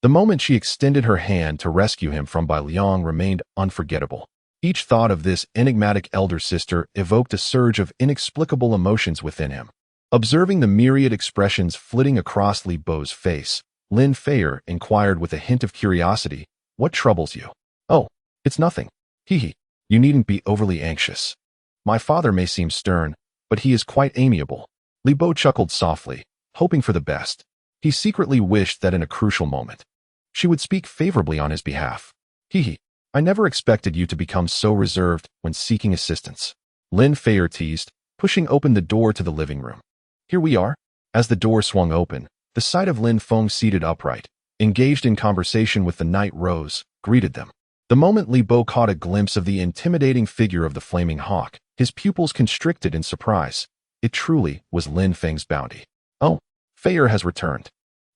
[SPEAKER 1] The moment she extended her hand to rescue him from Bai Liang remained unforgettable. Each thought of this enigmatic elder sister evoked a surge of inexplicable emotions within him. Observing the myriad expressions flitting across Li Bo's face, Lin Fei inquired with a hint of curiosity, "What troubles you?" "Oh, it's nothing. Hee. You needn't be overly anxious. My father may seem stern, but he is quite amiable." Li Bo chuckled softly, hoping for the best. He secretly wished that in a crucial moment, she would speak favorably on his behalf. "Hee. I never expected you to become so reserved when seeking assistance." Lin Fei teased, pushing open the door to the living room. "Here we are." As the door swung open, the sight of Lin Feng seated upright, engaged in conversation with the Night Rose, greeted them. The moment Li Bo caught a glimpse of the intimidating figure of the Flaming Hawk, his pupils constricted in surprise. It truly was Lin Feng's bounty. "Oh, Fei has returned."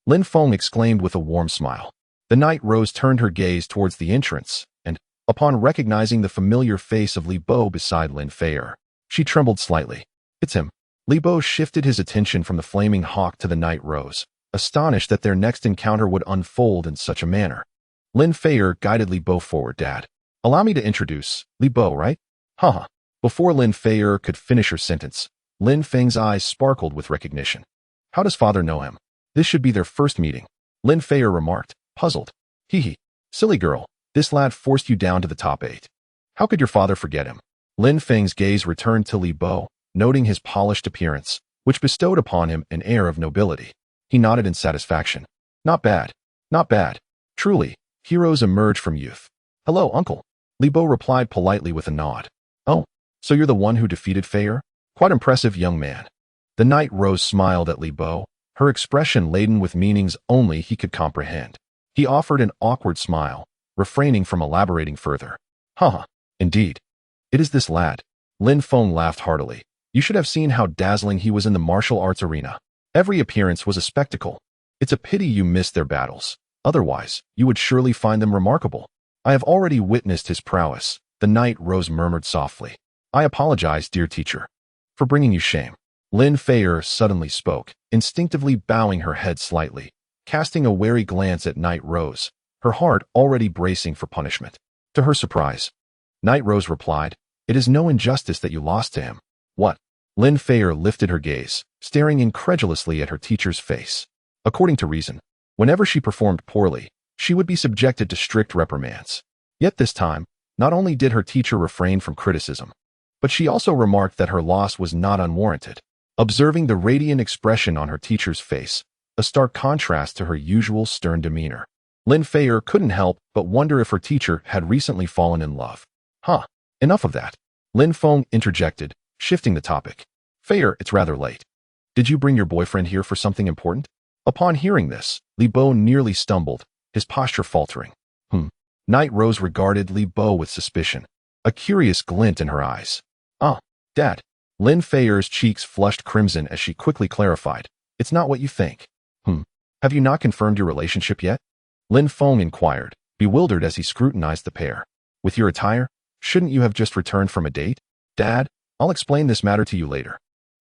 [SPEAKER 1] Lin Feng exclaimed with a warm smile. The night rose turned her gaze towards the entrance, and, upon recognizing the familiar face of Li Bo beside Lin Feier, she trembled slightly. It's him. Li Bo shifted his attention from the flaming hawk to the night rose, astonished that their next encounter would unfold in such a manner. Lin Feier guided Li Bo forward. Dad, allow me to introduce Li Bo, right? Haha. Before Lin Feier could finish her sentence, Lin Feng's eyes sparkled with recognition. How does father know him? This should be their first meeting, Lin Feier remarked, puzzled. Hee. Silly girl, this lad forced you down to the top 8. How could your father forget him? Lin Feng's gaze returned to Li Bo, noting his polished appearance, which bestowed upon him an air of nobility. He nodded in satisfaction. Not bad. Not bad. Truly, heroes emerge from youth. Hello, uncle. Li Bo replied politely with a nod. Oh, so you're the one who defeated Feier? Quite impressive, young man. The night rose smiled at Li Bo, her expression laden with meanings only he could comprehend. He offered an awkward smile, refraining from elaborating further. Haha, indeed. It is this lad. Lin Feng laughed heartily. You should have seen how dazzling he was in the martial arts arena. Every appearance was a spectacle. It's a pity you missed their battles. Otherwise, you would surely find them remarkable. I have already witnessed his prowess, the night rose murmured softly. I apologize, dear teacher, for bringing you shame. Lin Feier suddenly spoke, instinctively bowing her head slightly, casting a wary glance at Night Rose, her heart already bracing for punishment. To her surprise, Night Rose replied, It is no injustice that you lost to him. What? Lin Feier lifted her gaze, staring incredulously at her teacher's face. According to reason, whenever she performed poorly, she would be subjected to strict reprimands. Yet this time, not only did her teacher refrain from criticism, but she also remarked that her loss was not unwarranted. Observing the radiant expression on her teacher's face, a stark contrast to her usual stern demeanor, Lin Feier couldn't help but wonder if her teacher had recently fallen in love. Enough of that. Lin Feng interjected, shifting the topic. Feier, it's rather late. Did you bring your boyfriend here for something important? Upon hearing this, Li Bo nearly stumbled, his posture faltering. Night Rose regarded Li Bo with suspicion, a curious glint in her eyes. Dad. Lin Feier's cheeks flushed crimson as she quickly clarified. It's not what you think. Have you not confirmed your relationship yet? Lin Feng inquired, bewildered as he scrutinized the pair. With your attire, shouldn't you have just returned from a date? Dad, I'll explain this matter to you later.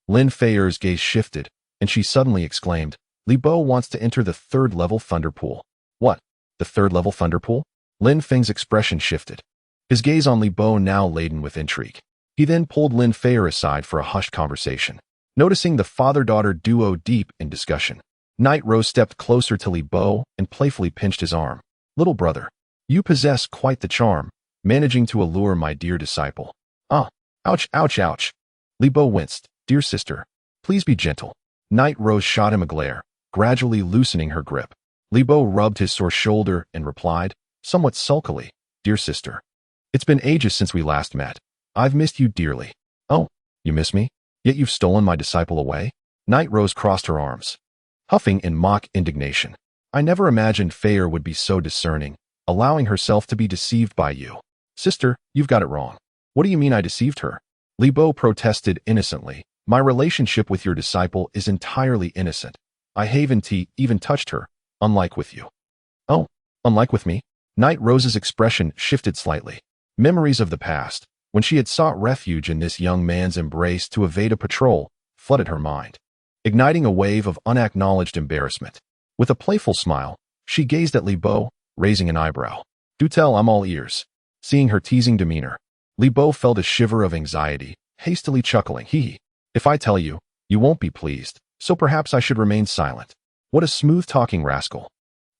[SPEAKER 1] Lin Feier's gaze shifted, and she suddenly exclaimed, Li Bo wants to enter the 3rd level thunder pool. What? The 3rd level thunder pool? Lin Feng's expression shifted, his gaze on Li Bo now laden with intrigue. He then pulled Lin Feier aside for a hushed conversation. Noticing the father-daughter duo deep in discussion, Night Rose stepped closer to Li Bo and playfully pinched his arm. Little brother, you possess quite the charm, managing to allure my dear disciple. Ouch, ouch, ouch. Li Bo winced. Dear sister, please be gentle. Night Rose shot him a glare, gradually loosening her grip. Li Bo rubbed his sore shoulder and replied, somewhat sulkily, Dear sister, it's been ages since we last met. I've missed you dearly. Oh, you miss me? Yet you've stolen my disciple away? Night Rose crossed her arms, huffing in mock indignation. I never imagined Feier would be so discerning, allowing herself to be deceived by you. Sister, you've got it wrong. What do you mean I deceived her? Li Bo protested innocently. My relationship with your disciple is entirely innocent. I haven't even touched her, unlike with you. Oh, unlike with me? Night Rose's expression shifted slightly. Memories of the past, when she had sought refuge in this young man's embrace to evade a patrol, flooded her mind, igniting a wave of unacknowledged embarrassment. With a playful smile, she gazed at Li Bo, raising an eyebrow. Do tell, I'm all ears. Seeing her teasing demeanor, Li Bo felt a shiver of anxiety, hastily chuckling. If I tell you, you won't be pleased, so perhaps I should remain silent. What a smooth-talking rascal.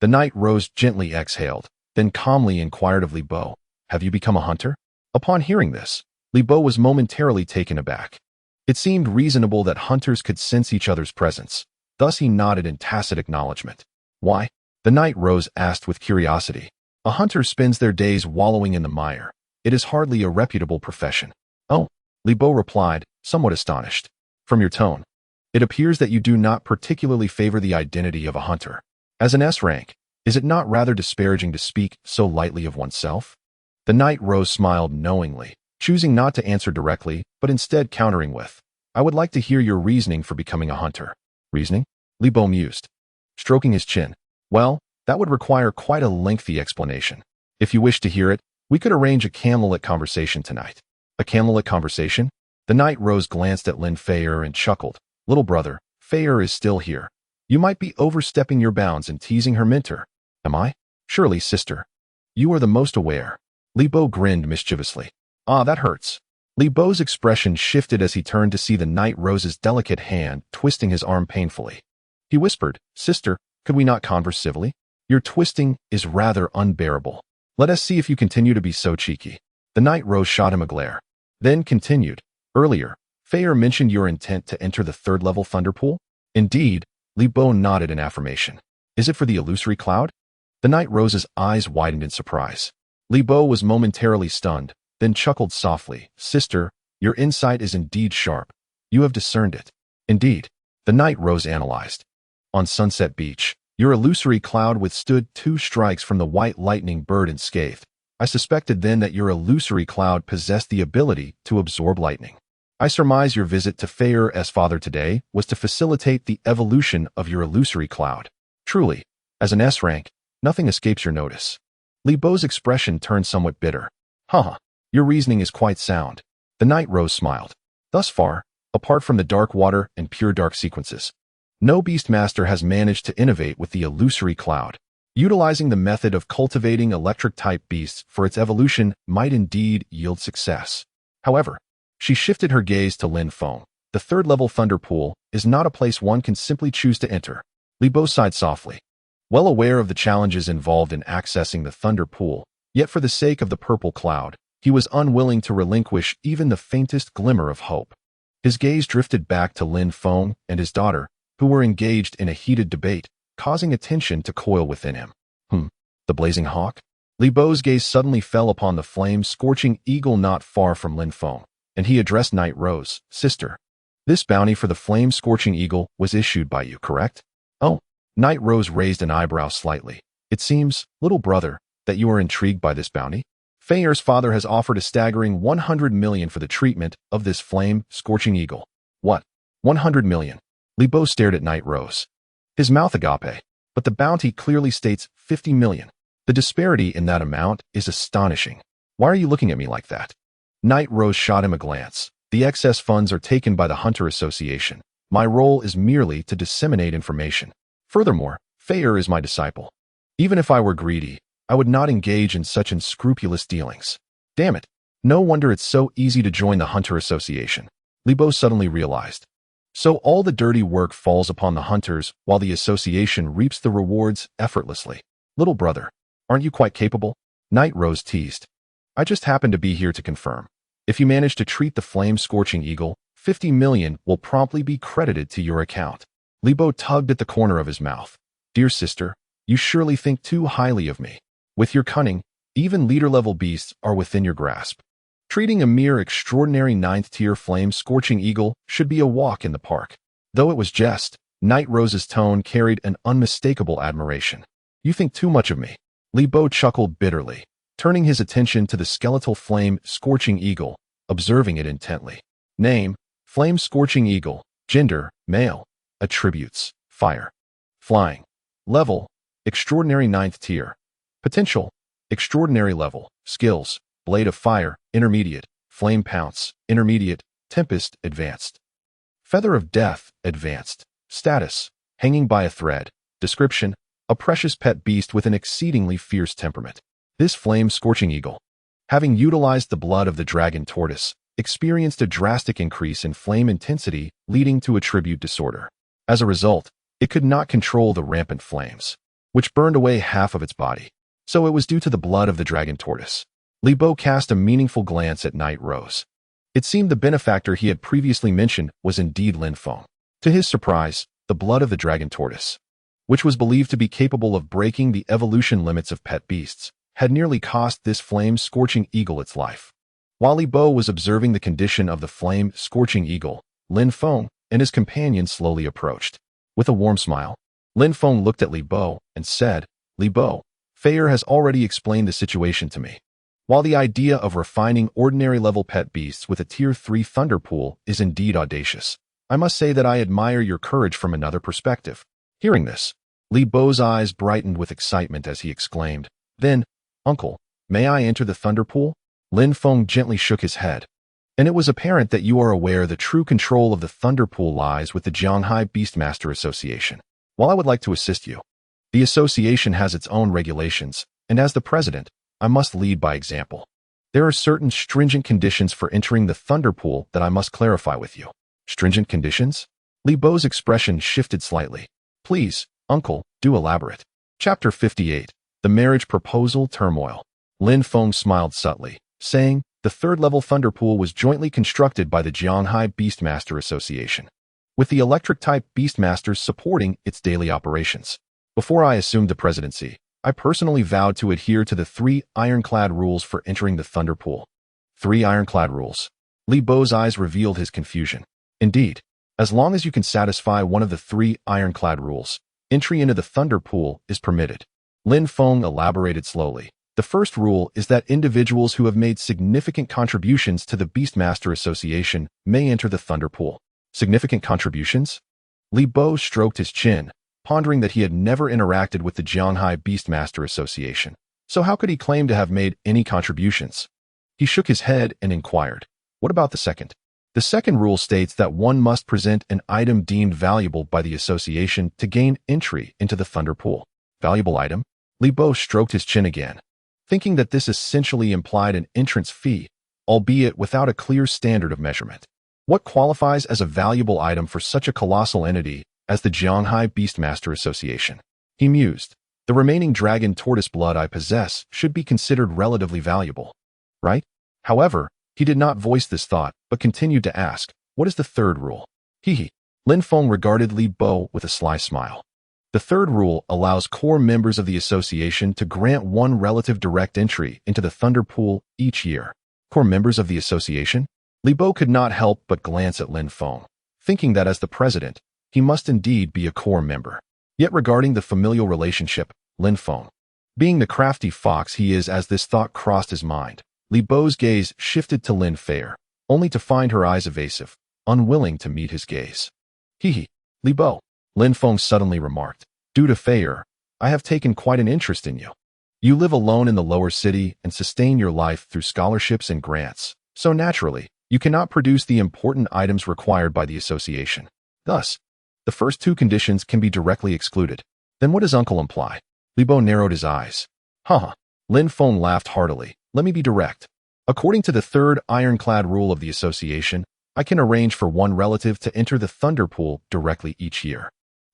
[SPEAKER 1] The Night Rose gently exhaled, then calmly inquired of Li Bo, Have you become a hunter? Upon hearing this, Li Bo was momentarily taken aback. It seemed reasonable that hunters could sense each other's presence, thus he nodded in tacit acknowledgement. Why? The Night Rose asked with curiosity. A hunter spends their days wallowing in the mire. It is hardly a reputable profession. Oh, Li Bo replied, somewhat astonished. From your tone, it appears that you do not particularly favor the identity of a hunter. As an S rank, is it not rather disparaging to speak so lightly of oneself? The Night Rose smiled knowingly, choosing not to answer directly, but instead countering with, I would like to hear your reasoning for becoming a hunter. Reasoning? Li Bo mused. stroking his chin. Well, that would require quite a lengthy explanation. If you wish to hear it, we could arrange a candlelit conversation tonight. A candlelit conversation? The Night Rose glanced at Lin Feier and chuckled. Little brother, Feier is still here. You might be overstepping your bounds and teasing her mentor. Am I? Surely, sister. You are the most aware. Li Bo grinned mischievously. Ah, that hurts. Li Bo's expression shifted as he turned to see the Night Rose's delicate hand twisting his arm painfully. He whispered, Sister, could we not converse civilly? Your twisting is rather unbearable. Let us see if you continue to be so cheeky. The Night Rose shot him a glare. Then continued. Earlier, Feier mentioned your intent to enter the third-level Thunder Pool? Indeed, Li Bo nodded in affirmation. Is it for the illusory cloud? The Night Rose's eyes widened in surprise. Li Bo was momentarily stunned, then chuckled softly. Sister, your insight is indeed sharp. You have discerned it. Indeed, the Night Rose analyzed. On Sunset Beach, your illusory cloud withstood 2 strikes from the white lightning bird unscathed. I suspected then that your illusory cloud possessed the ability to absorb lightning. I surmise your visit to Feier's father today was to facilitate the evolution of your illusory cloud. Truly, as an S rank, nothing escapes your notice. Li Bo's expression turned somewhat bitter. Haha, your reasoning is quite sound. The Night Rose smiled. Thus far, apart from the dark water and pure dark sequences, no Beastmaster has managed to innovate with the illusory cloud. Utilizing the method of cultivating electric-type beasts for its evolution might indeed yield success. However, she shifted her gaze to Lin Feng. The third-level Thunder Pool is not a place one can simply choose to enter. Li Bo sighed softly. Well aware of the challenges involved in accessing the Thunder Pool, yet for the sake of the purple cloud, he was unwilling to relinquish even the faintest glimmer of hope. His gaze drifted back to Lin Feng and his daughter, who were engaged in a heated debate, causing a tension to coil within him. The blazing hawk? Li Bo's gaze suddenly fell upon the flame-scorching eagle not far from Lin Feng, and he addressed Night Rose. Sister, this bounty for the flame-scorching eagle was issued by you, correct? Oh, Night Rose raised an eyebrow slightly. It seems, little brother, that you are intrigued by this bounty? Feier's father has offered a staggering 100 million for the treatment of this flame-scorching eagle. What? 100 million? Li Bo stared at Night Rose. His mouth agape, but the bounty clearly states 50 million. The disparity in that amount is astonishing. Why are you looking at me like that? Night Rose shot him a glance. The excess funds are taken by the Hunter Association. My role is merely to disseminate information. Furthermore, Feier is my disciple. Even if I were greedy, I would not engage in such unscrupulous dealings. Damn it. No wonder it's so easy to join the Hunter Association. Li Bo suddenly realized. So all the dirty work falls upon the hunters while the association reaps the rewards effortlessly. Little brother, aren't you quite capable? Night Rose teased. I just happen to be here to confirm. If you manage to treat the flame-scorching eagle, 50 million will promptly be credited to your account. Li Bo tugged at the corner of his mouth. Dear sister, you surely think too highly of me. With your cunning, even leader-level beasts are within your grasp. Treating a mere extraordinary 9th-tier flame-scorching eagle should be a walk in the park. Though it was jest, Night Rose's tone carried an unmistakable admiration. You think too much of me. Li Bo chuckled bitterly, turning his attention to the skeletal flame-scorching eagle, observing it intently. Name, flame-scorching eagle. Gender, male. Attributes, fire. Flying. Level, extraordinary 9th tier. Potential, extraordinary level. Skills, blade of fire, intermediate. Flame pounce, intermediate. Tempest, advanced. Feather of death, advanced. Status, hanging by a thread. Description, a precious pet beast with an exceedingly fierce temperament. This flame-scorching eagle, having utilized the blood of the dragon tortoise, experienced a drastic increase in flame intensity, leading to attribute disorder. As a result, it could not control the rampant flames, which burned away half of its body. So it was due to the blood of the dragon tortoise. Li Bo cast a meaningful glance at Night Rose. It seemed the benefactor he had previously mentioned was indeed Lin Feng. To his surprise, the blood of the dragon tortoise, which was believed to be capable of breaking the evolution limits of pet beasts, had nearly cost this flame-scorching eagle its life. While Li Bo was observing the condition of the flame-scorching eagle, Lin Feng and his companion slowly approached. With a warm smile, Lin Feng looked at Li Bo and said, Li Bo, Feier has already explained the situation to me. While the idea of refining ordinary-level pet beasts with a Tier 3 Thunder Pool is indeed audacious, I must say that I admire your courage from another perspective. Hearing this, Li Bo's eyes brightened with excitement as he exclaimed, "Then, Uncle, may I enter the Thunder Pool?" Lin Feng gently shook his head. "And it was apparent that you are aware the true control of the Thunder Pool lies with the Jianghai Beastmaster Association. While I would like to assist you, the association has its own regulations, and as the president, I must lead by example. There are certain stringent conditions for entering the Thunder Pool that I must clarify with you." "Stringent conditions?" Li Bo's expression shifted slightly. "Please, Uncle, do elaborate." Chapter 58. The Marriage Proposal Turmoil. Lin Feng smiled subtly, saying, "The third-level Thunder Pool was jointly constructed by the Jianghai Beastmaster Association, with the electric-type Beastmasters supporting its daily operations. Before I assumed the presidency, I personally vowed to adhere to the 3 ironclad rules for entering the Thunder Pool." 3 ironclad rules. Li Bo's eyes revealed his confusion. "Indeed, as long as you can satisfy one of the 3 ironclad rules, entry into the Thunder Pool is permitted." Lin Feng elaborated slowly. "The first rule is that individuals who have made significant contributions to the Beastmaster Association may enter the Thunder Pool." Significant contributions? Li Bo stroked his chin, pondering that he had never interacted with the Jianghai Beastmaster Association. So how could he claim to have made any contributions? He shook his head and inquired, "What about the second?" "The second rule states that one must present an item deemed valuable by the association to gain entry into the Thunder Pool." Valuable item? Li Bo stroked his chin again, thinking that this essentially implied an entrance fee, albeit without a clear standard of measurement. What qualifies as a valuable item for such a colossal entity as the Jianghai Beastmaster Association? He mused. "The remaining dragon tortoise blood I possess should be considered relatively valuable, right?" However, he did not voice this thought, but continued to ask, "What is the third rule?" Hee. Lin Feng regarded Li Bo with a sly smile. "The third rule allows core members of the association to grant one relative direct entry into the Thunder Pool each year." Core members of the association? Li Bo could not help but glance at Lin Feng, thinking that as the president, he must indeed be a core member. Yet regarding the familial relationship, Lin Feng, being the crafty fox he is as this thought crossed his mind, Li Bo's gaze shifted to Lin Feier, only to find her eyes evasive, unwilling to meet his gaze. "Hee. Li Bo," Lin Feng suddenly remarked, "due to Feier, I have taken quite an interest in you. You live alone in the lower city and sustain your life through scholarships and grants, so naturally, you cannot produce the important items required by the association. Thus, the first 2 conditions can be directly excluded. Then what does Uncle imply?" Li Bo narrowed his eyes. "Haha." Lin Feng laughed heartily. "Let me be direct. According to the 3rd ironclad rule of the association, I can arrange for one relative to enter the Thunder Pool directly each year.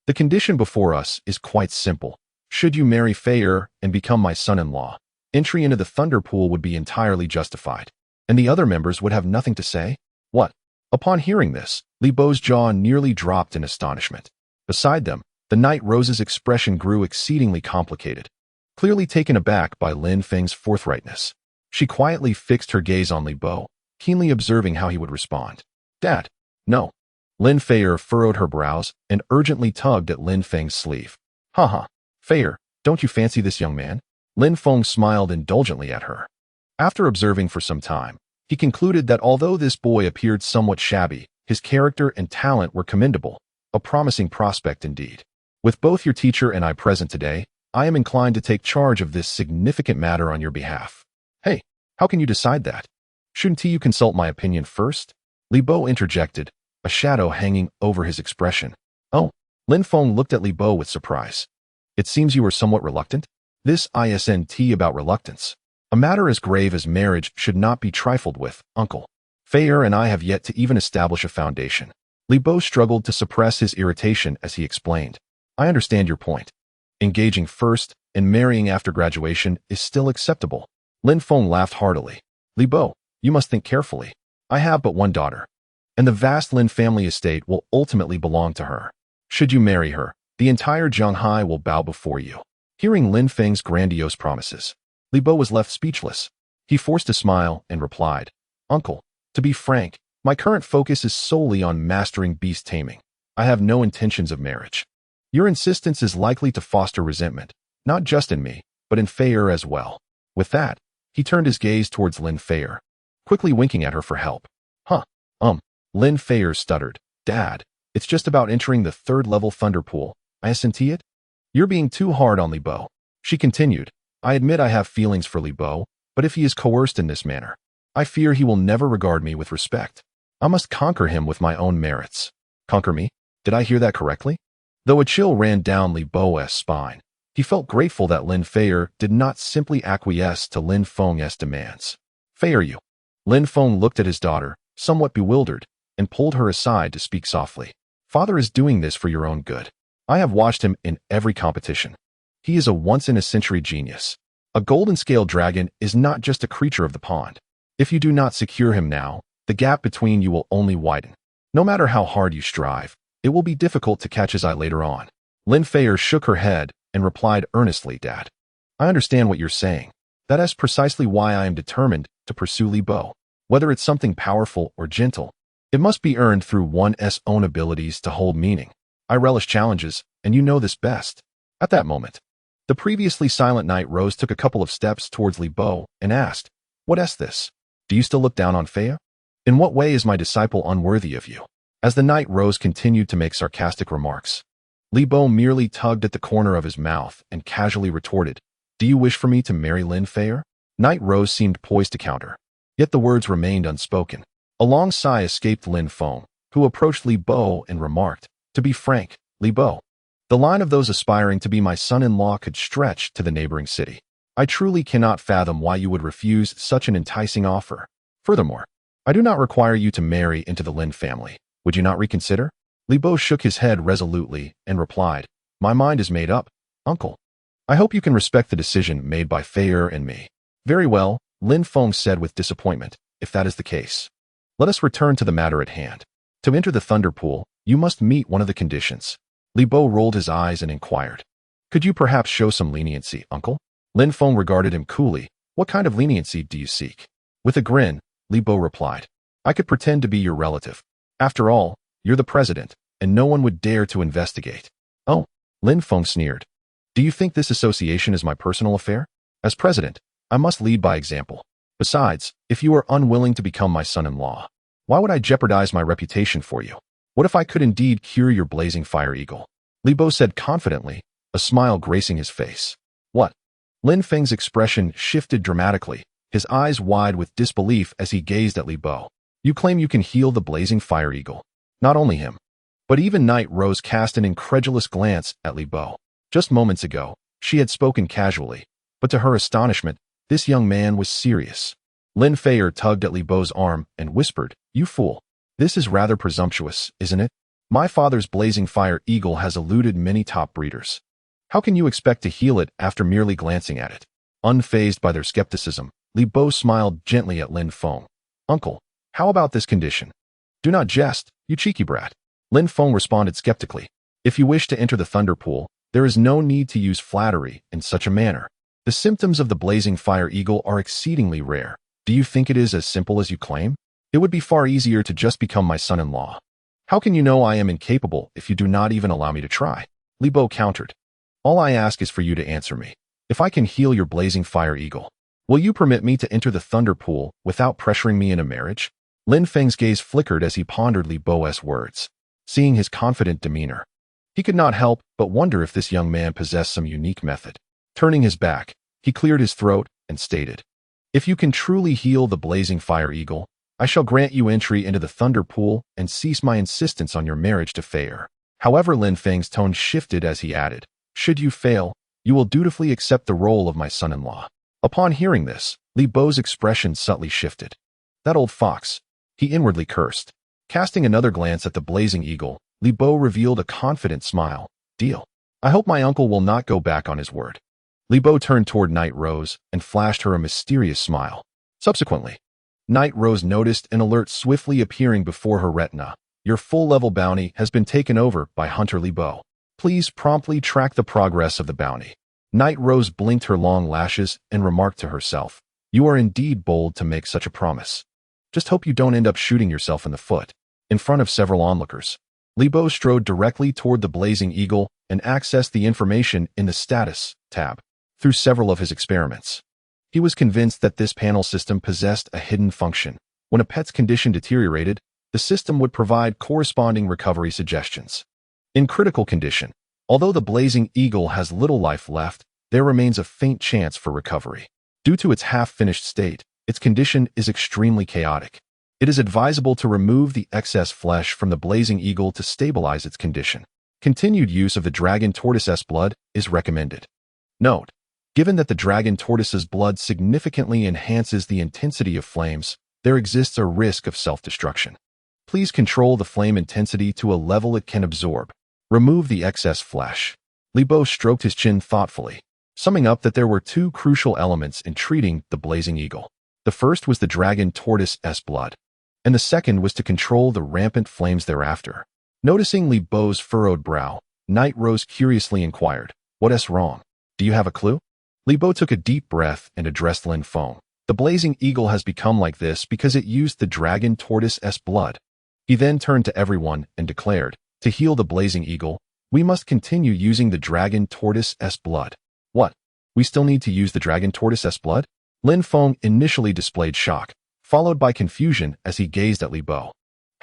[SPEAKER 1] The condition before us is quite simple. Should you marry Feier and become my son-in-law, entry into the Thunder Pool would be entirely justified, and the other members would have nothing to say." "What?" Upon hearing this, Li Bo's jaw nearly dropped in astonishment. Beside them, the Night Rose's expression grew exceedingly complicated, clearly taken aback by Lin Feng's forthrightness. She quietly fixed her gaze on Li Bo, keenly observing how he would respond. "Dad, no." Lin Feier furrowed her brows and urgently tugged at Lin Feng's sleeve. "Haha, Feier, don't you fancy this young man?" Lin Feng smiled indulgently at her. After observing for some time, he concluded that although this boy appeared somewhat shabby, his character and talent were commendable, a promising prospect indeed. "With both your teacher and I present today, I am inclined to take charge of this significant matter on your behalf." "Hey, how can you decide that? Shouldn't you consult my opinion first?" Li Bo interjected, a shadow hanging over his expression. "Oh." Lin Feng looked at Li Bo with surprise. "It seems you are somewhat reluctant?" "This isn't about reluctance. A matter as grave as marriage should not be trifled with, Uncle. Feier and I have yet to even establish a foundation." Li Bo struggled to suppress his irritation as he explained. "I understand your point. Engaging first and marrying after graduation is still acceptable." Lin Feng laughed heartily. "Li Bo, you must think carefully. I have but one daughter, and the vast Lin family estate will ultimately belong to her. Should you marry her, the entire Jianghai will bow before you." Hearing Lin Feng's grandiose promises, Li Bo was left speechless. He forced a smile and replied, "Uncle, to be frank, my current focus is solely on mastering beast taming. I have no intentions of marriage. Your insistence is likely to foster resentment, not just in me, but in Feier as well." With that, he turned his gaze towards Lin Feier, quickly winking at her for help. "Huh, Lin Feier stuttered. "Dad, it's just about entering the 3rd level Thunder Pool. I assent it?" You're being too hard on Li Bo. She continued, I admit I have feelings for Li Bo, but if he is coerced in this manner, I fear he will never regard me with respect. I must conquer him with my own merits. Conquer me? Did I hear that correctly? Though a chill ran down Li Bo's spine, he felt grateful that Lin Feier did not simply acquiesce to Lin Feng's demands. Feier you. Lin Feng looked at his daughter, somewhat bewildered, and pulled her aside to speak softly. Father is doing this for your own good. I have watched him in every competition. He is a once-in-a-century genius. A golden scale dragon is not just a creature of the pond. If you do not secure him now, the gap between you will only widen. No matter how hard you strive, it will be difficult to catch his eye later on. Lin Feier shook her head and replied earnestly, Dad. I understand what you're saying. That is precisely why I am determined to pursue Li Bo. Whether it's something powerful or gentle, it must be earned through one's own abilities to hold meaning. I relish challenges, and you know this best. At that moment, the previously silent knight Rose took a couple of steps towards Li Bo and asked, What is this? Do you still look down on Feier? In what way is my disciple unworthy of you? As the knight Rose continued to make sarcastic remarks, Li Bo merely tugged at the corner of his mouth and casually retorted, Do you wish for me to marry Lin Feier? Knight Rose seemed poised to counter, yet the words remained unspoken. A long sigh escaped Lin Feng, who approached Li Bo and remarked, To be frank, Li Bo, the line of those aspiring to be my son-in-law could stretch to the neighboring city. I truly cannot fathom why you would refuse such an enticing offer. Furthermore, I do not require you to marry into the Lin family. Would you not reconsider? Li Bo shook his head resolutely and replied, My mind is made up, uncle. I hope you can respect the decision made by Feier and me. Very well, Lin Feng said with disappointment, if that is the case. Let us return to the matter at hand. To enter the Thunder Pool, you must meet one of the conditions. Li Bo rolled his eyes and inquired, Could you perhaps show some leniency, uncle? Lin Feng regarded him coolly. What kind of leniency do you seek? With a grin, Li Bo replied, I could pretend to be your relative. After all, you're the president, and no one would dare to investigate. Oh, Lin Feng sneered. Do you think this association is my personal affair? As president, I must lead by example. Besides, if you are unwilling to become my son-in-law, why would I jeopardize my reputation for you? What if I could indeed cure your blazing fire eagle? Li Bo said confidently, a smile gracing his face. What? Lin Feng's expression shifted dramatically, his eyes wide with disbelief as he gazed at Li Bo. You claim you can heal the blazing fire eagle. Not only him, but even Knight Rose cast an incredulous glance at Li Bo. Just moments ago, she had spoken casually, but to her astonishment, this young man was serious. Lin Feier tugged at Li Bo's arm and whispered, You fool. This is rather presumptuous, isn't it? My father's blazing fire eagle has eluded many top breeders. How can you expect to heal it after merely glancing at it? Unfazed by their skepticism, Li Bo smiled gently at Lin Feng. Uncle, how about this condition? Do not jest, you cheeky brat. Lin Feng responded skeptically. If you wish to enter the Thunder Pool, there is no need to use flattery in such a manner. The symptoms of the blazing fire eagle are exceedingly rare. Do you think it is as simple as you claim? It would be far easier to just become my son-in-law. How can you know I am incapable if you do not even allow me to try? Li Bo countered. All I ask is for you to answer me. If I can heal your blazing fire eagle, will you permit me to enter the Thunder Pool without pressuring me into marriage? Lin Feng's gaze flickered as he pondered Li Bo's words. Seeing his confident demeanor, he could not help but wonder if this young man possessed some unique method. Turning his back, he cleared his throat and stated, If you can truly heal the blazing fire eagle, I shall grant you entry into the Thunder Pool and cease my insistence on your marriage to Feier. However, Lin Feng's tone shifted as he added, Should you fail, you will dutifully accept the role of my son-in-law. Upon hearing this, Li Bo's expression subtly shifted. That old fox, he inwardly cursed. Casting another glance at the blazing eagle, Li Bo revealed a confident smile. Deal. I hope my uncle will not go back on his word. Li Bo turned toward Knight Rose and flashed her a mysterious smile. Subsequently, Knight Rose noticed an alert swiftly appearing before her retina. Your full-level bounty has been taken over by Hunter Li Bo. Please promptly track the progress of the bounty. Knight Rose blinked her long lashes and remarked to herself, You are indeed bold to make such a promise. Just hope you don't end up shooting yourself in the foot. In front of several onlookers, Li Bo strode directly toward the blazing eagle and accessed the information in the Status tab. Through several of his experiments, he was convinced that this panel system possessed a hidden function. When a pet's condition deteriorated, the system would provide corresponding recovery suggestions. In critical condition, Although the blazing eagle has little life left, there remains a faint chance for recovery. Due to its half-finished state, its condition is extremely chaotic. It is advisable to remove the excess flesh from the blazing eagle to stabilize its condition. Continued use of the dragon tortoise's blood is recommended. Note: given that the dragon tortoise's blood significantly enhances the intensity of flames, there exists a risk of self-destruction. Please control the flame intensity to a level it can absorb. Remove the excess flesh. Li Bo stroked his chin thoughtfully, summing up that there were two crucial elements in treating the blazing eagle. The first was the dragon tortoise's blood, and the second was to control the rampant flames thereafter. Noticing Li Bo's furrowed brow, Night Rose curiously inquired, "What's wrong? Do you have a clue?" Li Bo took a deep breath and addressed Lin Feng. "The blazing eagle has become like this because it used the dragon tortoise's blood." He then turned to everyone and declared, "To heal the blazing eagle, we must continue using the dragon tortoise's blood." "What? We still need to use the dragon tortoise's blood?" Lin Feng initially displayed shock, followed by confusion as he gazed at Li Bo.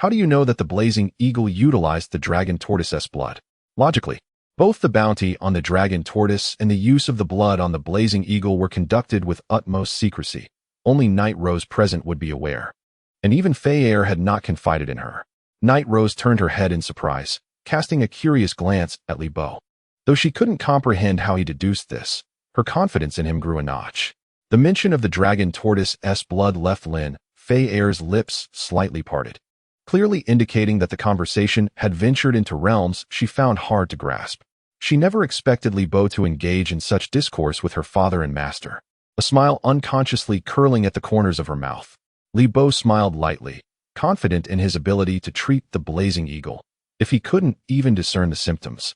[SPEAKER 1] "How do you know that the blazing eagle utilized the dragon tortoise's blood?" Logically, both the bounty on the dragon tortoise and the use of the blood on the blazing eagle were conducted with utmost secrecy. Only Night Rose present would be aware. And even Fei Er had not confided in her. Night Rose turned her head in surprise, casting a curious glance at Li Bo. Though she couldn't comprehend how he deduced this, her confidence in him grew a notch. The mention of the dragon tortoise's blood left Fei Er's lips slightly parted, clearly indicating that the conversation had ventured into realms she found hard to grasp. She never expected Li Bo to engage in such discourse with her father and master, a smile unconsciously curling at the corners of her mouth. Li Bo smiled lightly, confident in his ability to treat the blazing eagle, if he couldn't even discern the symptoms.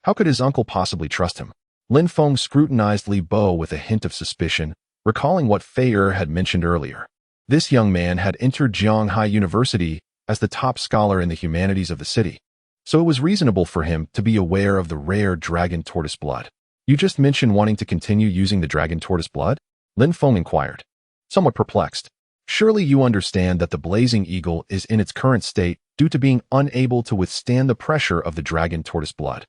[SPEAKER 1] How could his uncle possibly trust him? Lin Feng scrutinized Li Bo with a hint of suspicion, recalling what Fei Er had mentioned earlier. This young man had entered Jianghai University as the top scholar in the humanities of the city, so it was reasonable for him to be aware of the rare dragon tortoise blood. "You just mentioned wanting to continue using the dragon tortoise blood?" Lin Feng inquired, somewhat perplexed. "Surely you understand that the blazing eagle is in its current state due to being unable to withstand the pressure of the dragon tortoise blood,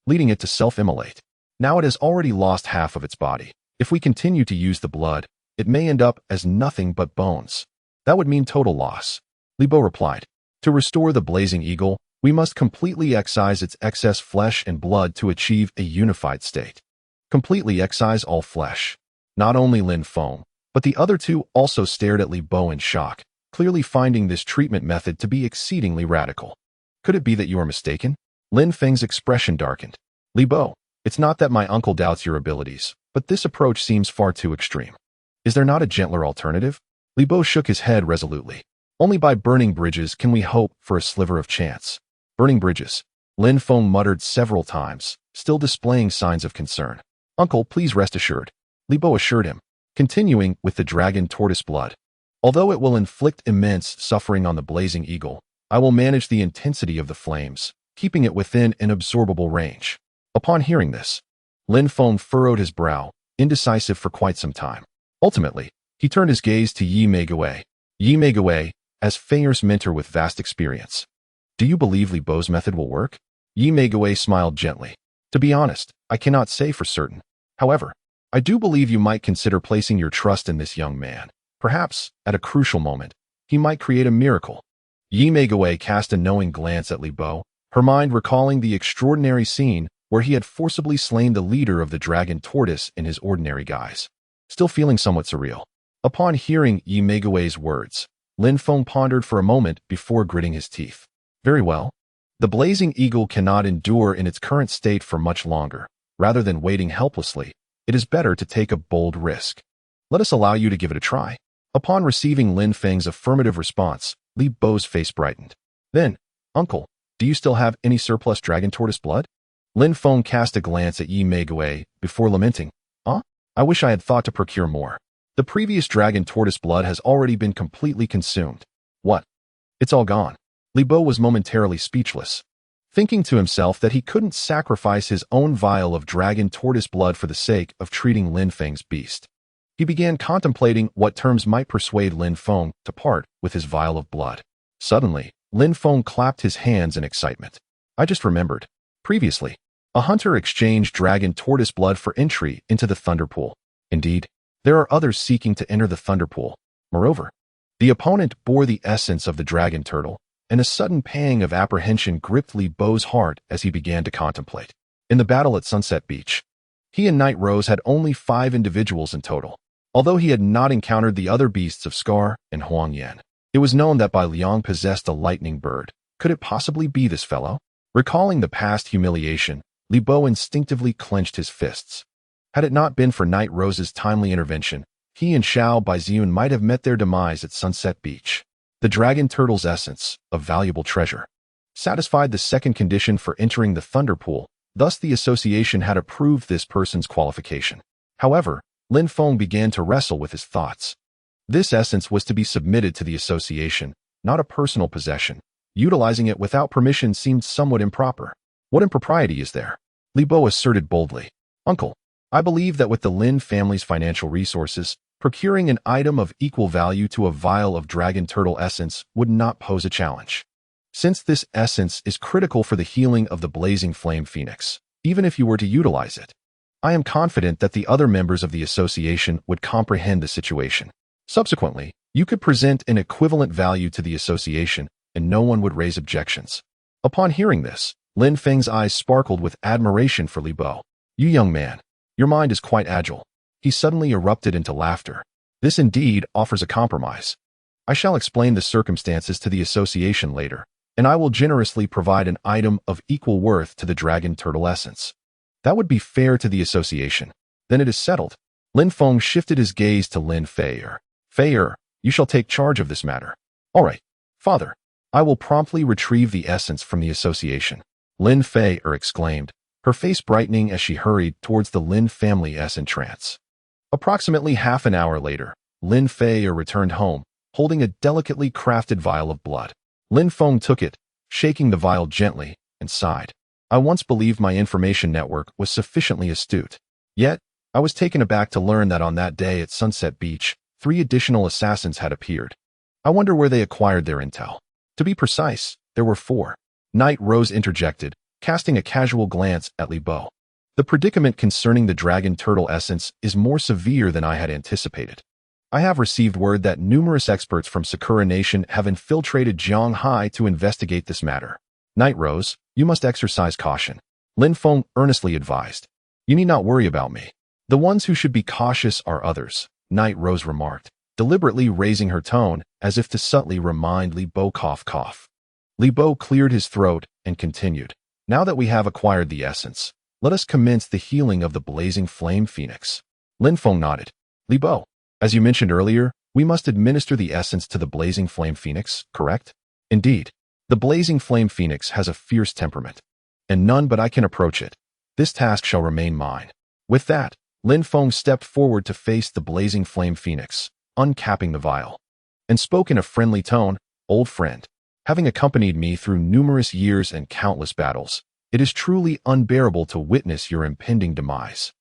[SPEAKER 1] leading it to self-immolate. Now it has already lost half of its body. If we continue to use the blood, it may end up as nothing but bones. That would mean total loss." Li Bo replied, "To restore the blazing eagle, we must completely excise its excess flesh and blood to achieve a unified state." Completely excise all flesh. Not only Lin Feng, but the other two also stared at Li Bo in shock, clearly finding this treatment method to be exceedingly radical. "Could it be that you are mistaken?" Lin Feng's expression darkened. "Li Bo, it's not that my uncle doubts your abilities, but this approach seems far too extreme. Is there not a gentler alternative?" Li Bo shook his head resolutely. "Only by burning bridges can we hope for a sliver of chance." "Burning bridges?" Lin Feng muttered several times, still displaying signs of concern. "Uncle, please rest assured," Li Bo assured him, continuing with the dragon tortoise blood. "Although it will inflict immense suffering on the blazing eagle, I will manage the intensity of the flames, keeping it within an absorbable range." Upon hearing this, Lin Feng furrowed his brow, indecisive for quite some time. Ultimately, he turned his gaze to Yi Meigui. Yi Meigui, as Fei Er's mentor with vast experience. "Do you believe Li Bo's method will work?" Yi Meigui smiled gently. "To be honest, I cannot say for certain. However, I do believe you might consider placing your trust in this young man. Perhaps, at a crucial moment, he might create a miracle." Yi Meigui cast a knowing glance at Li Bo, her mind recalling the extraordinary scene where he had forcibly slain the leader of the dragon tortoise in his ordinary guise. Still feeling somewhat surreal. Upon hearing Yi Meigui's words, Lin Feng pondered for a moment before gritting his teeth. "Very well. The blazing eagle cannot endure in its current state for much longer. Rather than waiting helplessly, it is better to take a bold risk. Let us allow you to give it a try." Upon receiving Lin Feng's affirmative response, Li Bo's face brightened. "Then, uncle, do you still have any surplus dragon tortoise blood?" Lin Feng cast a glance at Yi Meigui before lamenting, I wish I had thought to procure more. The previous dragon tortoise blood has already been completely consumed." "What? It's all gone." Li Bo was momentarily speechless, thinking to himself that he couldn't sacrifice his own vial of dragon tortoise blood for the sake of treating Lin Feng's beast. He began contemplating what terms might persuade Lin Feng to part with his vial of blood. Suddenly, Lin Feng clapped his hands in excitement. "I just remembered. Previously, A hunter exchanged dragon tortoise blood for entry into the Thunder Pool. Indeed, there are others seeking to enter the Thunder Pool. Moreover, the opponent bore the essence of the dragon turtle, and a sudden pang of apprehension gripped Li Bo's heart as he began to contemplate. In the battle at Sunset Beach, he and Night Rose had only 5 individuals in total. Although he had not encountered the other beasts of Scar and Huang Yan, it was known that Bai Liang possessed a lightning bird. Could it possibly be this fellow? Recalling the past humiliation, Li Bo instinctively clenched his fists. Had it not been for Night Rose's timely intervention, he and Xiao Baiziun might have met their demise at Sunset Beach. The dragon turtle's essence, a valuable treasure, satisfied the second condition for entering the Thunder Pool. Thus the association had approved this person's qualification. However, Lin Feng began to wrestle with his thoughts. This essence was to be submitted to the association, not a personal possession. Utilizing it without permission seemed somewhat improper. What impropriety is there? Li Bo asserted boldly. Uncle, I believe that with the Lin family's financial resources, procuring an item of equal value to a vial of dragon turtle essence would not pose a challenge. Since this essence is critical for the healing of the blazing flame phoenix, even if you were to utilize it, I am confident that the other members of the association would comprehend the situation. Subsequently, you could present an equivalent value to the association, and no one would raise objections. Upon hearing this, Lin Feng's eyes sparkled with admiration for Li Bo. You young man, your mind is quite agile. He suddenly erupted into laughter. This indeed offers a compromise. I shall explain the circumstances to the association later, and I will generously provide an item of equal worth to the dragon turtle essence. That would be fair to the association. Then it is settled. Lin Feng shifted his gaze to Lin Feier. Feier, you shall take charge of this matter. All right, father. I will promptly retrieve the essence from the association. Lin Feier exclaimed, her face brightening as she hurried towards the Lin family's entrance. Approximately half an hour later, Lin Feier returned home, holding a delicately crafted vial of blood. Lin Feng took it, shaking the vial gently, and sighed. I once believed my information network was sufficiently astute. Yet, I was taken aback to learn that on that day at Sunset Beach, 3 additional assassins had appeared. I wonder where they acquired their intel. To be precise, there were 4. Night Rose interjected, casting a casual glance at Li Bo. The predicament concerning the dragon turtle essence is more severe than I had anticipated. I have received word that numerous experts from Sakura Nation have infiltrated Zhanghai to investigate this matter. Night Rose, you must exercise caution. Lin Feng earnestly advised. You need not worry about me. The ones who should be cautious are others, Night Rose remarked, deliberately raising her tone as if to subtly remind Li Bo cough. Li Bo cleared his throat and continued. Now that we have acquired the essence, let us commence the healing of the blazing flame phoenix. Lin Feng nodded. Li Bo, as you mentioned earlier, we must administer the essence to the blazing flame phoenix, correct? Indeed, the blazing flame phoenix has a fierce temperament, and none but I can approach it. This task shall remain mine. With that, Lin Feng stepped forward to face the blazing flame phoenix, uncapping the vial, and spoke in a friendly tone. Old friend, having accompanied me through numerous years and countless battles, it is truly unbearable to witness your impending demise.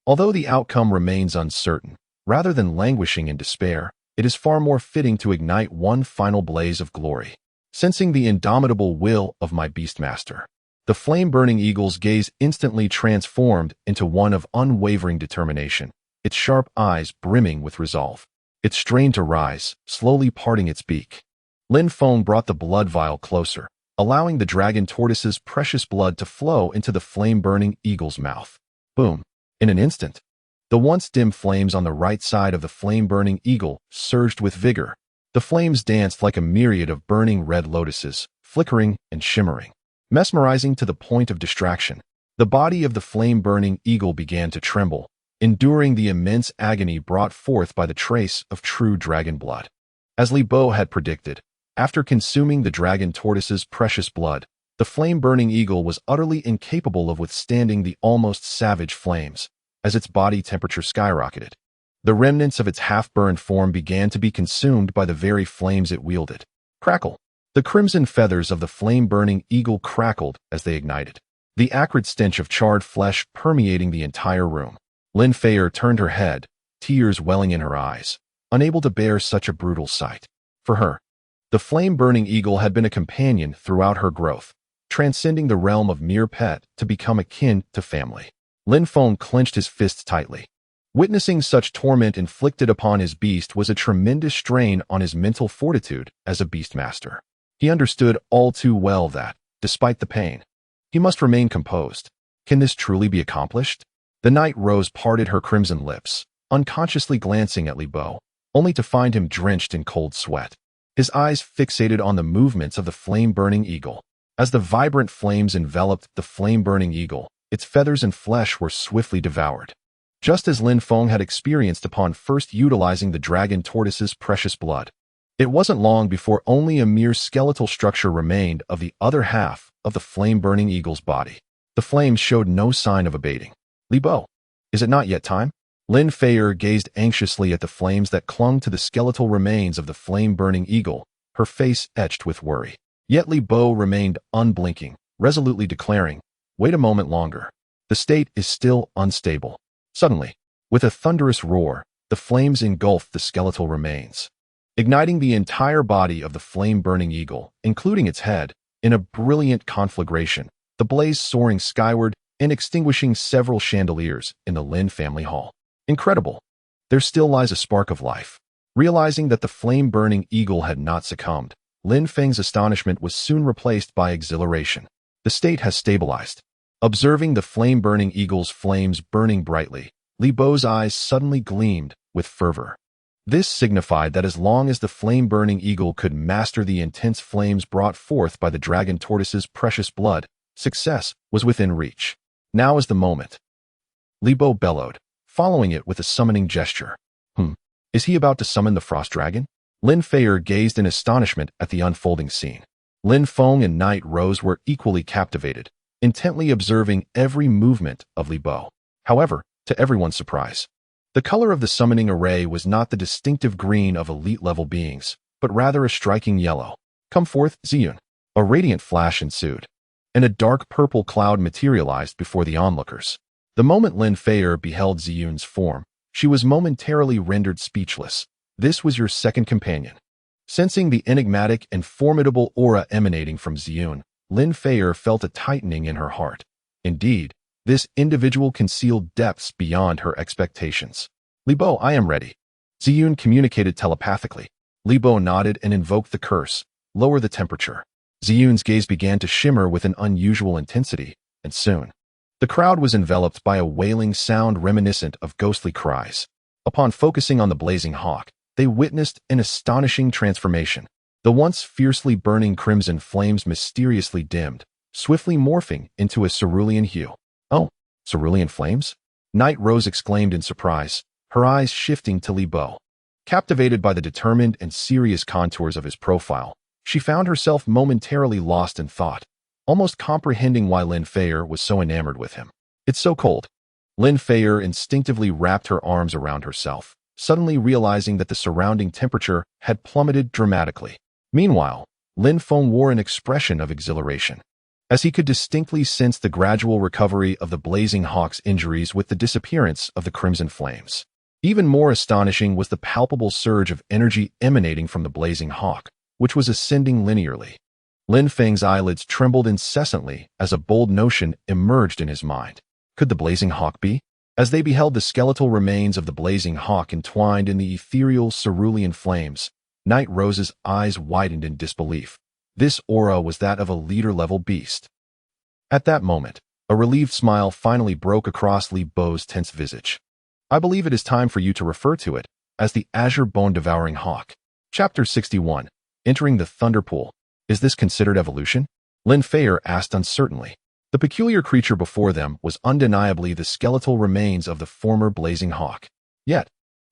[SPEAKER 1] Although the outcome remains uncertain, rather than languishing in despair, it is far more fitting to ignite one final blaze of glory. Sensing the indomitable will of my beastmaster, the flame-burning eagle's gaze instantly transformed into one of unwavering determination, its sharp eyes brimming with resolve. It strained to rise, slowly parting its beak. Lin Feng brought the blood vial closer, allowing the dragon tortoise's precious blood to flow into the flame-burning eagle's mouth. Boom! In an instant, the once dim flames on the right side of the flame-burning eagle surged with vigor. The flames danced like a myriad of burning red lotuses, flickering and shimmering, mesmerizing to the point of distraction. The body of the flame-burning eagle began to tremble, enduring the immense agony brought forth by the trace of true dragon blood. As Li Bo had predicted, after consuming the dragon tortoise's precious blood, the flame-burning eagle was utterly incapable of withstanding the almost savage flames, as its body temperature skyrocketed. The remnants of its half-burned form began to be consumed by the very flames it wielded. Crackle! The crimson feathers of the flame-burning eagle crackled as they ignited, the acrid stench of charred flesh permeating the entire room. Lin Feier turned her head, tears welling in her eyes, unable to bear such a brutal sight. For her, the flame-burning eagle had been a companion throughout her growth, transcending the realm of mere pet to become akin to family. Lin Feng clenched his fists tightly. Witnessing such torment inflicted upon his beast was a tremendous strain on his mental fortitude as a beastmaster. He understood all too well that, despite the pain, he must remain composed. Can this truly be accomplished? The Night Rose parted her crimson lips, unconsciously glancing at Li Bo, only to find him drenched in cold sweat. His eyes fixated on the movements of the flame-burning eagle. As the vibrant flames enveloped the flame-burning eagle, its feathers and flesh were swiftly devoured. Just as Lin Feng had experienced upon first utilizing the dragon tortoise's precious blood. It wasn't long before only a mere skeletal structure remained of the other half of the flame-burning eagle's body. The flames showed no sign of abating. Li Bo, is it not yet time? Lin Fei gazed anxiously at the flames that clung to the skeletal remains of the flame-burning eagle, her face etched with worry. Yet Li Bo remained unblinking, resolutely declaring, "Wait a moment longer. The state is still unstable." Suddenly, with a thunderous roar, the flames engulfed the skeletal remains, igniting the entire body of the flame-burning eagle, including its head, in a brilliant conflagration, the blaze soaring skyward and extinguishing several chandeliers in the Lin family hall. Incredible! There still lies a spark of life. Realizing that the flame-burning eagle had not succumbed, Lin Feng's astonishment was soon replaced by exhilaration. The state has stabilized. Observing the flame-burning eagle's flames burning brightly, Li Bo's eyes suddenly gleamed with fervor. This signified that as long as the flame-burning eagle could master the intense flames brought forth by the dragon tortoise's precious blood, success was within reach. Now is the moment. Li Bo bellowed, following it with a summoning gesture. Is he about to summon the frost dragon? Lin Fei gazed in astonishment at the unfolding scene. Lin Feng and Night Rose were equally captivated, intently observing every movement of Li Bo. However, to everyone's surprise, the color of the summoning array was not the distinctive green of elite-level beings, but rather a striking yellow. "Come forth, Ziyun." A radiant flash ensued, and a dark purple cloud materialized before the onlookers. The moment Lin Fei beheld Ziyun's form, she was momentarily rendered speechless. This was your second companion. Sensing the enigmatic and formidable aura emanating from Ziyun, Lin Fei felt a tightening in her heart. Indeed, this individual concealed depths beyond her expectations. "Li Bo, I am ready." Ziyun communicated telepathically. Li Bo nodded and invoked the curse, "Lower the temperature." Ziyun's gaze began to shimmer with an unusual intensity, and soon, the crowd was enveloped by a wailing sound reminiscent of ghostly cries. Upon focusing on the blazing hawk, they witnessed an astonishing transformation. The once fiercely burning crimson flames mysteriously dimmed, swiftly morphing into a cerulean hue. "Oh, cerulean flames?" Night Rose exclaimed in surprise, her eyes shifting to Li Bo. Captivated by the determined and serious contours of his profile, she found herself momentarily lost in thought, almost comprehending why Lin Fei was so enamored with him. "It's so cold." Lin Fei instinctively wrapped her arms around herself, suddenly realizing that the surrounding temperature had plummeted dramatically. Meanwhile, Lin Feng wore an expression of exhilaration, as he could distinctly sense the gradual recovery of the blazing hawk's injuries with the disappearance of the crimson flames. Even more astonishing was the palpable surge of energy emanating from the blazing hawk, which was ascending linearly. Lin Feng's eyelids trembled incessantly as a bold notion emerged in his mind. Could the blazing hawk be? As they beheld the skeletal remains of the blazing hawk entwined in the ethereal cerulean flames, Night Rose's eyes widened in disbelief. This aura was that of a leader-level beast. At that moment, a relieved smile finally broke across Li Bo's tense visage. "I believe it is time for you to refer to it as the azure bone-devouring hawk." Chapter 61. Entering the Thunder Pool. Is this considered evolution? Lin Fei asked uncertainly. The peculiar creature before them was undeniably the skeletal remains of the former blazing hawk. Yet,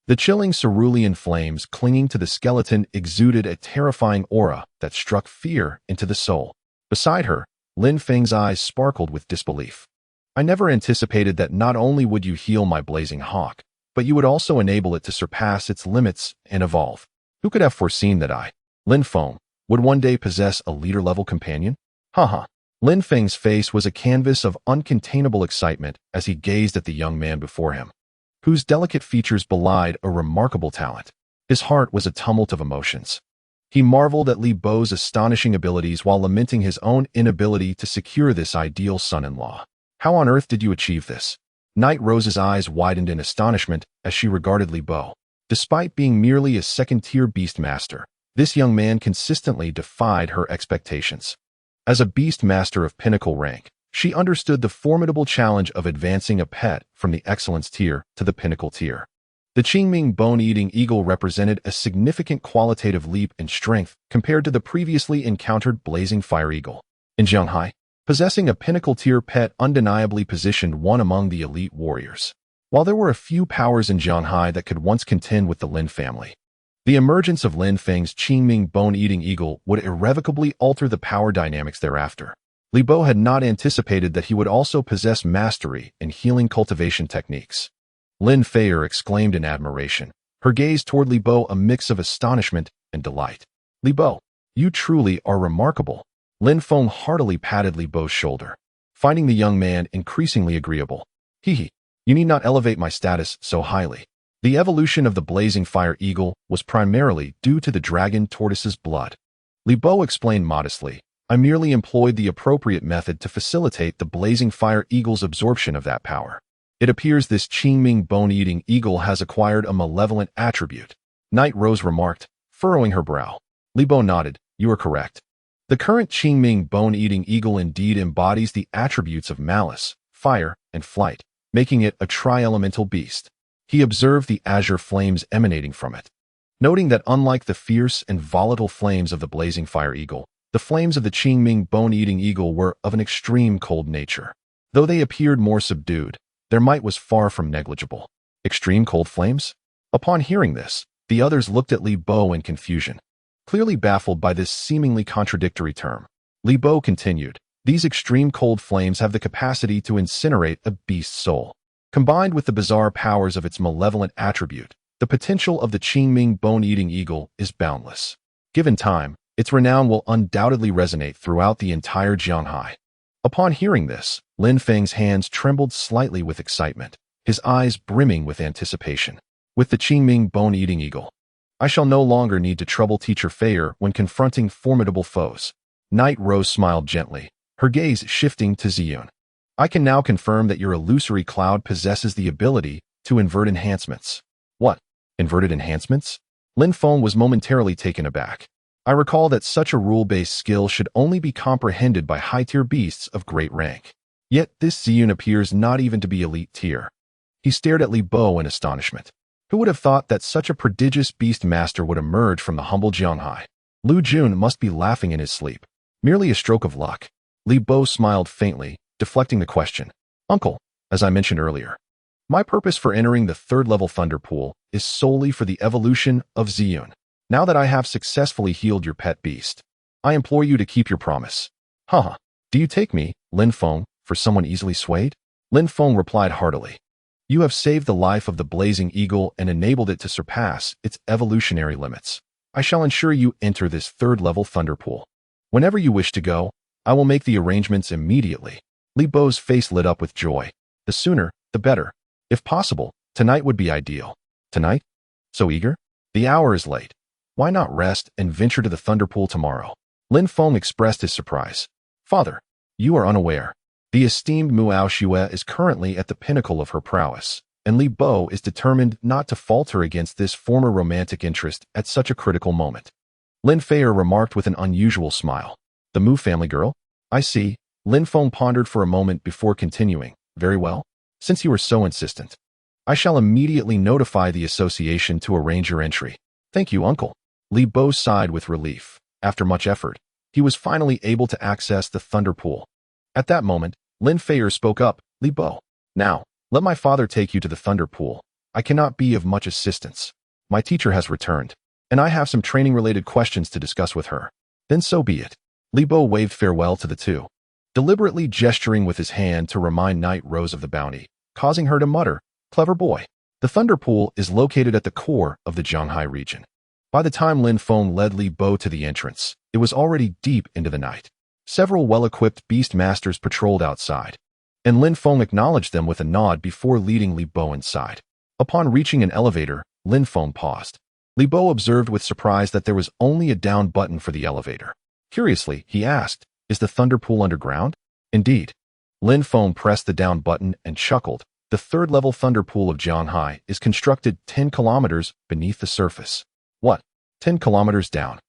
[SPEAKER 1] the chilling cerulean flames clinging to the skeleton exuded a terrifying aura that struck fear into the soul. Beside her, Lin Feng's eyes sparkled with disbelief. "I never anticipated that not only would you heal my blazing hawk, but you would also enable it to surpass its limits and evolve. Who could have foreseen that I, Lin Feng, would one day possess a leader-level companion?" Haha. Lin Feng's face was a canvas of uncontainable excitement as he gazed at the young man before him, whose delicate features belied a remarkable talent. His heart was a tumult of emotions. He marveled at Li Bo's astonishing abilities while lamenting his own inability to secure this ideal son-in-law. How on earth did you achieve this? Night Rose's eyes widened in astonishment as she regarded Li Bo. Despite being merely a second-tier beastmaster, this young man consistently defied her expectations. As a beastmaster of pinnacle rank, she understood the formidable challenge of advancing a pet from the excellence tier to the pinnacle tier. The Qingming bone-eating eagle represented a significant qualitative leap in strength compared to the previously encountered blazing fire eagle. In Shanghai, possessing a pinnacle-tier pet undeniably positioned one among the elite warriors. While there were a few powers in Shanghai that could once contend with the Lin family, the emergence of Lin Feng's Qingming bone-eating eagle would irrevocably alter the power dynamics thereafter. Li Bo had not anticipated that he would also possess mastery in healing cultivation techniques. Lin Feier exclaimed in admiration, her gaze toward Li Bo a mix of astonishment and delight. Li Bo, you truly are remarkable. Lin Feng heartily patted Li Bo's shoulder, finding the young man increasingly agreeable. Hee, you need not elevate my status so highly. The evolution of the blazing fire eagle was primarily due to the dragon tortoise's blood. Li Bo explained modestly, I merely employed the appropriate method to facilitate the blazing fire eagle's absorption of that power. It appears this Qingming bone-eating eagle has acquired a malevolent attribute. Night Rose remarked, furrowing her brow. Li Bo nodded, you are correct. The current Qingming bone-eating eagle indeed embodies the attributes of malice, fire, and flight, making it a tri-elemental beast. He observed the azure flames emanating from it, noting that unlike the fierce and volatile flames of the blazing fire eagle, the flames of the Qingming bone-eating eagle were of an extreme cold nature. Though they appeared more subdued, their might was far from negligible. Extreme cold flames? Upon hearing this, the others looked at Li Bo in confusion, clearly baffled by this seemingly contradictory term. Li Bo continued, these extreme cold flames have the capacity to incinerate a beast's soul. Combined with the bizarre powers of its malevolent attribute, the potential of the Qingming bone-eating eagle is boundless. Given time, its renown will undoubtedly resonate throughout the entire Jianghai. Upon hearing this, Lin Feng's hands trembled slightly with excitement, his eyes brimming with anticipation. With the Qingming bone-eating eagle, I shall no longer need to trouble Teacher Feier when confronting formidable foes. Night Rose smiled gently, her gaze shifting to Ziyun. I can now confirm that your illusory cloud possesses the ability to invert enhancements. What? Inverted enhancements? Lin Feng was momentarily taken aback. I recall that such a rule-based skill should only be comprehended by high-tier beasts of great rank. Yet this Ziyun appears not even to be elite tier. He stared at Li Bo in astonishment. Who would have thought that such a prodigious beast master would emerge from the humble Jianghai? Lu Jun must be laughing in his sleep. Merely a stroke of luck. Li Bo smiled faintly, deflecting the question. Uncle, as I mentioned earlier, my purpose for entering the third-level Thunder Pool is solely for the evolution of Ziyun. Now that I have successfully healed your pet beast, I implore you to keep your promise. Haha, do you take me, Lin Feng, for someone easily swayed? Lin Feng replied heartily. You have saved the life of the blazing eagle and enabled it to surpass its evolutionary limits. I shall ensure you enter this third-level Thunder Pool. Whenever you wish to go, I will make the arrangements immediately. Li Bo's face lit up with joy. The sooner, the better. If possible, tonight would be ideal. Tonight? So eager? The hour is late. Why not rest and venture to the Thunder Pool tomorrow? Lin Feng expressed his surprise. Father, you are unaware. The esteemed Muao Xue is currently at the pinnacle of her prowess, and Li Bo is determined not to falter against this former romantic interest at such a critical moment. Lin Feier remarked with an unusual smile. The Mu family girl? I see. Lin Feng pondered for a moment before continuing. Very well. Since you are so insistent, I shall immediately notify the association to arrange your entry. Thank you, uncle. Li Bo sighed with relief. After much effort, he was finally able to access the Thunder Pool. At that moment, Lin Feier spoke up. Li Bo, now, let my father take you to the Thunder Pool. I cannot be of much assistance. My teacher has returned, and I have some training-related questions to discuss with her. Then so be it. Li Bo waved farewell to the two, deliberately gesturing with his hand to remind Night Rose of the bounty, causing her to mutter, clever boy. The Thunder Pool is located at the core of the Jianghai region. By the time Lin Feng led Li Bo to the entrance, it was already deep into the night. Several well-equipped beast masters patrolled outside, and Lin Feng acknowledged them with a nod before leading Li Bo inside. Upon reaching an elevator, Lin Feng paused. Li Bo observed with surprise that there was only a down button for the elevator. Curiously, he asked, "Is the thunder pool underground?" "Indeed." Lin Feng pressed the down button and chuckled. "The third-level thunder pool of Jianhai is constructed 10 kilometers beneath the surface." "What? 10 kilometers down?"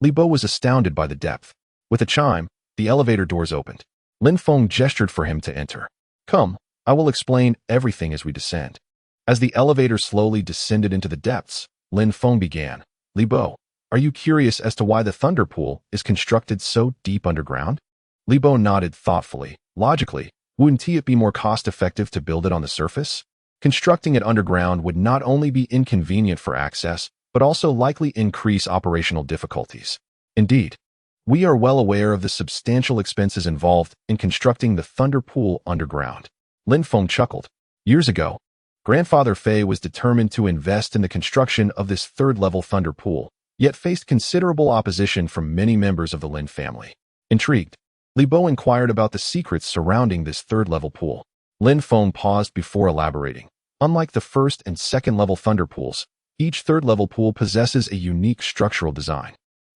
[SPEAKER 1] Li Bo was astounded by the depth. With a chime, the elevator doors opened. Lin Feng gestured for him to enter. "Come, I will explain everything as we descend." As the elevator slowly descended into the depths, Lin Feng began. "Li Bo, are you curious as to why the thunder pool is constructed so deep underground?" Li Bo nodded thoughtfully. "Logically, wouldn't it be more cost-effective to build it on the surface? Constructing it underground would not only be inconvenient for access, but also likely increase operational difficulties. Indeed, we are well aware of the substantial expenses involved in constructing the thunder pool underground." Lin Feng chuckled. Years ago, Grandfather Fei was determined to invest in the construction of this third-level thunder pool, yet faced considerable opposition from many members of the Lin family. Intrigued, Li Bo inquired about the secrets surrounding this third-level pool. Lin Feng paused before elaborating. Unlike the first and second-level thunder pools, each third-level pool possesses a unique structural design.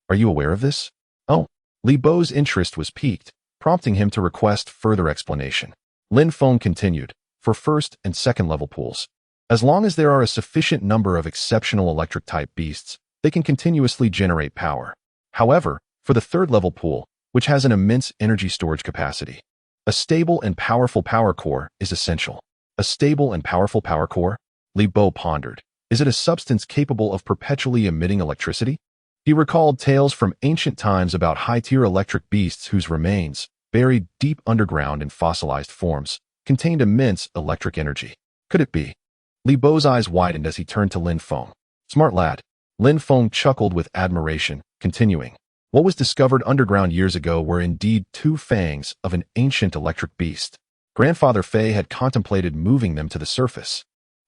[SPEAKER 1] "Are you aware of this?" "Oh." Li Bo's interest was piqued, prompting him to request further explanation. Lin Feng continued. "For first and second-level pools, as long as there are a sufficient number of exceptional electric-type beasts, they can continuously generate power. However, for the third-level pool, which has an immense energy storage capacity, a stable and powerful power core is essential." "A stable and powerful power core?" Li Bo pondered. "Is it a substance capable of perpetually emitting electricity?" He recalled tales from ancient times about high-tier electric beasts whose remains, buried deep underground in fossilized forms, contained immense electric energy. Could it be? Li Bo's eyes widened as he turned to Lin Feng. "Smart lad." Lin Feng chuckled with admiration, continuing. "What was discovered underground years ago were indeed two fangs of an ancient electric beast. Grandfather Fei had contemplated moving them to the surface,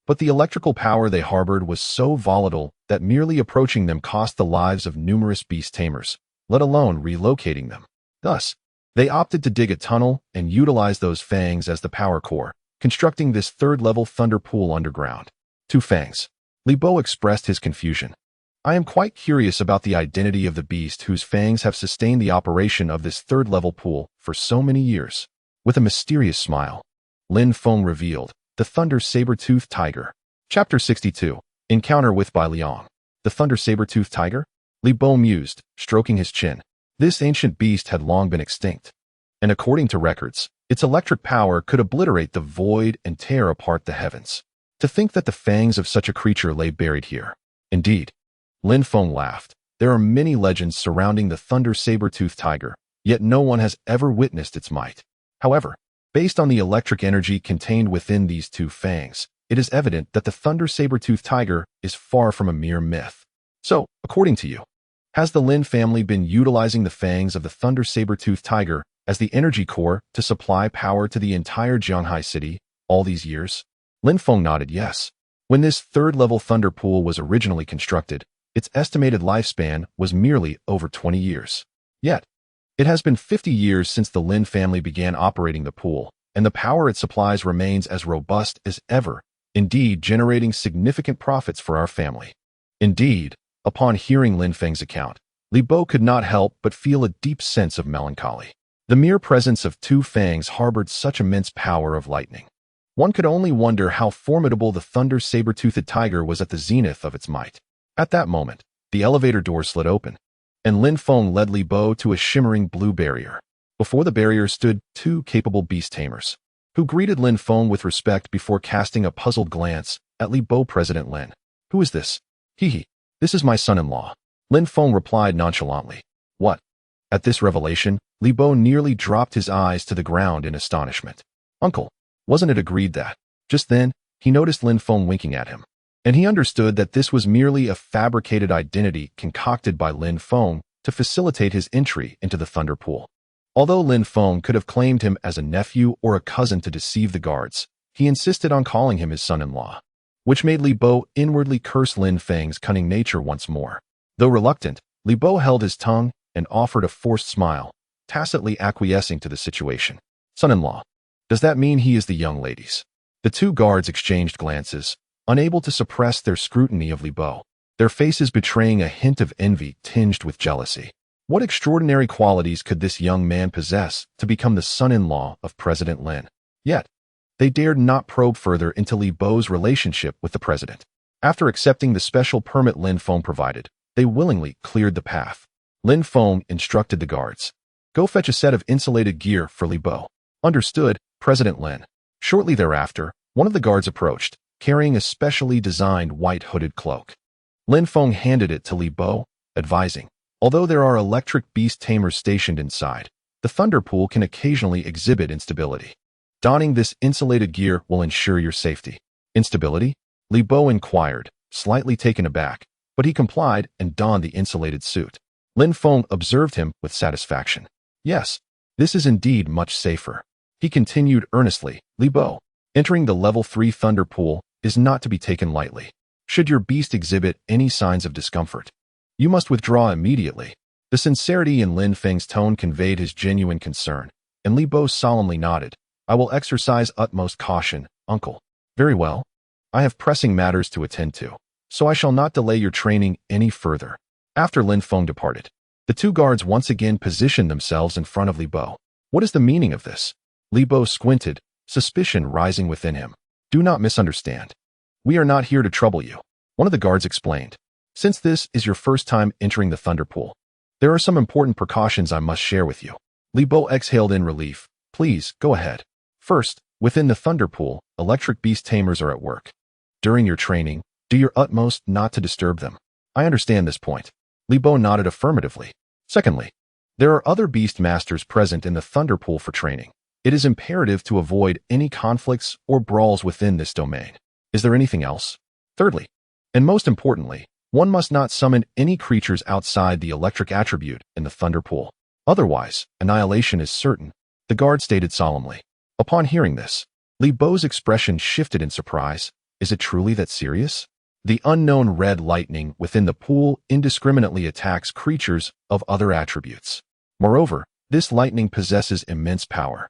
[SPEAKER 1] but the electrical power they harbored was so volatile that merely approaching them cost the lives of numerous beast tamers, let alone relocating them. Thus, they opted to dig a tunnel and utilize those fangs as the power core, constructing this third-level thunder pool underground." "Two fangs." Li Bo expressed his confusion. "I am quite curious about the identity of the beast whose fangs have sustained the operation of this third-level pool for so many years." With a mysterious smile, Lin Feng revealed, "The Thunder Saber-Toothed Tiger." Chapter 62. Encounter with Bai Liang. The Thunder Saber-Toothed Tiger? Li Bo mused, stroking his chin. This ancient beast had long been extinct, and according to records, its electric power could obliterate the void and tear apart the heavens. To think that the fangs of such a creature lay buried here. Indeed. Lin Feng laughed. There are many legends surrounding the Thunder Saber-Toothed Tiger, yet no one has ever witnessed its might. However, based on the electric energy contained within these two fangs, it is evident that the Thunder Saber-Toothed Tiger is far from a mere myth. So, according to you, has the Lin family been utilizing the fangs of the Thunder Saber-Toothed Tiger as the energy core to supply power to the entire Jianhai city all these years? Lin Feng nodded yes. When this third-level thunder pool was originally constructed, its estimated lifespan was merely over 20 years. Yet, it has been 50 years since the Lin family began operating the pool, and the power it supplies remains as robust as ever, indeed generating significant profits for our family. Indeed, upon hearing Lin Feng's account, Li Bo could not help but feel a deep sense of melancholy. The mere presence of two fangs harbored such immense power of lightning. One could only wonder how formidable the Thunder Saber-Toothed Tiger was at the zenith of its might. At that moment, the elevator door slid open, and Lin Feng led Li Bo to a shimmering blue barrier. Before the barrier stood two capable beast tamers, who greeted Lin Feng with respect before casting a puzzled glance at Li Bo. "President Lin. Who is this?" "Hee. This is my son-in-law," Lin Feng replied nonchalantly. "What?" At this revelation, Li Bo nearly dropped his eyes to the ground in astonishment. "Uncle, wasn't it agreed that?" Just then, he noticed Lin Feng winking at him, and he understood that this was merely a fabricated identity concocted by Lin Feng to facilitate his entry into the Thunder Pool. Although Lin Feng could have claimed him as a nephew or a cousin to deceive the guards, he insisted on calling him his son-in-law, which made Li Bo inwardly curse Lin Feng's cunning nature once more. Though reluctant, Li Bo held his tongue and offered a forced smile, tacitly acquiescing to the situation. "Son-in-law, does that mean he is the young lady's?" The two guards exchanged glances, unable to suppress their scrutiny of Li Bo. their faces betraying a hint of envy tinged with jealousy. What extraordinary qualities could this young man possess to become the son-in-law of President Lin? Yet, they dared not probe further into Li Bo's relationship with the president. After accepting the special permit Lin Feng provided, they willingly cleared the path. Lin Feng instructed the guards, "Go fetch a set of insulated gear for Li Bo." "Understood, President Lin." Shortly thereafter, one of the guards approached, carrying a specially designed white hooded cloak. Lin Feng handed it to Li Bo, advising, "Although there are electric beast tamers stationed inside, the thunder pool can occasionally exhibit instability. Donning this insulated gear will ensure your safety." "Instability?" Li Bo inquired, slightly taken aback, but he complied and donned the insulated suit. Lin Feng observed him with satisfaction. "Yes, this is indeed much safer." He continued earnestly, "Li Bo, entering the level 3 thunder pool is not to be taken lightly. Should your beast exhibit any signs of discomfort, you must withdraw immediately." The sincerity in Lin Feng's tone conveyed his genuine concern, and Li Bo solemnly nodded. "I will exercise utmost caution, uncle." "Very well. I have pressing matters to attend to, so I shall not delay your training any further." After Lin Feng departed, the two guards once again positioned themselves in front of Li Bo. "What is the meaning of this?" Li Bo squinted, suspicion rising within him. "Do not misunderstand. We are not here to trouble you," one of the guards explained. "Since this is your first time entering the thunder pool, there are some important precautions I must share with you." Li Bo exhaled in relief. "Please, go ahead." "First, within the thunder pool, electric beast tamers are at work. During your training, do your utmost not to disturb them." "I understand this point." Li Bo nodded affirmatively. "Secondly, there are other beast masters present in the thunder pool for training. It is imperative to avoid any conflicts or brawls within this domain." "Is there anything else?" "Thirdly, and most importantly, one must not summon any creatures outside the electric attribute in the thunder pool. Otherwise, annihilation is certain," the guard stated solemnly. Upon hearing this, Li Bo's expression shifted in surprise. "Is it truly that serious?" The unknown red lightning within the pool indiscriminately attacks creatures of other attributes. Moreover, this lightning possesses immense power,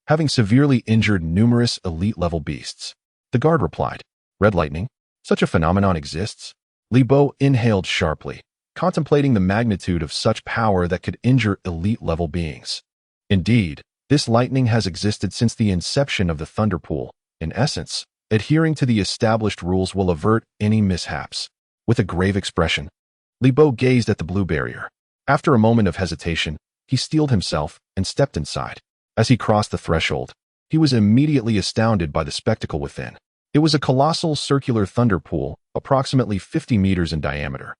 [SPEAKER 1] having severely injured numerous elite-level beasts. The guard replied, "Red lightning? Such a phenomenon exists?" Li Bo inhaled sharply, contemplating the magnitude of such power that could injure elite-level beings. "Indeed, this lightning has existed since the inception of the thunder pool. In essence, adhering to the established rules will avert any mishaps." With a grave expression, Li Bo gazed at the blue barrier. After a moment of hesitation, he steeled himself and stepped inside. As he crossed the threshold, he was immediately astounded by the spectacle within. It was a colossal circular thunder pool, approximately 50 meters in diameter,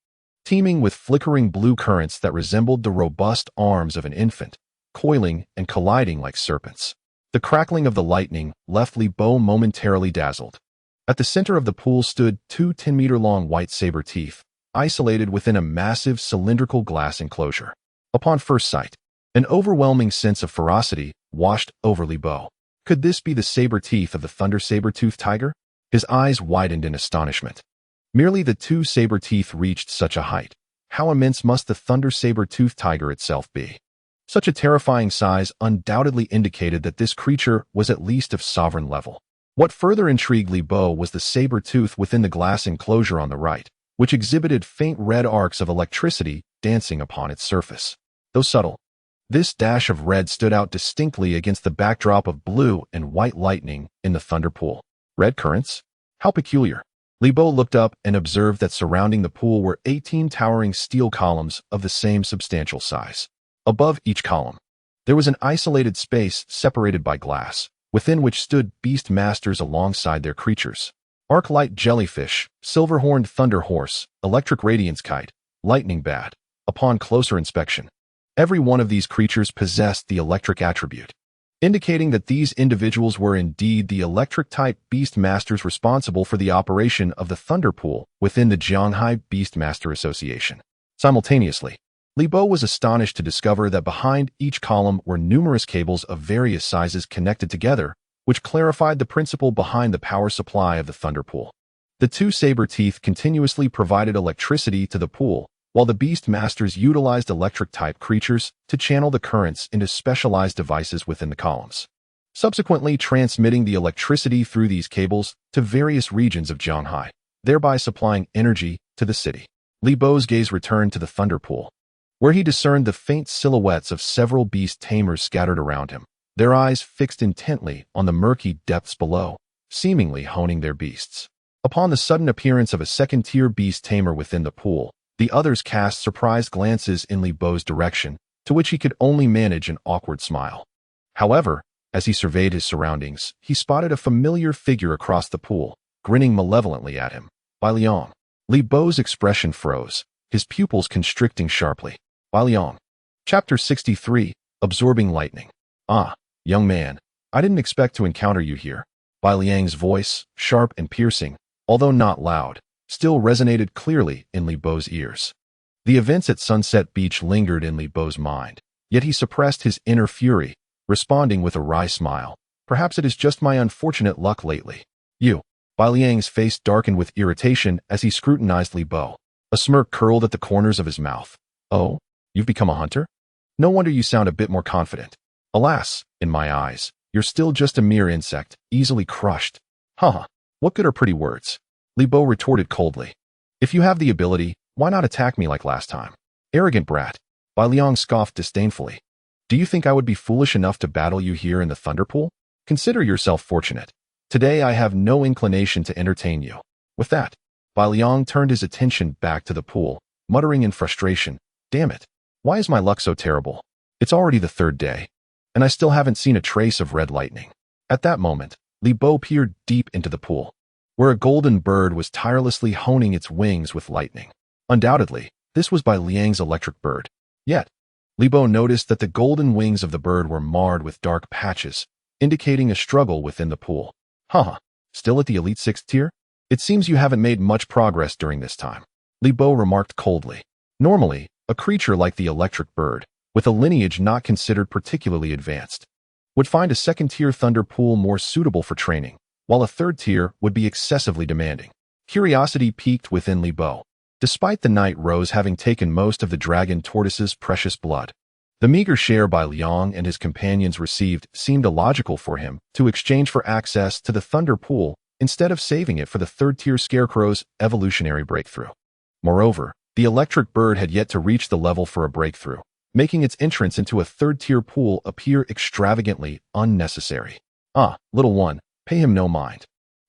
[SPEAKER 1] teeming with flickering blue currents that resembled the robust arms of an infant, coiling and colliding like serpents. The crackling of the lightning left Li Bo momentarily dazzled. At the center of the pool stood two 10-meter-long white saber teeth, isolated within a massive cylindrical glass enclosure. Upon first sight, an overwhelming sense of ferocity washed over Li Bo. Could this be the saber teeth of the thunder saber-toothed tiger? His eyes widened in astonishment. Merely the two saber teeth reached such a height. How immense must the thunder saber-toothed tiger itself be? Such a terrifying size undoubtedly indicated that this creature was at least of sovereign level. What further intrigued Li Bo was the saber tooth within the glass enclosure on the right, which exhibited faint red arcs of electricity dancing upon its surface. Though subtle, this dash of red stood out distinctly against the backdrop of blue and white lightning in the thunder pool. Red currents? How peculiar. Li Bo looked up and observed that surrounding the pool were 18 towering steel columns of the same substantial size. Above each column, there was an isolated space separated by glass, within which stood beast masters alongside their creatures. Arc-light jellyfish, silver-horned thunder horse, electric radiance kite, lightning bat. Upon closer inspection, every one of these creatures possessed the electric attribute, indicating that these individuals were indeed the electric-type beast masters responsible for the operation of the thunder pool within the Jianghai Beastmaster Association. Simultaneously, Li Bo was astonished to discover that behind each column were numerous cables of various sizes connected together, which clarified the principle behind the power supply of the thunder pool. The two saber teeth continuously provided electricity to the pool, while the beast masters utilized electric-type creatures to channel the currents into specialized devices within the columns, subsequently transmitting the electricity through these cables to various regions of Jianghai, thereby supplying energy to the city. Li Bo's gaze returned to the thunder pool, where he discerned the faint silhouettes of several beast tamers scattered around him, their eyes fixed intently on the murky depths below, seemingly honing their beasts. Upon the sudden appearance of a second-tier beast tamer within the pool, the others cast surprised glances in Li Bo's direction, to which he could only manage an awkward smile. However, as he surveyed his surroundings, he spotted a familiar figure across the pool, grinning malevolently at him. Bai Liang. Li Bo's expression froze, his pupils constricting sharply. Bai Liang. Chapter 63, Absorbing Lightning. Ah, young man, I didn't expect to encounter you here. Bai Liang's voice, sharp and piercing, although not loud, still resonated clearly in Li Bo's ears. The events at Sunset Beach lingered in Li Bo's mind, yet he suppressed his inner fury, responding with a wry smile. Perhaps it is just my unfortunate luck lately. You. Bai Liang's face darkened with irritation as he scrutinized Li Bo. A smirk curled at the corners of his mouth. Oh, you've become a hunter? No wonder you sound a bit more confident. Alas, in my eyes, you're still just a mere insect, easily crushed. Haha, what good are pretty words? Li Bo retorted coldly. If you have the ability, why not attack me like last time? Arrogant brat. Bai Liang scoffed disdainfully. Do you think I would be foolish enough to battle you here in the thunder pool? Consider yourself fortunate. Today I have no inclination to entertain you. With that, Bai Liang turned his attention back to the pool, muttering in frustration, Damn it, why is my luck so terrible? It's already the third day, and I still haven't seen a trace of red lightning. At that moment, Li Bo peered deep into the pool, where a golden bird was tirelessly honing its wings with lightning. Undoubtedly, this was Bai Liang's electric bird. Yet, Li Bo noticed that the golden wings of the bird were marred with dark patches, indicating a struggle within the pool. Haha, still at the elite 6th tier? It seems you haven't made much progress during this time. Li Bo remarked coldly. Normally, a creature like the electric bird, with a lineage not considered particularly advanced, would find a second-tier thunder pool more suitable for training, while a third tier would be excessively demanding. Curiosity piqued within Li Bo. Despite the Night Rose having taken most of the dragon tortoise's precious blood, the meager share Bai Liang and his companions received seemed illogical for him to exchange for access to the thunder pool instead of saving it for the third-tier scarecrow's evolutionary breakthrough. Moreover, the electric bird had yet to reach the level for a breakthrough, making its entrance into a third-tier pool appear extravagantly unnecessary. Ah, little one, pay him no mind.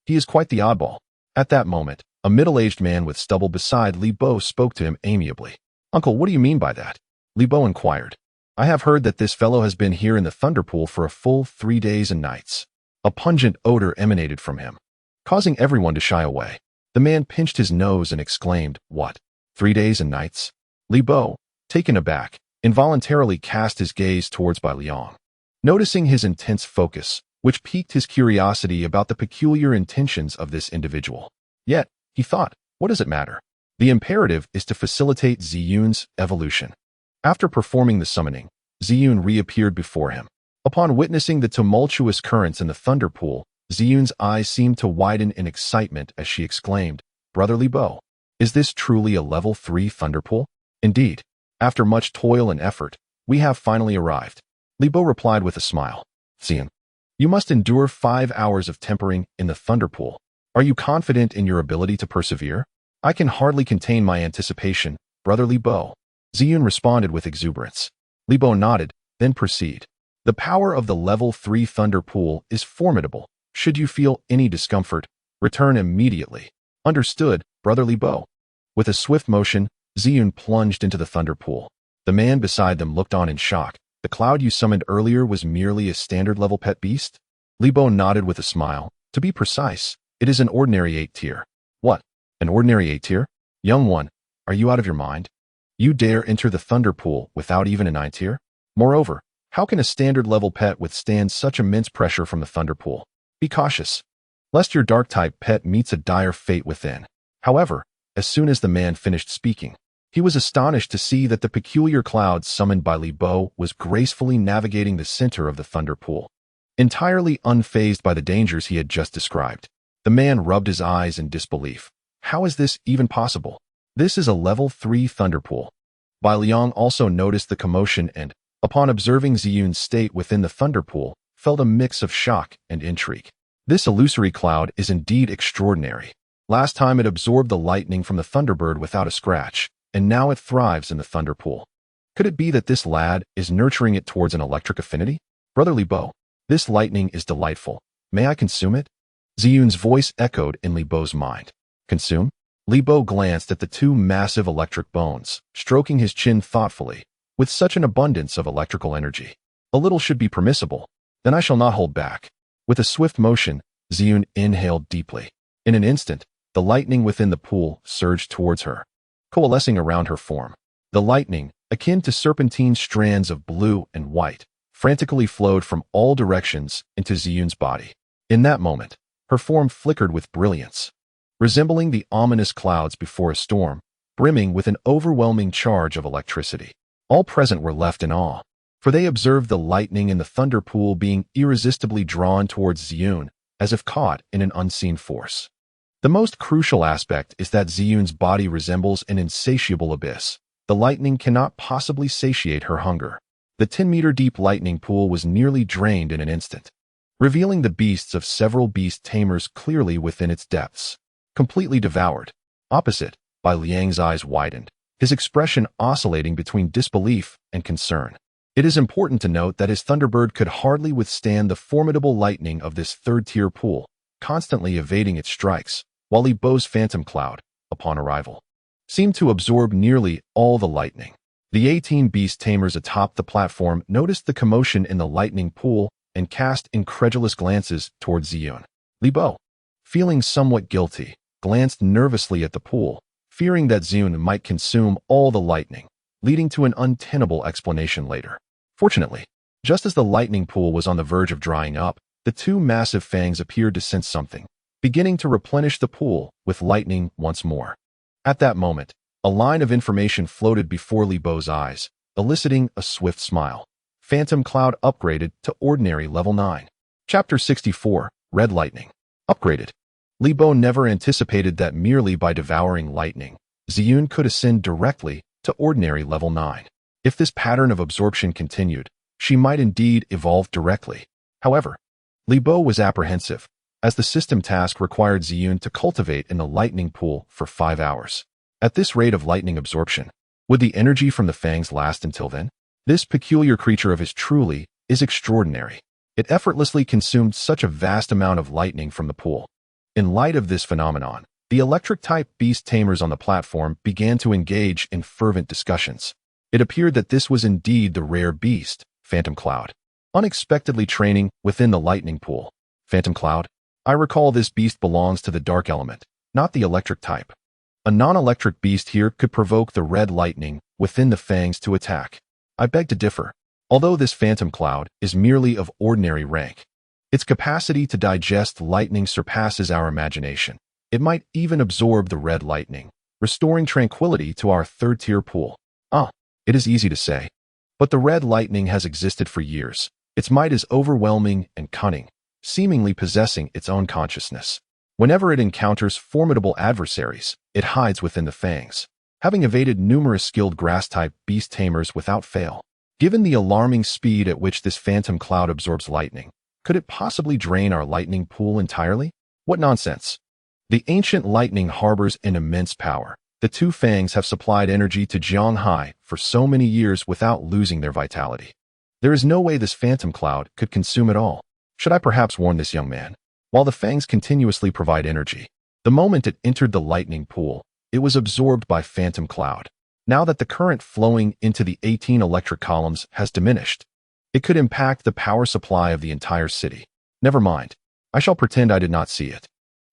[SPEAKER 1] He is quite the oddball. At that moment, a middle-aged man with stubble beside Li Bo spoke to him amiably. Uncle, what do you mean by that? Li Bo inquired. I have heard that this fellow has been here in the thunder pool for a full 3 days and nights. A pungent odor emanated from him, causing everyone to shy away. The man pinched his nose and exclaimed, What? 3 days and nights? Li Bo, taken aback, involuntarily cast his gaze towards Bai Liang. Noticing his intense focus, which piqued his curiosity about the peculiar intentions of this individual. Yet, he thought, what does it matter? The imperative is to facilitate Ziyun's evolution. After performing the summoning, Ziyun reappeared before him. Upon witnessing the tumultuous currents in the thunder pool, Ziyun's eyes seemed to widen in excitement as she exclaimed, Brother Li Bo, is this truly a level 3 thunder pool? Indeed, after much toil and effort, we have finally arrived. Li Bo replied with a smile. Ziyun, you must endure 5 hours of tempering in the thunder pool. Are you confident in your ability to persevere? I can hardly contain my anticipation, Brother Li Bo. Ziyun responded with exuberance. Li Bo nodded, then proceed. The power of the level 3 thunder pool is formidable. Should you feel any discomfort, return immediately. Understood, Brother Li Bo. With a swift motion, Ziyun plunged into the thunder pool. The man beside them looked on in shock. The cloud you summoned earlier was merely a standard-level pet beast? Li Bo nodded with a smile. To be precise, it is an ordinary 8 tier. What? An ordinary 8 tier? Young one, are you out of your mind? You dare enter the thunder pool without even a 9 tier? Moreover, how can a standard-level pet withstand such immense pressure from the thunder pool? Be cautious, lest your dark-type pet meets a dire fate within. However, as soon as the man finished speaking, he was astonished to see that the peculiar cloud summoned by Li Bo was gracefully navigating the center of the thunder pool. Entirely unfazed by the dangers he had just described, the man rubbed his eyes in disbelief. How is this even possible? This is a level 3 thunder pool. Bai Liang also noticed the commotion and, upon observing Ziyun's state within the thunder pool, felt a mix of shock and intrigue. This illusory cloud is indeed extraordinary. Last time it absorbed the lightning from the Thunderbird without a scratch, and now it thrives in the Thunder Pool. Could it be that this lad is nurturing it towards an electric affinity? Brother Bo, this lightning is delightful. May I consume it? Ziyun's voice echoed in Bo's mind. Consume? Bo glanced at the two massive electric bones, stroking his chin thoughtfully. With such an abundance of electrical energy, a little should be permissible. Then I shall not hold back. With a swift motion, Ziyun inhaled deeply. In an instant, the lightning within the pool surged towards her, coalescing around her form. The lightning, akin to serpentine strands of blue and white, frantically flowed from all directions into Ziyun's body. In that moment, her form flickered with brilliance, resembling the ominous clouds before a storm, brimming with an overwhelming charge of electricity. All present were left in awe, for they observed the lightning in the thunder pool being irresistibly drawn towards Ziyun, as if caught in an unseen force. The most crucial aspect is that Ziyun's body resembles an insatiable abyss. The lightning cannot possibly satiate her hunger. The 10-meter-deep lightning pool was nearly drained in an instant, revealing the beasts of several beast tamers clearly within its depths. Completely devoured. Opposite, Bai Liang's eyes widened, his expression oscillating between disbelief and concern. It is important to note that his Thunderbird could hardly withstand the formidable lightning of this third-tier pool, constantly evading its strikes, while Bo's Phantom Cloud, upon arrival, seemed to absorb nearly all the lightning. The 18 beast tamers atop the platform noticed the commotion in the lightning pool and cast incredulous glances towards Ziyun. Bo, feeling somewhat guilty, glanced nervously at the pool, fearing that Ziyun might consume all the lightning, leading to an untenable explanation later. Fortunately, just as the lightning pool was on the verge of drying up, the two massive fangs appeared to sense something, beginning to replenish the pool with lightning once more. At that moment, a line of information floated before Bo's eyes, eliciting a swift smile. Phantom Cloud upgraded to ordinary level 9. Chapter 64, Red Lightning. Upgraded. Bo never anticipated that merely by devouring lightning, Ziyun could ascend directly to ordinary level 9. If this pattern of absorption continued, she might indeed evolve directly. However, Bo was apprehensive, as the system task required Ziyun to cultivate in the lightning pool for 5 hours. At this rate of lightning absorption, would the energy from the fangs last until then? This peculiar creature of his truly is extraordinary. It effortlessly consumed such a vast amount of lightning from the pool. In light of this phenomenon, the electric-type beast tamers on the platform began to engage in fervent discussions. It appeared that this was indeed the rare beast, Phantom Cloud, unexpectedly training within the lightning pool. Phantom Cloud? I recall this beast belongs to the dark element, not the electric type. A non-electric beast here could provoke the red lightning within the fangs to attack. I beg to differ. Although this Phantom Cloud is merely of ordinary rank, its capacity to digest lightning surpasses our imagination. It might even absorb the red lightning, restoring tranquility to our third-tier pool. It is easy to say. But the red lightning has existed for years. Its might is overwhelming and cunning, seemingly possessing its own consciousness. Whenever it encounters formidable adversaries, it hides within the fangs, having evaded numerous skilled grass-type beast tamers without fail. Given the alarming speed at which this Phantom Cloud absorbs lightning, could it possibly drain our lightning pool entirely? What nonsense! The ancient lightning harbors an immense power. The two fangs have supplied energy to Jianghai for so many years without losing their vitality. There is no way this Phantom Cloud could consume it all. Should I perhaps warn this young man? While the fangs continuously provide energy, the moment it entered the lightning pool, it was absorbed by Phantom Cloud. Now that the current flowing into the 18 electric columns has diminished, it could impact the power supply of the entire city. Never mind. I shall pretend I did not see it.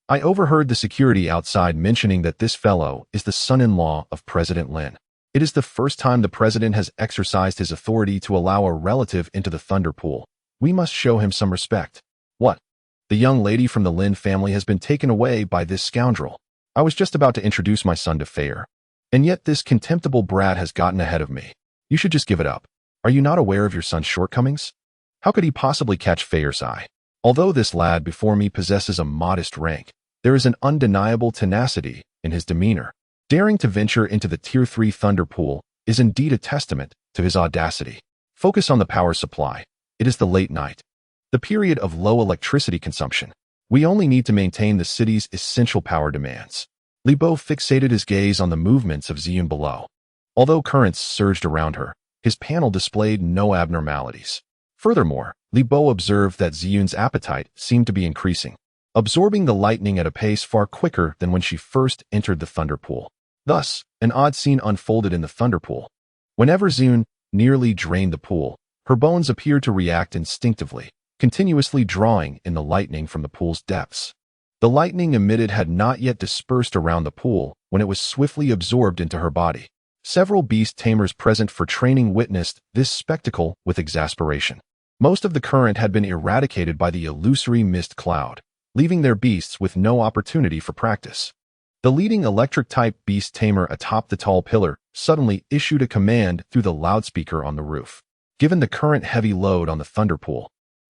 [SPEAKER 1] I overheard the security outside mentioning that this fellow is the son-in-law of President Lin. It is the first time the president has exercised his authority to allow a relative into the Thunder Pool. We must show him some respect. What? The young lady from the Lin family has been taken away by this scoundrel. I was just about to introduce my son to Fair, and yet this contemptible brat has gotten ahead of me. You should just give it up. Are you not aware of your son's shortcomings? How could he possibly catch Fair's eye? Although this lad before me possesses a modest rank, there is an undeniable tenacity in his demeanor. Daring to venture into the Tier 3 Thunder Pool is indeed a testament to his audacity. Focus on the power supply. It is the late night, the period of low electricity consumption. We only need to maintain the city's essential power demands. Li Bo fixated his gaze on the movements of Ziyun below. Although currents surged around her, his panel displayed no abnormalities. Furthermore, Li Bo observed that Ziyun's appetite seemed to be increasing, absorbing the lightning at a pace far quicker than when she first entered the thunder pool. Thus, an odd scene unfolded in the thunder pool. Whenever Ziyun nearly drained the pool, her bones appeared to react instinctively, continuously drawing in the lightning from the pool's depths. The lightning emitted had not yet dispersed around the pool when it was swiftly absorbed into her body. Several beast tamers present for training witnessed this spectacle with exasperation. Most of the current had been eradicated by the illusory mist cloud, leaving their beasts with no opportunity for practice. The leading electric-type beast tamer atop the tall pillar suddenly issued a command through the loudspeaker on the roof. Given the current heavy load on the thunder pool,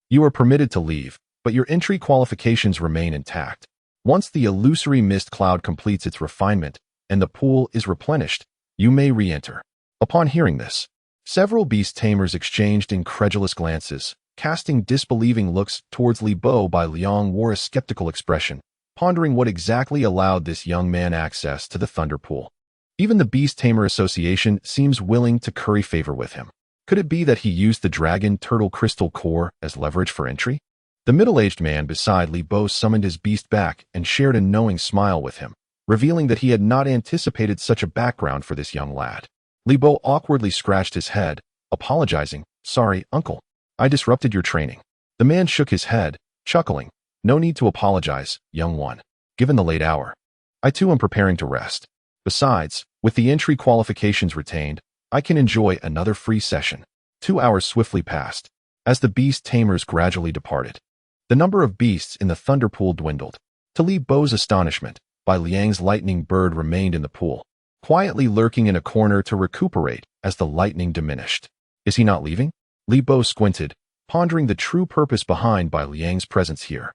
[SPEAKER 1] you are permitted to leave, but your entry qualifications remain intact. Once the illusory mist cloud completes its refinement and the pool is replenished, you may re-enter. Upon hearing this, several beast tamers exchanged incredulous glances, casting disbelieving looks towards Li Bo. Bai Liang wore a skeptical expression, pondering what exactly allowed this young man access to the thunder pool. Even the Beast Tamer Association seems willing to curry favor with him. Could it be that he used the dragon turtle crystal core as leverage for entry? The middle-aged man beside Li Bo summoned his beast back and shared a knowing smile with him, revealing that he had not anticipated such a background for this young lad. Li Bo awkwardly scratched his head, apologizing, "Sorry, uncle. I disrupted your training." The man shook his head, chuckling. "No need to apologize, young one. Given the late hour, I too am preparing to rest. Besides, with the entry qualifications retained, I can enjoy another free session." 2 hours swiftly passed, as the beast tamers gradually departed. The number of beasts in the thunder pool dwindled. To Li Bo's astonishment, Bai Liang's lightning bird remained in the pool, quietly lurking in a corner to recuperate as the lightning diminished. Is he not leaving? Li Bo squinted, pondering the true purpose behind Bai Liang's presence here.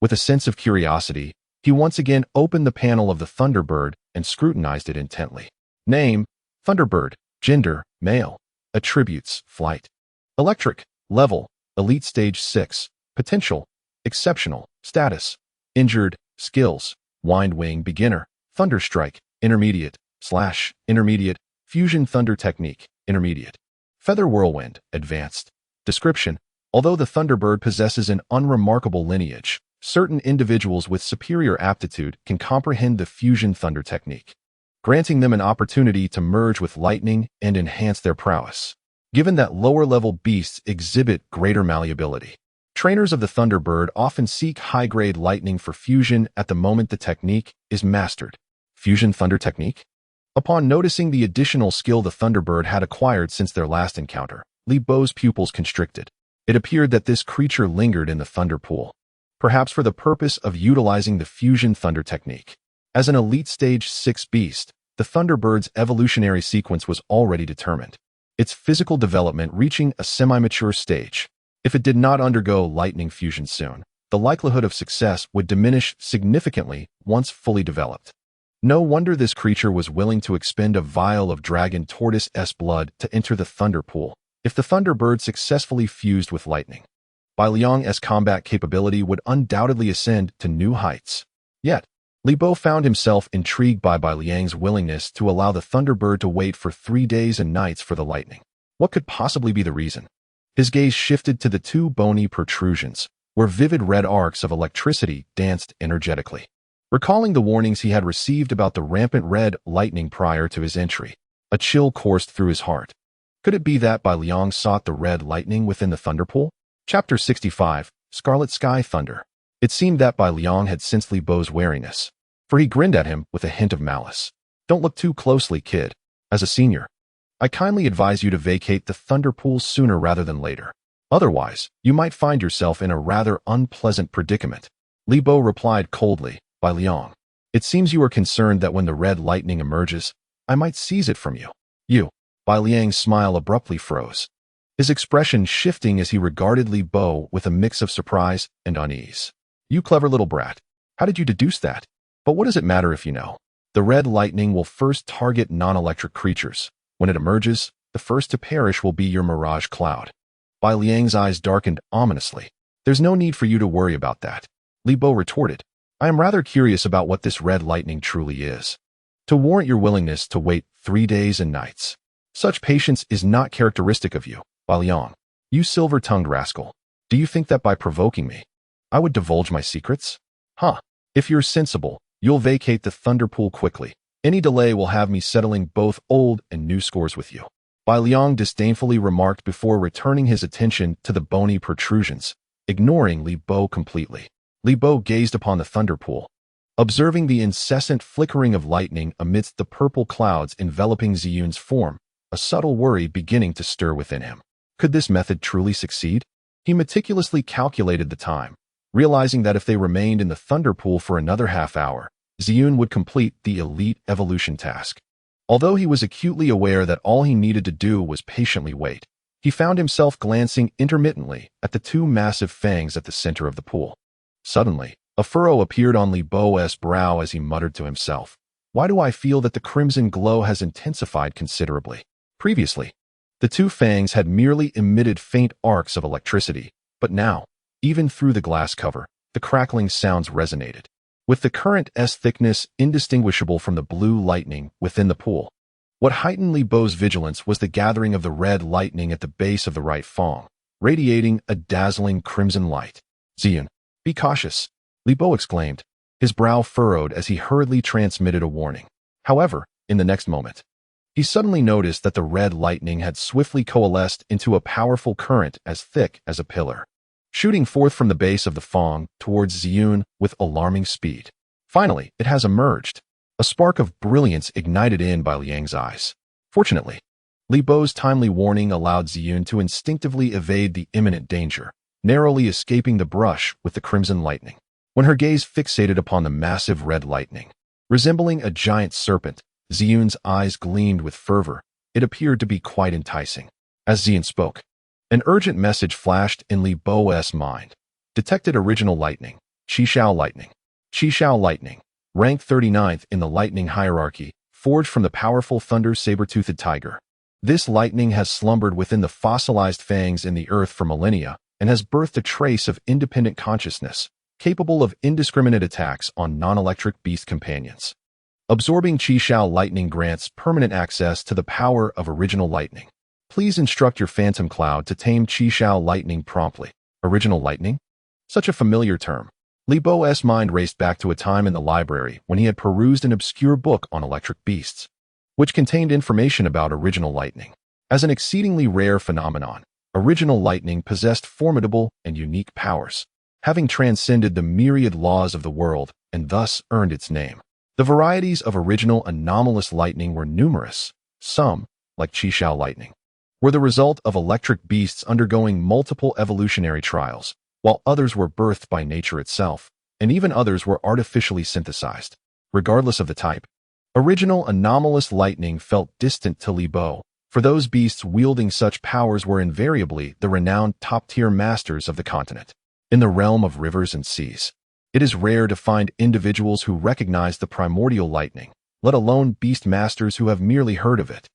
[SPEAKER 1] With a sense of curiosity, he once again opened the panel of the Thunderbird and scrutinized it intently. Name: Thunderbird. Gender: male. Attributes: flight. Electric. Level: Elite Stage 6. Potential: exceptional. Status: injured. Skills: Wind Wing Beginner. Thunderstrike: Intermediate. Intermediate. Fusion Thunder Technique: Intermediate. Feather Whirlwind: Advanced. Description: although the Thunderbird possesses an unremarkable lineage, certain individuals with superior aptitude can comprehend the Fusion Thunder Technique, granting them an opportunity to merge with lightning and enhance their prowess. Given that lower-level beasts exhibit greater malleability, trainers of the Thunderbird often seek high-grade lightning for fusion at the moment the technique is mastered. Fusion Thunder Technique? Upon noticing the additional skill the Thunderbird had acquired since their last encounter, Li Bo's pupils constricted. It appeared that this creature lingered in the thunder pool, perhaps for the purpose of utilizing the Fusion Thunder Technique. As an Elite Stage 6 beast, the Thunderbird's evolutionary sequence was already determined, its physical development reaching a semi-mature stage. If it did not undergo lightning fusion soon, the likelihood of success would diminish significantly once fully developed. No wonder this creature was willing to expend a vial of dragon tortoise-s blood to enter the thunder pool. If the Thunderbird successfully fused with lightning, Bai Liang's combat capability would undoubtedly ascend to new heights. Yet, Li Bo found himself intrigued by Bai Liang's willingness to allow the Thunderbird to wait for 3 days and nights for the lightning. What could possibly be the reason? His gaze shifted to the 2 bony protrusions, where vivid red arcs of electricity danced energetically. Recalling the warnings he had received about the rampant red lightning prior to his entry, a chill coursed through his heart. Could it be that Bai Liang sought the red lightning within the thunder pool? Chapter 65, Scarlet Sky Thunder. It seemed that Bai Liang had sensed Li Bo's wariness, for he grinned at him with a hint of malice. "Don't look too closely, kid. As a senior, I kindly advise you to vacate the thunder pool sooner rather than later. Otherwise, you might find yourself in a rather unpleasant predicament." Li Bo replied coldly, "Bai Liang, it seems you are concerned that when the red lightning emerges, I might seize it from you." "You?" Bai Liang's smile abruptly froze, his expression shifting as he regarded Li Bo with a mix of surprise and unease. "You clever little brat. How did you deduce that? But what does it matter if you know? The red lightning will first target non-electric creatures. When it emerges, the first to perish will be your mirage cloud." Bai Liang's eyes darkened ominously. "There's no need for you to worry about that. Li Bo retorted. I am rather curious about what this red lightning truly is, to warrant your willingness to wait 3 days and nights. Such patience is not characteristic of you, Liang. You silver-tongued rascal. Do you think that by provoking me, I would divulge my secrets? Huh. If you're sensible, you'll vacate the thunder pool quickly. Any delay will have me settling both old and new scores with you. Liang disdainfully remarked before returning his attention to the bony protrusions, ignoring Li Bo completely. Li Bo gazed upon the thunder pool, observing the incessant flickering of lightning amidst the purple clouds enveloping Ziyun's form, a subtle worry beginning to stir within him. Could this method truly succeed? He meticulously calculated the time, realizing that if they remained in the thunder pool for another half hour, Ziyun would complete the elite evolution task. Although he was acutely aware that all he needed to do was patiently wait, he found himself glancing intermittently at the 2 massive fangs at the center of the pool. Suddenly, a furrow appeared on Li Bo's brow as he muttered to himself, "Why do I feel that the crimson glow has intensified considerably?" Previously, the 2 fangs had merely emitted faint arcs of electricity, but now, even through the glass cover, the crackling sounds resonated, with the current's thickness indistinguishable from the blue lightning within the pool. What heightened Li Bo's vigilance was the gathering of the red lightning at the base of the right fang, radiating a dazzling crimson light. "Ziyun, be cautious," Li Bo exclaimed, his brow furrowed as he hurriedly transmitted a warning. However, in the next moment, he suddenly noticed that the red lightning had swiftly coalesced into a powerful current as thick as a pillar, shooting forth from the base of the fang towards Ziyun with alarming speed. Finally, it has emerged, a spark of brilliance ignited in by Liang's eyes. Fortunately, Li Bo's timely warning allowed Ziyun to instinctively evade the imminent danger, narrowly escaping the brush with the crimson lightning. When her gaze fixated upon the massive red lightning, resembling a giant serpent, Ziyun's eyes gleamed with fervor. It appeared to be quite enticing. As Ziyun spoke, an urgent message flashed in Li Bo's mind. Detected original lightning. Qishao lightning. Qishao lightning, ranked 39th in the lightning hierarchy, forged from the powerful thunder saber-toothed tiger. This lightning has slumbered within the fossilized fangs in the earth for millennia and has birthed a trace of independent consciousness, capable of indiscriminate attacks on non-electric beast companions. Absorbing Qishao lightning grants permanent access to the power of original lightning. Please instruct your phantom cloud to tame Qishao lightning promptly. Original lightning? Such a familiar term. Li Bo's mind raced back to a time in the library when he had perused an obscure book on electric beasts, which contained information about original lightning. As an exceedingly rare phenomenon, original lightning possessed formidable and unique powers, having transcended the myriad laws of the world and thus earned its name. The varieties of original anomalous lightning were numerous. Some, like Qishao lightning, were the result of electric beasts undergoing multiple evolutionary trials, while others were birthed by nature itself, and even others were artificially synthesized. Regardless of the type, original anomalous lightning felt distant to Li Bo, for those beasts wielding such powers were invariably the renowned top-tier masters of the continent. In the realm of rivers and seas, it is rare to find individuals who recognize the primordial lightning, let alone beast masters who have merely heard of it.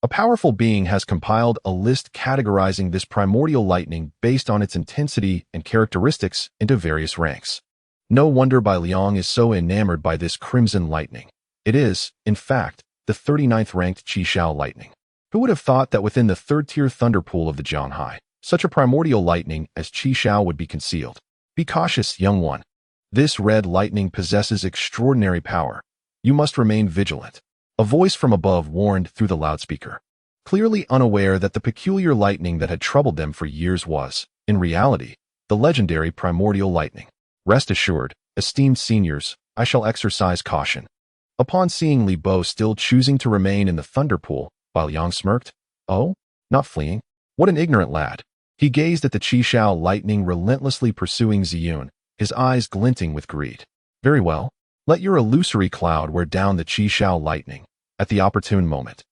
[SPEAKER 1] A powerful being has compiled a list categorizing this primordial lightning based on its intensity and characteristics into various ranks. No wonder Bai Liang is so enamored by this crimson lightning. It is, in fact, the 39th ranked Qishao lightning. Who would have thought that within the third-tier thunder pool of the Zhanghai, such a primordial lightning as Qishao would be concealed? Be cautious, young one. This red lightning possesses extraordinary power. You must remain vigilant. A voice from above warned through the loudspeaker, clearly unaware that the peculiar lightning that had troubled them for years was, in reality, the legendary primordial lightning. Rest assured, esteemed seniors, I shall exercise caution. Upon seeing Li Bo still choosing to remain in the thunder pool, Bai Liang smirked. Oh, not fleeing? What an ignorant lad. He gazed at the Qishao lightning relentlessly pursuing Ziyun, his eyes glinting with greed. Very well. Let your illusory cloud wear down the Qishao lightning. At the opportune moment,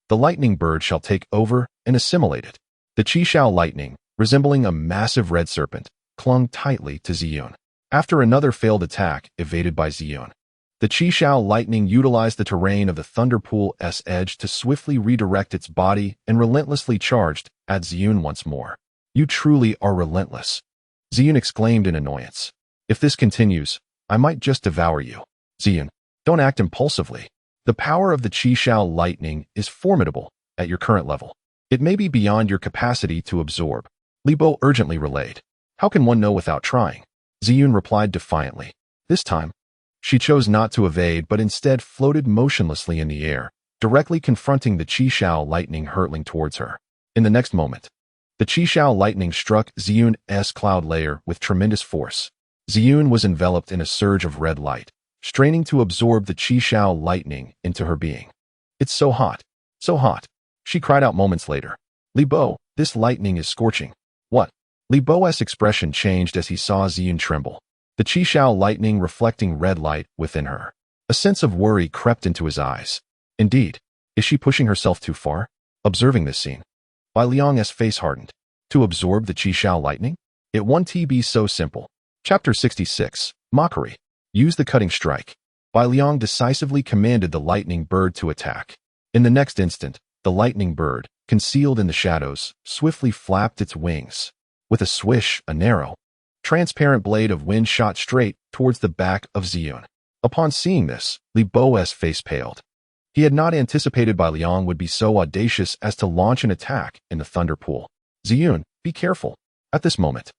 [SPEAKER 1] the lightning bird shall take over and assimilate it. The Qishao lightning, resembling a massive red serpent, clung tightly to Ziyun. After another failed attack evaded by Ziyun, the Qishao lightning utilized the terrain of the thunder pool's edge to swiftly redirect its body and relentlessly charged at Ziyun once more. You truly are relentless, Ziyun exclaimed in annoyance. If this continues, I might just devour you. Ziyun, don't act impulsively. The power of the Qi Shao lightning is formidable at your current level. It may be beyond your capacity to absorb. Li Bo urgently relayed. How can one know without trying? Ziyun replied defiantly. This time, she chose not to evade but instead floated motionlessly in the air, directly confronting the Qi Shao lightning hurtling towards her. In the next moment, the Qi Shao lightning struck Ziyun's cloud layer with tremendous force. Ziyun was enveloped in a surge of red light, straining to absorb the Qi Shao lightning into her being. It's so hot, she cried out moments later. Li Bo, this lightning is scorching. What? Li Bo's expression changed as he saw Ziyun tremble, the Qi Shao lightning reflecting red light within her. A sense of worry crept into his eyes. Indeed, is she pushing herself too far? Observing this scene, Bai Liang's face hardened. To absorb the Qi Shao lightning? It won't be so simple. Chapter 66, Mockery. Use the cutting strike. Bai Liang decisively commanded the lightning bird to attack. In the next instant, the lightning bird, concealed in the shadows, swiftly flapped its wings. With a swish, a narrow, transparent blade of wind shot straight towards the back of Ziyun. Upon seeing this, Li Bo's face paled. He had not anticipated Bai Liang would be so audacious as to launch an attack in the thunder pool. Ziyun, be careful. At this moment,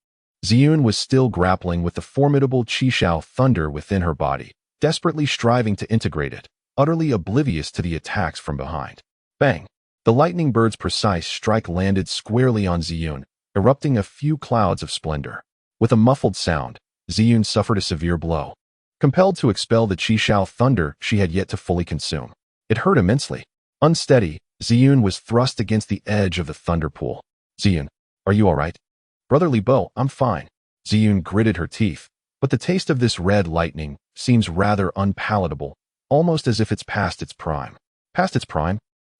[SPEAKER 1] Ziyun was still grappling with the formidable Qi Shao thunder within her body, desperately striving to integrate it, utterly oblivious to the attacks from behind. Bang! The lightning bird's precise strike landed squarely on Ziyun, erupting a few clouds of splendor. With a muffled sound, Ziyun suffered a severe blow. Compelled to expel the Qi Shao thunder she had yet to fully consume. It hurt immensely. Unsteady, Ziyun was thrust against the edge of the thunder pool. Ziyun, are you all right? Brother Li Bo, I'm fine. Ziyun gritted her teeth, but the taste of this red lightning seems rather unpalatable, almost as if it's past its prime. Past its prime?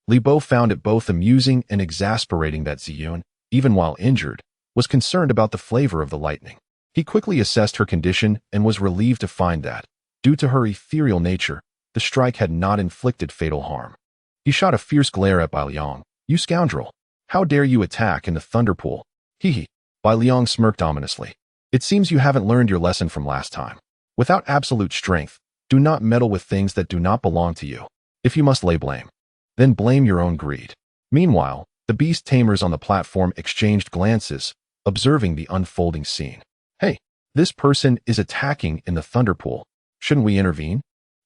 [SPEAKER 1] Li Bo found it both amusing and exasperating that Ziyun, even while injured, was concerned about the flavor of the lightning. He quickly assessed her condition and was relieved to find that, due to her ethereal nature, the strike had not inflicted fatal harm. He shot a fierce glare at Bai Liang. You scoundrel! How dare you attack in the thunder pool? Hee. Bai Liang smirked ominously. It seems you haven't learned your lesson from last time. Without absolute strength, do not meddle with things that do not belong to you. If you must lay blame, then blame your own greed. Meanwhile, the beast tamers on the platform exchanged glances, observing the unfolding scene. Hey, this person is attacking in the thunder pool. Shouldn't we intervene?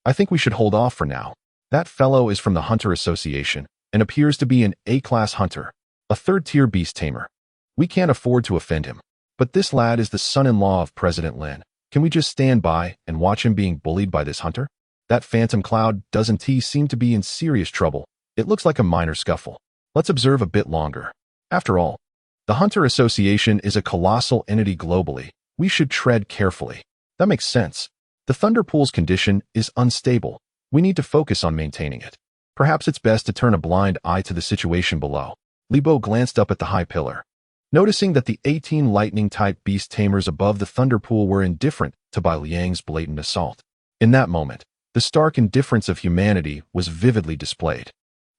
[SPEAKER 1] I think we should hold off for now. That fellow is from the Hunter Association and appears to be an A-class hunter, a third-tier beast tamer. We can't afford to offend him. But this lad is the son-in-law of President Lin. Can we just stand by and watch him being bullied by this hunter? That phantom cloud doesn't seem to be in serious trouble. It looks like a minor scuffle. Let's observe a bit longer. After all, the Hunter Association is a colossal entity globally. We should tread carefully. That makes sense. The thunder pool's condition is unstable. We need to focus on maintaining it. Perhaps it's best to turn a blind eye to the situation below. Li Bo glanced up at the high pillar. Noticing that the 18 lightning-type beast tamers above the thunder pool were indifferent to Bai Liang's blatant assault. In that moment, the stark indifference of humanity was vividly displayed.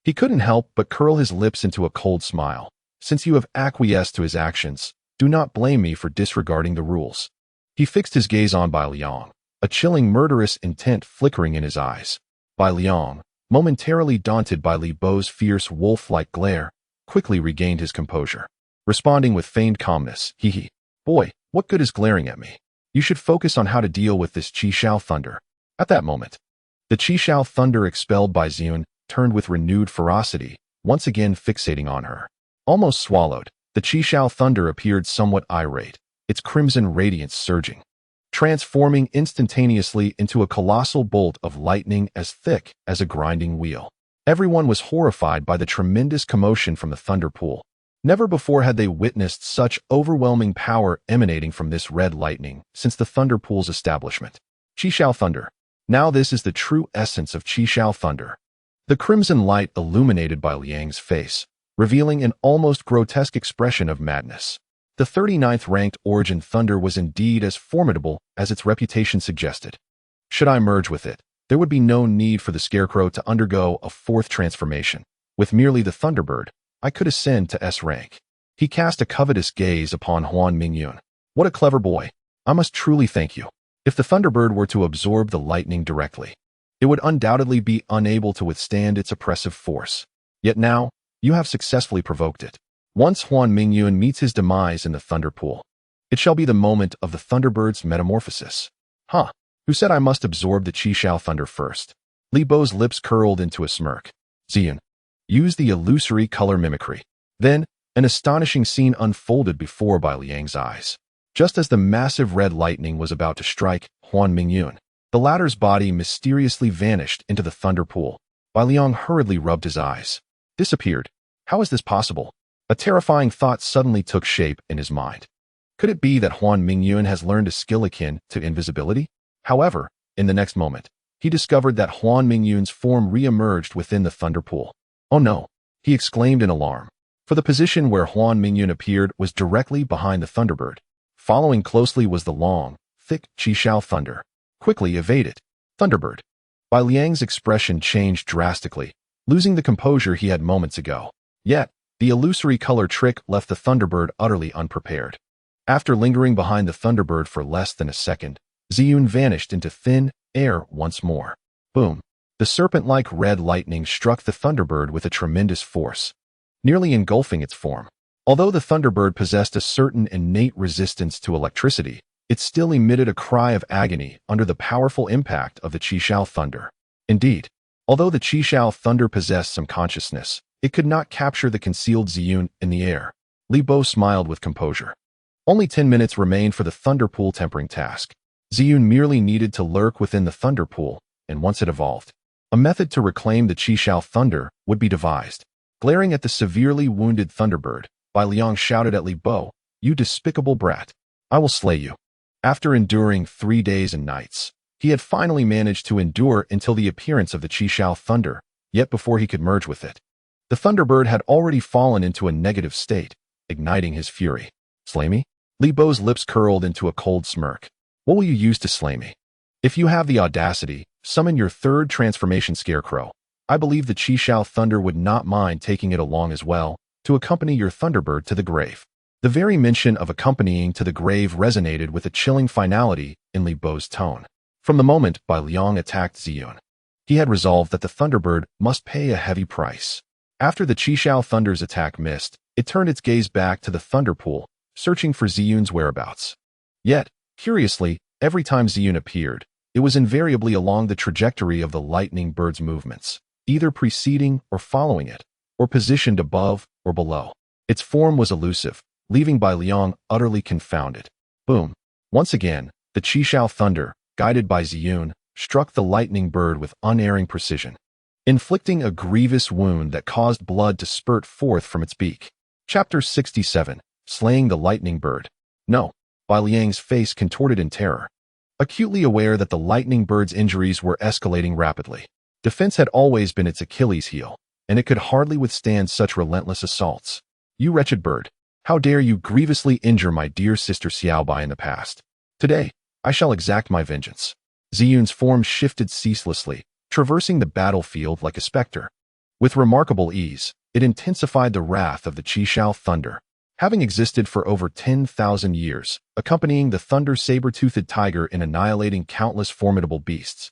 [SPEAKER 1] He couldn't help but curl his lips into a cold smile. Since you have acquiesced to his actions, do not blame me for disregarding the rules. He fixed his gaze on Bai Liang, a chilling murderous intent flickering in his eyes. Bai Liang, momentarily daunted by Li Bo's fierce wolf-like glare, quickly regained his composure. Responding with feigned calmness, hee. Boy, what good is glaring at me? You should focus on how to deal with this Qi Shao thunder. At that moment, the Qi Shao thunder expelled by Ziyun turned with renewed ferocity, once again fixating on her. Almost swallowed, the Qi Shao thunder appeared somewhat irate, its crimson radiance surging, transforming instantaneously into a colossal bolt of lightning as thick as a grinding wheel. Everyone was horrified by the tremendous commotion from the thunder pool. Never before had they witnessed such overwhelming power emanating from this red lightning since the thunder pool's establishment. Qi Shao thunder. Now this is the true essence of Qi Shao thunder. The crimson light illuminated Bai Liang's face, revealing an almost grotesque expression of madness. The 39th ranked origin thunder was indeed as formidable as its reputation suggested. Should I merge with it, there would be no need for the scarecrow to undergo a fourth transformation. With merely the Thunderbird, I could ascend to S rank. He cast a covetous gaze upon Huan Mingyun. What a clever boy. I must truly thank you. If the Thunderbird were to absorb the lightning directly, it would undoubtedly be unable to withstand its oppressive force. Yet now, you have successfully provoked it. Once Huan Mingyun meets his demise in the Thunder Pool, it shall be the moment of the Thunderbird's metamorphosis. Huh? Who said I must absorb the Qishao Thunder first? Li Bo's lips curled into a smirk. Ziyun, use the illusory color mimicry. Then, an astonishing scene unfolded before Bai Liang's eyes. Just as the massive red lightning was about to strike Huan Mingyun, the latter's body mysteriously vanished into the Thunder Pool. Bai Liang hurriedly rubbed his eyes. Disappeared. How is this possible? A terrifying thought suddenly took shape in his mind. Could it be that Huan Mingyun has learned a skill akin to invisibility? However, in the next moment, he discovered that Huan Mingyun's form re-emerged within the Thunder Pool. Oh no! He exclaimed in alarm. For the position where Huan Mingyun appeared was directly behind the Thunderbird. Following closely was the long, thick Qishao Thunder. Quickly evade it. Thunderbird. Bai Liang's expression changed drastically, losing the composure he had moments ago. Yet, the illusory color trick left the Thunderbird utterly unprepared. After lingering behind the Thunderbird for less than a second, Ziyun vanished into thin air once more. Boom! The serpent-like red lightning struck the Thunderbird with a tremendous force, nearly engulfing its form. Although the Thunderbird possessed a certain innate resistance to electricity, it still emitted a cry of agony under the powerful impact of the Qishao Thunder. Indeed, although the Qishao Thunder possessed some consciousness, it could not capture the concealed Ziyun in the air. Li Bo smiled with composure. Only 10 minutes remained for the Thunder Pool tempering task. Ziyun merely needed to lurk within the Thunder Pool, and once it evolved, a method to reclaim the Qishao Thunder would be devised. Glaring at the severely wounded Thunderbird, Bai Liang shouted at Li Bo, "You despicable brat! I will slay you." After enduring 3 days and nights, he had finally managed to endure until the appearance of the Qishao Thunder, yet before he could merge with it, the Thunderbird had already fallen into a negative state, igniting his fury. Slay me? Li Bo's lips curled into a cold smirk. What will you use to slay me? If you have the audacity, summon your third transformation scarecrow. I believe the Qishao Thunder would not mind taking it along as well, to accompany your Thunderbird to the grave. The very mention of accompanying to the grave resonated with a chilling finality in Li Bo's tone. From the moment Bai Liang attacked Ziyun, he had resolved that the Thunderbird must pay a heavy price. After the Qishao Thunder's attack missed, it turned its gaze back to the Thunder Pool, searching for Ziyun's whereabouts. Yet, curiously, every time Ziyun appeared, it was invariably along the trajectory of the lightning bird's movements, either preceding or following it, or positioned above or below. Its form was elusive, leaving Bai Liang utterly confounded. Boom! Once again, the Qishao Thunder, guided by Ziyun, struck the lightning bird with unerring precision, inflicting a grievous wound that caused blood to spurt forth from its beak. Chapter 67. Slaying the Lightning Bird. No. Bai Liang's face contorted in terror, acutely aware that the lightning bird's injuries were escalating rapidly. Defense had always been its Achilles heel, and it could hardly withstand such relentless assaults. You wretched bird! How dare you grievously injure my dear sister Xiaobai in the past? Today, I shall exact my vengeance. Ziyun's form shifted ceaselessly, traversing the battlefield like a specter. With remarkable ease, it intensified the wrath of the Qishao Thunder. Having existed for over 10,000 years, accompanying the thunder saber-toothed tiger in annihilating countless formidable beasts,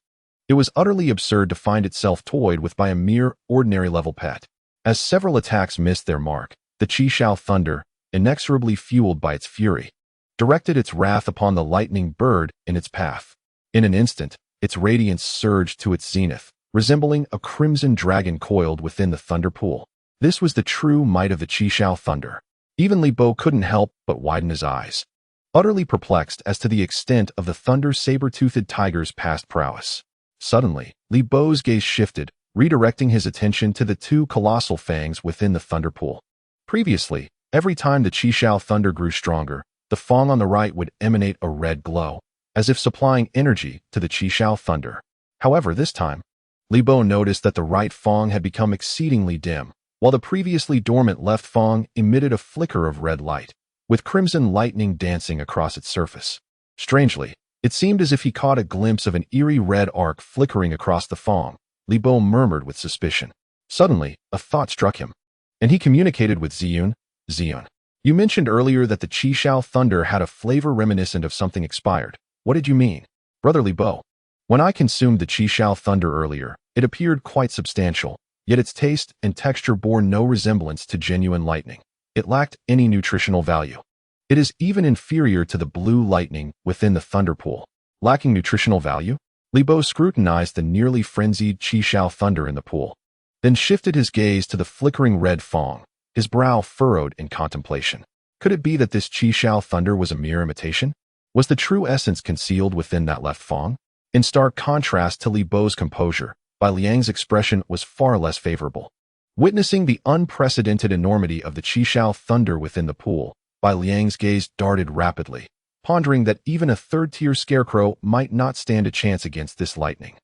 [SPEAKER 1] it was utterly absurd to find itself toyed with by a mere ordinary-level pet. As several attacks missed their mark, the Qishao Thunder, inexorably fueled by its fury, directed its wrath upon the lightning bird in its path. In an instant, its radiance surged to its zenith, resembling a crimson dragon coiled within the Thunder Pool. This was the true might of the Qishao Thunder. Even Li Bo couldn't help but widen his eyes, utterly perplexed as to the extent of the thunder saber-toothed tiger's past prowess. Suddenly, Li Bo's gaze shifted, redirecting his attention to the two colossal fangs within the Thunder Pool. Previously, every time the Qishao Thunder grew stronger, the fang on the right would emanate a red glow, as if supplying energy to the Qishao Thunder. However, this time, Li Bo noticed that the right fang had become exceedingly dim, while the previously dormant left fang emitted a flicker of red light, with crimson lightning dancing across its surface. Strangely, it seemed as if he caught a glimpse of an eerie red arc flickering across the fang. Li Bo murmured with suspicion. Suddenly, a thought struck him, and he communicated with Ziyun. Ziyun, You mentioned earlier that the Qishao thunder had a flavor reminiscent of something expired. What did you mean? Brotherly Bo. When I consumed the Qishao thunder earlier, it appeared quite substantial, yet its taste and texture bore no resemblance to genuine lightning. It lacked any nutritional value. It is even inferior to the blue lightning within the thunder pool. Lacking nutritional value? Li Bo scrutinized the nearly frenzied Qishao thunder in the pool, then shifted his gaze to the flickering red fong, his brow furrowed in contemplation. Could it be that this Qishao thunder was a mere imitation? Was the true essence concealed within that left fong? In stark contrast to Li Bo's composure, Bai Liang's expression was far less favorable. Witnessing the unprecedented enormity of the Qishao thunder within the pool, Bai Liang's gaze darted rapidly, pondering that even a third-tier scarecrow might not stand a chance against this lightning.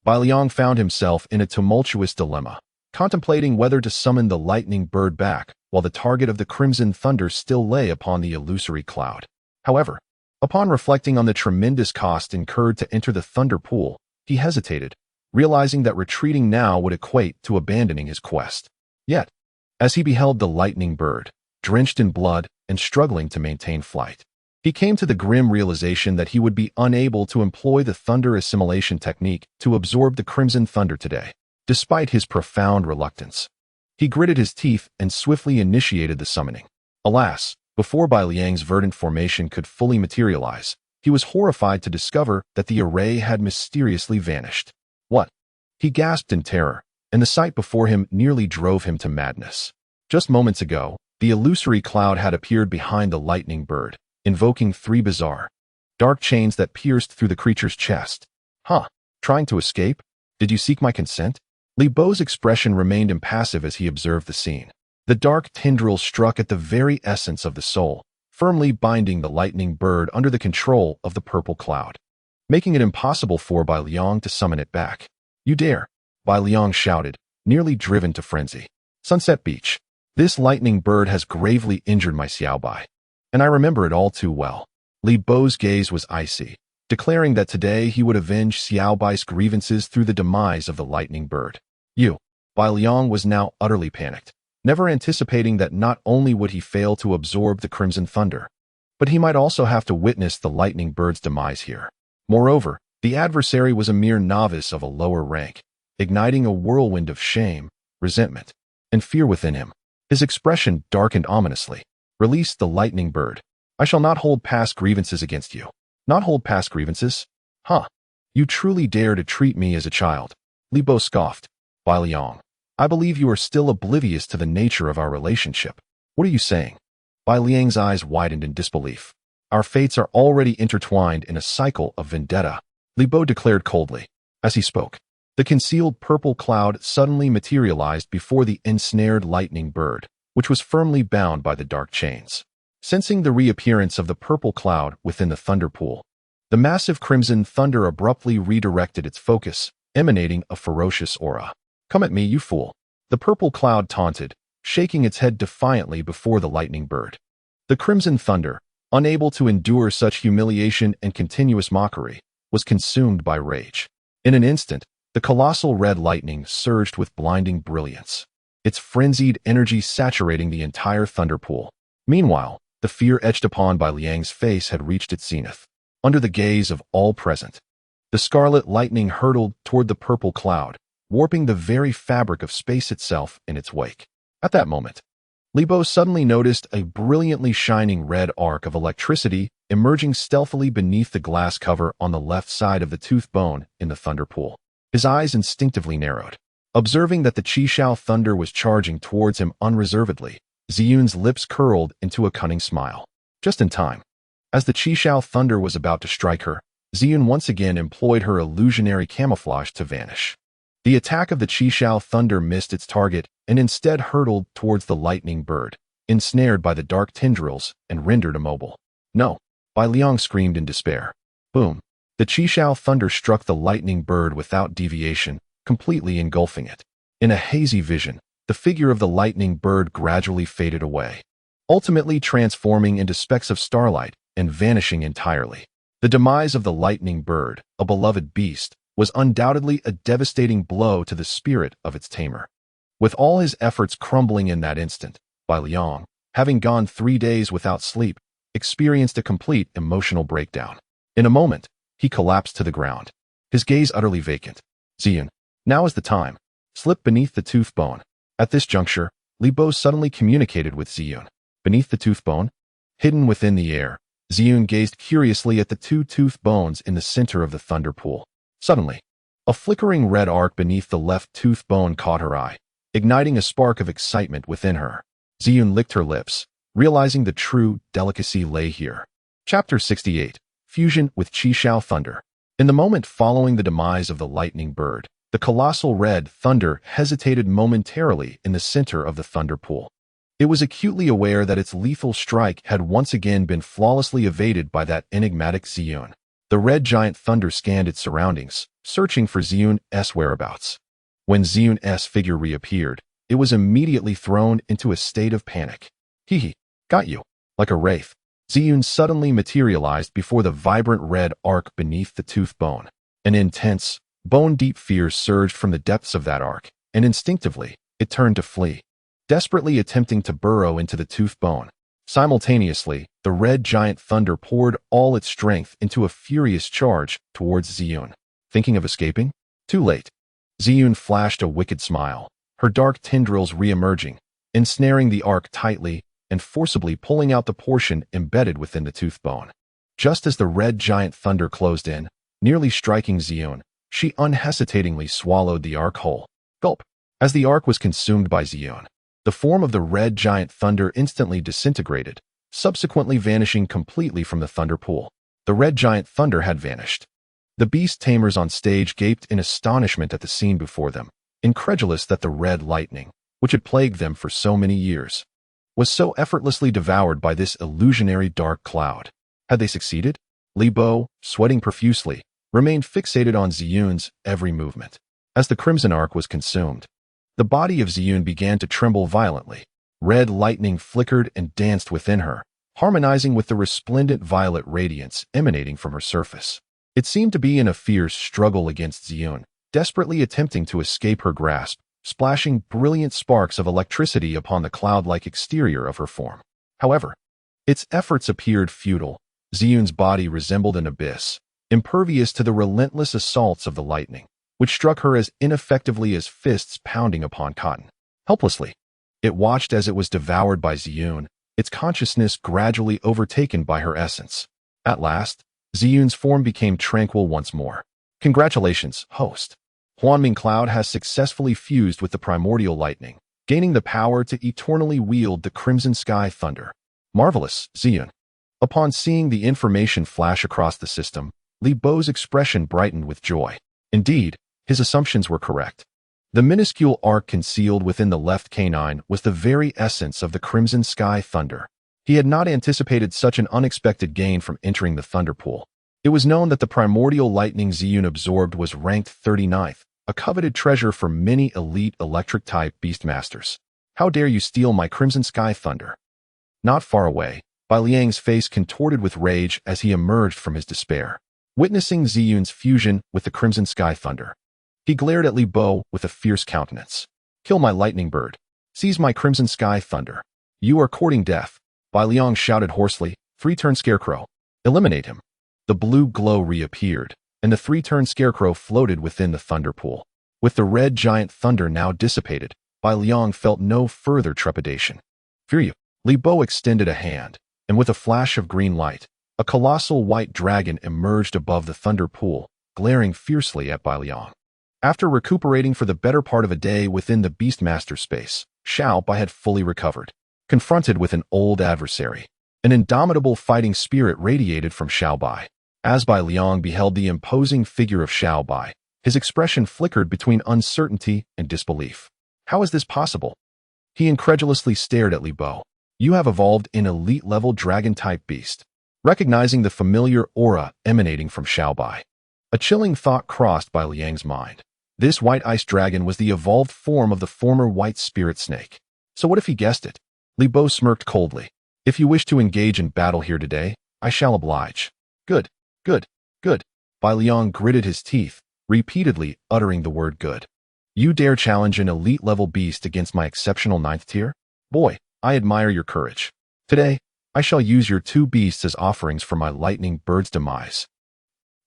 [SPEAKER 1] Bai Liang found himself in a tumultuous dilemma, contemplating whether to summon the lightning bird back while the target of the crimson thunder still lay upon the illusory cloud. However, upon reflecting on the tremendous cost incurred to enter the thunder pool, he hesitated, realizing that retreating now would equate to abandoning his quest. Yet, as he beheld the lightning bird, drenched in blood and struggling to maintain flight, he came to the grim realization that he would be unable to employ the thunder assimilation technique to absorb the crimson thunder today, despite his profound reluctance. He gritted his teeth and swiftly initiated the summoning. Alas, before Bai Liang's verdant formation could fully materialize, he was horrified to discover that the array had mysteriously vanished. What? He gasped in terror, and the sight before him nearly drove him to madness. Just moments ago, the illusory cloud had appeared behind the lightning bird, invoking three bizarre, dark chains that pierced through the creature's chest. Huh? Trying to escape? Did you seek my consent? Li Bo's expression remained impassive as he observed the scene. The dark tendrils struck at the very essence of the soul, firmly binding the lightning bird under the control of the purple cloud, making it impossible for Bai Liang to summon it back. You dare! Bai Liang shouted, nearly driven to frenzy. Sunset Beach. This lightning bird has gravely injured my Xiaobai, and I remember it all too well. Li Bo's gaze was icy, declaring that today he would avenge Xiaobai's grievances through the demise of the lightning bird. Bai Liang was now utterly panicked, never anticipating that not only would he fail to absorb the crimson thunder, but he might also have to witness the lightning bird's demise here. Moreover, the adversary was a mere novice of a lower rank, igniting a whirlwind of shame, resentment, and fear within him. His expression darkened ominously. Release the lightning bird. I shall not hold past grievances against you. Not hold past grievances? Huh. You truly dare to treat me as a child. Li Bo scoffed. Bai Liang, I believe you are still oblivious to the nature of our relationship. What are you saying? Bai Liang's eyes widened in disbelief. Our fates are already intertwined in a cycle of vendetta, Li Bo declared coldly. As he spoke, the concealed purple cloud suddenly materialized before the ensnared lightning bird, which was firmly bound by the dark chains. Sensing the reappearance of the purple cloud within the thunder pool, the massive crimson thunder abruptly redirected its focus, emanating a ferocious aura. Come at me, you fool. The purple cloud taunted, shaking its head defiantly before the lightning bird. The crimson thunder, unable to endure such humiliation and continuous mockery, was consumed by rage. In an instant, the colossal red lightning surged with blinding brilliance, its frenzied energy saturating the entire thunder pool. Meanwhile, the fear etched upon Bai Liang's face had reached its zenith. Under the gaze of all present, the scarlet lightning hurtled toward the purple cloud, warping the very fabric of space itself in its wake. At that moment, Li Bo suddenly noticed a brilliantly shining red arc of electricity emerging stealthily beneath the glass cover on the left side of the tooth bone in the thunder pool. His eyes instinctively narrowed. Observing that the Qishao thunder was charging towards him unreservedly, Ziyun's lips curled into a cunning smile. Just in time. As the Qishao thunder was about to strike her, Ziyun once again employed her illusionary camouflage to vanish. The attack of the Qishao thunder missed its target and instead hurtled towards the lightning bird, ensnared by the dark tendrils and rendered immobile. No! Bai Liang screamed in despair. Boom! The Qishao thunder struck the lightning bird without deviation, completely engulfing it. In a hazy vision, the figure of the lightning bird gradually faded away, ultimately transforming into specks of starlight and vanishing entirely. The demise of the lightning bird, a beloved beast, was undoubtedly a devastating blow to the spirit of its tamer. With all his efforts crumbling in that instant, Bai Liang, having gone 3 days without sleep, experienced a complete emotional breakdown. In a moment, he collapsed to the ground, his gaze utterly vacant. Ziyun, now is the time. Slip beneath the tooth bone. At this juncture, Li Bo suddenly communicated with Ziyun. Beneath the tooth bone? Hidden within the air, Ziyun gazed curiously at the two tooth bones in the center of the thunder pool. Suddenly, a flickering red arc beneath the left tooth bone caught her eye, igniting a spark of excitement within her. Ziyun licked her lips, realizing the true delicacy lay here. Chapter 68. Fusion with Qishao Thunder. In the moment following the demise of the lightning bird, the colossal red thunder hesitated momentarily in the center of the thunder pool. It was acutely aware that its lethal strike had once again been flawlessly evaded by that enigmatic Ziyun. The red giant thunder scanned its surroundings, searching for Ziyun's whereabouts. When Ziyun's figure reappeared, it was immediately thrown into a state of panic. Hee, got you. Like a wraith, Ziyun suddenly materialized before the vibrant red arc beneath the tooth bone. An intense, bone-deep fear surged from the depths of that arc, and instinctively, it turned to flee, desperately attempting to burrow into the tooth bone. Simultaneously, the red giant thunder poured all its strength into a furious charge towards Ziyun. Thinking of escaping? Too late. Ziyun flashed a wicked smile, her dark tendrils re-emerging, ensnaring the arc tightly and forcibly pulling out the portion embedded within the tooth bone. Just as the red giant thunder closed in, nearly striking Ziyun, she unhesitatingly swallowed the arc whole. Gulp. As the arc was consumed by Ziyun, the form of the red giant thunder instantly disintegrated, subsequently vanishing completely from the thunder pool. The red giant thunder had vanished. The beast tamers on stage gaped in astonishment at the scene before them, incredulous that the red lightning, which had plagued them for so many years, was so effortlessly devoured by this illusionary dark cloud. Had they succeeded? Li Bo, sweating profusely, remained fixated on Ziyun's every movement. As the crimson arc was consumed, the body of Ziyun began to tremble violently. Red lightning flickered and danced within her, harmonizing with the resplendent violet radiance emanating from her surface. It seemed to be in a fierce struggle against Ziyun, desperately attempting to escape her grasp, splashing brilliant sparks of electricity upon the cloud-like exterior of her form. However, its efforts appeared futile. Ziyun's body resembled an abyss, impervious to the relentless assaults of the lightning, which struck her as ineffectively as fists pounding upon cotton. Helplessly, it watched as it was devoured by Ziyun, its consciousness gradually overtaken by her essence. At last, Ziyun's form became tranquil once more. Congratulations, host. Huanming Cloud has successfully fused with the primordial lightning, gaining the power to eternally wield the crimson sky thunder. Marvelous, Ziyun. Upon seeing the information flash across the system, Li Bo's expression brightened with joy. Indeed, his assumptions were correct. The minuscule arc concealed within the left canine was the very essence of the crimson sky thunder. He had not anticipated such an unexpected gain from entering the thunder pool. It was known that the primordial lightning Ziyun absorbed was ranked 39th, a coveted treasure for many elite electric-type beastmasters. How dare you steal my crimson sky thunder? Not far away, Bai Liang's face contorted with rage as he emerged from his despair, witnessing Ziyun's fusion with the crimson sky thunder. He glared at Li Bo with a fierce countenance. Kill my lightning bird. Seize my crimson sky thunder. You are courting death. Bai Liang shouted hoarsely. Three-turn scarecrow. Eliminate him. The blue glow reappeared, and the three-turn scarecrow floated within the thunder pool. With the red giant thunder now dissipated, Bai Liang felt no further trepidation. Fear you. Li Bo extended a hand, and with a flash of green light, a colossal white dragon emerged above the thunder pool, glaring fiercely at Bai Liang. After recuperating for the better part of a day within the Beastmaster space, Xiao Bai had fully recovered. Confronted with an old adversary, an indomitable fighting spirit radiated from Xiao Bai. As Bai Liang beheld the imposing figure of Xiao Bai, his expression flickered between uncertainty and disbelief. How is this possible? He incredulously stared at Li Bo. You have evolved an elite-level dragon-type beast. Recognizing the familiar aura emanating from Xiao Bai, a chilling thought crossed Bai Liang's mind. This white ice dragon was the evolved form of the former white spirit snake. So what if he guessed it? Li Bo smirked coldly. If you wish to engage in battle here today, I shall oblige. Good, good, good. Bai Liang gritted his teeth, repeatedly uttering the word good. You dare challenge an elite-level beast against my exceptional 9th tier? Boy, I admire your courage. Today, I shall use your two beasts as offerings for my lightning bird's demise.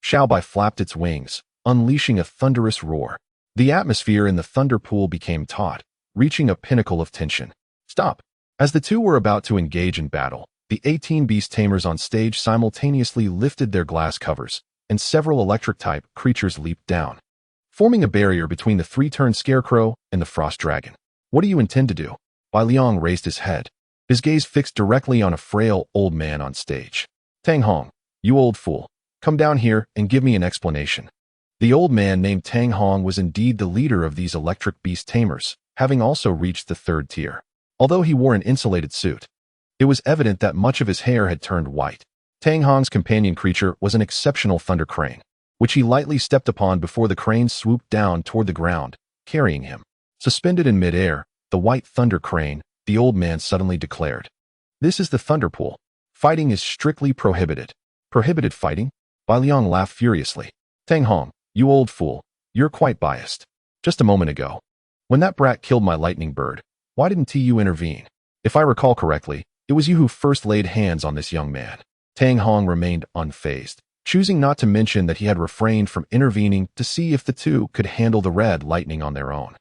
[SPEAKER 1] Xiaobai flapped its wings, unleashing a thunderous roar. The atmosphere in the thunder pool became taut, reaching a pinnacle of tension. Stop! As the two were about to engage in battle, the 18 beast tamers on stage simultaneously lifted their glass covers, and several electric-type creatures leaped down, forming a barrier between the three-turned scarecrow and the frost dragon. What do you intend to do? Bai Liang raised his head, his gaze fixed directly on a frail old man on stage. Tang Hong, you old fool, come down here and give me an explanation. The old man named Tang Hong was indeed the leader of these electric beast tamers, having also reached the third tier. Although he wore an insulated suit, it was evident that much of his hair had turned white. Tang Hong's companion creature was an exceptional thunder crane, which he lightly stepped upon before the crane swooped down toward the ground, carrying him. Suspended in midair, the white thunder crane, the old man suddenly declared. This is the thunder pool. Fighting is strictly prohibited. Prohibited fighting? Bai Liang laughed furiously. Tang Hong, you old fool, you're quite biased. Just a moment ago, when that brat killed my lightning bird, why didn't you intervene? If I recall correctly, it was you who first laid hands on this young man. Tang Hong remained unfazed, choosing not to mention that he had refrained from intervening to see if the two could handle the red lightning on their own.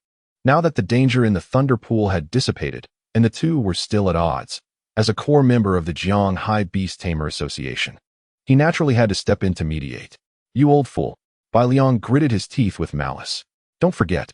[SPEAKER 1] Now that the danger in the thunder pool had dissipated, and the two were still at odds, as a core member of the Jiang Hai Beast Tamer Association, he naturally had to step in to mediate. You old fool. Bai Liang gritted his teeth with malice. Don't forget,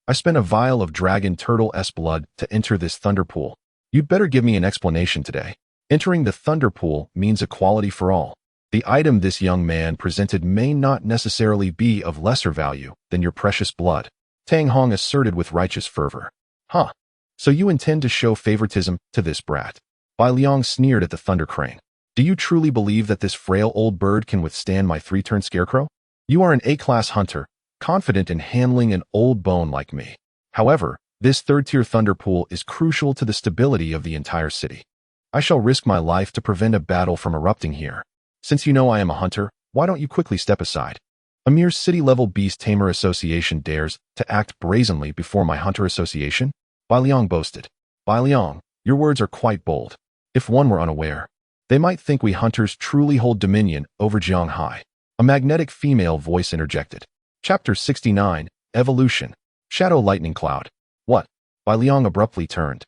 [SPEAKER 1] I spent a vial of dragon turtle-s blood to enter this thunder pool. You'd better give me an explanation today. Entering the thunder pool means equality for all. The item this young man presented may not necessarily be of lesser value than your precious blood, Tang Hong asserted with righteous fervor. Huh. So you intend to show favoritism to this brat? Bai Liang sneered at the thunder crane. Do you truly believe that this frail old bird can withstand my three-turned scarecrow? You are an A-class hunter, confident in handling an old bone like me. However, this third-tier thunder pool is crucial to the stability of the entire city. I shall risk my life to prevent a battle from erupting here. Since you know I am a hunter, why don't you quickly step aside? A mere city-level beast tamer association dares to act brazenly before my hunter association? Bai Liang boasted. Bai Liang, your words are quite bold. If one were unaware, they might think we hunters truly hold dominion over Jiang Hai. A magnetic female voice interjected. Chapter 69, Evolution. Shadow Lightning Cloud. What? Bai Liang abruptly turned,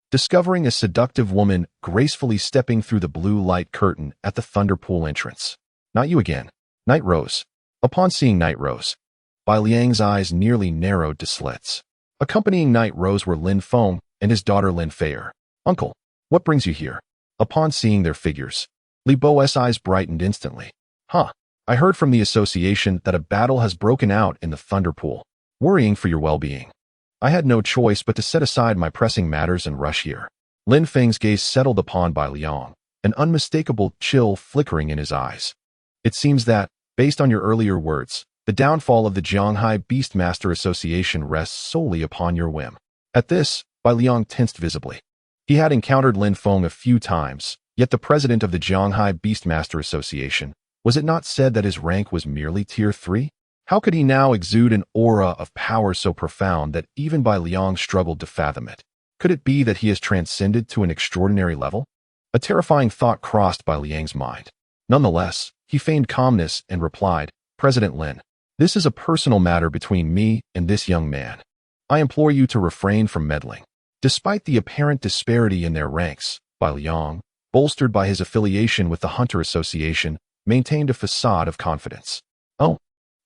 [SPEAKER 1] discovering a seductive woman gracefully stepping through the blue light curtain at the thunder pool entrance. Not you again. Night Rose. Upon seeing Night Rose, Bai Liang's eyes nearly narrowed to slits. Accompanying Night Rose were Lin Feng and his daughter Lin Feier. Uncle, what brings you here? Upon seeing their figures, Li Bo's eyes brightened instantly. Huh. I heard from the association that a battle has broken out in the thunder pool, worrying for your well-being. I had no choice but to set aside my pressing matters and rush here. Lin Feng's gaze settled upon Bai Liang, an unmistakable chill flickering in his eyes. It seems that, based on your earlier words, the downfall of the Jianghai Beastmaster Association rests solely upon your whim. At this, Bai Liang tensed visibly. He had encountered Lin Feng a few times, yet the president of the Jianghai Beastmaster Association, was it not said that his rank was merely Tier 3? How could he now exude an aura of power so profound that even Bai Liang struggled to fathom it? Could it be that he has transcended to an extraordinary level? A terrifying thought crossed Bai Liang's mind. Nonetheless, he feigned calmness and replied, President Lin, this is a personal matter between me and this young man. I implore you to refrain from meddling. Despite the apparent disparity in their ranks, Bai Liang, bolstered by his affiliation with the Hunter Association, maintained a facade of confidence. Oh,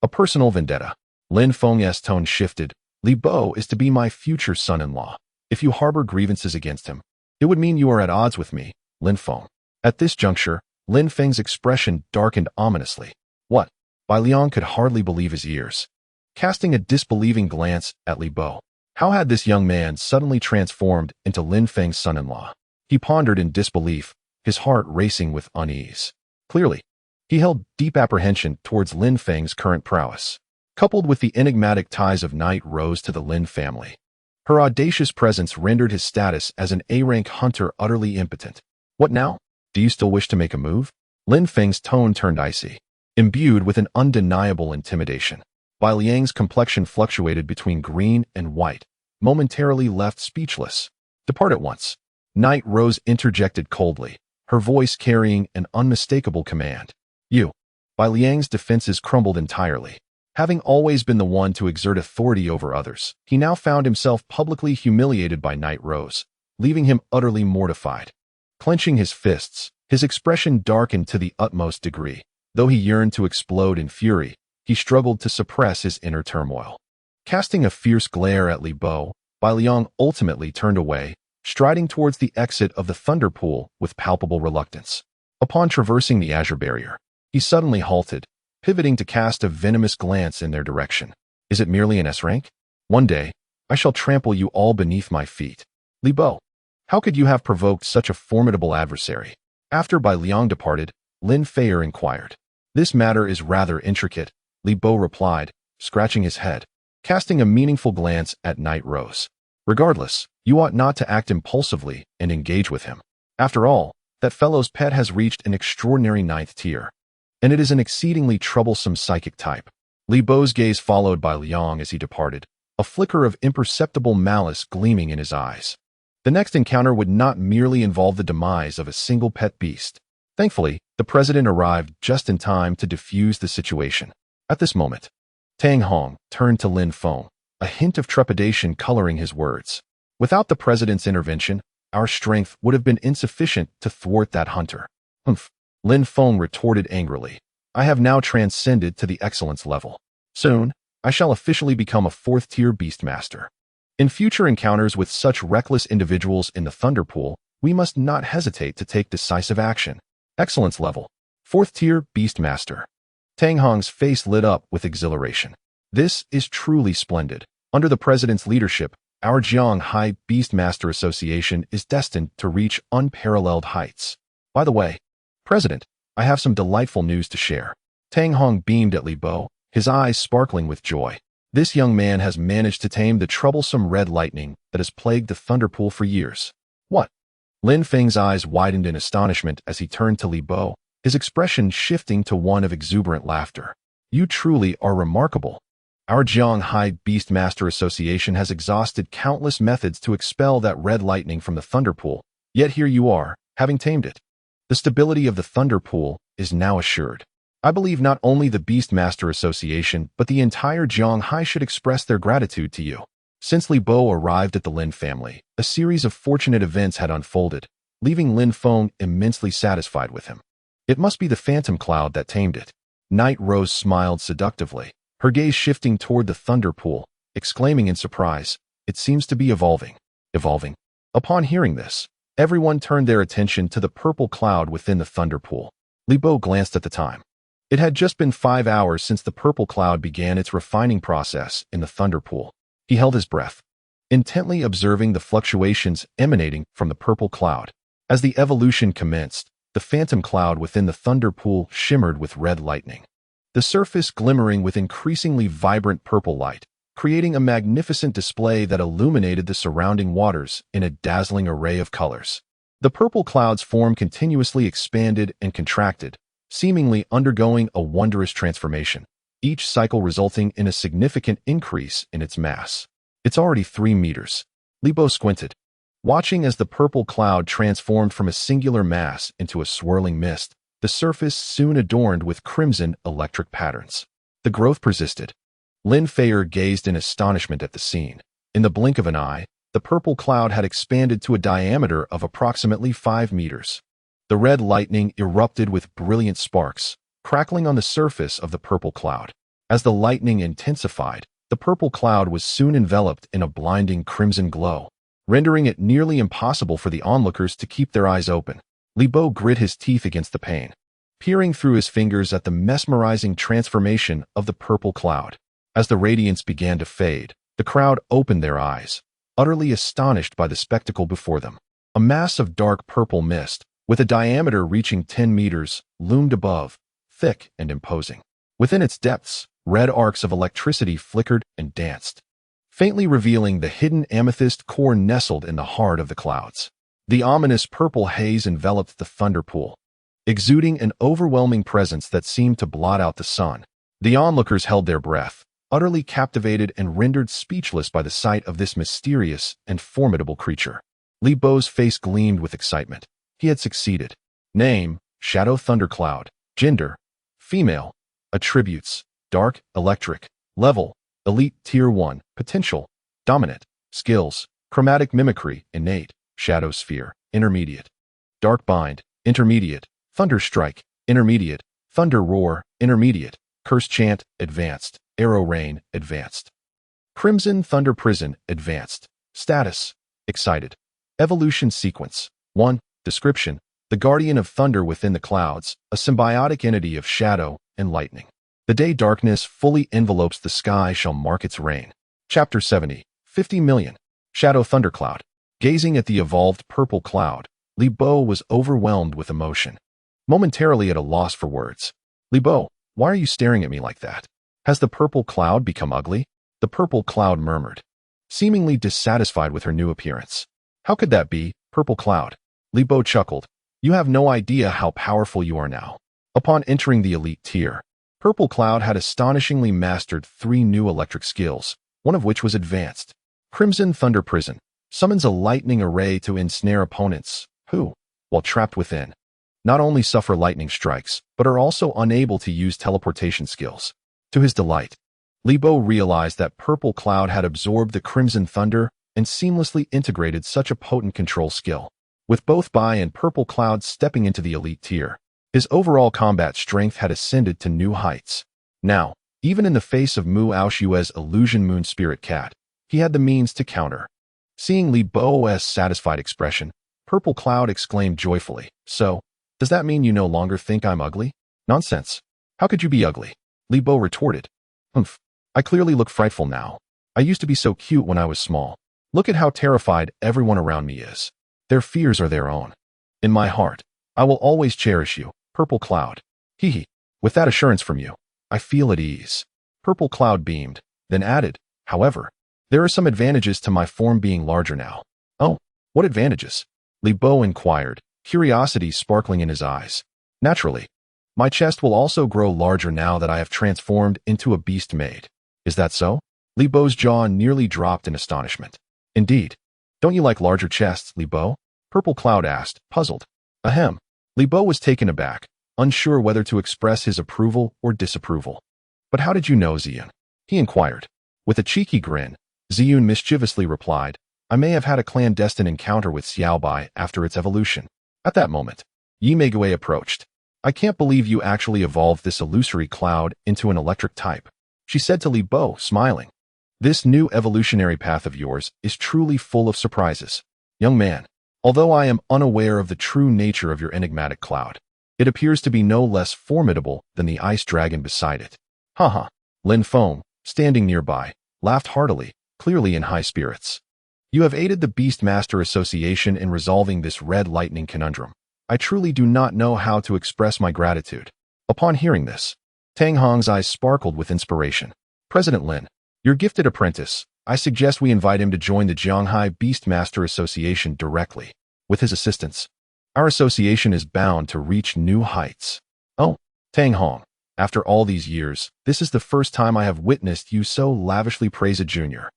[SPEAKER 1] a personal vendetta. Lin Feng's tone shifted. Li Bo is to be my future son-in-law. If you harbor grievances against him, it would mean you are at odds with me, Lin Feng. At this juncture, Lin Feng's expression darkened ominously. What? Bai Liang could hardly believe his ears. Casting a disbelieving glance at Li Bo, how had this young man suddenly transformed into Lin Feng's son-in-law? He pondered in disbelief, his heart racing with unease. Clearly, he held deep apprehension towards Lin Feng's current prowess, coupled with the enigmatic ties of Night Rose to the Lin family. Her audacious presence rendered his status as an A-rank hunter utterly impotent. What now? Do you still wish to make a move? Lin Feng's tone turned icy, imbued with an undeniable intimidation. Bai Liang's complexion fluctuated between green and white, momentarily left speechless. Depart at once. Night Rose interjected coldly, her voice carrying an unmistakable command. You. Bai Liang's defenses crumbled entirely. Having always been the one to exert authority over others, he now found himself publicly humiliated by Night Rose, leaving him utterly mortified. Clenching his fists, his expression darkened to the utmost degree. Though he yearned to explode in fury, he struggled to suppress his inner turmoil. Casting a fierce glare at Li Bo, Bai Liang ultimately turned away, striding towards the exit of the Thunder Pool with palpable reluctance. Upon traversing the Azure Barrier, he suddenly halted, pivoting to cast a venomous glance in their direction. Is it merely an S-rank? One day, I shall trample you all beneath my feet. Li Bo, how could you have provoked such a formidable adversary? After Bai Liang departed, Lin Feier inquired. This matter is rather intricate, Li Bo replied, scratching his head, casting a meaningful glance at Night Rose. Regardless, you ought not to act impulsively and engage with him. After all, that fellow's pet has reached an extraordinary 9th tier, and it is an exceedingly troublesome psychic type. Li Bo's gaze followed Bai Liang as he departed, a flicker of imperceptible malice gleaming in his eyes. The next encounter would not merely involve the demise of a single pet beast. Thankfully, the president arrived just in time to defuse the situation. At this moment, Tang Hong turned to Lin Feng, a hint of trepidation coloring his words. Without the president's intervention, our strength would have been insufficient to thwart that hunter. Humph, Lin Feng retorted angrily. I have now transcended to the excellence level. Soon, I shall officially become a 4th-tier Beastmaster. In future encounters with such reckless individuals in the Thunder Pool, we must not hesitate to take decisive action. Excellence level. 4th-tier Beastmaster. Tang Hong's face lit up with exhilaration. This is truly splendid. Under the president's leadership, our Jiang Hai Beastmaster Association is destined to reach unparalleled heights. By the way, President, I have some delightful news to share. Tang Hong beamed at Li Bo, his eyes sparkling with joy. This young man has managed to tame the troublesome red lightning that has plagued the Thunder Pool for years. What? Lin Feng's eyes widened in astonishment as he turned to Li Bo, his expression shifting to one of exuberant laughter. You truly are remarkable. Our Jiang Hai Beastmaster Association has exhausted countless methods to expel that red lightning from the Thunder Pool, yet here you are, having tamed it. The stability of the Thunder Pool is now assured. I believe not only the Beastmaster Association, but the entire Jiang Hai should express their gratitude to you. Since Li Bo arrived at the Lin family, a series of fortunate events had unfolded, leaving Lin Feng immensely satisfied with him. It must be the phantom cloud that tamed it. Night Rose smiled seductively, her gaze shifting toward the Thunder Pool, exclaiming in surprise, it seems to be evolving. Evolving? Upon hearing this, everyone turned their attention to the purple cloud within the Thunder Pool. Li Bo glanced at the time. It had just been 5 hours since the purple cloud began its refining process in the Thunder Pool. He held his breath, intently observing the fluctuations emanating from the purple cloud. As the evolution commenced, the phantom cloud within the Thunder Pool shimmered with red lightning, the surface glimmering with increasingly vibrant purple light, creating a magnificent display that illuminated the surrounding waters in a dazzling array of colors. The purple cloud's form continuously expanded and contracted, seemingly undergoing a wondrous transformation, each cycle resulting in a significant increase in its mass. It's already 3 meters. Li Bo squinted, watching as the purple cloud transformed from a singular mass into a swirling mist, the surface soon adorned with crimson electric patterns. The growth persisted. Lin Feier gazed in astonishment at the scene. In the blink of an eye, the purple cloud had expanded to a diameter of approximately 5 meters. The red lightning erupted with brilliant sparks, crackling on the surface of the purple cloud. As the lightning intensified, the purple cloud was soon enveloped in a blinding crimson glow, rendering it nearly impossible for the onlookers to keep their eyes open. Li Bo grit his teeth against the pain, peering through his fingers at the mesmerizing transformation of the purple cloud. As the radiance began to fade, the crowd opened their eyes, utterly astonished by the spectacle before them. A mass of dark purple mist, with a diameter reaching 10 meters, loomed above, thick and imposing. Within its depths, red arcs of electricity flickered and danced, faintly revealing the hidden amethyst core nestled in the heart of the clouds. The ominous purple haze enveloped the Thunder Pool, exuding an overwhelming presence that seemed to blot out the sun. The onlookers held their breath, utterly captivated and rendered speechless by the sight of this mysterious and formidable creature. Li Bo's face gleamed with excitement. He had succeeded. Name, Shadow Thundercloud. Gender, female. Attributes, dark, electric. Level, elite tier 1. Potential, dominant. Skills, chromatic mimicry, innate. Shadow sphere, intermediate. Dark bind, intermediate. Thunder strike, intermediate. Thunder roar, intermediate. Curse chant, advanced. Arrow rain, advanced. Crimson thunder prison, advanced. Status, excited. Evolution sequence. 1. Description, the guardian of thunder within the clouds, a symbiotic entity of shadow and lightning. The day darkness fully envelopes the sky shall mark its reign. Chapter 70. 50 million. Shadow Thundercloud. Gazing at the evolved purple cloud, Li Bo was overwhelmed with emotion. Momentarily at a loss for words. Li Bo, why are you staring at me like that? Has the purple cloud become ugly? The purple cloud murmured, seemingly dissatisfied with her new appearance. How could that be, purple cloud? Li Bo chuckled. You have no idea how powerful you are now. Upon entering the elite tier, Purple Cloud had astonishingly mastered 3 new electric skills, one of which was advanced. Crimson Thunder Prison summons a lightning array to ensnare opponents who, while trapped within, not only suffer lightning strikes, but are also unable to use teleportation skills. To his delight, Li Bo realized that Purple Cloud had absorbed the Crimson Thunder and seamlessly integrated such a potent control skill. With both Bai and Purple Cloud stepping into the elite tier, his overall combat strength had ascended to new heights. Now, even in the face of Mu Aoshue's illusion moon spirit cat, he had the means to counter. Seeing Li Bo's satisfied expression, Purple Cloud exclaimed joyfully, So, does that mean you no longer think I'm ugly? Nonsense. How could you be ugly? Li Bo retorted. Humph. I clearly look frightful now. I used to be so cute when I was small. Look at how terrified everyone around me is. Their fears are their own. In my heart, I will always cherish you, Purple Cloud. Hee hee. With that assurance from you, I feel at ease. Purple Cloud beamed, then added, However, there are some advantages to my form being larger now. Oh, what advantages? Li Bo inquired, curiosity sparkling in his eyes. Naturally. My chest will also grow larger now that I have transformed into a beast maid. Is that so? Li Bo's jaw nearly dropped in astonishment. Indeed. Don't you like larger chests, Li Bo? Purple Cloud asked, puzzled. Ahem. Li Bo was taken aback, unsure whether to express his approval or disapproval. But how did you know, Ziyun? He inquired. With a cheeky grin, Ziyun mischievously replied, I may have had a clandestine encounter with Xiaobai after its evolution. At that moment, Yi Meigui approached. I can't believe you actually evolved this illusory cloud into an electric type, she said to Li Bo, smiling. This new evolutionary path of yours is truly full of surprises. Young man, although I am unaware of the true nature of your enigmatic cloud, it appears to be no less formidable than the ice dragon beside it. Haha. Lin Feng, standing nearby, laughed heartily, clearly in high spirits. You have aided the Beastmaster Association in resolving this red lightning conundrum. I truly do not know how to express my gratitude. Upon hearing this, Tang Hong's eyes sparkled with inspiration. President Lin, your gifted apprentice, I suggest we invite him to join the Jianghai Beastmaster Association directly. With his assistance, our association is bound to reach new heights. Oh, Tang Hong, after all these years, this is the first time I have witnessed you so lavishly praise a junior.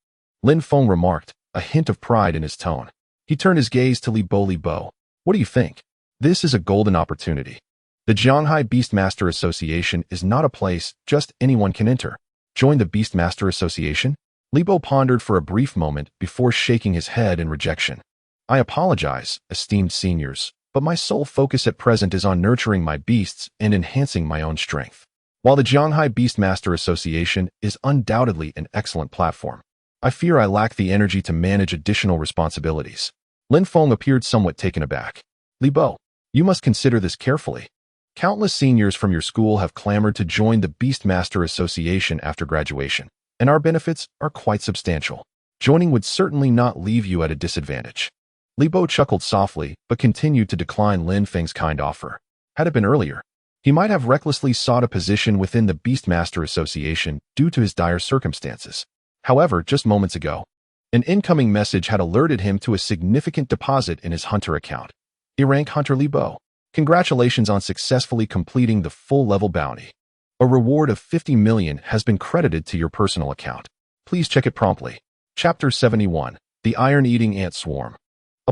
[SPEAKER 1] Lin Feng remarked, a hint of pride in his tone. He turned his gaze to Li Bo. Li Bo, what do you think? This is a golden opportunity. The Jianghai Beastmaster Association is not a place just anyone can enter. Join the Beastmaster Association? Li Bo pondered for a brief moment before shaking his head in rejection. I apologize, esteemed seniors, but my sole focus at present is on nurturing my beasts and enhancing my own strength. While the Jianghai Beastmaster Association is undoubtedly an excellent platform, I fear I lack the energy to manage additional responsibilities. Lin Feng appeared somewhat taken aback. Li Bo, you must consider this carefully. Countless seniors from your school have clamored to join the Beastmaster Association after graduation, and our benefits are quite substantial. Joining would certainly not leave you at a disadvantage. Li Bo chuckled softly, but continued to decline Lin Feng's kind offer. Had it been earlier, he might have recklessly sought a position within the Beastmaster Association due to his dire circumstances. However, just moments ago, an incoming message had alerted him to a significant deposit in his Hunter account. E-rank Hunter Li Bo, congratulations on successfully completing the full-level bounty. A reward of 50 million has been credited to your personal account. Please check it promptly. Chapter 71. The Iron-Eating Ant Swarm.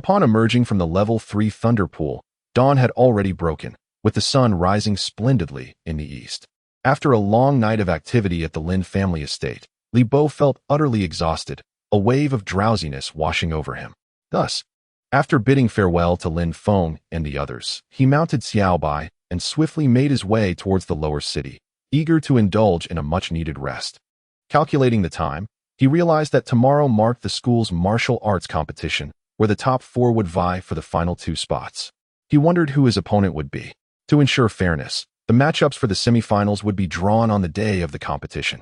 [SPEAKER 1] Upon emerging from the level 3 thunder pool, dawn had already broken, with the sun rising splendidly in the east. After a long night of activity at the Lin family estate, Li Bo felt utterly exhausted, a wave of drowsiness washing over him. Thus, after bidding farewell to Lin Feng and the others, he mounted Xiaobai and swiftly made his way towards the lower city, eager to indulge in a much-needed rest. Calculating the time, he realized that tomorrow marked the school's martial arts competition, where the top 4 would vie for the final 2 spots. He wondered who his opponent would be. To ensure fairness, the matchups for the semifinals would be drawn on the day of the competition.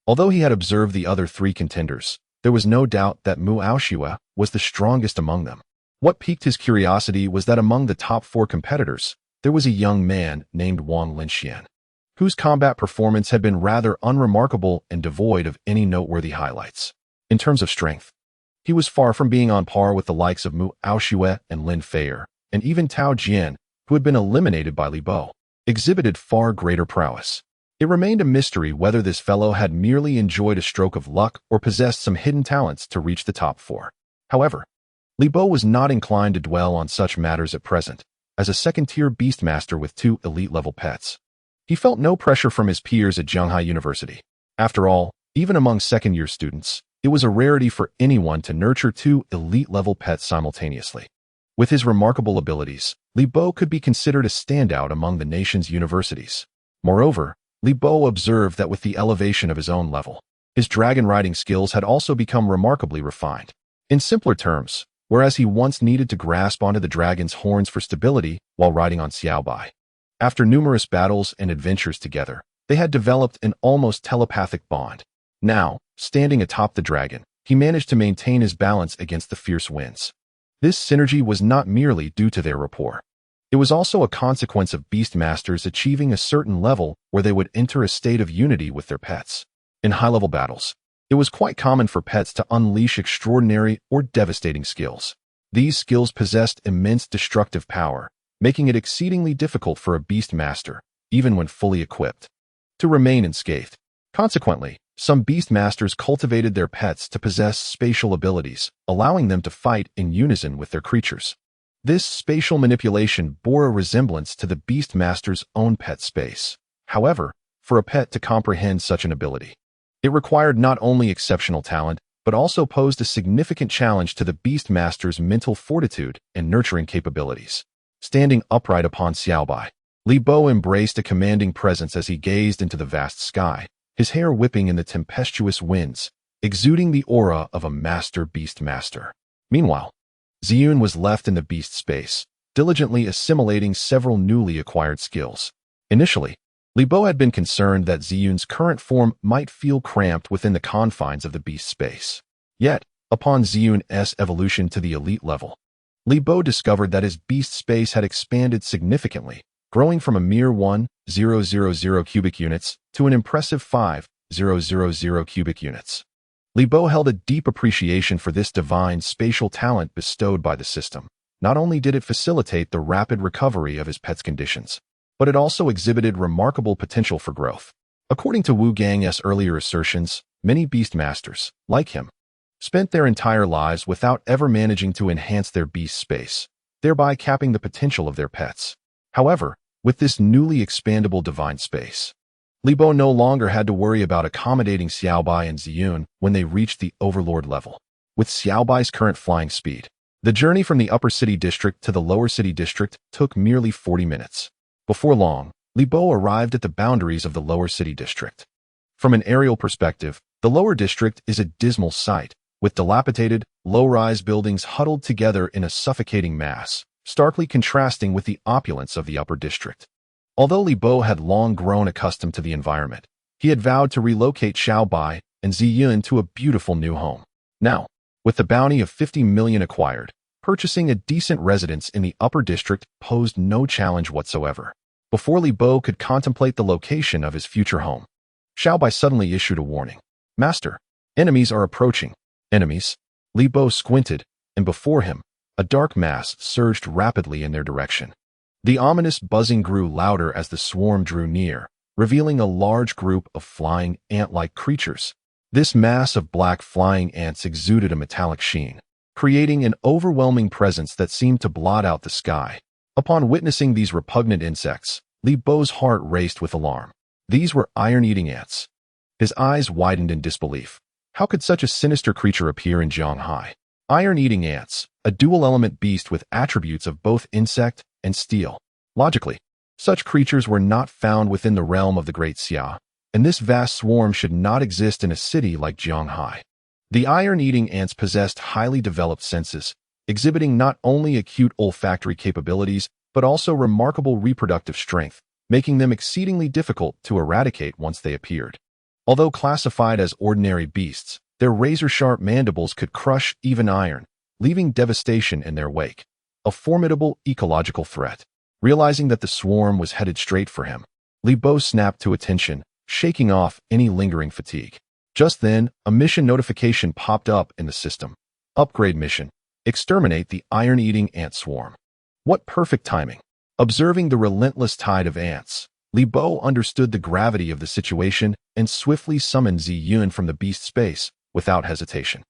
[SPEAKER 1] Although he had observed the other 3 contenders, there was no doubt that Mu Aoshue was the strongest among them. What piqued his curiosity was that among the top 4 competitors, there was a young man named Wang Linxian, whose combat performance had been rather unremarkable and devoid of any noteworthy highlights. In terms of strength, he was far from being on par with the likes of Mu Aoshue and Lin Feier, and even Tao Jian, who had been eliminated by Li Bo, exhibited far greater prowess. It remained a mystery whether this fellow had merely enjoyed a stroke of luck or possessed some hidden talents to reach the top 4. However, Li Bo was not inclined to dwell on such matters at present. As a second-tier beastmaster with 2 elite-level pets, he felt no pressure from his peers at Zhonghai University. After all, even among second-year students, it was a rarity for anyone to nurture 2 elite-level pets simultaneously. With his remarkable abilities, Li Bo could be considered a standout among the nation's universities. Moreover, Li Bo observed that with the elevation of his own level, his dragon riding skills had also become remarkably refined. In simpler terms, whereas he once needed to grasp onto the dragon's horns for stability while riding on Xiaobai, after numerous battles and adventures together, they had developed an almost telepathic bond. Now, standing atop the dragon, he managed to maintain his balance against the fierce winds. This synergy was not merely due to their rapport. It was also a consequence of beastmasters achieving a certain level where they would enter a state of unity with their pets. In high-level battles, it was quite common for pets to unleash extraordinary or devastating skills. These skills possessed immense destructive power, making it exceedingly difficult for a beastmaster, even when fully equipped, to remain unscathed. Consequently, some beastmasters cultivated their pets to possess spatial abilities, allowing them to fight in unison with their creatures. This spatial manipulation bore a resemblance to the beastmaster's own pet space. However, for a pet to comprehend such an ability, it required not only exceptional talent, but also posed a significant challenge to the beastmaster's mental fortitude and nurturing capabilities. Standing upright upon Xiaobai, Li Bo embraced a commanding presence as he gazed into the vast sky, his hair whipping in the tempestuous winds, exuding the aura of a master beastmaster. Meanwhile, Ziyun was left in the beast space, diligently assimilating several newly acquired skills. Initially, Li Bo had been concerned that Ziyun's current form might feel cramped within the confines of the beast space. Yet, upon Ziyun's evolution to the elite level, Li Bo discovered that his beast space had expanded significantly, growing from a mere 1,000 cubic units to an impressive 5,000 cubic units. Li Bo held a deep appreciation for this divine spatial talent bestowed by the system. Not only did it facilitate the rapid recovery of his pet's conditions, but it also exhibited remarkable potential for growth. According to Wu Gang's earlier assertions, many beastmasters, like him, spent their entire lives without ever managing to enhance their beast space, thereby capping the potential of their pets. However, with this newly expandable divine space, Li Bo no longer had to worry about accommodating Xiaobai and Ziyun when they reached the overlord level. With Xiaobai's current flying speed, the journey from the upper city district to the lower city district took merely 40 minutes. Before long, Li Bo arrived at the boundaries of the lower city district. From an aerial perspective, the lower district is a dismal sight, with dilapidated, low-rise buildings huddled together in a suffocating mass, starkly contrasting with the opulence of the upper district. Although Li Bo had long grown accustomed to the environment, he had vowed to relocate Xiaobai and Ziyun to a beautiful new home. Now, with the bounty of 50 million acquired, purchasing a decent residence in the upper district posed no challenge whatsoever. Before Li Bo could contemplate the location of his future home, Xiaobai suddenly issued a warning. "Master, enemies are approaching." Enemies? Li Bo squinted, and before him, a dark mass surged rapidly in their direction. The ominous buzzing grew louder as the swarm drew near, revealing a large group of flying ant-like creatures. This mass of black flying ants exuded a metallic sheen, creating an overwhelming presence that seemed to blot out the sky. Upon witnessing these repugnant insects, Li Bo's heart raced with alarm. These were iron-eating ants. His eyes widened in disbelief. How could such a sinister creature appear in Zhanghai? Iron-eating ants, a dual-element beast with attributes of both insect and steel. Logically, such creatures were not found within the realm of the Great Xia, and this vast swarm should not exist in a city like Zhanghai. The iron-eating ants possessed highly developed senses, exhibiting not only acute olfactory capabilities, but also remarkable reproductive strength, making them exceedingly difficult to eradicate once they appeared. Although classified as ordinary beasts, their razor-sharp mandibles could crush even iron, leaving devastation in their wake. A formidable ecological threat. Realizing that the swarm was headed straight for him, Li Bo snapped to attention, shaking off any lingering fatigue. Just then, a mission notification popped up in the system. Upgrade mission. Exterminate the iron-eating ant swarm. What perfect timing. Observing the relentless tide of ants, Li Bo understood the gravity of the situation and swiftly summoned Ziyun from the beast space without hesitation.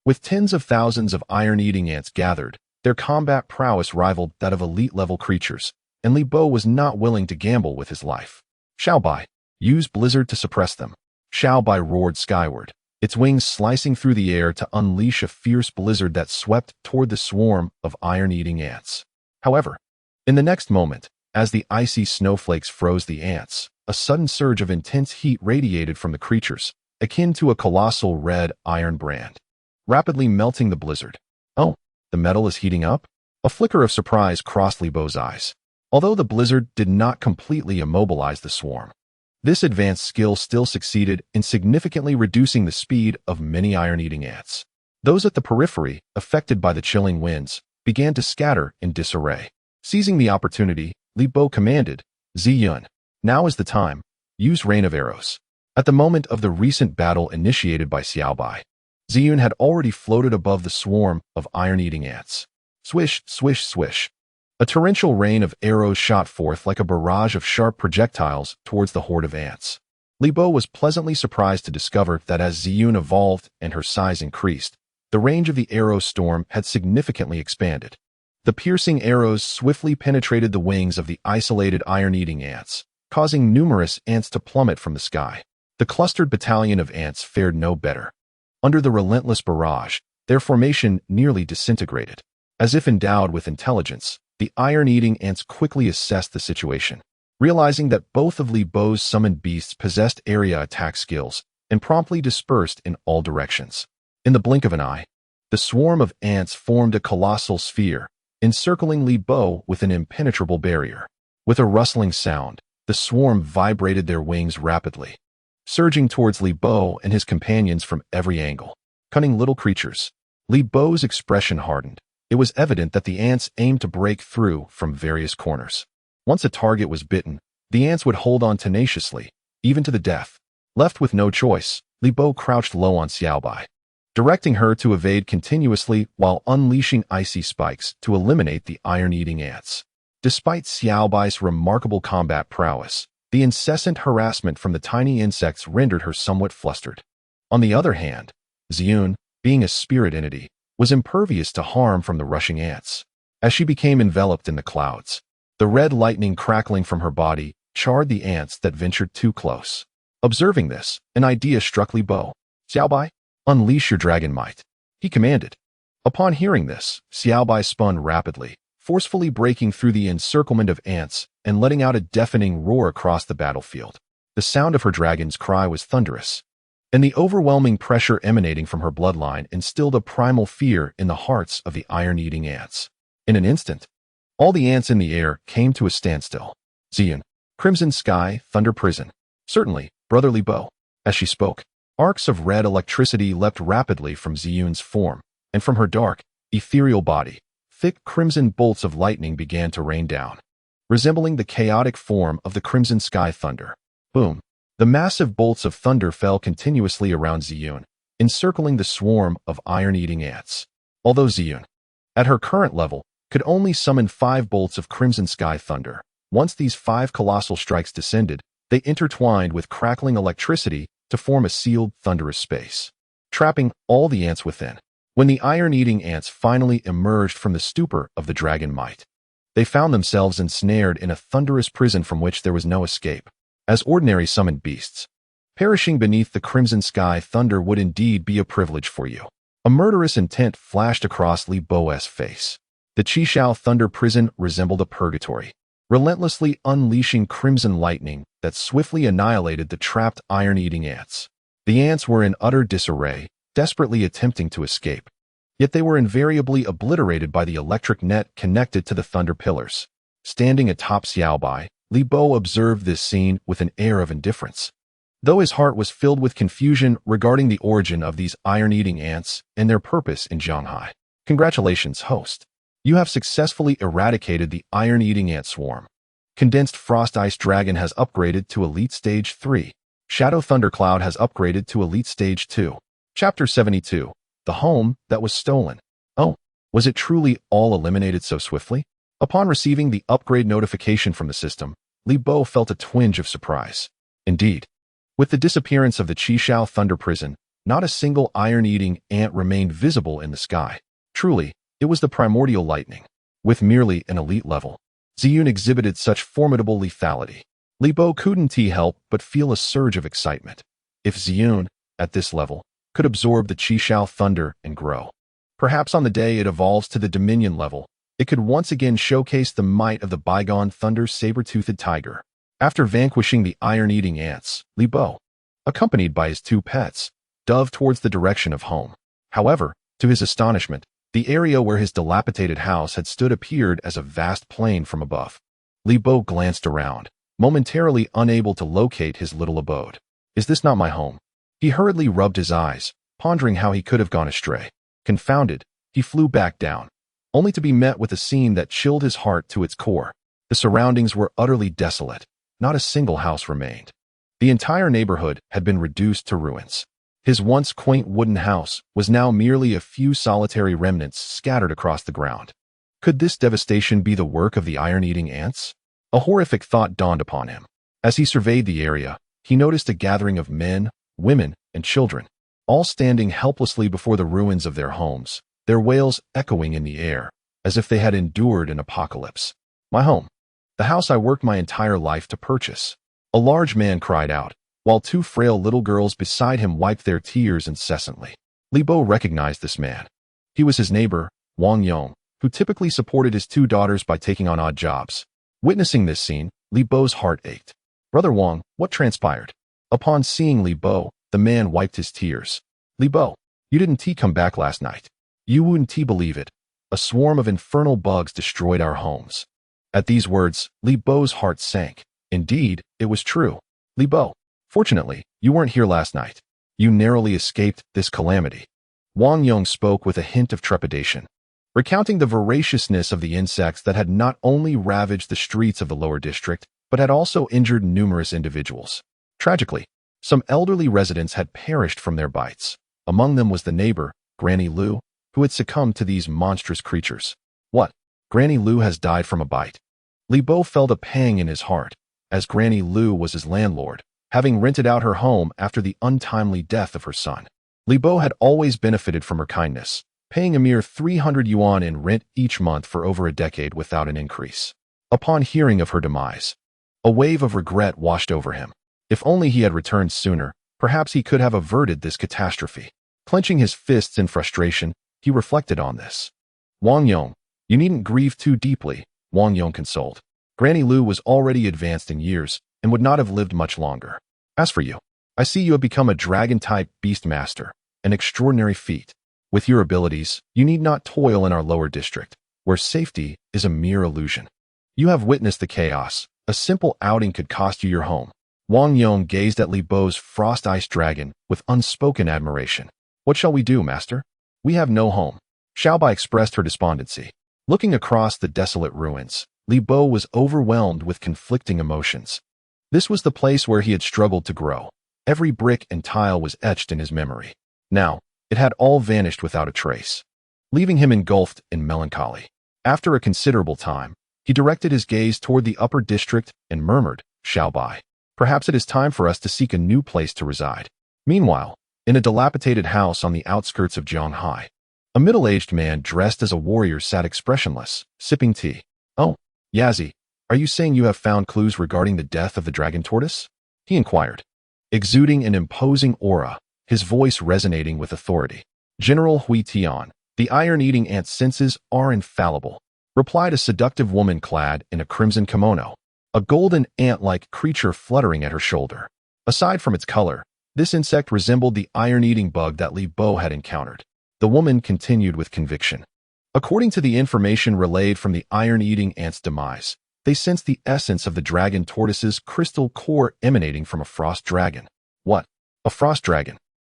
[SPEAKER 1] With tens of thousands of iron-eating ants gathered, their combat prowess rivaled that of elite-level creatures, and Li Bo was not willing to gamble with his life. Xiaobai, use blizzard to suppress them. Xiaobai roared skyward, its wings slicing through the air to unleash a fierce blizzard that swept toward the swarm of iron-eating ants. However, in the next moment, as the icy snowflakes froze the ants, a sudden surge of intense heat radiated from the creatures, akin to a colossal red iron brand, rapidly melting the blizzard. Oh, the metal is heating up? A flicker of surprise crossed Li Bo's eyes. Although the blizzard did not completely immobilize the swarm, this advanced skill still succeeded in significantly reducing the speed of many iron-eating ants. Those at the periphery, affected by the chilling winds, began to scatter in disarray. Seizing the opportunity, Li Bo commanded, Ziyun, now is the time. Use rain of arrows. At the moment of the recent battle initiated by Xiaobai, Ziyun had already floated above the swarm of iron-eating ants. Swish, swish, swish. A torrential rain of arrows shot forth like a barrage of sharp projectiles towards the horde of ants. Li Bo was pleasantly surprised to discover that as Ziyun evolved and her size increased, the range of the arrow storm had significantly expanded. The piercing arrows swiftly penetrated the wings of the isolated iron-eating ants, causing numerous ants to plummet from the sky. The clustered battalion of ants fared no better. Under the relentless barrage, their formation nearly disintegrated. As if endowed with intelligence, the iron-eating ants quickly assessed the situation, realizing that both of Li Bo's summoned beasts possessed area attack skills and promptly dispersed in all directions. In the blink of an eye, the swarm of ants formed a colossal sphere, encircling Li Bo with an impenetrable barrier. With a rustling sound, the swarm vibrated their wings rapidly, surging towards Li Bo and his companions from every angle. Cunning little creatures. Li Bo's expression hardened. It was evident that the ants aimed to break through from various corners. Once a target was bitten, the ants would hold on tenaciously, even to the death. Left with no choice, Li Bo crouched low on Xiaobai, directing her to evade continuously while unleashing icy spikes to eliminate the iron-eating ants. Despite Xiaobai's remarkable combat prowess, the incessant harassment from the tiny insects rendered her somewhat flustered. On the other hand, Ziyun, being a spirit entity, was impervious to harm from the rushing ants. As she became enveloped in the clouds, the red lightning crackling from her body charred the ants that ventured too close. Observing this, an idea struck Li Bo. Xiaobai, unleash your dragon might, he commanded. Upon hearing this, Xiaobai spun rapidly, forcefully breaking through the encirclement of ants and letting out a deafening roar across the battlefield. The sound of her dragon's cry was thunderous, and the overwhelming pressure emanating from her bloodline instilled a primal fear in the hearts of the iron-eating ants. In an instant, all the ants in the air came to a standstill. Ziyun, Crimson Sky, Thunder Prison. Certainly, Brother Li Bo. As she spoke, arcs of red electricity leapt rapidly from Ziyun's form, and from her dark, ethereal body, thick crimson bolts of lightning began to rain down, resembling the chaotic form of the Crimson Sky Thunder. Boom! The massive bolts of thunder fell continuously around Ziyun, encircling the swarm of iron-eating ants. Although Ziyun, at her current level, could only summon 5 bolts of Crimson Sky Thunder, once these 5 colossal strikes descended, they intertwined with crackling electricity to form a sealed, thunderous space, trapping all the ants within. When the iron-eating ants finally emerged from the stupor of the dragon might, they found themselves ensnared in a thunderous prison from which there was no escape. As ordinary summoned beasts, perishing beneath the crimson sky, thunder would indeed be a privilege for you. A murderous intent flashed across Li Bo's face. The Qishao Thunder Prison resembled a purgatory, relentlessly unleashing crimson lightning that swiftly annihilated the trapped iron-eating ants. The ants were in utter disarray, desperately attempting to escape. Yet they were invariably obliterated by the electric net connected to the thunder pillars. Standing atop Xiaobai, Li Bo observed this scene with an air of indifference. Though his heart was filled with confusion regarding the origin of these iron-eating ants and their purpose in Zhanghai. Congratulations, host. You have successfully eradicated the iron-eating ant swarm. Condensed Frost Ice Dragon has upgraded to Elite Stage 3. Shadow Thundercloud has upgraded to Elite Stage 2. Chapter 72. The Home That Was Stolen. Oh, was it truly all eliminated so swiftly? Upon receiving the upgrade notification from the system, Li Bo felt a twinge of surprise. Indeed, with the disappearance of the Qishao Thunder Prison, not a single iron-eating ant remained visible in the sky. Truly, it was the primordial lightning. With merely an elite level, Ziyun exhibited such formidable lethality. Li Bo couldn't help but feel a surge of excitement. If Ziyun, at this level, could absorb the Qishao thunder and grow, perhaps on the day it evolves to the Dominion level, it could once again showcase the might of the bygone Thunder saber-toothed tiger. After vanquishing the iron-eating ants, Li Bo, accompanied by his two pets, dove towards the direction of home. However, to his astonishment, the area where his dilapidated house had stood appeared as a vast plain from above. Li Bo glanced around, momentarily unable to locate his little abode. Is this not my home? He hurriedly rubbed his eyes, pondering how he could have gone astray. Confounded, he flew back down, only to be met with a scene that chilled his heart to its core. The surroundings were utterly desolate. Not a single house remained. The entire neighborhood had been reduced to ruins. His once quaint wooden house was now merely a few solitary remnants scattered across the ground. Could this devastation be the work of the iron-eating ants? A horrific thought dawned upon him. As he surveyed the area, he noticed a gathering of men, women, and children, all standing helplessly before the ruins of their homes, their wails echoing in the air, as if they had endured an apocalypse. My home. The house I worked my entire life to purchase. A large man cried out, while two frail little girls beside him wiped their tears incessantly. Li Bo recognized this man. He was his neighbor, Wang Yong, who typically supported his two daughters by taking on odd jobs. Witnessing this scene, Li Bo's heart ached. Brother Wang, what transpired? Upon seeing Li Bo, the man wiped his tears. Li Bo, you didn't come back last night. You wouldn't believe it. A swarm of infernal bugs destroyed our homes. At these words, Li Bo's heart sank. Indeed, it was true. Li Bo, fortunately, you weren't here last night. You narrowly escaped this calamity. Wang Yong spoke with a hint of trepidation, recounting the voraciousness of the insects that had not only ravaged the streets of the lower district, but had also injured numerous individuals. Tragically, some elderly residents had perished from their bites. Among them was the neighbor, Granny Lu, who had succumbed to these monstrous creatures. What? Granny Lu has died from a bite. Li Bo felt a pang in his heart, as Granny Lu was his landlord, having rented out her home after the untimely death of her son. Li Bo had always benefited from her kindness, paying a mere 300 yuan in rent each month for over a decade without an increase. Upon hearing of her demise, a wave of regret washed over him. If only he had returned sooner, perhaps he could have averted this catastrophe. Clenching his fists in frustration, he reflected on this. Wang Yong, you needn't grieve too deeply, Wang Yong consoled. Granny Lu was already advanced in years and would not have lived much longer. As for you, I see you have become a dragon-type beast master, an extraordinary feat. With your abilities, you need not toil in our lower district, where safety is a mere illusion. You have witnessed the chaos. A simple outing could cost you your home. Wang Yong gazed at Li Bo's Frost Ice Dragon with unspoken admiration. What shall we do, master? We have no home. Xiaobai expressed her despondency. Looking across the desolate ruins, Li Bo was overwhelmed with conflicting emotions. This was the place where he had struggled to grow. Every brick and tile was etched in his memory. Now, it had all vanished without a trace, leaving him engulfed in melancholy. After a considerable time, he directed his gaze toward the upper district and murmured, Xiaobai, perhaps it is time for us to seek a new place to reside. Meanwhile, in a dilapidated house on the outskirts of Zhanghai, A middle-aged man dressed as a warrior sat expressionless, sipping tea. "Oh, Yazzie, are you saying you have found clues regarding the death of the dragon tortoise?" he inquired, exuding an imposing aura, his voice resonating with authority. "General Hui Tian, the iron-eating ant's senses are infallible," replied a seductive woman clad in a crimson kimono, a golden ant-like creature fluttering at her shoulder. Aside from its color, this insect resembled the iron-eating bug that Li Bo had encountered. The woman continued with conviction. According to the information relayed from the iron-eating ant's demise, they sensed the essence of the dragon tortoise's crystal core emanating from a frost dragon. What? A frost dragon?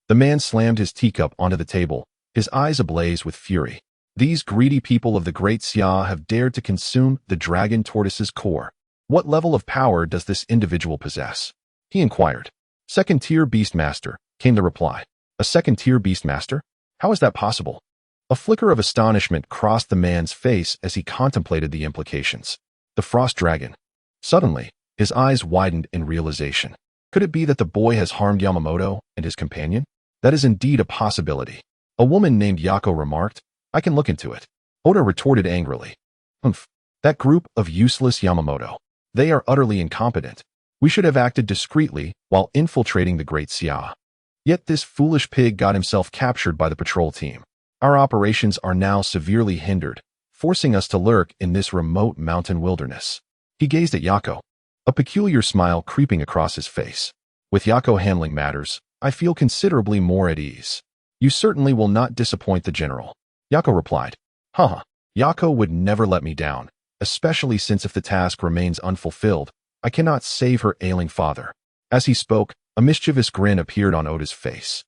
[SPEAKER 1] The man slammed his teacup onto the table, his eyes ablaze with fury. These greedy people of the Great Xia have dared to consume the dragon tortoise's core. What level of power does this individual possess? He inquired. "Second-tier Beastmaster," came the reply. "A second-tier Beastmaster? How is that possible?" A flicker of astonishment crossed the man's face as he contemplated the implications. The frost dragon. Suddenly, his eyes widened in realization. Could it be that the boy has harmed Yamamoto and his companion? That is indeed a possibility. A woman named Yako remarked. "I can look into it." Oda retorted angrily. "Humph, that group of useless Yamamoto. They are utterly incompetent. We should have acted discreetly while infiltrating the Great Xia. Yet this foolish pig got himself captured by the patrol team. Our operations are now severely hindered, forcing us to lurk in this remote mountain wilderness." He gazed at Yako, a peculiar smile creeping across his face. "With Yako handling matters, I feel considerably more at ease." "You certainly will not disappoint the general," Yako replied. "Haha, Yako would never let me down, especially since if the task remains unfulfilled, I cannot save her ailing father." As he spoke, a mischievous grin appeared on Oda's face.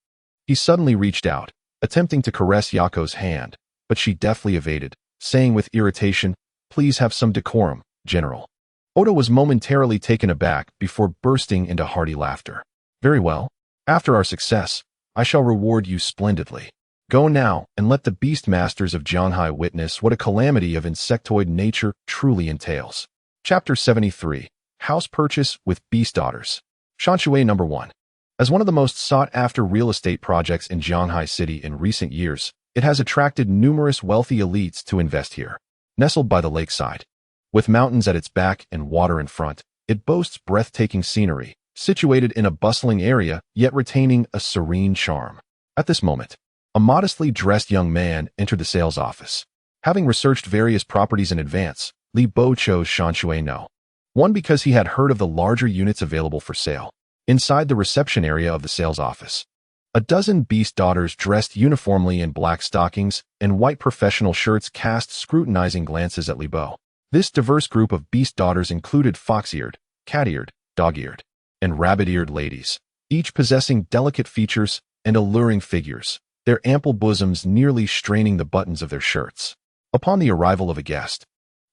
[SPEAKER 1] He suddenly reached out, attempting to caress Yako's hand, but she deftly evaded, saying with irritation, "Please have some decorum, General." Oda was momentarily taken aback before bursting into hearty laughter. "Very well. After our success, I shall reward you splendidly. Go now and let the Beastmasters of Jianghai witness what a calamity of insectoid nature truly entails." Chapter 73. House Purchase with Beast Daughters. Shanshui No. 1. As one of the most sought-after real estate projects in Jianghai City in recent years, it has attracted numerous wealthy elites to invest here. Nestled by the lakeside, with mountains at its back and water in front, it boasts breathtaking scenery, situated in a bustling area yet retaining a serene charm. At this moment, a modestly dressed young man entered the sales office. Having researched various properties in advance, Li Bo chose Shanshui No. 1 because he had heard of the larger units available for sale. Inside the reception area of the sales office, a dozen beast daughters dressed uniformly in black stockings and white professional shirts cast scrutinizing glances at Li Bo. This diverse group of beast daughters included fox-eared, cat-eared, dog-eared, and rabbit-eared ladies, each possessing delicate features and alluring figures, their ample bosoms nearly straining the buttons of their shirts. Upon the arrival of a guest,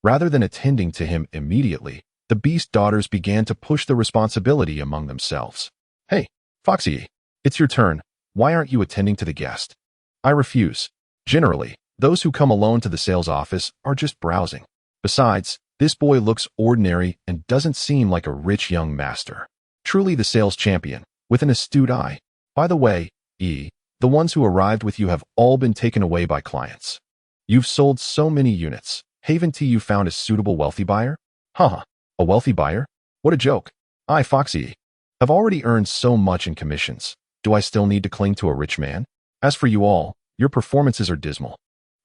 [SPEAKER 1] rather than attending to him immediately, the beast daughters began to push the responsibility among themselves. "Hey, Foxy, it's your turn. Why aren't you attending to the guest?" "I refuse. Generally, those who come alone to the sales office are just browsing. Besides, this boy looks ordinary and doesn't seem like a rich young master. Truly the sales champion, with an astute eye. By the way, the ones who arrived with you have all been taken away by clients. You've sold so many units. Haven't you found a suitable wealthy buyer?" "Haha, a wealthy buyer? What a joke. I, Foxy, have already earned so much in commissions. Do I still need to cling to a rich man? As for you all, your performances are dismal.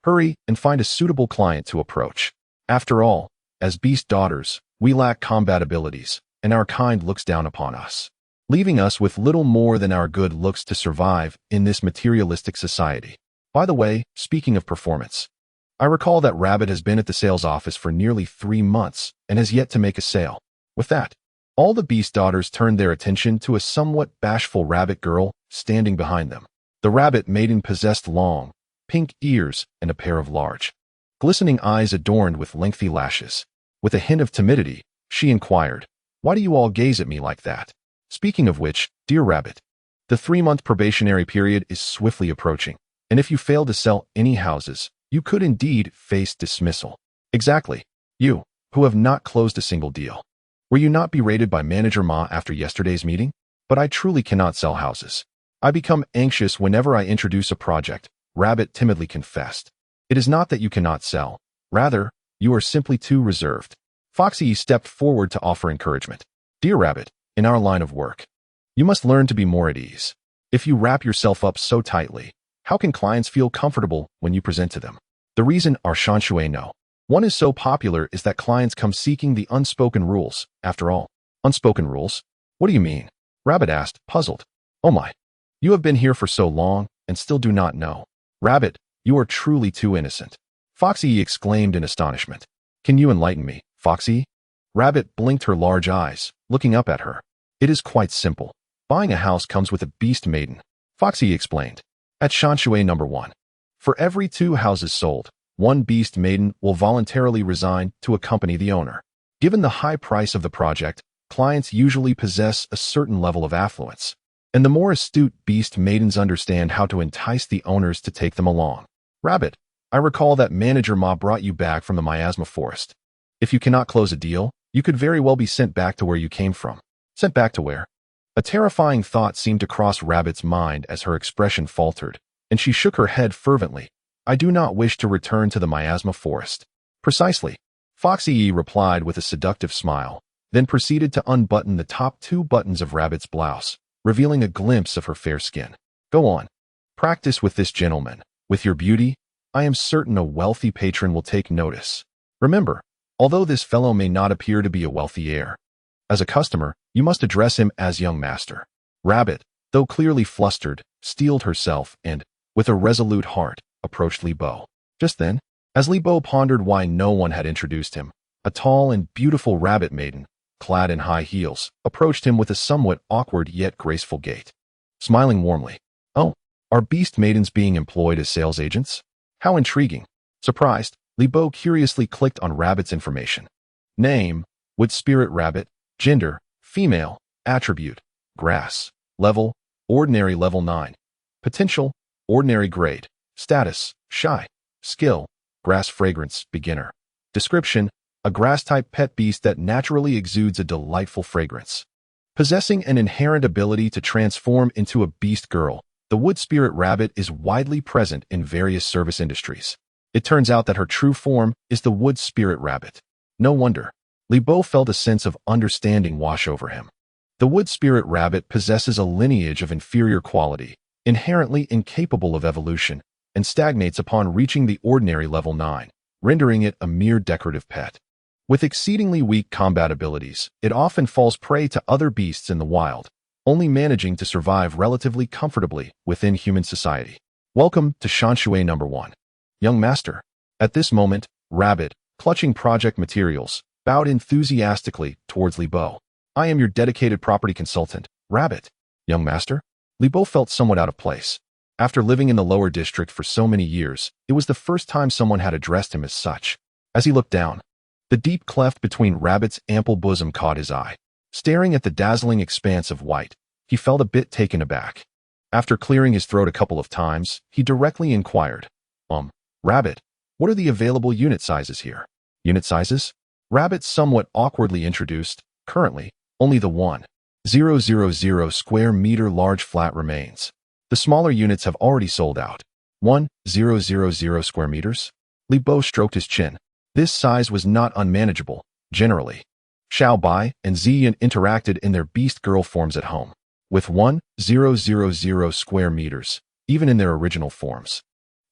[SPEAKER 1] Hurry and find a suitable client to approach. After all, as beast daughters, we lack combat abilities, and our kind looks down upon us, leaving us with little more than our good looks to survive in this materialistic society." By the way, speaking of performance, I recall that Rabbit has been at the sales office for nearly 3 months and has yet to make a sale. With that, all the beast daughters turned their attention to a somewhat bashful rabbit girl standing behind them. The rabbit maiden possessed long, pink ears and a pair of large, glistening eyes adorned with lengthy lashes. With a hint of timidity, she inquired, "Why do you all gaze at me like that? Speaking of which, dear rabbit, the 3-month probationary period is swiftly approaching, and if you fail to sell any houses, you could indeed face dismissal." "Exactly. You, who have not closed a single deal. Were you not berated by Manager Ma after yesterday's meeting? But I truly cannot sell houses. I become anxious whenever I introduce a project, Rabbit timidly confessed. It is not that you cannot sell. Rather, you are simply too reserved. Foxy stepped forward to offer encouragement. Dear Rabbit, in our line of work, you must learn to be more at ease. If you wrap yourself up so tightly, how can clients feel comfortable when you present to them? The reason our Shanshui know one is so popular is that clients come seeking the unspoken rules. After all, unspoken rules? What do you mean? Rabbit asked, puzzled. Oh my. You have been here for so long and still do not know. Rabbit, you are truly too innocent. Foxy exclaimed in astonishment. Can you enlighten me, Foxy? Rabbit blinked her large eyes, looking up at her. It is quite simple. Buying a house comes with a beast maiden, Foxy explained. At Shanshui number 1. For every 2 houses sold, 1 beast maiden will voluntarily resign to accompany the owner. Given the high price of the project, clients usually possess a certain level of affluence, and the more astute beast maidens understand how to entice the owners to take them along. Rabbit, I recall that Manager Ma brought you back from the miasma forest. If you cannot close a deal, you could very well be sent back to where you came from. Sent back to where? A terrifying thought seemed to cross Rabbit's mind as her expression faltered, and she shook her head fervently. I do not wish to return to the miasma forest. Precisely. Foxy replied with a seductive smile, then proceeded to unbutton the top 2 buttons of Rabbit's blouse, revealing a glimpse of her fair skin. Go on. Practice with this gentleman. With your beauty, I am certain a wealthy patron will take notice. Remember, although this fellow may not appear to be a wealthy heir, as a customer, you must address him as young master. Rabbit, though clearly flustered, steeled herself and, with a resolute heart, approached Li Bo. Just then, as Li Bo pondered why no one had introduced him, a tall and beautiful rabbit maiden, clad in high heels, approached him with a somewhat awkward yet graceful gait. Smiling warmly. Oh, are beast maidens being employed as sales agents? How intriguing. Surprised, Li Bo curiously clicked on Rabbit's information. Name, Wood Spirit Rabbit. Gender, female. Attribute, grass. Level, ordinary level 9. Potential, ordinary grade. Status, shy. Skill, grass fragrance, beginner. Description, a grass-type pet beast that naturally exudes a delightful fragrance. Possessing an inherent ability to transform into a beast girl, the wood spirit rabbit is widely present in various service industries. It turns out that her true form is the wood spirit rabbit. No wonder. Li Bo felt a sense of understanding wash over him. The wood spirit rabbit possesses a lineage of inferior quality, inherently incapable of evolution, and stagnates upon reaching the ordinary level 9, rendering it a mere decorative pet. With exceedingly weak combat abilities, it often falls prey to other beasts in the wild, only managing to survive relatively comfortably within human society. Welcome to Shanshui number 1. Young master. At this moment, Rabbit, clutching project materials, bowed enthusiastically towards Li Bo. I am your dedicated property consultant, Rabbit. Young master? Li Bo felt somewhat out of place. After living in the lower district for so many years, it was the first time someone had addressed him as such. As he looked down, the deep cleft between Rabbit's ample bosom caught his eye. Staring at the dazzling expanse of white, he felt a bit taken aback. After clearing his throat a couple of times, he directly inquired, Rabbit, what are the available unit sizes here? Unit sizes? Rabbit somewhat awkwardly introduced, currently, only the 1,000 square meter large flat remains. The smaller units have already sold out. 1,000 square meters? Li Bo stroked his chin. This size was not unmanageable, generally. Xiao Bai and Ziyan interacted in their beast girl forms at home. With 1,000 square meters, even in their original forms.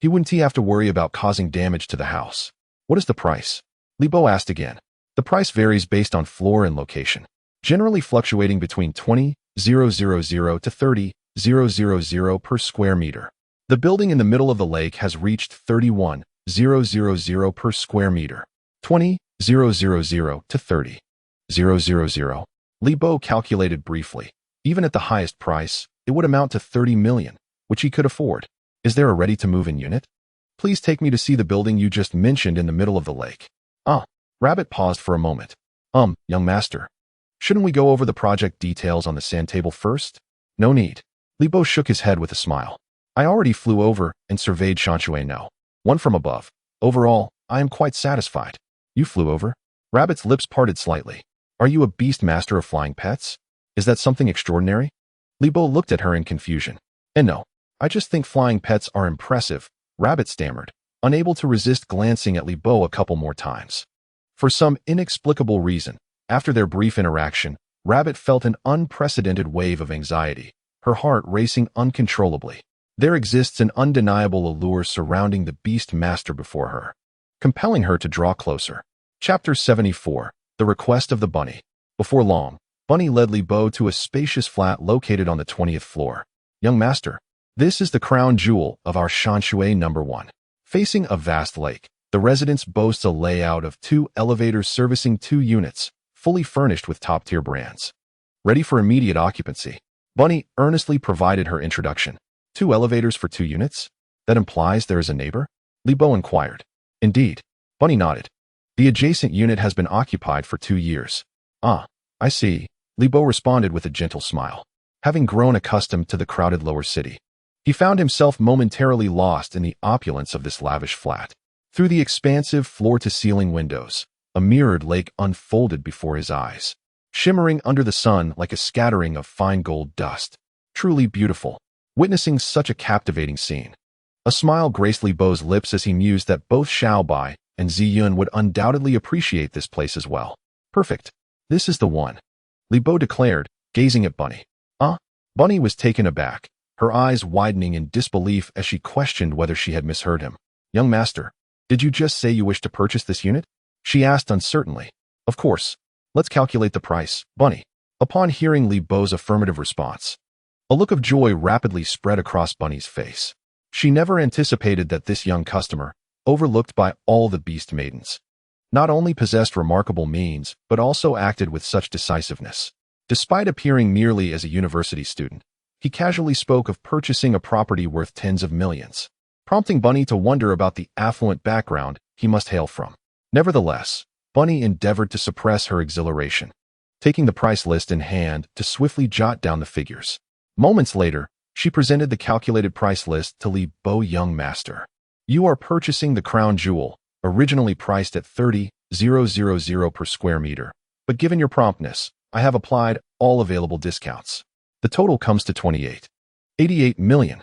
[SPEAKER 1] He wouldn't have to worry about causing damage to the house. What is the price? Li Bo asked again. The price varies based on floor and location, generally fluctuating between 20,000 to 30,000 per square meter. The building in the middle of the lake has reached 31,000 per square meter. 20,000 to 30,000. Li Bo calculated briefly. Even at the highest price, it would amount to 30 million, which he could afford. Is there a ready-to-move-in unit? Please take me to see the building you just mentioned in the middle of the lake. Rabbit paused for a moment. Young master. Shouldn't we go over the project details on the sand table first? No need. Li Bo shook his head with a smile. I already flew over and surveyed Shanshui No. 1 from above. Overall, I am quite satisfied. You flew over? Rabbit's lips parted slightly. Are you a beast master of flying pets? Is that something extraordinary? Li Bo looked at her in confusion. And no, I just think flying pets are impressive, Rabbit stammered, unable to resist glancing at Li Bo a couple more times. For some inexplicable reason, after their brief interaction, Rabbit felt an unprecedented wave of anxiety, her heart racing uncontrollably. There exists an undeniable allure surrounding the beast master before her, compelling her to draw closer. Chapter 74, The Request of the Bunny. Before long, Bunny led Li Bo to a spacious flat located on the 20th floor. Young master, this is the crown jewel of our Shanshui number 1. Facing a vast lake, the residence boasts a layout of 2 elevators servicing 2 units, fully furnished with top-tier brands. Ready for immediate occupancy, Bunny earnestly provided her introduction. 2 elevators for 2 units? That implies there is a neighbor? Li Bo inquired. Indeed. Bunny nodded. The adjacent unit has been occupied for 2 years. Ah, I see. Li Bo responded with a gentle smile. Having grown accustomed to the crowded lower city, he found himself momentarily lost in the opulence of this lavish flat. Through the expansive floor-to-ceiling windows, a mirrored lake unfolded before his eyes, shimmering under the sun like a scattering of fine gold dust. Truly beautiful. Witnessing such a captivating scene, a smile graced Li Bo's lips as he mused that both Xiao Bai and Ziyun would undoubtedly appreciate this place as well. Perfect. This is the one, Li Bo declared, gazing at Bunny. Bunny was taken aback, her eyes widening in disbelief as she questioned whether she had misheard him. Young master, did you just say you wish to purchase this unit? She asked uncertainly. Of course. Let's calculate the price, Bunny. Upon hearing Li Bo's affirmative response, a look of joy rapidly spread across Bunny's face. She never anticipated that this young customer, overlooked by all the beast maidens, not only possessed remarkable means, but also acted with such decisiveness. Despite appearing merely as a university student, he casually spoke of purchasing a property worth tens of millions, prompting Bunny to wonder about the affluent background he must hail from. Nevertheless, Bunny endeavored to suppress her exhilaration, taking the price list in hand to swiftly jot down the figures. Moments later, she presented the calculated price list to Li Bo. Young master. You are purchasing the crown jewel, originally priced at 30,000 per square meter, but given your promptness, I have applied all available discounts. The total comes to 88 million.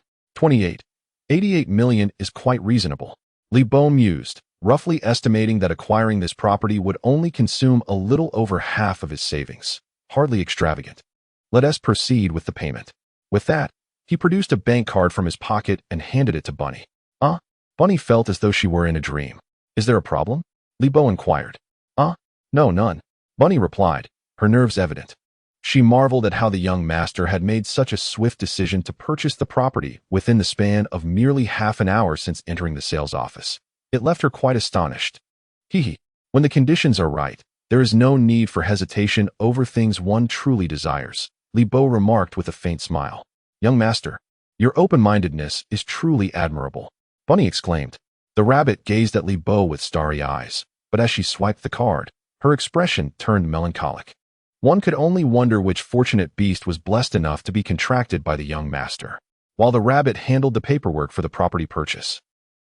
[SPEAKER 1] 88 million is quite reasonable. Li Bo mused, roughly estimating that acquiring this property would only consume a little over half of his savings. Hardly extravagant. Let us proceed with the payment. With that, he produced a bank card from his pocket and handed it to Bunny. Bunny felt as though she were in a dream. Is there a problem? Li Bo inquired. No, none. Bunny replied, her nerves evident. She marveled at how the young master had made such a swift decision to purchase the property within the span of merely half an hour since entering the sales office. It left her quite astonished. When the conditions are right, there is no need for hesitation over things one truly desires, Li Bo remarked with a faint smile. Young master, your open-mindedness is truly admirable, Bunny exclaimed. The rabbit gazed at Li Bo with starry eyes, but as she swiped the card, her expression turned melancholic. One could only wonder which fortunate beast was blessed enough to be contracted by the young master. While the rabbit handled the paperwork for the property purchase,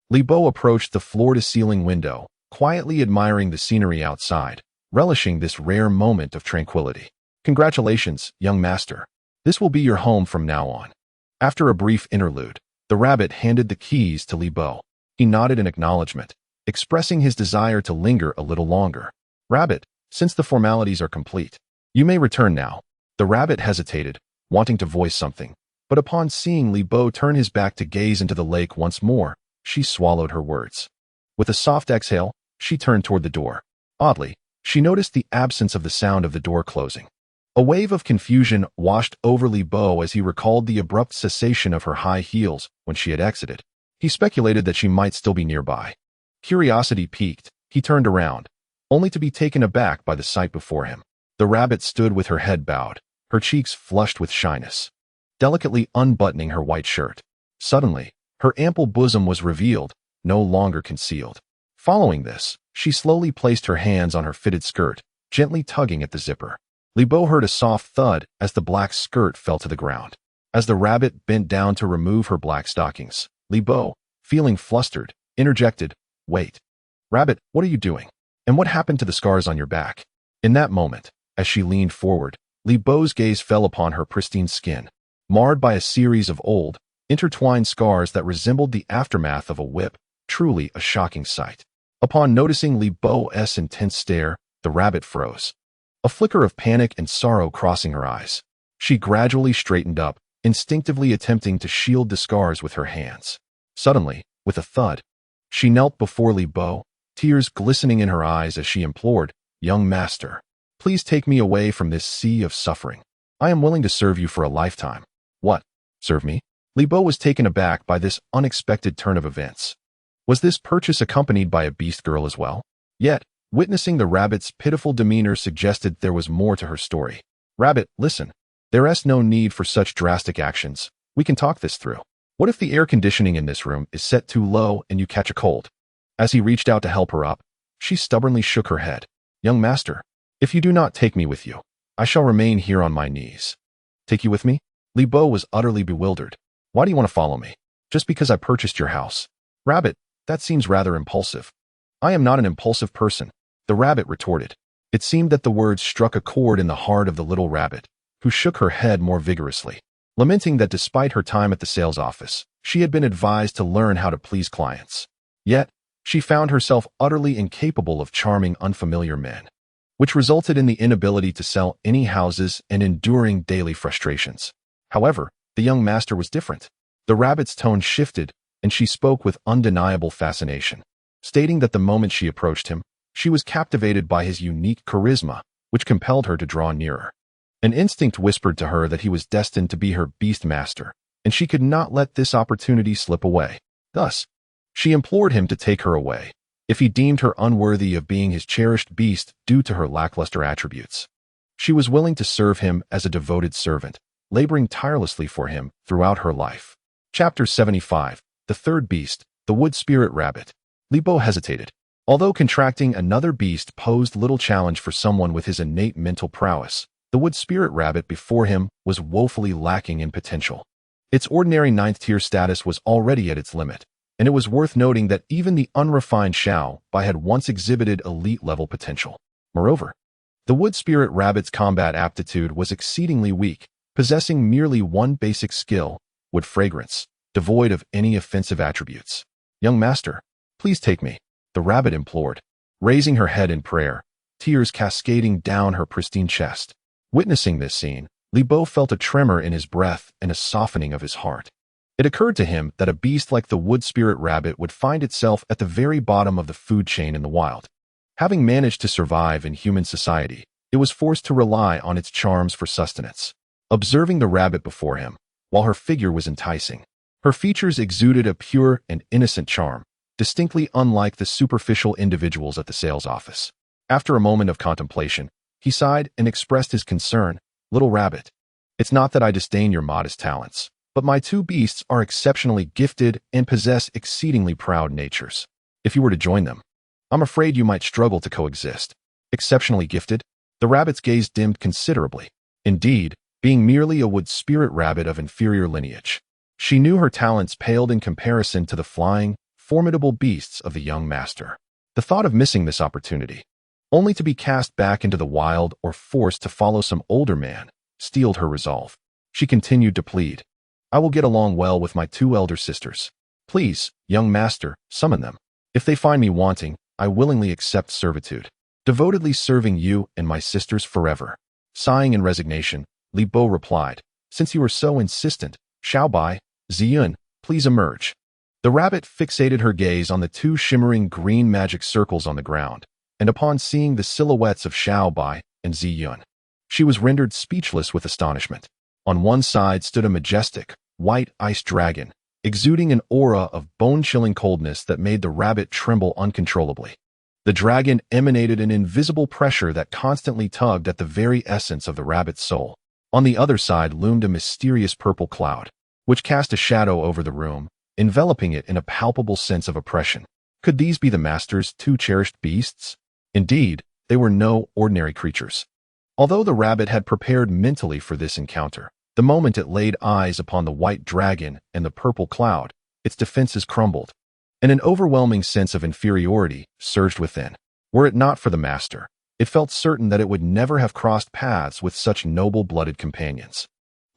[SPEAKER 1] Li Bo approached the floor-to-ceiling window, quietly admiring the scenery outside, relishing this rare moment of tranquility. Congratulations, young master. This will be your home from now on. After a brief interlude, the rabbit handed the keys to Li Bo. He nodded in acknowledgement, expressing his desire to linger a little longer. Rabbit, since the formalities are complete, you may return now. The rabbit hesitated, wanting to voice something, but upon seeing Li Bo turn his back to gaze into the lake once more, she swallowed her words. With a soft exhale, she turned toward the door. Oddly, she noticed the absence of the sound of the door closing. A wave of confusion washed over Li Bo as he recalled the abrupt cessation of her high heels when she had exited. He speculated that she might still be nearby. Curiosity piqued, he turned around, only to be taken aback by the sight before him. The rabbit stood with her head bowed, her cheeks flushed with shyness, delicately unbuttoning her white shirt. Suddenly, her ample bosom was revealed, no longer concealed. Following this, she slowly placed her hands on her fitted skirt, gently tugging at the zipper. Li Bo heard a soft thud as the black skirt fell to the ground. As the rabbit bent down to remove her black stockings, Li Bo, feeling flustered, interjected, "Wait. Rabbit, what are you doing? And what happened to the scars on your back?" In that moment, as she leaned forward, Li Bo's gaze fell upon her pristine skin, marred by a series of old, intertwined scars that resembled the aftermath of a whip, truly a shocking sight. Upon noticing Li Bo's intense stare, the rabbit froze. A flicker of panic and sorrow crossing her eyes. She gradually straightened up, instinctively attempting to shield the scars with her hands. Suddenly, with a thud, she knelt before Li Bo, tears glistening in her eyes as she implored, "Young master, please take me away from this sea of suffering. I am willing to serve you for a lifetime." "What? Serve me?" Li Bo was taken aback by this unexpected turn of events. Was this purchase accompanied by a beast girl as well? Yet, witnessing the rabbit's pitiful demeanor suggested there was more to her story. "Rabbit, listen. There is no need for such drastic actions. We can talk this through. What if the air conditioning in this room is set too low and you catch a cold?" As he reached out to help her up, she stubbornly shook her head. "Young master, if you do not take me with you, I shall remain here on my knees." "Take you with me?" Li Bo was utterly bewildered. "Why do you want to follow me? Just because I purchased your house?" "Rabbit, that seems rather impulsive." "I am not an impulsive person," the rabbit retorted. It seemed that the words struck a chord in the heart of the little rabbit, who shook her head more vigorously, lamenting that despite her time at the sales office, she had been advised to learn how to please clients. Yet, she found herself utterly incapable of charming unfamiliar men, which resulted in the inability to sell any houses and enduring daily frustrations. However, the young master was different. The rabbit's tone shifted, and she spoke with undeniable fascination, stating that the moment she approached him, she was captivated by his unique charisma, which compelled her to draw nearer. An instinct whispered to her that he was destined to be her beast master, and she could not let this opportunity slip away. Thus, she implored him to take her away, if he deemed her unworthy of being his cherished beast due to her lackluster attributes. She was willing to serve him as a devoted servant, laboring tirelessly for him throughout her life. Chapter 75. The Third Beast, the Wood Spirit Rabbit. Li Bo hesitated. Although contracting another beast posed little challenge for someone with his innate mental prowess, the Wood Spirit Rabbit before him was woefully lacking in potential. Its ordinary ninth-tier status was already at its limit, and it was worth noting that even the unrefined Xiao Bai had once exhibited elite-level potential. Moreover, the Wood Spirit Rabbit's combat aptitude was exceedingly weak, possessing merely one basic skill, wood fragrance, devoid of any offensive attributes. "Young master, please take me," the rabbit implored, raising her head in prayer, tears cascading down her pristine chest. Witnessing this scene, Li Bo felt a tremor in his breath and a softening of his heart. It occurred to him that a beast like the Wood Spirit Rabbit would find itself at the very bottom of the food chain in the wild. Having managed to survive in human society, it was forced to rely on its charms for sustenance. Observing the rabbit before him, while her figure was enticing, her features exuded a pure and innocent charm, distinctly unlike the superficial individuals at the sales office. After a moment of contemplation, he sighed and expressed his concern. "Little rabbit, it's not that I disdain your modest talents, but my two beasts are exceptionally gifted and possess exceedingly proud natures. If you were to join them, I'm afraid you might struggle to coexist." "Exceptionally gifted?" The rabbit's gaze dimmed considerably. Indeed, being merely a wood spirit rabbit of inferior lineage, she knew her talents paled in comparison to the flying, formidable beasts of the young master. The thought of missing this opportunity, only to be cast back into the wild or forced to follow some older man, steeled her resolve. She continued to plead, "I will get along well with my two elder sisters. Please, young master, summon them. If they find me wanting, I willingly accept servitude, devotedly serving you and my sisters forever." Sighing in resignation, Li Bo replied, "Since you are so insistent, Xiao Bai, Ziyun, please emerge." The rabbit fixated her gaze on the two shimmering green magic circles on the ground, and upon seeing the silhouettes of Xiao Bai and Ziyun, she was rendered speechless with astonishment. On one side stood a majestic, white ice dragon, exuding an aura of bone-chilling coldness that made the rabbit tremble uncontrollably. The dragon emanated an invisible pressure that constantly tugged at the very essence of the rabbit's soul. On the other side loomed a mysterious purple cloud, which cast a shadow over the room, enveloping it in a palpable sense of oppression. Could these be the master's two cherished beasts? Indeed, they were no ordinary creatures. Although the rabbit had prepared mentally for this encounter, the moment it laid eyes upon the white dragon and the purple cloud, its defenses crumbled, and an overwhelming sense of inferiority surged within. Were it not for the master, it felt certain that it would never have crossed paths with such noble-blooded companions.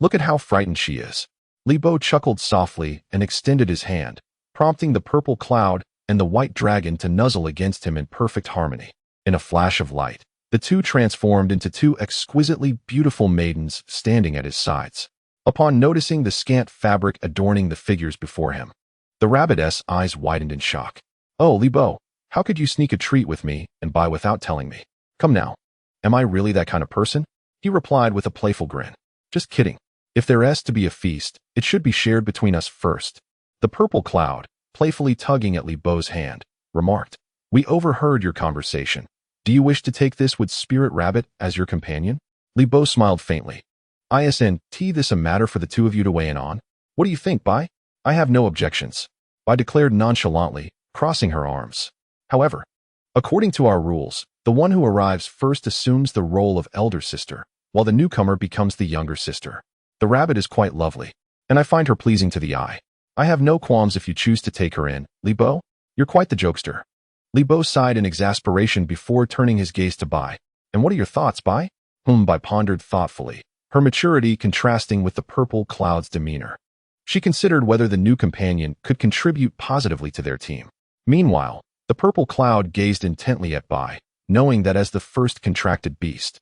[SPEAKER 1] "Look at how frightened she is," Li Bo chuckled softly and extended his hand, prompting the purple cloud and the white dragon to nuzzle against him in perfect harmony. In a flash of light, the two transformed into two exquisitely beautiful maidens standing at his sides. Upon noticing the scant fabric adorning the figures before him, the rabbit's eyes widened in shock. "Oh, Li Bo, how could you sneak a treat with me and buy without telling me? Come now, am I really that kind of person?" He replied with a playful grin. "Just kidding. If there is to be a feast, it should be shared between us first." The purple cloud, playfully tugging at Li Bo's hand, remarked, "We overheard your conversation. Do you wish to take this wood spirit rabbit as your companion?" Li Bo smiled faintly. "Isn't this a matter for the two of you to weigh in on? What do you think, Bai?" "I have no objections," Bai declared nonchalantly, crossing her arms. "However, according to our rules, the one who arrives first assumes the role of elder sister, while the newcomer becomes the younger sister. The rabbit is quite lovely, and I find her pleasing to the eye. I have no qualms if you choose to take her in, Li Bo. You're quite the jokester." Li Bo sighed in exasperation before turning his gaze to Bai. "And what are your thoughts, Bai?" Bai pondered thoughtfully, her maturity contrasting with the purple cloud's demeanor. She considered whether the new companion could contribute positively to their team. Meanwhile, the purple cloud gazed intently at Bai, knowing that as the first contracted beast,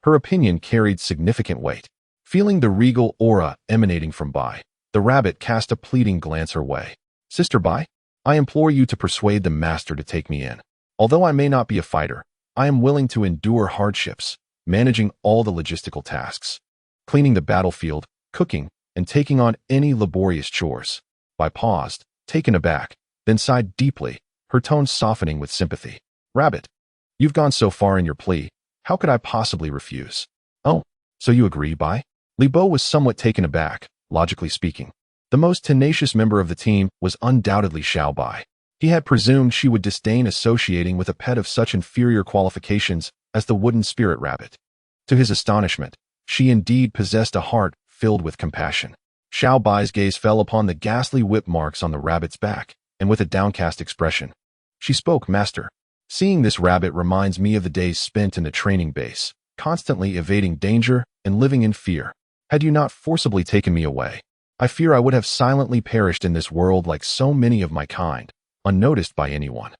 [SPEAKER 1] her opinion carried significant weight. Feeling the regal aura emanating from Bai, the rabbit cast a pleading glance her way. "Sister Bai, I implore you to persuade the master to take me in. Although I may not be a fighter, I am willing to endure hardships, managing all the logistical tasks, cleaning the battlefield, cooking, and taking on any laborious chores." Bai paused, taken aback, then sighed deeply, her tone softening with sympathy. "Rabbit, you've gone so far in your plea, how could I possibly refuse?" "Oh, so you agree, Bai?" Li Bo was somewhat taken aback. Logically speaking, the most tenacious member of the team was undoubtedly Xiao Bai. He had presumed she would disdain associating with a pet of such inferior qualifications as the wooden spirit rabbit. To his astonishment, she indeed possessed a heart filled with compassion. Xiao Bai's gaze fell upon the ghastly whip marks on the rabbit's back, and with a downcast expression, she spoke, "Master, seeing this rabbit reminds me of the days spent in the training base, constantly evading danger and living in fear. Had you not forcibly taken me away, I fear I would have silently perished in this world like so many of my kind, unnoticed by anyone.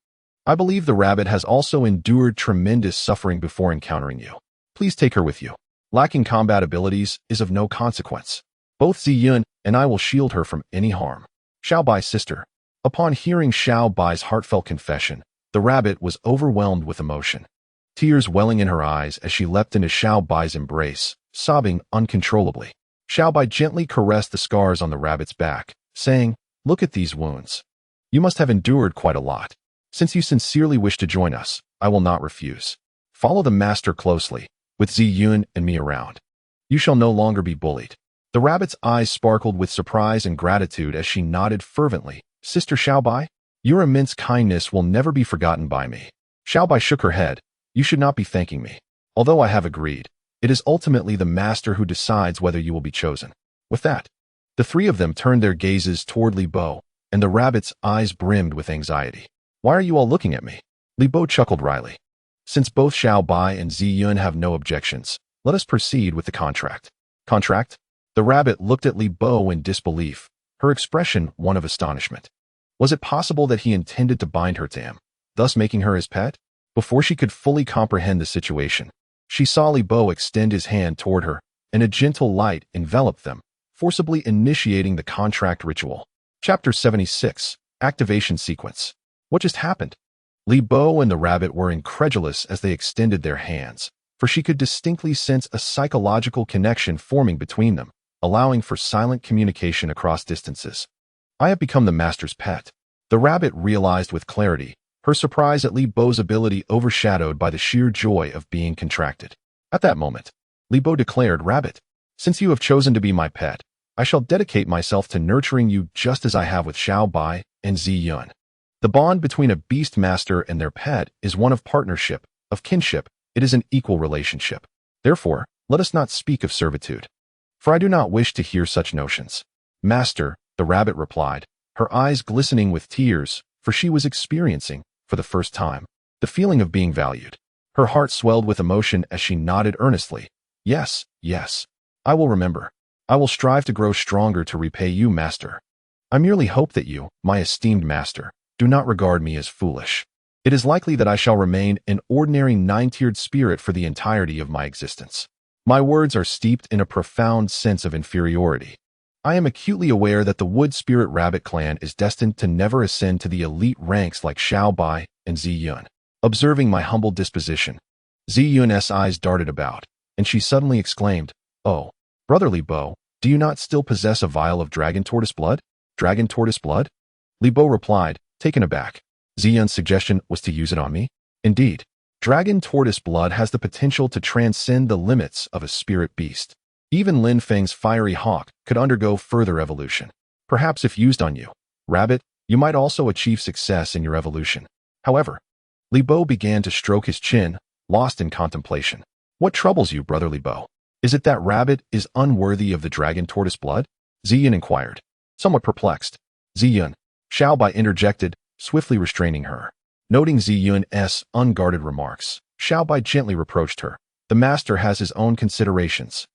[SPEAKER 1] I believe the rabbit has also endured tremendous suffering before encountering you. Please take her with you. Lacking combat abilities is of no consequence. Both Ziyun and I will shield her from any harm." Xiao Bai's sister. Upon hearing Xiao Bai's heartfelt confession, the rabbit was overwhelmed with emotion, tears welling in her eyes as she leapt into Xiao Bai's embrace, sobbing uncontrollably. Xiao Bai gently caressed the scars on the rabbit's back, saying, "Look at these wounds. You must have endured quite a lot. Since you sincerely wish to join us, I will not refuse. Follow the master closely, with Ziyun and me around. You shall no longer be bullied." The rabbit's eyes sparkled with surprise and gratitude as she nodded fervently. "Sister Xiao Bai, your immense kindness will never be forgotten by me." Xiao Bai shook her head. "You should not be thanking me. Although I have agreed, it is ultimately the master who decides whether you will be chosen." With that, the three of them turned their gazes toward Li Bo, and the rabbit's eyes brimmed with anxiety. "Why are you all looking at me?" Li Bo chuckled wryly. "Since both Xiao Bai and Ziyun have no objections, let us proceed with the contract." "Contract?" The rabbit looked at Li Bo in disbelief, her expression one of astonishment. Was it possible that he intended to bind her to him, thus making her his pet? Before she could fully comprehend the situation, she saw Li Bo extend his hand toward her, and a gentle light enveloped them, forcibly initiating the contract ritual. Chapter 76, Activation Sequence. What just happened? Li Bo and the rabbit were incredulous as they extended their hands, for she could distinctly sense a psychological connection forming between them, allowing for silent communication across distances. "I have become the master's pet." The rabbit realized with clarity, her surprise at Li Bo's ability overshadowed by the sheer joy of being contracted. At that moment, Li Bo declared, "Rabbit, since you have chosen to be my pet, I shall dedicate myself to nurturing you just as I have with Xiao Bai and Ziyun." The bond between a beast master and their pet is one of partnership, of kinship. It is an equal relationship. Therefore, let us not speak of servitude, for I do not wish to hear such notions. "Master," the rabbit replied, her eyes glistening with tears, for she was experiencing, for the first time, the feeling of being valued. Her heart swelled with emotion as she nodded earnestly. "Yes, yes, I will remember. I will strive to grow stronger to repay you, master. I merely hope that you, my esteemed master, do not regard me as foolish. It is likely that I shall remain an ordinary nine-tiered spirit for the entirety of my existence. My words are steeped in a profound sense of inferiority. I am acutely aware that the Wood Spirit Rabbit clan is destined to never ascend to the elite ranks like Xiao Bai and Zi Yun. Observing my humble disposition, Zi Yun's eyes darted about, and she suddenly exclaimed, "Oh, brotherly Bo, do you not still possess a vial of dragon tortoise blood?" "Dragon tortoise blood?" Li Bo replied, taken aback. Zi Yun's suggestion was to use it on me? Indeed, dragon tortoise blood has the potential to transcend the limits of a spirit beast. Even Lin Feng's fiery hawk could undergo further evolution. Perhaps if used on you, rabbit, you might also achieve success in your evolution. However, Li Bo began to stroke his chin, lost in contemplation. What troubles you, brother Li Bo? Is it that rabbit is unworthy of the dragon tortoise blood? Zi Yun inquired, somewhat perplexed. Zi Yun, Xiao Bai interjected, swiftly restraining her. Noting Zi Yun's unguarded remarks, Xiao Bai gently reproached her. The master has his own considerations.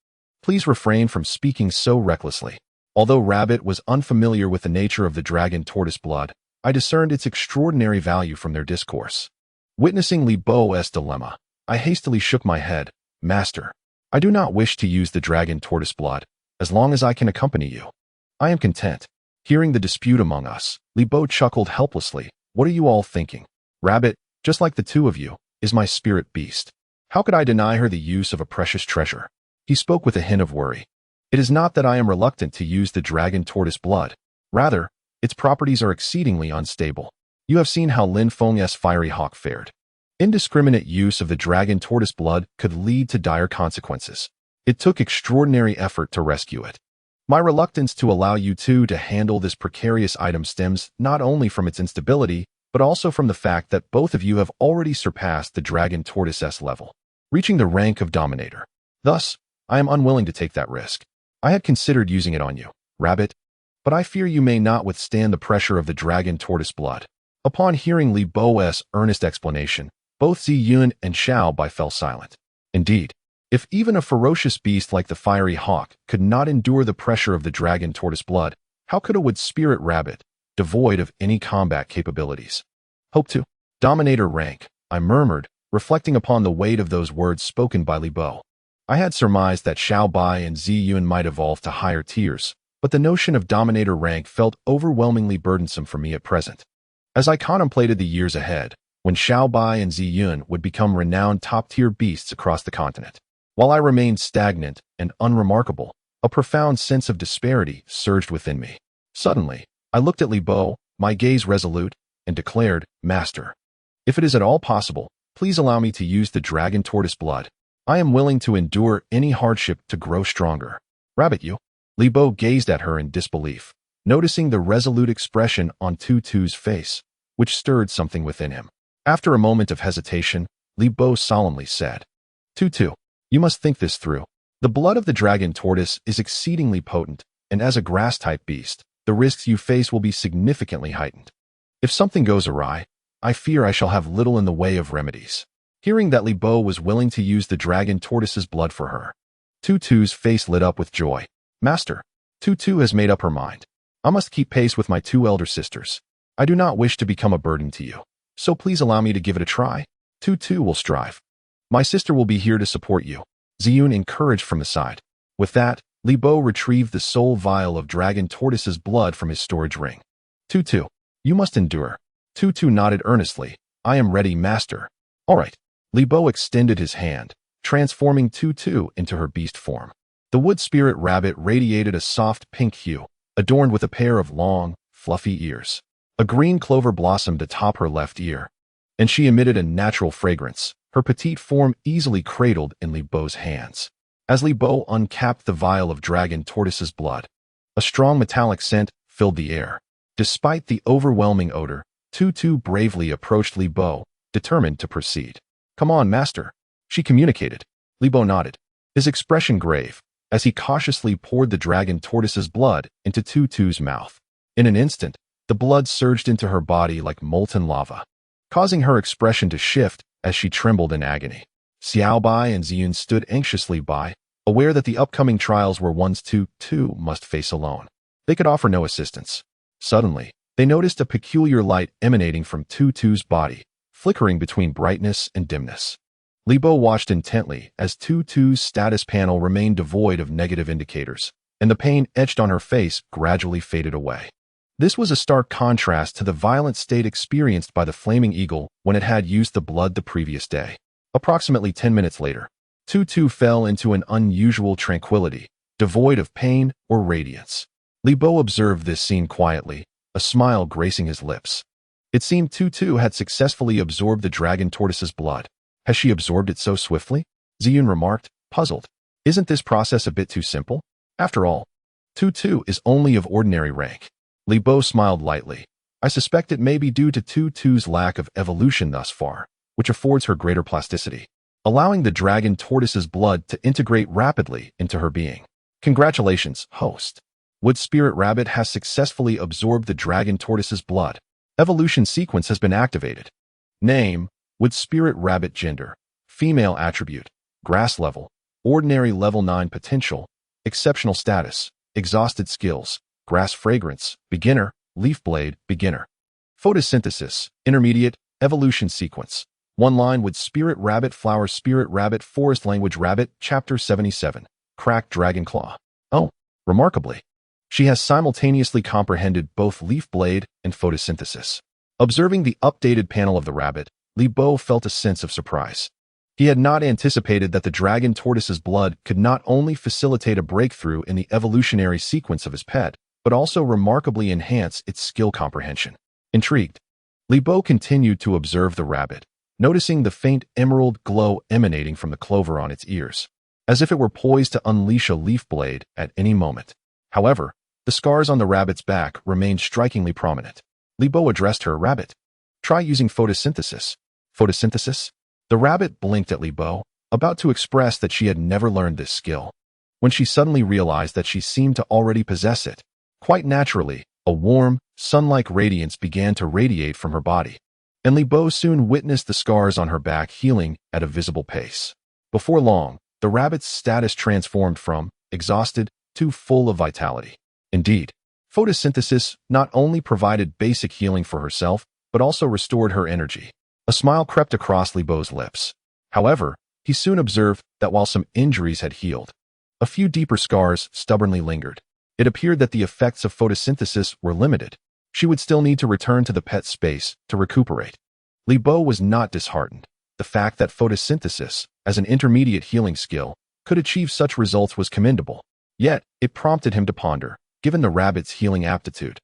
[SPEAKER 1] Please refrain from speaking so recklessly. Although Rabbit was unfamiliar with the nature of the dragon tortoise blood, I discerned its extraordinary value from their discourse. Witnessing Li Bo's dilemma, I hastily shook my head. Master, I do not wish to use the dragon tortoise blood, as long as I can accompany you. I am content. Hearing the dispute among us, Li Bo chuckled helplessly. What are you all thinking? Rabbit, just like the two of you, is my spirit beast. How could I deny her the use of a precious treasure? He spoke with a hint of worry. It is not that I am reluctant to use the dragon tortoise blood. Rather, its properties are exceedingly unstable. You have seen how Lin Feng's fiery hawk fared. Indiscriminate use of the dragon tortoise blood could lead to dire consequences. It took extraordinary effort to rescue it. My reluctance to allow you two to handle this precarious item stems not only from its instability, but also from the fact that both of you have already surpassed the dragon tortoise's level, reaching the rank of dominator. Thus, I am unwilling to take that risk. I had considered using it on you, Rabbit, but I fear you may not withstand the pressure of the dragon tortoise blood. Upon hearing Li Bo's earnest explanation, both Zi Yun and Xiao Bai fell silent. Indeed, if even a ferocious beast like the fiery hawk could not endure the pressure of the dragon tortoise blood, how could a wood spirit rabbit, devoid of any combat capabilities, hope to dominator rank? I murmured, reflecting upon the weight of those words spoken by Li Bo. I had surmised that Xiao Bai and Zi Yun might evolve to higher tiers, but the notion of dominator rank felt overwhelmingly burdensome for me at present. As I contemplated the years ahead, when Xiao Bai and Zi Yun would become renowned top-tier beasts across the continent, while I remained stagnant and unremarkable, a profound sense of disparity surged within me. Suddenly, I looked at Li Bo, my gaze resolute, and declared, Master, if it is at all possible, please allow me to use the dragon tortoise blood. I am willing to endure any hardship to grow stronger. Rabbit, you? Li Bo gazed at her in disbelief, noticing the resolute expression on Tutu's face, which stirred something within him. After a moment of hesitation, Li Bo solemnly said, Tutu, you must think this through. The blood of the dragon tortoise is exceedingly potent, and as a grass-type beast, the risks you face will be significantly heightened. If something goes awry, I fear I shall have little in the way of remedies. Hearing that Li Bo was willing to use the dragon tortoise's blood for her, Tutu's face lit up with joy. Master, Tutu has made up her mind. I must keep pace with my two elder sisters. I do not wish to become a burden to you, so please allow me to give it a try. Tutu will strive. My sister will be here to support you, Zi Yun encouraged from the side. With that, Li Bo retrieved the sole vial of dragon tortoise's blood from his storage ring. Tutu, you must endure. Tutu nodded earnestly. I am ready, master. All right. Li Bo extended his hand, transforming Tutu into her beast form. The wood spirit rabbit radiated a soft pink hue, adorned with a pair of long, fluffy ears. A green clover blossomed atop her left ear, and she emitted a natural fragrance, her petite form easily cradled in Li Bo's hands. As Li Bo uncapped the vial of dragon tortoise's blood, a strong metallic scent filled the air. Despite the overwhelming odor, Tutu bravely approached Li Bo, determined to proceed. Come on, master, she communicated. Li Bo nodded, his expression grave, as he cautiously poured the dragon tortoise's blood into Tutu's mouth. In an instant, the blood surged into her body like molten lava, causing her expression to shift as she trembled in agony. Xiao Bai and Zi Yun stood anxiously by, aware that the upcoming trials were ones two must face alone. They could offer no assistance. Suddenly, they noticed a peculiar light emanating from Tutu's body, flickering between brightness and dimness. Li Bo watched intently as Tutu's status panel remained devoid of negative indicators, and the pain etched on her face gradually faded away. This was a stark contrast to the violent state experienced by the Flaming Eagle when it had used the blood the previous day. Approximately 10 minutes later, Tutu fell into an unusual tranquility, devoid of pain or radiance. Li Bo observed this scene quietly, a smile gracing his lips. It seemed Tutu had successfully absorbed the dragon tortoise's blood. Has she absorbed it so swiftly? Ziyun remarked, puzzled. Isn't this process a bit too simple? After all, Tutu is only of ordinary rank. Li Bo smiled lightly. I suspect it may be due to Tutu's lack of evolution thus far, which affords her greater plasticity, allowing the dragon tortoise's blood to integrate rapidly into her being. Congratulations, host. Wood Spirit Rabbit has successfully absorbed the dragon tortoise's blood. Evolution sequence has been activated. Name, Wood Spirit Rabbit. Gender, female. Attribute, grass level, ordinary level 9. Potential, exceptional status, exhausted skills, grass fragrance, beginner, leaf blade, beginner. Photosynthesis, intermediate, evolution sequence. One line. Wood Spirit Rabbit. Flower Spirit Rabbit. Forest Language Rabbit. Chapter 77. Cracked Dragon Claw. Oh, remarkably. She has simultaneously comprehended both leaf blade and photosynthesis. Observing the updated panel of the rabbit, Li Bo felt a sense of surprise. He had not anticipated that the dragon tortoise's blood could not only facilitate a breakthrough in the evolutionary sequence of his pet, but also remarkably enhance its skill comprehension. Intrigued, Li Bo continued to observe the rabbit, noticing the faint emerald glow emanating from the clover on its ears, as if it were poised to unleash a leaf blade at any moment. However, the scars on the rabbit's back remained strikingly prominent. Li Bo addressed her. Rabbit, try using photosynthesis. Photosynthesis? The rabbit blinked at Li Bo, about to express that she had never learned this skill, when she suddenly realized that she seemed to already possess it. Quite naturally, a warm, sun-like radiance began to radiate from her body, and Li Bo soon witnessed the scars on her back healing at a visible pace. Before long, the rabbit's status transformed from exhausted to full of vitality. Indeed, photosynthesis not only provided basic healing for herself, but also restored her energy. A smile crept across Li Bo's lips. However, he soon observed that while some injuries had healed, a few deeper scars stubbornly lingered. It appeared that the effects of photosynthesis were limited. She would still need to return to the pet space to recuperate. Li Bo was not disheartened. The fact that photosynthesis, as an intermediate healing skill, could achieve such results was commendable. Yet, it prompted him to ponder, given the rabbit's healing aptitude,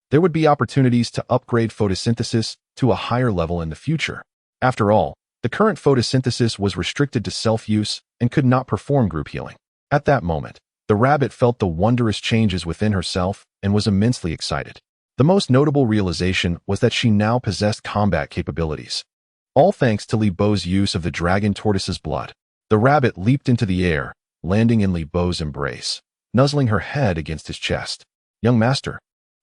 [SPEAKER 1] there would be opportunities to upgrade photosynthesis to a higher level in the future. After all, the current photosynthesis was restricted to self-use and could not perform group healing. At that moment, the rabbit felt the wondrous changes within herself and was immensely excited. The most notable realization was that she now possessed combat capabilities. All thanks to Li Bo's use of the dragon tortoise's blood. The rabbit leaped into the air, landing in Li Bo's embrace, nuzzling her head against his chest. Young master,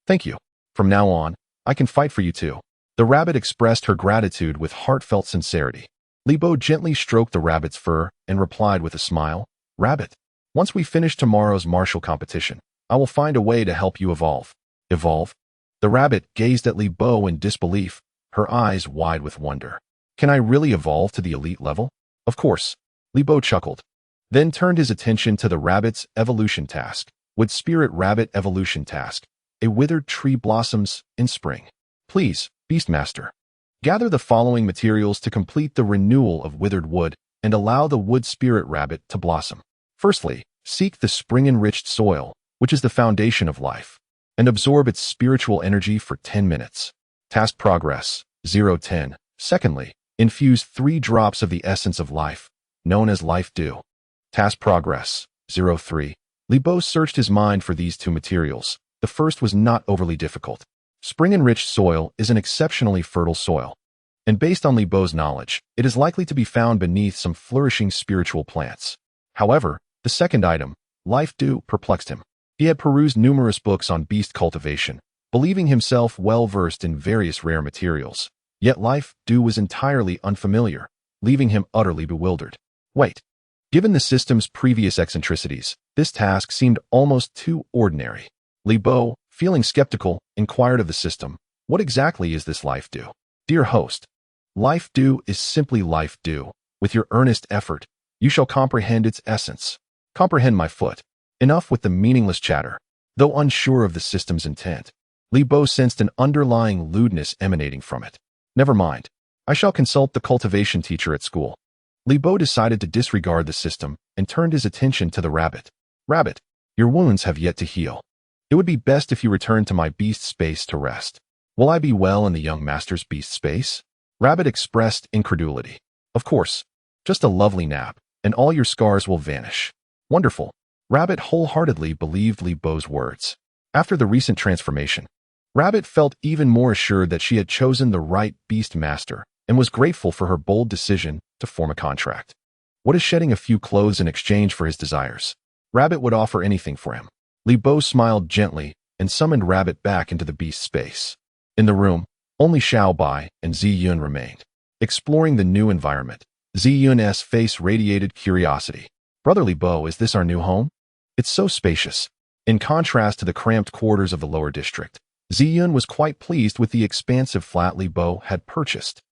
[SPEAKER 1] thank you. From now on, I can fight for you too. The rabbit expressed her gratitude with heartfelt sincerity. Li Bo gently stroked the rabbit's fur and replied with a smile, Rabbit, once we finish tomorrow's martial competition, I will find a way to help you evolve. Evolve? The rabbit gazed at Li Bo in disbelief, her eyes wide with wonder. Can I really evolve to the elite level? Of course. Li Bo chuckled, then turned his attention to the rabbit's evolution task. Wood Spirit Rabbit evolution task. A withered tree blossoms in spring. Please, Beastmaster, gather the following materials to complete the renewal of withered wood and allow the Wood Spirit Rabbit to blossom. Firstly, seek the spring-enriched soil, which is the foundation of life, and absorb its spiritual energy for 10 minutes. Task progress, 0-10. Secondly, infuse 3 drops of the essence of life, known as life dew. Task progress, 0-3. Li Bo searched his mind for these 2 materials. The first was not overly difficult. Spring-enriched soil is an exceptionally fertile soil, and based on Li Bo's knowledge, it is likely to be found beneath some flourishing spiritual plants. However, the second item, life dew, perplexed him. He had perused numerous books on beast cultivation, believing himself well-versed in various rare materials. Yet life dew was entirely unfamiliar, leaving him utterly bewildered. Wait, Given the system's previous eccentricities, this task seemed almost too ordinary. Li Bo, feeling skeptical, inquired of the system, "What exactly is this life do?" "Dear host, life do is simply life do. With your earnest effort, you shall comprehend its essence." "Comprehend my foot." Enough with the meaningless chatter. Though unsure of the system's intent, Li Bo sensed an underlying lewdness emanating from it. "Never mind. I shall consult the cultivation teacher at school." Li Bo decided to disregard the system and turned his attention to the rabbit. "Rabbit, your wounds have yet to heal. It would be best if you return to my beast space to rest." "Will I be well in the young master's beast space?" Rabbit expressed incredulity. "Of course. Just a lovely nap, and all your scars will vanish." "Wonderful." Rabbit wholeheartedly believed Li Bo's words. After the recent transformation, Rabbit felt even more assured that she had chosen the right beast master and was grateful for her bold decision to form a contract. What is shedding a few clothes in exchange for his desires? Rabbit would offer anything for him. Li Bo smiled gently and summoned Rabbit back into the beast space. In the room, only Xiao Bai and Zi Yun remained. Exploring the new environment, Zi Yun's face radiated curiosity. "Brother Li Bo, is this our new home? It's so spacious." In contrast to the cramped quarters of the lower district, Zi Yun was quite pleased with the expansive flat Li Bo had purchased.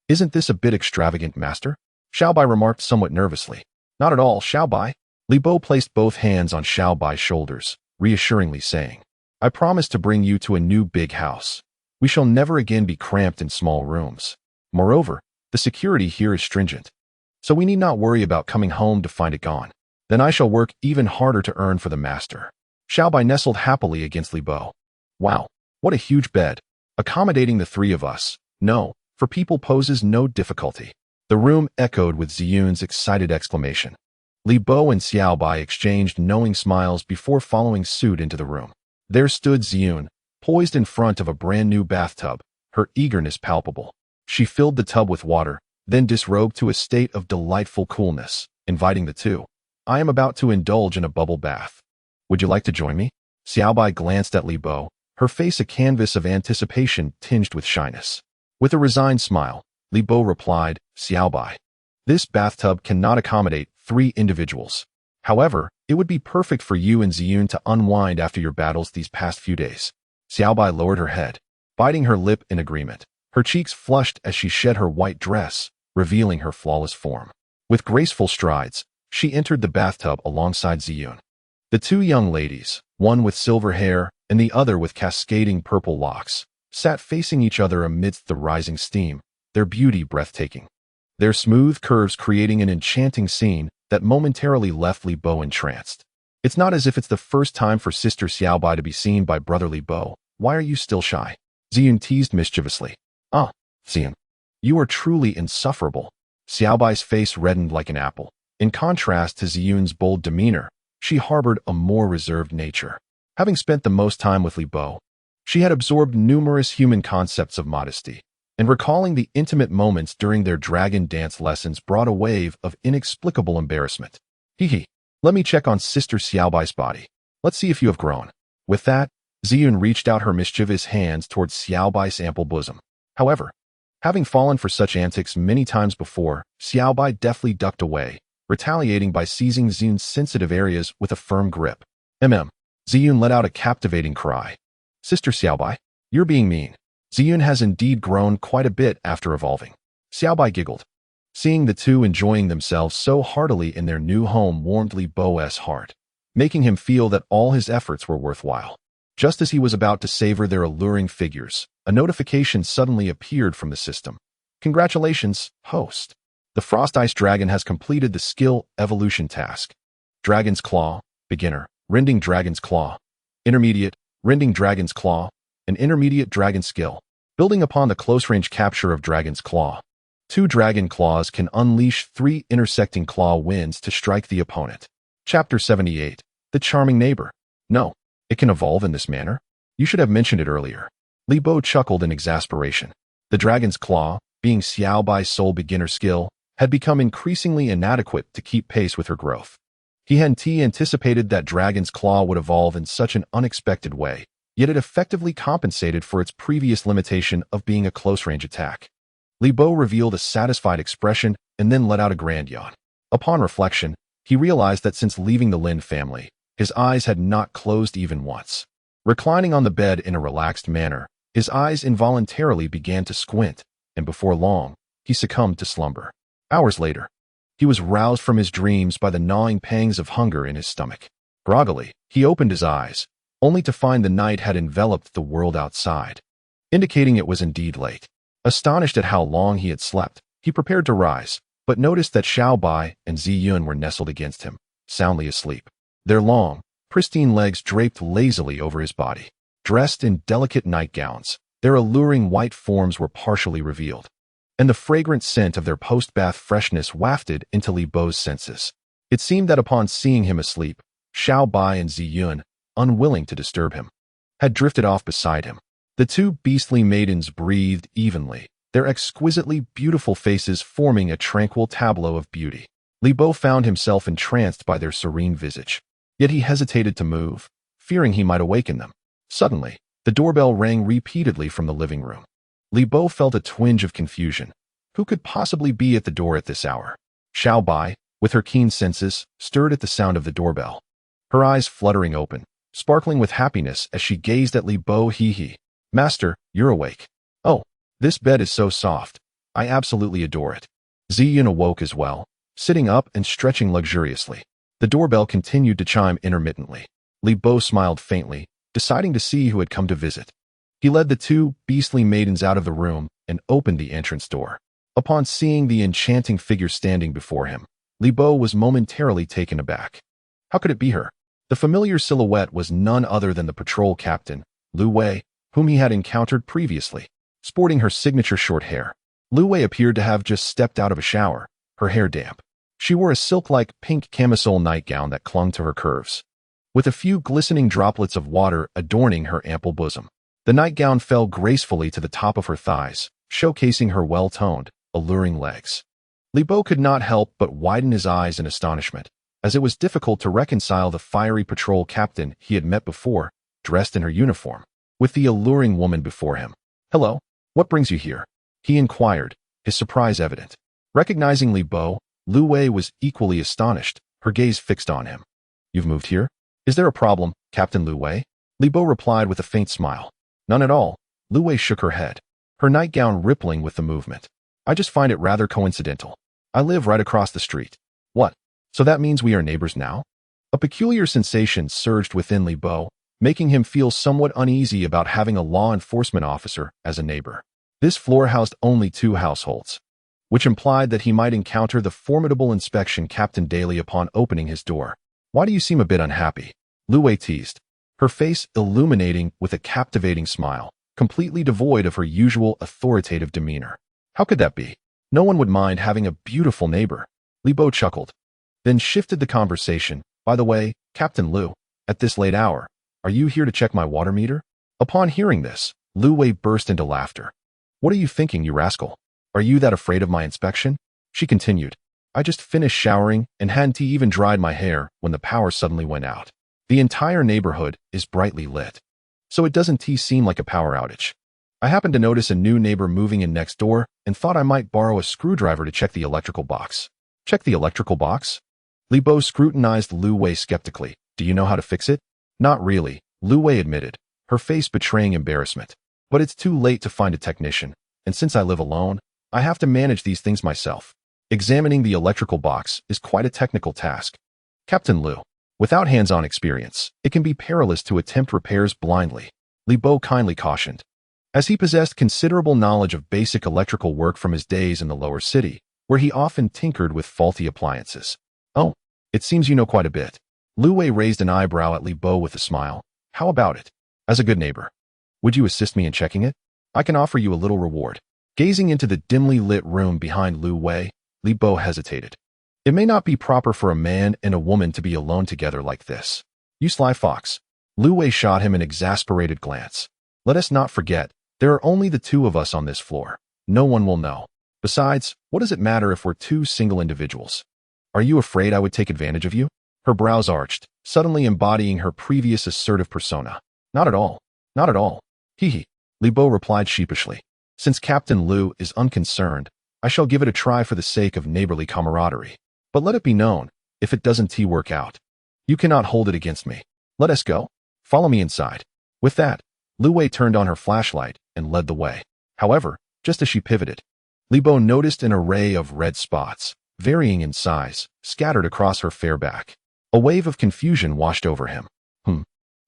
[SPEAKER 1] "Isn't this a bit extravagant, master?" Xiao Bai remarked somewhat nervously. "Not at all, Xiao Bai." Li Bo placed both hands on Xiao Bai's shoulders, reassuringly saying, "I promise to bring you to a new big house. We shall never again be cramped in small rooms. Moreover, the security here is stringent, so we need not worry about coming home to find it gone. Then I shall work even harder to earn for the master." Xiao Bai nestled happily against Li Bo. "Wow, what a huge bed. Accommodating the three of us. No, for people poses no difficulty." The room echoed with Ziyun's excited exclamation. Li Bo and Xiao Bai exchanged knowing smiles before following suit into the room. There stood Ziyun, poised in front of a brand-new bathtub, her eagerness palpable. She filled the tub with water, then disrobed to a state of delightful coolness, inviting the two. "I am about to indulge in a bubble bath. Would you like to join me?" Xiao Bai glanced at Li Bo, her face a canvas of anticipation tinged with shyness. With a resigned smile, Li Bo replied, "Xiao Bai, this bathtub cannot accommodate 3 individuals. However, it would be perfect for you and Ziyun to unwind after your battles these past few days." Xiao Bai lowered her head, biting her lip in agreement. Her cheeks flushed as she shed her white dress, revealing her flawless form. With graceful strides, she entered the bathtub alongside Ziyun. The 2 young ladies, one with silver hair and the other with cascading purple locks, sat facing each other amidst the rising steam, their beauty breathtaking. Their smooth curves creating an enchanting scene that momentarily left Li Bo entranced. "It's not as if it's the first time for Sister Xiao Bai to be seen by Brother Li Bo. Why are you still shy?" Ziyun teased mischievously. "Ah, Ziyun, you are truly insufferable." Xiao Bai's face reddened like an apple. In contrast to Ziyun's bold demeanor, she harbored a more reserved nature. Having spent the most time with Li Bo, she had absorbed numerous human concepts of modesty, and recalling the intimate moments during their dragon dance lessons brought a wave of inexplicable embarrassment. "Hee, let me check on Sister Xiao Bai's body. Let's see if you have grown." With that, Ziyun reached out her mischievous hands towards Xiao Bai's ample bosom. However, having fallen for such antics many times before, Xiao Bai deftly ducked away, retaliating by seizing Ziyun's sensitive areas with a firm grip. Ziyun let out a captivating cry. "Sister Xiao Bai, you're being mean." Ziyun has indeed grown quite a bit after evolving. Xiao Bai giggled. Seeing the two enjoying themselves so heartily in their new home warmed Li Bo's heart, making him feel that all his efforts were worthwhile. Just as he was about to savor their alluring figures, a notification suddenly appeared from the system. "Congratulations, host. The Frost Ice Dragon has completed the skill evolution task. Dragon's Claw, Beginner, Rending Dragon's Claw, Intermediate, Rending Dragon's Claw, and Intermediate Dragon Skill. Building upon the close-range capture of Dragon's Claw, 2 Dragon Claws can unleash 3 intersecting claw winds to strike the opponent." Chapter 78. The Charming Neighbor. "No, it can evolve in this manner? You should have mentioned it earlier." Li Bo chuckled in exasperation. The Dragon's Claw, being Xiao Bai's sole beginner skill, had become increasingly inadequate to keep pace with her growth. He hadn't anticipated that Dragon's Claw would evolve in such an unexpected way, yet it effectively compensated for its previous limitation of being a close-range attack. Li Bo revealed a satisfied expression and then let out a grand yawn. Upon reflection, He realized that since leaving the Lin family, his eyes had not closed even once. Reclining on the bed in a relaxed manner, his eyes involuntarily began to squint, and before long, he succumbed to slumber. Hours later, he was roused from his dreams by the gnawing pangs of hunger in his stomach. Groggily, he opened his eyes, only to find the night had enveloped the world outside, indicating it was indeed late. Astonished at how long he had slept, he prepared to rise, but noticed that Xiao Bai and Zi Yun were nestled against him, soundly asleep. Their long, pristine legs draped lazily over his body. Dressed in delicate nightgowns, their alluring white forms were partially revealed, and the fragrant scent of their post-bath freshness wafted into Li Bo's senses. It seemed that upon seeing him asleep, Xiao Bai and Zi Yun, unwilling to disturb him, had drifted off beside him. The two beastly maidens breathed evenly, their exquisitely beautiful faces forming a tranquil tableau of beauty. Li Bo found himself entranced by their serene visage. Yet he hesitated to move, fearing he might awaken them. Suddenly, the doorbell rang repeatedly from the living room. Li Bo felt a twinge of confusion. Who could possibly be at the door at this hour? Xiao Bai, with her keen senses, stirred at the sound of the doorbell. Her eyes fluttering open, sparkling with happiness as she gazed at Li Bo. He. Master, you're awake. Oh, this bed is so soft. I absolutely adore it. Zi Yun awoke as well, sitting up and stretching luxuriously. The doorbell continued to chime intermittently. Li Bo smiled faintly, deciding to see who had come to visit. He led the two beastly maidens out of the room and opened the entrance door. Upon seeing the enchanting figure standing before him, Li Bo was momentarily taken aback. How could it be her? The familiar silhouette was none other than the patrol captain, Lu Wei, whom he had encountered previously. Sporting her signature short hair, Lu Wei appeared to have just stepped out of a shower, her hair damp. She wore a silk-like pink camisole nightgown that clung to her curves, with a few glistening droplets of water adorning her ample bosom. The nightgown fell gracefully to the top of her thighs, showcasing her well-toned, alluring legs. Li Bo could not help but widen his eyes in astonishment, as it was difficult to reconcile the fiery patrol captain he had met before, dressed in her uniform, with the alluring woman before him. "Hello, what brings you here?" he inquired, his surprise evident. Recognizing Li Bo, Lu Wei was equally astonished, her gaze fixed on him. "You've moved here? Is there a problem, Captain Lu Wei?" Li Bo replied with a faint smile. "None at all." Lu Wei shook her head, her nightgown rippling with the movement. "I just find it rather coincidental. I live right across the street." "What? So that means we are neighbors now?" A peculiar sensation surged within Li Bo, making him feel somewhat uneasy about having a law enforcement officer as a neighbor. This floor housed only 2 households, which implied that he might encounter the formidable inspection Captain daily upon opening his door. "Why do you seem a bit unhappy?" Lu Wei teased, her face illuminating with a captivating smile, completely devoid of her usual authoritative demeanor. "How could that be? No one would mind having a beautiful neighbor." Li Bo chuckled, then shifted the conversation. "By the way, Captain Lu, at this late hour, are you here to check my water meter?" Upon hearing this, Lu Wei burst into laughter. "What are you thinking, you rascal? Are you that afraid of my inspection?" She continued, "I just finished showering and hadn't even dried my hair when the power suddenly went out. The entire neighborhood is brightly lit, so it doesn't seem like a power outage. I happened to notice a new neighbor moving in next door and thought I might borrow a screwdriver to check the electrical box." "Check the electrical box?" Li Bo scrutinized Lu Wei skeptically. "Do you know how to fix it?" "Not really," Lu Wei admitted, her face betraying embarrassment. "But it's too late to find a technician, and since I live alone, I have to manage these things myself. Examining the electrical box is quite a technical task. Captain Lu, without hands-on experience, it can be perilous to attempt repairs blindly," Li Bo kindly cautioned. As he possessed considerable knowledge of basic electrical work from his days in the lower city, where he often tinkered with faulty appliances. "Oh, it seems you know quite a bit." Lu Wei raised an eyebrow at Li Bo with a smile. "How about it? As a good neighbor, would you assist me in checking it? I can offer you a little reward." Gazing into the dimly lit room behind Lu Wei, Li Bo hesitated. It may not be proper for a man and a woman to be alone together like this. "You sly fox." Lu Wei shot him an exasperated glance. "Let us not forget, there are only the 2 of us on this floor. No one will know. Besides, what does it matter if we're 2 single individuals? Are you afraid I would take advantage of you?" Her brows arched, suddenly embodying her previous assertive persona. "Not at all. Not at all." "Hee," Li Bo replied sheepishly. "Since Captain Lu is unconcerned, I shall give it a try for the sake of neighborly camaraderie. But let it be known, if it doesn't work out. You cannot hold it against me. Let us go. Follow me inside. With that, Lu Wei turned on her flashlight and led the way. However, just as she pivoted, Li Bo noticed an array of red spots, varying in size, scattered across her fair back. A wave of confusion washed over him.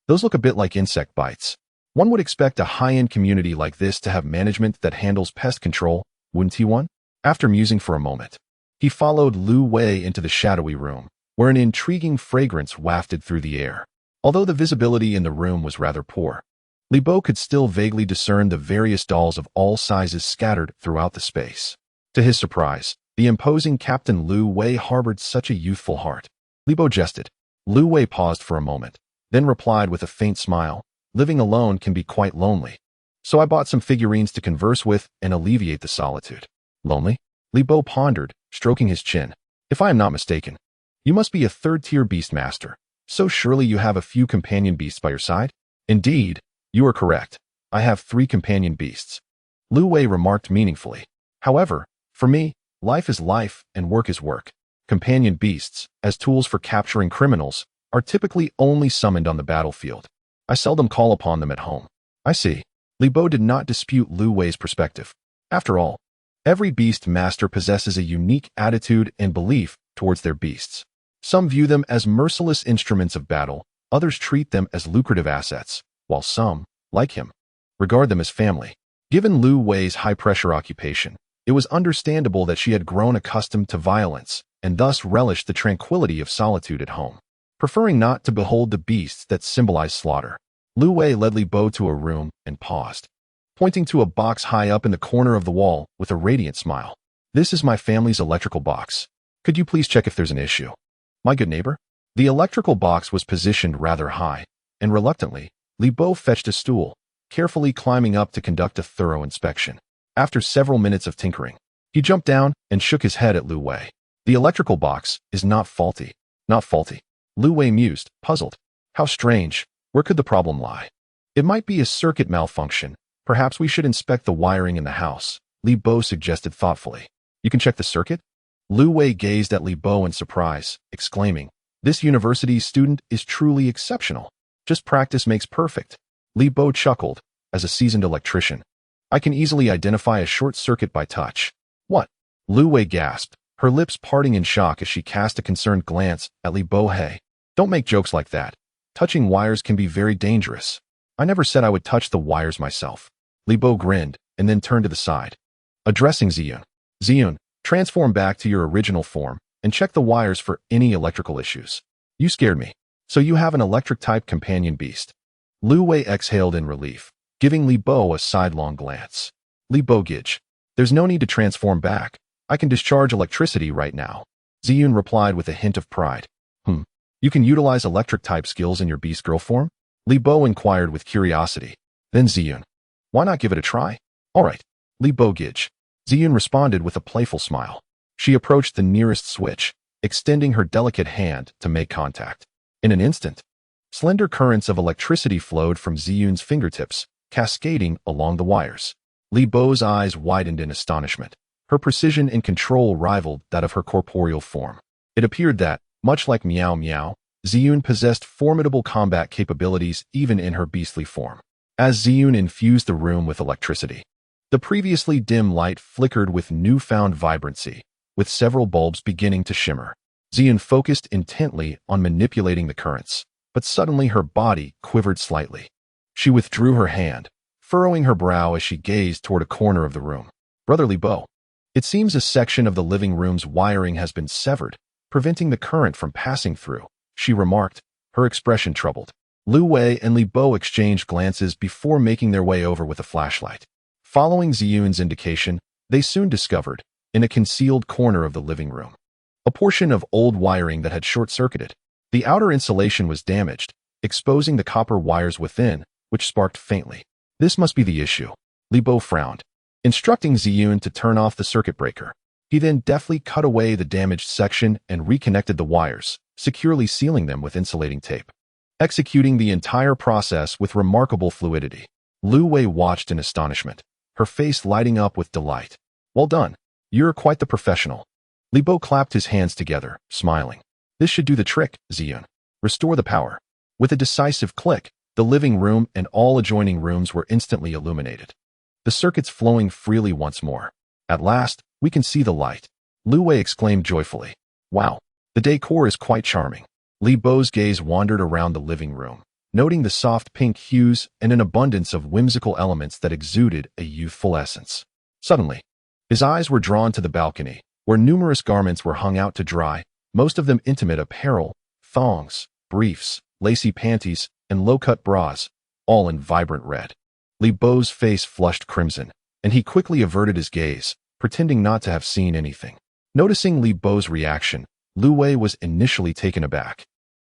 [SPEAKER 1] Those look a bit like insect bites. One would expect a high-end community like this to have management that handles pest control, wouldn't he one? After musing for a moment, he followed Lu Wei into the shadowy room, where an intriguing fragrance wafted through the air. Although the visibility in the room was rather poor, Li Bo could still vaguely discern the various dolls of all sizes scattered throughout the space. To his surprise, the imposing Captain Lu Wei harbored such a youthful heart. Li Bo jested. Lu Wei paused for a moment, then replied with a faint smile, "Living alone can be quite lonely. So I bought some figurines to converse with and alleviate the solitude." Lonely? Li Bo pondered, stroking his chin. "If I am not mistaken, you must be a third-tier beast master, so surely you have a few companion beasts by your side?" "Indeed, you are correct. I have 3 companion beasts," Lu Wei remarked meaningfully. "However, for me, life is life and work is work. Companion beasts, as tools for capturing criminals, are typically only summoned on the battlefield. I seldom call upon them at home." "I see." Li Bo did not dispute Lu Wei's perspective. After all, every beast master possesses a unique attitude and belief towards their beasts. Some view them as merciless instruments of battle, others treat them as lucrative assets, while some, like him, regard them as family. Given Lu Wei's high-pressure occupation, it was understandable that she had grown accustomed to violence and thus relished the tranquility of solitude at home. Preferring not to behold the beasts that symbolize slaughter, Lu Wei led Li Bo to a room and paused, pointing to a box high up in the corner of the wall with a radiant smile. "This is my family's electrical box. Could you please check if there's an issue?" "My good neighbor?" The electrical box was positioned rather high, and reluctantly, Li Bo fetched a stool, carefully climbing up to conduct a thorough inspection. After several minutes of tinkering, he jumped down and shook his head at Lu Wei. "The electrical box is not faulty." "Not faulty?" Lu Wei mused, puzzled. How strange. Where could the problem lie? "It might be a circuit malfunction. Perhaps we should inspect the wiring in the house," Li Bo suggested thoughtfully. "You can check the circuit?" Lu Wei gazed at Li Bo in surprise, exclaiming, "This university student is truly exceptional. Just practice makes perfect." Li Bo chuckled. "As a seasoned electrician, I can easily identify a short circuit by touch." "What?" Lu Wei gasped, her lips parting in shock as she cast a concerned glance at Li Bo. "Hey, don't make jokes like that. Touching wires can be very dangerous." "I never said I would touch the wires myself." Li Bo grinned and then turned to the side, addressing Ziyun. "Ziyun, transform back to your original form and check the wires for any electrical issues." "You scared me. So you have an electric-type companion beast." Lu Wei exhaled in relief, giving Li Bo a sidelong glance. "Li Bo Gij, there's no need to transform back. I can discharge electricity right now," Ziyun replied with a hint of pride. You can utilize electric-type skills in your beast girl form?" Li Bo inquired with curiosity. Then Ziyun, "Why not give it a try?" "All right, Li Bo Gij." Ziyun responded with a playful smile. She approached the nearest switch, extending her delicate hand to make contact. In an instant, slender currents of electricity flowed from Ziyun's fingertips, cascading along the wires. Li Bo's eyes widened in astonishment. Her precision and control rivaled that of her corporeal form. It appeared that, much like Meow Meow, Ziyun possessed formidable combat capabilities even in her beastly form. As Ziyun infused the room with electricity, the previously dim light flickered with newfound vibrancy, with several bulbs beginning to shimmer. Ziyun focused intently on manipulating the currents, but suddenly her body quivered slightly. She withdrew her hand, furrowing her brow as she gazed toward a corner of the room. "Brother Li Bo, it seems a section of the living room's wiring has been severed, preventing the current from passing through," she remarked, her expression troubled. Lu Wei and Li Bo exchanged glances before making their way over with a flashlight. Following Ziyun's indication, they soon discovered, in a concealed corner of the living room, a portion of old wiring that had short-circuited. The outer insulation was damaged, exposing the copper wires within, which sparked faintly. "This must be the issue." Li Bo frowned, instructing Ziyun to turn off the circuit breaker. He then deftly cut away the damaged section and reconnected the wires, securely sealing them with insulating tape. Executing the entire process with remarkable fluidity, Lu Wei watched in astonishment, her face lighting up with delight. "Well done. You're quite the professional." Li Bo clapped his hands together, smiling. This should do the trick, Ziyun. Restore the power. With a decisive click, the living room and all adjoining rooms were instantly illuminated. The circuits flowing freely once more. At last, we can see the light. Lu Wei exclaimed joyfully. Wow, the decor is quite charming. Li Bo's gaze wandered around the living room, noting the soft pink hues and an abundance of whimsical elements that exuded a youthful essence. Suddenly, his eyes were drawn to the balcony, where numerous garments were hung out to dry, most of them intimate apparel, thongs, briefs, lacy panties, and low-cut bras, all in vibrant red. Li Bo's face flushed crimson, and he quickly averted his gaze, pretending not to have seen anything. Noticing Li Bo's reaction, Lu Wei was initially taken aback.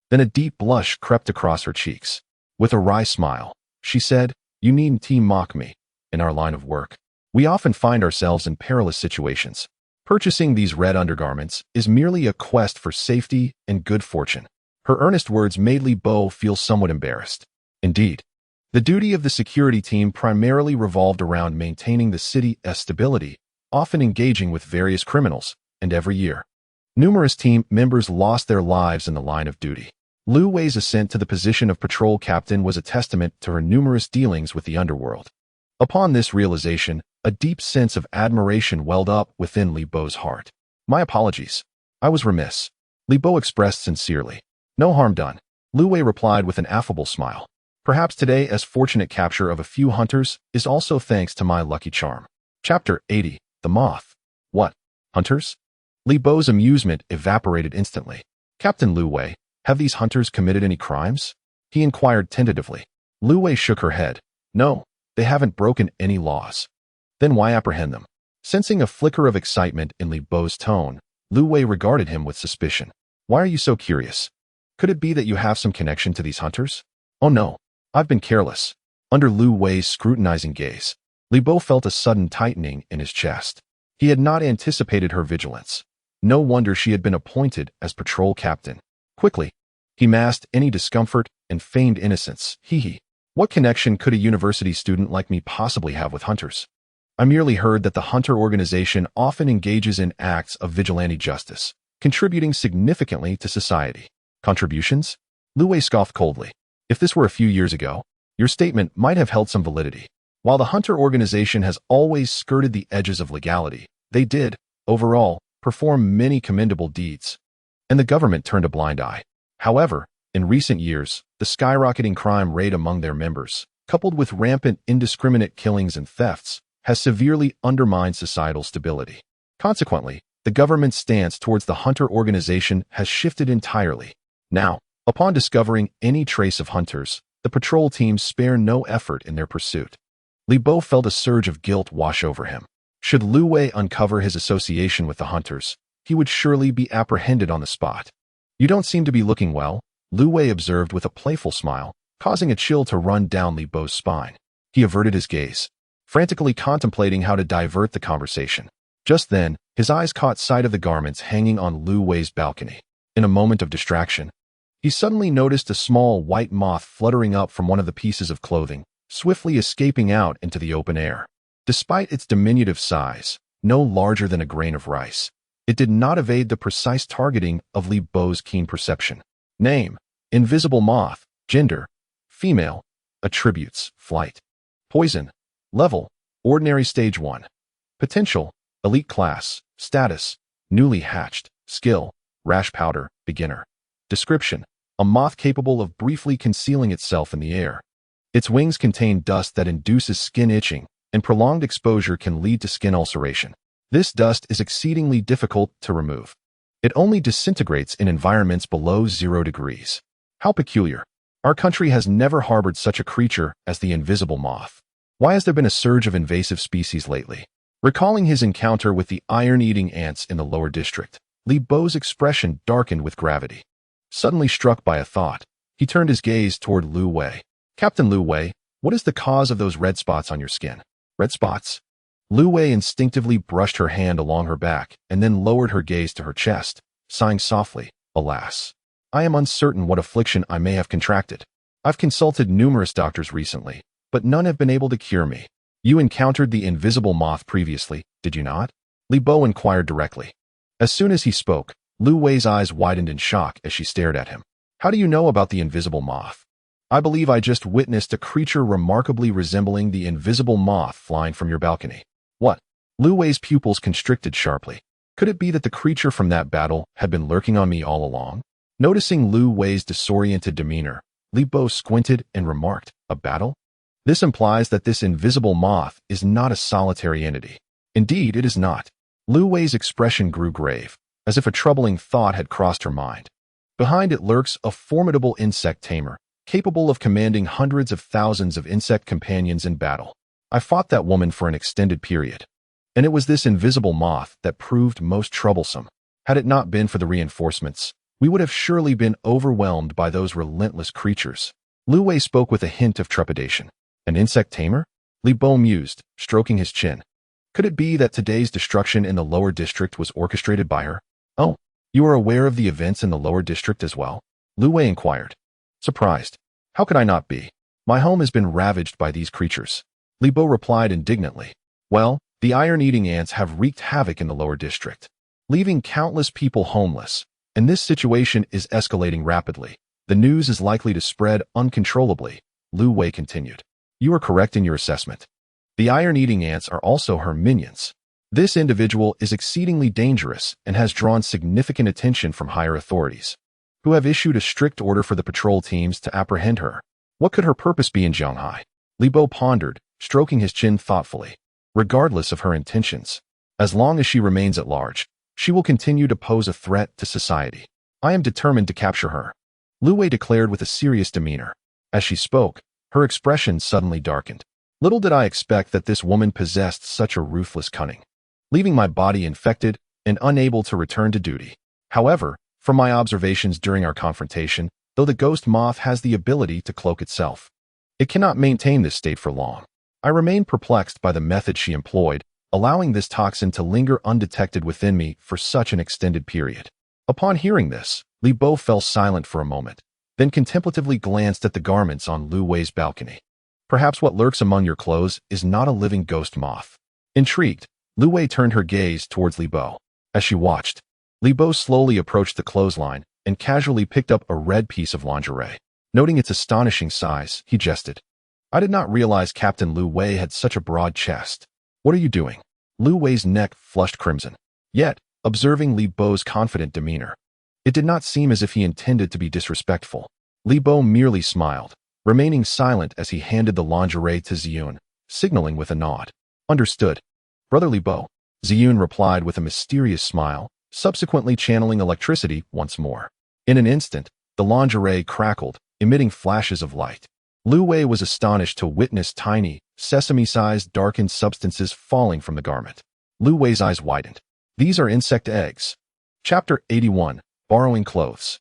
[SPEAKER 1] Then a deep blush crept across her cheeks. With a wry smile, she said, "You needn't mock me. In our line of work, we often find ourselves in perilous situations. Purchasing these red undergarments is merely a quest for safety and good fortune." Her earnest words made Li Bo feel somewhat embarrassed. Indeed, the duty of the security team primarily revolved around maintaining the city's stability, often engaging with various criminals, and every year, numerous team members lost their lives in the line of duty. Lu Wei's ascent to the position of patrol captain was a testament to her numerous dealings with the underworld. Upon this realization, a deep sense of admiration welled up within Li Bo's heart. "My apologies. I was remiss," Li Bo expressed sincerely. "No harm done," Lu Wei replied with an affable smile. "Perhaps today's fortunate capture of a few hunters is also thanks to my lucky charm." Chapter 80. The Moth. "What? Hunters?" Li Bo's amusement evaporated instantly. "Captain Lu Wei, have these hunters committed any crimes?" he inquired tentatively. Lu Wei shook her head. "No, they haven't broken any laws." "Then why apprehend them?" Sensing a flicker of excitement in Li Bo's tone, Lu Wei regarded him with suspicion. "Why are you so curious? Could it be that you have some connection to these hunters?" "Oh no, I've been careless." Under Lu Wei's scrutinizing gaze, Li Bo felt a sudden tightening in his chest. He had not anticipated her vigilance. No wonder she had been appointed as patrol captain. Quickly, he masked any discomfort and feigned innocence. Hee. What connection could a university student like me possibly have with hunters? I merely heard that the hunter organization often engages in acts of vigilante justice, contributing significantly to society. Contributions? Lu Wei scoffed coldly. If this were a few years ago, your statement might have held some validity. While the hunter organization has always skirted the edges of legality, they did, overall, perform many commendable deeds. And the government turned a blind eye. However, in recent years, the skyrocketing crime rate among their members, coupled with rampant indiscriminate killings and thefts, has severely undermined societal stability. Consequently, the government's stance towards the hunter organization has shifted entirely. Now, upon discovering any trace of hunters, the patrol teams spare no effort in their pursuit. Li Bo felt a surge of guilt wash over him. Should Lu Wei uncover his association with the hunters, he would surely be apprehended on the spot. "You don't seem to be looking well," Lu Wei observed with a playful smile, causing a chill to run down Li Bo's spine. He averted his gaze, frantically contemplating how to divert the conversation. Just then, his eyes caught sight of the garments hanging on Lu Wei's balcony. In a moment of distraction, he suddenly noticed a small white moth fluttering up from one of the pieces of clothing, swiftly escaping out into the open air. Despite its diminutive size, no larger than a grain of rice, it did not evade the precise targeting of Li Bo's keen perception. Name: Invisible Moth. Gender: female. Attributes: flight. Poison: level: ordinary stage 1. Potential: elite class. Status: newly hatched. Skill: rash powder, beginner. Description: a moth capable of briefly concealing itself in the air. Its wings contain dust that induces skin itching, and prolonged exposure can lead to skin ulceration. This dust is exceedingly difficult to remove. It only disintegrates in environments below 0 degrees. How peculiar. Our country has never harbored such a creature as the invisible moth. Why has there been a surge of invasive species lately? Recalling his encounter with the iron-eating ants in the lower district, Li Bo's expression darkened with gravity. Suddenly struck by a thought, he turned his gaze toward Lu Wei. "Captain Lu Wei, what is the cause of those red spots on your skin?" "Red spots?" Lu Wei instinctively brushed her hand along her back and then lowered her gaze to her chest, sighing softly. "Alas, I am uncertain what affliction I may have contracted. I've consulted numerous doctors recently, but none have been able to cure me." "You encountered the invisible moth previously, did you not?" Li Bo inquired directly. As soon as he spoke, Lu Wei's eyes widened in shock as she stared at him. How do you know about the invisible moth? I believe I just witnessed a creature remarkably resembling the invisible moth flying from your balcony. What? Lu Wei's pupils constricted sharply. Could it be that the creature from that battle had been lurking on me all along? Noticing Lu Wei's disoriented demeanor, Li Bo squinted and remarked, a battle? This implies that this invisible moth is not a solitary entity. Indeed, it is not. Lu Wei's expression grew grave, as if a troubling thought had crossed her mind. Behind it lurks a formidable insect tamer, capable of commanding hundreds of thousands of insect companions in battle. I fought that woman for an extended period, and it was this invisible moth that proved most troublesome. Had it not been for the reinforcements, we would have surely been overwhelmed by those relentless creatures. Lu Wei spoke with a hint of trepidation. An insect tamer? Li Bo mused, stroking his chin. Could it be that today's destruction in the lower district was orchestrated by her? Oh, you are aware of the events in the lower district as well? Lu Wei inquired. Surprised. How could I not be? My home has been ravaged by these creatures. Li Bo replied indignantly. Well, the iron-eating ants have wreaked havoc in the lower district, leaving countless people homeless, and this situation is escalating rapidly. The news is likely to spread uncontrollably, Lu Wei continued. You are correct in your assessment. The iron-eating ants are also her minions. This individual is exceedingly dangerous and has drawn significant attention from higher authorities, who have issued a strict order for the patrol teams to apprehend her. What could her purpose be in Zhonghai? Li Bo pondered, stroking his chin thoughtfully. Regardless of her intentions, as long as she remains at large, she will continue to pose a threat to society. I am determined to capture her, Lu Wei declared with a serious demeanor. As she spoke, her expression suddenly darkened. Little did I expect that this woman possessed such a ruthless cunning, leaving my body infected and unable to return to duty. However, from my observations during our confrontation, though the ghost moth has the ability to cloak itself, it cannot maintain this state for long. I remain perplexed by the method she employed, allowing this toxin to linger undetected within me for such an extended period. Upon hearing this, Li Bo fell silent for a moment, then contemplatively glanced at the garments on Lu Wei's balcony. Perhaps what lurks among your clothes is not a living ghost moth. Intrigued, Lu Wei turned her gaze towards Li Bo. As she watched, Li Bo slowly approached the clothesline and casually picked up a red piece of lingerie. Noting its astonishing size, he jested. I did not realize Captain Lu Wei had such a broad chest. What are you doing? Lu Wei's neck flushed crimson. Yet, observing Li Bo's confident demeanor, it did not seem as if he intended to be disrespectful. Li Bo merely smiled, remaining silent as he handed the lingerie to Ziyun, signaling with a nod. Understood. Brother Li Bo, Ziyun replied with a mysterious smile, subsequently channeling electricity once more. In an instant, the lingerie crackled, emitting flashes of light. Lu Wei was astonished to witness tiny, sesame-sized darkened substances falling from the garment. Lu Wei's eyes widened. These are insect eggs. Chapter 81, Borrowing Clothes.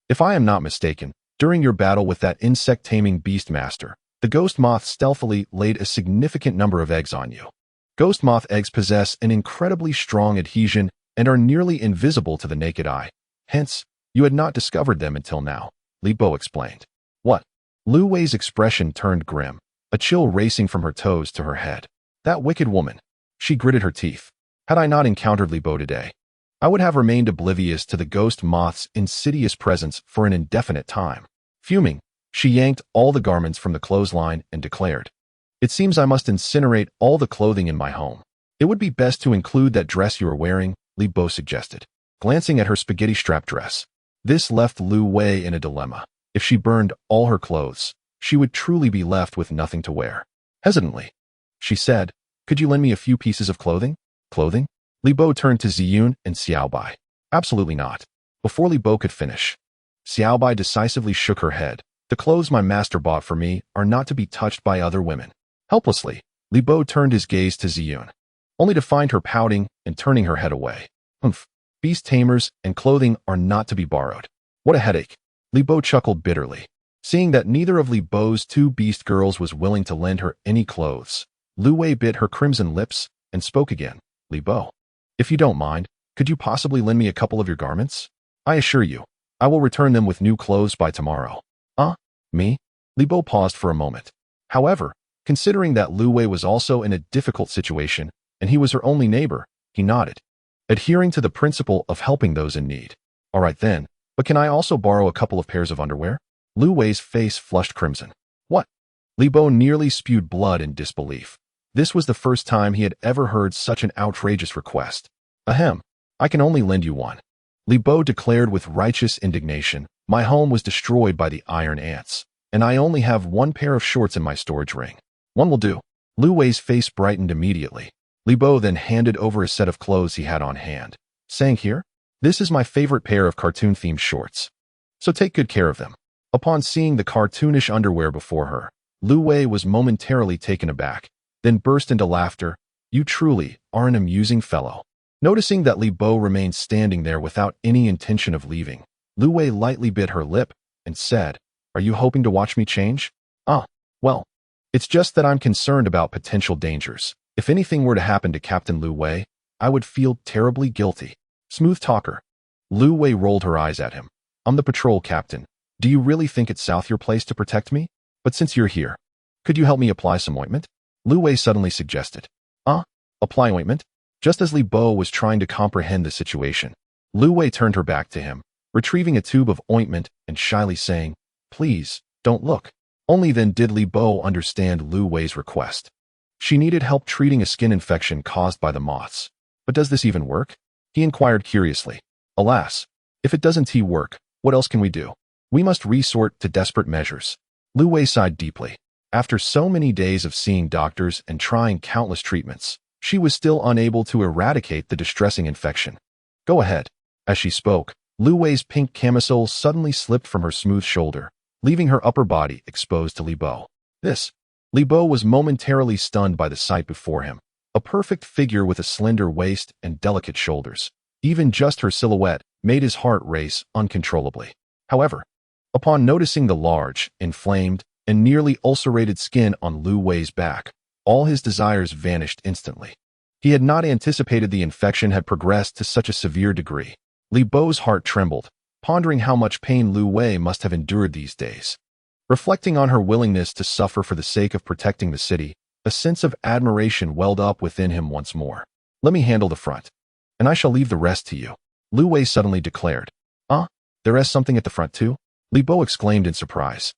[SPEAKER 1] If I am not mistaken, during your battle with that insect-taming beastmaster, the ghost moth stealthily laid a significant number of eggs on you. Ghost moth eggs possess an incredibly strong adhesion and are nearly invisible to the naked eye. Hence, you had not discovered them until now, Li Bo explained. What? Lu Wei's expression turned grim, a chill racing from her toes to her head. That wicked woman. She gritted her teeth. Had I not encountered Li Bo today, I would have remained oblivious to the ghost moth's insidious presence for an indefinite time. Fuming, she yanked all the garments from the clothesline and declared, It seems I must incinerate all the clothing in my home. It would be best to include that dress you are wearing, Li Bo suggested, glancing at her spaghetti-strap dress. This left Lu Wei in a dilemma. If she burned all her clothes, she would truly be left with nothing to wear. Hesitantly, she said, Could you lend me a few pieces of clothing? Clothing? Li Bo turned to Ziyun and Xiaobai. Absolutely not. Before Li Bo could finish, Xiaobai decisively shook her head. The clothes my master bought for me are not to be touched by other women. Helplessly, Li Bo turned his gaze to Ziyun, only to find her pouting and turning her head away. Humph. Beast tamers and clothing are not to be borrowed. What a headache. Li Bo chuckled bitterly. Seeing that neither of Li Bo's two beast girls was willing to lend her any clothes, Lu Wei bit her crimson lips and spoke again. Li Bo, if you don't mind, could you possibly lend me a couple of your garments? I assure you, I will return them with new clothes by tomorrow. Me? Li Bo paused for a moment. However, considering that Lu Wei was also in a difficult situation and he was her only neighbor, he nodded, adhering to the principle of helping those in need. All right then, but can I also borrow a couple of pairs of underwear? Lu Wei's face flushed crimson. What? Li Bo nearly spewed blood in disbelief. This was the first time he had ever heard such an outrageous request. Ahem, I can only lend you one. Li Bo declared with righteous indignation. My home was destroyed by the iron ants, and I only have one pair of shorts in my storage ring. One will do. Lu Wei's face brightened immediately. Li Bo then handed over a set of clothes he had on hand, saying, Here, this is my favorite pair of cartoon-themed shorts. So take good care of them. Upon seeing the cartoonish underwear before her, Lu Wei was momentarily taken aback, then burst into laughter. You truly are an amusing fellow. Noticing that Li Bo remained standing there without any intention of leaving, Lu Wei lightly bit her lip and said, Are you hoping to watch me change? Well, it's just that I'm concerned about potential dangers. If anything were to happen to Captain Lu Wei, I would feel terribly guilty. Smooth talker. Lu Wei rolled her eyes at him. I'm the patrol captain. Do you really think it's South your place to protect me? But since you're here, could you help me apply some ointment? Lu Wei suddenly suggested. Apply ointment? Just as Li Bo was trying to comprehend the situation, Lu Wei turned her back to him, retrieving a tube of ointment and shyly saying, Please, don't look. Only then did Li Bo understand Lu Wei's request. She needed help treating a skin infection caused by the moths. But does this even work? He inquired curiously. Alas, if it doesn't work, what else can we do? We must resort to desperate measures. Lu Wei sighed deeply. After so many days of seeing doctors and trying countless treatments, she was still unable to eradicate the distressing infection. Go ahead. As she spoke, Lu Wei's pink camisole suddenly slipped from her smooth shoulder, leaving her upper body exposed to Li Bo. Li Bo was momentarily stunned by the sight before him. A perfect figure with a slender waist and delicate shoulders. Even just her silhouette made his heart race uncontrollably. However, upon noticing the large, inflamed, and nearly ulcerated skin on Lu Wei's back, all his desires vanished instantly. He had not anticipated the infection had progressed to such a severe degree. Li Bo's heart trembled, pondering how much pain Lu Wei must have endured these days. Reflecting on her willingness to suffer for the sake of protecting the city, a sense of admiration welled up within him once more. Let me handle the front, and I shall leave the rest to you, Lu Wei suddenly declared. There is something at the front too? Li Bo exclaimed in surprise,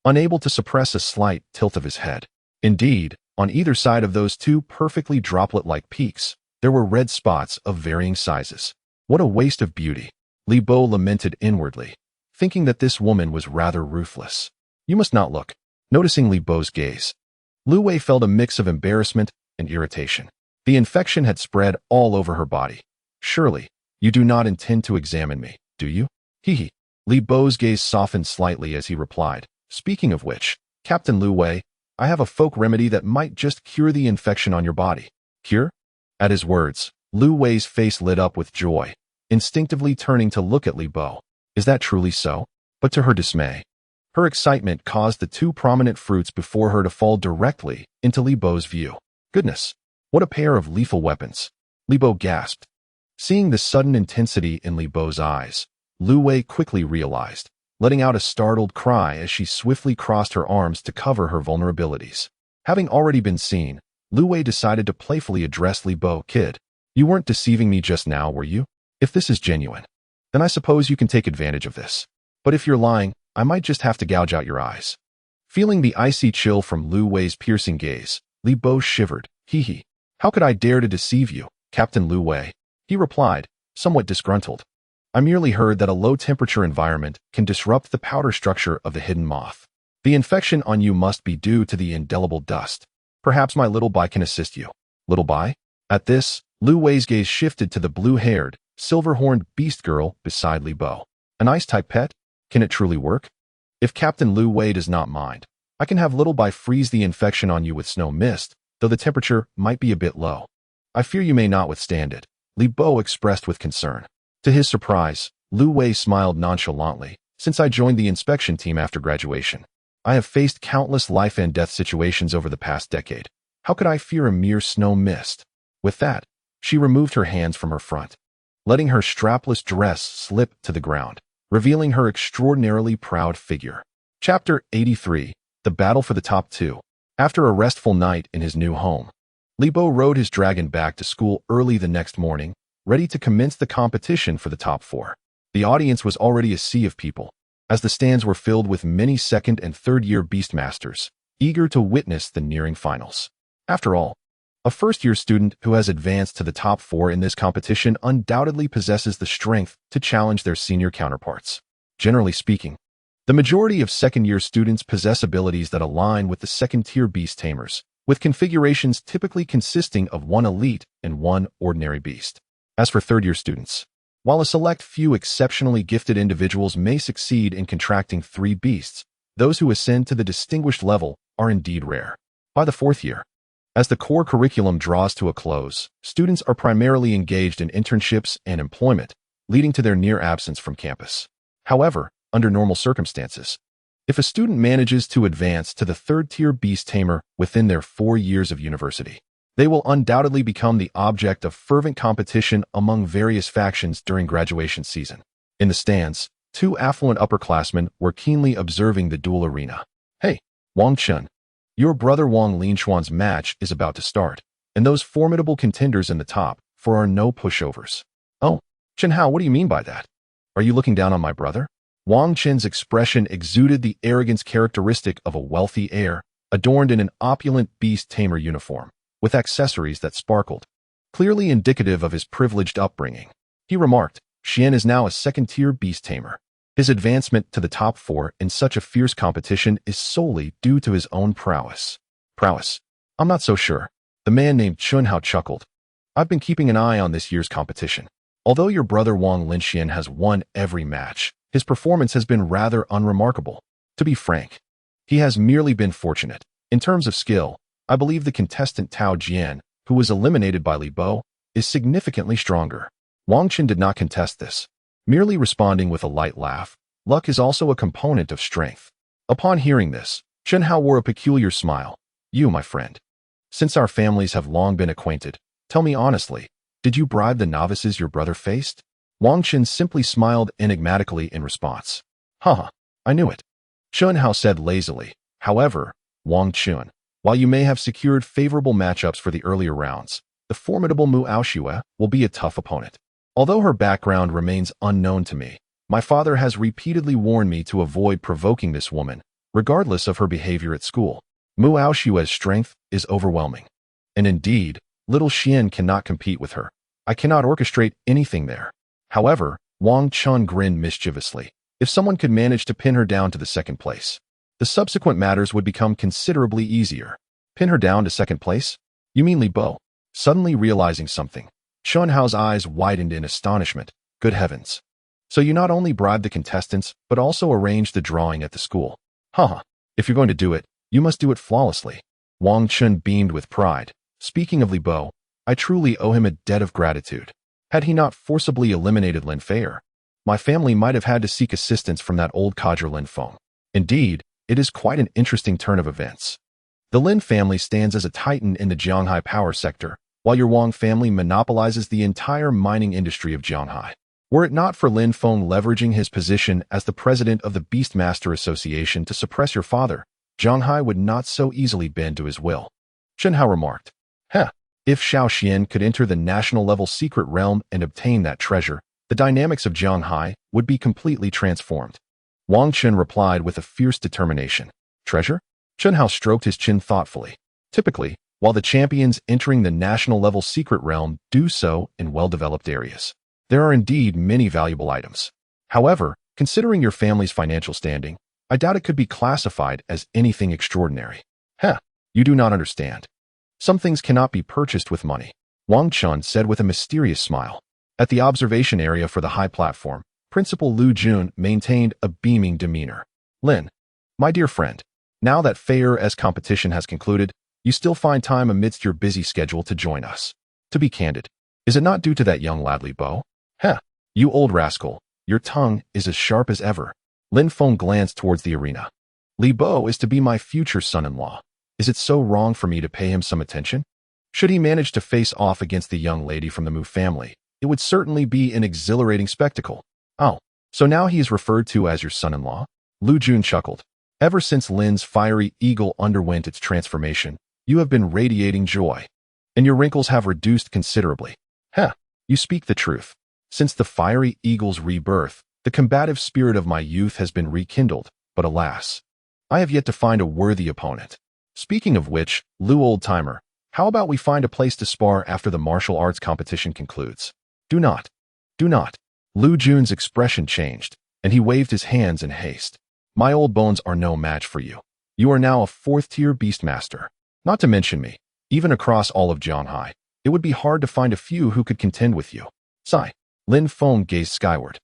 [SPEAKER 1] unable to suppress a slight tilt of his head. Indeed, on either side of those two perfectly droplet-like peaks, there were red spots of varying sizes. What a waste of beauty, Li Bo lamented inwardly, thinking that this woman was rather ruthless. You must not look. Noticing Li Bo's gaze, Lu Wei felt a mix of embarrassment and irritation. The infection had spread all over her body. Surely, you do not intend to examine me, do you? Hee. Li Bo's gaze softened slightly as he replied, Speaking of which, Captain Lu Wei, I have a folk remedy that might just cure the infection on your body. Cure? At his words, Lu Wei's face lit up with joy, instinctively turning to look at Li Bo. Is that truly so? But to her dismay, her excitement caused the two prominent fruits before her to fall directly into Li Bo's view. Goodness, what a pair of lethal weapons! Li Bo gasped. Seeing the sudden intensity in Li Bo's eyes, Lu Wei quickly realized, letting out a startled cry as she swiftly crossed her arms to cover her vulnerabilities. Having already been seen, Lu Wei decided to playfully address Li Bo. Kid, you weren't deceiving me just now, were you? If this is genuine, then I suppose you can take advantage of this. But if you're lying, I might just have to gouge out your eyes. Feeling the icy chill from Lu Wei's piercing gaze, Li Bo shivered. Hee. How could I dare to deceive you, Captain Lu Wei? He replied, somewhat disgruntled. I merely heard that a low-temperature environment can disrupt the powder structure of the hidden moth. The infection on you must be due to the indelible dust. Perhaps my little Bai can assist you. Little Bai? At this, Lu Wei's gaze shifted to the blue-haired, silver-horned beast girl beside Li Bo. An ice-type pet? Can it truly work? If Captain Lu Wei does not mind, I can have Little Bai freeze the infection on you with snow mist, though the temperature might be a bit low. I fear you may not withstand it, Li Bo expressed with concern. To his surprise, Lu Wei smiled nonchalantly. Since I joined the inspection team after graduation, I have faced countless life and death situations over the past decade. How could I fear a mere snow mist? With that, she removed her hands from her front, letting her strapless dress slip to the ground, revealing her extraordinarily proud figure. Chapter 83, The Battle for the Top 2. After a restful night in his new home, Li Bo rode his dragon back to school early the next morning, ready to commence the competition for the top 4. The audience was already a sea of people, as the stands were filled with many second and third-year Beastmasters, eager to witness the nearing finals. After all, a first-year student who has advanced to the top 4 in this competition undoubtedly possesses the strength to challenge their senior counterparts. Generally speaking, the majority of second-year students possess abilities that align with the second-tier beast tamers, with configurations typically consisting of one elite and one ordinary beast. As for third-year students, while a select few exceptionally gifted individuals may succeed in contracting 3 beasts, those who ascend to the distinguished level are indeed rare. By the 4th year, as the core curriculum draws to a close, students are primarily engaged in internships and employment, leading to their near absence from campus. However, under normal circumstances, if a student manages to advance to the third-tier beast tamer within their 4 years of university, they will undoubtedly become the object of fervent competition among various factions during graduation season. In the stands, 2 affluent upperclassmen were keenly observing the duel arena. "Hey, Wang Chun, your brother Wang Linchuan's match is about to start, and those formidable contenders in the top 4 are no pushovers." "Oh, Chen Hao, what do you mean by that? Are you looking down on my brother?" Wang Chen's expression exuded the arrogance characteristic of a wealthy heir, adorned in an opulent beast tamer uniform, with accessories that sparkled, clearly indicative of his privileged upbringing. He remarked, "Xian is now a second-tier beast tamer. His advancement to the top 4 in such a fierce competition is solely due to his own prowess." "Prowess? I'm not so sure." The man named Chun Hao chuckled. "I've been keeping an eye on this year's competition. Although your brother Wang Linxian has won every match, his performance has been rather unremarkable. To be frank, he has merely been fortunate. In terms of skill, I believe the contestant Tao Jian, who was eliminated by Li Bo, is significantly stronger." Wang Chen did not contest this, merely responding with a light laugh. Luck is also a component of strength. Upon hearing this, Chen Hao wore a peculiar smile. "You, my friend, since our families have long been acquainted, tell me honestly, did you bribe the novices your brother faced?" Wang Chen simply smiled enigmatically in response. "Haha, I knew it," Chen Hao said lazily. "However, Wang Chun, while you may have secured favorable matchups for the earlier rounds, the formidable Mu Aoshue will be a tough opponent. Although her background remains unknown to me, my father has repeatedly warned me to avoid provoking this woman, regardless of her behavior at school. Mu Aoshue's strength is overwhelming. And indeed, little Xian cannot compete with her. I cannot orchestrate anything there." However, Wang Chun grinned mischievously. If someone could manage to pin her down to the second place, the subsequent matters would become considerably easier. "Pin her down to second place? You mean Li Bo?" Suddenly realizing something, Chun Hao's eyes widened in astonishment. "Good heavens. So you not only bribed the contestants, but also arranged the drawing at the school? Haha, if you're going to do it, you must do it flawlessly." Wang Chun beamed with pride. "Speaking of Li Bo, I truly owe him a debt of gratitude. Had he not forcibly eliminated Lin Feier, my family might have had to seek assistance from that old codger Lin Feng. Indeed, it is quite an interesting turn of events. The Lin family stands as a titan in the Jianghai power sector, while your Wang family monopolizes the entire mining industry of Jianghai. Were it not for Lin Feng leveraging his position as the president of the Beastmaster Association to suppress your father, Jianghai would not so easily bend to his will." Chen Hao remarked. "Heh. If Xiao Xian could enter the national-level secret realm and obtain that treasure, the dynamics of Jianghai would be completely transformed." Wang Chen replied with a fierce determination. "Treasure?" Chen Hao stroked his chin thoughtfully. "Typically, while the champions entering the national-level secret realm do so in well-developed areas, there are indeed many valuable items. However, considering your family's financial standing, I doubt it could be classified as anything extraordinary." "Heh, you do not understand. Some things cannot be purchased with money," Wang Chun said with a mysterious smile. At the observation area for the high platform, Principal Lu Jun maintained a beaming demeanor. "Lin, my dear friend, now that Feier's competition has concluded, you still find time amidst your busy schedule to join us. To be candid, is it not due to that young lad Li Bo? Heh, you old rascal, your tongue is as sharp as ever." Lin Feng glanced towards the arena. "Li Bo is to be my future son-in-law. Is it so wrong for me to pay him some attention? Should he manage to face off against the young lady from the Mu family, it would certainly be an exhilarating spectacle." "Oh, so now he is referred to as your son-in-law?" Lu Jun chuckled. "Ever since Lin's fiery eagle underwent its transformation, you have been radiating joy, and your wrinkles have reduced considerably. Heh, you speak the truth. Since the fiery eagle's rebirth, the combative spirit of my youth has been rekindled, but alas, I have yet to find a worthy opponent. Speaking of which, Lou old timer, how about we find a place to spar after the martial arts competition concludes? Do not. Do not. Lou Jun's expression changed, and he waved his hands in haste. My old bones are no match for you. You are now a fourth-tier beastmaster. Not to mention me. Even across all of Jianghai, it would be hard to find a few who could contend with you. Sigh. Lin Feng gazed skyward.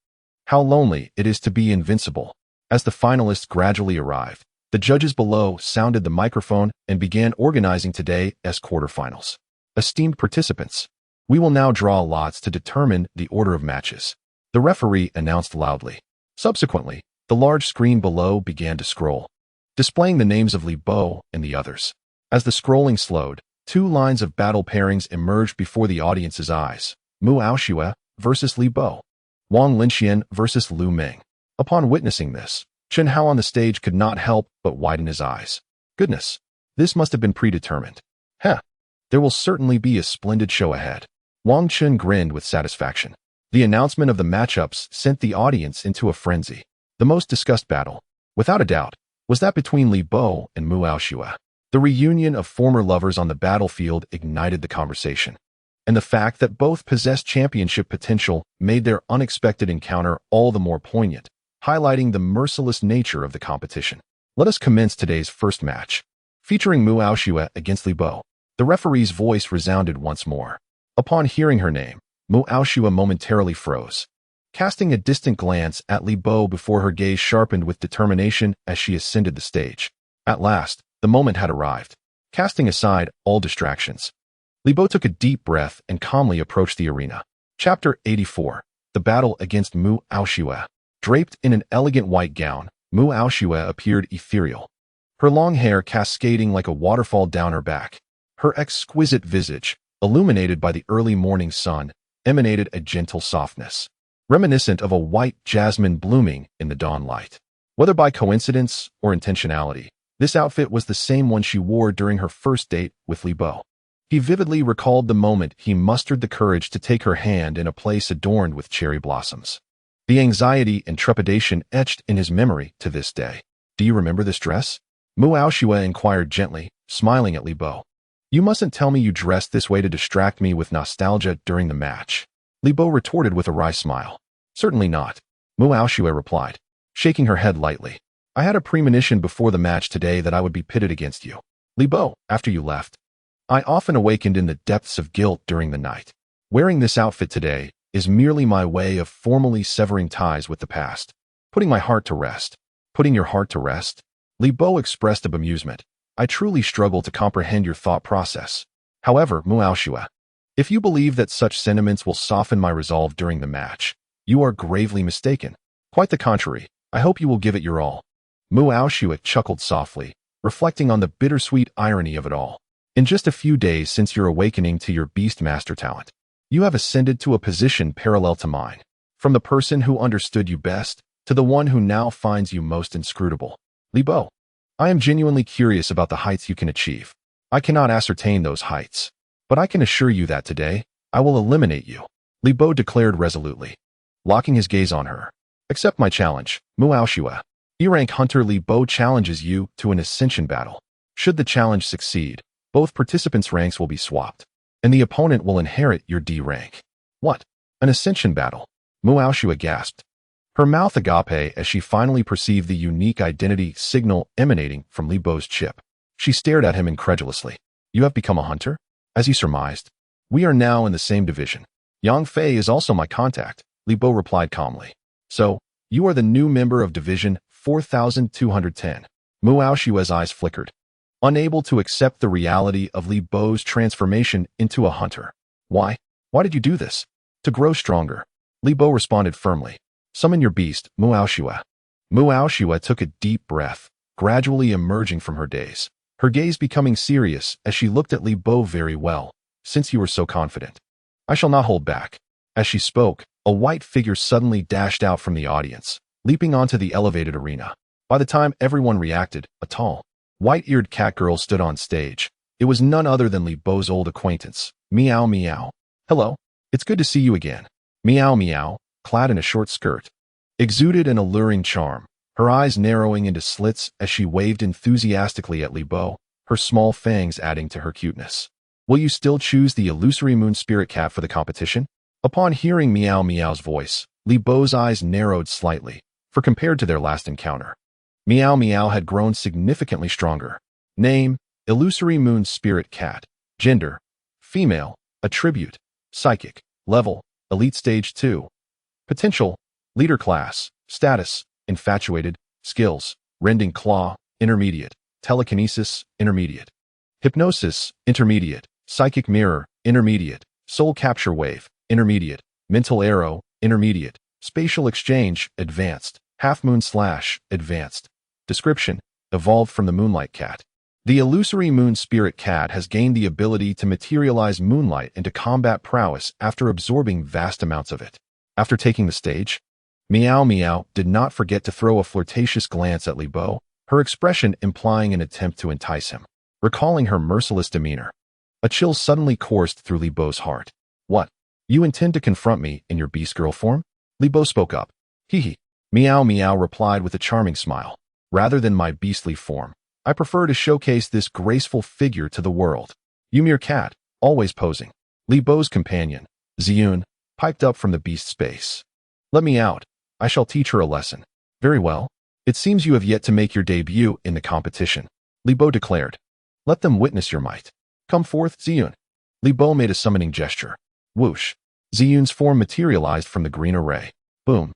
[SPEAKER 1] How lonely it is to be invincible. As the finalists gradually arrived, the judges below sounded the microphone and began organizing today's quarterfinals. Esteemed participants, we will now draw lots to determine the order of matches. The referee announced loudly. Subsequently, the large screen below began to scroll, displaying the names of Li Bo and the others. As the scrolling slowed, two lines of battle pairings emerged before the audience's eyes. Mu Aoxue versus Li Bo. Wang Linxian versus Lu Ming. Upon witnessing this, Chen Hao on the stage could not help but widen his eyes. Goodness, this must have been predetermined. Heh, there will certainly be a splendid show ahead. Wang Chen grinned with satisfaction. The announcement of the matchups sent the audience into a frenzy. The most discussed battle, without a doubt, was that between Li Bo and Mu Aoxue. The reunion of former lovers on the battlefield ignited the conversation, and the fact that both possessed championship potential made their unexpected encounter all the more poignant, highlighting the merciless nature of the competition. Let us commence today's first match, featuring Mu Aoxue against Li Bo. The referee's voice resounded once more. Upon hearing her name, Mu Aoxue momentarily froze, casting a distant glance at Li Bo before her gaze sharpened with determination as she ascended the stage. At last, the moment had arrived. Casting aside all distractions, Li Bo took a deep breath and calmly approached the arena. Chapter 84. The Battle Against Mu Aoxue. Draped in an elegant white gown, Mu Aoxue appeared ethereal, her long hair cascading like a waterfall down her back. Her exquisite visage, illuminated by the early morning sun, emanated a gentle softness, reminiscent of a white jasmine blooming in the dawn light. Whether by coincidence or intentionality, this outfit was the same one she wore during her first date with Li Bo. He vividly recalled the moment he mustered the courage to take her hand in a place adorned with cherry blossoms. The anxiety and trepidation etched in his memory to this day. Do you remember this dress? Mu Aoxue inquired gently, smiling at Li Bo. You mustn't tell me you dressed this way to distract me with nostalgia during the match. Li Bo retorted with a wry smile. Certainly not, Mu Aoxue replied, shaking her head lightly. I had a premonition before the match today that I would be pitted against you. Li Bo, after you left, I often awakened in the depths of guilt during the night. Wearing this outfit today is merely my way of formally severing ties with the past, putting my heart to rest. Putting your heart to rest? Li Bo expressed a bemusement. I truly struggle to comprehend your thought process. However, Mu Aoxue, if you believe that such sentiments will soften my resolve during the match, you are gravely mistaken. Quite the contrary, I hope you will give it your all. Mu Aoxue chuckled softly, reflecting on the bittersweet irony of it all. In just a few days since your awakening to your beastmaster talent, you have ascended to a position parallel to mine. From the person who understood you best, to the one who now finds you most inscrutable. Li Bo, I am genuinely curious about the heights you can achieve. I cannot ascertain those heights, but I can assure you that today, I will eliminate you. Li Bo declared resolutely, locking his gaze on her. Accept my challenge, Mu Aoxue. E-rank hunter Li Bo challenges you to an ascension battle. Should the challenge succeed, both participants' ranks will be swapped, and the opponent will inherit your D rank. What? An ascension battle? Mu Aoxue gasped, her mouth agape as she finally perceived the unique identity signal emanating from Li Bo's chip. She stared at him incredulously. You have become a hunter? As you surmised, we are now in the same division. Yang Fei is also my contact, Li Bo replied calmly. So, you are the new member of Division 4210. Mu Aoxue's eyes flickered, unable to accept the reality of Li Bo's transformation into a hunter. Why? Why did you do this? To grow stronger. Li Bo responded firmly. Summon your beast, Mu Aoxue. Mu Aoxue took a deep breath, gradually emerging from her daze, her gaze becoming serious as she looked at Li Bo. Very well, since you were so confident, I shall not hold back. As she spoke, a white figure suddenly dashed out from the audience, leaping onto the elevated arena. By the time everyone reacted, a tall, white-eared cat girl stood on stage. It was none other than Li Bo's old acquaintance, Meow Meow. Hello, it's good to see you again. Meow Meow, clad in a short skirt, exuded an alluring charm, her eyes narrowing into slits as she waved enthusiastically at Li Bo, her small fangs adding to her cuteness. Will you still choose the illusory moon spirit cat for the competition? Upon hearing Meow Meow's voice, Li Bo's eyes narrowed slightly, for compared to their last encounter, Meow Meow had grown significantly stronger. Name, illusory moon spirit cat. Gender, female. Attribute, psychic. Level, elite stage 2. Potential, leader class. Status, infatuated. Skills, rending claw, intermediate. Telekinesis, intermediate. Hypnosis, intermediate. Psychic mirror, intermediate. Soul capture wave, intermediate. Mental arrow, intermediate. Spatial exchange, advanced. Half moon slash, advanced. Description, evolved from the moonlight cat. The illusory moon spirit cat has gained the ability to materialize moonlight into combat prowess after absorbing vast amounts of it. After taking the stage, Meow Meow did not forget to throw a flirtatious glance at Li Bo, her expression implying an attempt to entice him. Recalling her merciless demeanor, a chill suddenly coursed through Li Bo's heart. What? You intend to confront me in your beast girl form? Li Bo spoke up. Hee hee. Meow Meow replied with a charming smile. Rather than my beastly form, I prefer to showcase this graceful figure to the world. Ymir cat, always posing. Li Bo's companion, Ziyun, piped up from the beast space. Let me out. I shall teach her a lesson. Very well. It seems you have yet to make your debut in the competition, Li Bo declared. Let them witness your might. Come forth, Ziyun. Li Bo made a summoning gesture. Whoosh. Ziyun's form materialized from the green array. Boom.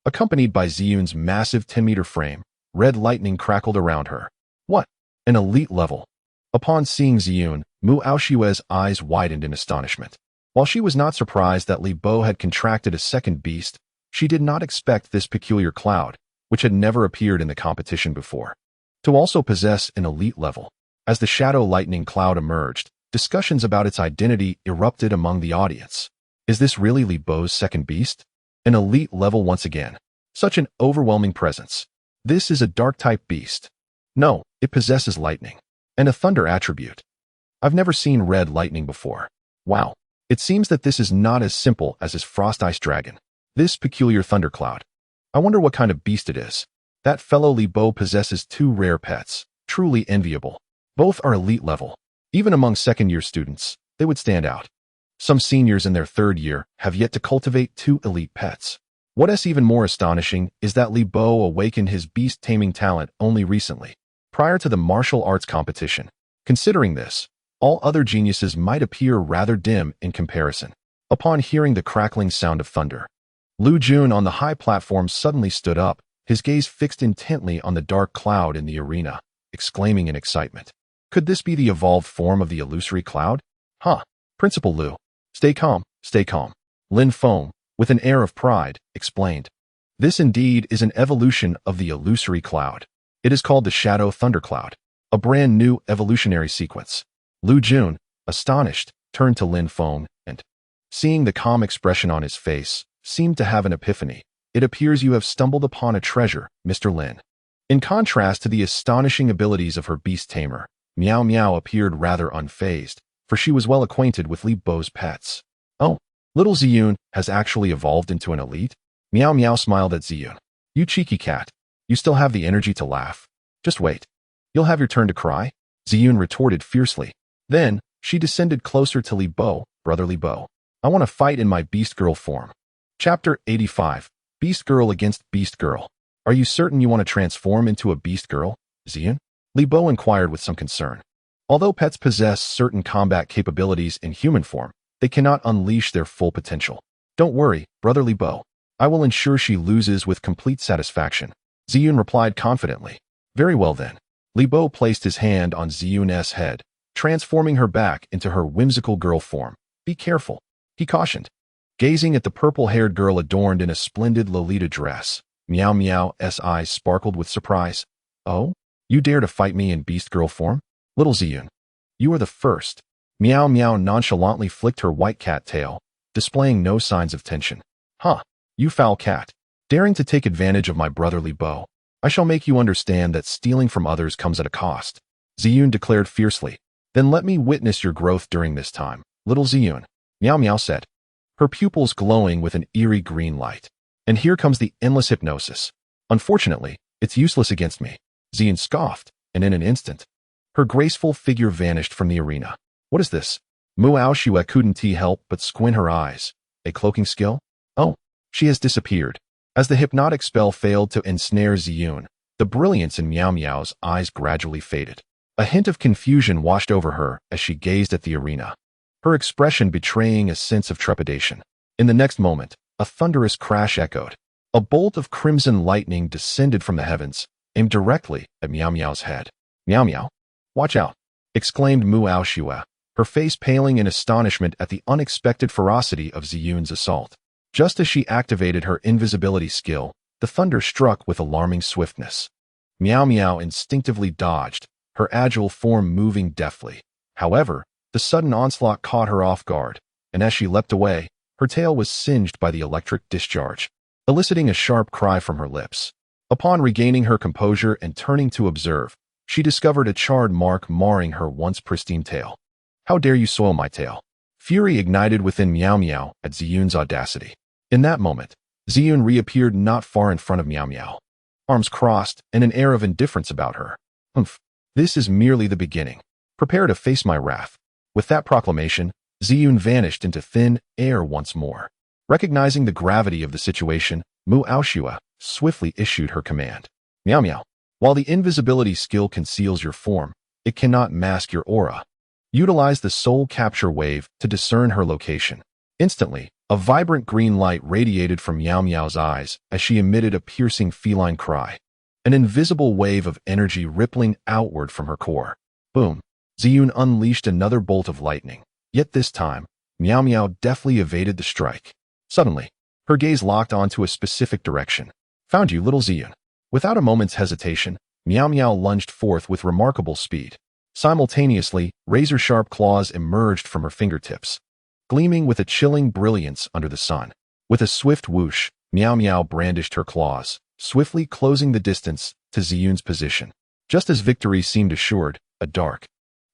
[SPEAKER 1] Accompanied by Ziyun's massive 10-meter frame, red lightning crackled around her. What? An elite level. Upon seeing Ziyun, Mu Aoshue's eyes widened in astonishment. While she was not surprised that Li Bo had contracted a second beast, she did not expect this peculiar cloud, which had never appeared in the competition before, to also possess an elite level. As the shadow lightning cloud emerged, discussions about its identity erupted among the audience. Is this really Li Bo's second beast? An elite level once again. Such an overwhelming presence. This is a dark-type beast. No, it possesses lightning. And a thunder attribute. I've never seen red lightning before. Wow. It seems that this is not as simple as his frost ice dragon. This peculiar thundercloud. I wonder what kind of beast it is. That fellow Li Bo possesses 2 rare pets. Truly enviable. Both are elite level. Even among second-year students, they would stand out. Some seniors in their 3rd year have yet to cultivate 2 elite pets. What is even more astonishing is that Li Bo awakened his beast-taming talent only recently, prior to the martial arts competition. Considering this, all other geniuses might appear rather dim in comparison. Upon hearing the crackling sound of thunder, Lu Jun on the high platform suddenly stood up, his gaze fixed intently on the dark cloud in the arena, exclaiming in excitement. Could this be the evolved form of the illusory cloud? Huh. Principal Lu. Stay calm, stay calm. Lin Feng, with an air of pride, explained. This indeed is an evolution of the illusory cloud. It is called the Shadow Thundercloud, a brand new evolutionary sequence. Lu Jun, astonished, turned to Lin Feng and, seeing the calm expression on his face, seemed to have an epiphany. It appears you have stumbled upon a treasure, Mr. Lin. In contrast to the astonishing abilities of her beast tamer, Meow Meow appeared rather unfazed, for she was well acquainted with Li Bo's pets. Oh, little Ziyun has actually evolved into an elite? Meow Meow smiled at Ziyun. You cheeky cat. You still have the energy to laugh. Just wait. You'll have your turn to cry? Ziyun retorted fiercely. Then, she descended closer to Li Bo, brother Li Bo. I want to fight in my beast girl form. Chapter 85. Beast Girl against Beast Girl. Are you certain you want to transform into a beast girl, Ziyun? Li Bo inquired with some concern. Although pets possess certain combat capabilities in human form, they cannot unleash their full potential. Don't worry, brother Li Bo. I will ensure she loses with complete satisfaction. Ziyun replied confidently. Very well then. Li Bo placed his hand on Ziyun's head, transforming her back into her whimsical girl form. Be careful, he cautioned. Gazing at the purple-haired girl adorned in a splendid Lolita dress, Meow Meow's eyes sparkled with surprise. Oh? You dare to fight me in beast girl form? Little Ziyun, you are the first. Meow Meow nonchalantly flicked her white cat tail, displaying no signs of tension. Huh, you foul cat. Daring to take advantage of my brother Li Bo, I shall make you understand that stealing from others comes at a cost. Ziyun declared fiercely. Then let me witness your growth during this time, little Ziyun. Meow Meow said. her pupils glowing with an eerie green light. And here comes the endless hypnosis. Unfortunately, it's useless against me. Ziyun scoffed, and in an instant, her graceful figure vanished from the arena. What is this? Mu Aoshue couldn't help but squint her eyes. A cloaking skill? Oh, she has disappeared. As the hypnotic spell failed to ensnare Ziyun, the brilliance in Miao Miao's eyes gradually faded. A hint of confusion washed over her as she gazed at the arena, her expression betraying a sense of trepidation. In the next moment, a thunderous crash echoed. A bolt of crimson lightning descended from the heavens, aimed directly at Miao Miao's head. Miao Miao, watch out, exclaimed Mu Aoshue, her face paling in astonishment at the unexpected ferocity of Ziyun's assault. Just as she activated her invisibility skill, the thunder struck with alarming swiftness. Miao Miao instinctively dodged, her agile form moving deftly. However, the sudden onslaught caught her off guard, and as she leapt away, her tail was singed by the electric discharge, eliciting a sharp cry from her lips. Upon regaining her composure and turning to observe, she discovered a charred mark marring her once pristine tail. How dare you soil my tail? Fury ignited within Miao Miao at Ziyun's audacity. In that moment, Ziyun reappeared not far in front of Miao Miao, arms crossed and an air of indifference about her. Humph, this is merely the beginning. Prepare to face my wrath. With that proclamation, Ziyun vanished into thin air once more. Recognizing the gravity of the situation, Mu Aoshue swiftly issued her command. Miao Miao, while the invisibility skill conceals your form, it cannot mask your aura. Utilize the soul capture wave to discern her location. Instantly, a vibrant green light radiated from Miao Miao's eyes as she emitted a piercing feline cry, an invisible wave of energy rippling outward from her core. Boom! Ziyun unleashed another bolt of lightning, yet this time, Miao Miao deftly evaded the strike. Suddenly, her gaze locked onto a specific direction. Found you, little Ziyun. Without a moment's hesitation, Miao Miao lunged forth with remarkable speed. Simultaneously, razor-sharp claws emerged from her fingertips, gleaming with a chilling brilliance under the sun. With a swift whoosh, Miao Miao brandished her claws, swiftly closing the distance to Ziyun's position. Just as victory seemed assured, a dark,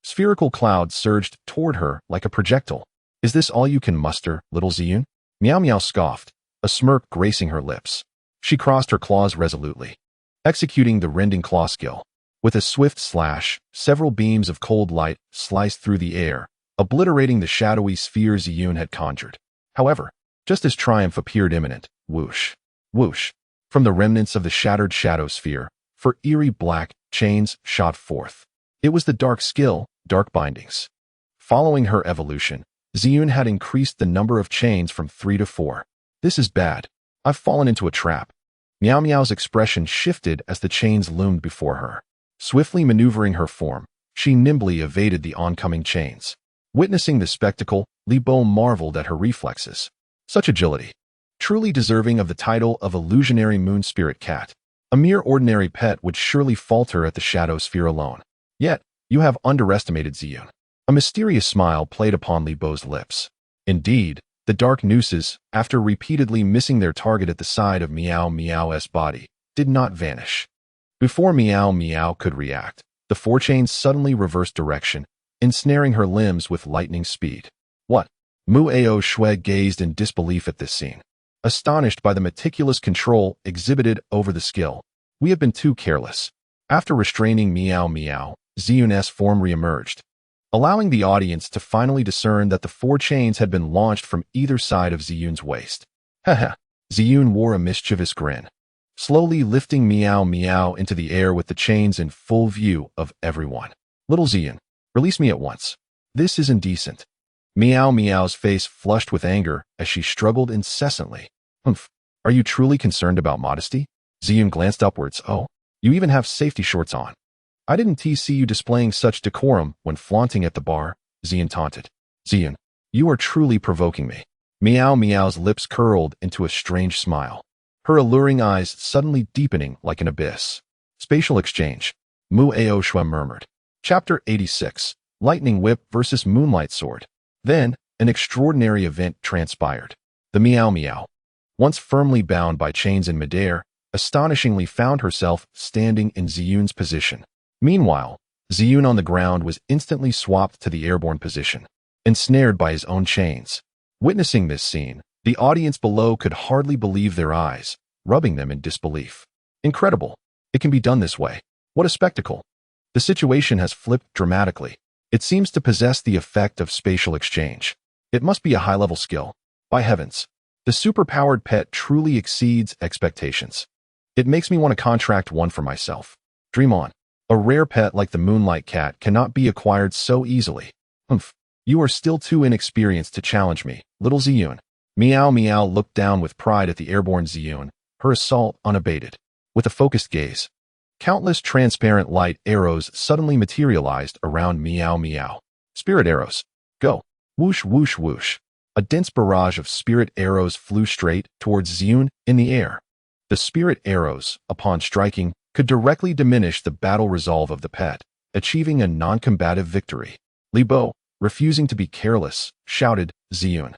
[SPEAKER 1] spherical cloud surged toward her like a projectile. Is this all you can muster, little Ziyun? Miao Miao scoffed, a smirk gracing her lips. She crossed her claws resolutely, executing the rending claw skill. With a swift slash, several beams of cold light sliced through the air, obliterating the shadowy sphere Ziyun had conjured. However, just as triumph appeared imminent, whoosh, whoosh, from the remnants of the shattered shadow sphere, for eerie black chains shot forth. It was the dark skill, dark bindings. Following her evolution, Ziyun had increased the number of chains from 3 to 4. This is bad. I've fallen into a trap. Miao Miao's expression shifted as the chains loomed before her. Swiftly maneuvering her form, she nimbly evaded the oncoming chains. Witnessing the spectacle, Li Bo marveled at her reflexes. Such agility. Truly deserving of the title of illusionary moon spirit cat. A mere ordinary pet would surely falter at the shadow sphere alone. Yet, you have underestimated Ziyun. A mysterious smile played upon Li Bo's lips. Indeed, the dark nooses, after repeatedly missing their target at the side of Miao Miao's body, did not vanish. Before Miao Miao could react, the 4 chains suddenly reversed direction, ensnaring her limbs with lightning speed. What? Mu Aoshue gazed in disbelief at this scene, astonished by the meticulous control exhibited over the skill. We have been too careless. After restraining Miao Miao, Ziyun's form reemerged, allowing the audience to finally discern that the 4 chains had been launched from either side of Ziyun's waist. Haha, Ziyun wore a mischievous grin, slowly lifting Miao Miao into the air with the chains in full view of everyone. Little Ziyun, release me at once. This is indecent. Miao Miao's face flushed with anger as she struggled incessantly. Humph, are you truly concerned about modesty? Ziyun glanced upwards. Oh, you even have safety shorts on. I didn't see you displaying such decorum when flaunting at the bar, Ziyun taunted. Ziyun, you are truly provoking me. Miao Miao's lips curled into a strange smile, her alluring eyes suddenly deepening like an abyss. Spatial exchange, Mu Aoshue murmured. Chapter 86, Lightning Whip versus Moonlight Sword. Then, an extraordinary event transpired. The Miao Miao, once firmly bound by chains in midair, astonishingly found herself standing in Ziyun's position. Meanwhile, Ziyun on the ground was instantly swapped to the airborne position, ensnared by his own chains. Witnessing this scene, the audience below could hardly believe their eyes, rubbing them in disbelief. Incredible. It can be done this way. What a spectacle. The situation has flipped dramatically. It seems to possess the effect of spatial exchange. It must be a high-level skill. By heavens, the superpowered pet truly exceeds expectations. It makes me want to contract one for myself. Dream on. A rare pet like the Moonlight Cat cannot be acquired so easily. Humph. You are still too inexperienced to challenge me, little Ziyun. Meow Meow looked down with pride at the airborne Ziyun, her assault unabated. With a focused gaze, countless transparent light arrows suddenly materialized around Meow Meow. Spirit arrows. Go. Whoosh whoosh whoosh. A dense barrage of spirit arrows flew straight towards Ziyun in the air. The spirit arrows, upon striking, could directly diminish the battle resolve of the pet, achieving a non-combative victory. Li Bo, refusing to be careless, shouted, Ziyun.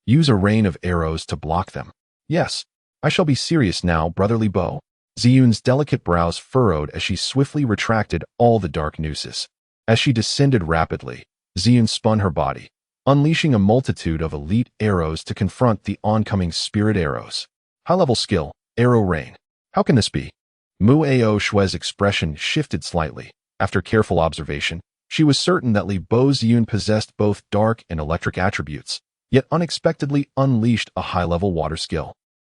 [SPEAKER 1] Use a rain of arrows to block them. Yes, I shall be serious now, brotherly Bo. Ziyun's delicate brows furrowed as she swiftly retracted all the dark nooses. As she descended rapidly, Ziyun spun her body, unleashing a multitude of elite arrows to confront the oncoming spirit arrows. High-level skill, arrow rain. How can this be? Mu Ao Shue's expression shifted slightly. After careful observation, she was certain that Li Bo Ziyun possessed both dark and electric attributes, yet unexpectedly unleashed a high-level water skill.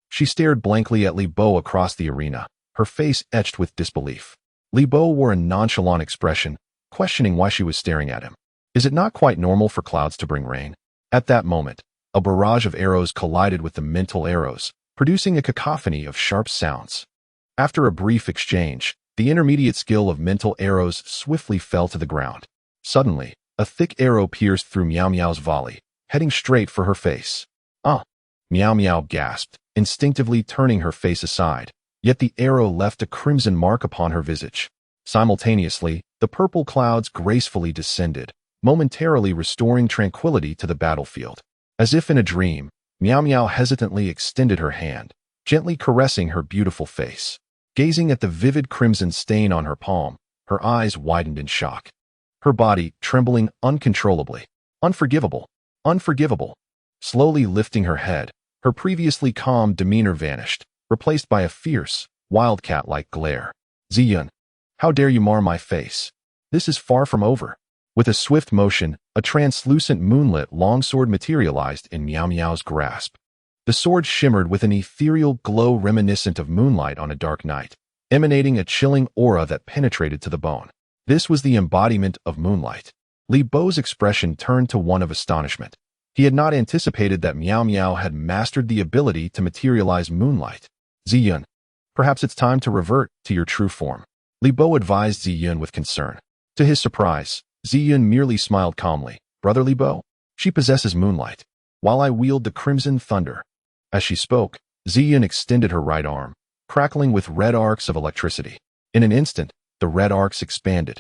[SPEAKER 1] She stared blankly at Li Bo across the arena, her face etched with disbelief. Li Bo wore a nonchalant expression, questioning why she was staring at him. Is it not quite normal for clouds to bring rain? At that moment, a barrage of arrows collided with the mental arrows, producing a cacophony of sharp sounds. After a brief exchange, the intermediate skill of mental arrows swiftly fell to the ground. Suddenly, a thick arrow pierced through Meow Meow's volley, heading straight for her face. Ah! Meow Meow gasped, instinctively turning her face aside, yet the arrow left a crimson mark upon her visage. Simultaneously, the purple clouds gracefully descended, momentarily restoring tranquility to the battlefield. As if in a dream, Meow Meow hesitantly extended her hand, gently caressing her beautiful face. Gazing at the vivid crimson stain on her palm, her eyes widened in shock. Her body trembling uncontrollably. Unforgivable. Unforgivable. Slowly lifting her head, her previously calm demeanor vanished, replaced by a fierce, wildcat-like glare. Ziyun, how dare you mar my face? This is far from over. With a swift motion, a translucent moonlit longsword materialized in Meow Meow's grasp. The sword shimmered with an ethereal glow reminiscent of moonlight on a dark night, emanating a chilling aura that penetrated to the bone. This was the embodiment of moonlight. Li Bo's expression turned to one of astonishment. He had not anticipated that Meow Meow had mastered the ability to materialize moonlight. Ziyun, perhaps it's time to revert to your true form. Li Bo advised Ziyun with concern. To his surprise, Ziyun merely smiled calmly. Brother Li Bo, she possesses moonlight, while I wield the crimson thunder. As she spoke, Ziyun extended her right arm, crackling with red arcs of electricity. In an instant, the red arcs expanded,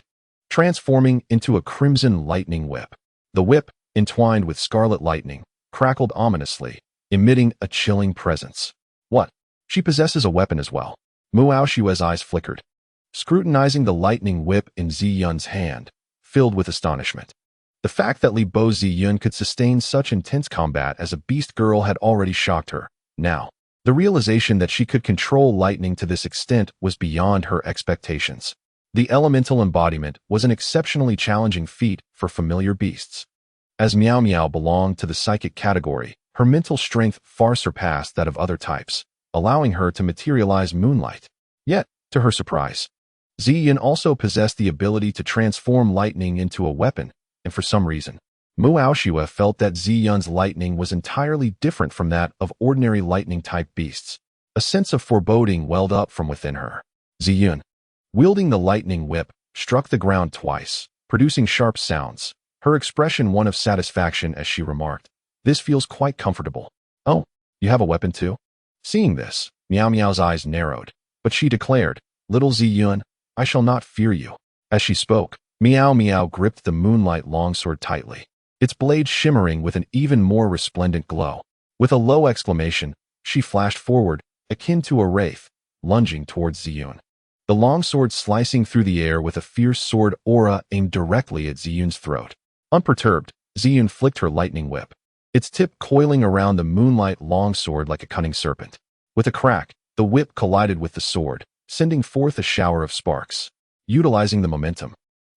[SPEAKER 1] transforming into a crimson lightning whip. The whip, entwined with scarlet lightning, crackled ominously, emitting a chilling presence. What? She possesses a weapon as well. Mu Aoshue's eyes flickered, scrutinizing the lightning whip in Ziyun's hand, filled with astonishment. The fact that Li Bo Ziyun could sustain such intense combat as a beast girl had already shocked her. Now, the realization that she could control lightning to this extent was beyond her expectations. The elemental embodiment was an exceptionally challenging feat for familiar beasts. As Meow Meow belonged to the psychic category, her mental strength far surpassed that of other types, allowing her to materialize moonlight. Yet, to her surprise, Ziyun also possessed the ability to transform lightning into a weapon, and for some reason, Mu Aoshue felt that Ziyun's lightning was entirely different from that of ordinary lightning-type beasts. A sense of foreboding welled up from within her. Ziyun, wielding the lightning whip, struck the ground twice, producing sharp sounds, her expression one of satisfaction as she remarked, "This feels quite comfortable." "Oh, you have a weapon too?" Seeing this, Meow Meow's eyes narrowed, but she declared, "Little Ziyun, I shall not fear you." As she spoke, Meow Meow gripped the moonlight longsword tightly, its blade shimmering with an even more resplendent glow. With a low exclamation, she flashed forward, akin to a wraith, lunging towards Ziyun. The longsword slicing through the air with a fierce sword aura aimed directly at Ziyun's throat. Unperturbed, Ziyun flicked her lightning whip. its tip coiling around the moonlight longsword like a cunning serpent. With a crack, the whip collided with the sword, sending forth a shower of sparks. Utilizing the momentum,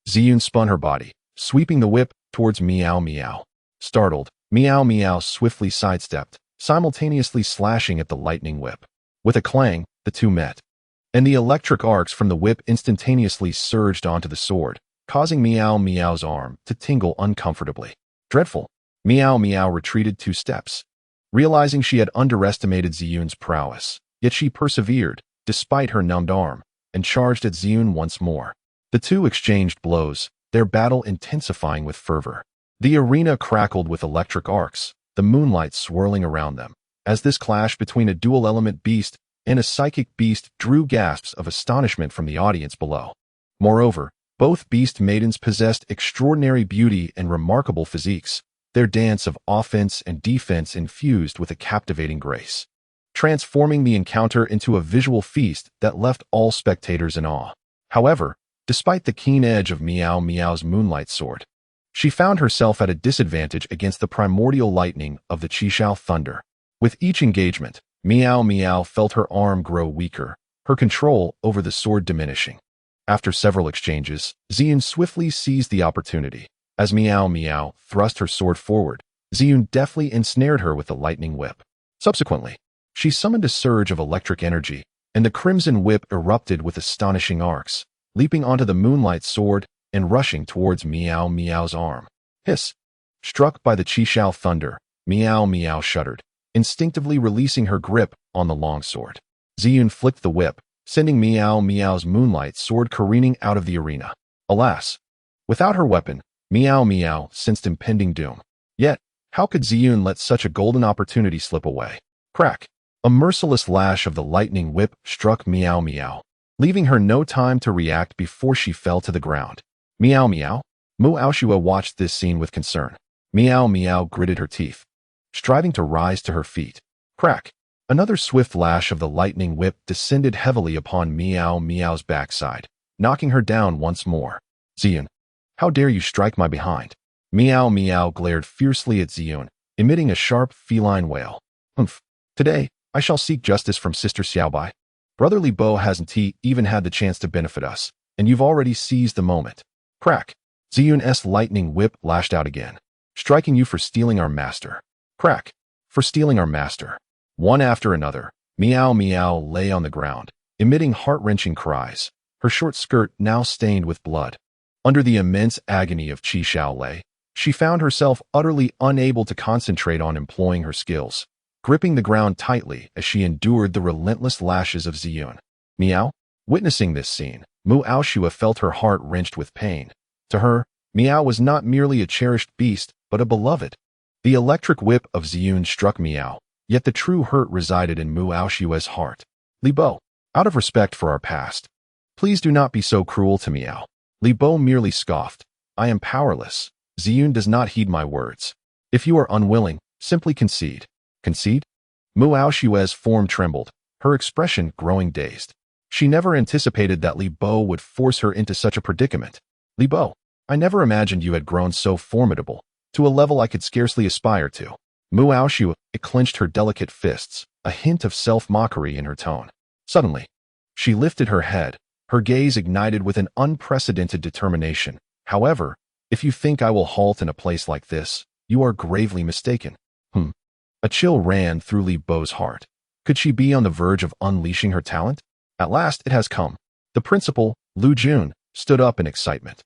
[SPEAKER 1] Ziyun spun her body, sweeping the whip towards Meow Meow. Startled, Meow Meow swiftly sidestepped, simultaneously slashing at the lightning whip. With a clang, the two met, and the electric arcs from the whip instantaneously surged onto the sword, causing Meow Meow's arm to tingle uncomfortably. Dreadful. Meow Meow retreated 2 steps, realizing she had underestimated Ziyun's prowess. Yet she persevered, despite her numbed arm, and charged at Ziyun once more. The two exchanged blows, their battle intensifying with fervor. The arena crackled with electric arcs, the moonlight swirling around them, as this clash between a dual-element beast and a psychic beast drew gasps of astonishment from the audience below. Moreover, both beast maidens possessed extraordinary beauty and remarkable physiques, their dance of offense and defense infused with a captivating grace, transforming the encounter into a visual feast that left all spectators in awe. However, despite the keen edge of Meow Meow's moonlight sword, she found herself at a disadvantage against the primordial lightning of the Qishao thunder. With each engagement, Meow Meow felt her arm grow weaker, her control over the sword diminishing. After several exchanges, Ziyun swiftly seized the opportunity. As Meow Meow thrust her sword forward, Ziyun deftly ensnared her with the lightning whip. Subsequently, she summoned a surge of electric energy, and the crimson whip erupted with astonishing arcs, leaping onto the moonlight sword and rushing towards Meow Meow's arm. Hiss! Struck by the Qishao thunder, Meow Meow shuddered, instinctively releasing her grip on the longsword. Ziyun flicked the whip, sending Meow Meow's moonlight sword careening out of the arena. Alas! Without her weapon, Meow Meow sensed impending doom. Yet, how could Ziyun let such a golden opportunity slip away? Crack! A merciless lash of the lightning whip struck Meow Meow, leaving her no time to react before she fell to the ground. Meow Meow? Mu Aoshua watched this scene with concern. Meow Meow gritted her teeth, striving to rise to her feet. Crack! Another swift lash of the lightning whip descended heavily upon Meow Meow's backside, knocking her down once more. Ziyun, how dare you strike my behind? Meow Meow glared fiercely at Ziyun, emitting a sharp feline wail. Humph. Today, I shall seek justice from Sister Xiaobai. Brotherly Bo hasn't he even had the chance to benefit us, and you've already seized the moment. Crack! Ziyun's lightning whip lashed out again, striking you for stealing our master. Crack! For stealing our master. One after another, Meow Meow lay on the ground, emitting heart-wrenching cries, her short skirt now stained with blood. Under the immense agony of Qishao Lei, she found herself utterly unable to concentrate on employing her skills, gripping the ground tightly as she endured the relentless lashes of Ziyun. Meow? Witnessing this scene, Mu Aoshua felt her heart wrenched with pain. To her, Meow was not merely a cherished beast, but a beloved. The electric whip of Ziyun struck Meow, yet the true hurt resided in Mu Aoshua's heart. Li Bo, out of respect for our past, please do not be so cruel to Meow. Li Bo merely scoffed. I am powerless. Ziyun does not heed my words. If you are unwilling, simply concede. Concede? Mu Aoshua's form trembled, her expression growing dazed. She never anticipated that Li Bo would force her into such a predicament. Li Bo, I never imagined you had grown so formidable, to a level I could scarcely aspire to. Mu Aoshua clenched her delicate fists, a hint of self-mockery in her tone. Suddenly, she lifted her head, her gaze ignited with an unprecedented determination. However, if you think I will halt in a place like this, you are gravely mistaken. A chill ran through Li Bo's heart. Could she be on the verge of unleashing her talent? At last it has come. The principal, Lu Jun, stood up in excitement.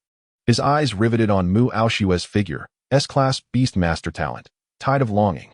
[SPEAKER 1] His eyes riveted on Mu Aoshua's figure, S-class beastmaster talent, tide of longing.